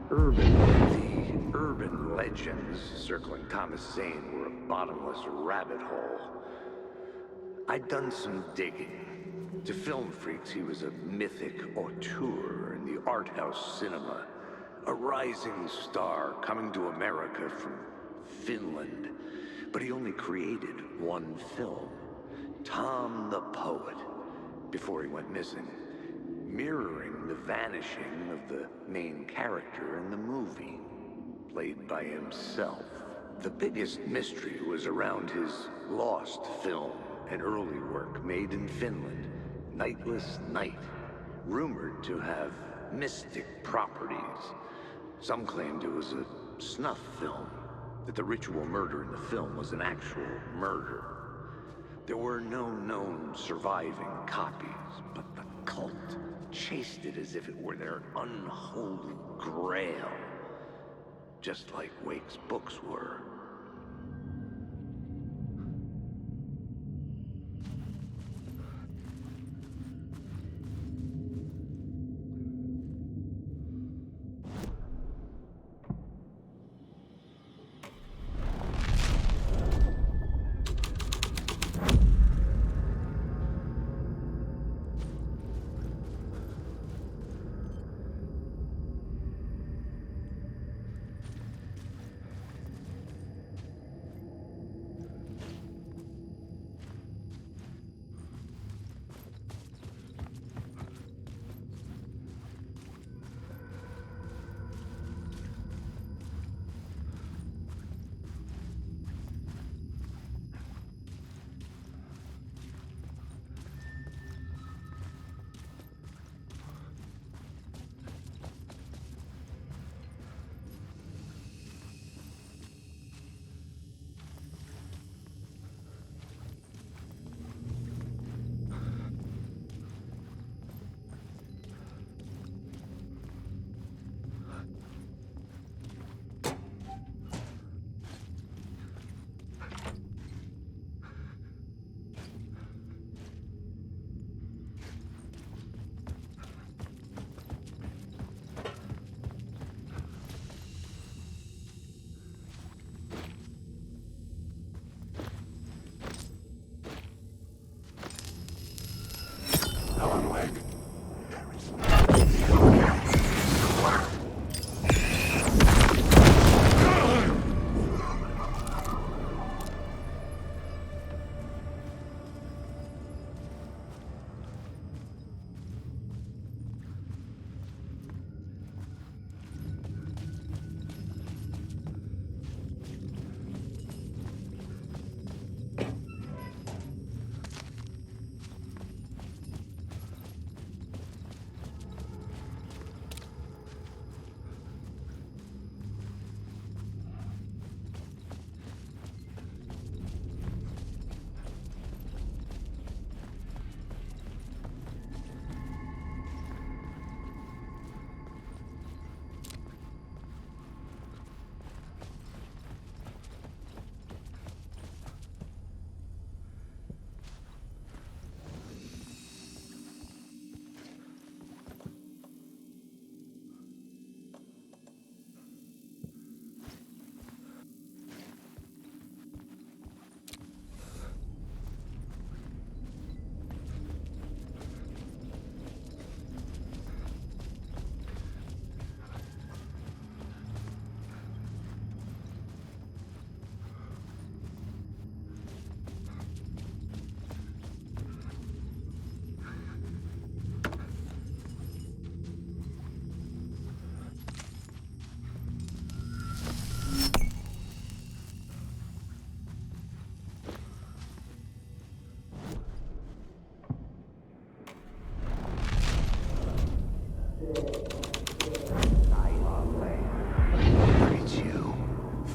The urban legends circling Thomas Zane were a bottomless rabbit hole. I'd done some digging. To film freaks, he was a mythic auteur in the art house cinema. A rising star coming to America from Finland. But he only created one film, Tom the Poet, before he went missing, mirroring the vanishing of the main character in the movie, played by himself. The biggest mystery was around his lost film, an early work made in Finland, Nightless Night, rumored to have mystic properties. Some claimed it was a snuff film, that the ritual murder in the film was an actual murder. There were no known surviving copies, but the cult chased it as if it were their unholy grail, just like Wake's books were.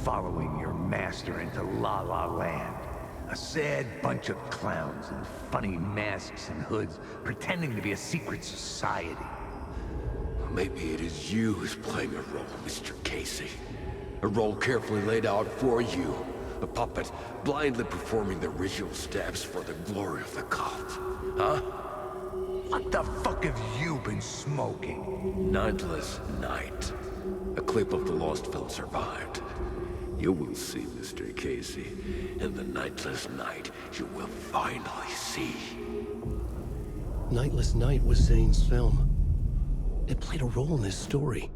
Following your master into La La Land. A sad bunch of clowns in funny masks and hoods, pretending to be a secret society. Maybe it is you who's playing a role, Mr. Casey. A role carefully laid out for you. A puppet blindly performing the ritual steps for the glory of the cult. Huh? What the fuck have you been smoking? Nightless Night. A clip of the lost film survived. You will see, Mr. Casey. In the Nightless Night, you will finally see. Nightless Night was Zane's film. It played a role in this story.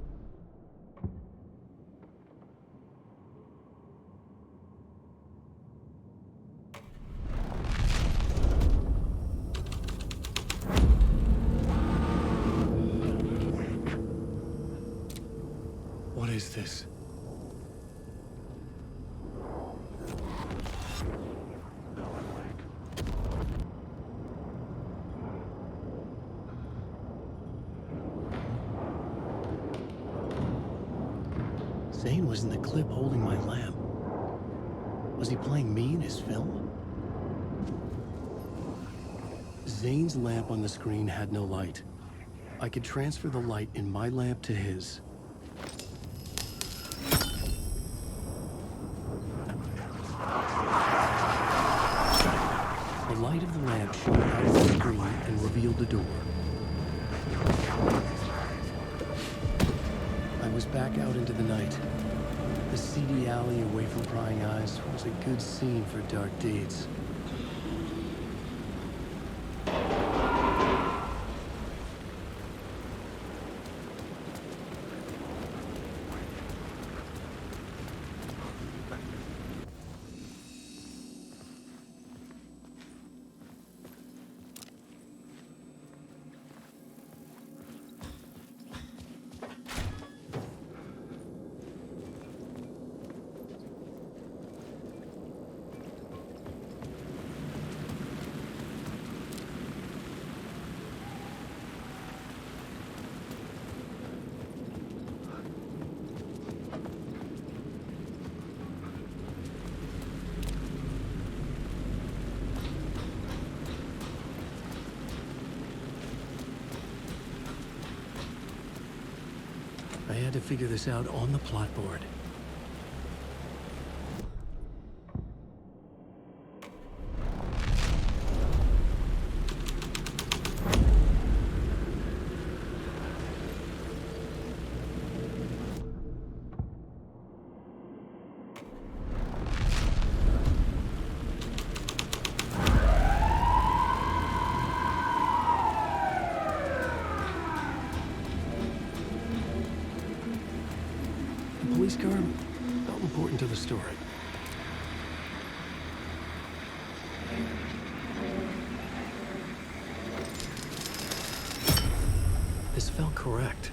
What is this? Zane was in the clip holding my lamp. Was he playing me in his film? Zane's lamp on the screen had no light. I could transfer the light in my lamp to his. The light of the lamp shone out of the screen and revealed the door. I was back out into the night. The seedy alley away from prying eyes was a good scene for dark deeds. I had to figure this out on the plot board. Police car felt important to the story. This felt correct.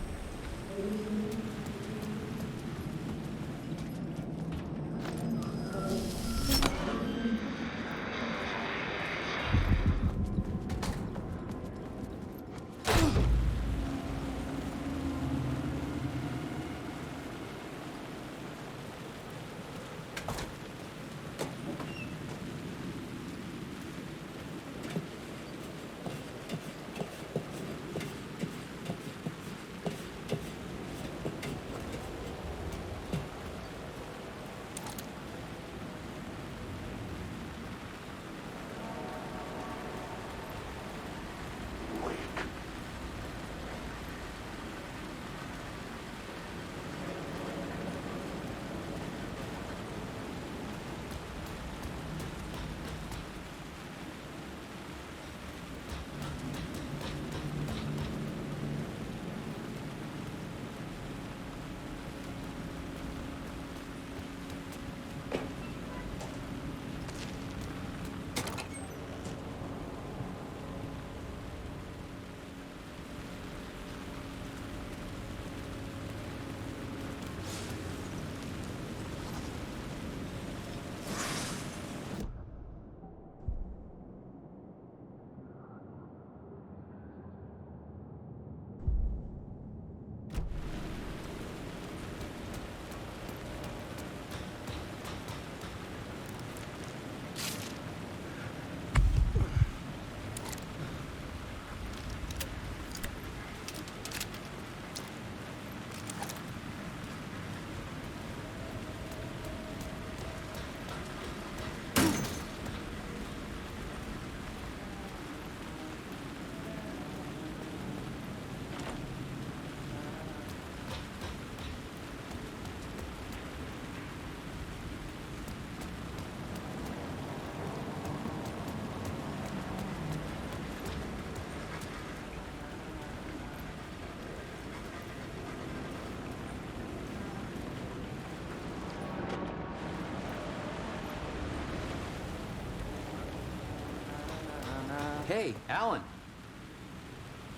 Hey, Alan.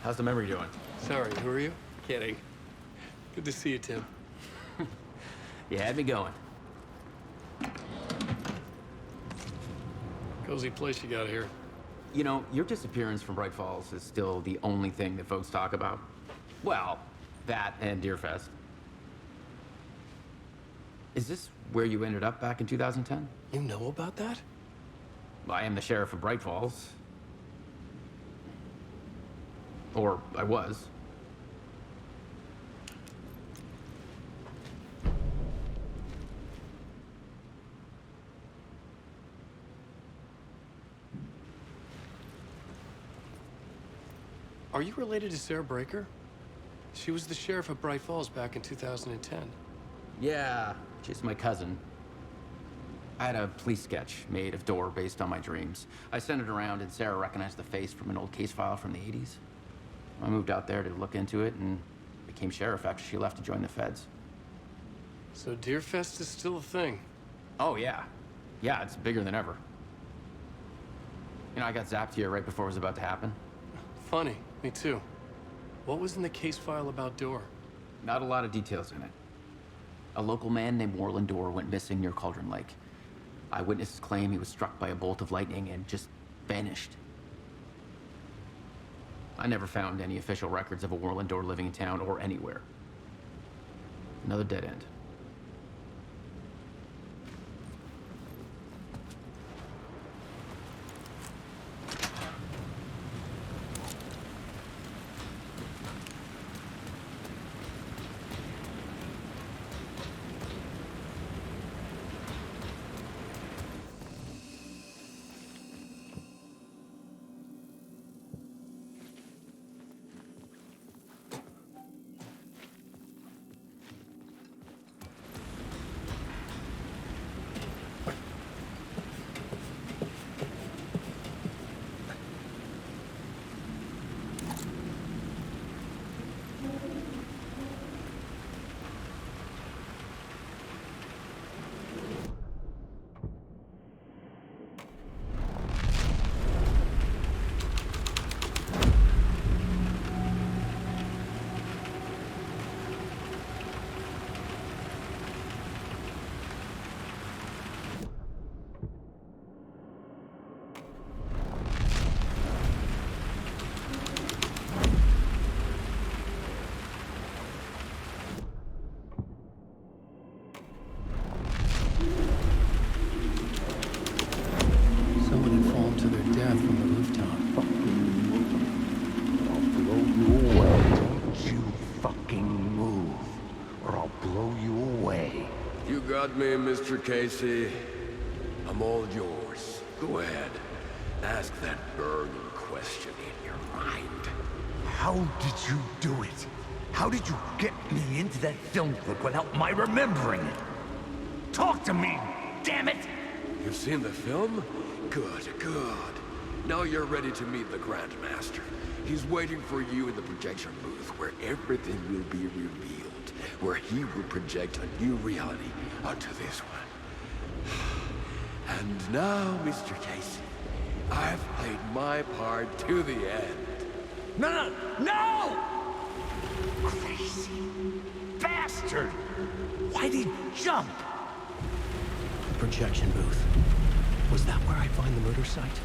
How's the memory doing? Sorry, who are you? Kidding. Good to see you, Tim. You had me going. Cozy place you got here. You know, your disappearance from Bright Falls is still the only thing that folks talk about. Well, that and Deerfest. Is this where you ended up back in 2010? You know about that? I am the sheriff of Bright Falls. Or I was. Are you related to Sarah Breaker? She was the sheriff of Bright Falls back in 2010. Yeah, she's my cousin. I had a police sketch made of Door based on my dreams. I sent it around and Sarah recognized the face from an old case file from the 80s. I moved out there to look into it and became sheriff after she left to join the feds. So Deerfest is still a thing? Oh, yeah. Yeah, it's bigger than ever. You know, I got zapped here right before it was about to happen. Funny, me too. What was in the case file about Door? Not a lot of details in it. A local man named Warland Door went missing near Cauldron Lake. Eyewitnesses claim he was struck by a bolt of lightning and just vanished. I never found any official records of a Warland Door living in town or anywhere. Another dead end. Got me, Mr. Casey. I'm all yours. Go ahead. Ask that burning question in your mind. How did you do it? How did you get me into that film clip without my remembering it? Talk to me, damn it! You've seen the film? Good, good. Now you're ready to meet the Grandmaster. He's waiting for you in the projection booth where everything will be revealed, where he will project a new reality onto this one. And now, Mr. Casey, I've played my part to the end. No! Crazy bastard! Why'd he jump? Projection booth. Was that where I find the murder site?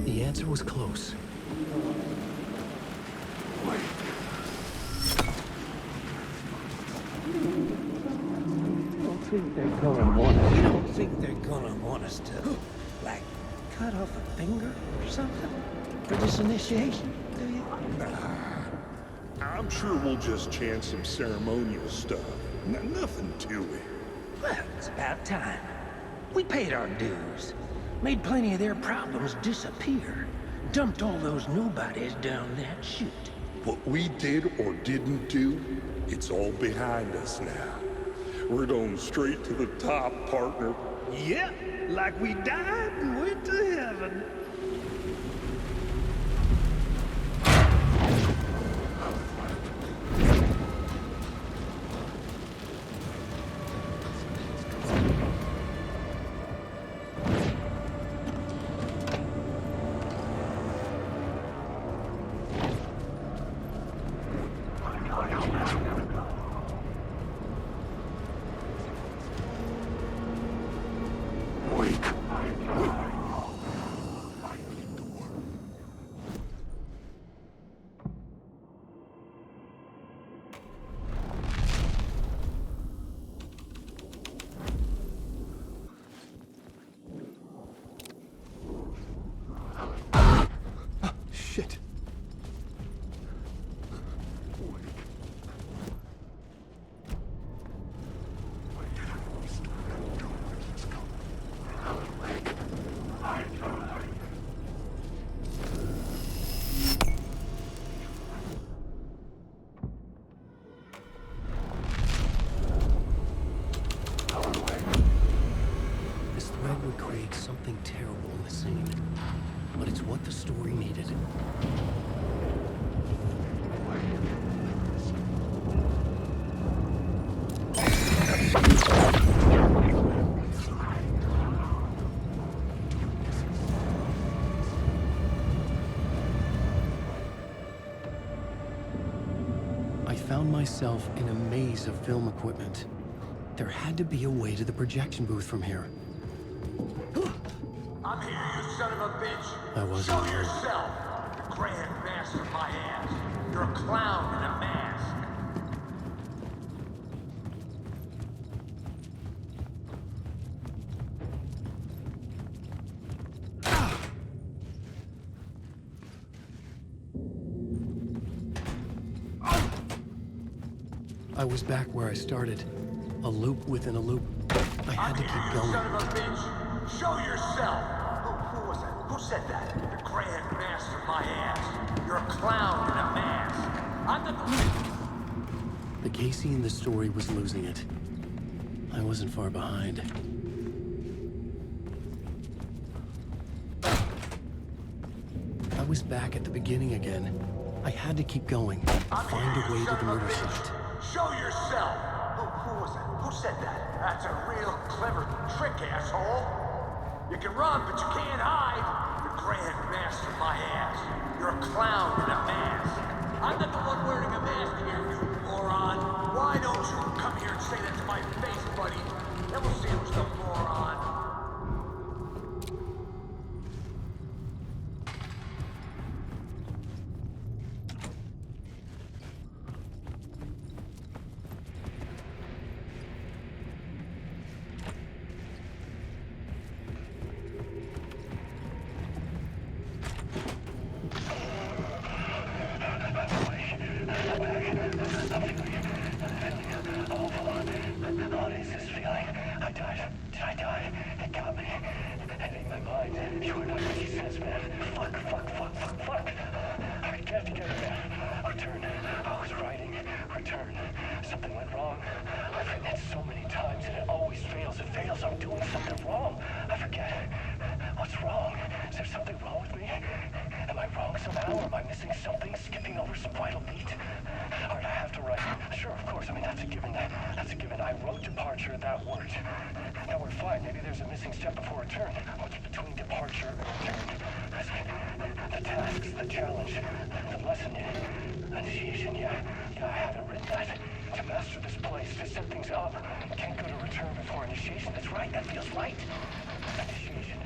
The answer was close. You don't think they're gonna want us to, like, cut off a finger or something for this initiation, do you? I'm sure we'll just chant some ceremonial stuff. Nothing to it. Well, it's about time. We paid our dues. Made plenty of their problems disappear. Dumped all those nobodies down that chute. What we did or didn't do, it's all behind us now. We're going straight to the top, partner. Yep, like we died and went to heaven. Shit. This thread would create something terrible in the scene, but it's what the story needed. I found myself in a maze of film equipment. There had to be a way to the projection booth from here. I'm here, you son of a bitch. I wasn't Show alone. yourself. The grand master of my ass. You're a clown in a mask. I was back where I started. A loop within a loop. I had to keep going. Son of a bitch. Show yourself. Who was that? Who said that? The grand master of my ass. You're a clown in a mask. I'm the... The Casey in the story was losing it. I wasn't far behind. I was back at the beginning again. I had to keep going. Find a way to the murder site. Show yourself. Who was that? Who said that? That's a real clever trick, asshole. You can run, but you can't hide. The grand master of my ass. You're a clown in a mask. I'm not the one wearing a mask here, you moron. Why don't you come here and say that to my face, buddy? Then we'll see who's the moron. What is this feeling? I died. Did I die? It got me. It ate my mind. You are not what he says, man. Fuck. I have to get it, man. Return. I was writing. Return. Something went wrong. I've written it so many times and it always fails. It fails. I'm doing something wrong. I forget. What's wrong? Is there something wrong with me? Am I wrong somehow? Or am I missing something? Skipping over some vital beat? All right, I have to write. Sure, of course. I mean, that's a given. That's a given. I wrote departure. That worked. Now we're fine. Maybe there's a missing step before return. What's between departure and return? The tasks, the challenge, the lesson, initiation. Yeah, I haven't written that. To master this place, to set things up. Can't go to return before initiation. That's right. That feels right. Initiation.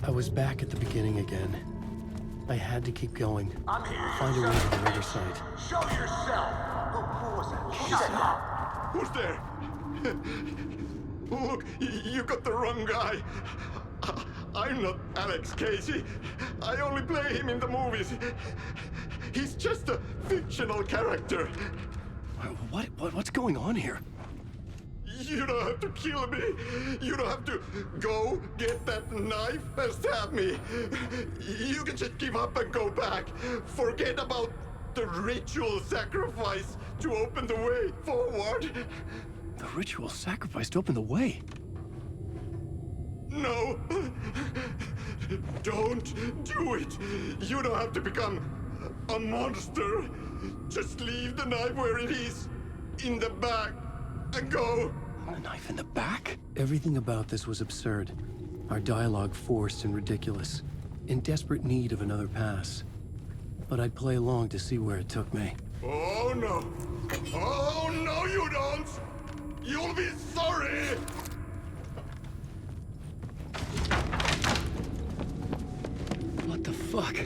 I was back at the beginning again. I had to keep going. I'm here. Find a way to the other side. Show yourself. Who was that? Who said that? Who's there? Look, you got the wrong guy. I'm not Alex Casey. I only play him in the movies. He's just a fictional character. What's going on here? You don't have to kill me. You don't have to go get that knife and stab me. You can just give up and go back. Forget about the ritual sacrifice to open the way forward. The ritual sacrifice to open the way? No. Don't do it. You don't have to become a monster. Just leave the knife where it is, in the back, and go. A knife in the back? Everything about this was absurd. Our dialogue forced and ridiculous. In desperate need of another pass. But I'd play along to see where it took me. Oh no! Oh no, you don't! You'll be sorry! What the fuck?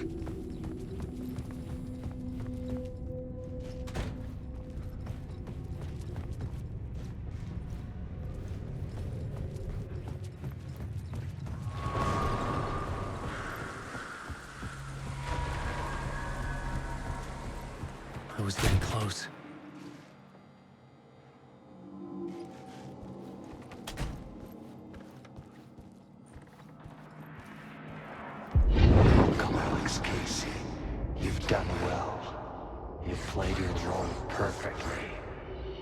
I was getting close. Welcome, Alex Casey. You've done well. You've played your role perfectly.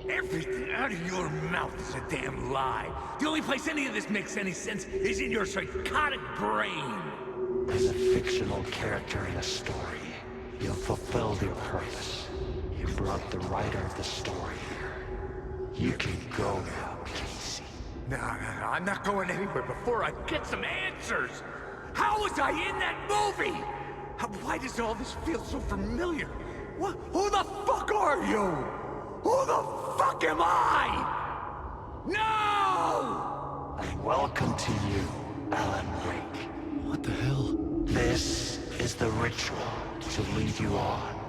Everything out of your mouth is a damn lie. The only place any of this makes any sense is in your psychotic brain. As a fictional character in a story, you've fulfilled your purpose. You brought the writer of the story here. You can go now, Casey. No, I'm not going anywhere before I get some answers. How was I in that movie? Why does all this feel so familiar? Who the fuck are you? Who the fuck am I? No! And welcome to you, Alan Wake. What the hell? This is the ritual to lead you on.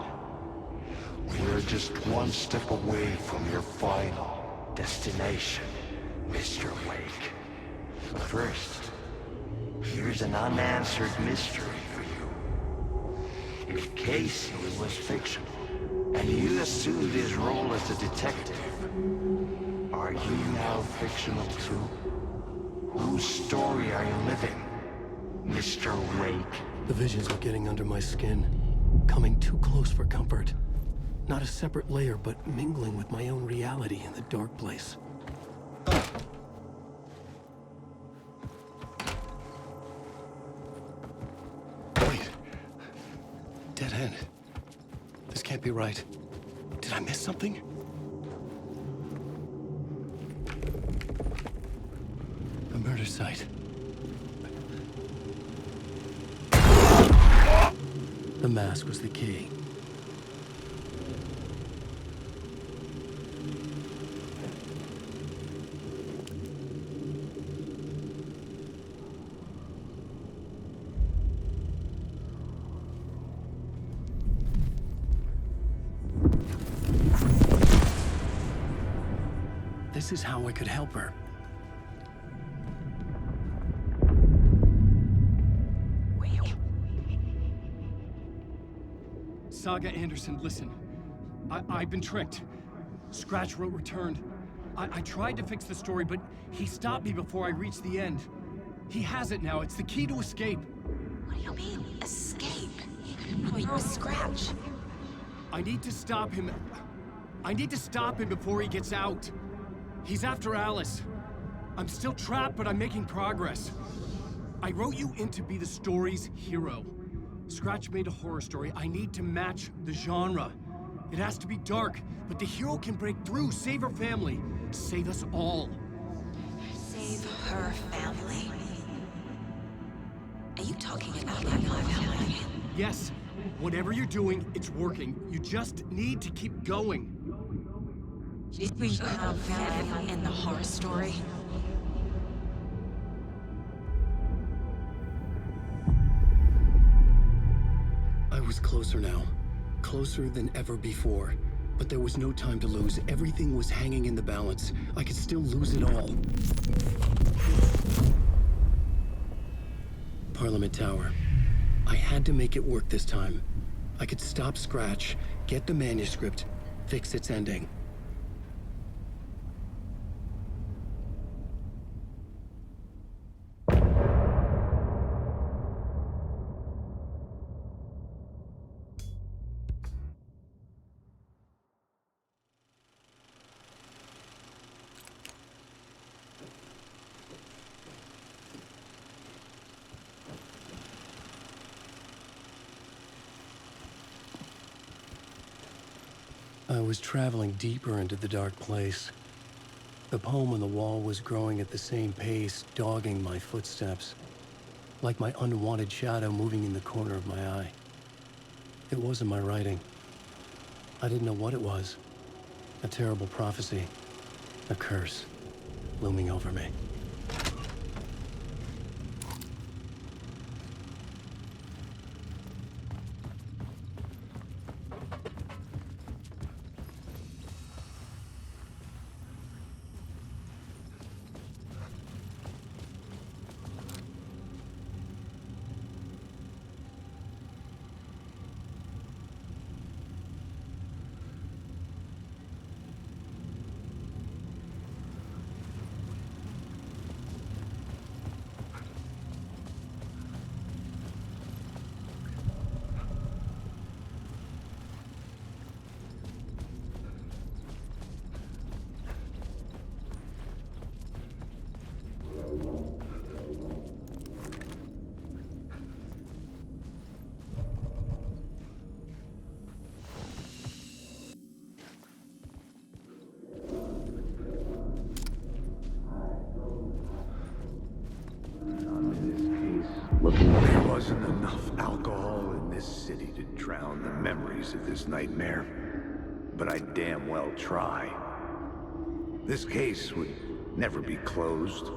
We're just one step away from your final destination, Mr. Wake. But first, here's an unanswered mystery for you. If Casey was fictional, and you assumed his role as a detective, are you now fictional too? Whose story are you living, Mr. Wake? The visions were getting under my skin, coming too close for comfort. Not a separate layer, but mingling with my own reality in the dark place. Wait. Dead end. This can't be right. Did I miss something? A murder site. The mask was the key. This is how I could help her. Saga Anderson, listen. I've been tricked. Scratch wrote returned. I tried to fix the story, but he stopped me before I reached the end. He has it now. It's the key to escape. What do you mean, escape? Wait, Scratch. I need to stop him. I need to stop him before he gets out. He's after Alice. I'm still trapped, but I'm making progress. I wrote you in to be the story's hero. Scratch made a horror story. I need to match the genre. It has to be dark, but the hero can break through, save her family, save us all. Save her family? Are you talking about my family? Yes, Whatever you're doing, it's working. You just need to keep going. We have faith in the horror story. I was closer now. Closer than ever before. But there was no time to lose. Everything was hanging in the balance. I could still lose it all. Parliament Tower. I had to make it work this time. I could stop Scratch, get the manuscript, fix its ending. I was traveling deeper into the dark place. The poem on the wall was growing at the same pace, dogging my footsteps, like my unwanted shadow moving in the corner of my eye. It wasn't my writing. I didn't know what it was. A terrible prophecy, a curse, looming over me. There wasn't enough alcohol in this city to drown the memories of this nightmare, but I'd damn well try. This case would never be closed.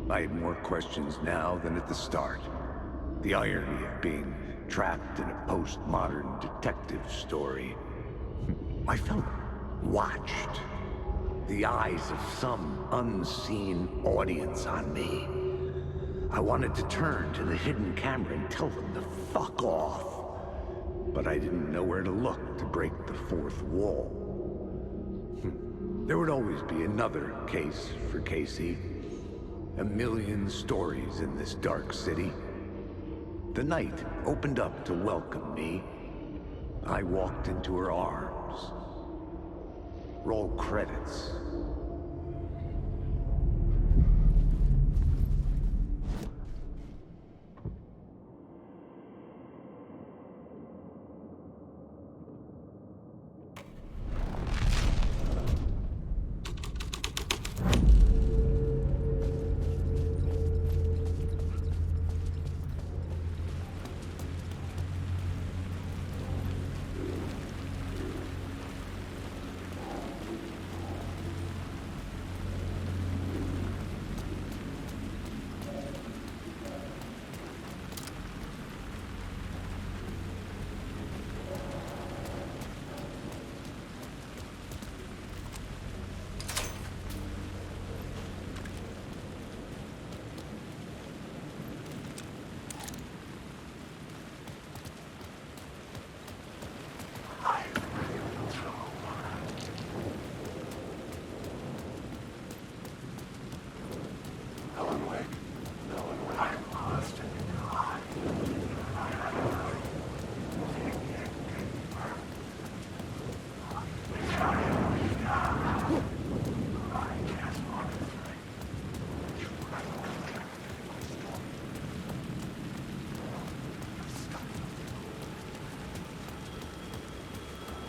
I had more questions now than at the start. The irony of being trapped in a postmodern detective story. I felt watched. The eyes of some unseen audience on me. I wanted to turn to the hidden camera and tell them to fuck off. But I didn't know where to look to break the fourth wall. There would always be another case for Casey. A million stories in this dark city. The night opened up to welcome me. I walked into her arms. Roll credits.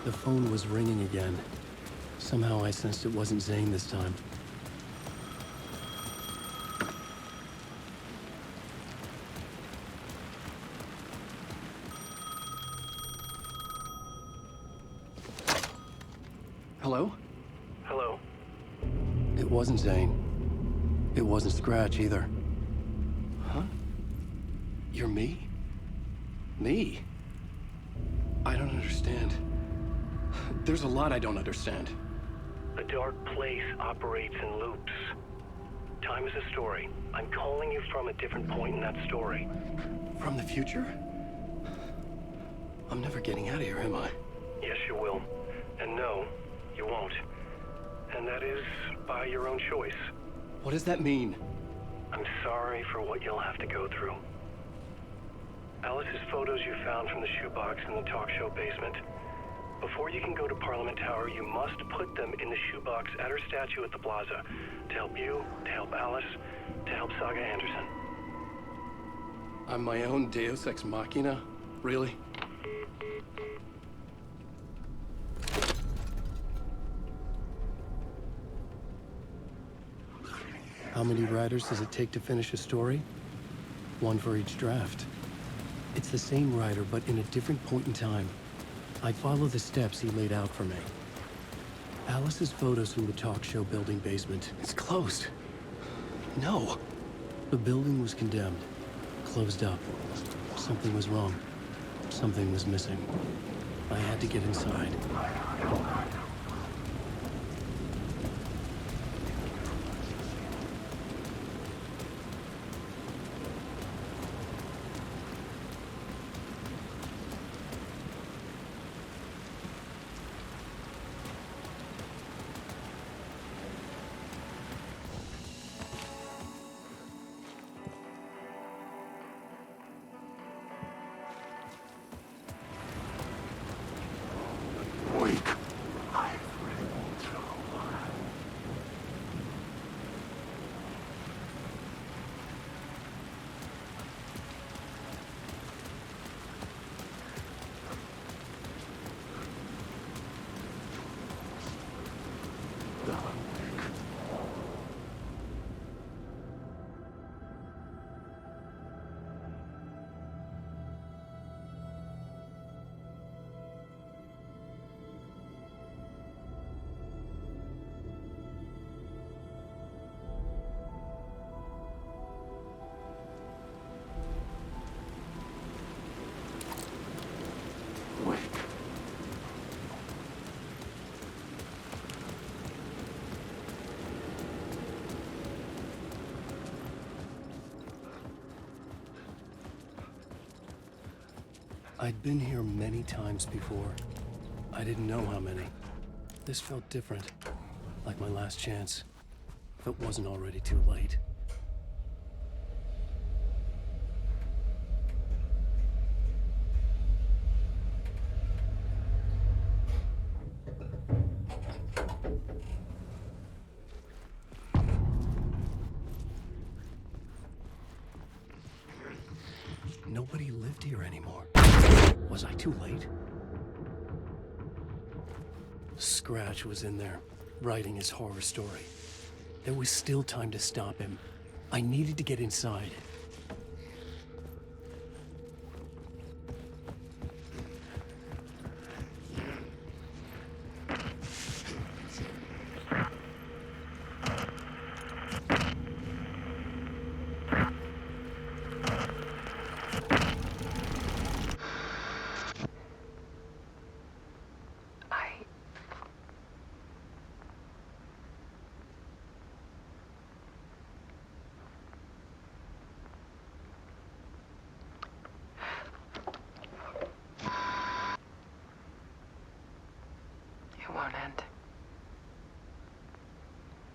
The phone was ringing again. Somehow I sensed it wasn't Zane this time. Hello? Hello? It wasn't Zane. It wasn't Scratch either. Huh? You're me? Me? I don't understand. There's a lot I don't understand. The dark place operates in loops. Time is a story. I'm calling you from a different point in that story. From the future? I'm never getting out of here, am I? Yes, you will. And no, you won't. And that is by your own choice. What does that mean? I'm sorry for what you'll have to go through. Alice's photos you found from the shoebox in the talk show basement. Before you can go to Parliament Tower, you must put them in the shoebox at her statue at the plaza. To help you, to help Alice, to help Saga Anderson. I'm my own Deus Ex Machina? Really? How many writers does it take to finish a story? One for each draft. It's the same writer, but in a different point in time. I'd follow the steps he laid out for me. Alice's photos from the talk show building basement. It's closed. No. The building was condemned. Closed up. Something was wrong. Something was missing. I had to get inside. I'd been here many times before. I didn't know how many. This felt different, like my last chance, if it wasn't already too late. Nobody lived here anymore. Was I too late? Scratch was in there, writing his horror story. There was still time to stop him. I needed to get inside. It won't end.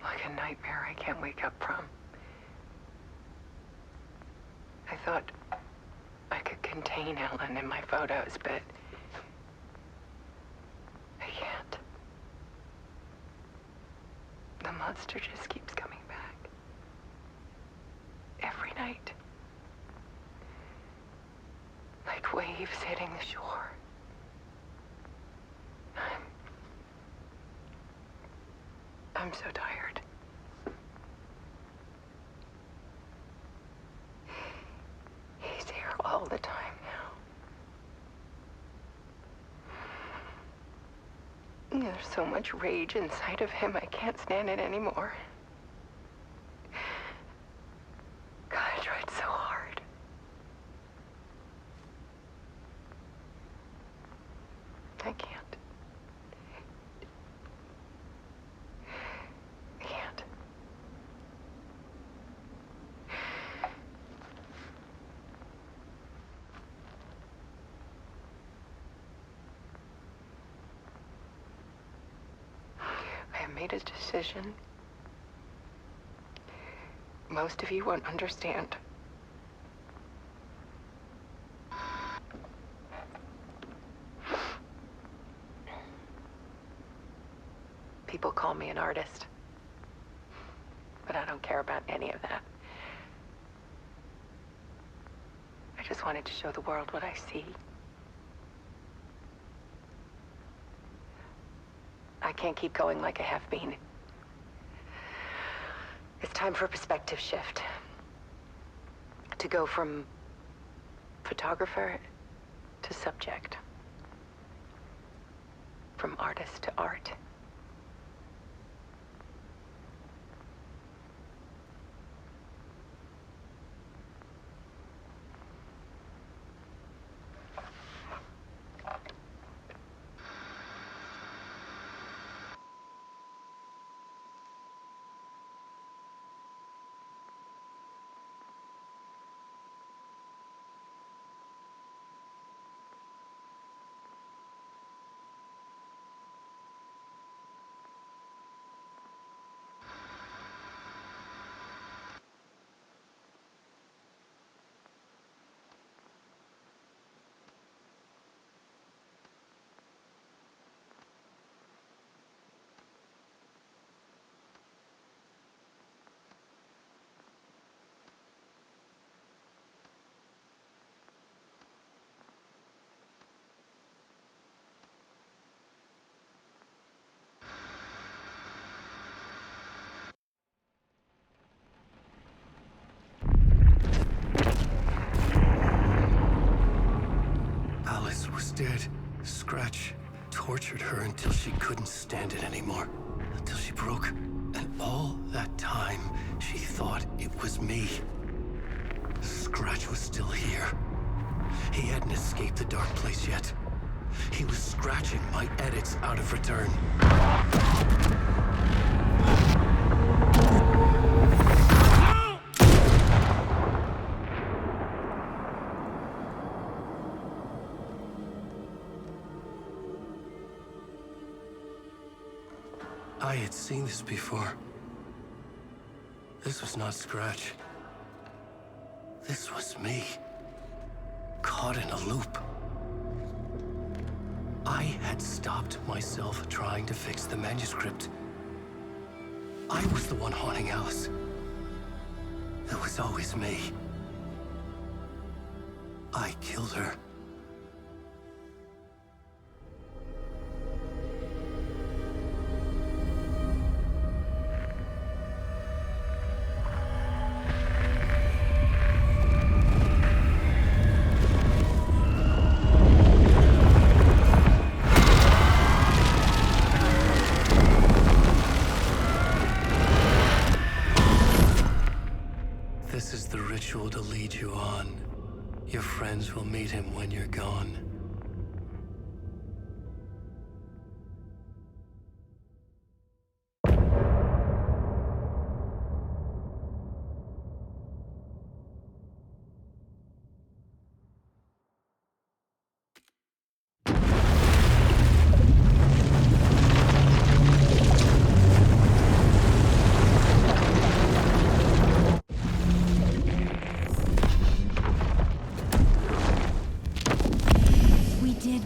Like a nightmare I can't wake up from. I thought I could contain Ellen in my photos, but I can't. The monster just keeps coming back. Every night. Like waves hitting the shore. I'm so tired. He's here all the time now. There's so much rage inside of him, I can't stand it anymore. God, I tried so hard. I can't. I can't. I have made a decision. Most of you won't understand. People call me an artist, but I don't care about any of that. I just wanted to show the world what I see. I can't keep going like I have been. It's time for a perspective shift. To go from photographer to subject. From artist to art. Alice was dead. Scratch tortured her until she couldn't stand it anymore. Until she broke. And all that time, she thought it was me. Scratch was still here. He hadn't escaped the dark place yet. He was scratching my edits out of return. I had seen this before. This was not Scratch. This was me. Caught in a loop. I had stopped myself trying to fix the manuscript. I was the one haunting Alice. It was always me. I killed her. This is the ritual to lead you on. Your friends will meet him when you're gone.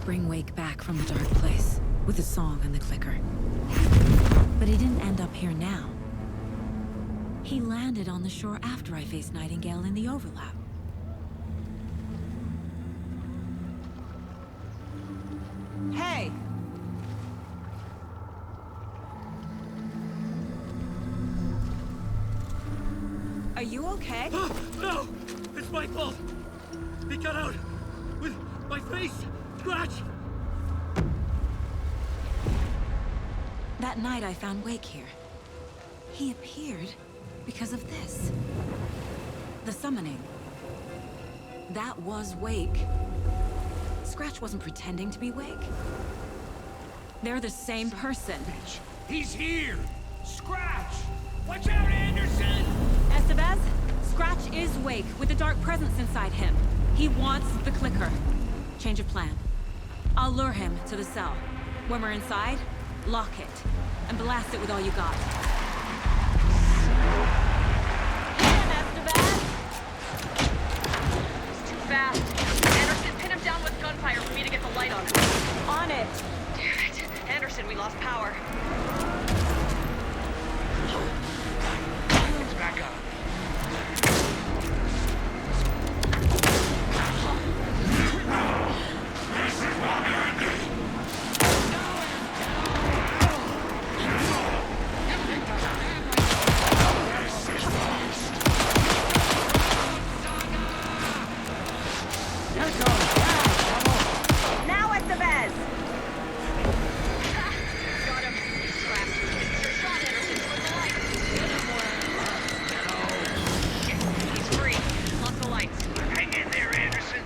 Bring Wake back from the dark place with a song and the clicker. But he didn't end up here now. He landed on the shore after I faced Nightingale in the overlap. Hey! Are you okay? No! It's my fault! He got out with my face! Scratch! That night I found Wake here. He appeared because of this. The summoning. That was Wake. Scratch wasn't pretending to be Wake. They're the same person. He's here! Scratch! Watch out, Anderson! Estevez, Scratch is Wake with a dark presence inside him. He wants the clicker. Change of plan. I'll lure him to the cell. When we're inside, lock it and blast it with all you got. Hit him, Estevez! He's too fast. Anderson, pin him down with gunfire for me to get the light on him. On it! Damn it. Anderson, we lost power. It's back up. Now, Estevez! Got him. Trapped. Your shot, Anderson. Put the light. Shit. He's free. Lost the lights. Hang in there, Anderson.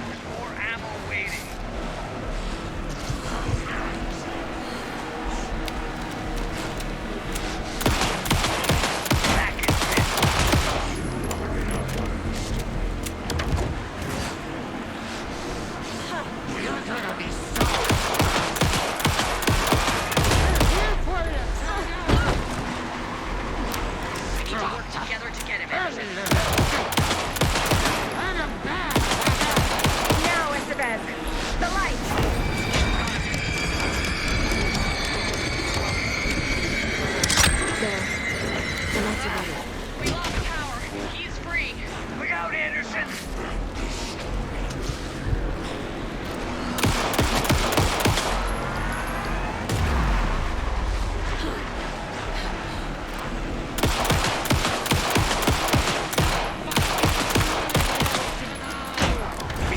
There's more ammo waiting. Back in You're gonna be sorry. Here for you, Saga! We need to work together to get him, Anderson. Let him back, Now, Estevez! The light! There. The lights are ready. We lost power. He's free. Look out, Anderson.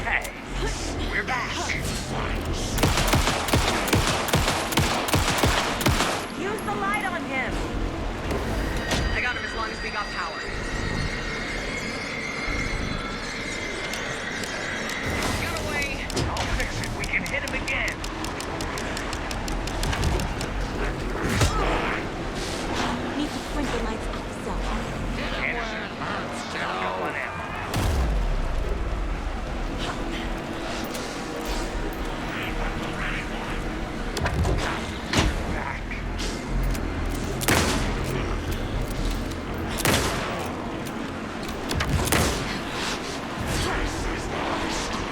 Hey, we're back. Use the light on him! I got him as long as we got power. Got away. I'll fix it. We can hit him again. Need to print the lights off the cell. Anderson, stock up on ammo. Back.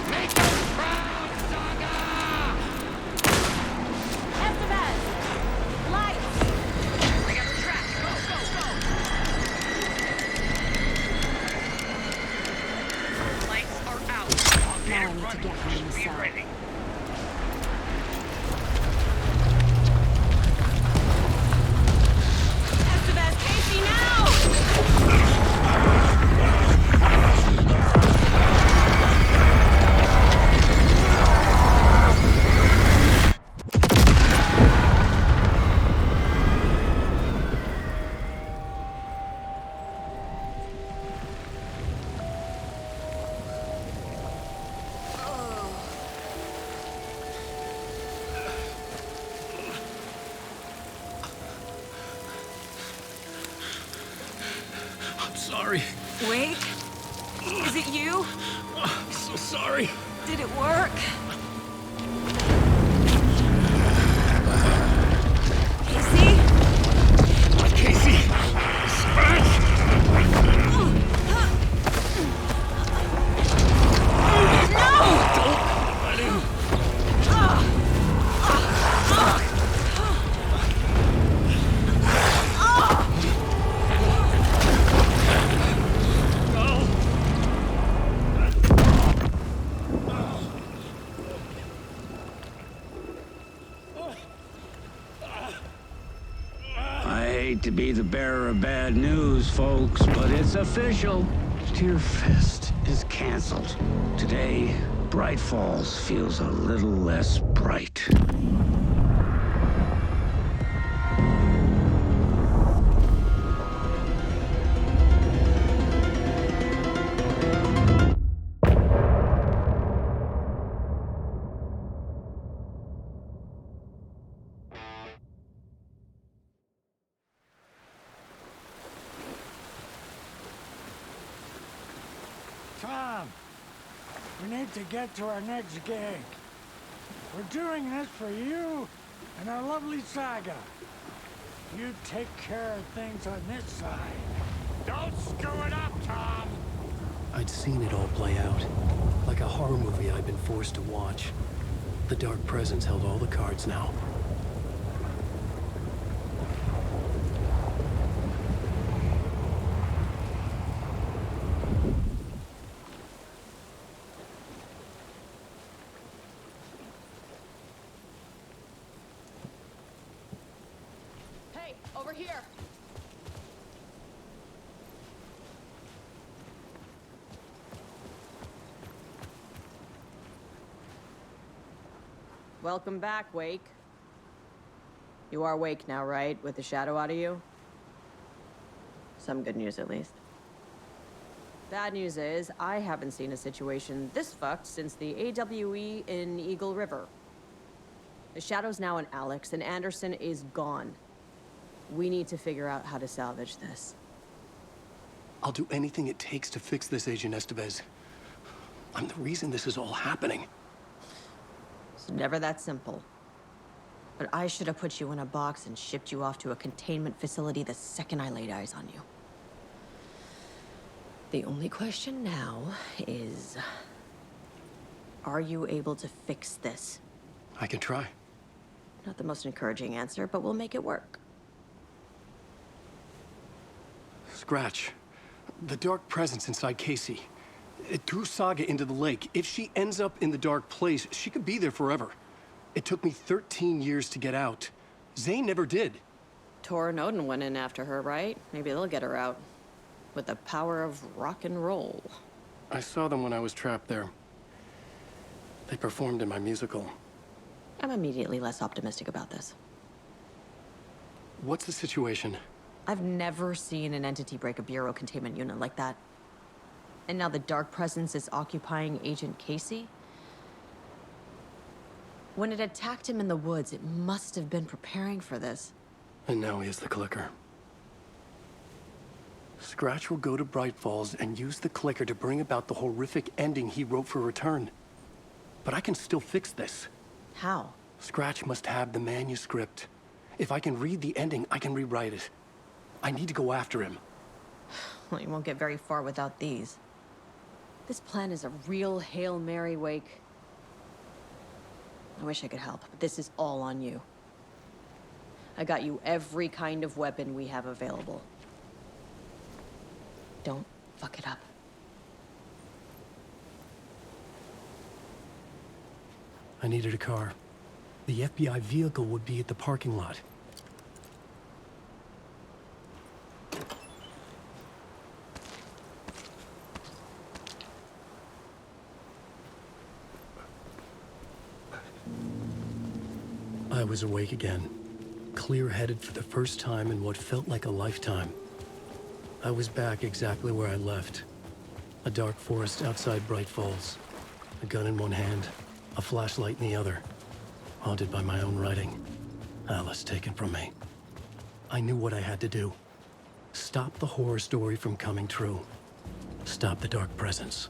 Make us proud, Saga! Estevez! Lights! I got him trapped. Go, go, go! Lights are out. I'll Now I get it need to running. get him in the Be cell. ready. Estevez, Casey, now! I'm sorry. Wake? Is it you? I'm so sorry. Did it work? Casey? Casey! Scratch! Don't let him. I hate to be the bearer of bad news, folks, but it's official. Tear Fist is canceled. Today, Bright Falls feels a little less bright. Tom, we need to get to our next gig. We're doing this for you and our lovely Saga. You take care of things on this side. Don't screw it up, Tom! I'd seen it all play out. Like a horror movie I'd been forced to watch. The Dark Presence held all the cards now. Hey, over here! Welcome back, Wake. You are Wake now, right? With the shadow out of you? Some good news, at least. Bad news is, I haven't seen a situation this fucked since the AWE in Eagle River. The shadow's now in Alex, and Anderson is gone. We need to figure out how to salvage this. I'll do anything it takes to fix this, Agent Estevez. I'm the reason this is all happening. It's never that simple. But I should have put you in a box and shipped you off to a containment facility the second I laid eyes on you. The only question now is... are you able to fix this? I can try. Not the most encouraging answer, but we'll make it work. Scratch. The Dark Presence inside Casey. It threw Saga into the lake. If she ends up in the dark place, she could be there forever. It took me 13 years to get out. Zane never did. Tor and Odin went in after her, right? Maybe they'll get her out. With the power of rock and roll. I saw them when I was trapped there. They performed in my musical. I'm immediately less optimistic about this. What's the situation? I've never seen an entity break a bureau containment unit like that. And now the Dark Presence is occupying Agent Casey? When it attacked him in the woods, it must have been preparing for this. And now he has the clicker. Scratch will go to Bright Falls and use the clicker to bring about the horrific ending he wrote for Return. But I can still fix this. How? Scratch must have the manuscript. If I can read the ending, I can rewrite it. I need to go after him. Well, you won't get very far without these. This plan is a real Hail Mary, Wake. I wish I could help, but this is all on you. I got you every kind of weapon we have available. Don't fuck it up. I needed a car. The FBI vehicle would be at the parking lot. I was awake again, clear-headed for the first time in what felt like a lifetime. I was back exactly where I left. A dark forest outside Bright Falls. A gun in one hand, a flashlight in the other. Haunted by my own writing. Alice taken from me. I knew what I had to do. Stop the horror story from coming true. Stop the Dark Presence.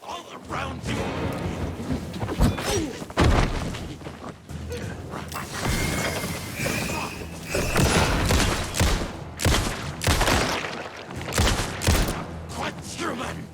All around you! Human!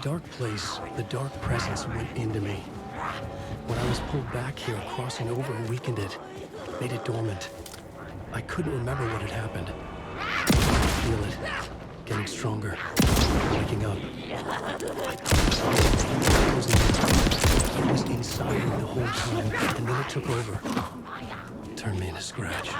dark place, the dark presence went into me. When I was pulled back here, crossing over weakened it, made it dormant. I couldn't remember what had happened. Feel it, getting stronger, waking up. It was inside me the whole time, and then it took over. Turned me into Scratch.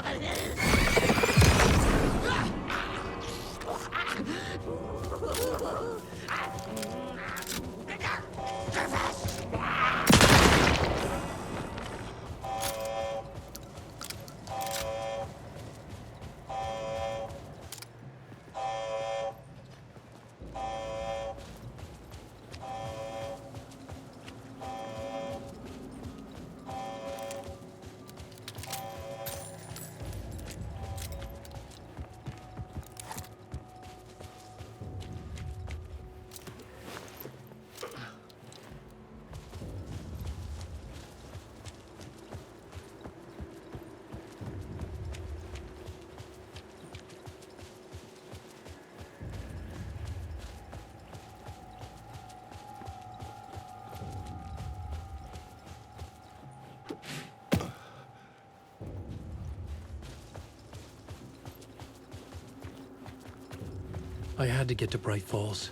I had to get to Bright Falls.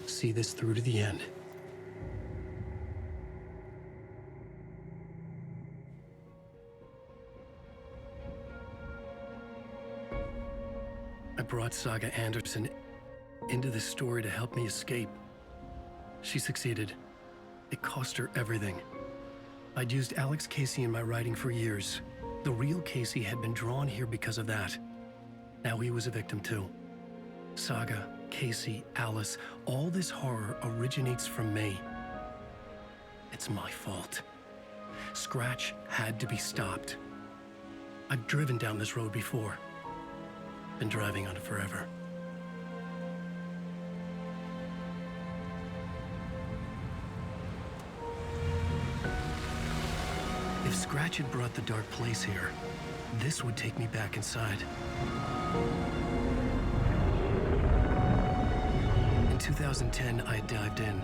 See this through to the end. I brought Saga Anderson into this story to help me escape. She succeeded. It cost her everything. I'd used Alex Casey in my writing for years. The real Casey had been drawn here because of that. Now he was a victim too. Saga, Casey, Alice, all this horror originates from me. It's my fault. Scratch had to be stopped. I've driven down this road before. Been driving on it forever. If Scratch had brought the dark place here, this would take me back inside. In 2010, I dived in,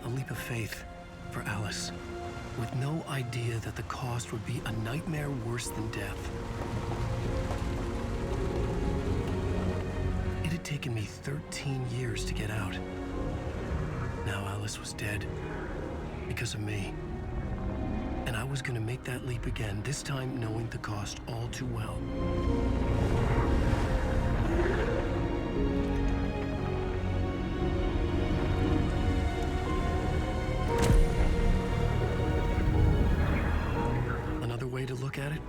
a leap of faith for Alice, with no idea that the cost would be a nightmare worse than death. It had taken me 13 years to get out. Now Alice was dead, because of me. And I was gonna make that leap again, this time knowing the cost all too well. Another way to look at it,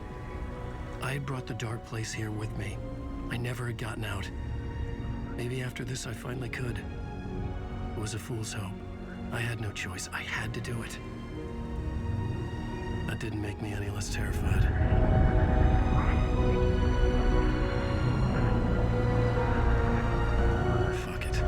I had brought the dark place here with me. I never had gotten out. Maybe after this I finally could. It was a fool's hope. I had no choice. I had to do it. That didn't make me any less terrified. Fuck it.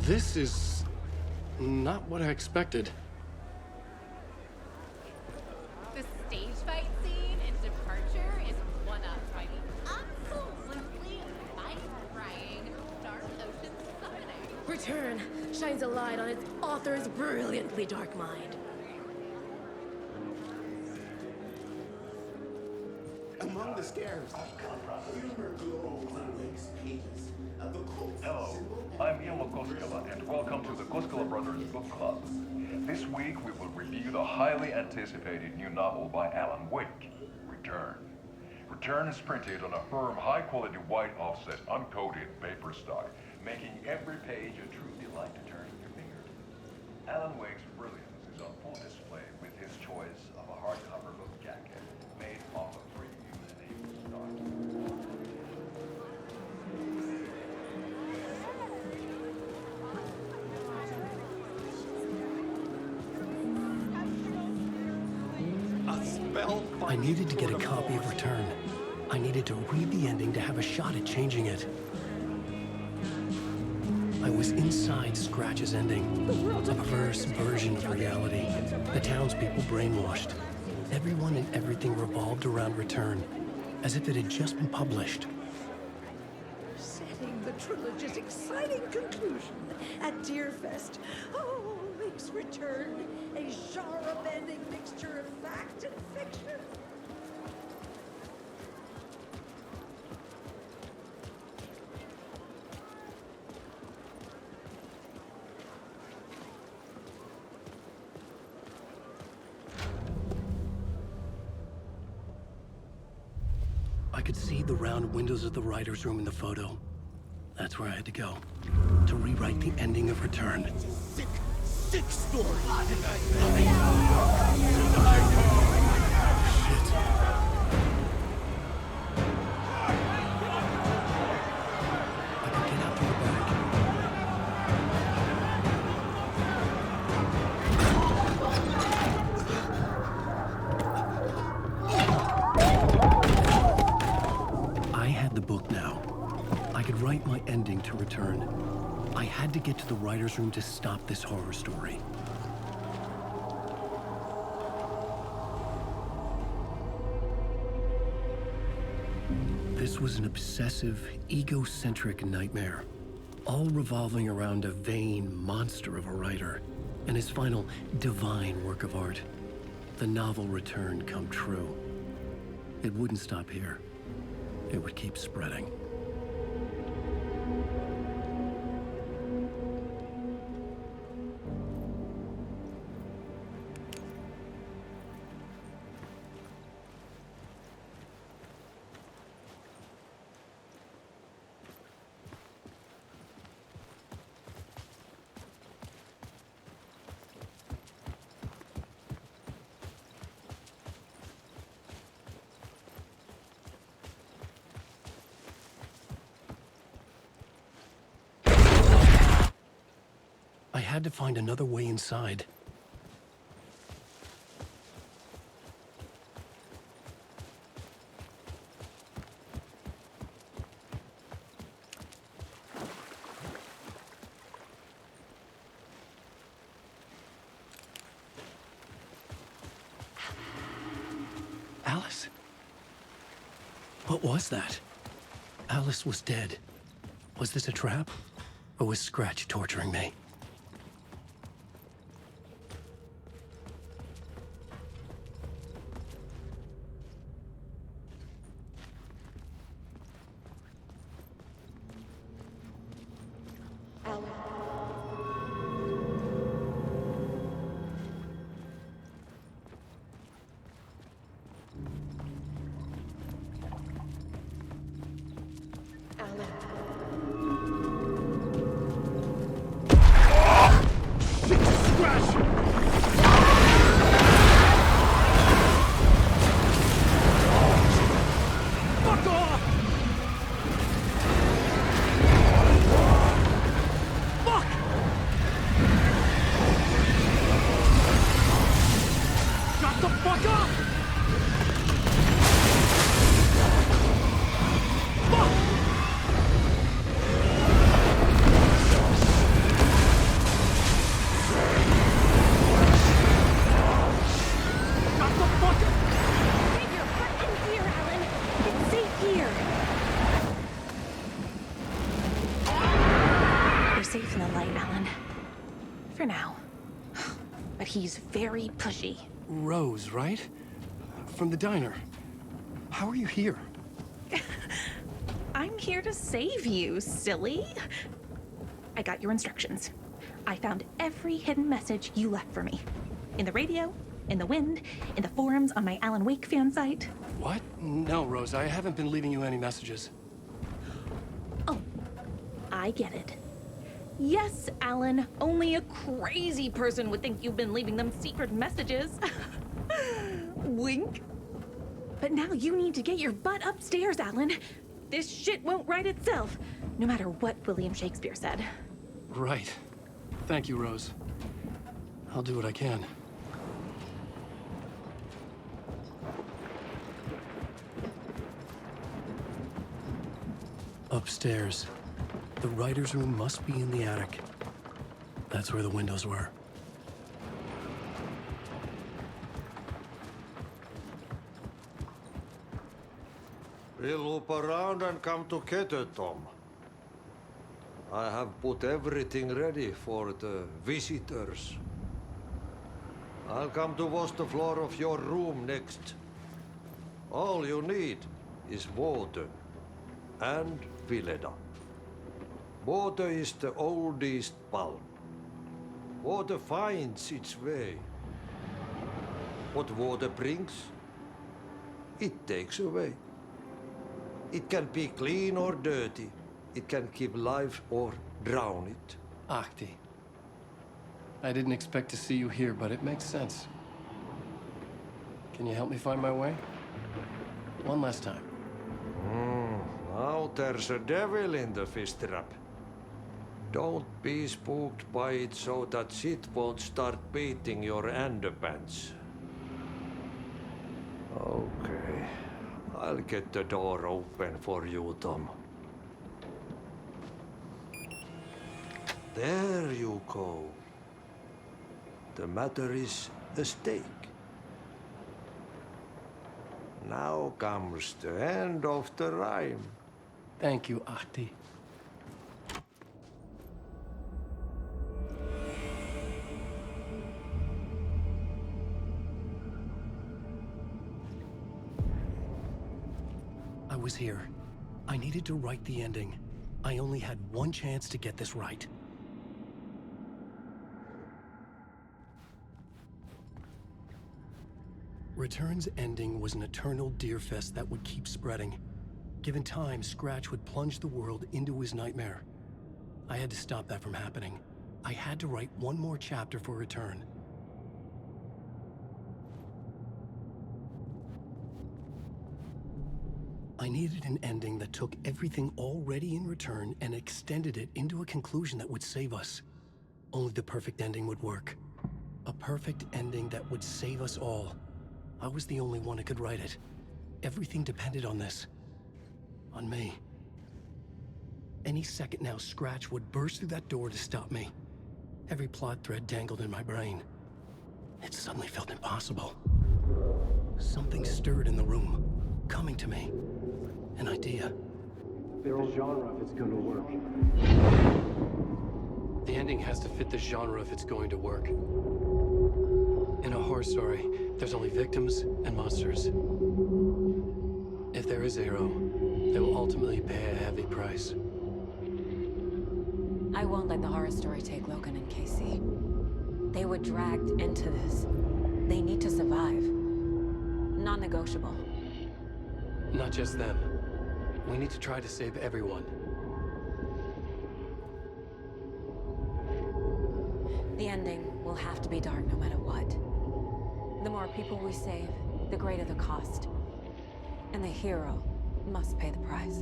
This is not what I expected. The stage fight scene in Departure is one up by the absolutely mind-frying Dark Ocean summoning. Return shines a light on its author's brilliantly dark mind. Among the scares, humor glows on Lake's pages of the cult. Hello, I'm Ilmo Koskela, and welcome to the Koskela Brothers Book Club. This week we will review the highly anticipated new novel by Alan Wake, Return. Return is printed on a firm, high-quality white offset, uncoated paper stock, making every page a true delight to turn your finger to. Alan Wake's brilliance is on full display with his choice of a hardcover book jacket made off of premium and able stock. bell. I needed to get a copy of Return. I needed to read the ending to have a shot at changing it. I was inside Scratch's ending. A perverse version of reality. The townspeople brainwashed. Everyone and everything revolved around Return, as if it had just been published. Setting the trilogy's exciting conclusion at Deerfest. Oh, makes Return a genre-bending mixture of fact and fiction. I could see the round windows of the writer's room in the photo. That's where I had to go, to rewrite the ending of Return. Sick story. I had the book now. I could write my ending to Return. I had to get to the writer's room to stop this horror story. This was an obsessive, egocentric nightmare, all revolving around a vain monster of a writer and his final divine work of art, the novel Return come true. It wouldn't stop here. It would keep spreading. I had to find another way inside. Alice? What was that? Alice was dead. Was this a trap? Or was Scratch torturing me? Safe in the light, Alan. For now. But he's very pushy. Rose, right? From the diner. How are you here? I'm here to save you, silly. I got your instructions. I found every hidden message you left for me. In the radio, in the wind, in the forums on my Alan Wake fan site. What? No, Rose, I haven't been leaving you any messages. Oh, I get it. Yes, Alan, only a crazy person would think you've been leaving them secret messages. Wink. But now you need to get your butt upstairs, Alan. This shit won't right itself, no matter what William Shakespeare said. Right. Thank you, Rose. I'll do what I can. Upstairs. The writer's room must be in the attic. That's where the windows were. We'll loop around and come together, Tom. I have put everything ready for the visitors. I'll come to wash the floor of your room next. All you need is water and Vileda. Water is the oldest bulb. Water finds its way. What water brings, it takes away. It can be clean or dirty. It can keep life or drown it. Ahti. I didn't expect to see you here, but it makes sense. Can you help me find my way? One last time. Now there's a devil in the fish trap. Don't be spooked by it so that shit won't start beating your underpants. Okay. I'll get the door open for you, Tom. There you go. The matter is a stake. Now comes the end of the rhyme. Thank you, Ahti. I was here. I needed to write the ending. I only had one chance to get this right. Return's ending was an eternal Deerfest that would keep spreading. Given time, Scratch would plunge the world into his nightmare. I had to stop that from happening. I had to write one more chapter for Return. I needed an ending that took everything already in Return and extended it into a conclusion that would save us. Only the perfect ending would work. A perfect ending that would save us all. I was the only one who could write it. Everything depended on this. On me. Any second now, Scratch would burst through that door to stop me. Every plot thread dangled in my brain. It suddenly felt impossible. Something stirred in the room, coming to me. An idea. There's a genre if it's going to work. The ending has to fit the genre if it's going to work. In a horror story, there's only victims and monsters. If there is a hero, they will ultimately pay a heavy price. I won't let the horror story take Logan and Casey. They were dragged into this. They need to survive. Non-negotiable. Not just them. We need to try to save everyone. The ending will have to be dark no matter what. The more people we save, the greater the cost. And the hero must pay the price.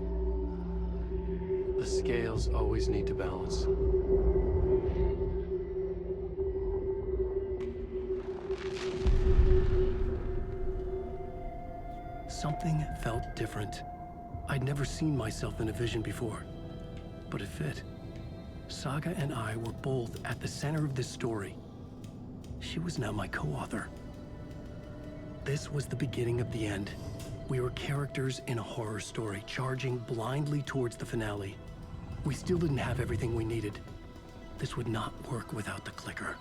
The scales always need to balance. Something felt different. I'd never seen myself in a vision before, but it fit. Saga and I were both at the center of this story. She was now my co-author. This was the beginning of the end. We were characters in a horror story, charging blindly towards the finale. We still didn't have everything we needed. This would not work without the clicker.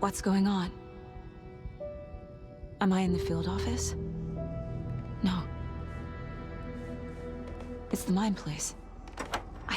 What's going on? Am I in the field office? No. It's the mine place. I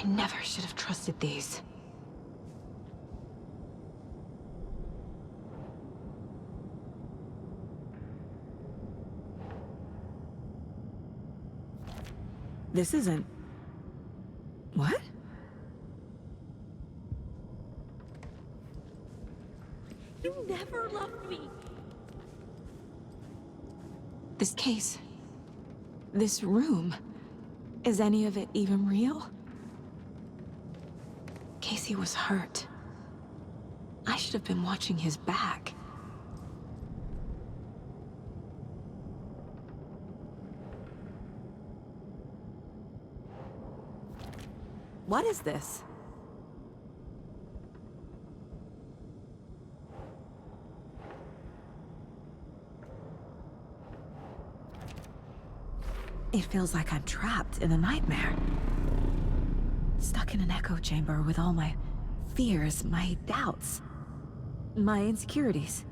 I never should have trusted these. This isn't... What? You never loved me. This case... This room... Is any of it even real? Casey was hurt. I should have been watching his back. What is this? It feels like I'm trapped in a nightmare. Stuck in an echo chamber with all my fears, my doubts, my insecurities.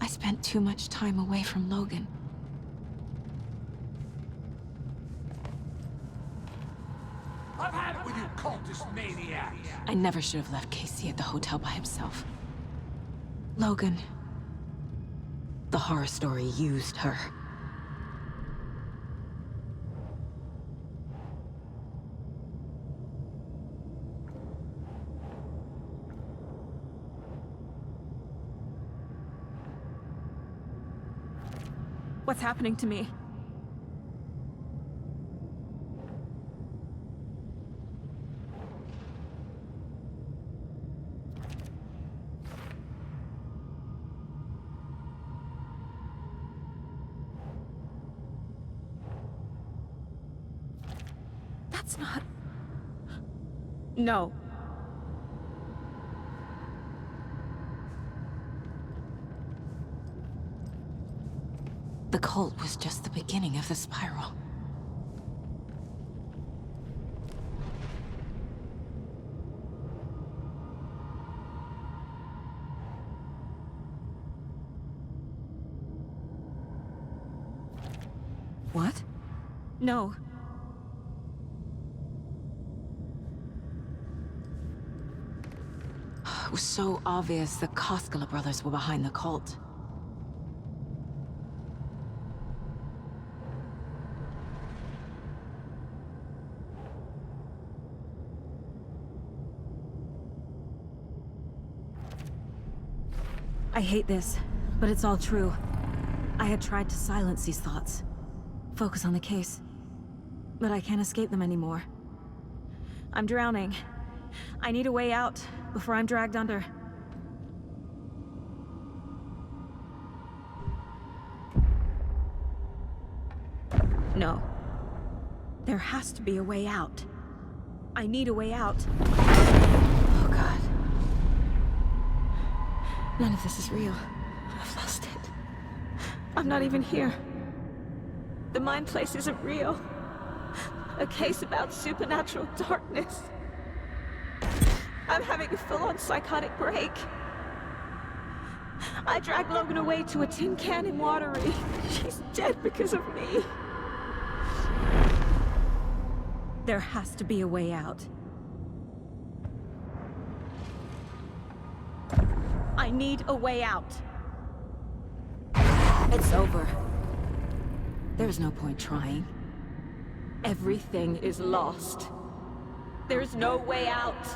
I spent too much time away from Logan. I've had it with you cultist maniacs! I never should have left Casey at the hotel by himself. Logan. The horror story used her. What's happening to me? That's not... No. The cult was just the beginning of the spiral. What? No. It was so obvious the Koskela brothers were behind the cult. I hate this, but it's all true. I had tried to silence these thoughts. Focus on the case. But I can't escape them anymore. I'm drowning. I need a way out before I'm dragged under. No. There has to be a way out. I need a way out. Oh, God. None of this is real. I've lost it. I'm not even here. The mind place isn't real. A case about supernatural darkness. I'm having a full-on psychotic break. I dragged Logan away to a tin can in Watery. She's dead because of me. There has to be a way out. I need a way out. It's over. There's no point trying. Everything is lost. There's no way out.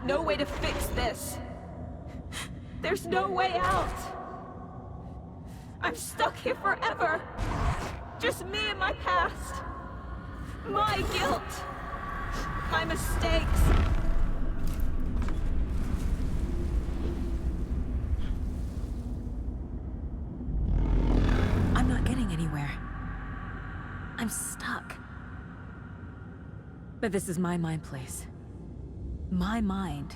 No way to fix this. There's no way out. I'm stuck here forever. Just me and my past. My guilt. My mistakes. I'm not getting anywhere. I'm stuck. But this is my mind place. My mind.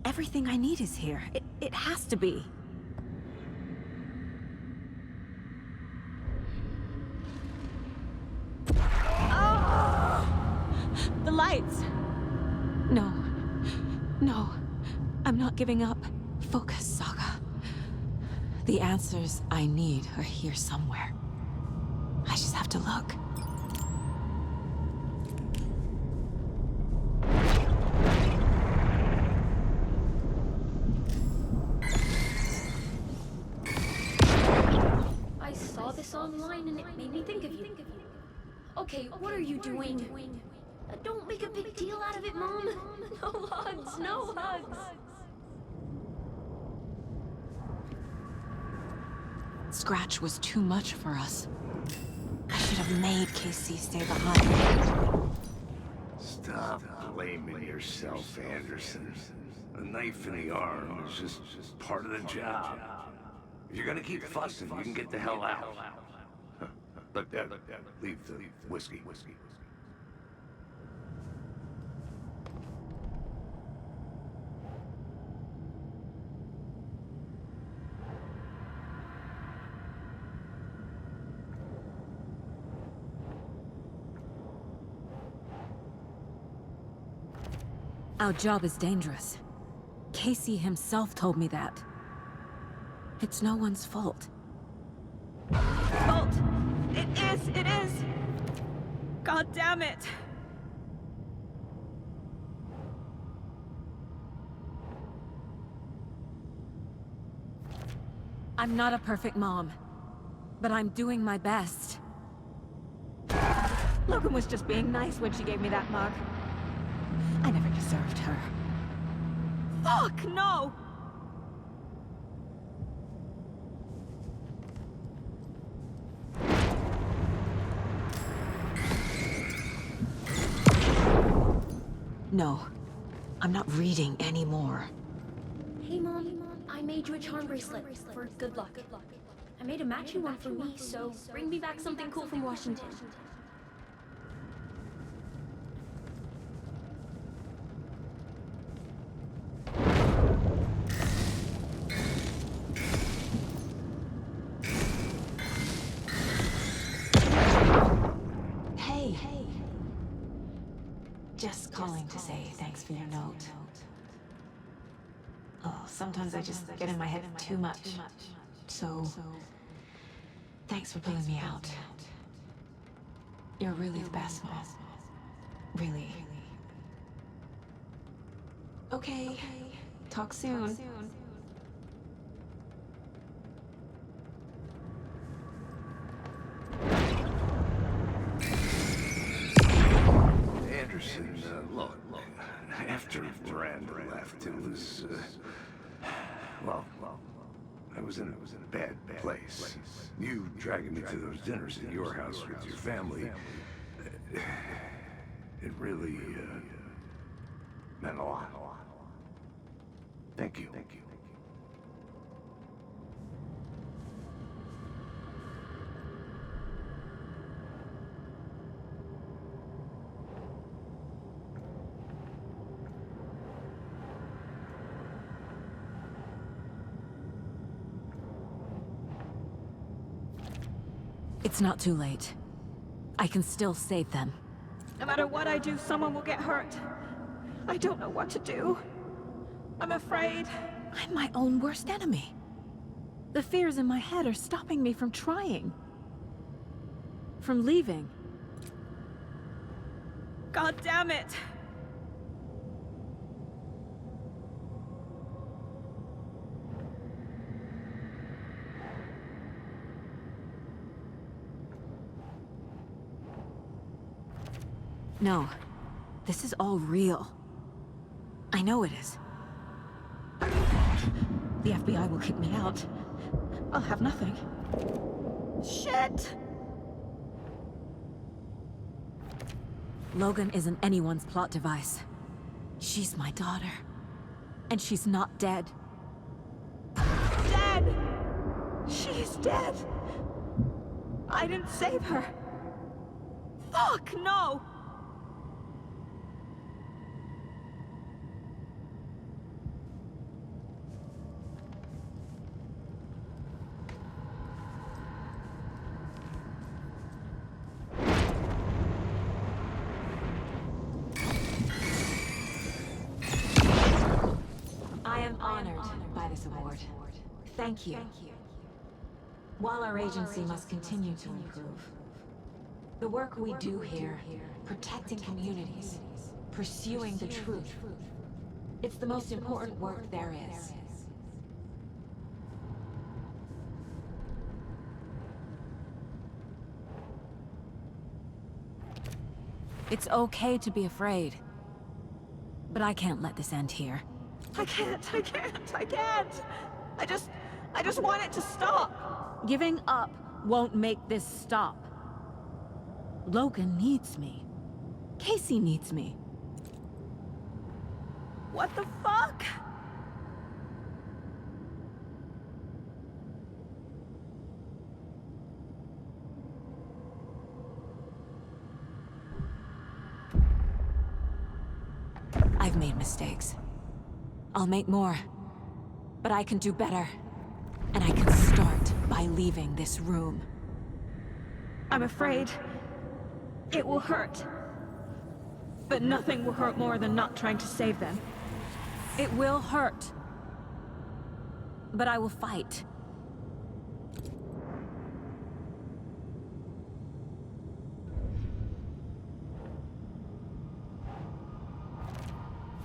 Everything I need is here. It has to be. Oh! The lights! No. No. I'm not giving up. Focus, Saga. The answers I need are here somewhere. I just have to look. I saw this online and it made me think of you. Okay, what are you doing? Don't make a big deal out of it, Mom. No hugs, no hugs. Scratch was too much for us. I should have made Casey stay behind. Stop blaming yourself, Anderson. A knife in the arm is just part of the job. If you're gonna keep fussing, you can get the hell out. But leave the whiskey. Our job is dangerous. Casey himself told me that. It's no one's fault. Fault! It is! God damn it! I'm not a perfect mom, but I'm doing my best. Logan was just being nice when she gave me that mug. I never deserved her. Fuck, no! No, I'm not reading anymore. Hey, Mom, I made you a charm bracelet for good luck. I made a matching one for me, so bring me back something cool from Washington. Hey. Just calling to say thanks for your note. Oh, sometimes I just get in my head too much. So, thanks for pulling me out. You're really the best, Mom. Really. Okay. Talk soon. Anderson, look, after Miranda left, it was, well, I was in a bad place. You dragging me to those dinners at your house with your family, it really, meant a lot. Thank you. It's not too late. I can still save them. No matter what I do, someone will get hurt. I don't know what to do. I'm afraid. I'm my own worst enemy. The fears in my head are stopping me from trying. From leaving. God damn it! No. This is all real. I know it is. The FBI will kick me out. I'll have nothing. Shit! Logan isn't anyone's plot device. She's my daughter. And she's not dead. Dead! She's dead! I didn't save her. Fuck, no! I am honored by this award. Thank you. While our agency must continue to improve, the work we do here, protecting communities, pursuing the truth, it's the most important work there is. It's okay to be afraid, but I can't let this end here. I can't. I just want it to stop. Giving up won't make this stop. Logan needs me. Casey needs me. What the fuck? I've made mistakes. I'll make more. But I can do better. And I can start by leaving this room. I'm afraid it will hurt. But nothing will hurt more than not trying to save them. It will hurt. But I will fight.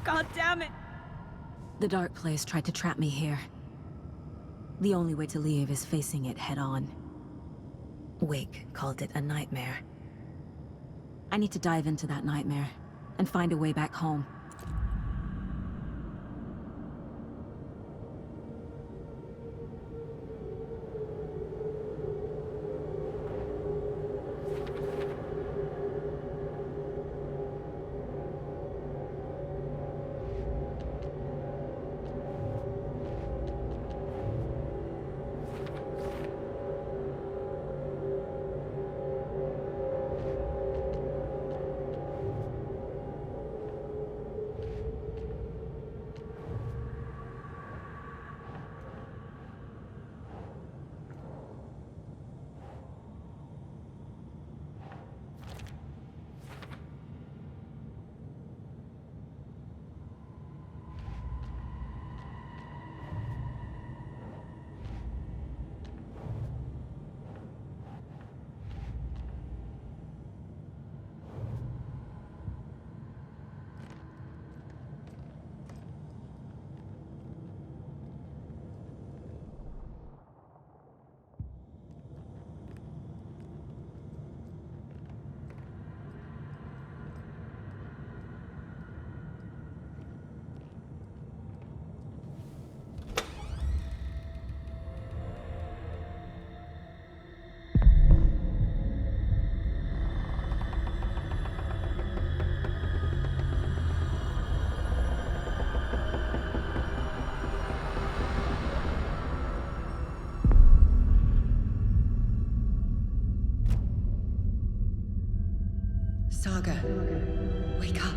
God damn it! The Dark Place tried to trap me here. The only way to leave is facing it head-on. Wake called it a nightmare. I need to dive into that nightmare and find a way back home. Saga, wake up.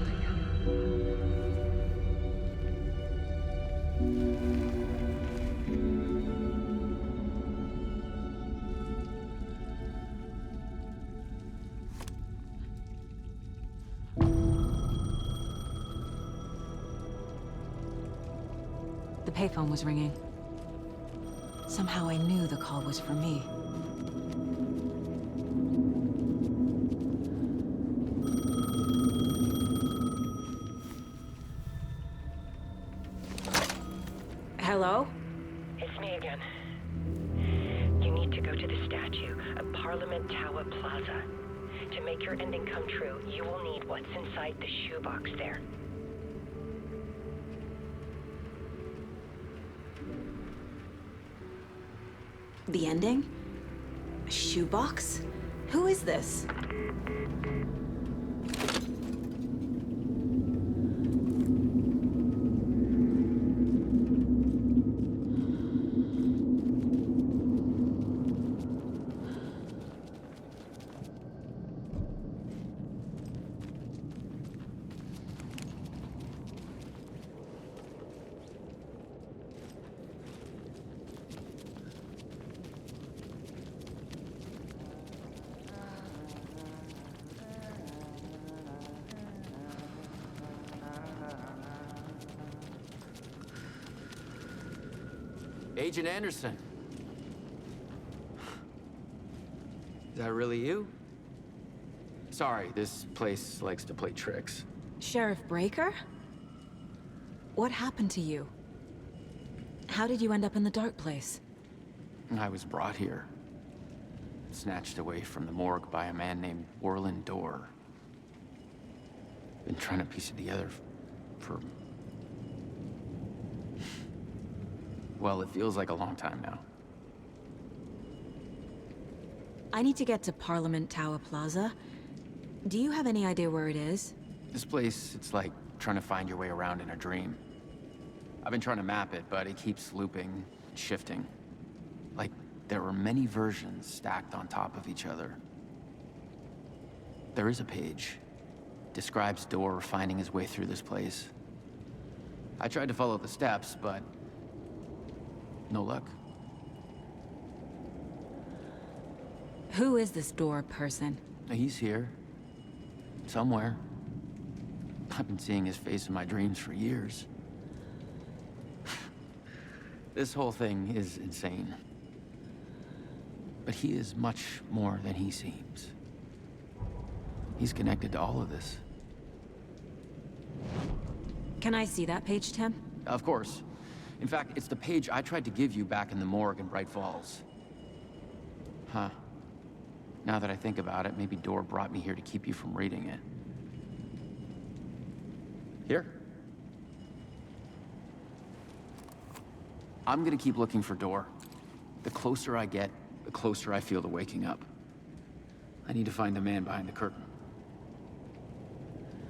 The payphone was ringing. Somehow I knew the call was for me. Hello? It's me again. You need to go to the statue of Parliament Tower Plaza. To make your ending come true, you will need what's inside the shoebox there. The ending? A shoebox? Who is this? Agent Anderson. Is that really you? Sorry, this place likes to play tricks. Sheriff Breaker? What happened to you? How did you end up in the dark place? I was brought here. Snatched away from the morgue by a man named Orland Dorr. Been trying to piece it together for... well, it feels like a long time now. I need to get to Parliament Tower Plaza. Do you have any idea where it is? This place, it's like trying to find your way around in a dream. I've been trying to map it, but it keeps looping, shifting. Like there are many versions stacked on top of each other. There is a page. Describes Dorr finding his way through this place. I tried to follow the steps, but no luck. Who is this Dorr person? He's here. Somewhere. I've been seeing his face in my dreams for years. This whole thing is insane. But he is much more than he seems. He's connected to all of this. Can I see that page, Tim? Of course. In fact, it's the page I tried to give you back in the morgue in Bright Falls. Huh. Now that I think about it, maybe Dorr brought me here to keep you from reading it. Here. I'm gonna keep looking for Dorr. The closer I get, the closer I feel to waking up. I need to find the man behind the curtain.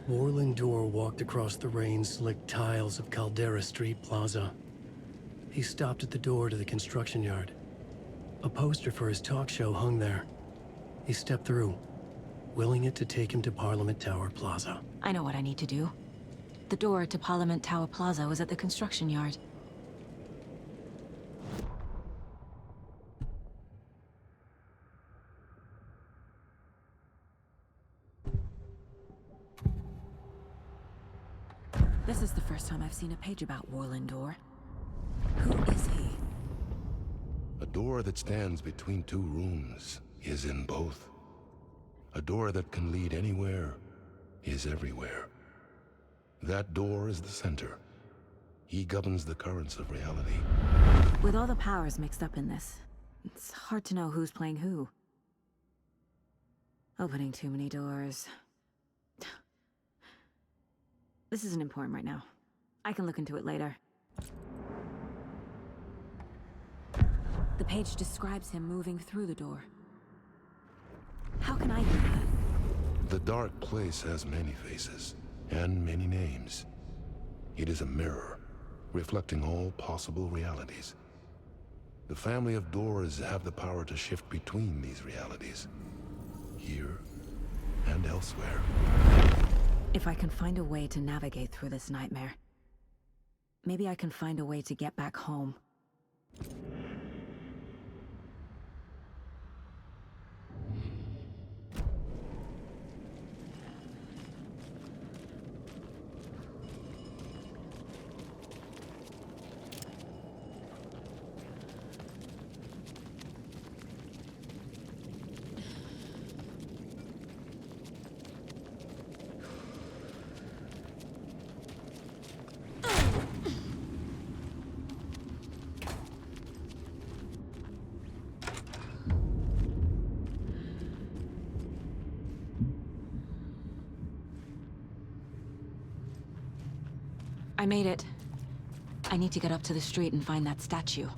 Orland Dorr walked across the rain-slicked tiles of Caldera Street Plaza. He stopped at the door to the construction yard. A poster for his talk show hung there. He stepped through, willing it to take him to Parliament Tower Plaza. I know what I need to do. The door to Parliament Tower Plaza was at the construction yard. This is the first time I've seen a page about Orland Dorr. Who is he? A door that stands between two rooms is in both. A door that can lead anywhere is everywhere. That door is the center. He governs the currents of reality. With all the powers mixed up in this, it's hard to know who's playing who. Opening too many doors. This isn't important right now. I can look into it later. The page describes him moving through the door. How can I do that? The dark place has many faces and many names. It is a mirror, reflecting all possible realities. The family of Dorrs have the power to shift between these realities, here and elsewhere. If I can find a way to navigate through this nightmare, maybe I can find a way to get back home. I made it. I need to get up to the street and find that statue.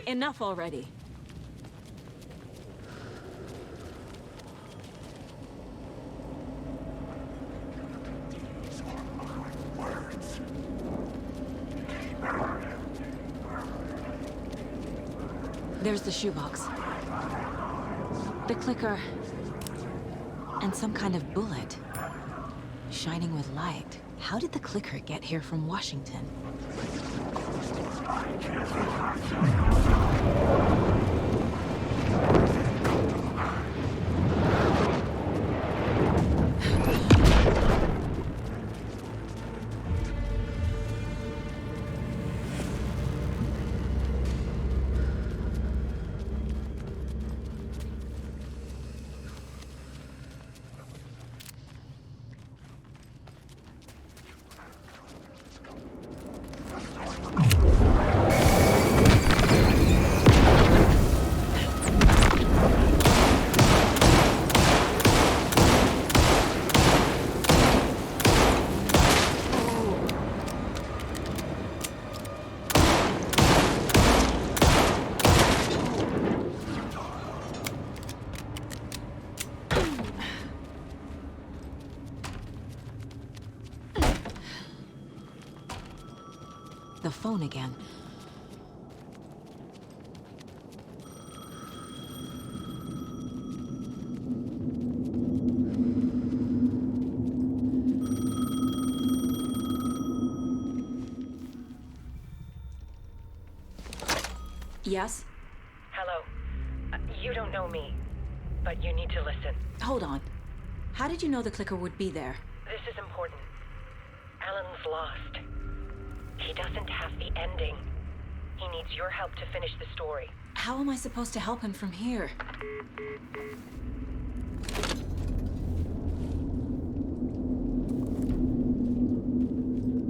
Enough already. There's the shoebox. The clicker. And some kind of bullet. Shining with light. How did the clicker get here from Washington? The phone again. Yes? Hello. You don't know me, but you need to listen. Hold on. How did you know the clicker would be there? This is important. Alan's lost. He doesn't have the ending. He needs your help to finish the story. How am I supposed to help him from here?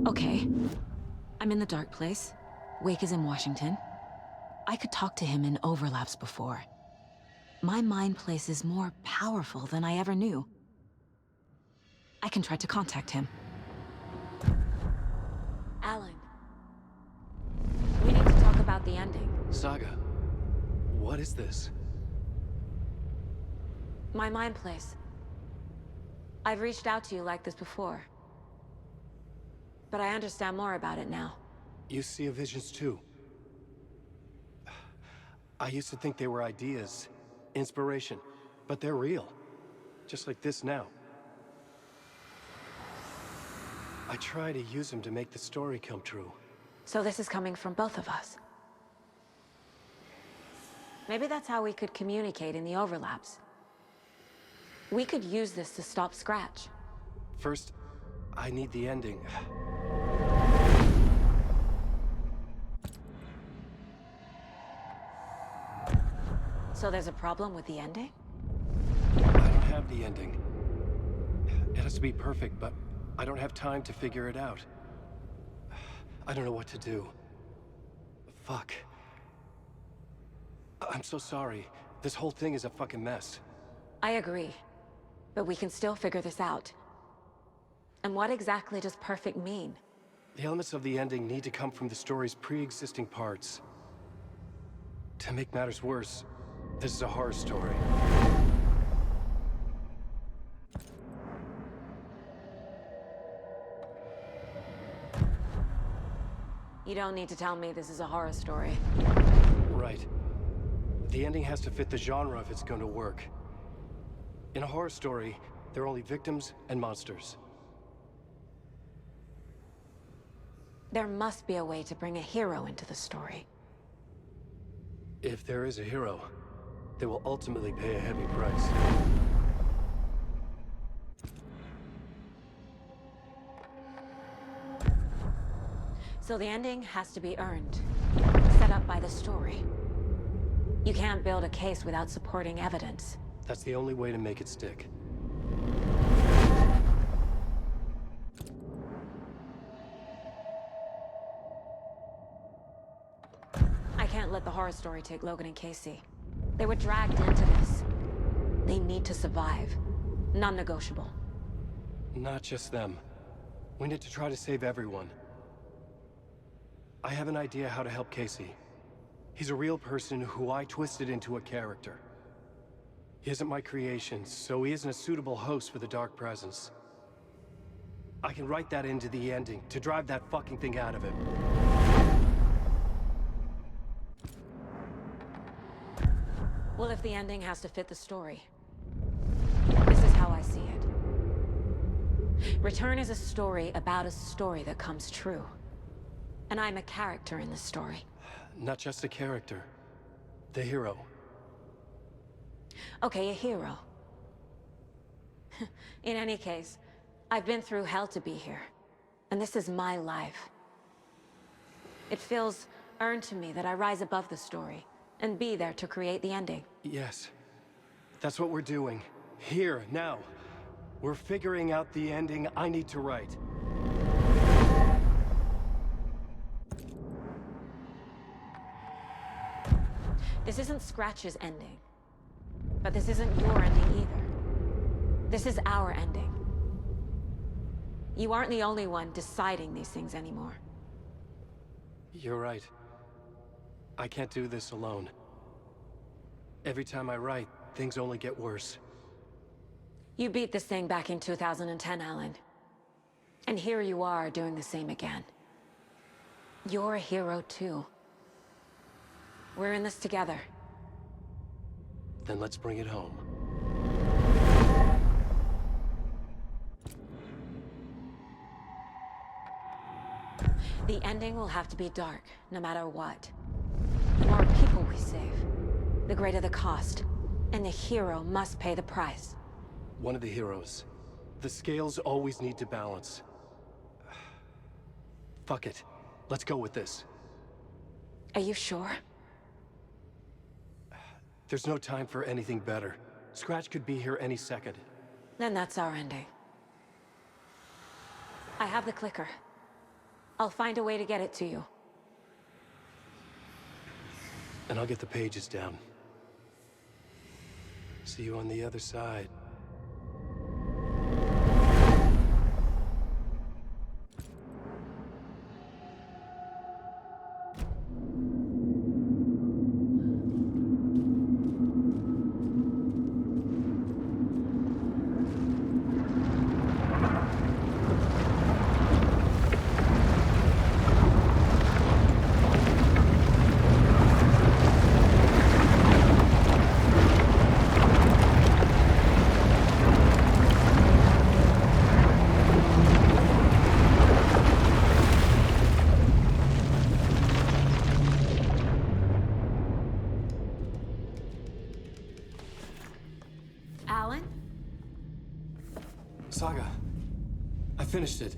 Okay. I'm in the dark place. Wake is in Washington. I could talk to him in overlaps before. My mind place is more powerful than I ever knew. I can try to contact him. Alan. We need to talk about the ending. Saga, what is this? My mind place. I've reached out to you like this before. But I understand more about it now. You see visions too. I used to think they were ideas, inspiration, but they're real. Just like this now. I try to use them to make the story come true. So this is coming from both of us. Maybe that's how we could communicate in the overlaps. We could use this to stop Scratch. First, I need the ending. So there's a problem with the ending? I don't have the ending. It has to be perfect, but I don't have time to figure it out. I don't know what to do. Fuck. I'm so sorry. This whole thing is a fucking mess. I agree. But we can still figure this out. And what exactly does perfect mean? The elements of the ending need to come from the story's pre-existing parts. To make matters worse, this is a horror story. You don't need to tell me this is a horror story. Right. The ending has to fit the genre if it's going to work. In a horror story, there are only victims and monsters. There must be a way to bring a hero into the story. If there is a hero, they will ultimately pay a heavy price. So the ending has to be earned, set up by the story. You can't build a case without supporting evidence. That's the only way to make it stick. I can't let the horror story take Logan and Casey. They were dragged into this. They need to survive. Non-negotiable. Not just them. We need to try to save everyone. I have an idea how to help Casey. He's a real person who I twisted into a character. He isn't my creation, so he isn't a suitable host with a dark presence. I can write that into the ending to drive that fucking thing out of him. Well, if the ending has to fit the story, this is how I see it. Return is a story about a story that comes true. And I'm a character in this story. Not just a character. The hero. Okay, a hero. In any case, I've been through hell to be here. And this is my life. It feels earned to me that I rise above the story and be there to create the ending. Yes. That's what we're doing. Here, now. We're figuring out the ending I need to write. This isn't Scratch's ending. But this isn't your ending either. This is our ending. You aren't the only one deciding these things anymore. You're right. I can't do this alone. Every time I write, things only get worse. You beat this thing back in 2010, Alan. And here you are doing the same again. You're a hero too. We're in this together. Then let's bring it home. The ending will have to be dark, no matter what. The more people we save, the greater the cost. And the hero must pay the price. One of the heroes. The scales always need to balance. Fuck it. Let's go with this. Are you sure? There's no time for anything better. Scratch could be here any second. Then that's our ending. I have the clicker. I'll find a way to get it to you. And I'll get the pages down. See you on the other side. Alan? Saga, I finished it.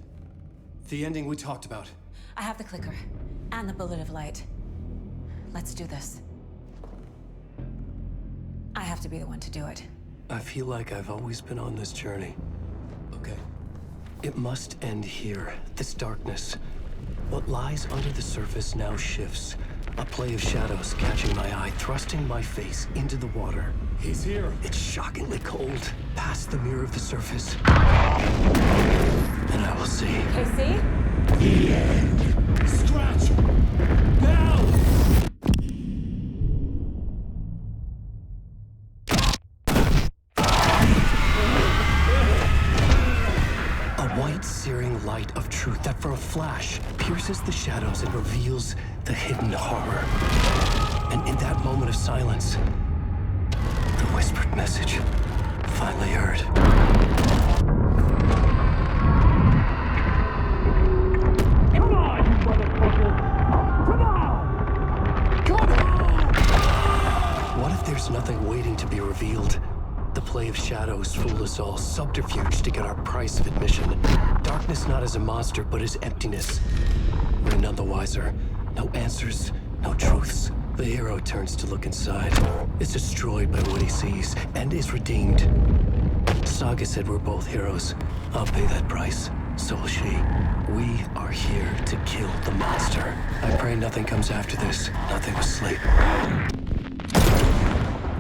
The ending we talked about. I have the clicker. And the bullet of light. Let's do this. I have to be the one to do it. I feel like I've always been on this journey. Okay. It must end here, this darkness. What lies under the surface now shifts. A play of shadows catching my eye, thrusting my face into the water. He's here. It's shockingly cold, past the mirror of the surface. And I will see. KC? The end. Scratch! Now! A white, searing light of truth that for a flash pierces the shadows and reveals the hidden horror. And in that moment of silence, the whispered message finally heard. Come on, you motherfucker! Come on! Come on! What if there's nothing waiting to be revealed? The play of shadows fool us all, subterfuge to get our price of admission. Darkness not as a monster, but as emptiness. We're none the wiser. No answers, no truths. The hero turns to look inside. Is destroyed by what he sees, and is redeemed. Saga said we're both heroes. I'll pay that price. So will she. We are here to kill the monster. I pray nothing comes after this. Nothing but sleep.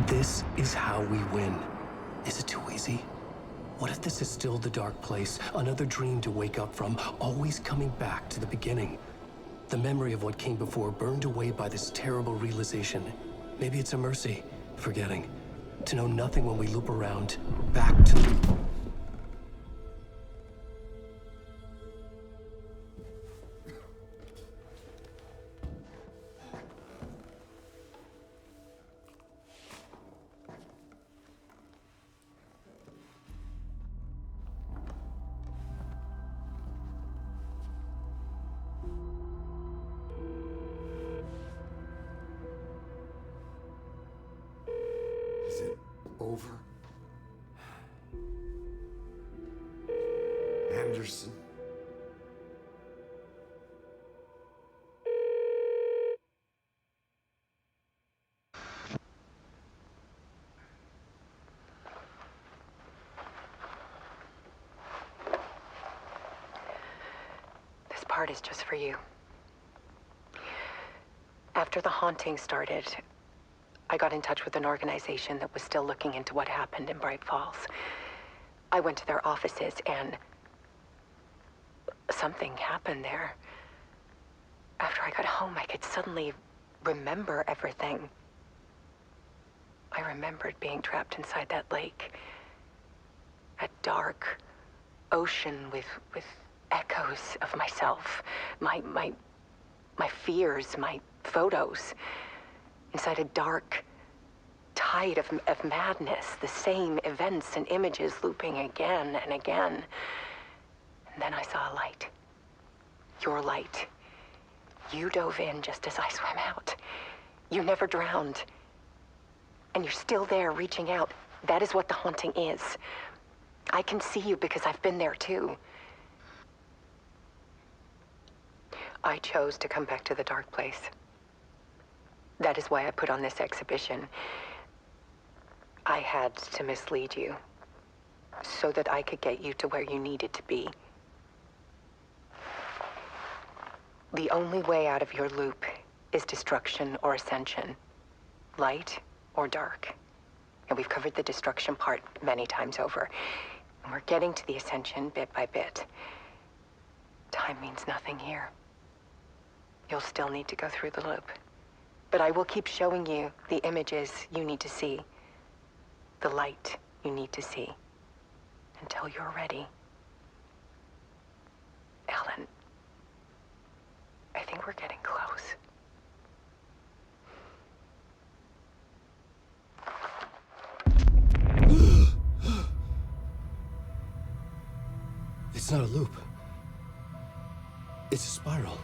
This is how we win. Is it too easy? What if this is still the dark place? Another dream to wake up from, always coming back to the beginning. The memory of what came before burned away by this terrible realization. Maybe it's a mercy, forgetting. To know nothing when we loop around, back to... over. Anderson. This part is just for you. After the haunting started, I got in touch with an organization that was still looking into what happened in Bright Falls. I went to their offices and something happened there. After I got home, I could suddenly remember everything. I remembered being trapped inside that lake. A dark ocean with echoes of myself. My fears, my photos. Inside a dark tide of madness. The same events and images looping again and again. And then I saw a light. Your light. You dove in just as I swam out. You never drowned. And you're still there reaching out. That is what the haunting is. I can see you because I've been there too. I chose to come back to the dark place. That is why I put on this exhibition. I had to mislead you so that I could get you to where you needed to be. The only way out of your loop is destruction or ascension, light or dark. And we've covered the destruction part many times over. And we're getting to the ascension bit by bit. Time means nothing here. You'll still need to go through the loop. But I will keep showing you the images you need to see, the light you need to see, until you're ready. Alan, I think we're getting close. It's not a loop. It's a spiral.